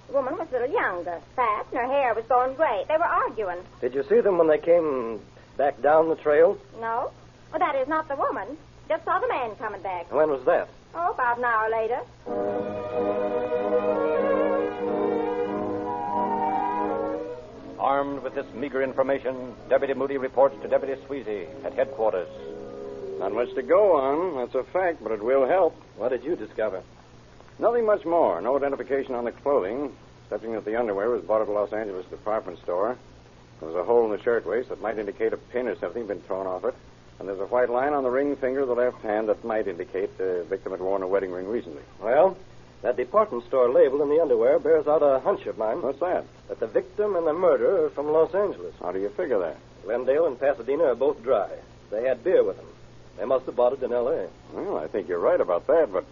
The woman was a little younger, fat, and her hair was going gray. They were arguing. Did you see them when they came back down the trail? No. Well, that is not the woman. Just saw the man coming back. When was that? Oh, about an hour later. Armed with this meager information, Deputy Moody reports to Deputy Sweezy at headquarters. Not much to go on, that's a fact, but it will help. What did you discover? Nothing much more. No identification on the clothing, excepting that the underwear was bought at a Los Angeles department store. There was a hole in the shirtwaist that might indicate a pin or something had been thrown off it. And there's a white line on the ring finger of the left hand that might indicate the victim had worn a wedding ring recently. Well, that department store label in the underwear bears out a hunch of mine. What's that? That the victim and the murderer are from Los Angeles. How do you figure that? Glendale and Pasadena are both dry. They had beer with them. They must have bought it in L.A. Well, I think you're right about that, but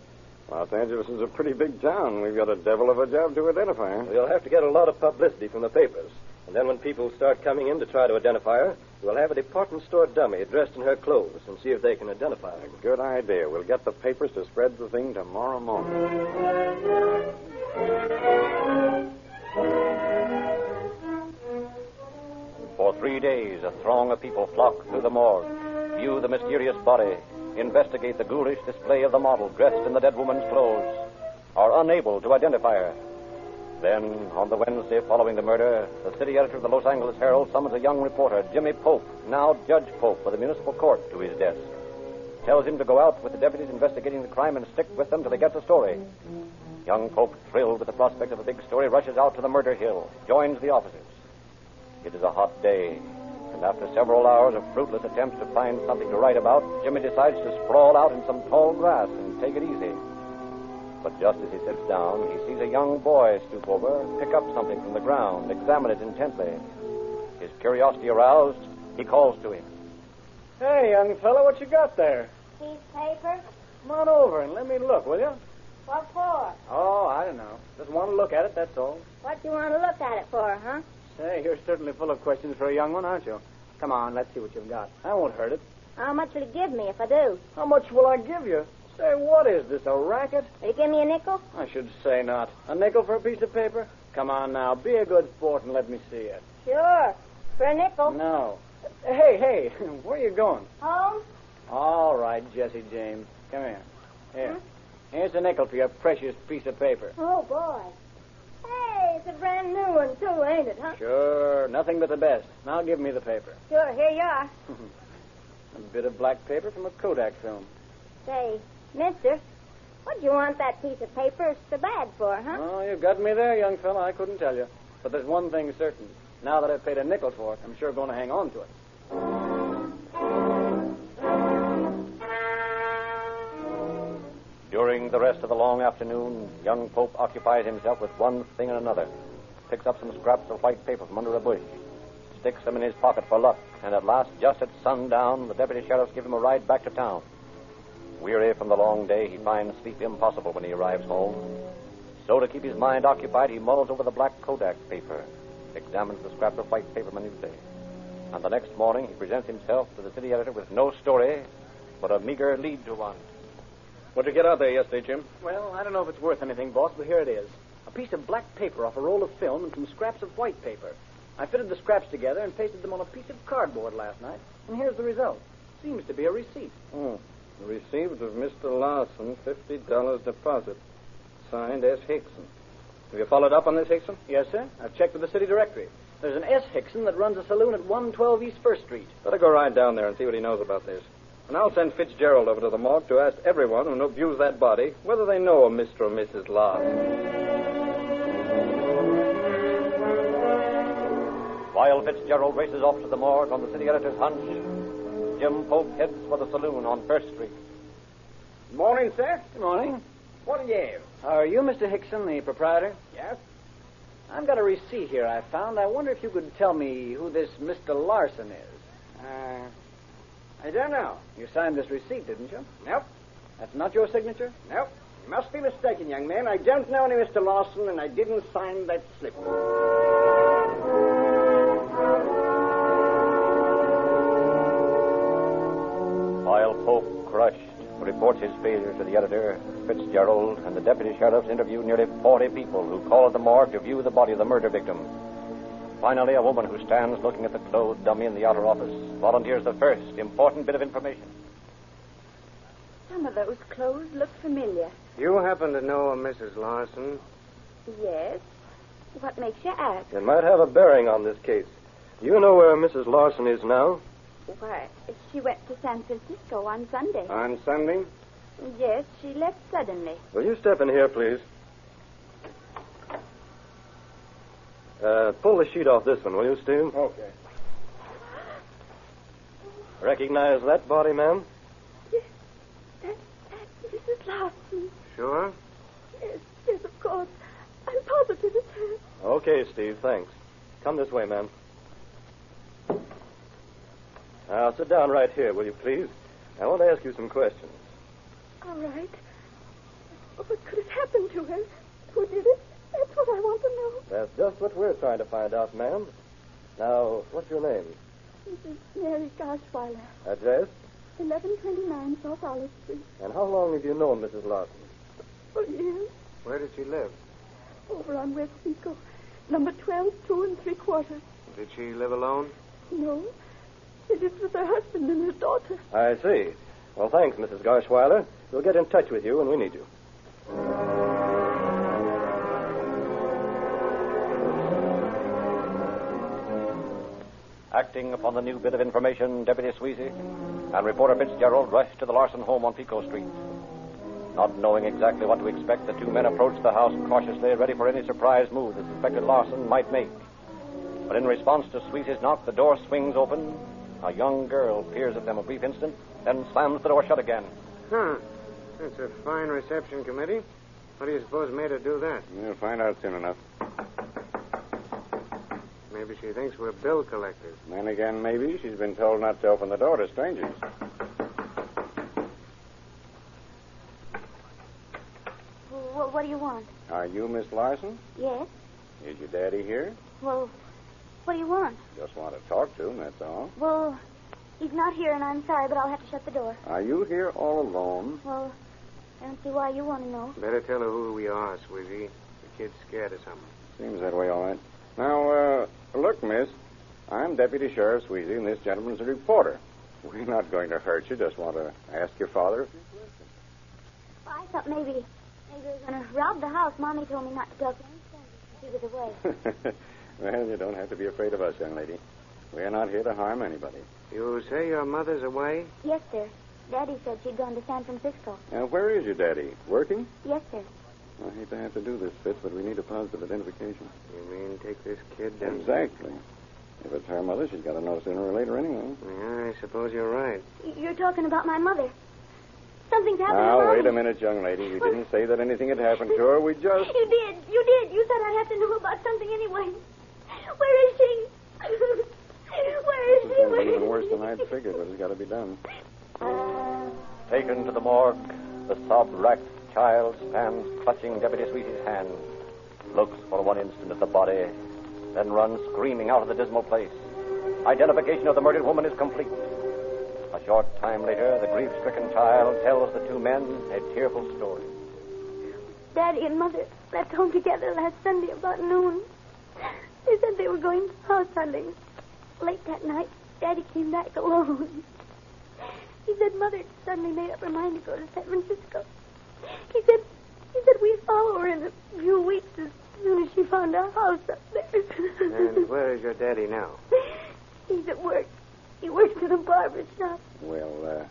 Los Angeles is a pretty big town. We've got a devil of a job to identify her. We'll have to get a lot of publicity from the papers. And then when people start coming in to try to identify her, we'll have a department store dummy dressed in her clothes and see if they can identify her. Good idea. We'll get the papers to spread the thing tomorrow morning. For 3 days, a throng of people flock through the morgue, view the mysterious body, investigate the ghoulish display of the model dressed in the dead woman's clothes, are unable to identify her. Then, on the Wednesday following the murder, the city editor of the Los Angeles Herald summons a young reporter, Jimmy Pope, now Judge Pope of the municipal court, to his desk. Tells him to go out with the deputies investigating the crime and stick with them till he gets a story. Young Pope, thrilled with the prospect of a big story, rushes out to the murder hill, joins the officers. It is a hot day, and after several hours of fruitless attempts to find something to write about, Jimmy decides to sprawl out in some tall grass and take it easy. But just as he sits down, he sees a young boy stoop over, pick up something from the ground, examine it intently. His curiosity aroused, he calls to him. Hey, young fellow, what you got there? Piece of paper? Come on over and let me look, will you? What for? Oh, I don't know. Just want to look at it, that's all. What do you want to look at it for, huh? Say, you're certainly full of questions for a young one, aren't you? Come on, let's see what you've got. I won't hurt it. How much will you give me if I do? How much will I give you? Say, what is this, a racket? Will you give me a nickel? I should say not. A nickel for a piece of paper? Come on now, be a good sport and let me see it. Sure. For a nickel? No. Hey, where are you going? Home? All right, Jesse James. Come here. Here. Here's a nickel for your precious piece of paper. Oh, boy. Hey, it's a brand new one, too, ain't it, huh? Sure, nothing but the best. Now give me the paper. Sure, here you are. A bit of black paper from a Kodak film. Say, mister, what do you want that piece of paper so bad for, huh? Oh, you got me there, young fella. I couldn't tell you. But there's one thing certain. Now that I've paid a nickel for it, I'm sure going to hang on to it. During the rest of the long afternoon, young Pope occupies himself with one thing and another. Picks up some scraps of white paper from under a bush, sticks them in his pocket for luck, and at last, just at sundown, the deputy sheriffs give him a ride back to town. Weary from the long day, he finds sleep impossible when he arrives home. So to keep his mind occupied, he mulls over the black Kodak paper, examines the scraps of white paper minutely. And the next morning, he presents himself to the city editor with no story, but a meager lead to one. What'd you get out there yesterday, Jim? Well, I don't know if it's worth anything, boss, but here it is. A piece of black paper off a roll of film and some scraps of white paper. I fitted the scraps together and pasted them on a piece of cardboard last night, and here's the result. Seems to be a receipt. Received of Mr. Larson, $50 deposit. Signed S. Hickson. Have you followed up on this, Hickson? Yes, sir. I've checked with the city directory. There's an S. Hickson that runs a saloon at 112 East 1st Street. Better go right down there and see what he knows about this. And I'll send Fitzgerald over to the morgue to ask everyone who views that body whether they know a Mr. or Mrs. Larson. While Fitzgerald races off to the morgue on the city editor's hunch, Jim Pope heads for the saloon on 1st Street. Good morning, sir. Good morning. What do you have? Are you Mr. Hickson, the proprietor? Yes? I've got a receipt here I found. I wonder if you could tell me who this Mr. Larson is. I don't know. You signed this receipt, didn't you? Nope. That's not your signature? Nope. You must be mistaken, young man. I don't know any Mr. Larson, and I didn't sign that slip. While Pope, crushed, reports his failure to the editor, Fitzgerald and the deputy sheriffs interview nearly 40 people who call at the morgue to view the body of the murder victim. Finally, a woman who stands looking at the clothed dummy in the outer office volunteers the first important bit of information. Some of those clothes look familiar. You happen to know a Mrs. Larson? Yes. What makes you ask? It might have a bearing on this case. Do you know where Mrs. Larson is now? Why, she went to San Francisco on Sunday. On Sunday? Yes, she left suddenly. Will you step in here, please? Pull the sheet off this one, will you, Steve? Okay. Recognize that body, ma'am? Yes, that's Mrs. Larson. Sure. Yes, of course. I'm positive it's her. Okay, Steve, thanks. Come this way, ma'am. Now, sit down right here, will you, please? I want to ask you some questions. All right. What could have happened to her? Who did it? That's what I want to know. That's just what we're trying to find out, ma'am. Now, what's your name? Mrs. Mary Garschweiler, Address? 1129 South Olive Street. And how long have you known Mrs. Larson? For years. Where did she live? Over on West Pico. Number 12, 2 3/4. Did she live alone? No. She lives with her husband and her daughter. I see. Well, thanks, Mrs. Garschweiler. We'll get in touch with you when we need you. Acting upon the new bit of information, Deputy Sweezy and reporter Fitzgerald rushed to the Larson home on Pico Street. Not knowing exactly what to expect, the two men approached the house cautiously, ready for any surprise move the suspected Larson might make. But in response to Sweezy's knock, the door swings open. A young girl peers at them a brief instant, then slams the door shut again. Huh. That's a fine reception committee. What do you suppose made her do that? You'll find out soon enough. Maybe she thinks we're bill collectors. Then again, maybe she's been told not to open the door to strangers. What do you want? Are you Miss Larson? Yes. Is your daddy here? Well, what do you want? Just want to talk to him, that's all. Well, he's not here, and I'm sorry, but I'll have to shut the door. Are you here all alone? Well, I don't see why you want to know. Better tell her who we are, sweetie. The kid's scared of something. Seems that way, all right. Now, look, miss. I'm Deputy Sheriff Sweezy, and this gentleman's a reporter. We're not going to hurt you. Just want to ask your father. Well, I thought maybe they were going to rob the house. Mommy told me not to talk to any strangers. She was away. Well, you don't have to be afraid of us, young lady. We're not here to harm anybody. You say your mother's away? Yes, sir. Daddy said she'd gone to San Francisco. Now, where is your daddy? Working? Yes, sir. I hate to have to do this, Fitz, but we need a positive identification. You mean take this kid down? Exactly. If it's her mother, she's got to know sooner or later anyway. Yeah, I suppose you're right. You're talking about my mother. Something's happened to Now, Mommy. wait a minute, young lady. We didn't say that anything had happened to her. We just... You did. You did. You said I'd have to know about something anyway. Where is she? Where is she? This is even worse than I'd figured, but it's got to be done. Taken to the morgue, the sob-racked child stands clutching Deputy Sweety's hand, looks for one instant at the body, then runs screaming out of the dismal place. Identification of the murdered woman is complete. A short time later, the grief-stricken child tells the two men a tearful story. Daddy and Mother left home together last Sunday about noon. They said they were going house hunting. Late that night, Daddy came back alone. He said Mother suddenly made up her mind to go to San Francisco. He said we'd follow her in a few weeks as soon as she found a house up there. And where is your daddy now? He's at work. He works in a barber shop. Well,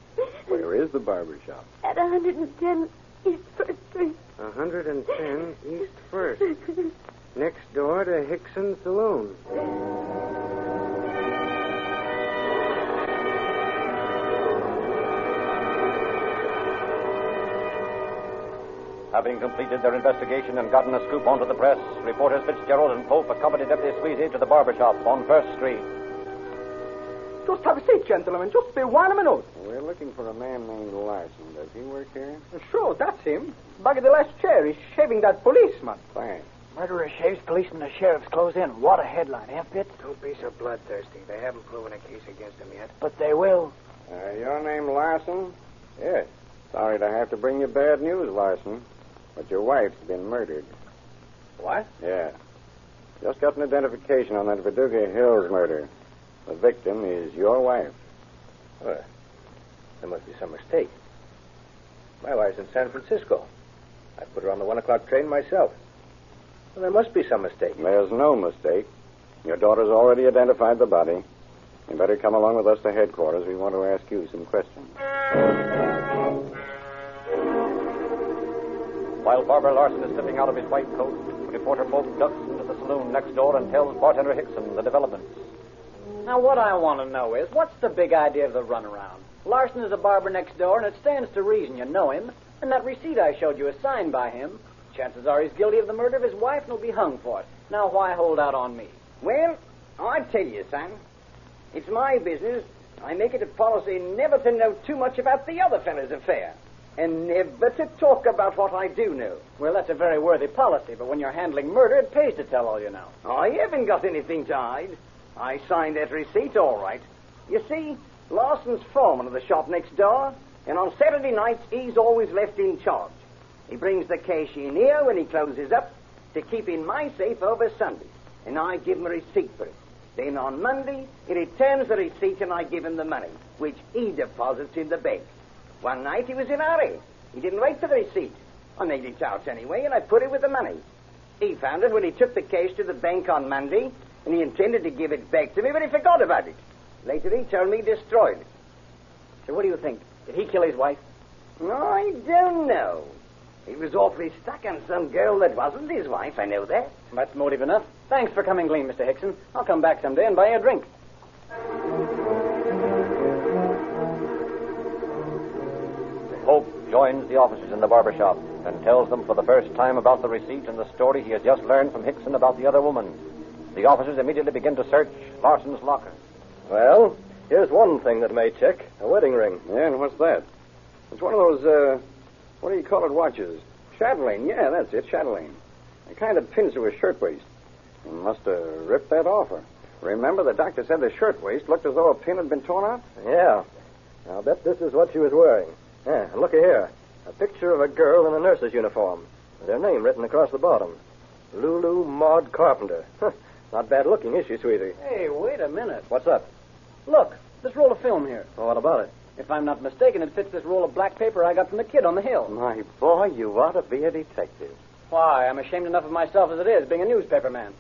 where is the barber shop? At 110 East First Street. 110 East First. Next door to Hickson's Saloon. Having completed their investigation and gotten a scoop onto the press, reporters Fitzgerald and Pope accompanied Deputy Sweezy to the barber shop on First Street. Just have a seat, gentlemen. Just be 1 minute. We're looking for a man named Larson. Does he work here? Sure, that's him. Back of the last chair. He's shaving that policeman. Thanks. Murderer shaves policeman as sheriff's clothes in. What a headline, eh, Fitz? Don't be so bloodthirsty. They haven't proven a case against him yet. But they will. Your name Larson? Yes. Sorry to have to bring you bad news, Larson. But your wife's been murdered. What? Yeah. Just got an identification on that Verdugo Hills murder. The victim is your wife. Well, there must be some mistake. My wife's in San Francisco. I put her on the 1 o'clock train myself. Well, there must be some mistake. There's no mistake. Your daughter's already identified the body. You better come along with us to headquarters. We want to ask you some questions. While Barber Larson is slipping out of his white coat, reporter Pope ducks into the saloon next door and tells bartender Hickson the developments. Now, what I want to know is, what's the big idea of the runaround? Larson is a barber next door, and it stands to reason you know him. And that receipt I showed you is signed by him. Chances are he's guilty of the murder of his wife and will be hung for it. Now, why hold out on me? Well, I tell you, son, it's my business. I make it a policy never to know too much about the other fellow's affair. And never to talk about what I do know. Well, that's a very worthy policy, but when you're handling murder, it pays to tell all you know. I haven't got anything to hide. I signed that receipt all right. You see, Larson's foreman of the shop next door, and on Saturday nights, he's always left in charge. He brings the cash in here when he closes up to keep in my safe over Sunday, and I give him a receipt for it. Then on Monday, he returns the receipt and I give him the money, which he deposits in the bank. One night he was in a hurry. He didn't wait for the receipt. I made it out anyway, and I put it with the money. He found it when he took the cash to the bank on Monday, and he intended to give it back to me, but he forgot about it. Later he told me he destroyed it. So what do you think? Did he kill his wife? I don't know. He was awfully stuck on some girl that wasn't his wife, I know that. That's motive enough. Thanks for coming clean, Mr. Hickson. I'll come back someday and buy you a drink. Hope joins the officers in the barber shop. and tells them for the first time about the receipt and the story he has just learned from Hickson about the other woman. The officers immediately begin to search Larson's locker. Well, here's one thing that may check. A wedding ring. Yeah, and what's that? It's one of those, what do you call it, watches? Chatelaine. Yeah, that's it, chatelaine. It kind of pins to his shirtwaist. He must have ripped that off her. Remember, the doctor said the shirtwaist looked as though a pin had been torn out? Yeah. I'll bet this is what she was wearing. Yeah, and look here. A picture of a girl in a nurse's uniform. With her name written across the bottom. Lulu Maud Carpenter. Not bad looking, is she, sweetie? Hey, wait a minute. What's up? Look, this roll of film here. Well, what about it? If I'm not mistaken, it fits this roll of black paper I got from the kid on the hill. My boy, you ought to be a detective. Why, I'm ashamed enough of myself as it is, being a newspaper man.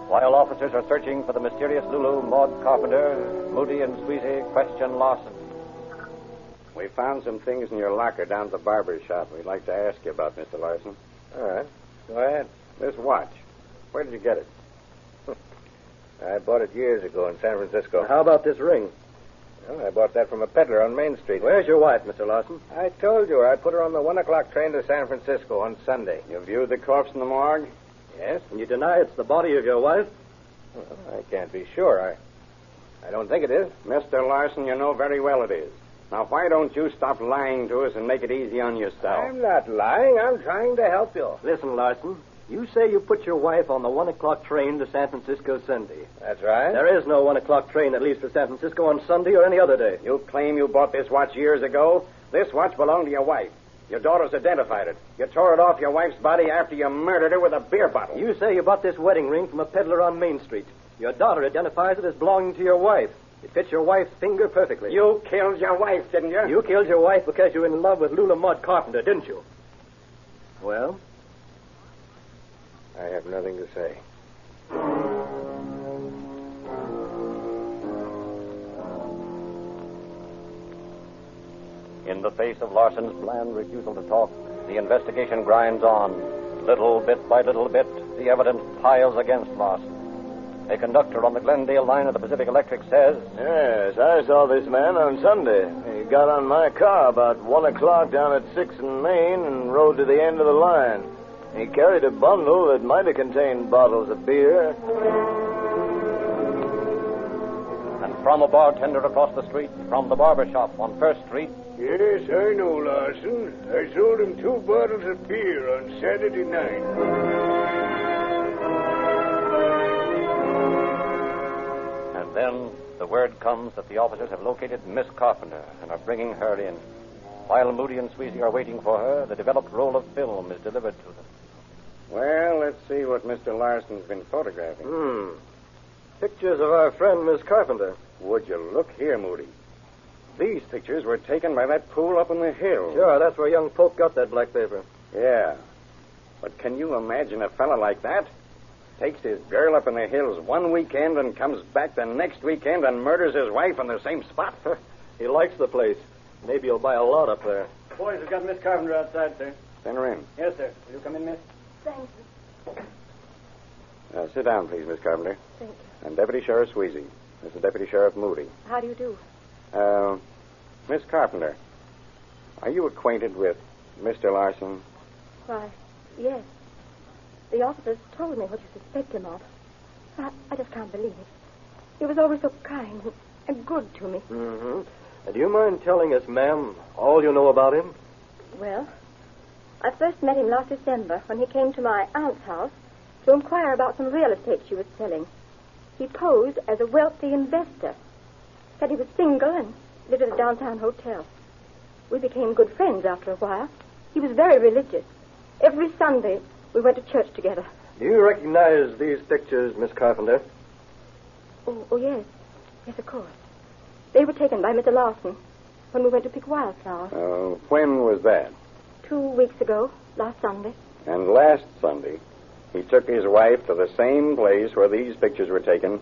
While officers are searching for the mysterious Lulu Maud Carpenter, Moody and Squeezy question Larson. We found some things in your locker down at the barber's shop we'd like to ask you about, Mr. Larson. All right. Go ahead. This watch. Where did you get it? I bought it years ago in San Francisco. How about this ring? Well, I bought that from a peddler on Main Street. Where's your wife, Mr. Larson? I told you I put her on the 1 o'clock train to San Francisco on Sunday. You viewed the corpse in the morgue? Yes. And you deny it's the body of your wife? Well, I can't be sure. I don't think it is. Mr. Larson, you know very well it is. Now, why don't you stop lying to us and make it easy on yourself? I'm not lying. I'm trying to help you. Listen, Larson. You say you put your wife on the 1 o'clock train to San Francisco Sunday. That's right. There is no 1 o'clock train that leaves for San Francisco on Sunday or any other day. You claim you bought this watch years ago. This watch belonged to your wife. Your daughters identified it. You tore it off your wife's body after you murdered her with a beer bottle. You say you bought this wedding ring from a peddler on Main Street. Your daughter identifies it as belonging to your wife. It fits your wife's finger perfectly. You killed your wife, didn't you? You killed your wife because you were in love with Lulu Maud Carpenter, didn't you? Well? I have nothing to say. In the face of Larson's bland refusal to talk, the investigation grinds on. Little bit by little bit, the evidence piles against Larson. A conductor on the Glendale line of the Pacific Electric says, Yes, I saw this man on Sunday. He got on my car about 1 o'clock down at 6th and Main and rode to the end of the line. He carried a bundle that might have contained bottles of beer. And from a bartender across the street, from the barber shop on First Street. Yes, I know Larson. I sold him 2 bottles of beer on Saturday night. And then the word comes that the officers have located Miss Carpenter and are bringing her in. While Moody and Squeezy are waiting for her, the developed roll of film is delivered to them. Well, let's see what Mr. Larson's been photographing. Pictures of our friend, Miss Carpenter. Would you look here, Moody? These pictures were taken by that pool up in the hill. Sure, that's where young Pope got that black paper. Yeah. But can you imagine a fella like that? Takes his girl up in the hills one weekend and comes back the next weekend and murders his wife on the same spot? He likes the place. Maybe he'll buy a lot up there. Boys have got Miss Carpenter outside, sir. Send her in. Yes, sir. Will you come in, miss? Thank you. Sit down, please, Miss Carpenter. Thank you. And Deputy Sheriff Squeezy. This is Deputy Sheriff Moody. How do you do? Miss Carpenter, are you acquainted with Mr. Larson? Why, yes. The officers told me what you suspect him of. I just can't believe it. He was always so kind and good to me. Mm-hmm. Do you mind telling us, ma'am, all you know about him? Well, I first met him last December when he came to my aunt's house to inquire about some real estate she was selling. He posed as a wealthy investor. Said he was single and lived at a downtown hotel. We became good friends after a while. He was very religious. Every Sunday, we went to church together. Do you recognize these pictures, Miss Carpenter? Oh, yes. Yes, of course. They were taken by Mr. Larson when we went to pick wildflowers. When was that? 2 weeks ago, last Sunday. And last Sunday, he took his wife to the same place where these pictures were taken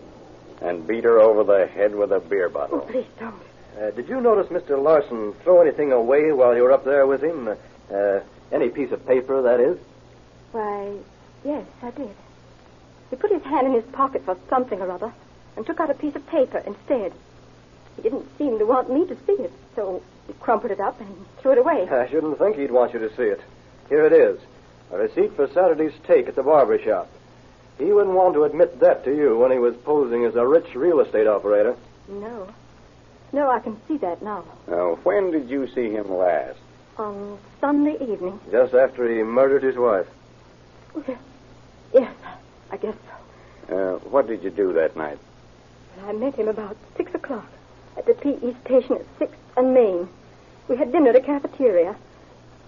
and beat her over the head with a beer bottle. Oh, please don't. Did you notice Mr. Larson throw anything away while you were up there with him? Any piece of paper, that is? Why, yes, I did. He put his hand in his pocket for something or other and took out a piece of paper instead. He didn't seem to want me to see it, so he crumpled it up and threw it away. I shouldn't think he'd want you to see it. Here it is. A receipt for Saturday's take at the barber shop. He wouldn't want to admit that to you when he was posing as a rich real estate operator. No. No, I can see that now. Now, when did you see him last? On Sunday evening. Just after he murdered his wife. Yes, I guess so. What did you do that night? I met him about 6 o'clock at the P.E. station at 6th and Main. We had dinner at a cafeteria.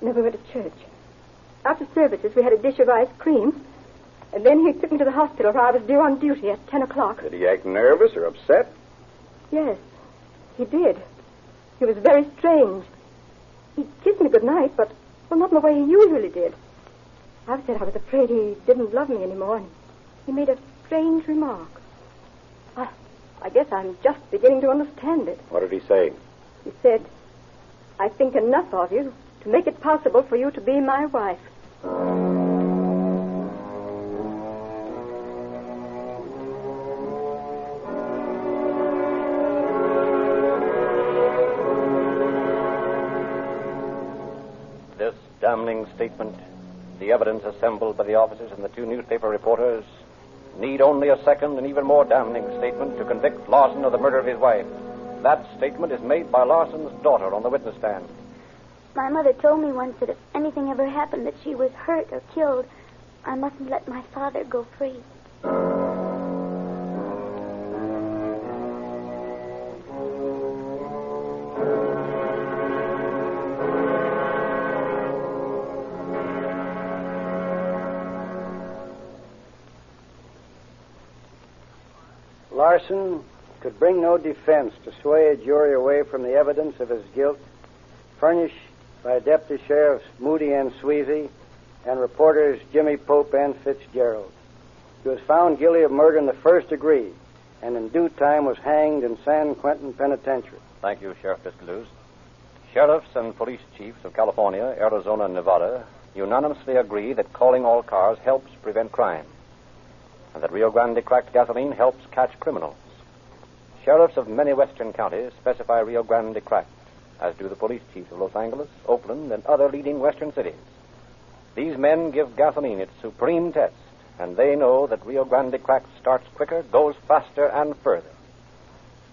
And then we went to church. After services, we had a dish of ice cream. And then he took me to the hospital where I was due on duty at 10 o'clock. Did he act nervous or upset? Yes, he did. He was very strange. He kissed me good night, but not in the way he usually did. I said I was afraid he didn't love me anymore, and he made a strange remark. I guess I'm just beginning to understand it. What did he say? He said, I think enough of you to make it possible for you to be my wife. This damning statement, the evidence assembled by the officers and the two newspaper reporters, need only a second and even more damning statement to convict Larson of the murder of his wife. That statement is made by Larson's daughter on the witness stand. My mother told me once that if anything ever happened that she was hurt or killed, I mustn't let my father go free. Larson could bring no defense to sway a jury away from the evidence of his guilt, furnished by Deputy Sheriffs Moody and Sweezy and reporters Jimmy Pope and Fitzgerald. He was found guilty of murder in the first degree and in due time was hanged in San Quentin Penitentiary. Thank you, Sheriff Piscaluz. Sheriffs and police chiefs of California, Arizona, and Nevada unanimously agree that calling all cars helps prevent crime, and that Rio Grande cracked gasoline helps catch criminals. Sheriffs of many western counties specify Rio Grande cracked, as do the police chiefs of Los Angeles, Oakland, and other leading western cities. These men give gasoline its supreme test, and they know that Rio Grande cracked starts quicker, goes faster, and further.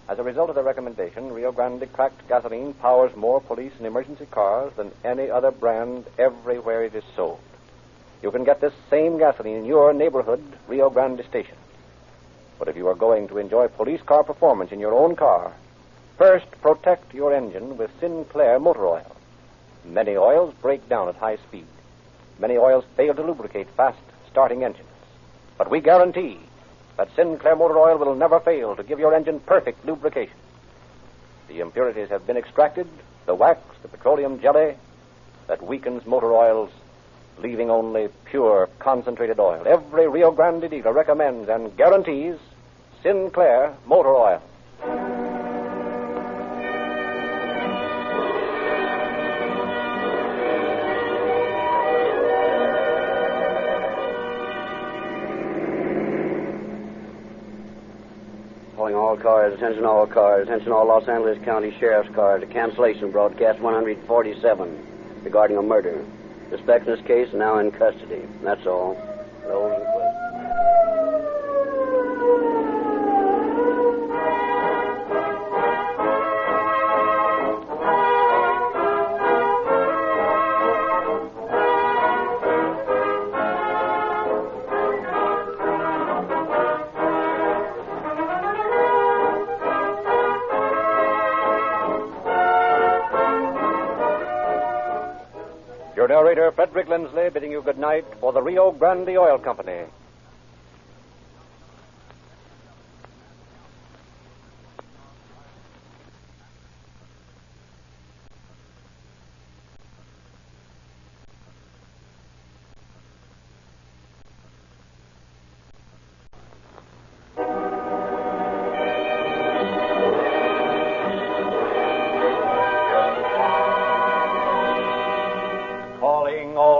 As a result of the recommendation, Rio Grande cracked gasoline powers more police and emergency cars than any other brand everywhere it is sold. You can get this same gasoline in your neighborhood Rio Grande station. But if you are going to enjoy police car performance in your own car, first protect your engine with Sinclair motor oil. Many oils break down at high speed. Many oils fail to lubricate fast-starting engines. But we guarantee that Sinclair motor oil will never fail to give your engine perfect lubrication. The impurities have been extracted, the wax, the petroleum jelly that weakens motor oils, leaving only pure, concentrated oil. Every Rio Grande dealer recommends and guarantees Sinclair motor oil. Calling all cars, attention all cars, attention all Los Angeles County Sheriff's cars. A cancellation broadcast 147 regarding a murder. Suspect in this case now in custody. That's all. Those are the questions. Your narrator, Frederick Lindsley, bidding you good night for the Rio Grande Oil Company.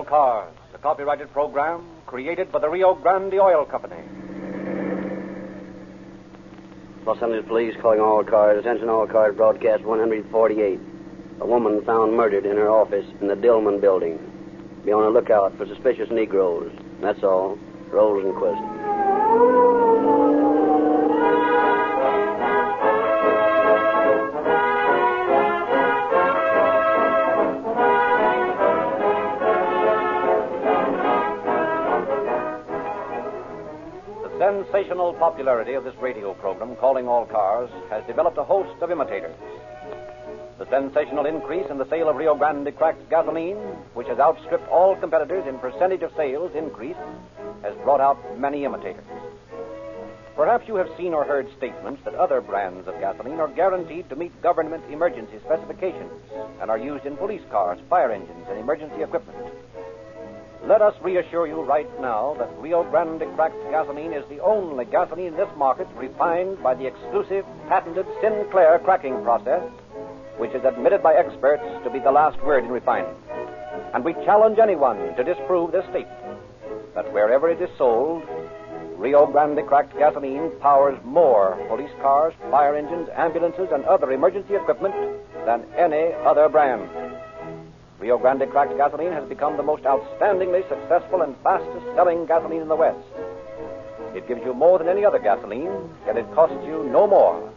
Cars, a copyrighted program created by the Rio Grande Oil Company. Los Angeles Police calling all cars. Attention all cars. Broadcast 148. A woman found murdered in her office in the Dillman building. Be on the lookout for suspicious Negroes. That's all. Rosenquist. The sensational popularity of this radio program, Calling All Cars, has developed a host of imitators. The sensational increase in the sale of Rio Grande cracked gasoline, which has outstripped all competitors in percentage of sales increase, has brought out many imitators. Perhaps you have seen or heard statements that other brands of gasoline are guaranteed to meet government emergency specifications and are used in police cars, fire engines, and emergency equipment. Let us reassure you right now that Rio Grande cracked gasoline is the only gasoline in this market refined by the exclusive, patented Sinclair cracking process, which is admitted by experts to be the last word in refining. And we challenge anyone to disprove this statement, that wherever it is sold, Rio Grande cracked gasoline powers more police cars, fire engines, ambulances, and other emergency equipment than any other brand. Rio Grande cracked gasoline has become the most outstandingly successful and fastest-selling gasoline in the West. It gives you more than any other gasoline, yet it costs you no more.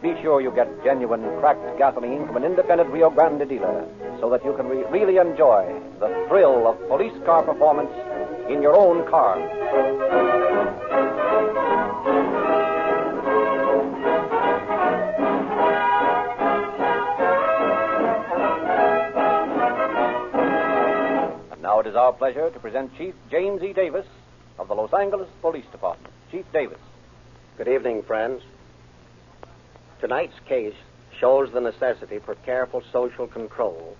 Be sure you get genuine cracked gasoline from an independent Rio Grande dealer so that you can really enjoy the thrill of police car performance in your own car. Now it is our pleasure to present Chief James E. Davis of the Los Angeles Police Department. Chief Davis. Good evening, friends. Tonight's case shows the necessity for careful social control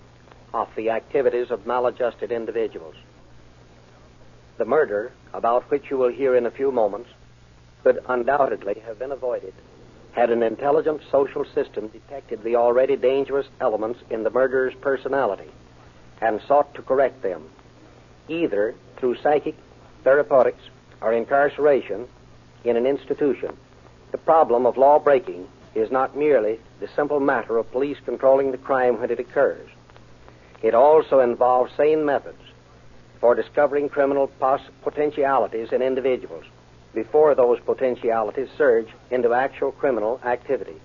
of the activities of maladjusted individuals. The murder, about which you will hear in a few moments, could undoubtedly have been avoided had an intelligent social system detected the already dangerous elements in the murderer's personality and sought to correct them, either through psychic, therapeutics, or incarceration in an institution. The problem of law breaking is not merely the simple matter of police controlling the crime when it occurs. It also involves sane methods for discovering criminal potentialities in individuals before those potentialities surge into actual criminal activity.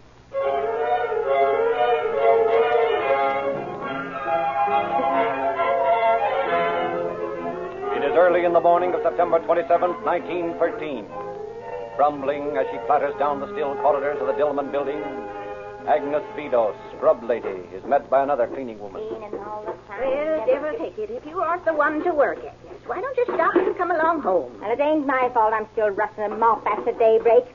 It is early in the morning of September 27th, 1913. Grumbling as she clatters down the still corridors of the Dillman building, Agnes Vidos, scrub lady, is met by another cleaning woman. Well, devil take it, if you aren't the one to work it. Why don't you stop and come along home? Well, it ain't my fault I'm still rustling them off after daybreak.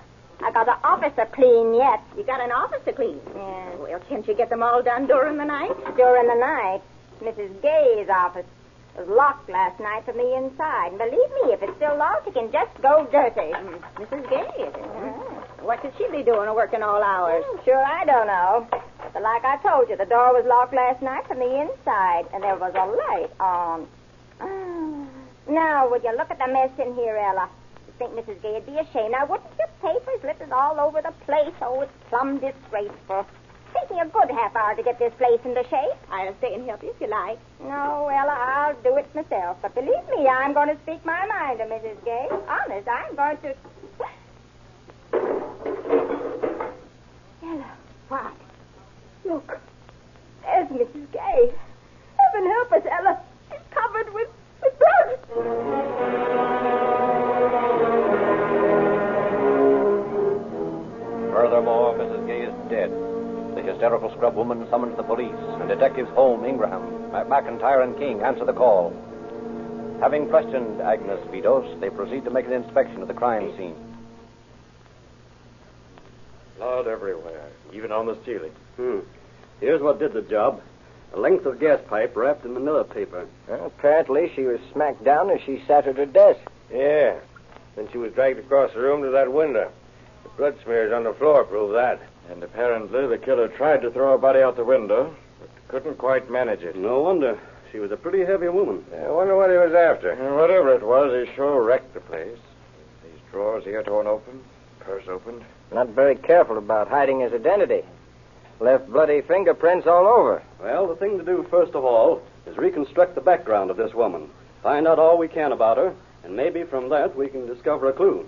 I got the office to clean yet. You got an office to clean? Yeah. Well, can't you get them all done during the night? During the night? Mrs. Gay's office was locked last night from the inside. And believe me, if it's still locked, it can just go dirty. Mrs. Gay, is it? What could she be doing working all hours? Sure, I don't know. But like I told you, the door was locked last night from the inside, and there was a light on. Now, would you look at the mess in here, Ella? You think Mrs. Gay would be ashamed? Now, wouldn't your papers littered all over the place? Oh, it's plumb disgraceful. Take me a good half hour to get this place into shape. I'll stay and help you if you like. No, Ella, I'll do it myself. But believe me, I'm going to speak my mind to Mrs. Gay. Honest, I'm going to... Ella, what? Look, there's Mrs. Gay. Heaven help us, Ella. She's covered with blood. Furthermore, Mrs. Gay is dead. The hysterical scrub woman summons the police, and Detectives Holmes, Ingraham, McIntyre, and King answer the call. Having questioned Agnes Vidos, they proceed to make an inspection of the crime scene. Blood everywhere, even on the ceiling. Here's what did the job. A length of gas pipe wrapped in manila paper. Well, apparently she was smacked down as she sat at her desk. Yeah. Then she was dragged across the room to that window. The blood smears on the floor prove that. And apparently the killer tried to throw her body out the window, but couldn't quite manage it. No wonder. She was a pretty heavy woman. I wonder what he was after. And whatever it was, he sure wrecked the place. These drawers here torn open, Purse opened. Not very careful about hiding his identity. Left bloody fingerprints all over. Well, the thing to do first of all is reconstruct the background of this woman. Find out all we can about her, and maybe from that we can discover a clue.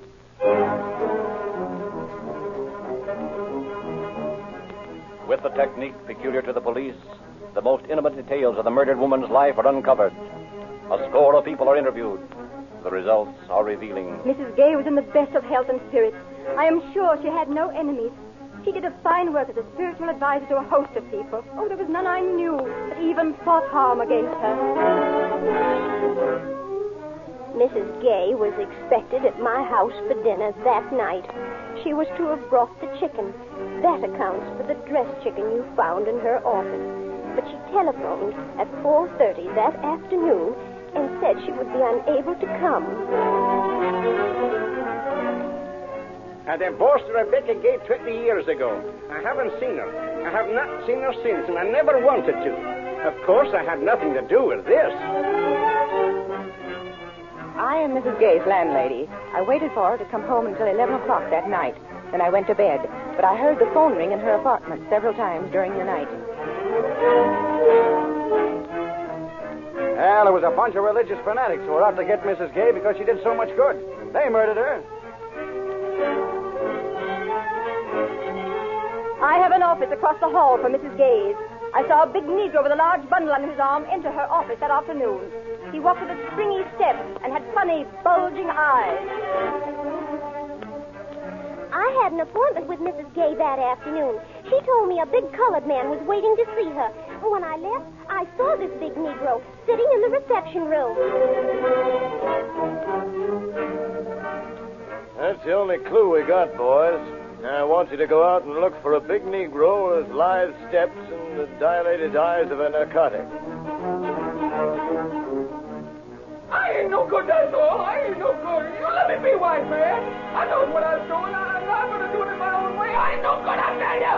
With the technique peculiar to the police, the most intimate details of the murdered woman's life are uncovered. A score of people are interviewed. The results are revealing. Mrs. Gay was in the best of health and spirits. I am sure she had no enemies. She did a fine work as a spiritual advisor to a host of people. Oh, there was none I knew that even thought harm against her. Mrs. Gay was expected at my house for dinner that night. She was to have brought the chicken. That accounts for the dressed chicken you found in her office. But she telephoned at 4:30 that afternoon and said she would be unable to come. I divorced Rebecca Gay 20 years ago. I haven't seen her. I have not seen her since, and I never wanted to. Of course, I had nothing to do with this. I am Mrs. Gay's landlady. I waited for her to come home until 11 o'clock that night. Then I went to bed. But I heard the phone ring in her apartment several times during the night. Well, there was a bunch of religious fanatics who were out to get Mrs. Gay because she did so much good. They murdered her. I have an office across the hall from Mrs. Gay's. I saw a big Negro with a large bundle under his arm enter her office that afternoon. He walked with a springy step and had funny, bulging eyes. I had an appointment with Mrs. Gay that afternoon. She told me a big colored man was waiting to see her. When I left, I saw this big Negro sitting in the reception room. That's the only clue we got, boys. Now, I want you to go out and look for a big Negro with lithe steps and the dilated eyes of a narcotic. I ain't no good, that's all. I ain't no good. You let me be, white man. I know what I was doing. I'm not going to do it in my own way. I ain't no good, I tell you.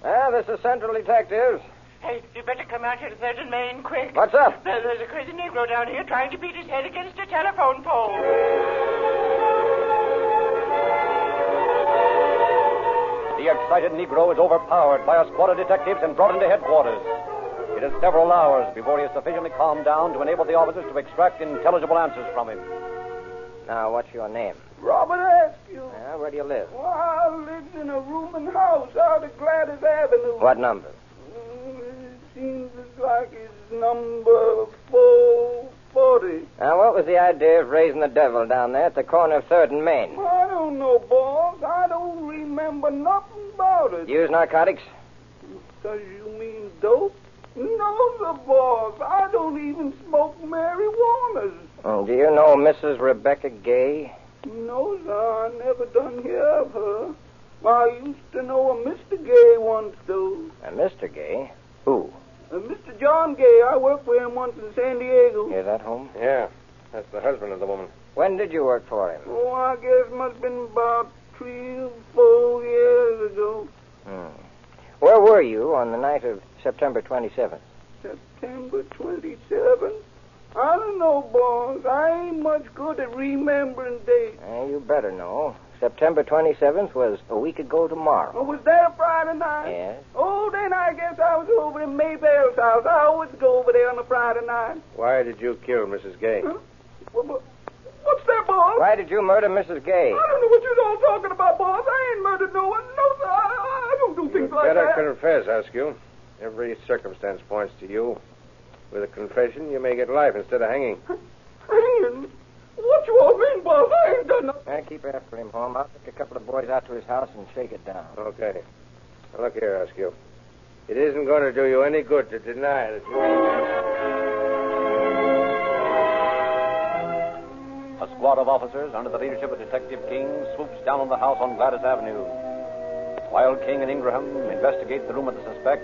Well, this is Central Detectives. Hey, you better come out here to 3rd and Main quick. What's up? There's a crazy Negro down here trying to beat his head against a telephone pole. The excited Negro is overpowered by a squad of detectives and brought into headquarters. It is several hours before he is sufficiently calmed down to enable the officers to extract intelligible answers from him. Now, what's your name? Robert Askew. Yeah, where do you live? Well, I lived in a rooming house out at Gladys Avenue. What number? It seems like it's number 440. Now, what was the idea of raising the devil down there at the corner of 3rd and Main? I don't know, boss. I don't remember nothing about it. Use narcotics? Does you mean dope? No, sir, boss. I don't even smoke marijuana. Do you know Mrs. Rebecca Gay? No, sir. I never done hear of her. I used to know a Mr. Gay once, though. A Mr. Gay? Who? Mr. John Gay. I worked for him once in San Diego. Is that home? Yeah, that's the husband of the woman. When did you work for him? Oh, I guess must have been about 3 or 4 years ago. Where were you on the night of September 27th? September 27th? I don't know, boss. I ain't much good at remembering dates. You better know. September 27th was a week ago tomorrow. Oh, was that a Friday night? Yes. Oh, then I guess I was over in Maybell's house. I always go over there on a Friday night. Why did you kill Mrs. Gay? Huh? What's that, boss? Why did you murder Mrs. Gay? I don't know what you're all talking about, boss. I ain't murdered no one. No, sir. I don't do things like Better that. confess, Askew. Every circumstance points to you. With a confession, you may get life instead of hanging. Hanging? What you all mean, boss? I ain't done nothing. Keep after him, Holmes. I'll take a couple of boys out to his house and shake it down. Okay. Now, look here, Askew. It isn't going to do you any good to deny that you... A squad of officers under the leadership of Detective King swoops down on the house on Gladys Avenue. While King and Ingraham investigate the room of the suspect,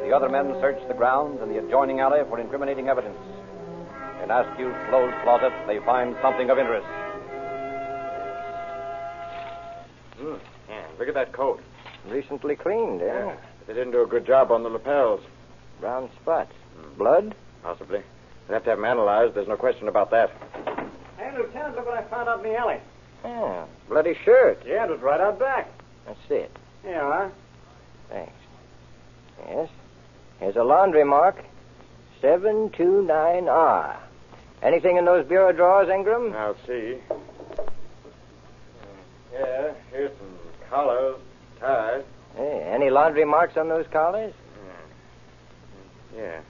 the other men search the grounds and the adjoining alley for incriminating evidence. In Askew's clothes closet, they find something of interest. Yeah, look at that coat. Recently cleaned, Yeah, but they didn't do a good job on the lapels. Brown spots. Blood? Possibly. We'll have to have them analyzed. There's no question about that. And Lieutenant, look what I found out in the alley. Yeah, bloody shirt. Yeah, it was right out back. That's it. Here you are. Thanks. Yes. Here's a laundry mark. 729R. Anything in those bureau drawers, Ingram? I'll see. Yeah, here's some collars, ties. Hey, any laundry marks on those collars? Yeah.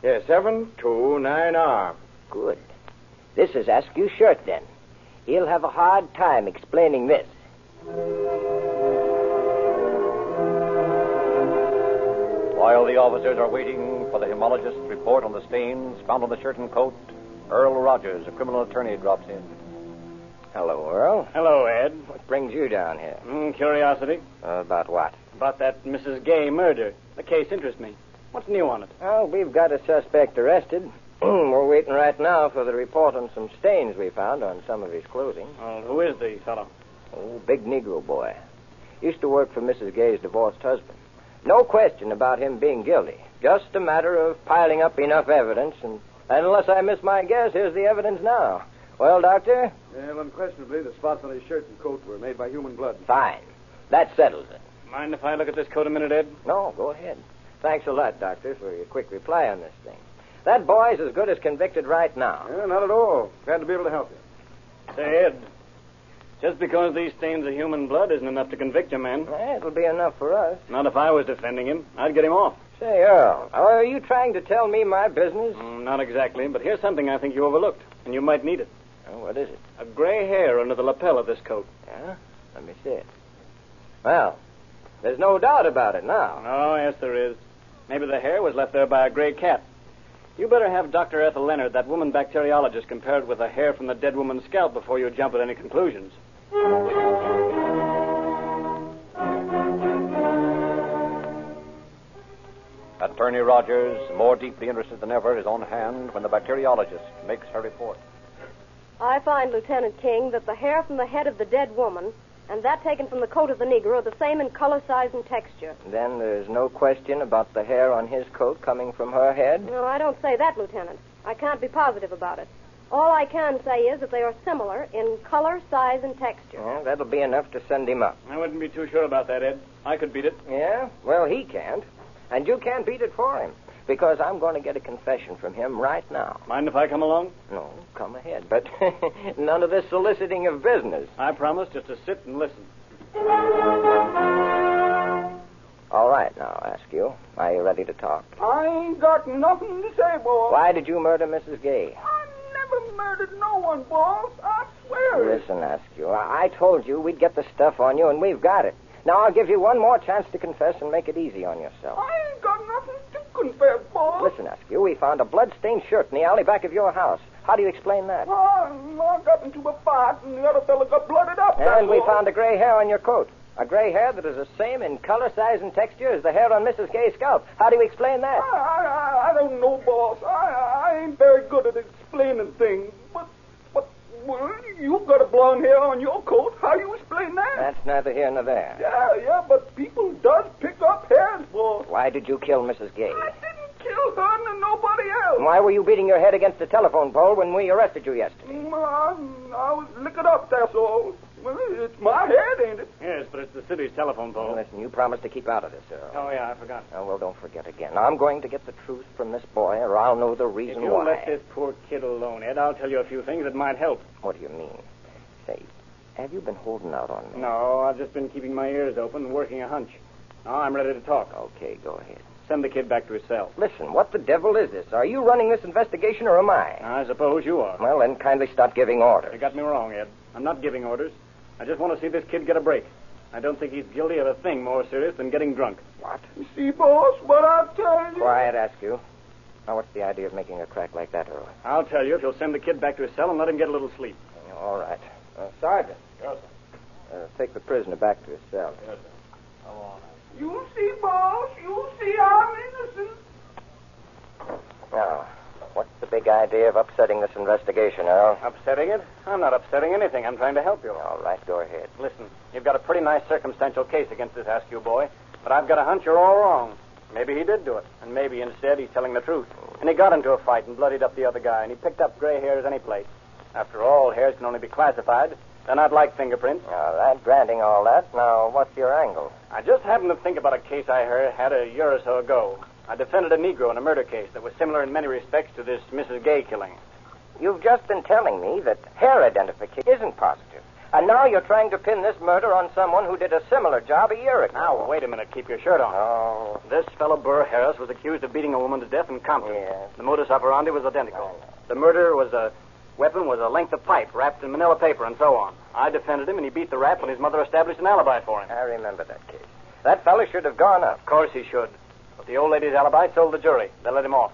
Yeah, 729R. Good. This is Askew's shirt, then. He'll have a hard time explaining this. While the officers are waiting for the hemologist's report on the stains found on the shirt and coat, Earl Rogers, a criminal attorney, drops in. Hello, Earl. Hello, Ed. What brings you down here? Curiosity. About what? About that Mrs. Gay murder. The case interests me. What's new on it? Well, we've got a suspect arrested. We're waiting right now for the report on some stains we found on some of his clothing. Well, who is the fellow? Oh, big Negro boy. Used to work for Mrs. Gay's divorced husband. No question about him being guilty. Just a matter of piling up enough evidence, and unless I miss my guess, here's the evidence now. Well, Doctor? Well, unquestionably, the spots on his shirt and coat were made by human blood. Fine. That settles it. Mind if I look at this coat a minute, Ed? No, go ahead. Thanks a lot, Doctor, for your quick reply on this thing. That boy's as good as convicted right now. Yeah, not at all. Glad to be able to help you. Say, Ed, just because these stains are human blood isn't enough to convict a man. It'll be enough for us. Not if I was defending him. I'd get him off. Say, Earl, are you trying to tell me my business? Not exactly, but here's something I think you overlooked, and you might need it. Oh, what is it? A gray hair under the lapel of this coat. Yeah? Let me see it. Well, there's no doubt about it now. Oh, yes, there is. Maybe the hair was left there by a gray cat. You better have Dr. Ethel Leonard, that woman bacteriologist, compared with the hair from the dead woman's scalp before you jump at any conclusions. Attorney Rogers, more deeply interested than ever, is on hand when the bacteriologist makes her report. I find, Lieutenant King, that the hair from the head of the dead woman and that taken from the coat of the Negro are the same in color, size, and texture. Then there's no question about the hair on his coat coming from her head? No, I don't say that, Lieutenant. I can't be positive about it. All I can say is that they are similar in color, size, and texture. Well, that'll be enough to send him up. I wouldn't be too sure about that, Ed. I could beat it. Yeah? Well, he can't. And you can't beat it for him. Because I'm going to get a confession from him right now. Mind if I come along? No, come ahead. But none of this soliciting of business. I promise just to sit and listen. All right, now, Askew. Are you ready to talk? I ain't got nothing to say, boss. Why did you murder Mrs. Gay? I never murdered no one, boss. I swear it. Listen, Askew, I told you we'd get the stuff on you, and we've got it. Now I'll give you one more chance to confess and make it easy on yourself. I ain't got nothing to confess, boss. Listen, Askew, we found a blood-stained shirt in the alley back of your house. How do you explain that? I got into a fight, and the other fella got blooded up. And we found a gray hair on your coat. A gray hair that is the same in color, size, and texture as the hair on Mrs. Gay's scalp. How do you explain that? I don't know, boss. I ain't very good at explaining things. But well, you got a blonde hair on your coat. How you explain that? That's neither here nor there. Yeah, but people does pick up hairs, boss. Why did you kill Mrs. Gay? I didn't kill her and nobody else. Why were you beating your head against the telephone pole when we arrested you yesterday? I was licking up, that's all. Well, it's my head, ain't it? Yes, but it's the city's telephone pole. Listen, you promised to keep out of this, Earl. Oh, yeah, I forgot. Oh, well, don't forget again. I'm going to get the truth from this boy, or I'll know the reason why. If you'll let this poor kid alone, Ed, I'll tell you a few things that might help. What do you mean? Say, have you been holding out on me? No, I've just been keeping my ears open and working a hunch. Now I'm ready to talk. Okay, go ahead. Send the kid back to his cell. Listen, what the devil is this? Are you running this investigation, or am I? I suppose you are. Well, then kindly stop giving orders. You got me wrong, Ed. I'm not giving orders. I just want to see this kid get a break. I don't think he's guilty of a thing more serious than getting drunk. What? You see, boss, what I tell you? Quiet, Askew. Now, what's the idea of making a crack like that, Earl? I'll tell you if you'll send the kid back to his cell and let him get a little sleep. All right. Sergeant. Yes, sir. Take the prisoner back to his cell. Yes, sir. Come on. You see, boss, you see I'm innocent. Now, what's the big idea of upsetting this investigation, Earl? Upsetting it? I'm not upsetting anything. I'm trying to help you. All right, go ahead. Listen, you've got a pretty nice circumstantial case against this Askew boy, but I've got a hunch you're all wrong. Maybe he did do it, and maybe instead he's telling the truth. And he got into a fight and bloodied up the other guy, and he picked up gray hairs any place. After all, hairs can only be classified. They're not like fingerprints. All right, granting all that. Now, what's your angle? I just happened to think about a case I had a year or so ago. I defended a Negro in a murder case that was similar in many respects to this Mrs. Gay killing. You've just been telling me that hair identification isn't positive. And now you're trying to pin this murder on someone who did a similar job a year ago. Now, wait a minute. Keep your shirt on. Oh. This fellow Burr Harris was accused of beating a woman to death in Compton. Yes. The modus operandi was identical. The murder was a weapon was a length of pipe wrapped in manila paper and so on. I defended him, and he beat the rap when his mother established an alibi for him. I remember that case. That fellow should have gone up. Of course he should. But the old lady's alibi told the jury. They let him off.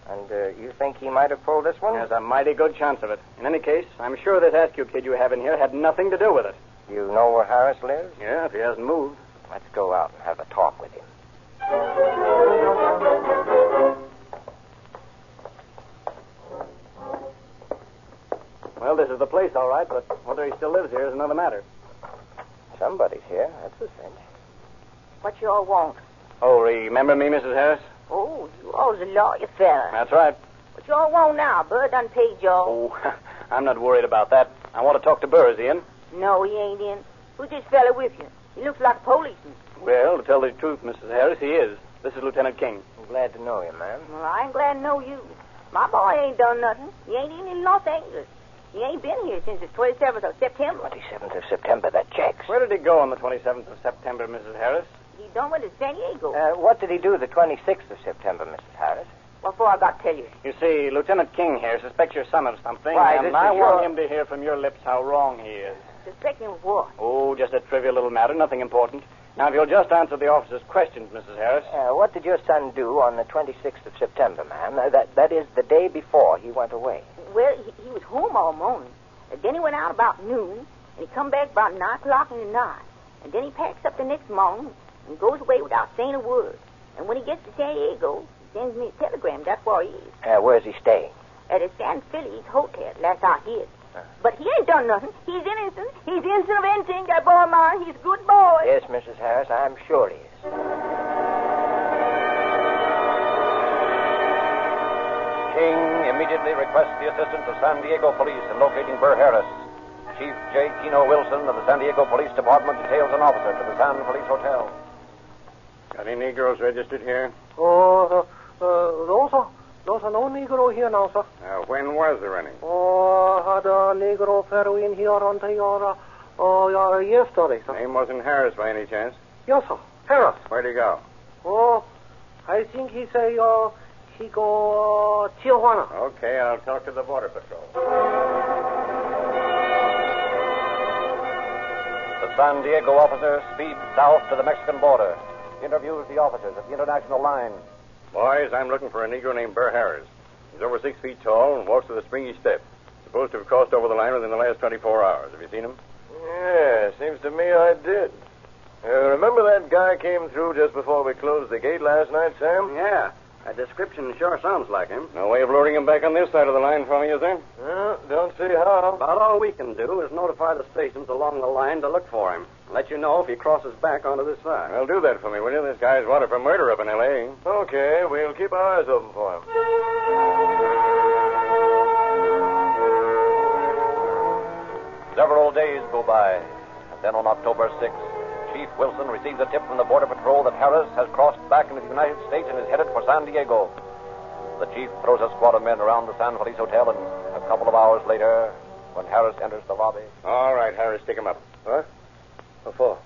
And you think he might have pulled this one? There's a mighty good chance of it. In any case, I'm sure this Askew kid you have in here had nothing to do with it. You know where Harris lives? Yeah, if he hasn't moved. Let's go out and have a talk with him. Well, this is the place, all right, but whether he still lives here is another matter. Somebody's here, that's a cinch. What you all want? Oh, remember me, Mrs. Harris? Oh, you all's a lawyer fella. That's right. What you all want now? Bud done paid y'all. Oh, I'm not worried about that. I want to talk to Burr. Is he in? No, he ain't in. Who's this fella with you? He looks like a policeman. Well, to tell the truth, Mrs. Harris, he is. This is Lieutenant King. I'm glad to know you, ma'am. Well, I ain't glad to know you. My boy ain't done nothing. He ain't even in Los Angeles. He ain't been here since the 27th of September. 27th of September, that checks. Where did he go on the 27th of September, Mrs. Harris? He done went to San Diego. What did he do the 26th of September, Mrs. Harris? What for I got to tell you? You see, Lieutenant King here suspects your son of something, Why, and I want him to hear from your lips how wrong he is. Suspecting of what? Oh, just a trivial little matter, nothing important. Now, if you'll just answer the officer's questions, Mrs. Harris. What did your son do on the 26th of September, ma'am? That is the day before he went away. Well, he was home all morning. Then he went out about noon, and he come back about 9 o'clock in the night. And then he packs up the next morning and goes away without saying a word. And when he gets to San Diego, he sends me a telegram. That's where he is. Where's he staying? At a San Feliz hotel, last I heard. But he ain't done nothing. He's innocent. He's innocent of anything, that boy of mine. He's a good boy. Yes, Mrs. Harris, I'm sure he is. King immediately requests the assistance of San Diego police in locating Burr Harris. Chief J. Keno Wilson of the San Diego Police Department details an officer to the San Feliz Hotel. Got any Negroes registered here? Those are no Negro here now, sir. When was there any? Had a Negro fellow in here until yesterday, sir. Name wasn't Harris by any chance? Yes, sir. Harris. Where'd he go? I think he say, he go, Tijuana. Okay, I'll talk to the Border Patrol. The San Diego officer speeds south to the Mexican border. He interviews the officers at the international line. Boys, I'm looking for a Negro named Burr Harris. He's over 6 feet tall and walks with a springy step. Supposed to have crossed over the line within the last 24 hours. Have you seen him? Yeah, seems to me I did. Remember that guy came through just before we closed the gate last night, Sam? Yeah. That description sure sounds like him. No way of luring him back on this side of the line for me, is there? Don't see how. About all we can do is notify the stations along the line to look for him. Let you know if he crosses back onto this side. Well, do that for me, will you? This guy's wanted for murder up in L.A. Okay, we'll keep our eyes open for him. Several days go by, and then on October 6th, Chief Wilson receives a tip from the Border Patrol that Harris has crossed back into the United States and is headed for San Diego. The chief throws a squad of men around the San Feliz Hotel, and a couple of hours later, when Harris enters the lobby... All right, Harris, stick him up. Huh? What for?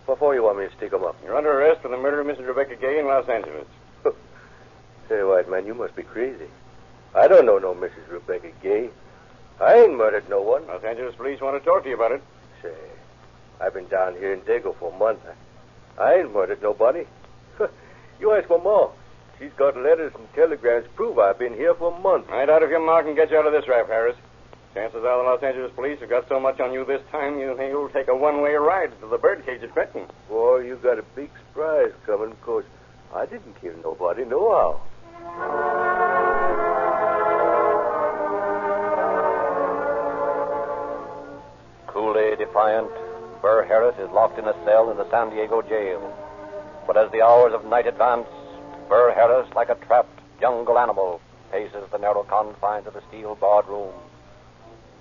What for you want me to stick him up? You're under arrest for the murder of Mrs. Rebecca Gay in Los Angeles. Say, white man, you must be crazy. I don't know no Mrs. Rebecca Gay. I ain't murdered no one. Los Angeles police want to talk to you about it. Say, I've been down here in Dago for a month. I ain't murdered nobody. You ask my ma. She's got letters and telegrams to prove I've been here for a month. Right out of your mark and get you out of this rap, Harris. Chances are the Los Angeles police have got so much on you this time, you'll take a one-way ride to the birdcage at Trenton. Boy, you got a big surprise coming, because I didn't kill nobody, nohow. Coolly defiant, Burr Harris is locked in a cell in the San Diego jail. But as the hours of night advance, Burr Harris, like a trapped jungle animal, paces the narrow confines of the steel-barred room.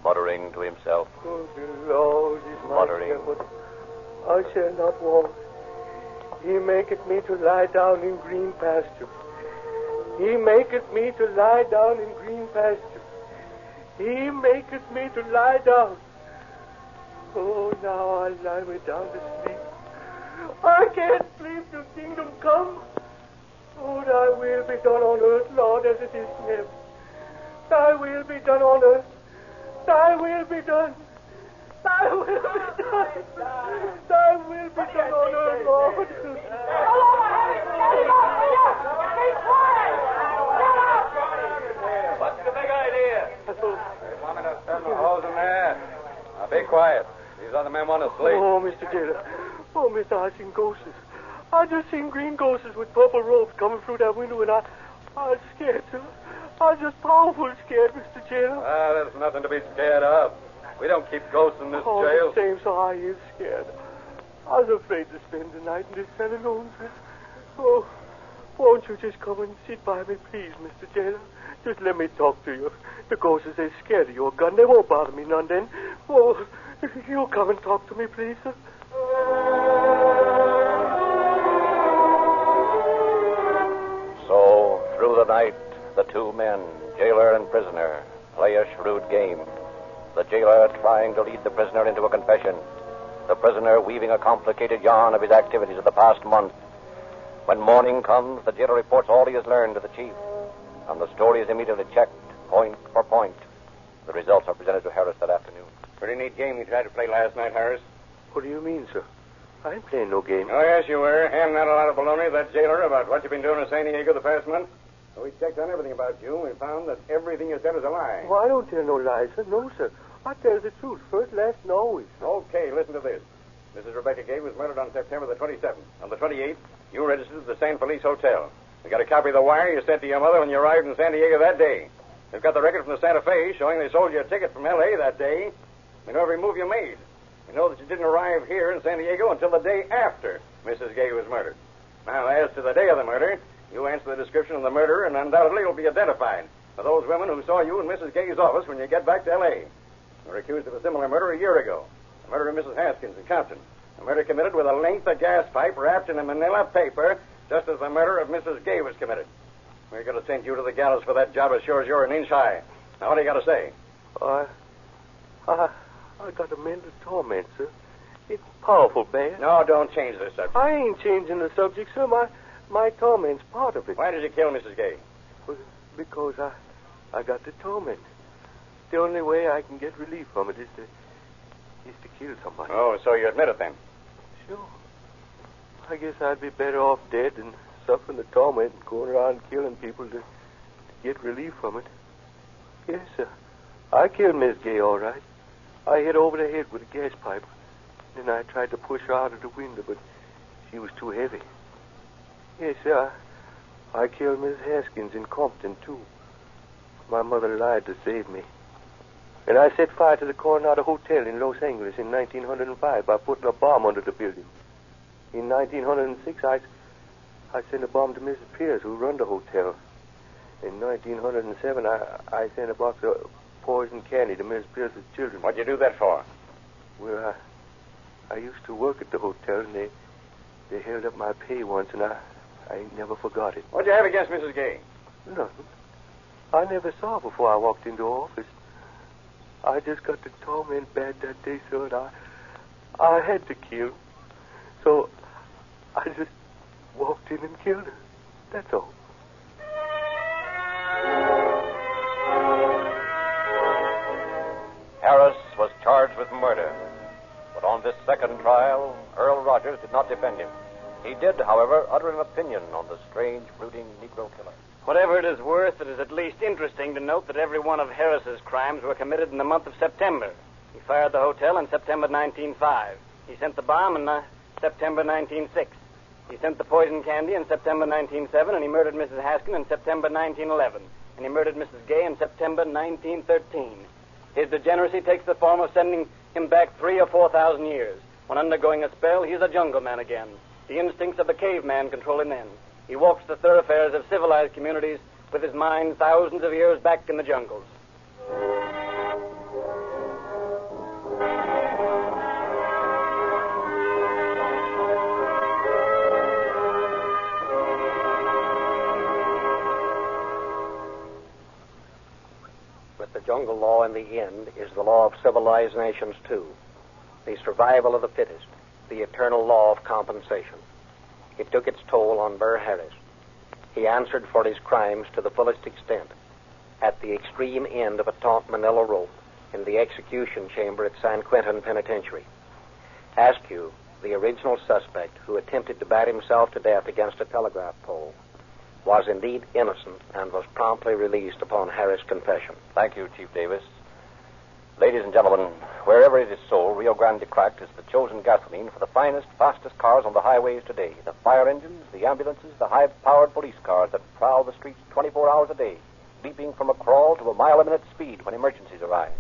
muttering to himself. Oh, the Lord is my Muttering. shepherd. I shall not want. He maketh me to lie down in green pasture. He maketh me to lie down in green pasture. He maketh me to lie down. Oh, now I lie me down to sleep. I can't sleep till kingdom come. Oh, thy will be done on earth, Lord, as it is in heaven. Thy will be done on earth. Thy will be done. Thy will be done. Thy will be done on earth, Lord. What's the big idea? They want me to send the hose in there. Now, be quiet. These other men want to sleep. Oh, Mr. Taylor. Oh, Mr. I seen ghosts. I just seen green ghosts with purple robes coming through that window, and I was scared, sir. I was just powerful scared, Mr. Taylor. There's nothing to be scared of. We don't keep ghosts in this jail. The same, so I is scared. I was afraid to spend the night in this cell alone, sir. Oh, won't you just come and sit by me, please, Mr. Taylor? Just let me talk to you. The ghosts, they're scared of your gun. They won't bother me none then. Oh, you come and talk to me, please, sir. So, through the night, the two men, jailer and prisoner, play a shrewd game. The jailer trying to lead the prisoner into a confession. The prisoner weaving a complicated yarn of his activities of the past month. When morning comes, the jailer reports all he has learned to the chief. And the story is immediately checked, point for point. The results are presented to Harris that afternoon. Pretty neat game you tried to play last night, Harris. What do you mean, sir? I ain't playing no game. Oh, yes, you were. Handing out a lot of baloney to that jailer about what you've been doing in San Diego the past month. So we checked on everything about you, and we found that everything you said is a lie. Well, I don't tell no lies, sir. No, sir. I tell the truth, first, last, and always. Okay, listen to this. Mrs. Rebecca Gay was murdered on September the 27th. On the 28th, you registered at the San Felice Hotel. We got a copy of the wire you sent to your mother when you arrived in San Diego that day. We've got the record from the Santa Fe showing they sold you a ticket from L.A. that day. We know every move you made. We know that you didn't arrive here in San Diego until the day after Mrs. Gay was murdered. Now, as to the day of the murder, you answer the description of the murderer, and undoubtedly you'll be identified by those women who saw you in Mrs. Gay's office when you get back to L.A. You were accused of a similar murder a year ago. The murder of Mrs. Haskins in Compton. A murder committed with a length of gas pipe wrapped in a manila paper, just as the murder of Mrs. Gay was committed. We're going to send you to the gallows for that job as sure as you're an inch high. Now, what do you got to say? I got a mental torment, sir. It's powerful bad. No, don't change the subject. I ain't changing the subject, sir. My torment's part of it. Why did you kill Mrs. Gay? Well, because I got the torment. The only way I can get relief from it is to kill somebody. Oh, so you admit it then? Sure. I guess I'd be better off dead than suffering the torment and going around killing people to get relief from it. Yes, sir. I killed Miss Gay, all right. I hit her over the head with a gas pipe. Then I tried to push her out of the window, but she was too heavy. Yes, sir. I killed Miss Haskins in Compton, too. My mother lied to save me. And I set fire to the Coronado Hotel in Los Angeles in 1905 by putting a bomb under the building. In 1906, I sent a bomb to Mrs. Pierce, who run the hotel. In 1907, I sent a box of poison candy to Mrs. Pierce's children. What'd you do that for? Well, I used to work at the hotel, and they held up my pay once, and I ain't never forgot it. What'd you have against Mrs. Gay? Nothing. I never saw her before I walked into her office. I just got the torment bad that day, sir, and I had to kill. So I just walked in and killed her. That's all. Harris was charged with murder. But on this second trial, Earl Rogers did not defend him. He did, however, utter an opinion on the strange, brooding Negro killer. Whatever it is worth, it is at least interesting to note that every one of Harris's crimes were committed in the month of September. He fired the hotel in September 1905. He sent the bomb in September 1906. He sent the poison candy in September 1907, and he murdered Mrs. Haskins in September 1911. And he murdered Mrs. Gay in September 1913. His degeneracy takes the form of sending him back 3,000 or 4,000 years. When undergoing a spell, he's a jungle man again. The instincts of the caveman control him then. He walks the thoroughfares of civilized communities with his mind thousands of years back in the jungles. jungle law in the end is the law of civilized nations, too. The survival of the fittest, the eternal law of compensation. It took its toll on Burr Harris. He answered for his crimes to the fullest extent at the extreme end of a taut manila rope in the execution chamber at San Quentin Penitentiary. Askew, the original suspect who attempted to bat himself to death against a telegraph pole, was indeed innocent and was promptly released upon Harris' confession. Thank you, Chief Davis. Ladies and gentlemen, wherever it is sold, Rio Grande Cracked is the chosen gasoline for the finest, fastest cars on the highways today. The fire engines, the ambulances, the high-powered police cars that prowl the streets 24 hours a day, leaping from a crawl to a mile-a-minute speed when emergencies arise.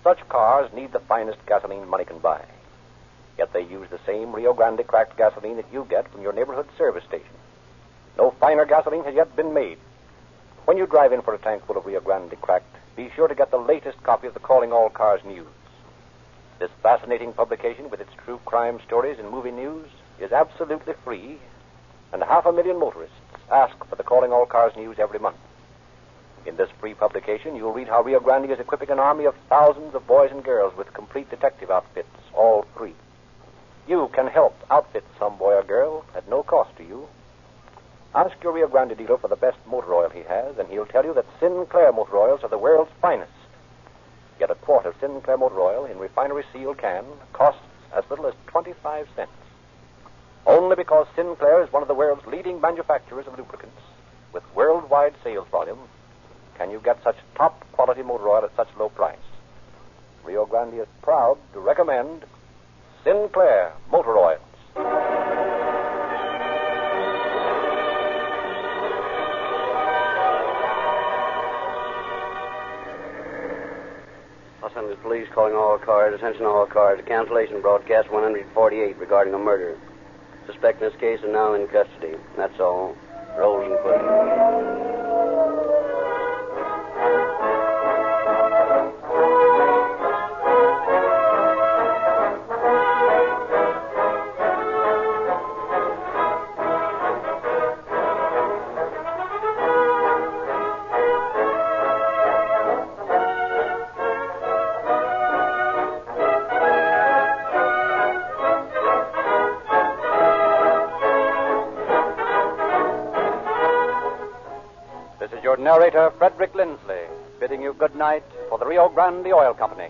Such cars need the finest gasoline money can buy. Yet they use the same Rio Grande Cracked gasoline that you get from your neighborhood service station. No finer gasoline has yet been made. When you drive in for a tank full of Rio Grande Cracked, be sure to get the latest copy of the Calling All Cars news. This fascinating publication, with its true crime stories and movie news, is absolutely free, and 500,000 motorists ask for the Calling All Cars news every month. In this free publication, you'll read how Rio Grande is equipping an army of thousands of boys and girls with complete detective outfits, all free. You can help outfit some boy or girl at no cost to you. Ask your Rio Grande dealer for the best motor oil he has, and he'll tell you that Sinclair motor oils are the world's finest. Get a quart of Sinclair motor oil in refinery sealed can costs as little as 25 cents. Only because Sinclair is one of the world's leading manufacturers of lubricants, with worldwide sales volume, can you get such top quality motor oil at such low price. Rio Grande is proud to recommend Sinclair motor oils. Los Angeles Police calling all cars. Attention all cars. Cancellation broadcast 148 regarding a murder. Suspect in this case is now in custody. That's all. Rolls and quitting. Narrator Frederick Lindsley, bidding you good night for the Rio Grande Oil Company.